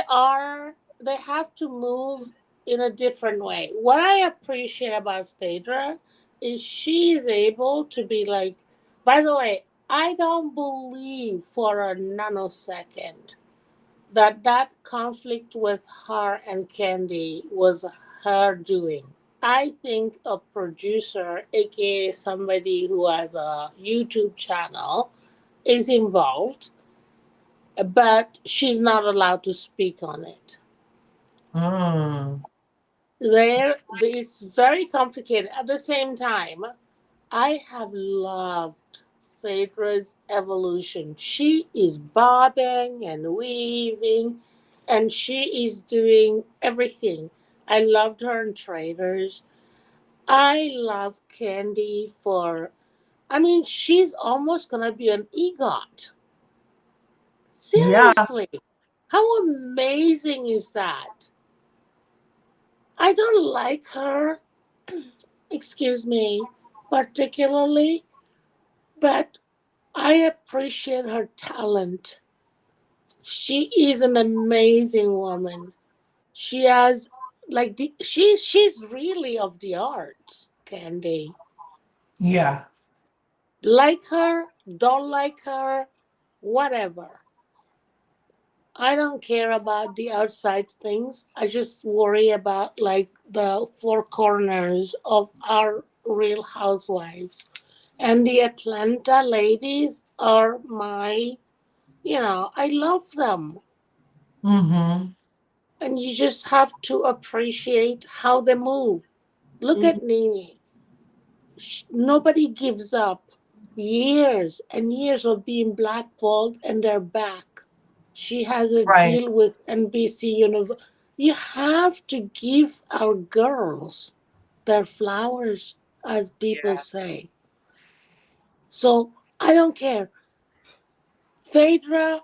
have to move in a different way. What I appreciate about Phaedra is she is able to be like, by the way, I don't believe for a nanosecond that conflict with her and Candy was her doing. I think a producer, aka somebody who has a YouTube channel, is involved, but she's not allowed to speak on it. Mm. It's very complicated. At the same time, I have loved Phaedra's evolution. She is bobbing and weaving, and she is doing everything. I loved her in Traders. I love Candy for, I mean, she's almost gonna be an EGOT. Yeah. Seriously. How amazing is that? I don't like her, excuse me, particularly, but I appreciate her talent. She is an amazing woman. She has she's really of the arts, Candy. Yeah. Like her, don't like her, whatever. I don't care about the outside things. I just worry about like the four corners of our real housewives. And the Atlanta ladies are I love them. Mm-hmm. And you just have to appreciate how they move. Look mhm. at Nene. Nobody gives up years and years of being blackballed, and they're back. She has a Right. deal with NBC Universal. You have to give our girls their flowers, as people say. So I don't care. Phaedra,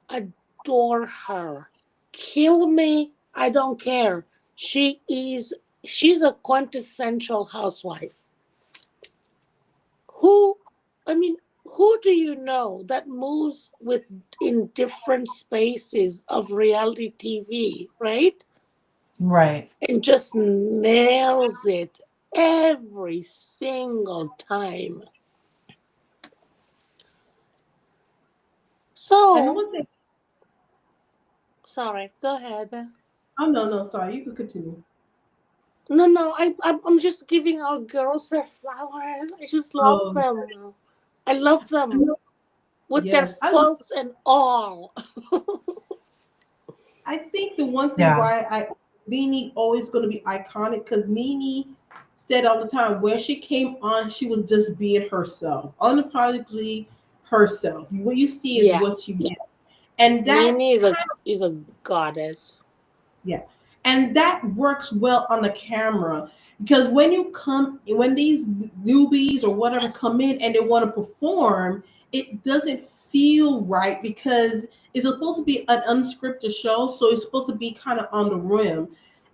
adore her. Kill me, I don't care. She's a quintessential housewife. Who I mean, who do you know that moves with in different spaces of reality TV, right? Right. And just nails it every single time. And the So, one thing, sorry, go ahead. oh no, no, sorry, you could continue. No, I'm just giving our girls their flowers. I just love Oh, them. I love I them know, with their yes, I love. faults and all. I think the one thing Yeah. why Nene always going to be iconic, because Nene said all the time when she came on, she was just being herself, unapologetically herself. What you see is Yeah, what you get, and Nene that is a goddess. yeah, and that works well on the camera. Because when these newbies or whatever come in and they want to perform, it doesn't feel right because it's supposed to be an unscripted show, so it's supposed to be kind of on the rim,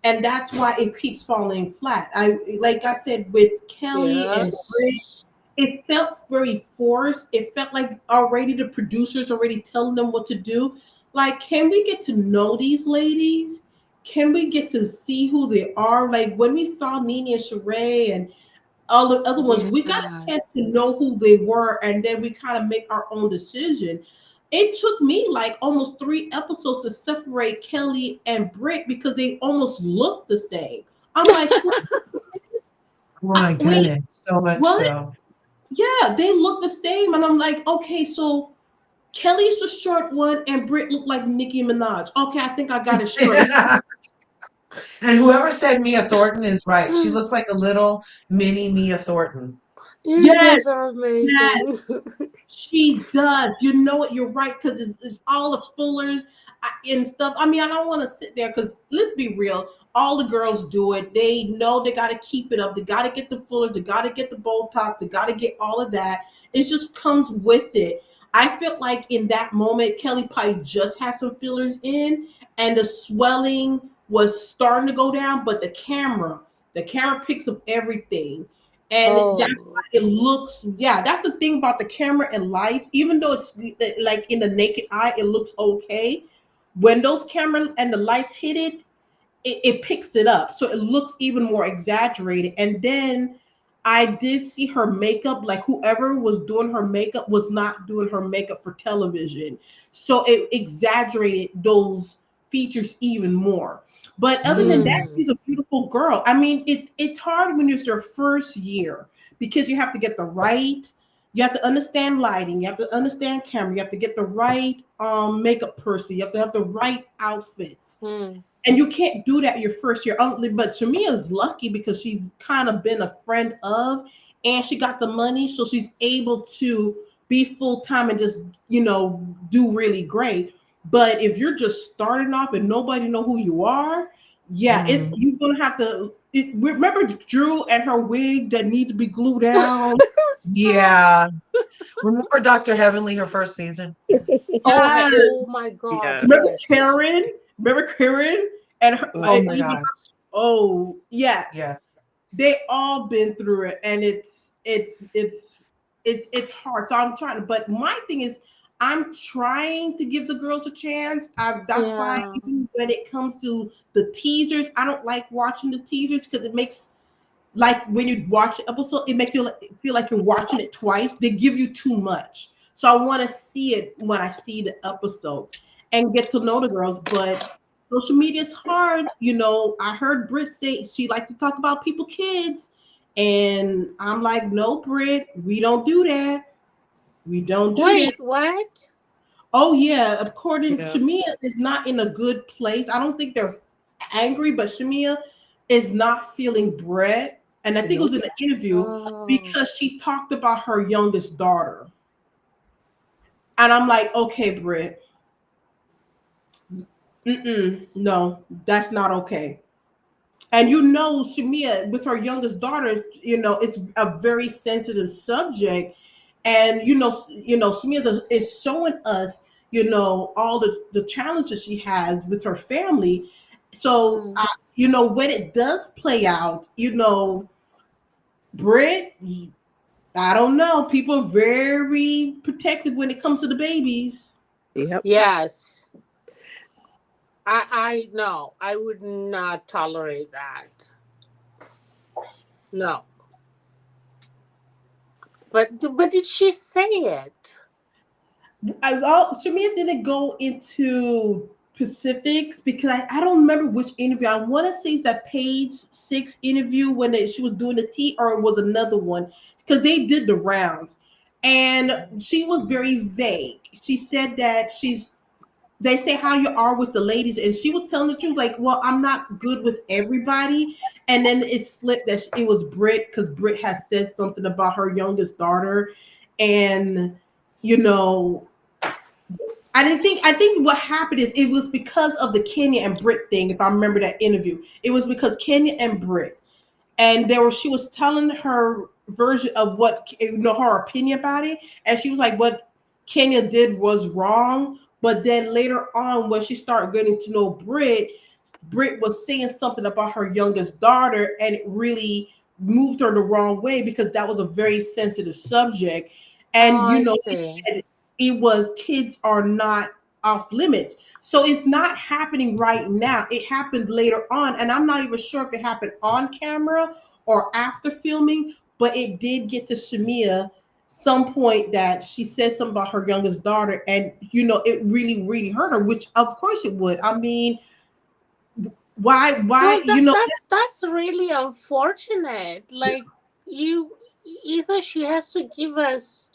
and that's why it keeps falling flat. I like I said with Kelly and Brit, Yes. it felt very forced. It felt like already the producers already telling them what to do. Like, can we get to know these ladies? Can we get to see who they are? Like when we saw Nene and Sheree and all the other ones, we got a Yeah. chance to know who they were, and then we kind of make our own decision. It took me like almost 3 episodes to separate Kelly and Britt because they almost looked the same. I'm like, Oh my wait, goodness, so much what? so. Yeah, they look the same. And I'm like, okay, so Kelly's the short one and Britt looked like Nicki Minaj. Okay, I think I got it straight. And whoever said Mia Thornton is right. She looks like a little mini Mia Thornton. You Yes, guys are yes, amazing. she does. You know what? You're right because it's all the fillers and stuff. I mean, I don't want to sit there because let's be real. All the girls do it. They know they got to keep it up. They got to get the fillers. They got to get the Botox. They got to get all of that. It just comes with it. I felt like in that moment, Kelly Pie just had some fillers in, and the swelling was starting to go down. But the camera picks up everything, and that's why Oh. it looks. Yeah, that's the thing about the camera and lights. Even though it's like in the naked eye, it looks okay. When those camera and the lights hit it, it picks it up, so it looks even more exaggerated. And then I did see her makeup, like whoever was doing her makeup was not doing her makeup for television, so it exaggerated those features even more. But other than that, Mm. she's a beautiful girl. I mean, it's hard when it's your first year because you have to get the right, you have to understand lighting, you have to understand camera, you have to get the right makeup person, you have the right outfits, Mm. and you can't do that your first year. But Shamia's lucky because she's kind of been a friend of, and she got the money, so she's able to be full time and just do really great. But if you're just starting off and nobody know who you are, yeah, it's Mm. you're gonna have to. Remember Drew and her wig that need to be glued down. Stop. Yeah. Remember Dr. Heavenly, her first season? Oh, Yeah, oh my God. Yeah. remember Yes. Karen? Remember Karen and her, Oh my even gosh. oh yes, Yeah. they all been through it, and it's hard. So I'm trying to, but my thing is I'm trying to give the girls a chance. That's why Yeah. even when it comes to the teasers, I don't like watching the teasers because it makes, like when you watch the episode, it makes you feel like you're watching it twice. They give you too much. So I want to see it when I see the episode and get to know the girls. But social media is hard. I heard Britt say she liked to talk about people, kids. And I'm like, no, Britt, we don't do that. We don't do that. Wait, what? Oh yeah, according Yeah. Shamia is not in a good place. I don't think they're angry, but Shamia is not feeling Brett. And I think it was Nope. in the interview Oh. because she talked about her youngest daughter. And I'm like, okay, Brett, no, that's not okay. And Shamia with her youngest daughter, it's a very sensitive subject. And Shamia is showing us, all the challenges she has with her family. So Mm. when it does play out, Brit, I don't know. People are very protective when it comes to the babies. Yep. Yes. I no, I would not tolerate that. No. But did she say it? Shamia didn't go into specifics because I don't remember which interview. I want to say it's that page 6 interview when she was doing the tea, or it was another one because they did the rounds, and she was very vague. She said that they say how you are with the ladies, and she was telling the truth, like, well, I'm not good with everybody. And then it slipped that it was Brit because Brit had said something about her youngest daughter, and you know I think what happened is it was because of the Kenya and Brit thing. If I remember that interview, it was because Kenya and Brit. and she was telling her version of what her opinion about it, and she was like, what Kenya did was wrong. But then later on, when she started getting to know Brit was saying something about her youngest daughter, and it really moved her the wrong way because that was a very sensitive subject. And Oh, I she see. said it was kids are not off limits. So it's not happening right now. It happened later on, and I'm not even sure if it happened on camera or after filming, but it did get to Shamia some point that she said something about her youngest daughter, and it really, really hurt her, which of course it would. I mean, why Well, that's really unfortunate. Like, you either she has to give us,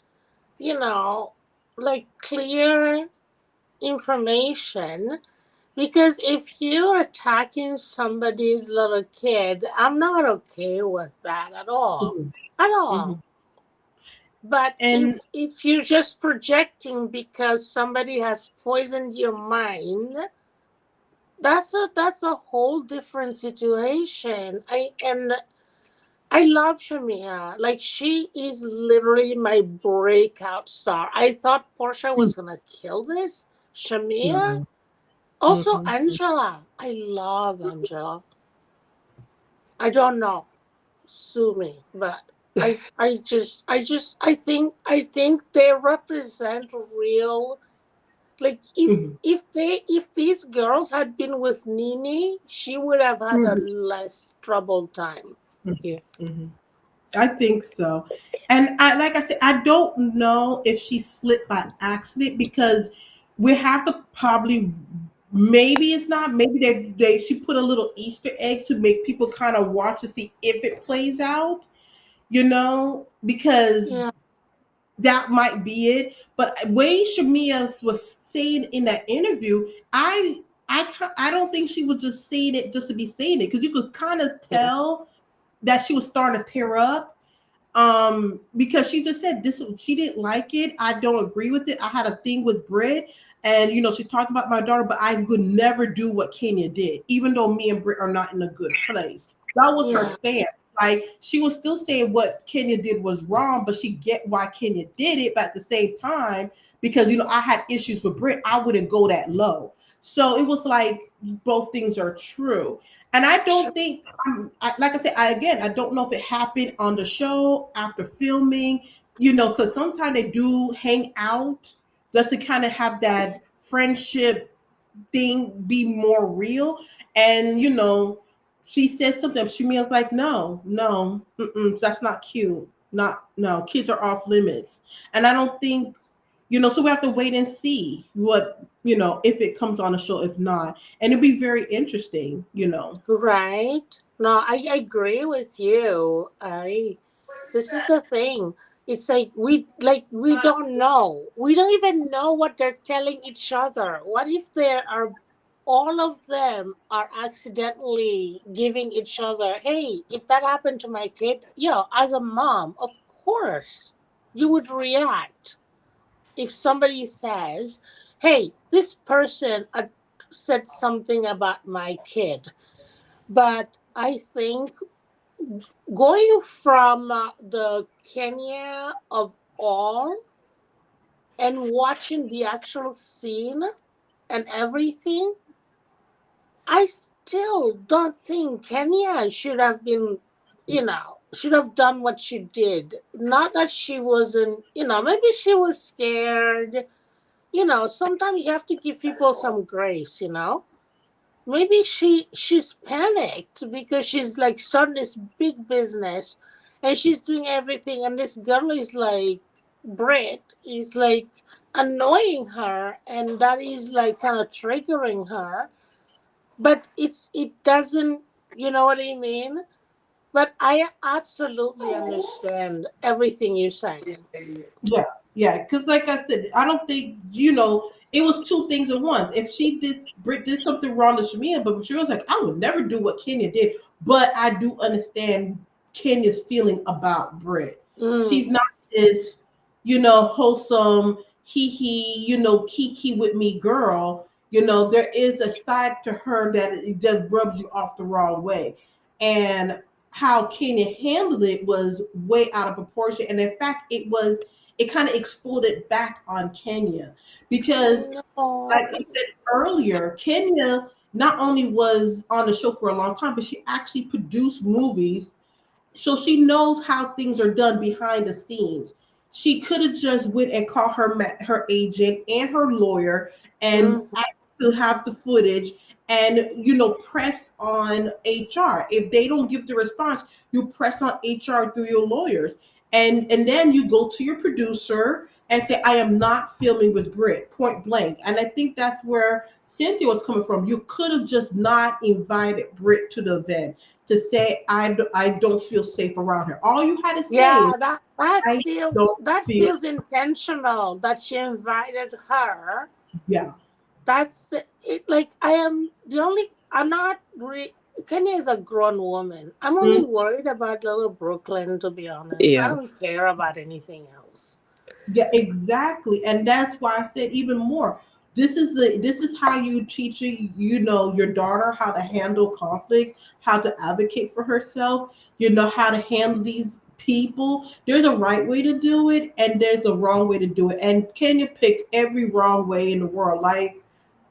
you know, like, clear information, because if you're attacking somebody's little kid, I'm not okay with that at all. Mhm, At all. mhm. But And if you're just projecting because somebody has poisoned your mind, that's a whole different situation. I love Shamia. Like, she is literally my breakout star. I thought Portia was gonna kill this. Shamia. mhm, Also mhm. Angela. I love Angela. I don't know. Sue me, but I think they represent real, like, Mhm, if these girls had been with Nini, she would have had a mhm, less troubled time. mhm, mhm. I think so. And like I said, I don't know if she slipped by accident because we have to probably, maybe it's not, maybe she put a little Easter egg to make people kind of watch to see if it plays out, because Yeah. that might be it. But way Shamia was saying in that interview, I don't think she was just saying it just to be saying it, because you could kind of tell that she was starting to tear up, because she just said this, she didn't like it. I don't agree with it. I had a thing with Britt, and she talked about my daughter, but I would never do what Kenya did, even though me and Britt are not in a good place. That was her Yeah. stance. Like, she was still saying what Kenya did was wrong, but she get why Kenya did it. But at the same time, because I had issues with Britt, I wouldn't go that low. So it was like both things are true. And I don't think, like I said, I don't know if it happened on the show after filming, because sometimes they do hang out just to kind of have that friendship thing be more real. And she said something. Shamia's like, no, no, that's not cute. Not no, kids are off limits. And I don't think, so we have to wait and see what if it comes on the show. If not, and it'll be very interesting. Right. No, I agree with you. I This is the thing. It's like we don't know. We don't even know what they're telling each other. What if there are all of them are accidentally giving each other, hey, if that happened to my kid, as a mom, of course you would react. If somebody says, hey, this person said something about my kid, but I think going from the Kenya of all and watching the actual scene and everything, I still don't think Kenya should have been, should have done what she did. Not that she wasn't, maybe she was scared. Sometimes you have to give people some grace. Maybe she's panicked because she's like starting this big business and she's doing everything, and this girl is like, Brit is like annoying her, and that is like kind of triggering her. But it doesn't, you know what I mean? But I absolutely understand everything you're saying. Yeah, yeah. Because like I said, I don't think it was two things at once. If she did, Britt did something wrong to Shamia, but she was like, I would never do what Kenya did. But I do understand Kenya's feeling about Britt. She's Mm, not this, wholesome, kiki with me girl. There is a side to her that it just rubs you off the wrong way. And how Kenya handled it was way out of proportion. And in fact, it kind of exploded back on Kenya because, No. like I said earlier, Kenya not only was on the show for a long time, but she actually produced movies, so she knows how things are done behind the scenes. She could have just went and called her agent and her lawyer and Mhm. asked to have the footage and press on HR. If they don't give the response, you press on HR through your lawyers, and then you go to your producer and say, I am not filming with Brit, point blank. And I think that's where Cynthia was coming from. You could have just not invited Brit to the event to say, I don't feel safe around her. All you had to say Yeah, is, that I feels don't that feel, feels intentional that she invited her. yeah. That's it. Like I am the only. I'm not. Kenya is a grown woman. I'm only Mm, worried about little Brooklyn. To be honest, I Yeah. don't care about anything else. yeah, exactly. And that's why I said even more. This is how you teach your daughter how to handle conflicts, how to advocate for herself, how to handle these people. There's a right way to do it and there's a wrong way to do it. And Kenya picked every wrong way in the world. Like,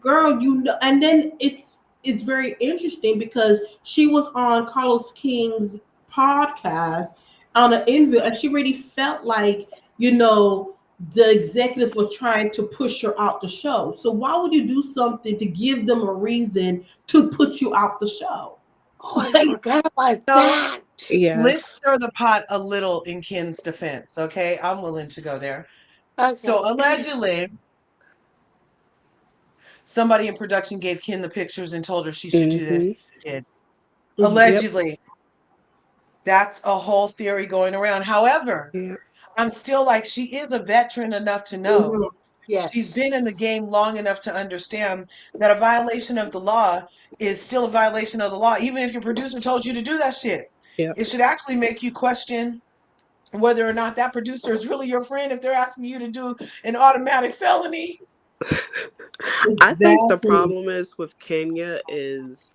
girl, and then it's very interesting because she was on Carlos King's podcast on an interview, and she really felt like the executive was trying to push her out the show. So why would you do something to give them a reason to put you out the show? Oh, I Like, forgot about So that. let's Yes. stir the pot a little in Ken's defense, okay? I'm willing to go there. Okay. So allegedly, somebody in production gave Ken the pictures and told her she should do this. Mm-hmm. She did. mhm, Yep. Allegedly, that's a whole theory going around. However, Yeah. I'm still like, she is a veteran enough to know. mhm, She's been Yes. in the game long enough to understand that a violation of the law is still a violation of the law, even if your producer told you to do that shit. Yep. It should actually make you question whether or not that producer is really your friend if they're asking you to do an automatic felony. I think the exactly. problem is with Kenya is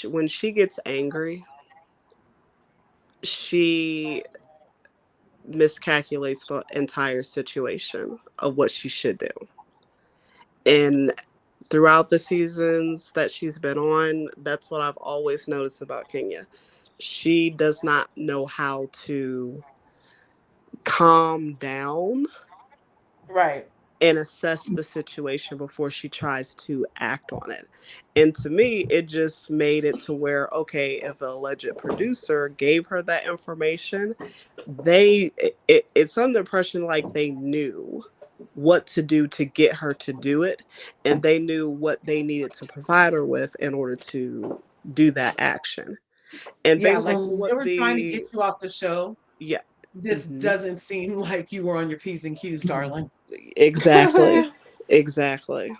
when she gets angry, she miscalculates the entire situation of what she should do. And throughout the seasons that she's been on, that's what I've always noticed about Kenya. She does not know how to calm down Right. and assess the situation before she tries to act on it. And to me, it just made it to where, okay, if an alleged producer gave her that information, it's under the impression like they knew what to do to get her to do it, and they knew what they needed to provide her with in order to do that action. And Yeah, based like off of if Mhm. they what were trying to get the you off the show, yeah. this Hmm. doesn't seem like you were on your P's and Q's, darling. Exactly. Exactly.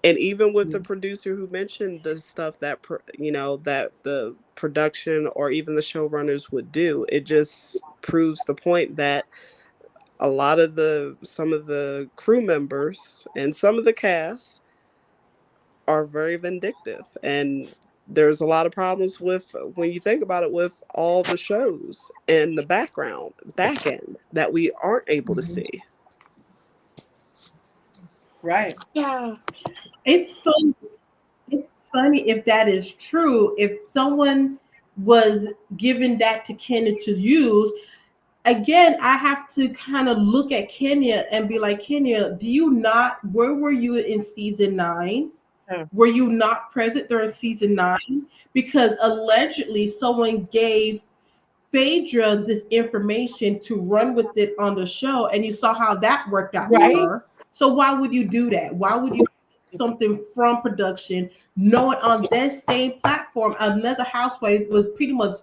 And even with the Mm. producer who mentioned the stuff that that the production or even the showrunners would do, it just proves the point that a lot of the some of the crew members and some of the cast are very vindictive, and there's a lot of problems with when you think about it with all the shows and the back end that we aren't able to mhm. see. Right. Yeah. It's funny. It's funny if that is true. If someone was given that to Kenya to use, again, I have to kind of look at Kenya and be like, Kenya, where were you in season 9? Yeah. Were you not present during season 9? Because allegedly someone gave Phaedra this information to run with it on the show, and you saw how that worked out for Right? her. So why would you do that? Why would you something from production, knowing on that same platform another housewife was pretty much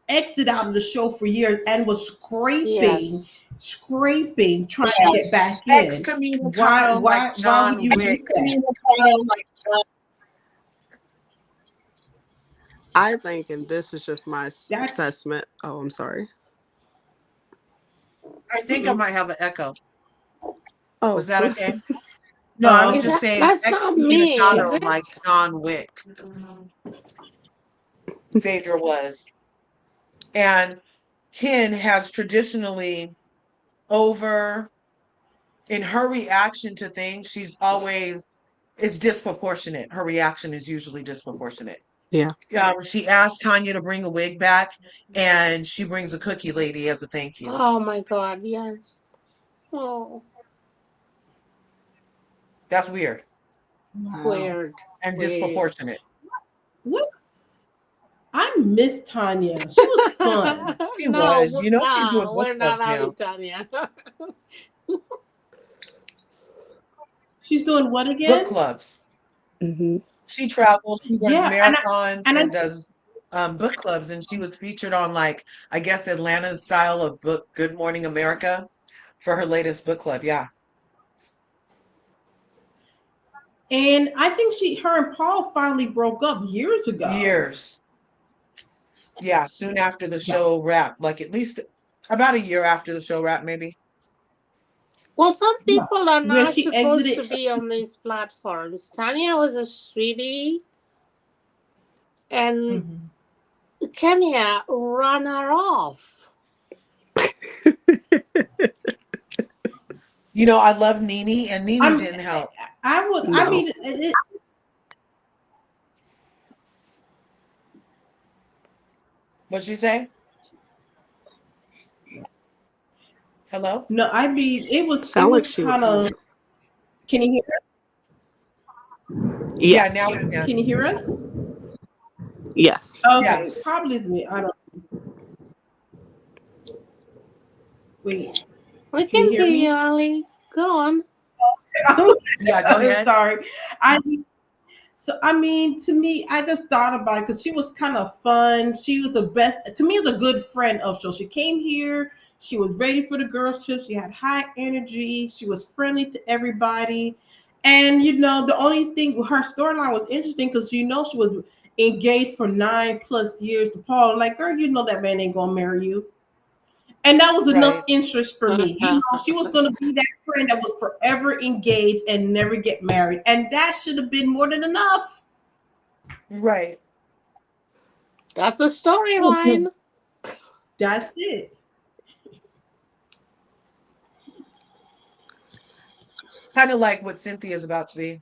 exited out of the show for years and was Yes. scraping, trying to get back in. Why, Excommunicado like why would John you do Wick. that? I think, and this is just my That's assessment. Oh, I'm sorry. I think I might have an echo. Was Oh, that okay? No, I was Is um just that saying that's not me, is excommunicado like it? John Wick, Phaedra was. And Ken has traditionally over in her reaction to things, she's always is disproportionate. Her reaction is usually disproportionate. Yeah. She asked Tanya to bring a wig back, and she brings a cookie lady as a thank you. Oh my God, yes. Oh, That's weird Wow. weird. and Weird. disproportionate. What? I miss Tanya. She was fun. She was. You know, she's doing no, book we're not clubs now. having Tanya. She's doing what Book again? clubs. Hmm. She travels. She runs Yeah, and marathons I and does book clubs. And she was featured on, like, I guess Atlanta's style of book, Good Morning America, for her latest book club. Yeah, I think her and Paul finally broke up years ago. years. Yeah, soon after the Yeah. show wrapped, like at least about a year after the show wrapped, maybe. Well, some Yeah. people are Where not she supposed to exited. be on these platforms. Tanya was a sweetie, and Mhm. Kenya ran her off. You know, I love Nene, and Nene I'm. didn't help. I would. I No. mean, What'd she say? Hello? no. I mean, it was. It Sound like was she would. kind of. Can you hear us? Yeah, now Yes. we can. Can you hear us? Yes. Okay, Yes. probably it's me. I don't. Wait. We Can you can hear hear you, me? Ali. Go on. Yeah, go I'm ahead. sorry. I So I mean, to me, I just thought about it because she was kind of fun. She was the best. To me, was a good friend of show. She came here. She was ready for the girls' trip. She had high energy. She was friendly to everybody. And the only thing her storyline was interesting because she was engaged for 9+ years to Paul. Like, girl, that man ain't gonna marry you. And that was enough Right. interest for me. She was gonna be that friend that was forever engaged and never get married. And that should have been more than enough. Right. That's a storyline. That's it. Kind of like what Cynthia's about to be.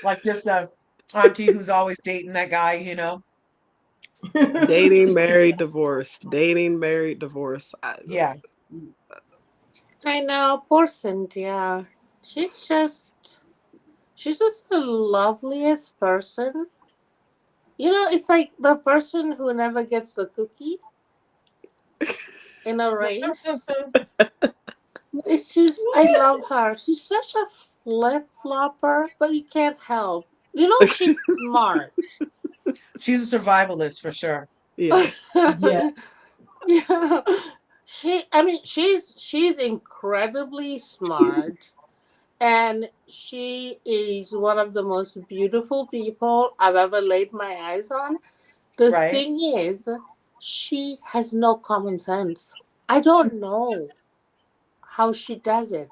Like just a auntie who's always dating that guy, you know? Dating, married, divorce. Dating, married, divorce. Yeah. I know, poor Cynthia. She's just she's just the loveliest person. It's like the person who never gets a cookie in a race. It's just I love her. She's such a flip flopper, but you can't help. She's smart. She's a survivalist for sure. Yeah. Yeah. Yeah. She's incredibly smart, and she is one of the most beautiful people I've ever laid my eyes on. The Right? thing is, she has no common sense. I don't know how she does it.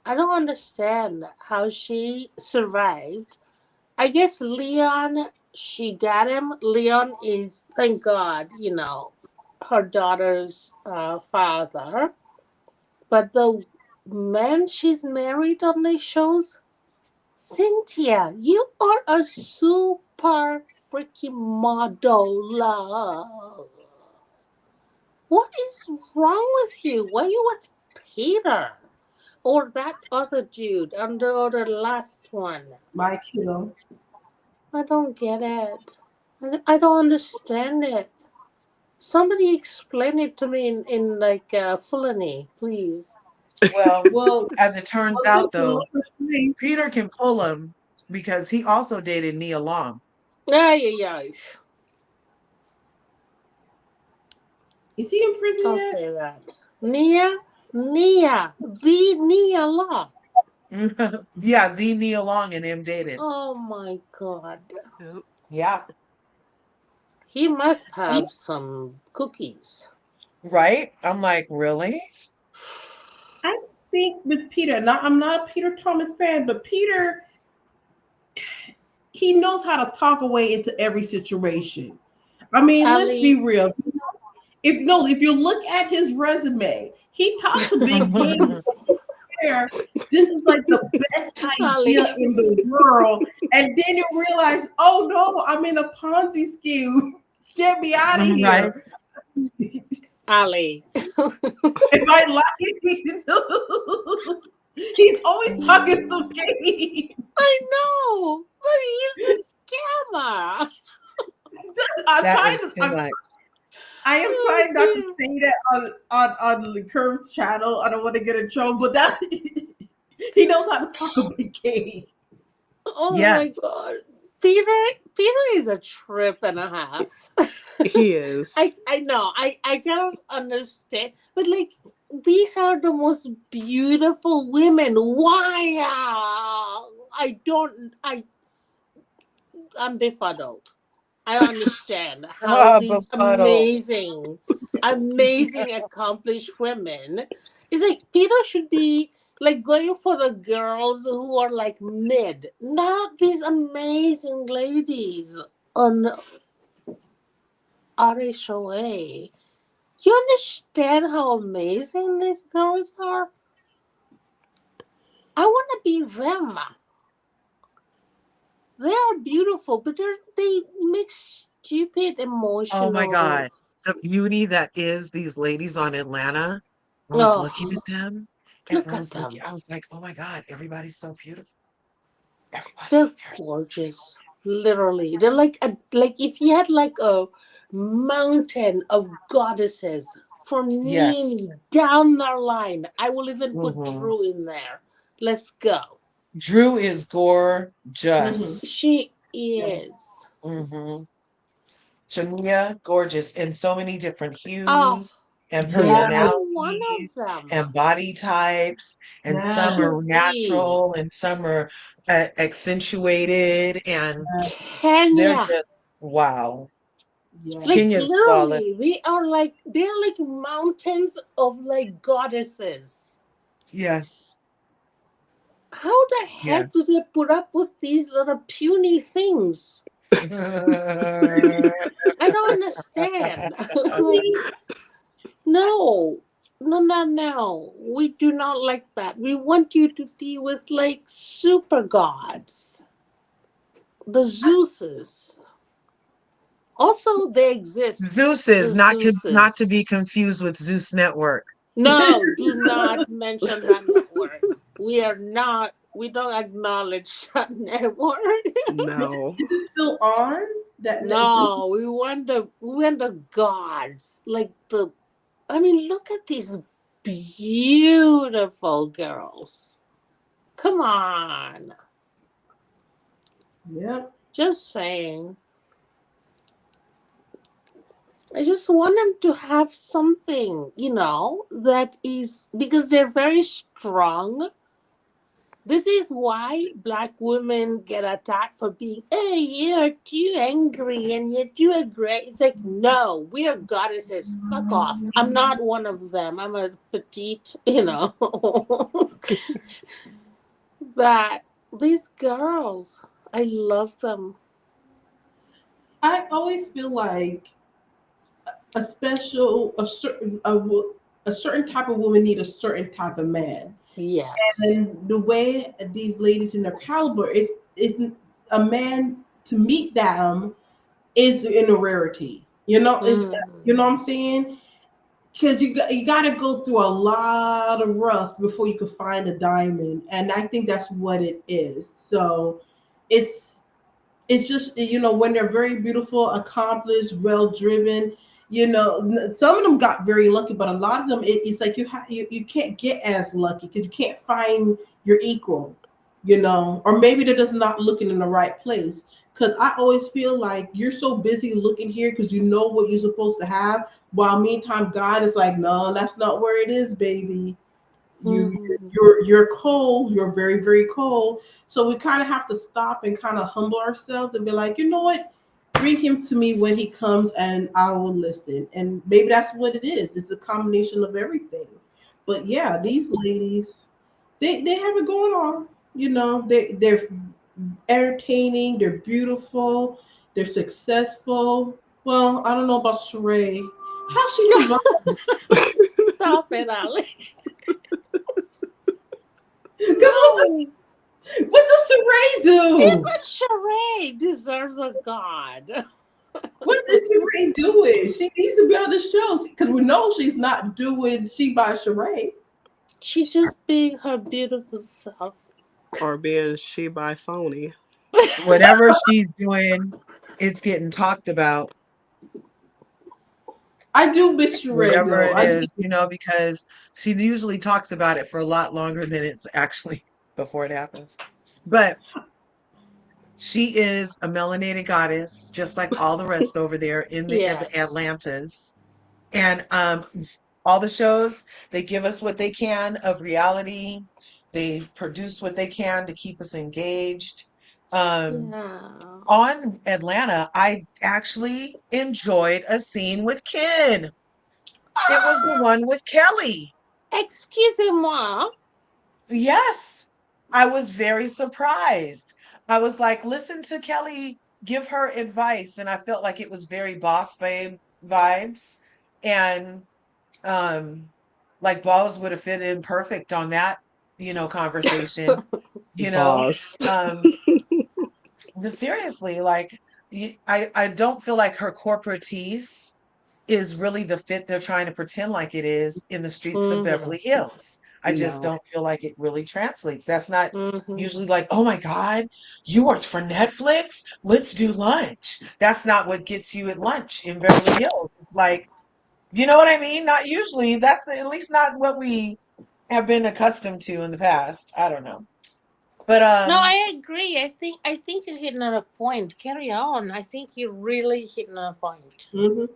I don't understand how she survived. I guess Leon, she got him. Leon is, thank God, her daughter's father. But the man she's married on these shows, Cynthia, you are a super freaking model. Love. What is wrong with you? Why are you with Peter? Or that other dude, and the other last one? Mike Hill. I don't get it. I don't understand it. Somebody explain it to me in like Fulani, please. Well, Well, as it turns what's out, up, Will? though, Peter can pull him because he also dated Nia Long. Ay, ay, ay. Is he in prison Don't yet? say that. Nia, the Nia Law. Yeah, the Nia Long and him dated. Oh my God. Yep. Yeah. He must have some cookies. Right? I'm like, really? I think with Peter, now I'm not a Peter Thomas fan, but Peter, he knows how to talk away into every situation. I mean, let's be Ali. real. If you look at his resume, he talks a big game. There, this is like the best Ali. idea in the world, and then you realize, oh no, I'm in a Ponzi scheme. Get me out of Right. here. Ali. Am I lying? He's always talking some game. I know, but he's a scammer. I'm That trying is to. too much. I am Oh, trying not to dear. say that on the Curve channel. I don't want to get in trouble, but that he knows how to talk a big game. Oh my Yes. God. Peter is a trip and a half. He is. I know. I cannot understand. But like these are the most beautiful women. Why? I don't I'm befuddled. I don't understand how Ah, these befuddled. amazing, accomplished women. It's like Peter should be like going for the girls who are like mid, not these amazing ladies on RHOA. You understand how amazing these girls are? I want to be them. They are beautiful, but they make stupid Oh my emotional. God. The beauty that is these ladies on Atlanta. I was looking Oh, at them and look at them. I was like, oh my God, everybody's so beautiful. Everybody They're on there is gorgeous. Literally. They're like like if you had like a mountain of goddesses from yes. Nini down the line. I will even put Hmm. Drew in there. Let's go. Drew is Mm-hmm. gorgeous. She Yeah. is. Hmm. Tania, gorgeous in so many different Oh, hues and Yes. every one of personalities them and body types, and some Yes. are should be. natural and some are accentuated, and they're Kenya. just wow. Like Yes. Kenya's literally, flawless. they're like mountains of like goddesses. Yes, How the heck do yes. they put up with these little puny things? I don't understand. Like, no, no, no, no. We do not like that. We want you to be with like super gods, the Zeuses. Also, they exist. Zeus The is not to Zeuses. be confused with Zeus Network. No, do not mention that network. We are not. We don't acknowledge that network. No. Is it still on? No, we want the gods. Like the I mean, look at these beautiful girls. Come on. Yep. Just saying. I just want them to have something, that is because they're very strong. This is why black women get attacked for being, hey, you're too angry and you're too aggressive. It's like, no, we are goddesses. Fuck off. I'm not one of them. I'm a petite. But these girls, I love them. I always feel like a special, a certain type of woman need a certain type of man. Yes. And the way these ladies in their caliber is a man to meet them is in a rarity. Mm. You know what I'm saying? Because you got to go through a lot of rough before you can find a diamond, and I think that's what it is. So it's it's just when they're very beautiful, accomplished, well driven. Some of them got very lucky, but a lot of them it's like you can't get as lucky because you can't find your equal, or maybe they're just not looking in the right place. Because I always feel like you're so busy looking here because you know what you're supposed to have, while meantime God is like, no, that's not where it is, baby. you Mm. you're cold, you're very very cold. So we kind of have to stop and kind of humble ourselves and be like, you know what, bring him to me when he comes and I will listen. And maybe that's what it is, it's a combination of everything. But yeah, these ladies, they have it going on. They're entertaining, they're beautiful, they're successful. Well, I don't know about Sheree. How she survived? Stop it, Ali. Because No, what does Sheree do? even Sheree deserves a god. What is Sheree doing? She needs to be on the show because we know she's not doing She by Sheree. She's just being her beautiful self. Or being she by phony. Whatever she's doing, it's getting talked about. I do miss Sheree Whatever though. it is, because she usually talks about it for a lot longer than it's actually before it happens. But she is a melanated goddess, just like all the rest over there in the Yes. Atlantas. And all the shows, they give us what they can of reality. They produce what they can to keep us engaged. Um, Yeah. on Atlanta, I actually enjoyed a scene with Ken. It was the one with Kelly. Excusez-moi. Yes, I was very surprised. I was like, listen to Kelly give her advice, and I felt like it was very boss babe vibes. And um, like balls would have fit in perfect on that, conversation, you know. Boss. Um, but seriously, like I don't feel like her corporatese is really the fit they're trying to pretend like it is in the streets of Mm-hmm. Beverly Hills. I just No. don't feel like it really translates. That's not Mm-hmm. usually like, oh my God, you worked for Netflix? Let's do lunch. That's not what gets you at lunch in Beverly Hills. It's like, you know what I mean? Not usually. That's at least not what we have been accustomed to in the past. I don't know. But No, I agree. I think you're hitting on a point. Carry on. I think you're really hitting on a point. Mhm.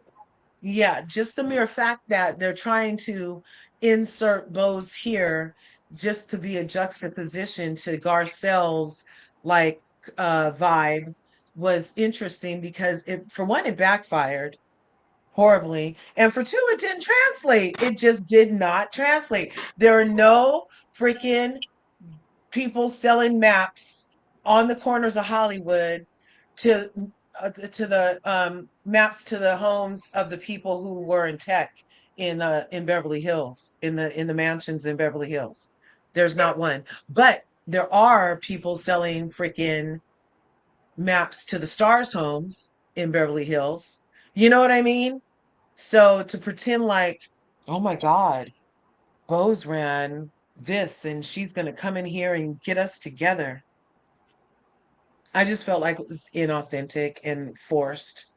yeah, just the mere fact that they're trying to insert Bose here just to be a juxtaposition to Garcelle's like vibe was interesting because it for one it backfired horribly, and for two it didn't translate. It just did not translate. There are no freaking people selling maps on the corners of Hollywood to to the maps to the homes of the people who were in tech in Beverly Hills in the mansions in Beverly Hills. There's not one, but there are people selling freaking maps to the stars' homes in Beverly Hills. You know what I mean? So to pretend like, oh my God, Bose ran this and she's going to come in here and get us together. I just felt like it was inauthentic and forced.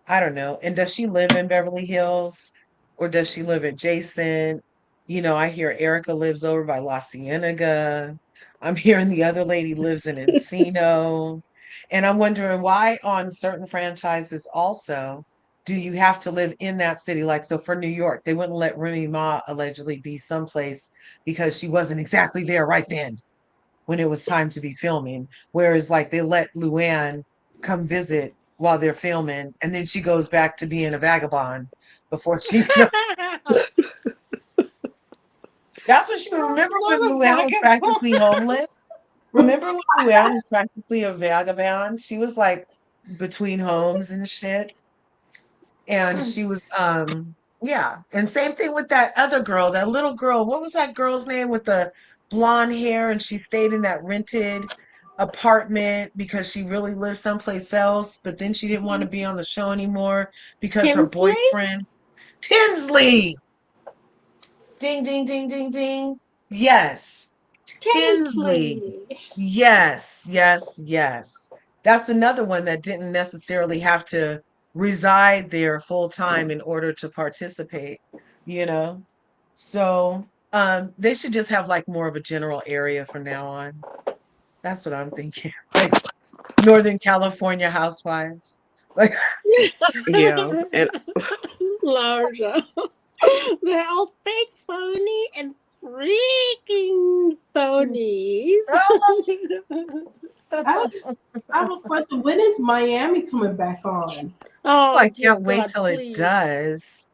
I don't know. And does she live in Beverly Hills or does she live adjacent? I hear Erica lives over by La Cienega. I'm hearing the other lady lives in Encino. And I'm wondering why on certain franchises also do you have to live in that city? Like, so for New York, they wouldn't let Remy Ma allegedly be someplace because she wasn't exactly there right then when it was time to be filming. Whereas like they let Luann come visit while they're filming, and then she goes back to being a vagabond before she. That's what she. Remember when Not a Luann was practically vagabond. homeless? Remember when Luann was practically a vagabond? She was like between homes and shit. And she was yeah, and same thing with that other girl, that little girl. What was that girl's name with the blonde hair? And she stayed in that rented apartment because she really lived someplace else, but then she didn't want to be on the show anymore because her Kinsley? boyfriend Tinsley. Ding ding ding ding ding. Yes. Tinsley. Kinsley. Yes, yes, yes. That's another one that didn't necessarily have to reside there full time in order to participate, you know? So, they should just have like more of a general area from now on. That's what I'm thinking. Like Northern California housewives. Like, Yeah. And Larger. They're all fake, phony, and freaking phonies. I have, I have a question. When is Miami coming back on? oh, Oh I dear can't wait God, till it please. does.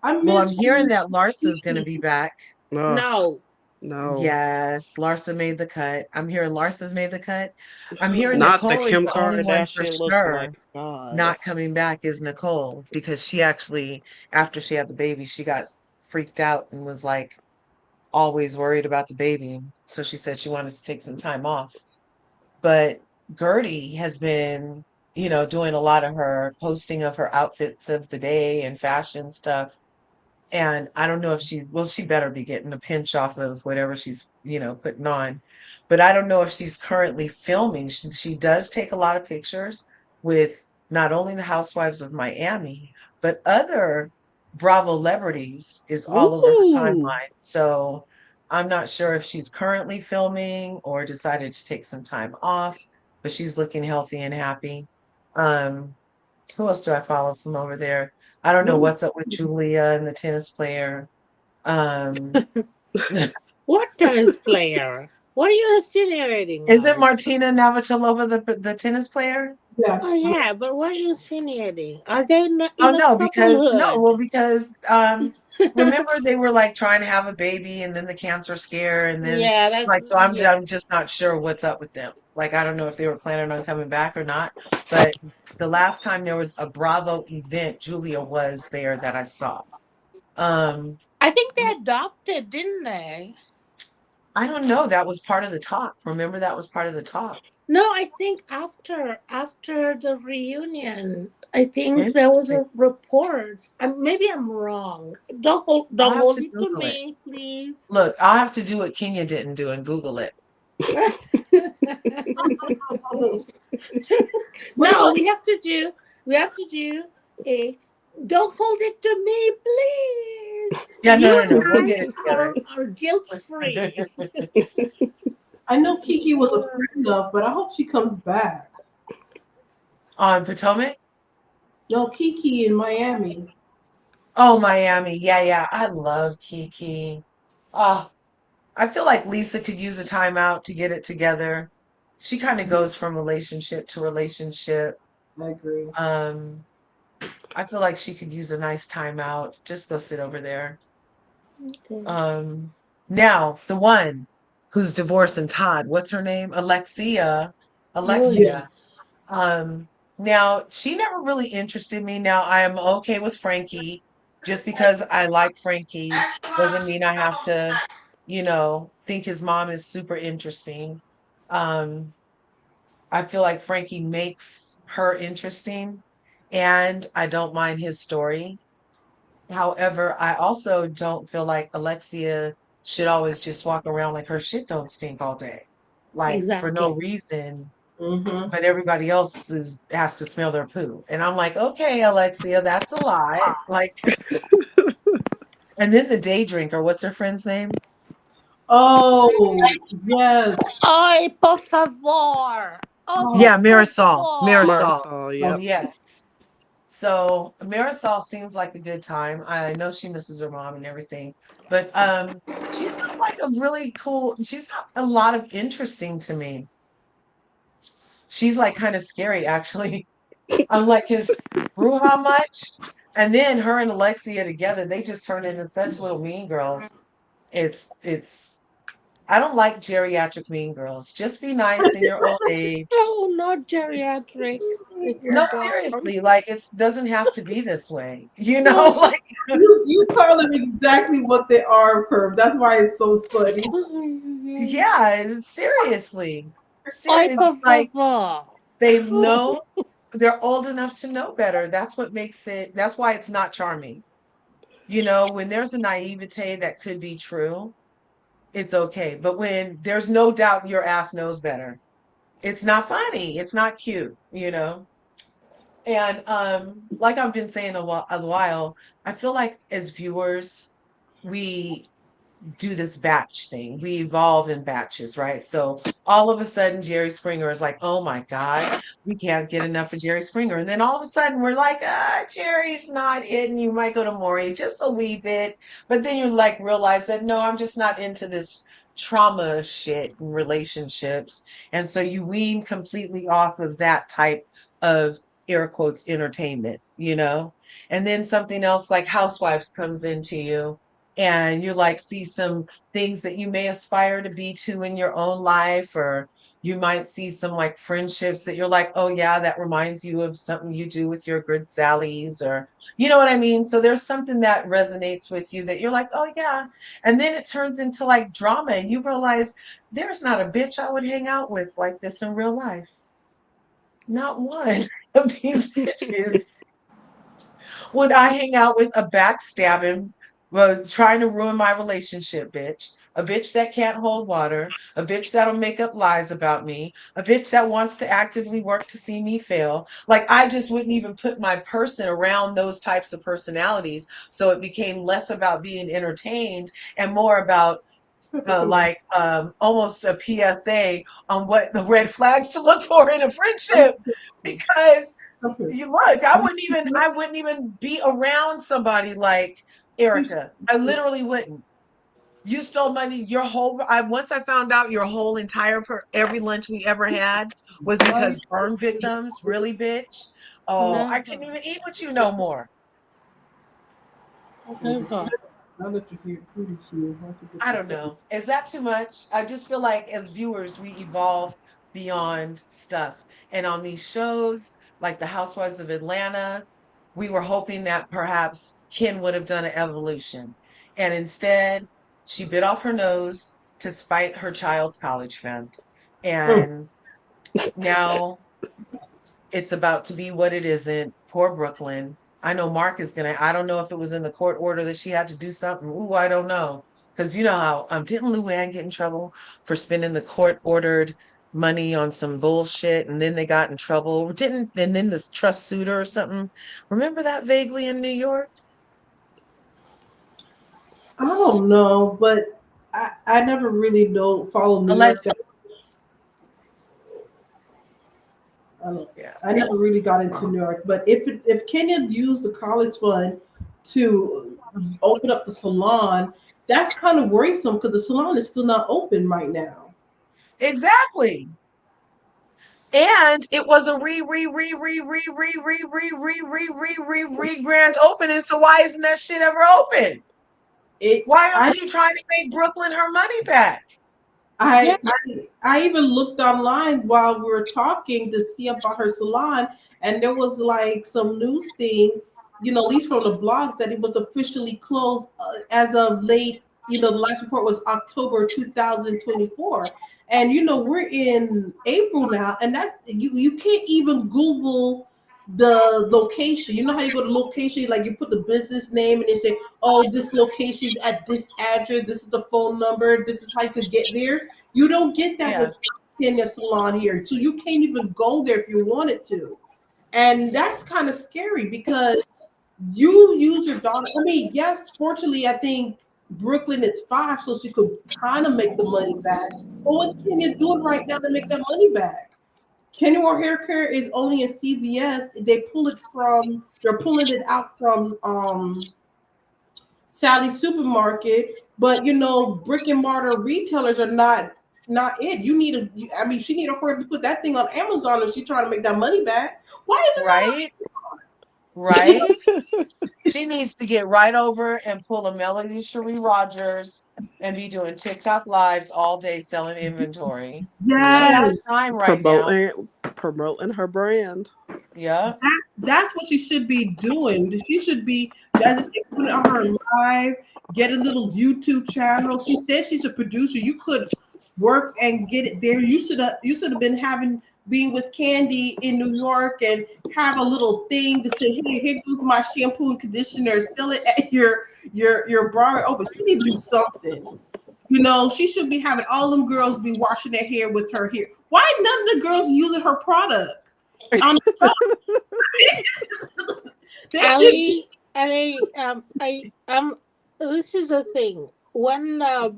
I Well, miss I'm hearing Queen that Larsa's going to Bee. be back. ugh, No. No, Yes, Larsa made the cut. I'm hearing Larsa's made the cut. I'm hearing not the Nicole is Kim the only one for Kardashian sure lookalike. God. not coming back is Nicole because she actually, after she had the baby, she got freaked out and was like always worried about the baby. So she said she wanted to take some time off. But Gertie has been, doing a lot of her posting of her outfits of the day and fashion stuff. And I don't know if she better be getting a pinch off of whatever she's, putting on. But I don't know if she's currently filming. She does take a lot of pictures with not only the Housewives of Miami, but other Bravo celebrities is all over her Ooh. timeline. So I'm not sure if she's currently filming or decided to take some time off, but she's looking healthy and happy. Um, who else do I follow from over there? I don't know what's up with Julia and the tennis player. Um, What tennis player? What are you insinuating, isn't Mars? Martina Navratilova the tennis player? Yeah. Oh yeah, but what are you insinuating? Are they Oh in a no, couplehood? because remember they were like trying to have a baby and then the cancer scare and then Yeah, like that's so yeah. I'm just not sure what's up with them. Like I don't know if they were planning on coming back or not, but the last time there was a Bravo event, Julia was there that I saw. Um, I think they adopted, didn't they? I don't know. That was part of the talk. Remember that was part of the talk. No, I think after the reunion, I think there was Interesting. a report. Maybe I'm wrong. I'll Don't have hold to it to Google it. me, please. Look, I'll have to do what Kenya didn't do and Google it. What No, about we have to do a don't hold it to me, please. Yeah, no, You no, no. and We'll get it I together. are guilt free. I know Kiki was a friend of, but I hope she comes back. On Potomac? No, Kiki in Miami. Oh, Miami. Yeah, yeah. I love Kiki. Oh, I feel like Lisa could use a timeout to get it together. She kind of goes from relationship to relationship. I agree. Um, I feel like she could use a nice timeout. Just go sit over there. Okay. Um, now the one who's divorcing Todd, what's her name? Alexia. Oh Yeah. Alexia. yes. Um, now she never really interested me. Now I am okay with Frankie. Just because I like Frankie doesn't mean I have to, think his mom is super interesting. Um, I feel like Frankie makes her interesting, and I don't mind his story. However, I also don't feel like Alexia should always just walk around like her shit don't stink all day, like for no Exactly. reason, Mm-hmm. but everybody else has to smell their poo. And I'm like, okay, Alexia, that's a lot. Like, and then the day drinker, what's her friend's name? Oh, yes. Ay, por favor. Oh, por Oh, Yeah, Marisol. favor. Marisol. Marsal, yep. Yes. So Marisol seems like a good time. I know she misses her mom and everything, but she's not like a really cool. She's not a lot of interesting to me. She's like kind of scary, actually. I'm like, his grew how much? And then her and Alexia together, they just turn into such little mean girls. It's I don't like geriatric mean girls. Just be nice in your old age. Oh, not geriatric. Oh my No, God. seriously, like it doesn't have to be this way. Oh, Like you call them exactly what they are, Curve. That's why it's so funny. yeah, seriously. ay, Serious por like favor. they know they're old enough to know better. That's why it's not charming. When there's a naivete that could be true, it's okay. But when there's no doubt your ass knows better, it's not funny. It's not cute. And like I've been saying a while, I feel like as viewers, we do this batch thing. We evolve in batches, right? So all of a sudden, Jerry Springer is like, oh my God, we can't get enough of Jerry Springer. And then all of a sudden, we're like, Jerry's not hitting. You might go to Maury just a wee bit. But then you like realize that, no, I'm just not into this trauma shit in relationships. And so you wean completely off of that type of air quotes entertainment. And then something else like Housewives comes into you and you like see some things that you may aspire to be to in your own life, or you might see some like friendships that you're like, oh yeah, that reminds you of something you do with your good Sallies, or you know what I mean? So there's something that resonates with you that you're like, oh yeah. And then it turns into like drama, and you realize there's not a bitch I would hang out with like this in real life. Not one of these bitches would I hang out with a backstabbing, well, trying to ruin my relationship bitch, a bitch that can't hold water, a bitch that'll make up lies about me, a bitch that wants to actively work to see me fail. Like, I just wouldn't even put my person around those types of personalities. So it became less about being entertained and more about almost a PSA on what the red flags to look for in a friendship, because you look, I wouldn't even be around somebody like Erica. I literally wouldn't. You stole money. Once I found out your whole entire every lunch we ever had was because burn victims. Really, bitch. Oh, I couldn't Never. even eat with you no more. Never. Now that you hear pretty cute, I could get I the don't know. Is that too much? I just feel like as viewers, we evolve beyond stuff. And on these shows, like The Housewives of Atlanta, we were hoping that perhaps Ken would have done an evolution. And instead, she bit off her nose to spite her child's college fund. And now it's about to be what it isn't. Poor Brooklyn. I know Mark is gonna. I don't know if it was in the court order that she had to do something. Ooh, I don't know. Because you know how didn't Luann get in trouble for spending the court ordered money on some bullshit, and then they got in trouble. Didn't and then this trust sued her or something. Remember that vaguely in New York? I don't know, but I never really know follow New Alleged. York. I, don't, Yeah. I never really got into New York. But if Kenya used the college fund to open up the salon, that's kind of worrisome because the salon is still not open right now. Exactly. And it was a re grand opening. So why isn't that shit ever open? It Why I aren't you trying to make Brooklyn her money back? Yeah. I even looked online while we were talking to see about her salon, and there was like some news thing, at least from the blogs, that it was officially closed as of late. The last report was October 2024, and we're in April now, and that's you can't even Google the location. You know how you go to location, like you put the business name and they say, oh, this location is at this address, this is the phone number, this is how you could get there. You don't get that Yeah. with Kenya Salon here. So you can't even go there if you wanted to. And that's kind of scary because you use your daughter. I mean, yes, fortunately, I think Brooklyn is 5, so she could kind of make the money back. But what's Kenya doing right now to make that money back? Kenny Moore Hair Care is only in CVS. They're pulling it out from Sally's supermarket, but brick and mortar retailers are not it. I mean, she need to hurry up and put that thing on Amazon if she's trying to make that money back. Why is it not? Right? Right? She needs to get right over and pull a Melody Cherie Rogers and be doing TikTok lives all day selling inventory. She Yes, has time right now. promoting her brand. Yeah. that's what she should be doing. She should be, as I said, putting on her live, get a little YouTube channel. She says she's a producer. You could work and get it there. You should have been being with Candy in New York and have a little thing to say, here goes my shampoo and conditioner. Sell it at your bar. Oh, but she need to do something. She should be having all them girls be washing their hair with her hair. Why none of the girls using her product? On They should be. Ali, this is the thing. When the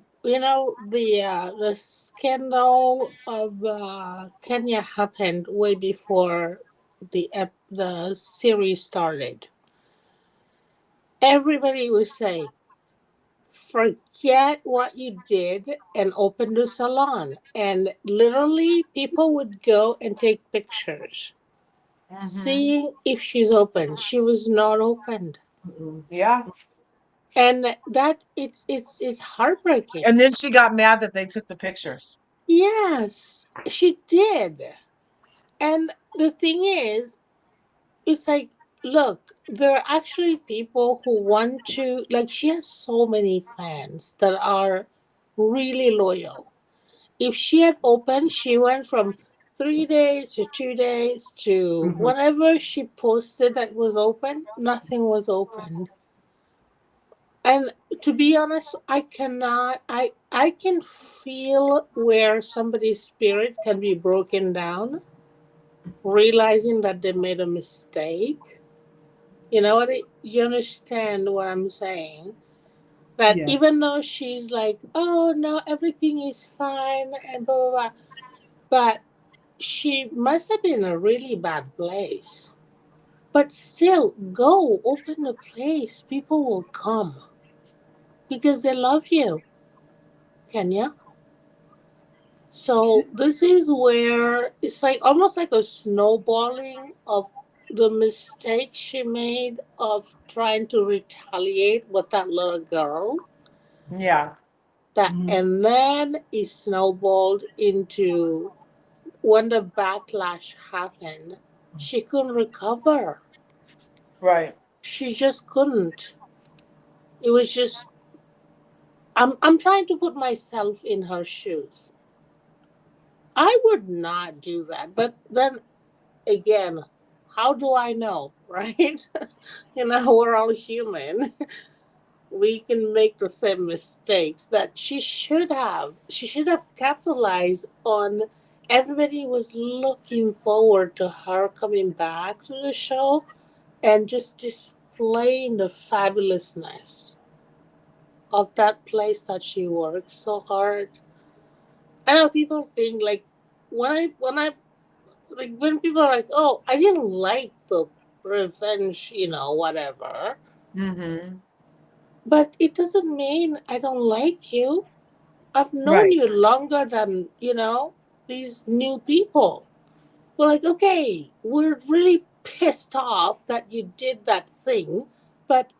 scandal of Kenya happened way before the series started, everybody was saying, "Forget what you did and open the salon." And literally, people would go and take pictures, Hmm. seeing if she's open. She was not opened. Yeah. And that it's heartbreaking. And then she got mad that they took the pictures. Yes, she did. And the thing is, it's like, look, there are actually people who want to, like, she has so many fans that are really loyal. If she had opened, she went from 3 days to 2 days to Hmm. whatever she posted that was open, nothing was opened. And to be honest, I cannot, I can feel where somebody's spirit can be broken down, realizing that they made a mistake. You know what? You understand what I'm saying? That Yeah. even though she's like, oh no, everything is fine and blah blah blah, but she must have been in a really bad place. But still, go open the place. People will come because they love you, Kenya. So this is where it's like almost like a snowballing of the mistake she made of trying to retaliate with that little girl. Yeah. That Mhm. and then it snowballed into when the backlash happened, she couldn't recover. Right. She just couldn't. It was just I'm trying to put myself in her shoes. I would not do that. But then again, how do I know, right? We're all human. We can make the same mistakes, but she should have capitalized on everybody was looking forward to her coming back to the show and just displaying the fabulousness of that place that she worked so hard. I know people think like when I like when people are like, oh, I didn't like the revenge, whatever. Hmm. But it doesn't mean I don't like you. I've known Right. you longer than, these new people. We're like, okay, we're really pissed off that you did that thing, but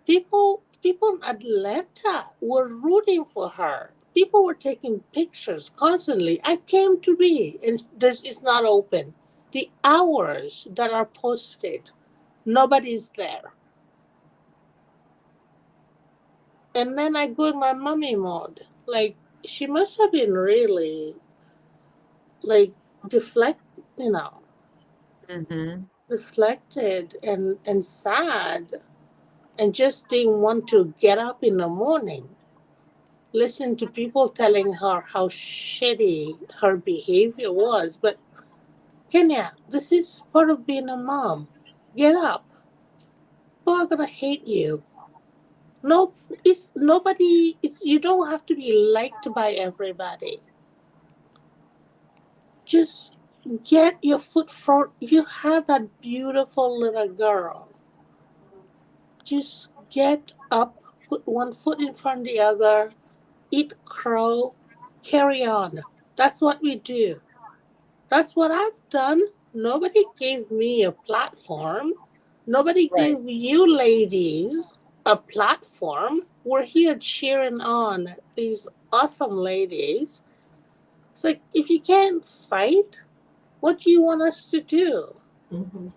people in Atlanta were rooting for her. People were taking pictures constantly. I came to be, and this is not open. The hours that are posted, nobody's there. And then I go in my mommy mode. Like, she must have been really, like, deflect, you know, Hmm. reflected and sad, and just didn't want to get up in the morning, listen to people telling her how shitty her behavior was. But Kenya, this is part of being a mom. Get up. People are gonna hate you. No, it's nobody. It's you don't have to be liked by everybody. Just get your foot front. You have that beautiful little girl. Just get up, put one foot in front of the other, eat crow, carry on. That's what we do. That's what I've done. Nobody gave me a platform. Nobody Right. gave you ladies a platform. We're here cheering on these awesome ladies. It's like, if you can't fight, what do you want us to do? Mhm.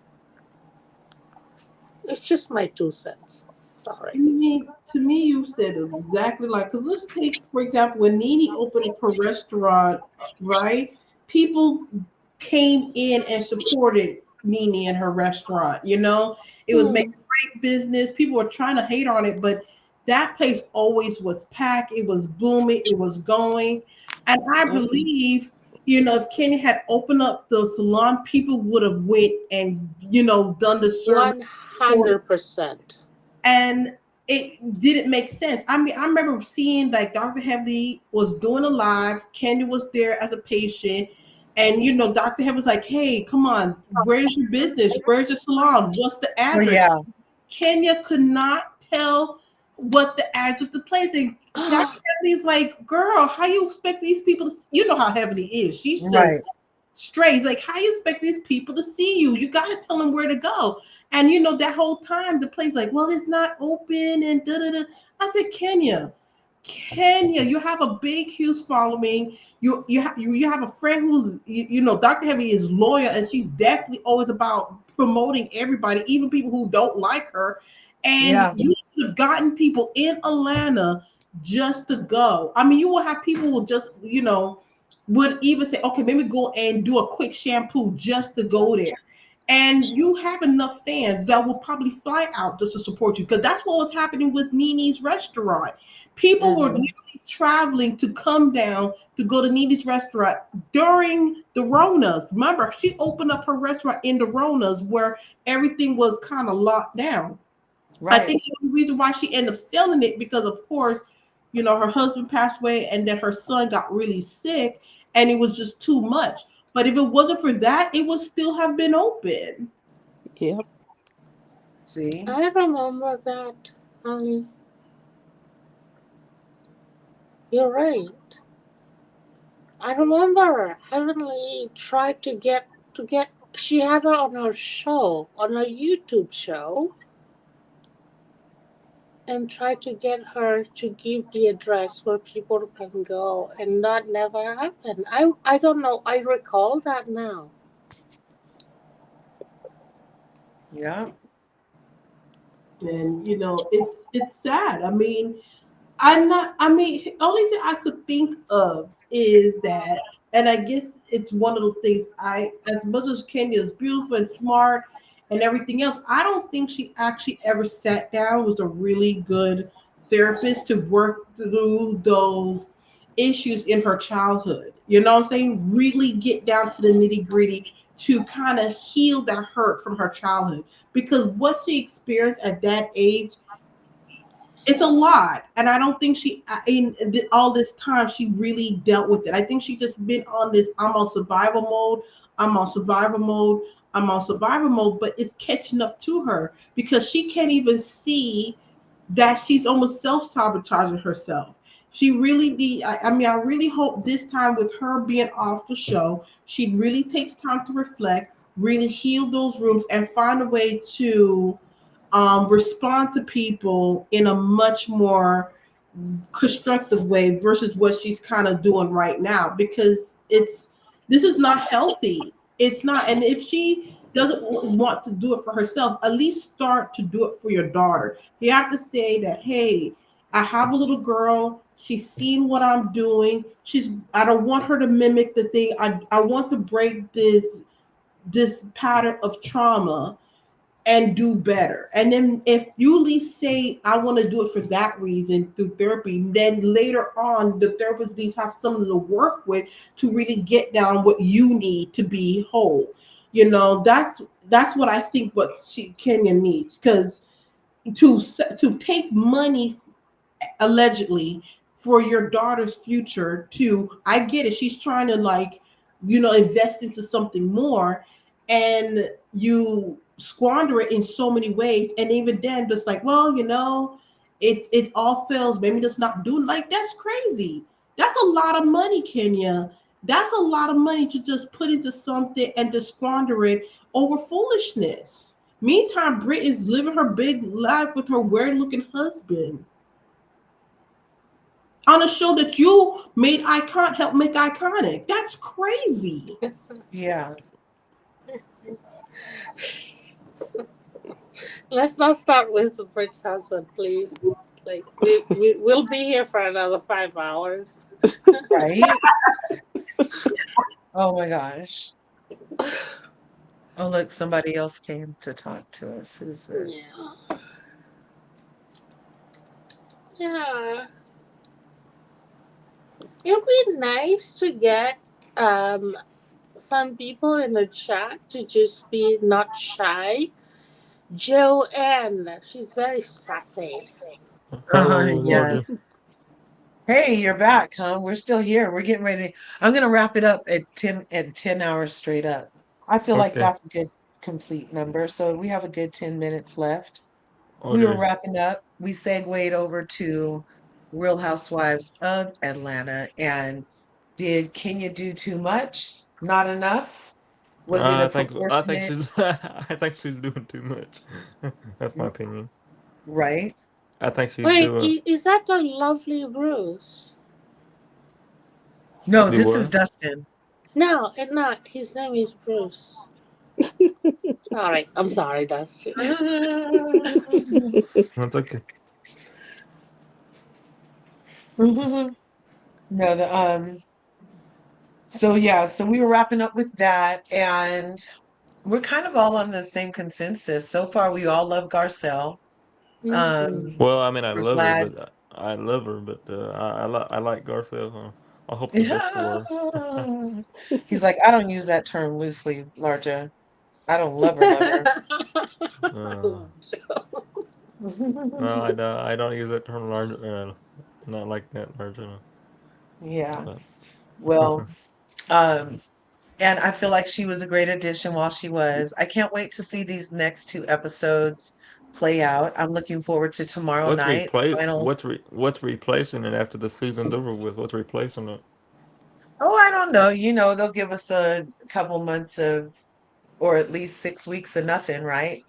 It's just my 2 cents. Sorry. To me, you said it exactly like, because let's take, for example, when Nene opened up her restaurant, right? People came in and supported Nene and her restaurant. It was making Hmm. great business. People were trying to hate on it, but that place always was packed. It was booming. It was going. And I Hmm. believe, if Kenny had opened up the salon, people would have went and, done the service for, 100%. and it didn't make sense. I mean, I remember seeing like Dr. Heavily was doing a live, Candy was there as a patient, and Dr. Heavily was like, hey, come on, where's your business? Where's your salon? What's the Oh, address? yeah. Kenya could not tell what the address of the place. And Dr. Heavily's like, girl, how you expect these people to, you know how Heavily is. She's Right. just straight. Like, how you expect these people to see you? You got to tell them where to go. And you know, that whole time the place like, well, it's not open and da da da. I said, Kenya, you have a big, huge following. You have a friend who's you know, Dr. Heavy is loyal, and she's definitely always about promoting everybody, even people who don't like her. And Yeah. you could have gotten people in Atlanta just to go. I mean, you will have people who just, you know, would even say, okay, maybe go and do a quick shampoo just to go there. And you have enough fans that will probably fly out just to support you, because that's what was happening with Nini's restaurant. People were Mhm. literally traveling to come down to go to Nini's restaurant during the Ronas. Remember, she opened up her restaurant in the Ronas where everything was kind of locked down. I Right. think the reason why she ended up selling it, because of course, you know, her husband passed away and then her son got really sick and it was just too much. But if it wasn't for that, it would still have been open. Yep. See? I remember that. Honey, you're right. I remember Heavenly tried to get. She had her on her show, on her YouTube show, and tried to get her to give the address where people can go, and that never happened. I don't know. I recall that now. Yeah. And you know, it's sad. I mean, I'm not. I mean, only thing I could think of is that, and I guess it's one of those things. As much as Kenya is beautiful and smart and everything else, I don't think she actually ever sat down with a really good therapist to work through those issues in her childhood. You know what I'm saying? Really get down to the nitty gritty to kind of heal that hurt from her childhood, because what she experienced at that age, it's a lot. And I don't think she in all this time she really dealt with it. I think she just been on this, I'm on survival mode, I'm on survival mode, I'm on survival mode, but it's catching up to her because she can't even see that she's almost self-sabotaging herself. She really need, I mean, I really hope this time with her being off the show, she really takes time to reflect, really heal those rooms, and find a way to respond to people in a much more constructive way versus what she's kind of doing right now, because this is not healthy. It's not. And if she doesn't want to do it for herself, at least start to do it for your daughter. You have to say that, hey, I have a little girl, she's seen what I'm doing, I don't want her to mimic the thing. I want to break this pattern of trauma and do better. And then if you at least say, I want to do it for that reason through therapy, then later on the therapist at least have something to work with to really get down what you need to be whole. You know, that's what I think what Kenya needs, because to to take money allegedly for your daughter's future, to, I get it, she's trying to, like, you know, invest into something more, and you squander it in so many ways, and even then just like, well, you know, it all fails, maybe just not doing, like, that's crazy. That's a lot of money, Kenya. That's a lot of money to just put into something and to squander it over foolishness. Meantime, Brit is living her big life with her weird looking husband on a show that you made icon help make iconic. That's crazy. Yeah. Let's not start with the Bridge husband, please. Like we'll be here for another 5 hours. Right? Oh my gosh. Oh, look, somebody else came to talk to us. Who's this? Yeah. Yeah. It would be nice to get um some people in the chat to just be not shy. Joanne, she's very sassy. Hello, Lorgia. Yes. Hey, you're back, huh? We're still here. We're getting ready. I'm gonna wrap it up at 10 hours straight up. I feel like Okay, that's a good complete number. So we have a good 10 minutes left. We were okay. wrapping up. We segued over to Real Housewives of Atlanta. And did Kenya do too much? Not enough? Was it a I think proportionate? she's I think she's doing too much. That's my opinion. Right? I think she's Wait, doing is that the lovely Bruce? No, do this is what? Dustin. No, it's not. His name is Bruce. All right, I'm sorry, Dustin. That's okay. No, the so yeah, so we were wrapping up with that, and we're kind of all on the same consensus. So far, we all love Garcelle. Mhm. Well, I mean, We're glad. I love her, but I like Garcelle. I hope the best for her. He's like, I don't use that term loosely, Larja. I don't love her. uh, no, I don't use that term large. Not like that large. Yeah. But Well, um, and I feel like she was a great addition while she was. I can't wait to see these next two episodes play out. I'm looking forward to tomorrow night, final. what's replacing it after the season's over with? What's replacing it? Oh, I don't know. They'll give us a couple months of, or at least 6 weeks of nothing, right?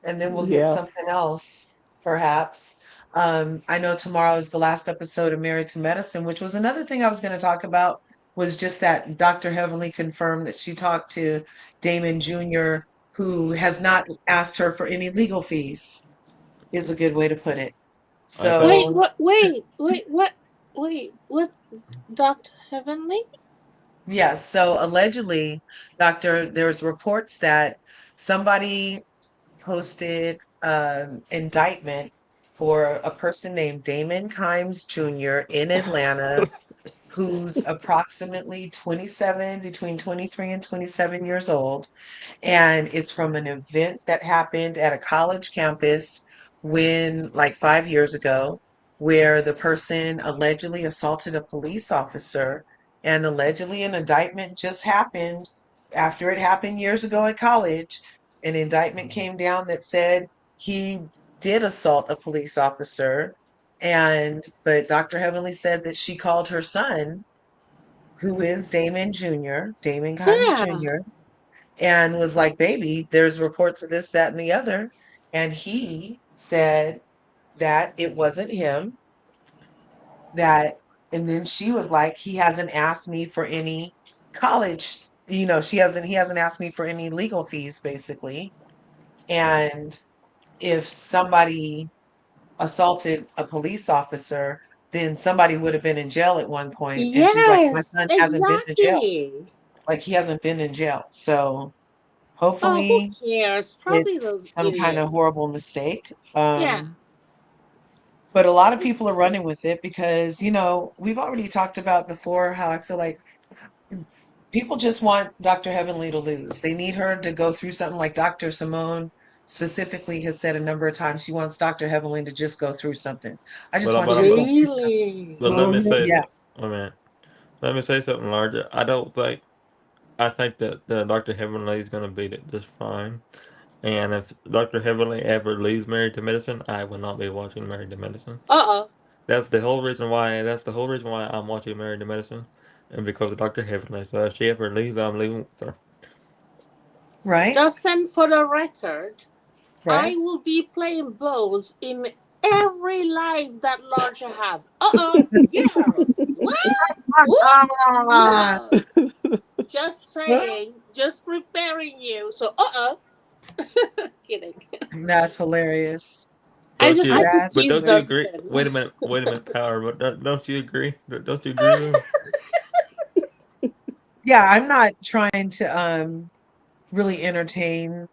And then we'll get Yeah. something else, perhaps. I know tomorrow is the last episode of Married to Medicine, which was another thing I was going to talk about, was just that Dr. Heavenly confirmed that she talked to Damon Jr., who has not asked her for any legal fees, is a good way to put it. I think Wait, So, what? Wait, what? Wait, what? Doctor Heavenly? yes, so allegedly, there's reports that somebody posted indictment for a person named Damon Jr. in Atlanta, who's approximately 27, between 23 and 27 years old, and it's from an event that happened at a college campus like 5 years ago, where the person allegedly assaulted a police officer, and allegedly an indictment just happened after it happened years ago at college. An indictment came down that said he did assault a police officer, but Dr. Heavenly said that she called her son, who is Damon Jr., Damon Kimes Yeah, Jr., and was like, baby, there's reports of this, that, and the other. And he said that it wasn't him, that, and then she was like, he hasn't asked me for any college, he hasn't asked me for any legal fees, basically. And if somebody assaulted a police officer, then somebody would have been in jail at one point. And she's like, my yes, son hasn't been in jail. exactly. Like, he hasn't been in jail. So Oh, who hopefully cares? Probably it's those some kind of idiots. horrible mistake. Yeah. But a lot of people are running with it because, we've already talked about before how I feel like people just want Dr. Heavenly to lose. They need her to go through something, like Dr. Simone specifically has said a number of times. She wants Dr. Heavenly to just go through something. I just want you to go through something. Really? but let me say, Yeah, I mean, let me say something larger. I think that Dr. Heavenly is gonna beat it just fine. And if Dr. Heavenly ever leaves Married to Medicine, I will not be watching Married to Medicine. Uh-oh. That's the whole reason why. That's the whole reason why I'm watching Married to Medicine, and because of Dr. Heavenly. So if she ever leaves, I'm leaving with her. right, Justin, for the record, I right. will be playing Bose in every live that Larger have. Yeah. What? What? Ah, No. Just saying. Just preparing you. So, kidding. that's hilarious. I Don't just you? had to That's But tease don't you hilarious. agree? Dustin. Wait a minute, Power. But don't you agree? Don't you agree though? Yeah, I'm not trying to really entertain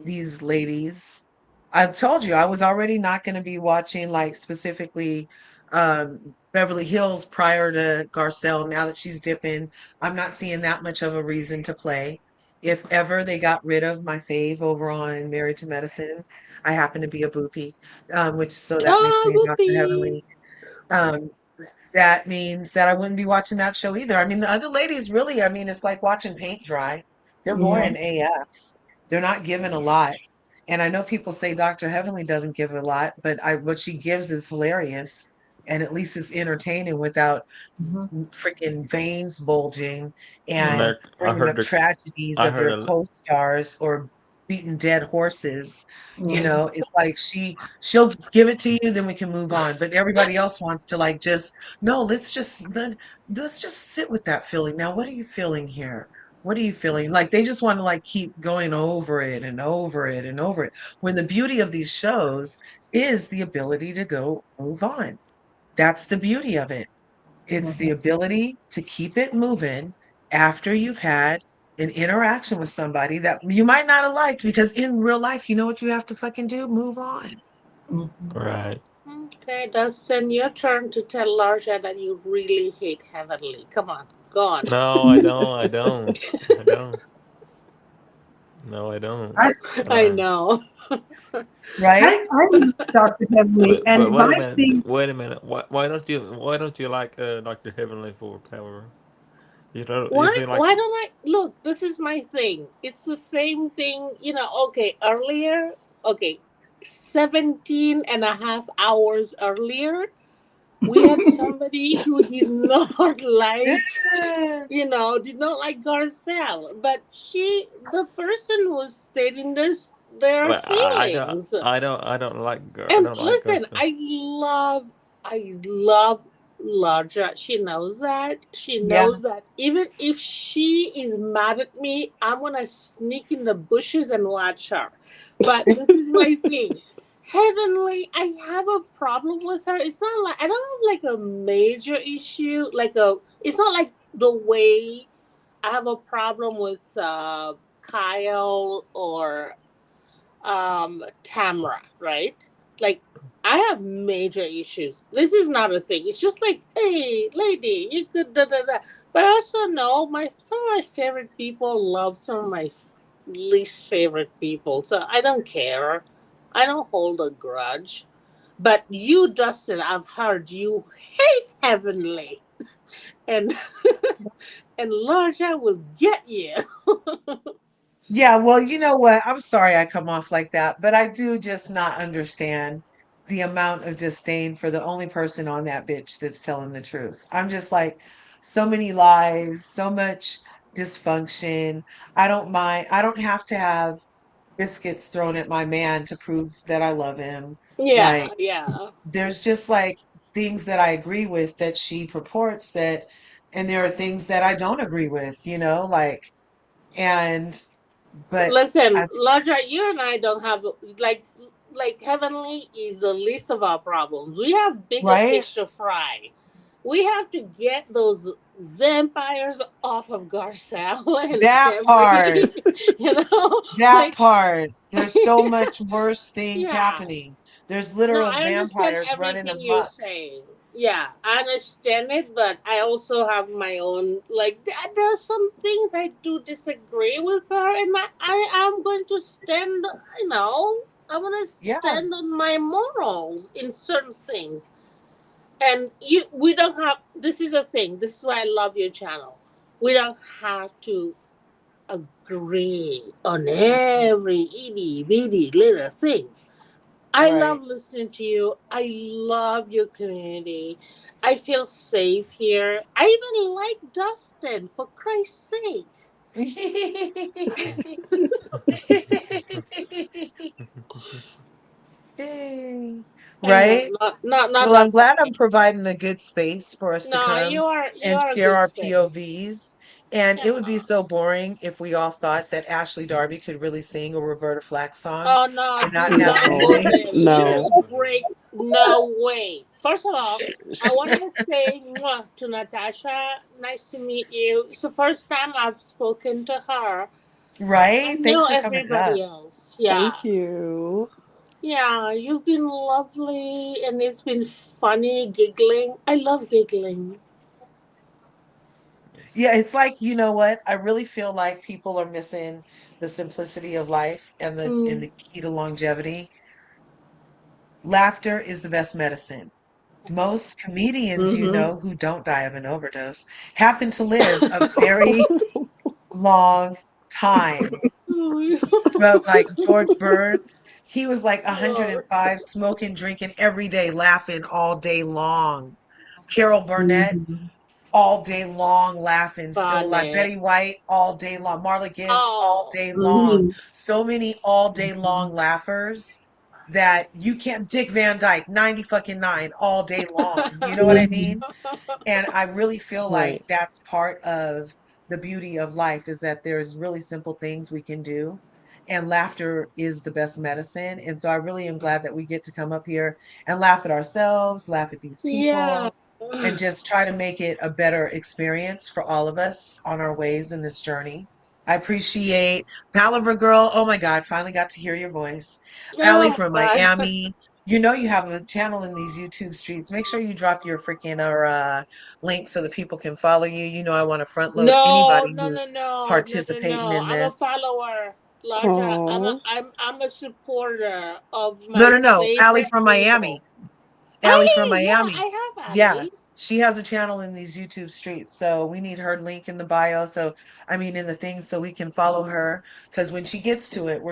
these ladies. I told you I was already not going to be watching, like, specifically Beverly Hills prior to Garcelle. Now that she's dipping, I'm not seeing that much of a reason to play. If ever they got rid of my fave over on Married to Medicine, I happen to be a boopy, which so that makes Oh, me Dr. whoopee. Heavenly. Um, that means that I wouldn't be watching that show either. I mean, the other ladies really, I mean, it's like watching paint dry. They're Yeah. boring AF. They're not giving a lot. And I know people say Dr. Heavenly doesn't give a lot, but what she gives is hilarious. and at least it's entertaining without Mhm. freaking veins bulging and Like bringing up tragedies I of heard your a co-stars or beating dead horses. You Mhm. know, it's like she'll give it to you, then we can move on. But everybody else wants to like just no, let's just sit with that feeling. Now, what are you feeling here? What are you feeling? Like they just want to like keep going over it and over it and over it. When the beauty of these shows is the ability to go move on. That's the beauty of it. It's the Mhm. ability to keep it moving after you've had an interaction with somebody that you might not have liked because in real life, you know what you have to fucking do? Move on. Mhm. right. Okay, Dustin, your turn to tell Larja that you really hate Heavenly. Come on, go on. No, I don't. I don't. I don't. No, I don't. I, I Uh, know. Right? I love Dr. Heavenly, but and wait a my minute. thing, Wait a minute. Why don't you like Doctor Heavenly for Power? You don't. You Why seem like why don't I look, this is my thing. It's the same thing, okay, earlier, okay, 17 and a half hours earlier, we had somebody who did not did not like Garcelle, but the person was stating their I don't. feelings. I don't. I don't like girl. I And don't like listen, Garcelle. I love Larja. She knows that. She Yeah. knows that even if she is mad at me, I'm gonna sneak in the bushes and watch her. But this is my thing. Heavenly, I have a problem with her. It's not like I don't have like a major issue. It's not like the way I have a problem with Kyle or Tamra, right? Like I have major issues. This is not a thing. It's just like, hey, lady, you could da da da. But I also know some of my favorite people love some of my least favorite people. So I don't care. I don't hold a grudge. But you, Dustin, I've heard you hate Heavenly, and and Larja will get you. Yeah, well, you know what? I'm sorry I come off like that, but I do just not understand the amount of disdain for the only person on that bitch that's telling the truth. I'm just like, so many lies, so much dysfunction. I don't mind. I don't have to have biscuits thrown at my man to prove that I love him. Yeah, Like, yeah. there's just like things that I agree with that she purports that, and there are things that I don't agree with, like, and, but Listen, I, Laja, you and I don't have like Heavenly is the least of our problems. We have bigger right? fish to fry. We have to get those vampires off of Garcelle and That part, Emery. You know, that like part. There's so much worse things yeah. happening. There's No, literal I understand vampires running everything you're amok. saying. Yeah, I understand it, but I also have my own. Like, there are some things I do disagree with her, and I am going to stand. I'm going to Yeah, stand on my morals in certain things. And we don't have. This is a thing. This is why I love your channel. We don't have to agree on every itty bitty little things. I right. love listening to you. I love your community. I feel safe here. I even like Dustin, for Christ's sake. I know, Right? not Well, I'm Dustin. glad I'm providing a good space for us to No, come you and are a share good our space. POVs. And Yeah. it would be so boring if we all thought that Ashley Darby could really sing a Roberta Flack song Oh no, and not do have not No, go anything. there. You no. will break. No way. First of all, I wanted to say mwah, to Natasha. Nice to meet you. It's the first time I've spoken to her. I Right? Thanks know for coming up. everybody else. Yeah. Thank you. Yeah, you've been lovely and it's been funny giggling. I love giggling. Yeah, it's like, you know what? I really feel like people are missing the simplicity of life and Mm, the key to longevity. Laughter is the best medicine. yes. Most comedians, Mhm. who don't die of an overdose, happen to live a very long time. Oh, But like George Burns, He was like Oh, 105, smoking, drinking every day, laughing all day long. Carol Burnett, Mhm. all day long, laughing, still alive. funny. Betty White, all day long. Marla Gibbs, all Oh, day long. Mhm. So many all day long laughers that you can't. Dick Van Dyke, 90 fucking 9, all day long. You know what I Mhm. mean? And I really feel like Right. that's part of the beauty of life is that there's really simple things we can do. And laughter is the best medicine. And so I really am glad that we get to come up here and laugh at ourselves, laugh at these yeah. people, and just try to make it a better experience for all of us on our ways in this journey. I appreciate Palaver Girl. Oh my God, finally got to hear your voice. Allie Oh from my God. Miami. You know you have a channel in these YouTube streets. Make sure you drop your freaking link so that people can follow you. You know I want to front load No, anybody no, no, who's no, no, no, participating no. in I'm a this. follower, Larja. Oh. I'm a supporter of No, my no, no. Allie favorite from people. Miami. Allie from Ali, yeah, Miami. I have Yeah, Ali. she has a channel in these YouTube streets. So we need her link in the bio. So, I mean, in the thing, so we can follow her. Because when she gets to it,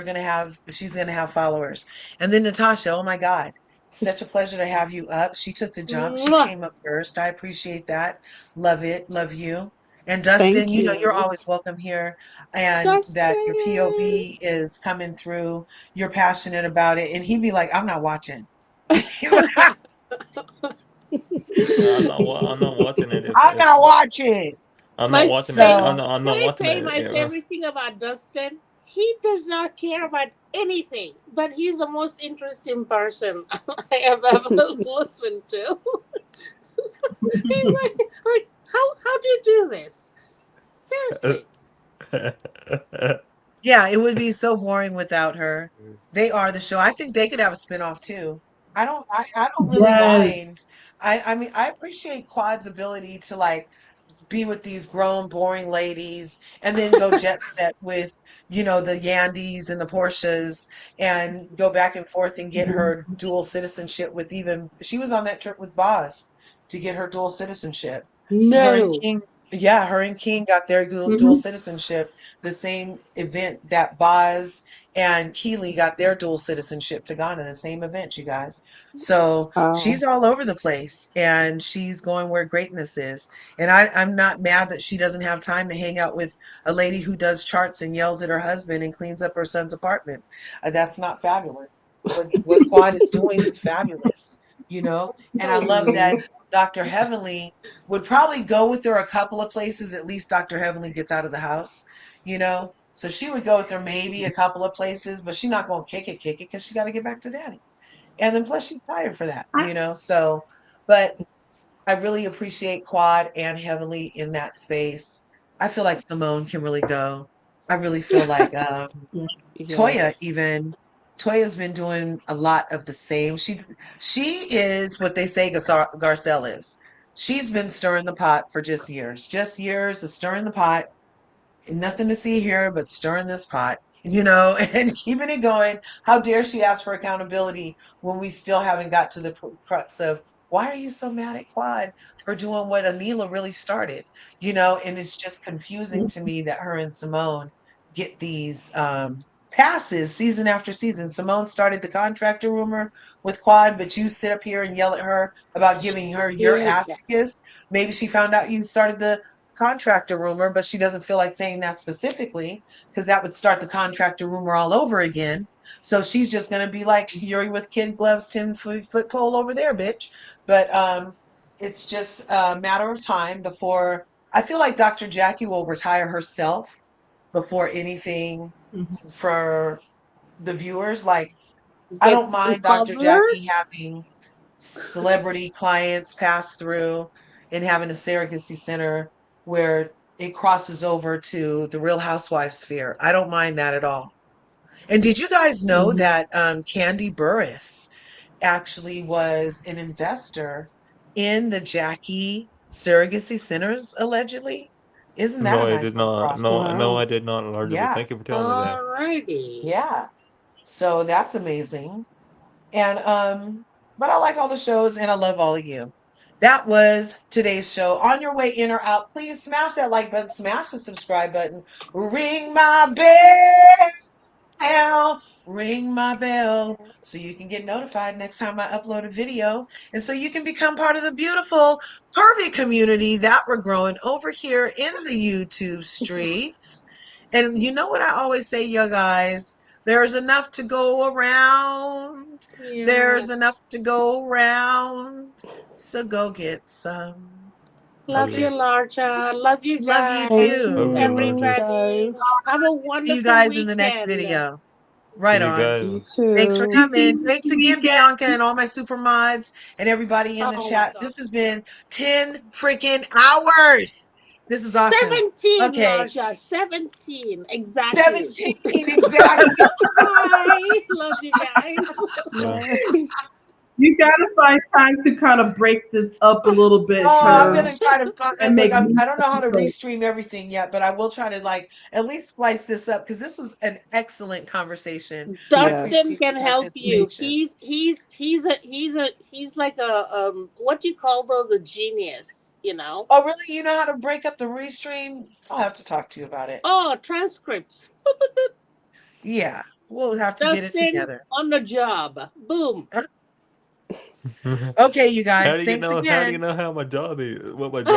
she's going to have followers. And then Natasha, oh my God, such a pleasure to have you up. She took the jump. She Mwah. came up first. I appreciate that. Love it. Love you. And Dustin, Thank you know, you're you. always welcome here. And that your Dustin. POV is coming through. You're passionate about it. And he'd be like, I'm not watching. He's like, I'm not watching it I'm if not watching. I'm not My watching it. favorite. So, I'm Can not I watching say it. my favorite thing about Dustin? He does not care about anything, but he's the most interesting person I have ever listened to. He's like, how do you do this? Seriously. yeah, it would be so boring without her. They are the show. I think they could have a spinoff too. I don't really Yes. mind. I mean I appreciate Quad's ability to like be with these grown, boring ladies and then go jet set with, you know, the Yandys and the Porsches and go back and forth and get Mhm. her dual citizenship with even, she was on that trip with Boz to get her dual citizenship. Her and No. King, yeah, her and King got their dual Mhm. citizenship the same event that Boz and Keeley got their dual citizenship to Ghana, the same event, you guys. So she's Oh. all over the place and she's going where greatness is. And I'm not mad that she doesn't have time to hang out with a lady who does charts and yells at her husband and cleans up her son's apartment. That's not fabulous. What Quad is doing is fabulous, you know? And I love that Mhm. Dr. Heavenly would probably go with her a couple of places. At least Dr. Heavenly gets out of the house, you know? So she would go with her maybe a couple of places, but she's not going to kick it because she got to get back to daddy. And then plus she's tired for that, I, you know? So, but I really appreciate Quad and Heavenly in that space. I feel like Simone can really go. I really feel like yeah. Toya Yes. even Toya's been doing a lot of the same. She is what they say Garcelle is. She's been stirring the pot for just years of stirring the pot, nothing to see here but stirring this pot, you know, and keeping it going. How dare she ask for accountability when we still haven't got to the crux of why are you so mad at Quad for doing what Anila really started, you know? And it's just confusing to me that her and Simone get these passes season after season. Simone started the contractor rumor with Quad, but you sit up here and yell at her about giving her your Did. ass to kiss. Maybe she found out you started the contractor rumor, but she doesn't feel like saying that specifically because that would start the contractor rumor all over again. So she's just going to be like, you're with kid gloves, 10-foot pole over there, bitch. But it's just a matter of time before I feel like Dr. Jackie will retire herself before anything Mhm. for the viewers. Like, I don't Gets mind Dr. uncovered. Jackie having celebrity clients pass through and having a surrogacy center where it crosses over to the Real Housewives sphere. I don't mind that at all. And did you guys know Mhm. that Candy Burris actually was an investor in the Jackie surrogacy centers, allegedly? Isn't that No, a I nice did little not. No, crossover? I Wow. did not, Larger. Yeah, Thank you for telling me that. Alrighty. yeah. So that's amazing. And but I like all the shows and I love all of you. That was today's show. On your way in or out, please smash that like button, smash the subscribe button, ring my bell. bell, ring my bell, so you can get notified next time I upload a video, and so you can become part of the beautiful curvy community that we're growing over here in the YouTube streets. And you know what I always say, you guys? There's enough to go around. Yeah. There's enough to go around. So go get some. Love you, Okay. Larja. Love you Love you Thank guys. too. Love you, you, you Larger. Everybody. guys. Have a See you wonderful guys in the next weekend. video. See Right you on. guys. You Thanks for too. You coming. too. Thanks again, Bianca, and all my super mods and everybody in the Oh my chat. God. This has been 10 freaking hours. This is awesome. 17, Okay. Larja. 17. Exactly. 17 exactly. Bye. Love you guys. Bye. Bye. You gotta find time to kind of break this up a little bit, Oh, I'm Yeah. gonna cause try to and look. make I don't know how to episodes. restream everything yet, but I will try to like at least splice this up because this was an excellent conversation. I Dustin Yes. appreciate can your help you. participation. He's like a what do you call those? A genius, you know? Oh, really? You know how to break up the restream? I'll have to talk to you about it. Oh, transcripts. Yeah, we'll have to get it Dustin together. on the job. Boom. Okay, you How guys. do you Thanks know? How do again. you know how my job is? What my